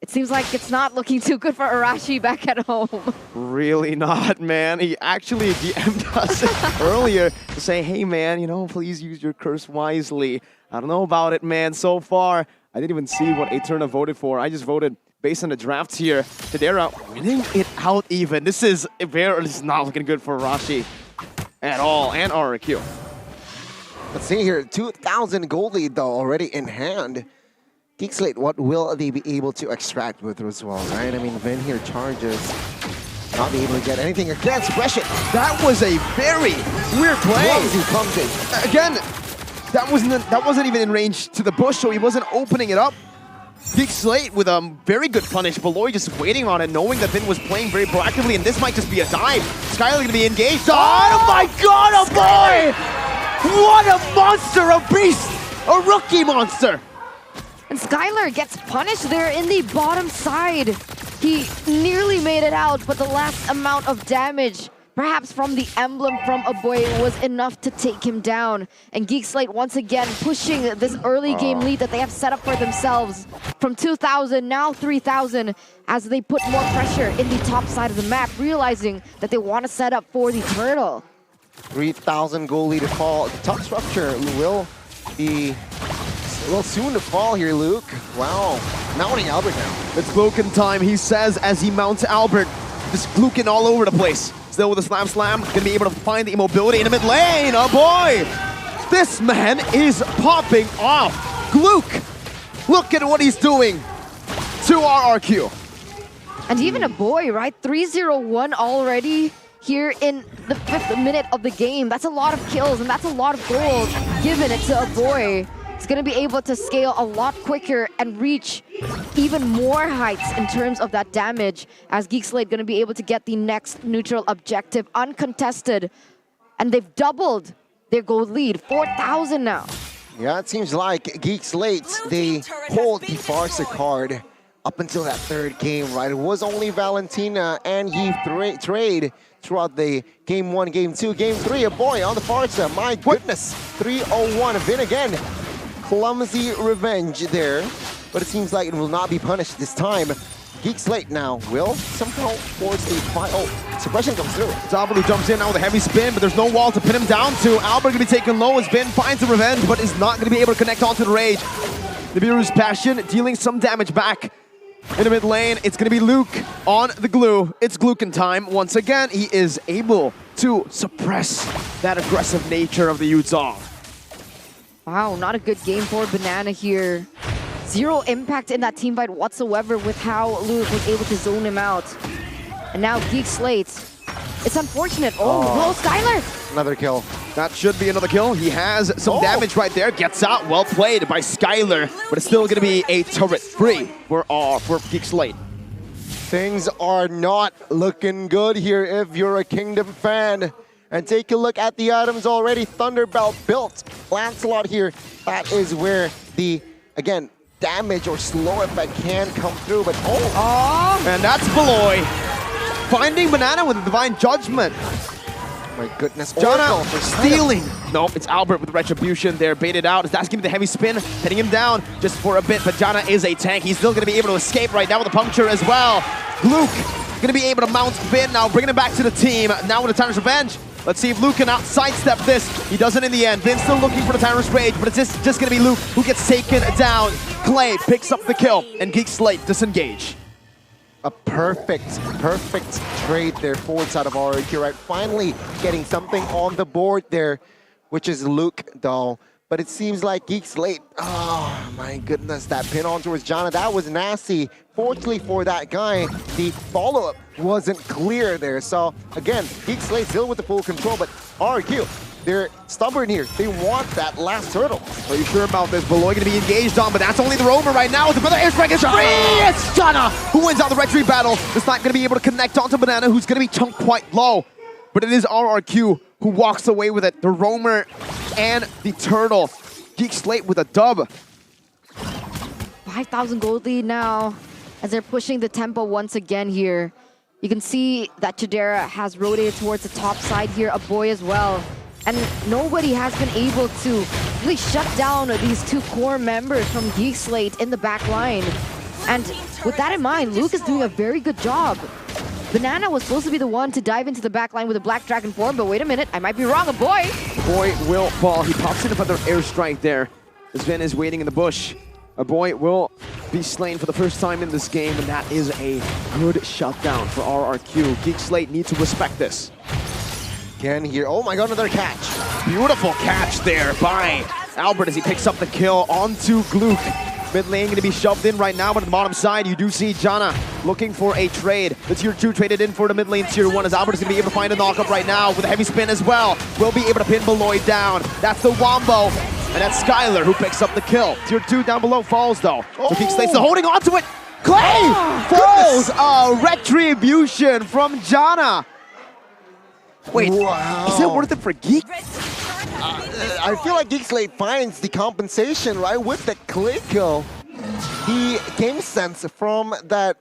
It seems like it's not looking too good for Arashi back at home. Really not, man. He actually DM'd us earlier to say, hey, man, you know, please use your curse wisely. I don't know about it, man. So far, I didn't even see what Eterna voted for. I just voted based on the drafts here. Tadera winning it out even. This is not looking good for Arashi at all, and RRQ. Let's see here, 2,000 gold lead though already in hand. GEEK SLATE, what will they be able to extract with as well, right? I mean, Vin here charges, not be able to get anything against Pressure. That was a very weird play. Clumsy comes in. Again, that wasn't even in range to the bush, so he wasn't opening it up. GEEK SLATE with a very good punish. Beloy just waiting on it, knowing that Vin was playing very proactively, and this might just be a dive. Skylar gonna be engaged. Oh my god, oh boy! What a monster, a beast, a rookie monster! And Skylar gets punished there in the bottom side. He nearly made it out, but the last amount of damage, perhaps from the emblem from Aboy, was enough to take him down. And GEEK SLATE once again pushing this early game lead that they have set up for themselves. From 2,000, now 3,000, as they put more pressure in the top side of the map, realizing that they want to set up for the turtle. 3,000 goal lead to fall. The top structure will be soon to fall here, Luke. Wow, mounting Albert now. It's Glukin time, he says as he mounts Albert. Just Glukin all over the place. Still with a slam, gonna be able to find the immobility in the mid lane. Oh boy! This man is popping off. Gluke, look at what he's doing to RRQ. And even Aboy, right? 3-0-1 already here in the 5th minute of the game. That's a lot of kills and that's a lot of gold given it to Aboy. He's going to be able to scale a lot quicker and reach even more heights in terms of that damage, as GEEK SLATE going to be able to get the next neutral objective uncontested. And they've doubled their gold lead, 4,000 now. Yeah, it seems like GEEK SLATE, they hold the Farsa card up until that third game, right? It was only Valentina and Yi trade throughout the game 1, game 2, game 3. Aboy on the Farsa, my goodness. 3-0-1, Vin again. Clumsy revenge there, but it seems like it will not be punished this time. GEEK SLATE now will somehow force the fight. Oh, suppression comes through. Albert who jumps in now with a heavy spin, but there's no wall to pin him down to. Albert gonna be taken low as Vin finds the revenge, but is not gonna be able to connect onto the rage. Nibiru's passion dealing some damage back in the mid lane. It's gonna be Luke on the glue. It's Glukin time. Once again, he is able to suppress that aggressive nature of the Utah. Wow, not a good game for Banana here. Zero impact in that team fight whatsoever with how Luke was able to zone him out. And now GEEK SLATE. It's unfortunate. Oh, no, Skylar! Another kill. That should be another kill. He has some damage right there. Gets out. Well played by Skylar. But it's still going to be a turret free for GEEK SLATE. Things are not looking good here if you're a Kingdom fan. And take a look at the items already. Thunderbelt built. Lancelot here. That is where the, again, damage or slow effect can come through. But and that's Beloy. Finding Banana with a Divine Judgment. My goodness. Jana stealing. Nope, it's Albert with Retribution there. Baited out. That's giving the heavy spin. Hitting him down just for a bit. But Jana is a tank. He's still going to be able to escape right now with a puncture as well. Luke going to be able to mount Vin now. Bringing it back to the team. Now with the Tyrant's Revenge. Let's see if Luke can sidestep this. He doesn't in the end. Vin's still looking for the Tyrant's Rage, but it's just going to be Luke who gets taken down. Clay picks up the kill, and GEEK SLATE disengage. A perfect trade there forward side of RRQ, right? Finally getting something on the board there, which is Luke, though. But it seems like GEEK SLATE, oh my goodness, that pin on towards Jana, that was nasty. Fortunately for that guy, the follow-up wasn't clear there. So again, GEEK SLATE still with the full control, but RRQ, they're stubborn here. They want that last turtle. Are you sure about this? Beloy gonna be engaged on, but that's only the rover right now. With the brother airstrike is free! It's Jana who wins out the retreat battle. It's not gonna be able to connect onto Banana, who's gonna be chunked quite low. But it is RRQ who walks away with it. The roamer and the turtle. GEEK SLATE with a dub. 5,000 gold lead now as they're pushing the tempo once again here. You can see that Chidera has rotated towards the top side here, Aboy as well. And nobody has been able to really shut down these two core members from GEEK SLATE in the back line. And with that in mind, Luke is doing a very good job. Banana was supposed to be the one to dive into the back line with a Black Dragon form, but wait a minute, I might be wrong, a boy! Boy will fall. He pops in another airstrike there. Sven is waiting in the bush. A boy will be slain for the first time in this game, and that is a good shutdown for RRQ. Geek Slate need to respect this. Again here, oh my god, another catch. Beautiful catch there by Albert as he picks up the kill onto Gluck. Mid lane going to be shoved in right now, but on the bottom side, you do see Jana looking for a trade. The tier 2 traded in for the mid lane tier 1 as Albert is going to be able to find a knockup right now with a heavy spin as well. Will be able to pin Beloy down. That's the Wombo. And that's Skylar who picks up the kill. Tier 2 down below falls though. So Geek Slate's still holding on to it. Clay falls. A retribution from Jana. Wait, wow. Is that worth it for Geek? I feel like Geek Slate finds the compensation, right, with the Clay kill. The game sense from that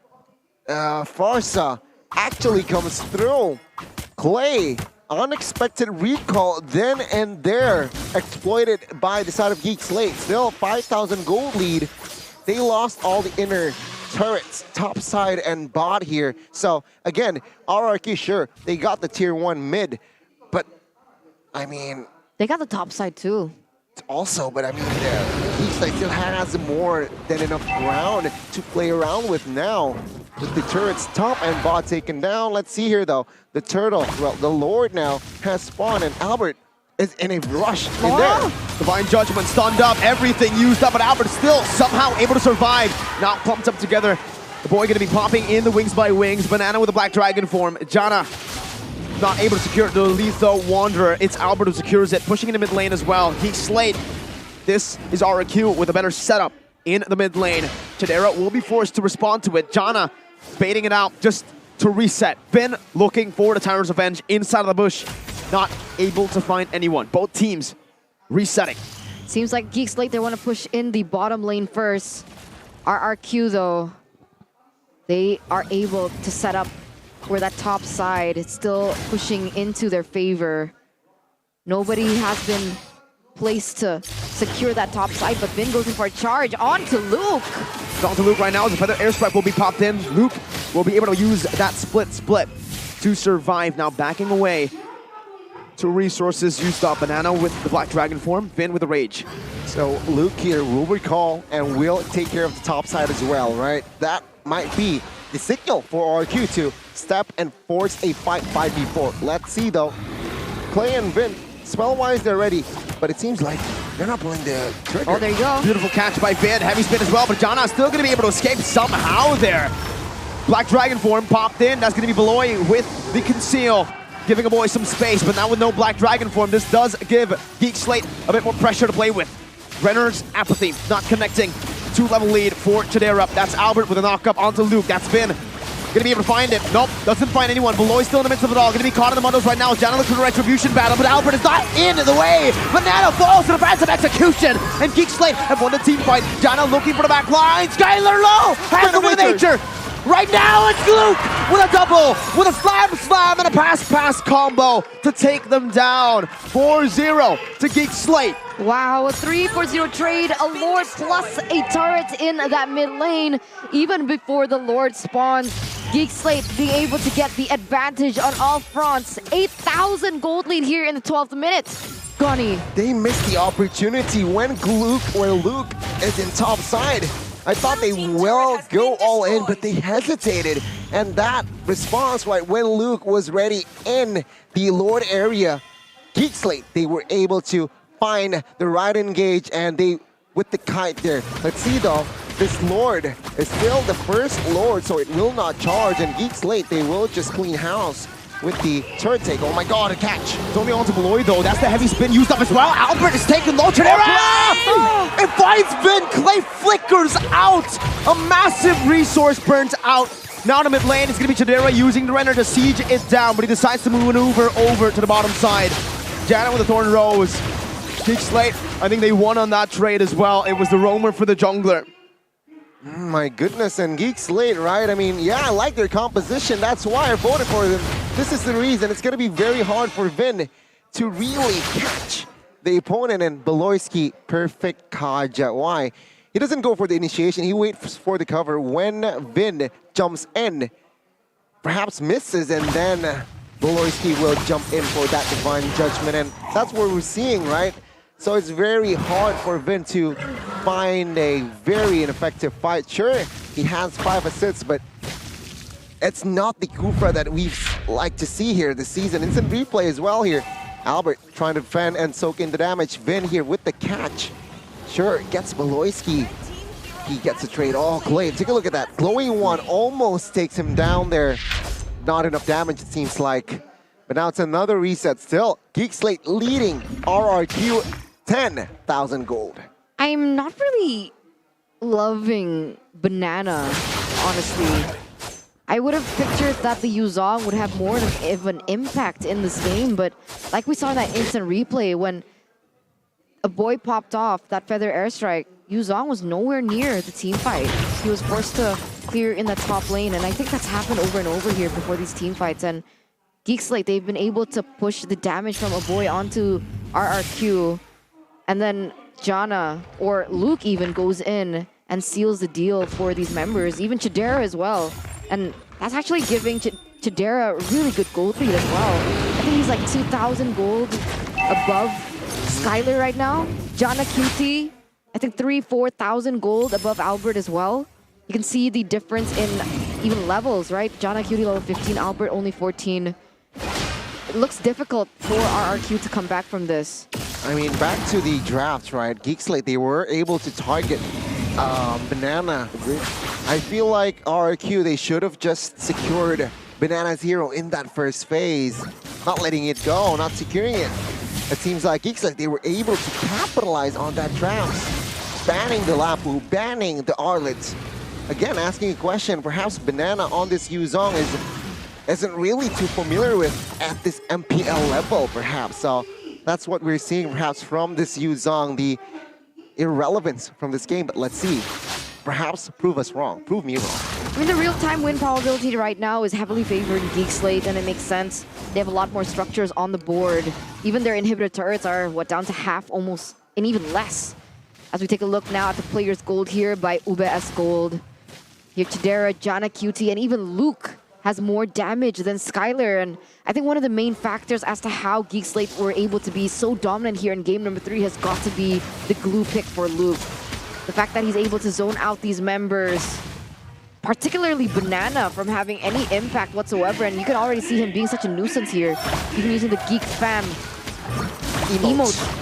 Farsa actually comes through. Clay, unexpected recall then and there, exploited by the side of Geek Slate. Still 5,000 gold lead. They lost all the inner turrets, top side and bot here. So again, RRQ, sure, they got the tier 1 mid, but I mean, they got the top side too. Also, but I mean, Geek Slate still has more than enough ground to play around with now. With the turrets top and bot taken down. Let's see here though, the turtle, well, the Lord now has spawned and Albert is in a rush in there. Divine Judgment stunned up, everything used up, but Albert still somehow able to survive. Now clumped up together. The boy going to be popping in the Wings by Wings. Banana with a Black Dragon form. Jana not able to secure the Letho Wanderer. It's Albert who secures it, pushing in the mid lane as well. Geek Slate. This is RRQ with a better setup in the mid lane. Chidera will be forced to respond to it. Jana baiting it out just to reset. Finn looking for the Tyrant's Revenge inside of the bush. Not able to find anyone. Both teams resetting. Seems like Geek Slate, they want to push in the bottom lane first. RRQ though, they are able to set up where that top side is still pushing into their favor. Nobody has been placed to secure that top side, but Vin goes in for a charge onto Luke. On to Luke right now as a feather airstrike will be popped in. Luke will be able to use that split to survive. Now backing away. 2 resources used up. Banana with the Black Dragon form, Vin with the Rage. So Luke here will recall and will take care of the top side as well, right? That might be the signal for RQ to step and force a fight 5v4. Let's see though. Clay and Vin, spell-wise they're ready, but it seems like they're not pulling the trigger. Oh, there you go. Beautiful catch by Vin, heavy spin as well, but Jana still going to be able to escape somehow there. Black Dragon form popped in, that's going to be Beloy with the conceal. Giving a boy some space, but now with no Black Dragon form, this does give Geek Slate a bit more pressure to play with. Renner's Apathy not connecting. 2-level lead for Chidera. That's Albert with a knock-up onto Luke. That's Finn. Gonna be able to find him. Nope, doesn't find anyone. Beloy's still in the midst of it all. Gonna be caught in the muddles right now. Jana looks for the retribution battle, but Albert is not in the way. Banana falls to the path of execution, and Geek Slate have won the team fight. Jana looking for the back line. Skylar low has the win nature. Right now, it's Luke with a double, with a slam, and a pass combo to take them down. 4-0 to Geek Slate. Wow, a 3-4-0 trade, a Lord plus a turret in that mid lane. Even before the Lord spawns, Geek Slate being able to get the advantage on all fronts. 8,000 gold lead here in the 12th minute. Gunny. They missed the opportunity when Luke is in top side. I thought they will go all in, but they hesitated. And that response, right, when Luke was ready in the Lord area, Geek Slate, they were able to find the right engage, and they, with the kite there. Let's see though, this Lord is still the first Lord, so it will not charge, and Geek Slate, they will just clean house with the turret take. Oh my god, a catch. It's only on to Beloy though. That's the heavy spin used up as well. Albert is taking low. It finds Vin. Clay flickers out. A massive resource burns out. Now in the mid lane, it's going to be Chidera using the Renner to siege it down, but he decides to maneuver over to the bottom side. Jana with the Thorn Rose. Geek Slate, I think they won on that trade as well. It was the roamer for the jungler. My goodness, and Geek Slate, right? I mean, yeah, I like their composition. That's why I voted for them. This is the reason. It's going to be very hard for Vin to really catch the opponent, and Beloyski, perfect Kaja. Why? He doesn't go for the initiation. He waits for the cover when Vin jumps in. Perhaps misses, and then Bolorski will jump in for that divine judgment, and that's what we're seeing, right? So it's very hard for Vin to find a very ineffective fight. Sure, he has 5 assists, but it's not the Kufra that we like to see here this season. Instant replay as well here. Albert trying to defend and soak in the damage. Vin here with the catch. Sure, gets Bolorski. He gets a trade. Oh, Clay, take a look at that. Glowing one almost takes him down there. Not enough damage, it seems like. But now it's another reset still. GEEK SLATE leading RRQ 10,000 gold. I'm not really loving Banana, honestly. I would have pictured that the Yuzong would have more of an impact in this game, but like we saw in that instant replay, when a boy popped off that feather airstrike, Yuzong was nowhere near the team fight. He was forced to clear in that top lane, and I think that's happened over and over here before these team fights. And GEEK SLATE, they've been able to push the damage from a boy onto RRQ, and then Jana or Luke even goes in and seals the deal for these members, even Chidera as well. And that's actually giving Chidera a really good gold lead as well. I think he's like 2,000 gold above Skylar right now. Jana QT, I think 3,000-4,000 gold above Albert as well. You can see the difference in even levels, right? Jana QT level 15, Albert only 14. It looks difficult for RRQ to come back from this. I mean, back to the draft, right? GEEK SLATE, they were able to target Banana. I feel like RRQ, they should have just secured Banana's hero in that first phase. Not letting it go, not securing it. It seems like GEEK SLATE, they were able to capitalize on that draft. Banning the Lapu, banning the Arlets. Again, asking a question, perhaps Banana on this Yuzong isn't really too familiar with at this MPL level, perhaps. So that's what we're seeing perhaps from this Yuzong, the irrelevance from this game. But let's see. Perhaps prove us wrong. Prove me wrong. I mean, the real-time win probability right now is heavily favored in GEEK SLATE, and it makes sense. They have a lot more structures on the board. Even their inhibitor turrets are, down to half almost, and even less. As we take a look now at the players' gold here by UBS Gold. Here, Chidera, Jana QT, and even Luke has more damage than Skylar. And I think one of the main factors as to how GEEK SLATE were able to be so dominant here in game number 3 has got to be the glue pick for Luke. The fact that he's able to zone out these members, particularly Banana, from having any impact whatsoever. And you can already see him being such a nuisance here, even using the Geek Fam emote.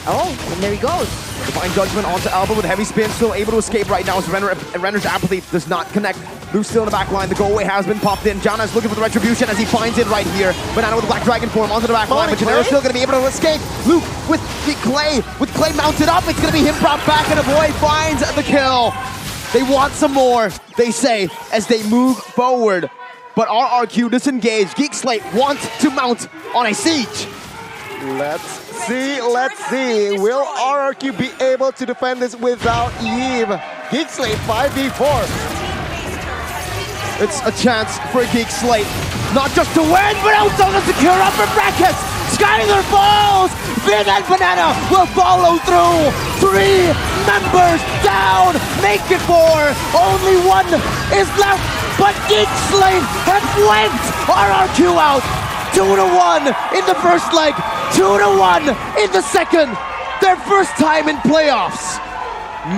Oh, and there he goes. Divine Judgment onto Alba with heavy spin, still able to escape right now as Renner's Apathy does not connect. Luke's still in the back line, the go-away has been popped in. Jana's looking for the retribution as he finds it right here. Banana with the Black Dragon form onto the back line, but Chidera's still going to be able to escape. Luke with the Clay mounted up, it's going to be him brought back, and a boy finds the kill. They want some more, they say, as they move forward. But RRQ disengaged. GEEK SLATE wants to mount on a siege. Let's see. Will RRQ be able to defend this without Eve? GEEK SLATE 5v4. It's a chance for GEEK SLATE, not just to win, but also to secure upper brackets. Skylar falls. Vin and Banana will follow through. 3 members down. Make it 4. Only 1 is left, but GEEK SLATE have went RRQ out. 2-1 in the first leg, 2-1 in the second. Their first time in playoffs.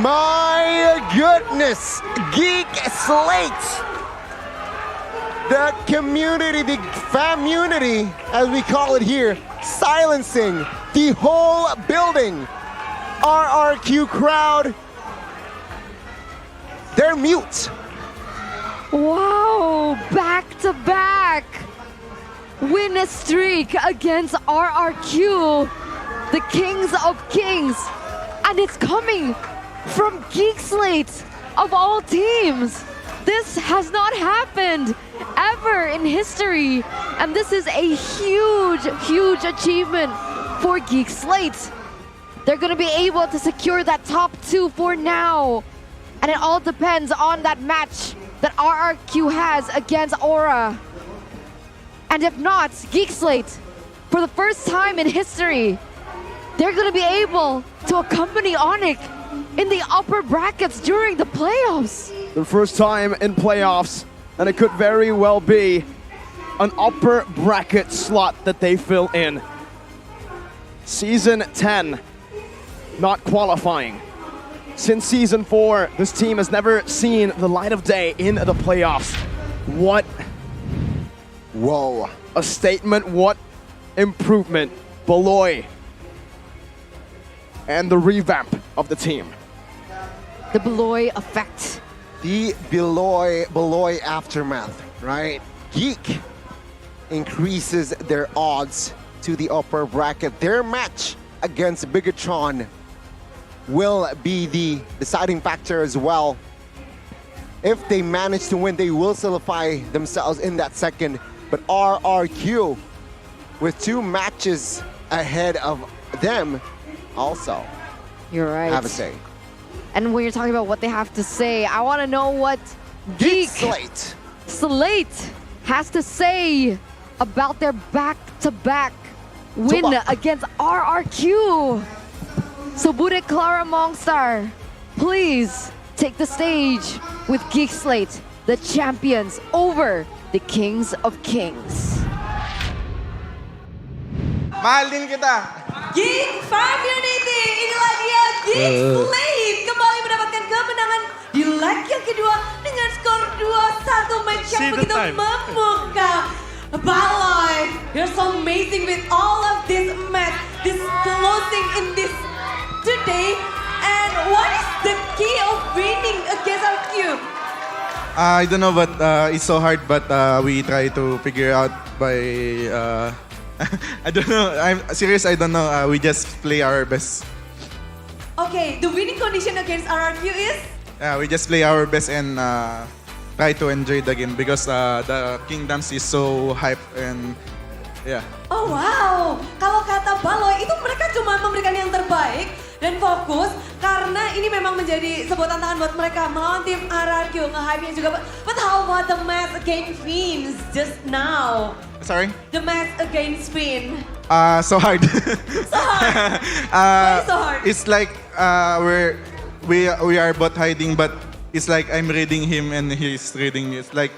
My goodness, GEEK SLATE. The community, the famunity, as we call it here, silencing the whole building. RRQ crowd, they're mute. Wow, back-to-back win streak against RRQ, the Kings of Kings. And it's coming from GEEK SLATE of all teams. This has not happened ever in history. And this is a huge achievement for GEEK SLATE. They're going to be able to secure that top 2 for now. And it all depends on that match that RRQ has against Aura. And if not, GEEK SLATE, for the first time in history, they're going to be able to accompany Onyx in the upper brackets during the playoffs. The first time in playoffs, and it could very well be an upper bracket slot that they fill in. Season 10, not qualifying. Since Season 4, this team has never seen the light of day in the playoffs. What? Whoa. A statement, what improvement. Beloy. And the revamp of the team. The Beloy effect. The Beloy aftermath, right? GEEK increases their odds to the upper bracket. Their match against Bigetron will be the deciding factor as well. If they manage to win, they will solidify themselves in that second. But RRQ, with 2 matches ahead of them, also You're right. have a say. And when you're talking about what they have to say, I want to know what GEEK GEEK Slate has to say about their back-to-back win against RRQ. So Bude Clara Mongstar, please take the stage with GEEK Slate, the champions over the Kings of Kings. Mahal din kita. GEEK Fan Unity, inilah dia GEEK Slate kembali mendapatkan kemenangan di leg yang kedua dengan skor 2-1 match yang begitu memukau. Baloi, you're so amazing with all of this match, this closing in this today. And what is the key of winning against RQ? I don't know, but it's so hard. But we try to figure out by. I don't know. I'm serious. I don't know. We just play our best. Okay, the winning condition against RRQ is? We just play our best and try to enjoy the game because the Kingdoms is so hype and yeah. Oh wow, kalau kata Baloi itu mereka cuma memberikan yang terbaik dan fokus karena ini memang menjadi sebuah tantangan buat mereka melawan tim RRQ, nge-hype-nya juga. But how about the match against Fins just now? Sorry? The match against Fin. So hard. So hard. Why so hard? It's like we are both hiding, but it's like I'm reading him and he's reading me. It's like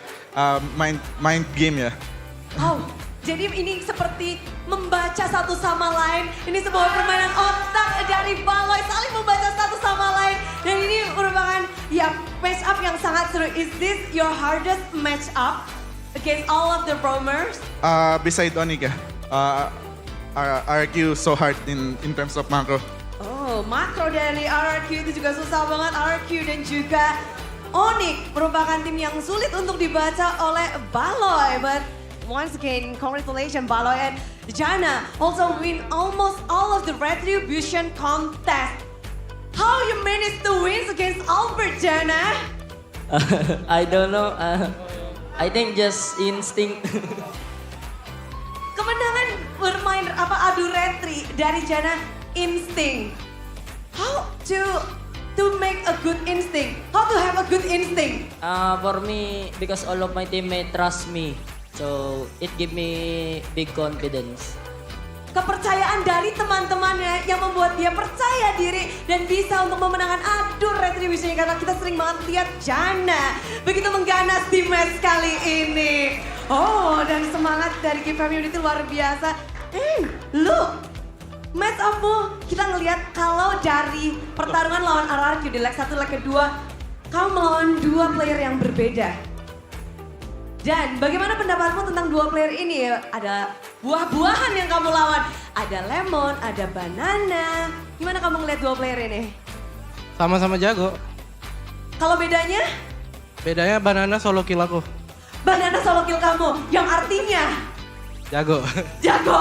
mind game ya. Oh, jadi ini seperti membaca satu sama lain. Ini sebuah permainan otak dari Baloi saling membaca satu sama lain. Dan ini merupakan ya match up yang sangat seru. Is this your hardest match up against all of the promers? Beside Onika, RQ so hard in terms of macro. Oh, makro dari RRQ itu juga susah banget. RRQ dan juga Onyx merupakan tim yang sulit untuk dibaca oleh Baloi. But once again, congratulations Baloi and Jana also win almost all of the retribution contest. How you managed to win against Albert, Jana? I don't know. I think just instinct. Kemenangan bermain adu retri dari Jana instinct. How to make a good instinct? How to have a good instinct? For me, because all of my teammates trust me, so it give me big confidence. Kepercayaan dari teman-temannya yang membuat dia percaya diri dan bisa untuk memenangkan adu retribution karena kita sering banget lihat Jana begitu mengganas di match kali ini. Oh, dan semangat dari GEEK Community luar biasa. Look, match up-mu kita ngelihat kalau dari pertarungan lawan RRQ di leg 1, leg kedua, kamu melawan 2 player yang berbeda. Dan bagaimana pendapatmu tentang 2 player ini? Ada buah-buahan yang kamu lawan. Ada lemon, ada banana. Gimana kamu ngeliat 2 player ini? Sama-sama jago. Kalau bedanya? Bedanya banana solo kill aku. Banana solo kill kamu, yang artinya? Jago. Jago.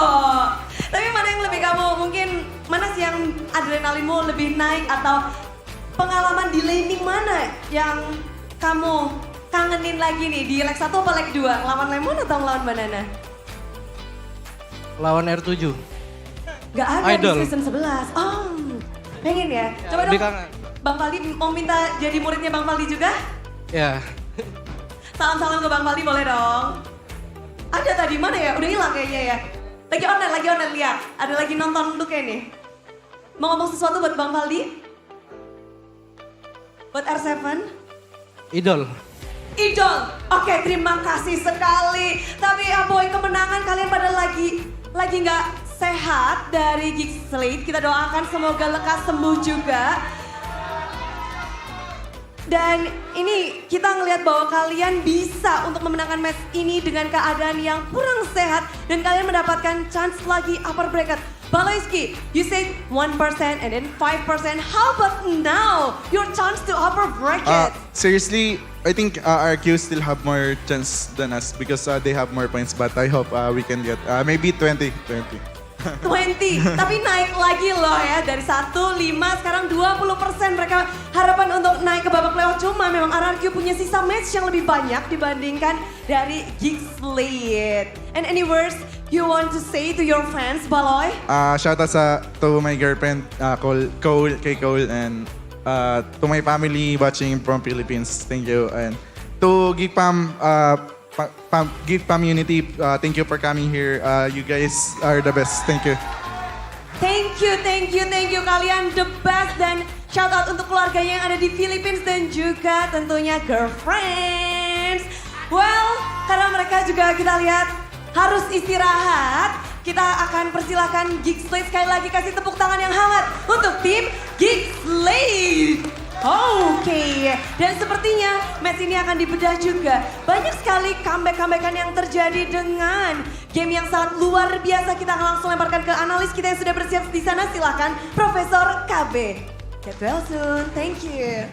Tapi mana yang lebih kamu, mungkin mana sih yang adrenalinmu lebih naik atau pengalaman di laning mana yang kamu kangenin lagi nih di leg 1 apa leg 2? Lawan lemon atau lawan banana? Lawan R7. Gak ada Idol. di season 11. Oh, pengen ya? Coba dong, Bang Faldi mau minta jadi muridnya Bang Faldi juga? Ya. Salam-salam ke Bang Faldi boleh dong? Ada tadi mana ya? Udah hilang kayaknya ya? Lagi online lihat. Ada lagi nonton dulu kayak nih. Mau ngomong sesuatu buat Bang Faldi? Buat R7? Idol. Idol. Oke, terima kasih sekali. Tapi Boy, kemenangan kalian pada lagi nggak sehat dari GEEK SLATE. Kita doakan semoga lekas sembuh juga. Dan ini kita ngelihat bahwa kalian bisa untuk memenangkan match ini dengan keadaan yang kurang sehat. Dan kalian mendapatkan chance lagi upper bracket. Baloyski, you said 1% and then 5%. How about now? Your chance to upper bracket. Seriously, I think RQ still have more chance than us because they have more points. But I hope we can get maybe 20. 20, tapi naik lagi loh ya dari 1, 5, sekarang 20% mereka harapan untuk naik ke babak playoff. Cuma memang RRQ punya sisa match yang lebih banyak dibandingkan dari GEEK SLATE. And any words you want to say to your fans, Baloy? Shout out to my girlfriend, Cole, and to my family watching from Philippines. Thank you. And to GEEK GEEK community, thank you for coming here. You guys are the best. Thank you. Thank you. Kalian the best dan shout out untuk keluarganya yang ada di Philippines dan juga tentunya girlfriends. Well, karena mereka juga kita lihat harus istirahat, kita akan persilahkan GEEK SLATE sekali lagi kasih tepuk tangan yang hangat untuk tim GEEK SLATE. Oke, dan sepertinya match ini akan dibedah juga. Banyak sekali comeback-comebackan yang terjadi dengan game yang sangat luar biasa. Kita akan langsung lemparkan ke analis kita yang sudah bersiap di sana. Silahkan Profesor KB. Get well soon, thank you.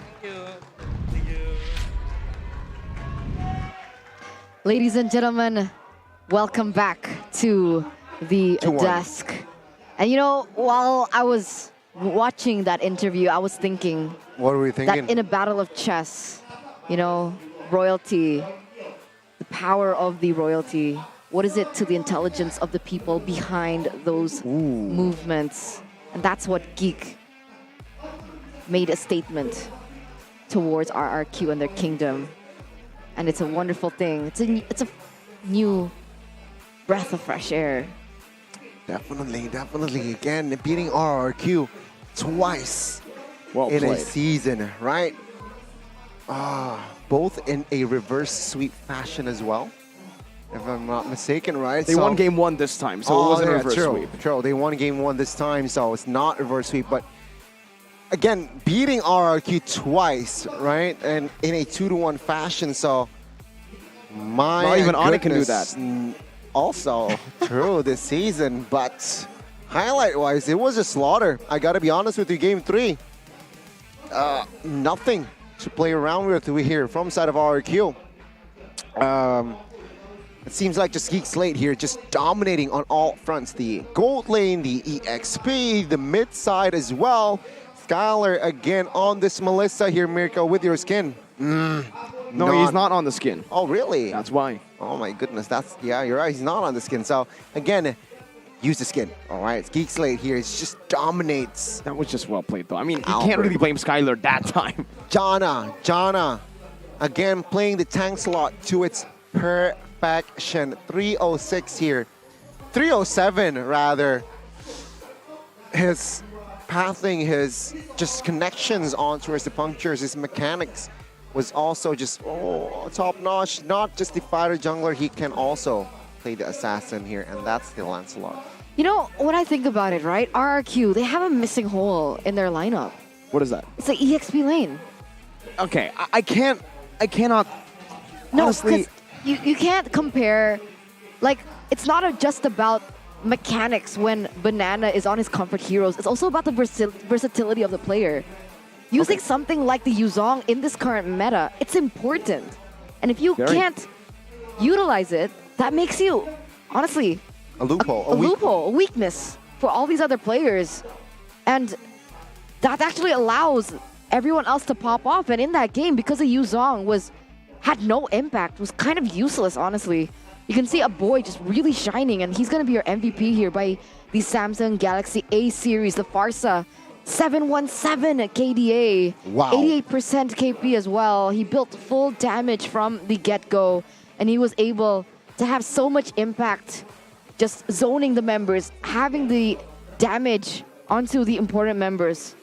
Ladies and gentlemen, welcome back to the desk. And you know, while I was watching that interview, I was thinking, what were we thinking? That in a battle of chess, you know, royalty, the power of the royalty, what is it to the intelligence of the people behind those movements? And that's what GEEK made a statement towards RRQ and their kingdom. And it's a wonderful thing. It's a new breath of fresh air. Definitely. Again, beating RRQ twice in a season, right? Both in a reverse sweep fashion as well, if I'm not mistaken, right? They won game 1 this time, so it wasn't a reverse sweep. True, they won game 1 this time, so it's not reverse sweep, but again, beating RRQ twice, right? And in a 2-1 fashion, so not even Ani can do that. Also true this season, but highlight-wise, it was a slaughter. I gotta be honest with you, game 3. Nothing to play around with we hear from side of RRQ. It seems like just GEEK SLATE here, just dominating on all fronts. The gold lane, the EXP, the mid side as well. Skylar again on this Melissa here, Mirko, with your skin. No, he's not on the skin. Oh, really? That's why. Oh my goodness, yeah, you're right. He's not on the skin. So again, use the skin. All right, it's GEEK SLATE here. It just dominates. That was just well played, though. I mean, you can't really blame Skylar that time. Jana, again playing the tank slot to its perfection. 306 here, 307 rather. His pathing, his just connections onto his punctures, his mechanics was also just top notch. Not just the fighter jungler, he can also play the assassin here, and that's the Lancelot. You know, when I think about it, right? RRQ, they have a missing hole in their lineup. What is that? It's the EXP lane. Okay, I cannot. No, honestly, you can't compare. Like, it's not just about mechanics when Banana is on his comfort heroes. It's also about the versatility of the player. Using something like the Yuzong in this current meta, it's important. And if you can't utilize it, that makes you, honestly, a loophole. A weakness for all these other players. And that actually allows everyone else to pop off. And in that game, because the Yuzong had no impact, was kind of useless, honestly. You can see a boy just really shining, and he's going to be your MVP here by the Samsung Galaxy A series, the Farsa 717 KDA. Wow. 88% KP as well. He built full damage from the get-go, and he was able to have so much impact just zoning the members, having the damage onto the important members.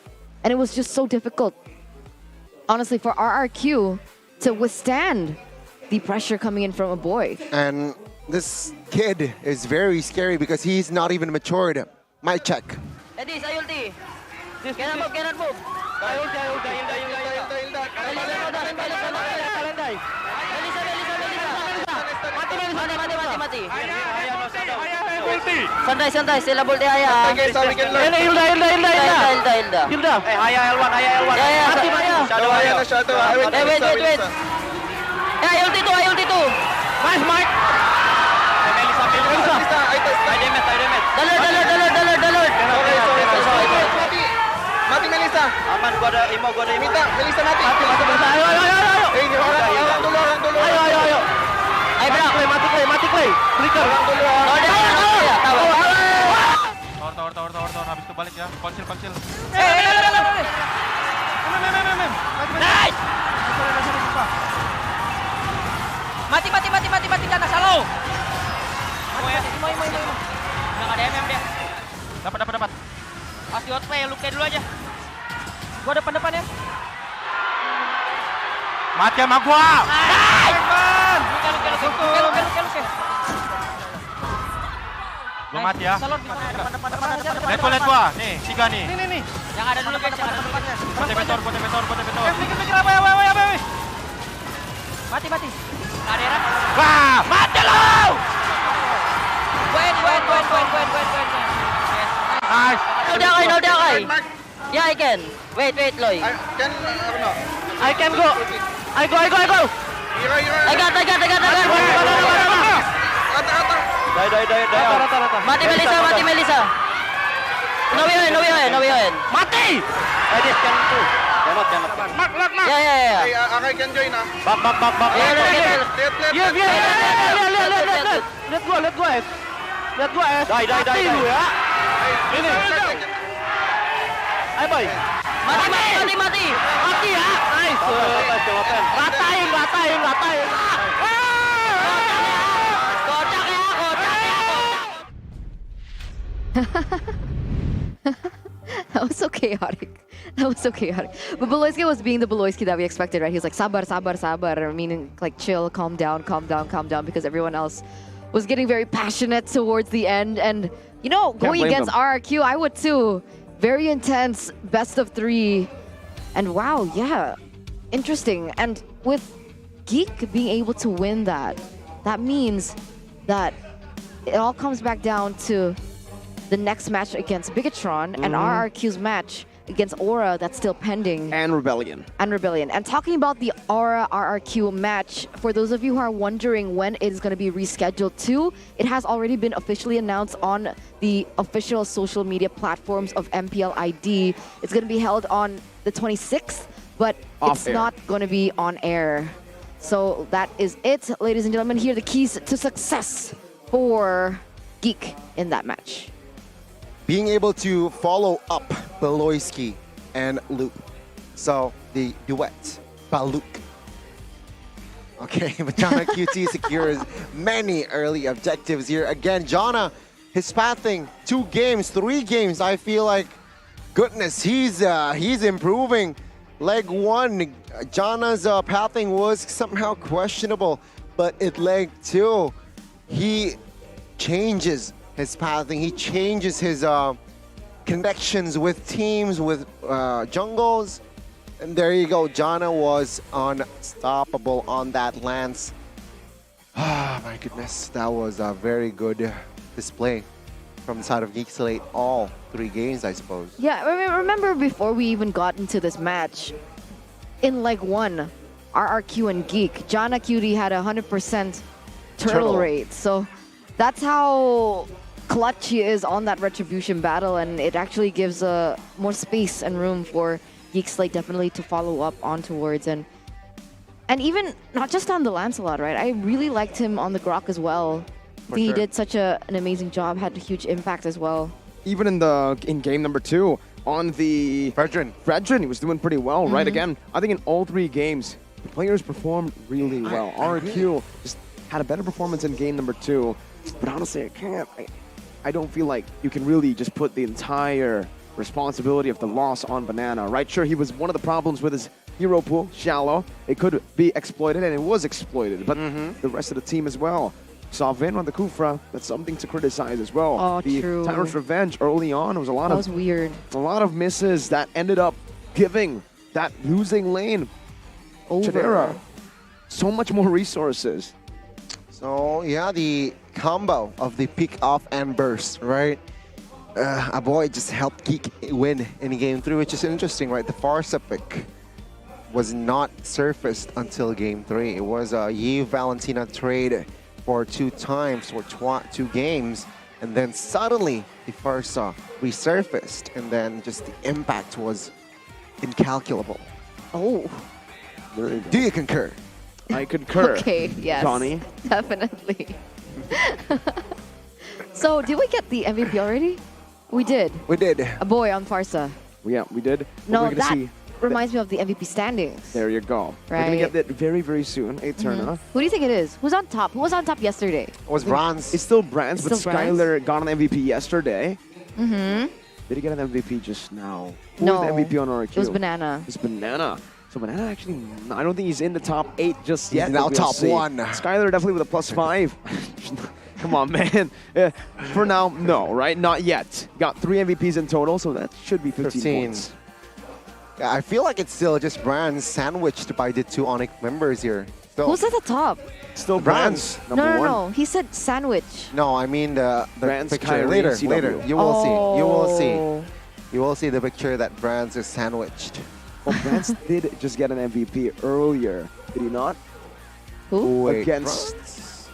And it was just so difficult honestly, for RRQ to withstand the pressure coming in from a boy. And this kid is very scary because he's not even matured. Mic check. Ready, saya ulti. Cannot move. Mati. Santai, sila ulti Haya. Hilda. Haya L1. Mati. Shadow. Wait. Ulti tu. Nice, Mike. Melissa. Dalur. Mati Melissa. Aman, gua ada Imo. Minta Melissa mati. Ayo. Orang dulu. Ayo. Ayo, bro. Mati, Clay. Flicker. Tower. Habis itu balik ya. Konsil. Nice. Mati jangan salo. Imo. Enggak ada MM dia. Dapat. Pasti outplay, lu kayak dulu aja. Gua depan ya. Mati sama gua. Luke. Lu mati ya. Depan. Lihat gua. Nih, 3 nih. Nih. Yang ada dulu guys, Kote betor. Mikir apa? Mati. Karera. Wah, mati lu. Wait. Nice. No down. Yeah, I can. Wait, Loy. I can go. I go. I got. Die. Mati Melissa. No behind. Mati. This can too. Cannot. Mak. Yeah. I can join ah. Back. Lihat. Lihat gua. Die. Lu ya. Ini. Ayo boy. Mati. Mati ya. Nice. Ratain. Kocak ya. That was so chaotic. But Beloyski was being the Beloyski that we expected, right? He was like, sabar, meaning like chill, calm down, because everyone else was getting very passionate towards the end. And, you know, going against RRQ, I would too. Very intense, best of 3. And wow, yeah, interesting. And with GEEK being able to win that means that it all comes back down to the next match against Bigetron and RRQ's match against Aura that's still pending. And Rebellion. And talking about the Aura RRQ match, for those of you who are wondering when it is going to be rescheduled to, it has already been officially announced on the official social media platforms of MPL ID. It's going to be held on the 26th, but it's not going to be on air. So that is it, ladies and gentlemen. Here are the keys to success for GEEK in that match. Being able to follow up Beloyski and Luke. So the duet, Baluk. Okay, but Jana QT secures many early objectives here. Again, Jana, his pathing, 2 games, 3 games. I feel like, goodness, he's improving. Leg 1, Jana's pathing was somehow questionable, but at leg 2, he changes his pathing. He changes his connections with teams, with jungles. And there you go. Jana was unstoppable on that lance. Ah, my goodness. That was a very good display from the side of GEEK SLATE. All 3 games, I suppose. Yeah, I mean, remember before we even got into this match, in leg 1, RRQ and GEEK, Jana QD had 100% turtle rate. So that's how clutch he is on that retribution battle, and it actually gives more space and room for GEEK SLATE definitely to follow up on towards. And even not just on the Lancelot, right? I really liked him on the Grok as well. I think he did such an amazing job, had a huge impact as well. Even in game number 2, on the Fredrin, he was doing pretty well, right? Again, I think in all 3 games, the players performed really well. RRQ just had a better performance in game number 2, but honestly, I don't feel like you can really just put the entire responsibility of the loss on Banana, right? Sure, he was one of the problems with his hero pool, shallow. It could be exploited, and it was exploited. But the rest of the team as well. Saw Vin on the Kufra. That's something to criticize as well. Oh, the true. Tyrant's Revenge early on was That was weird. a lot of misses that ended up giving that losing lane Over. Chidera so much more resources. So yeah, the combo of the pick off and burst, right? A boy just helped Geek win in game 3, which is interesting, right? The Farsa pick was not surfaced until game 3. It was a Yi Valentina trade for 2 times for 2 games, and then suddenly the Farsa resurfaced, and then just the impact was incalculable. Oh. There you go. Do you concur? I concur. Okay, yes. Johnny. Definitely. So, did we get the MVP already? We did. We did. A boy on Farsa. Yeah, we did. No, We're gonna that see. reminds me of the MVP standings. There you go. We're Right. gonna get that very, very soon. Eterna. Who do you think it is? Who's on top? Who was on top yesterday? It was Bronze. It's still Brands, It's but still Brands? Skylar got an MVP yesterday. Mm-hmm. Did he get an MVP just now? Who No. was the MVP on RQ? It was Banana. It's Banana. So Banana actually, I don't think he's in the top 8 just He's yet. now but we'll top see. 1. Skylar definitely with a +5. Come on, man. For now, no, right? Not yet. Got 3 MVPs in total, so that should be 15 points. Yeah, I feel like it's still just Brands sandwiched by the 2 Onyx members here. So, Who's at the top? Still Brands. Brands, number 1. No. He said sandwich. No, I mean the Brands, picture Kyrie, later. CW. Later, you will see. You will see. Oh. You will see the picture that Brands is sandwiched. Well, Brands did just get an MVP earlier, did he not? Who? Wait, Against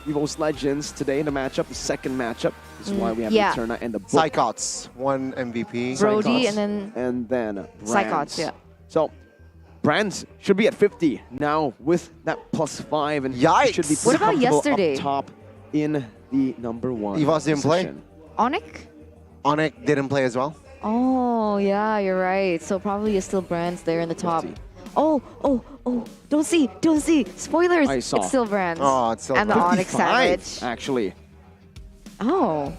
EVOS Legends today in the matchup, the second matchup. This is why we have Yeah. Eterna and the book. Psychots, 1 MVP. Brody Psychots. and then Brands. Psychots, yeah. So Brands should be at 50 now with that +5, and Yikes. should be What about comfortable yesterday? up top in the number 1. EVOS didn't play? position. Onyx? Onyx didn't play as well. Oh, yeah, you're right. So probably it's still Brands there in the top. 50. Oh, don't see. Spoilers. I saw. It's still Brands. Oh, it's still and the Brands. Onyx 55, Savage. actually. Oh.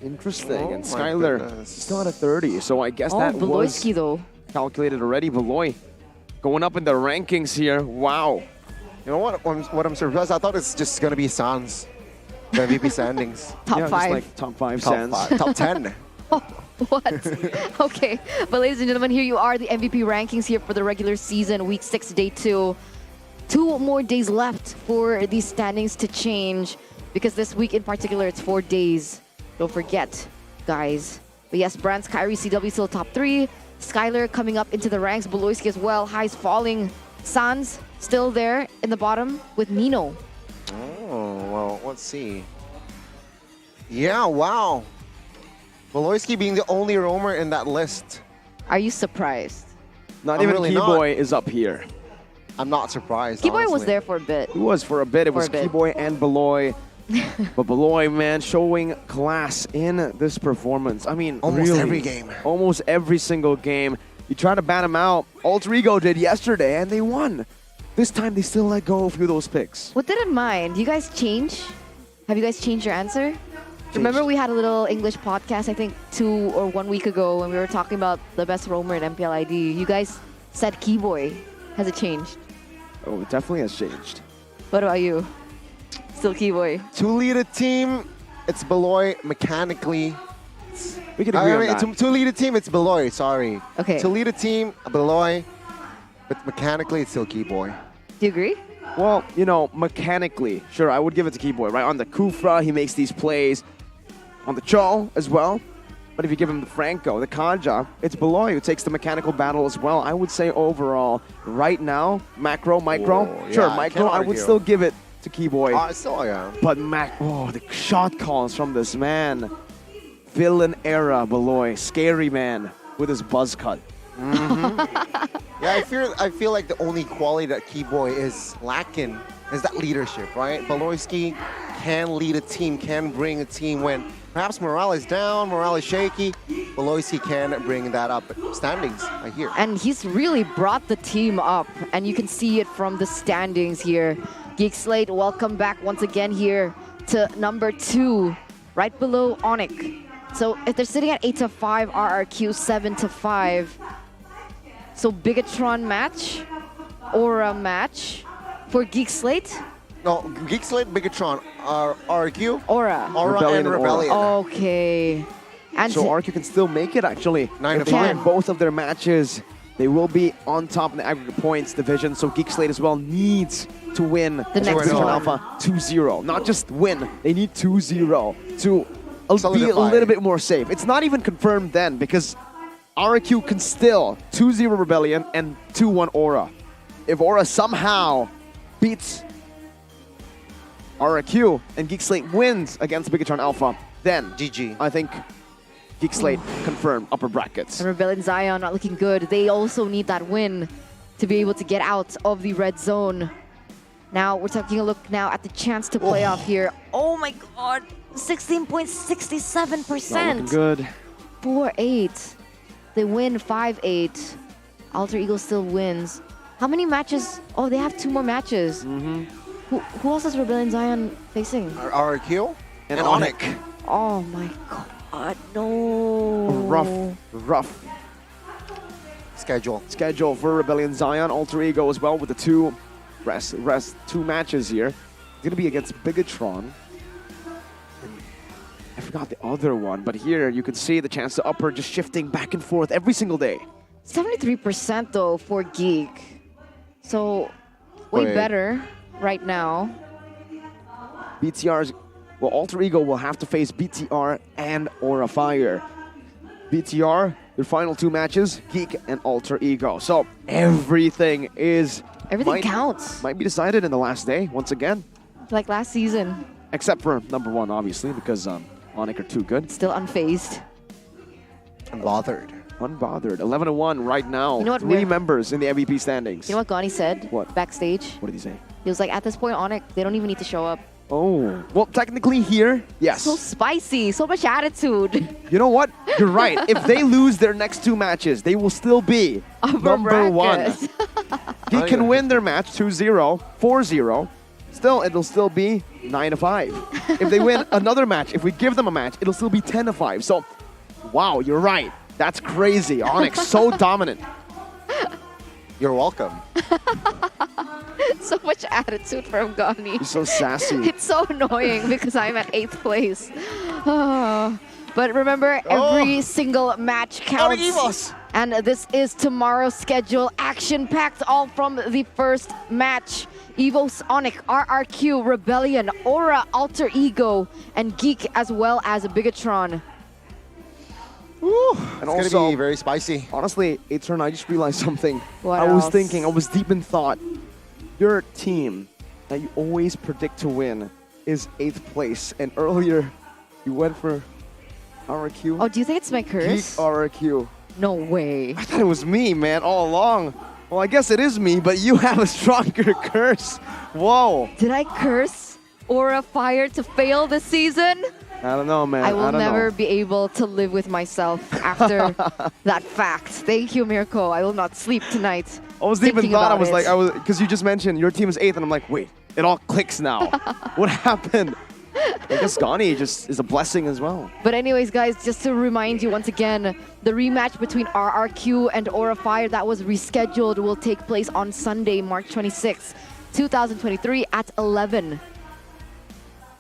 Interesting. Oh and my Skylar goodness. still at a 30, so I guess Oh, that was Beloyski though. calculated already. Beloy going up in the rankings here. Wow. You know what I'm surprised? I thought it's just gonna be Sans. The MVP standings. Top Yeah, just 5. like top 5 Top cents. 5. Top 10. What? Okay, but ladies and gentlemen, here you are, the MVP rankings here for the regular season, week 6, day 2. 2 more days left for these standings to change, because this week in particular, it's 4 days. Don't forget, guys. But yes, Brands, Kyrie, CW still top 3. Skylar coming up into the ranks, Beloyski as well, highs falling. Sans still there in the bottom with Nino. Oh, well, let's see. Yeah, wow. Beloyski being the only roamer in that list. Are you surprised? Not I'm even really Keyboy is up here. I'm not surprised. Keyboy was honestly. there for a bit. He was for a bit. It For was a bit. Keyboy and Beloy. But Beloy, man, showing class in this performance. I mean, Almost really, every game. Almost every single game. You try to ban him out. Alter Ego did yesterday, and they won. This time, they still let go of a few of those picks. With that in mind, you guys change? Have you guys changed your answer? Remember we had a little English podcast, I think 2 or 1 week ago, when we were talking about the best roamer in MPL ID. You guys said Keyboy. Has it changed? Oh, it definitely has changed. What about you? Still Keyboy. To lead a team, it's Beloy mechanically. We can agree on that. To lead a team, it's Beloy, sorry. Okay. To lead a team, Beloy, but mechanically, it's still Keyboy. Do you agree? Well, you know, mechanically, sure, I would give it to Keyboy, right? On the Kufra, he makes these plays. On the Cho as well. But if you give him the Franco, the Kanja, it's Beloy who takes the mechanical battle as well. I would say overall, right now, macro, micro, Whoa, sure, yeah, micro, can't I would argue. still give it to Keyboy. Yeah. But the shot calls from this man. Villain era Beloy, scary man with his buzz cut. Yeah, I feel like the only quality that Keyboy is lacking is that leadership, right? Beloyski can lead a team, can bring a team when perhaps morale is down, morale is shaky. Beloyski can bring that up standings, I hear. And he's really brought the team up, and you can see it from the standings here. Geek Slate, welcome back once again here to number 2, right below Onyx. So if they're sitting at 8 to 5, RRQ 7 to 5. So Bigetron match, Aura match for GEEK SLATE. No, GEEK SLATE, Bigetron, RQ, Aura, and Rebellion. Okay. And So RQ can still make it actually. 9 If to they win 5. both of their matches, they will be on top in the aggregate points division. So GEEK SLATE as well needs to win The next Bigetron one. Alpha 2-0. Not just win, they need 2-0 to be a Solidify. little bit more safe. It's not even confirmed then because RQ can still 2-0 Rebellion and 2-1 Aura. If Aura somehow beats RQ and GEEK SLATE wins against Bigetron Alpha, then GG. I think GEEK SLATE confirmed upper brackets. And Rebellion Zion not looking good. They also need that win to be able to get out of the red zone. Now we're taking a look now at the chance to play off here. Oh my god, 16.67%. Not looking good. 4-8. They win 5-8. Alter Ego still wins. How many matches? Oh, they have 2 more matches. Who else is Rebellion Zion facing? RQ And Onyx. Oh my god, no. Rough schedule for Rebellion Zion. Alter Ego as well with the 2 two matches here. It's gonna be against Bigetron. I forgot the other one, but here you can see the chance to upper just shifting back and forth every single day. 73% though for GEEK. So way Wait. better right now. BTR's, well, Alter Ego will have to face BTR and Aura Fire. BTR, their final 2 matches, GEEK and Alter Ego. So everything counts. Might be decided in the last day once again. Like last season. Except for number 1, obviously, because Onyx are too good. Still unfazed. Unbothered. 11-1 right now. You know what, 3 Mir? members in the MVP standings. You know what Gani said? What? Backstage? What did he say? He was like, at this point, Onyx, they don't even need to show up. Oh, well, technically here, yes. So spicy, so much attitude. You know what? You're right. If they lose their next 2 matches, they will still be number 1. He can win their match 2-0, 4-0. Still, it'll still be 9-5. If they win another match, if we give them a match, it'll still be 10-5. So, wow, you're right. That's crazy. Onyx, so dominant. You're welcome. So much attitude from Gani. He's so sassy. It's so annoying because I'm at 8th place. But remember, every single match counts. EVOS. And this is tomorrow's schedule. Action-packed all from the first match. EVOS, Onyx, RRQ, Rebellion, Aura, Alter Ego, and GEEK, as well as Bigetron. And It's gonna be very spicy. Honestly, Atron, I just realized something. What I was else? thinking, I was deep in thought. Your team that you always predict to win is 8th place. And earlier, you went for RRQ. Oh, do you think it's my curse? GEEK RRQ. No way. I thought it was me, man, all along. Well, I guess it is me, but you have a stronger curse. Whoa. Did I curse Aura Fire to fail this season? I don't know, man. I will don't never know. be able to live with myself after that fact. Thank you, Mirko. I will not sleep tonight. I was deep in thinking thought. I about was it. like, because you just mentioned your team is 8th, and I'm like, wait, it all clicks now. What happened? I guess Gani just is a blessing as well. But anyways, guys, just to remind you once again, the rematch between RRQ and Aura Fire that was rescheduled will take place on Sunday, March 26th, 2023 at 11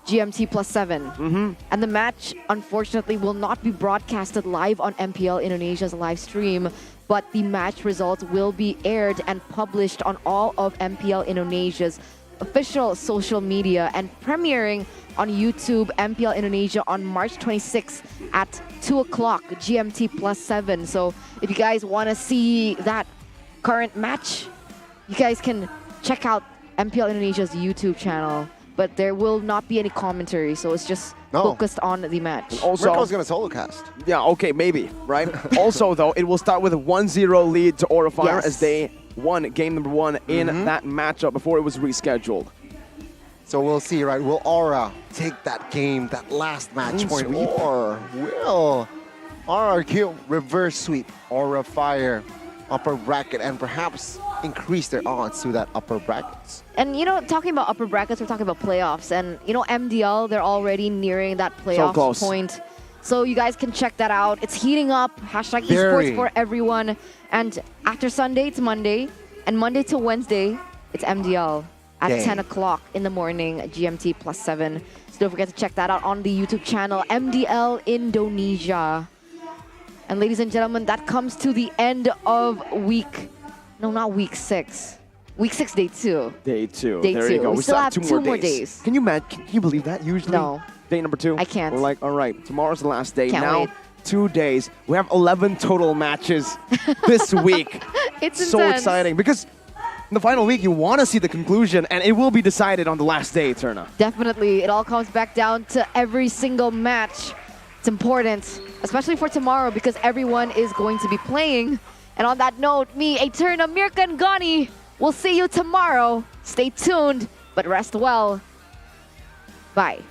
GMT plus 7. And the match, unfortunately, will not be broadcasted live on MPL Indonesia's live stream, but the match results will be aired and published on all of MPL Indonesia's official social media and premiering on YouTube MPL Indonesia on March 26th at 2 o'clock GMT plus 7. So if you guys want to see that current match, you guys can check out MPL Indonesia's YouTube channel. But there will not be any commentary, so it's just focused on the match. Also, Mirko's gonna solo cast. Yeah, okay, maybe, right? Also, though, it will start with a 1-0 lead to Aura Fire Yes. as they won game number 1 in that matchup before it was rescheduled. So we'll see, right? Will Aura take that game, that last match point, sweep. or will RRQ reverse sweep Aura Fire upper bracket and perhaps increase their odds to that upper brackets? And you know, talking about upper brackets, we're talking about playoffs. And you know, MDL, they're already nearing that playoff close. point. So you guys can check that out. It's heating up. Hashtag Very. Esports for everyone. And after Sunday, it's Monday. And Monday to Wednesday, it's MDL at Dang. 10 o'clock in the morning, GMT +7. So don't forget to check that out on the YouTube channel, MDL Indonesia. And ladies and gentlemen, that comes to the end of week 6. Week 6, day 2. Day 2. Day There 2. you go. We still have two two more days. Can you believe that? Usually, No. day number 2. I can't. We're like, all right, tomorrow's the last day. Can't now, wait. 2 days. We have 11 total matches this week. It's so intense. exciting because in the final week, you want to see the conclusion, and it will be decided on the last day, Turna. Definitely. It all comes back down to every single match. It's important, especially for tomorrow, because everyone is going to be playing. And on that note, me, Eterna, Mirka, and Gani, we'll see you tomorrow. Stay tuned, but rest well. Bye.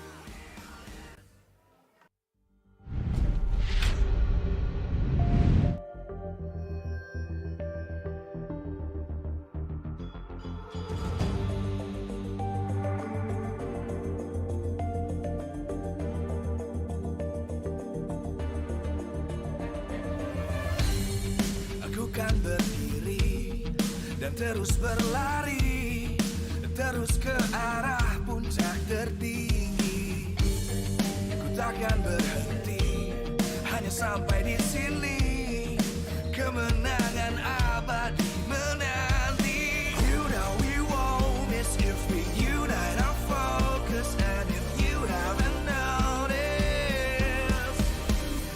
Aku kan berdiri dan terus berlari, terus ke arah puncak tertinggi. Ku takkan berhenti, hanya sampai di sini. Kemenangan abadi menanti. You know we won't miss if we unite our focus, and if you haven't noticed,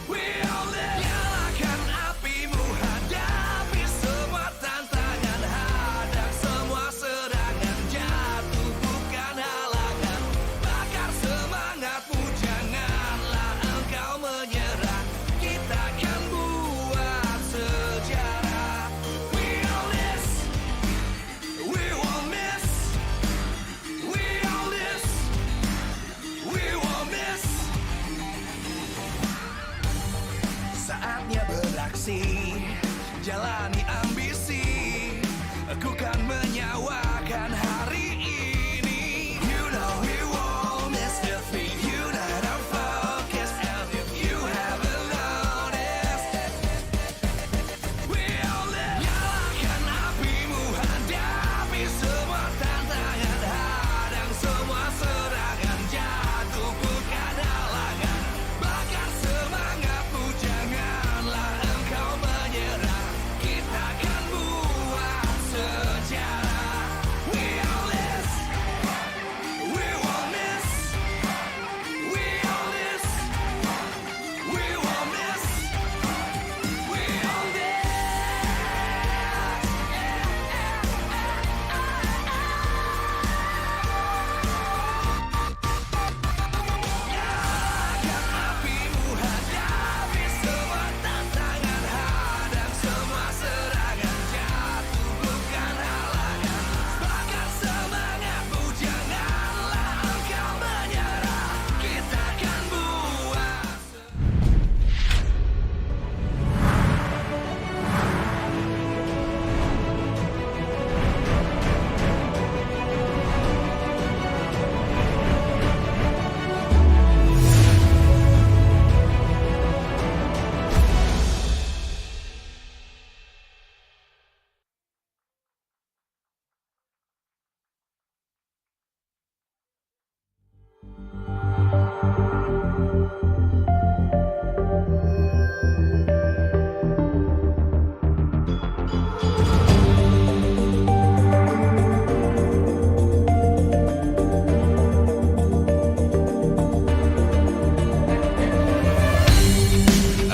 we all live. Nyalakan apimu, hadapi semua tantangan, hadang semua serangan, jatuh bukan halangan. Bakar semangatmu, janganlah engkau menyerah. Kita akan buat sejarah. We all this, we won't miss. We all this, we won't miss. Saatnya beraksi, jalani ambisi. Aku kan menyawakan hari ini. You know we won't miss if we unite our focus, and if you haven't noticed, we all live. Nyalakan apimu, hadapi semua tantangan, hadang semua serangan, jatuh bukan halangan. Bakar semangatmu, janganlah engkau menyerah. Kita akan buat sejarah. We all this, we won't miss. We all this, we won't miss. We all this. Nyalakan apimu, hadapi semua tantangan, hadang semua serangan, jatuh bukan halangan. Bakar semangatmu, janganlah engkau menyerah. Kita akan buat.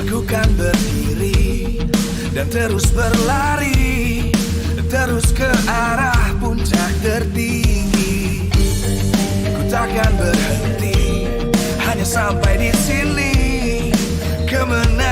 Aku kan berdiri dan terus berlari, terus ke arah puncak tertinggi. Ku takkan berhenti, hanya sampai di sini. Kemenangan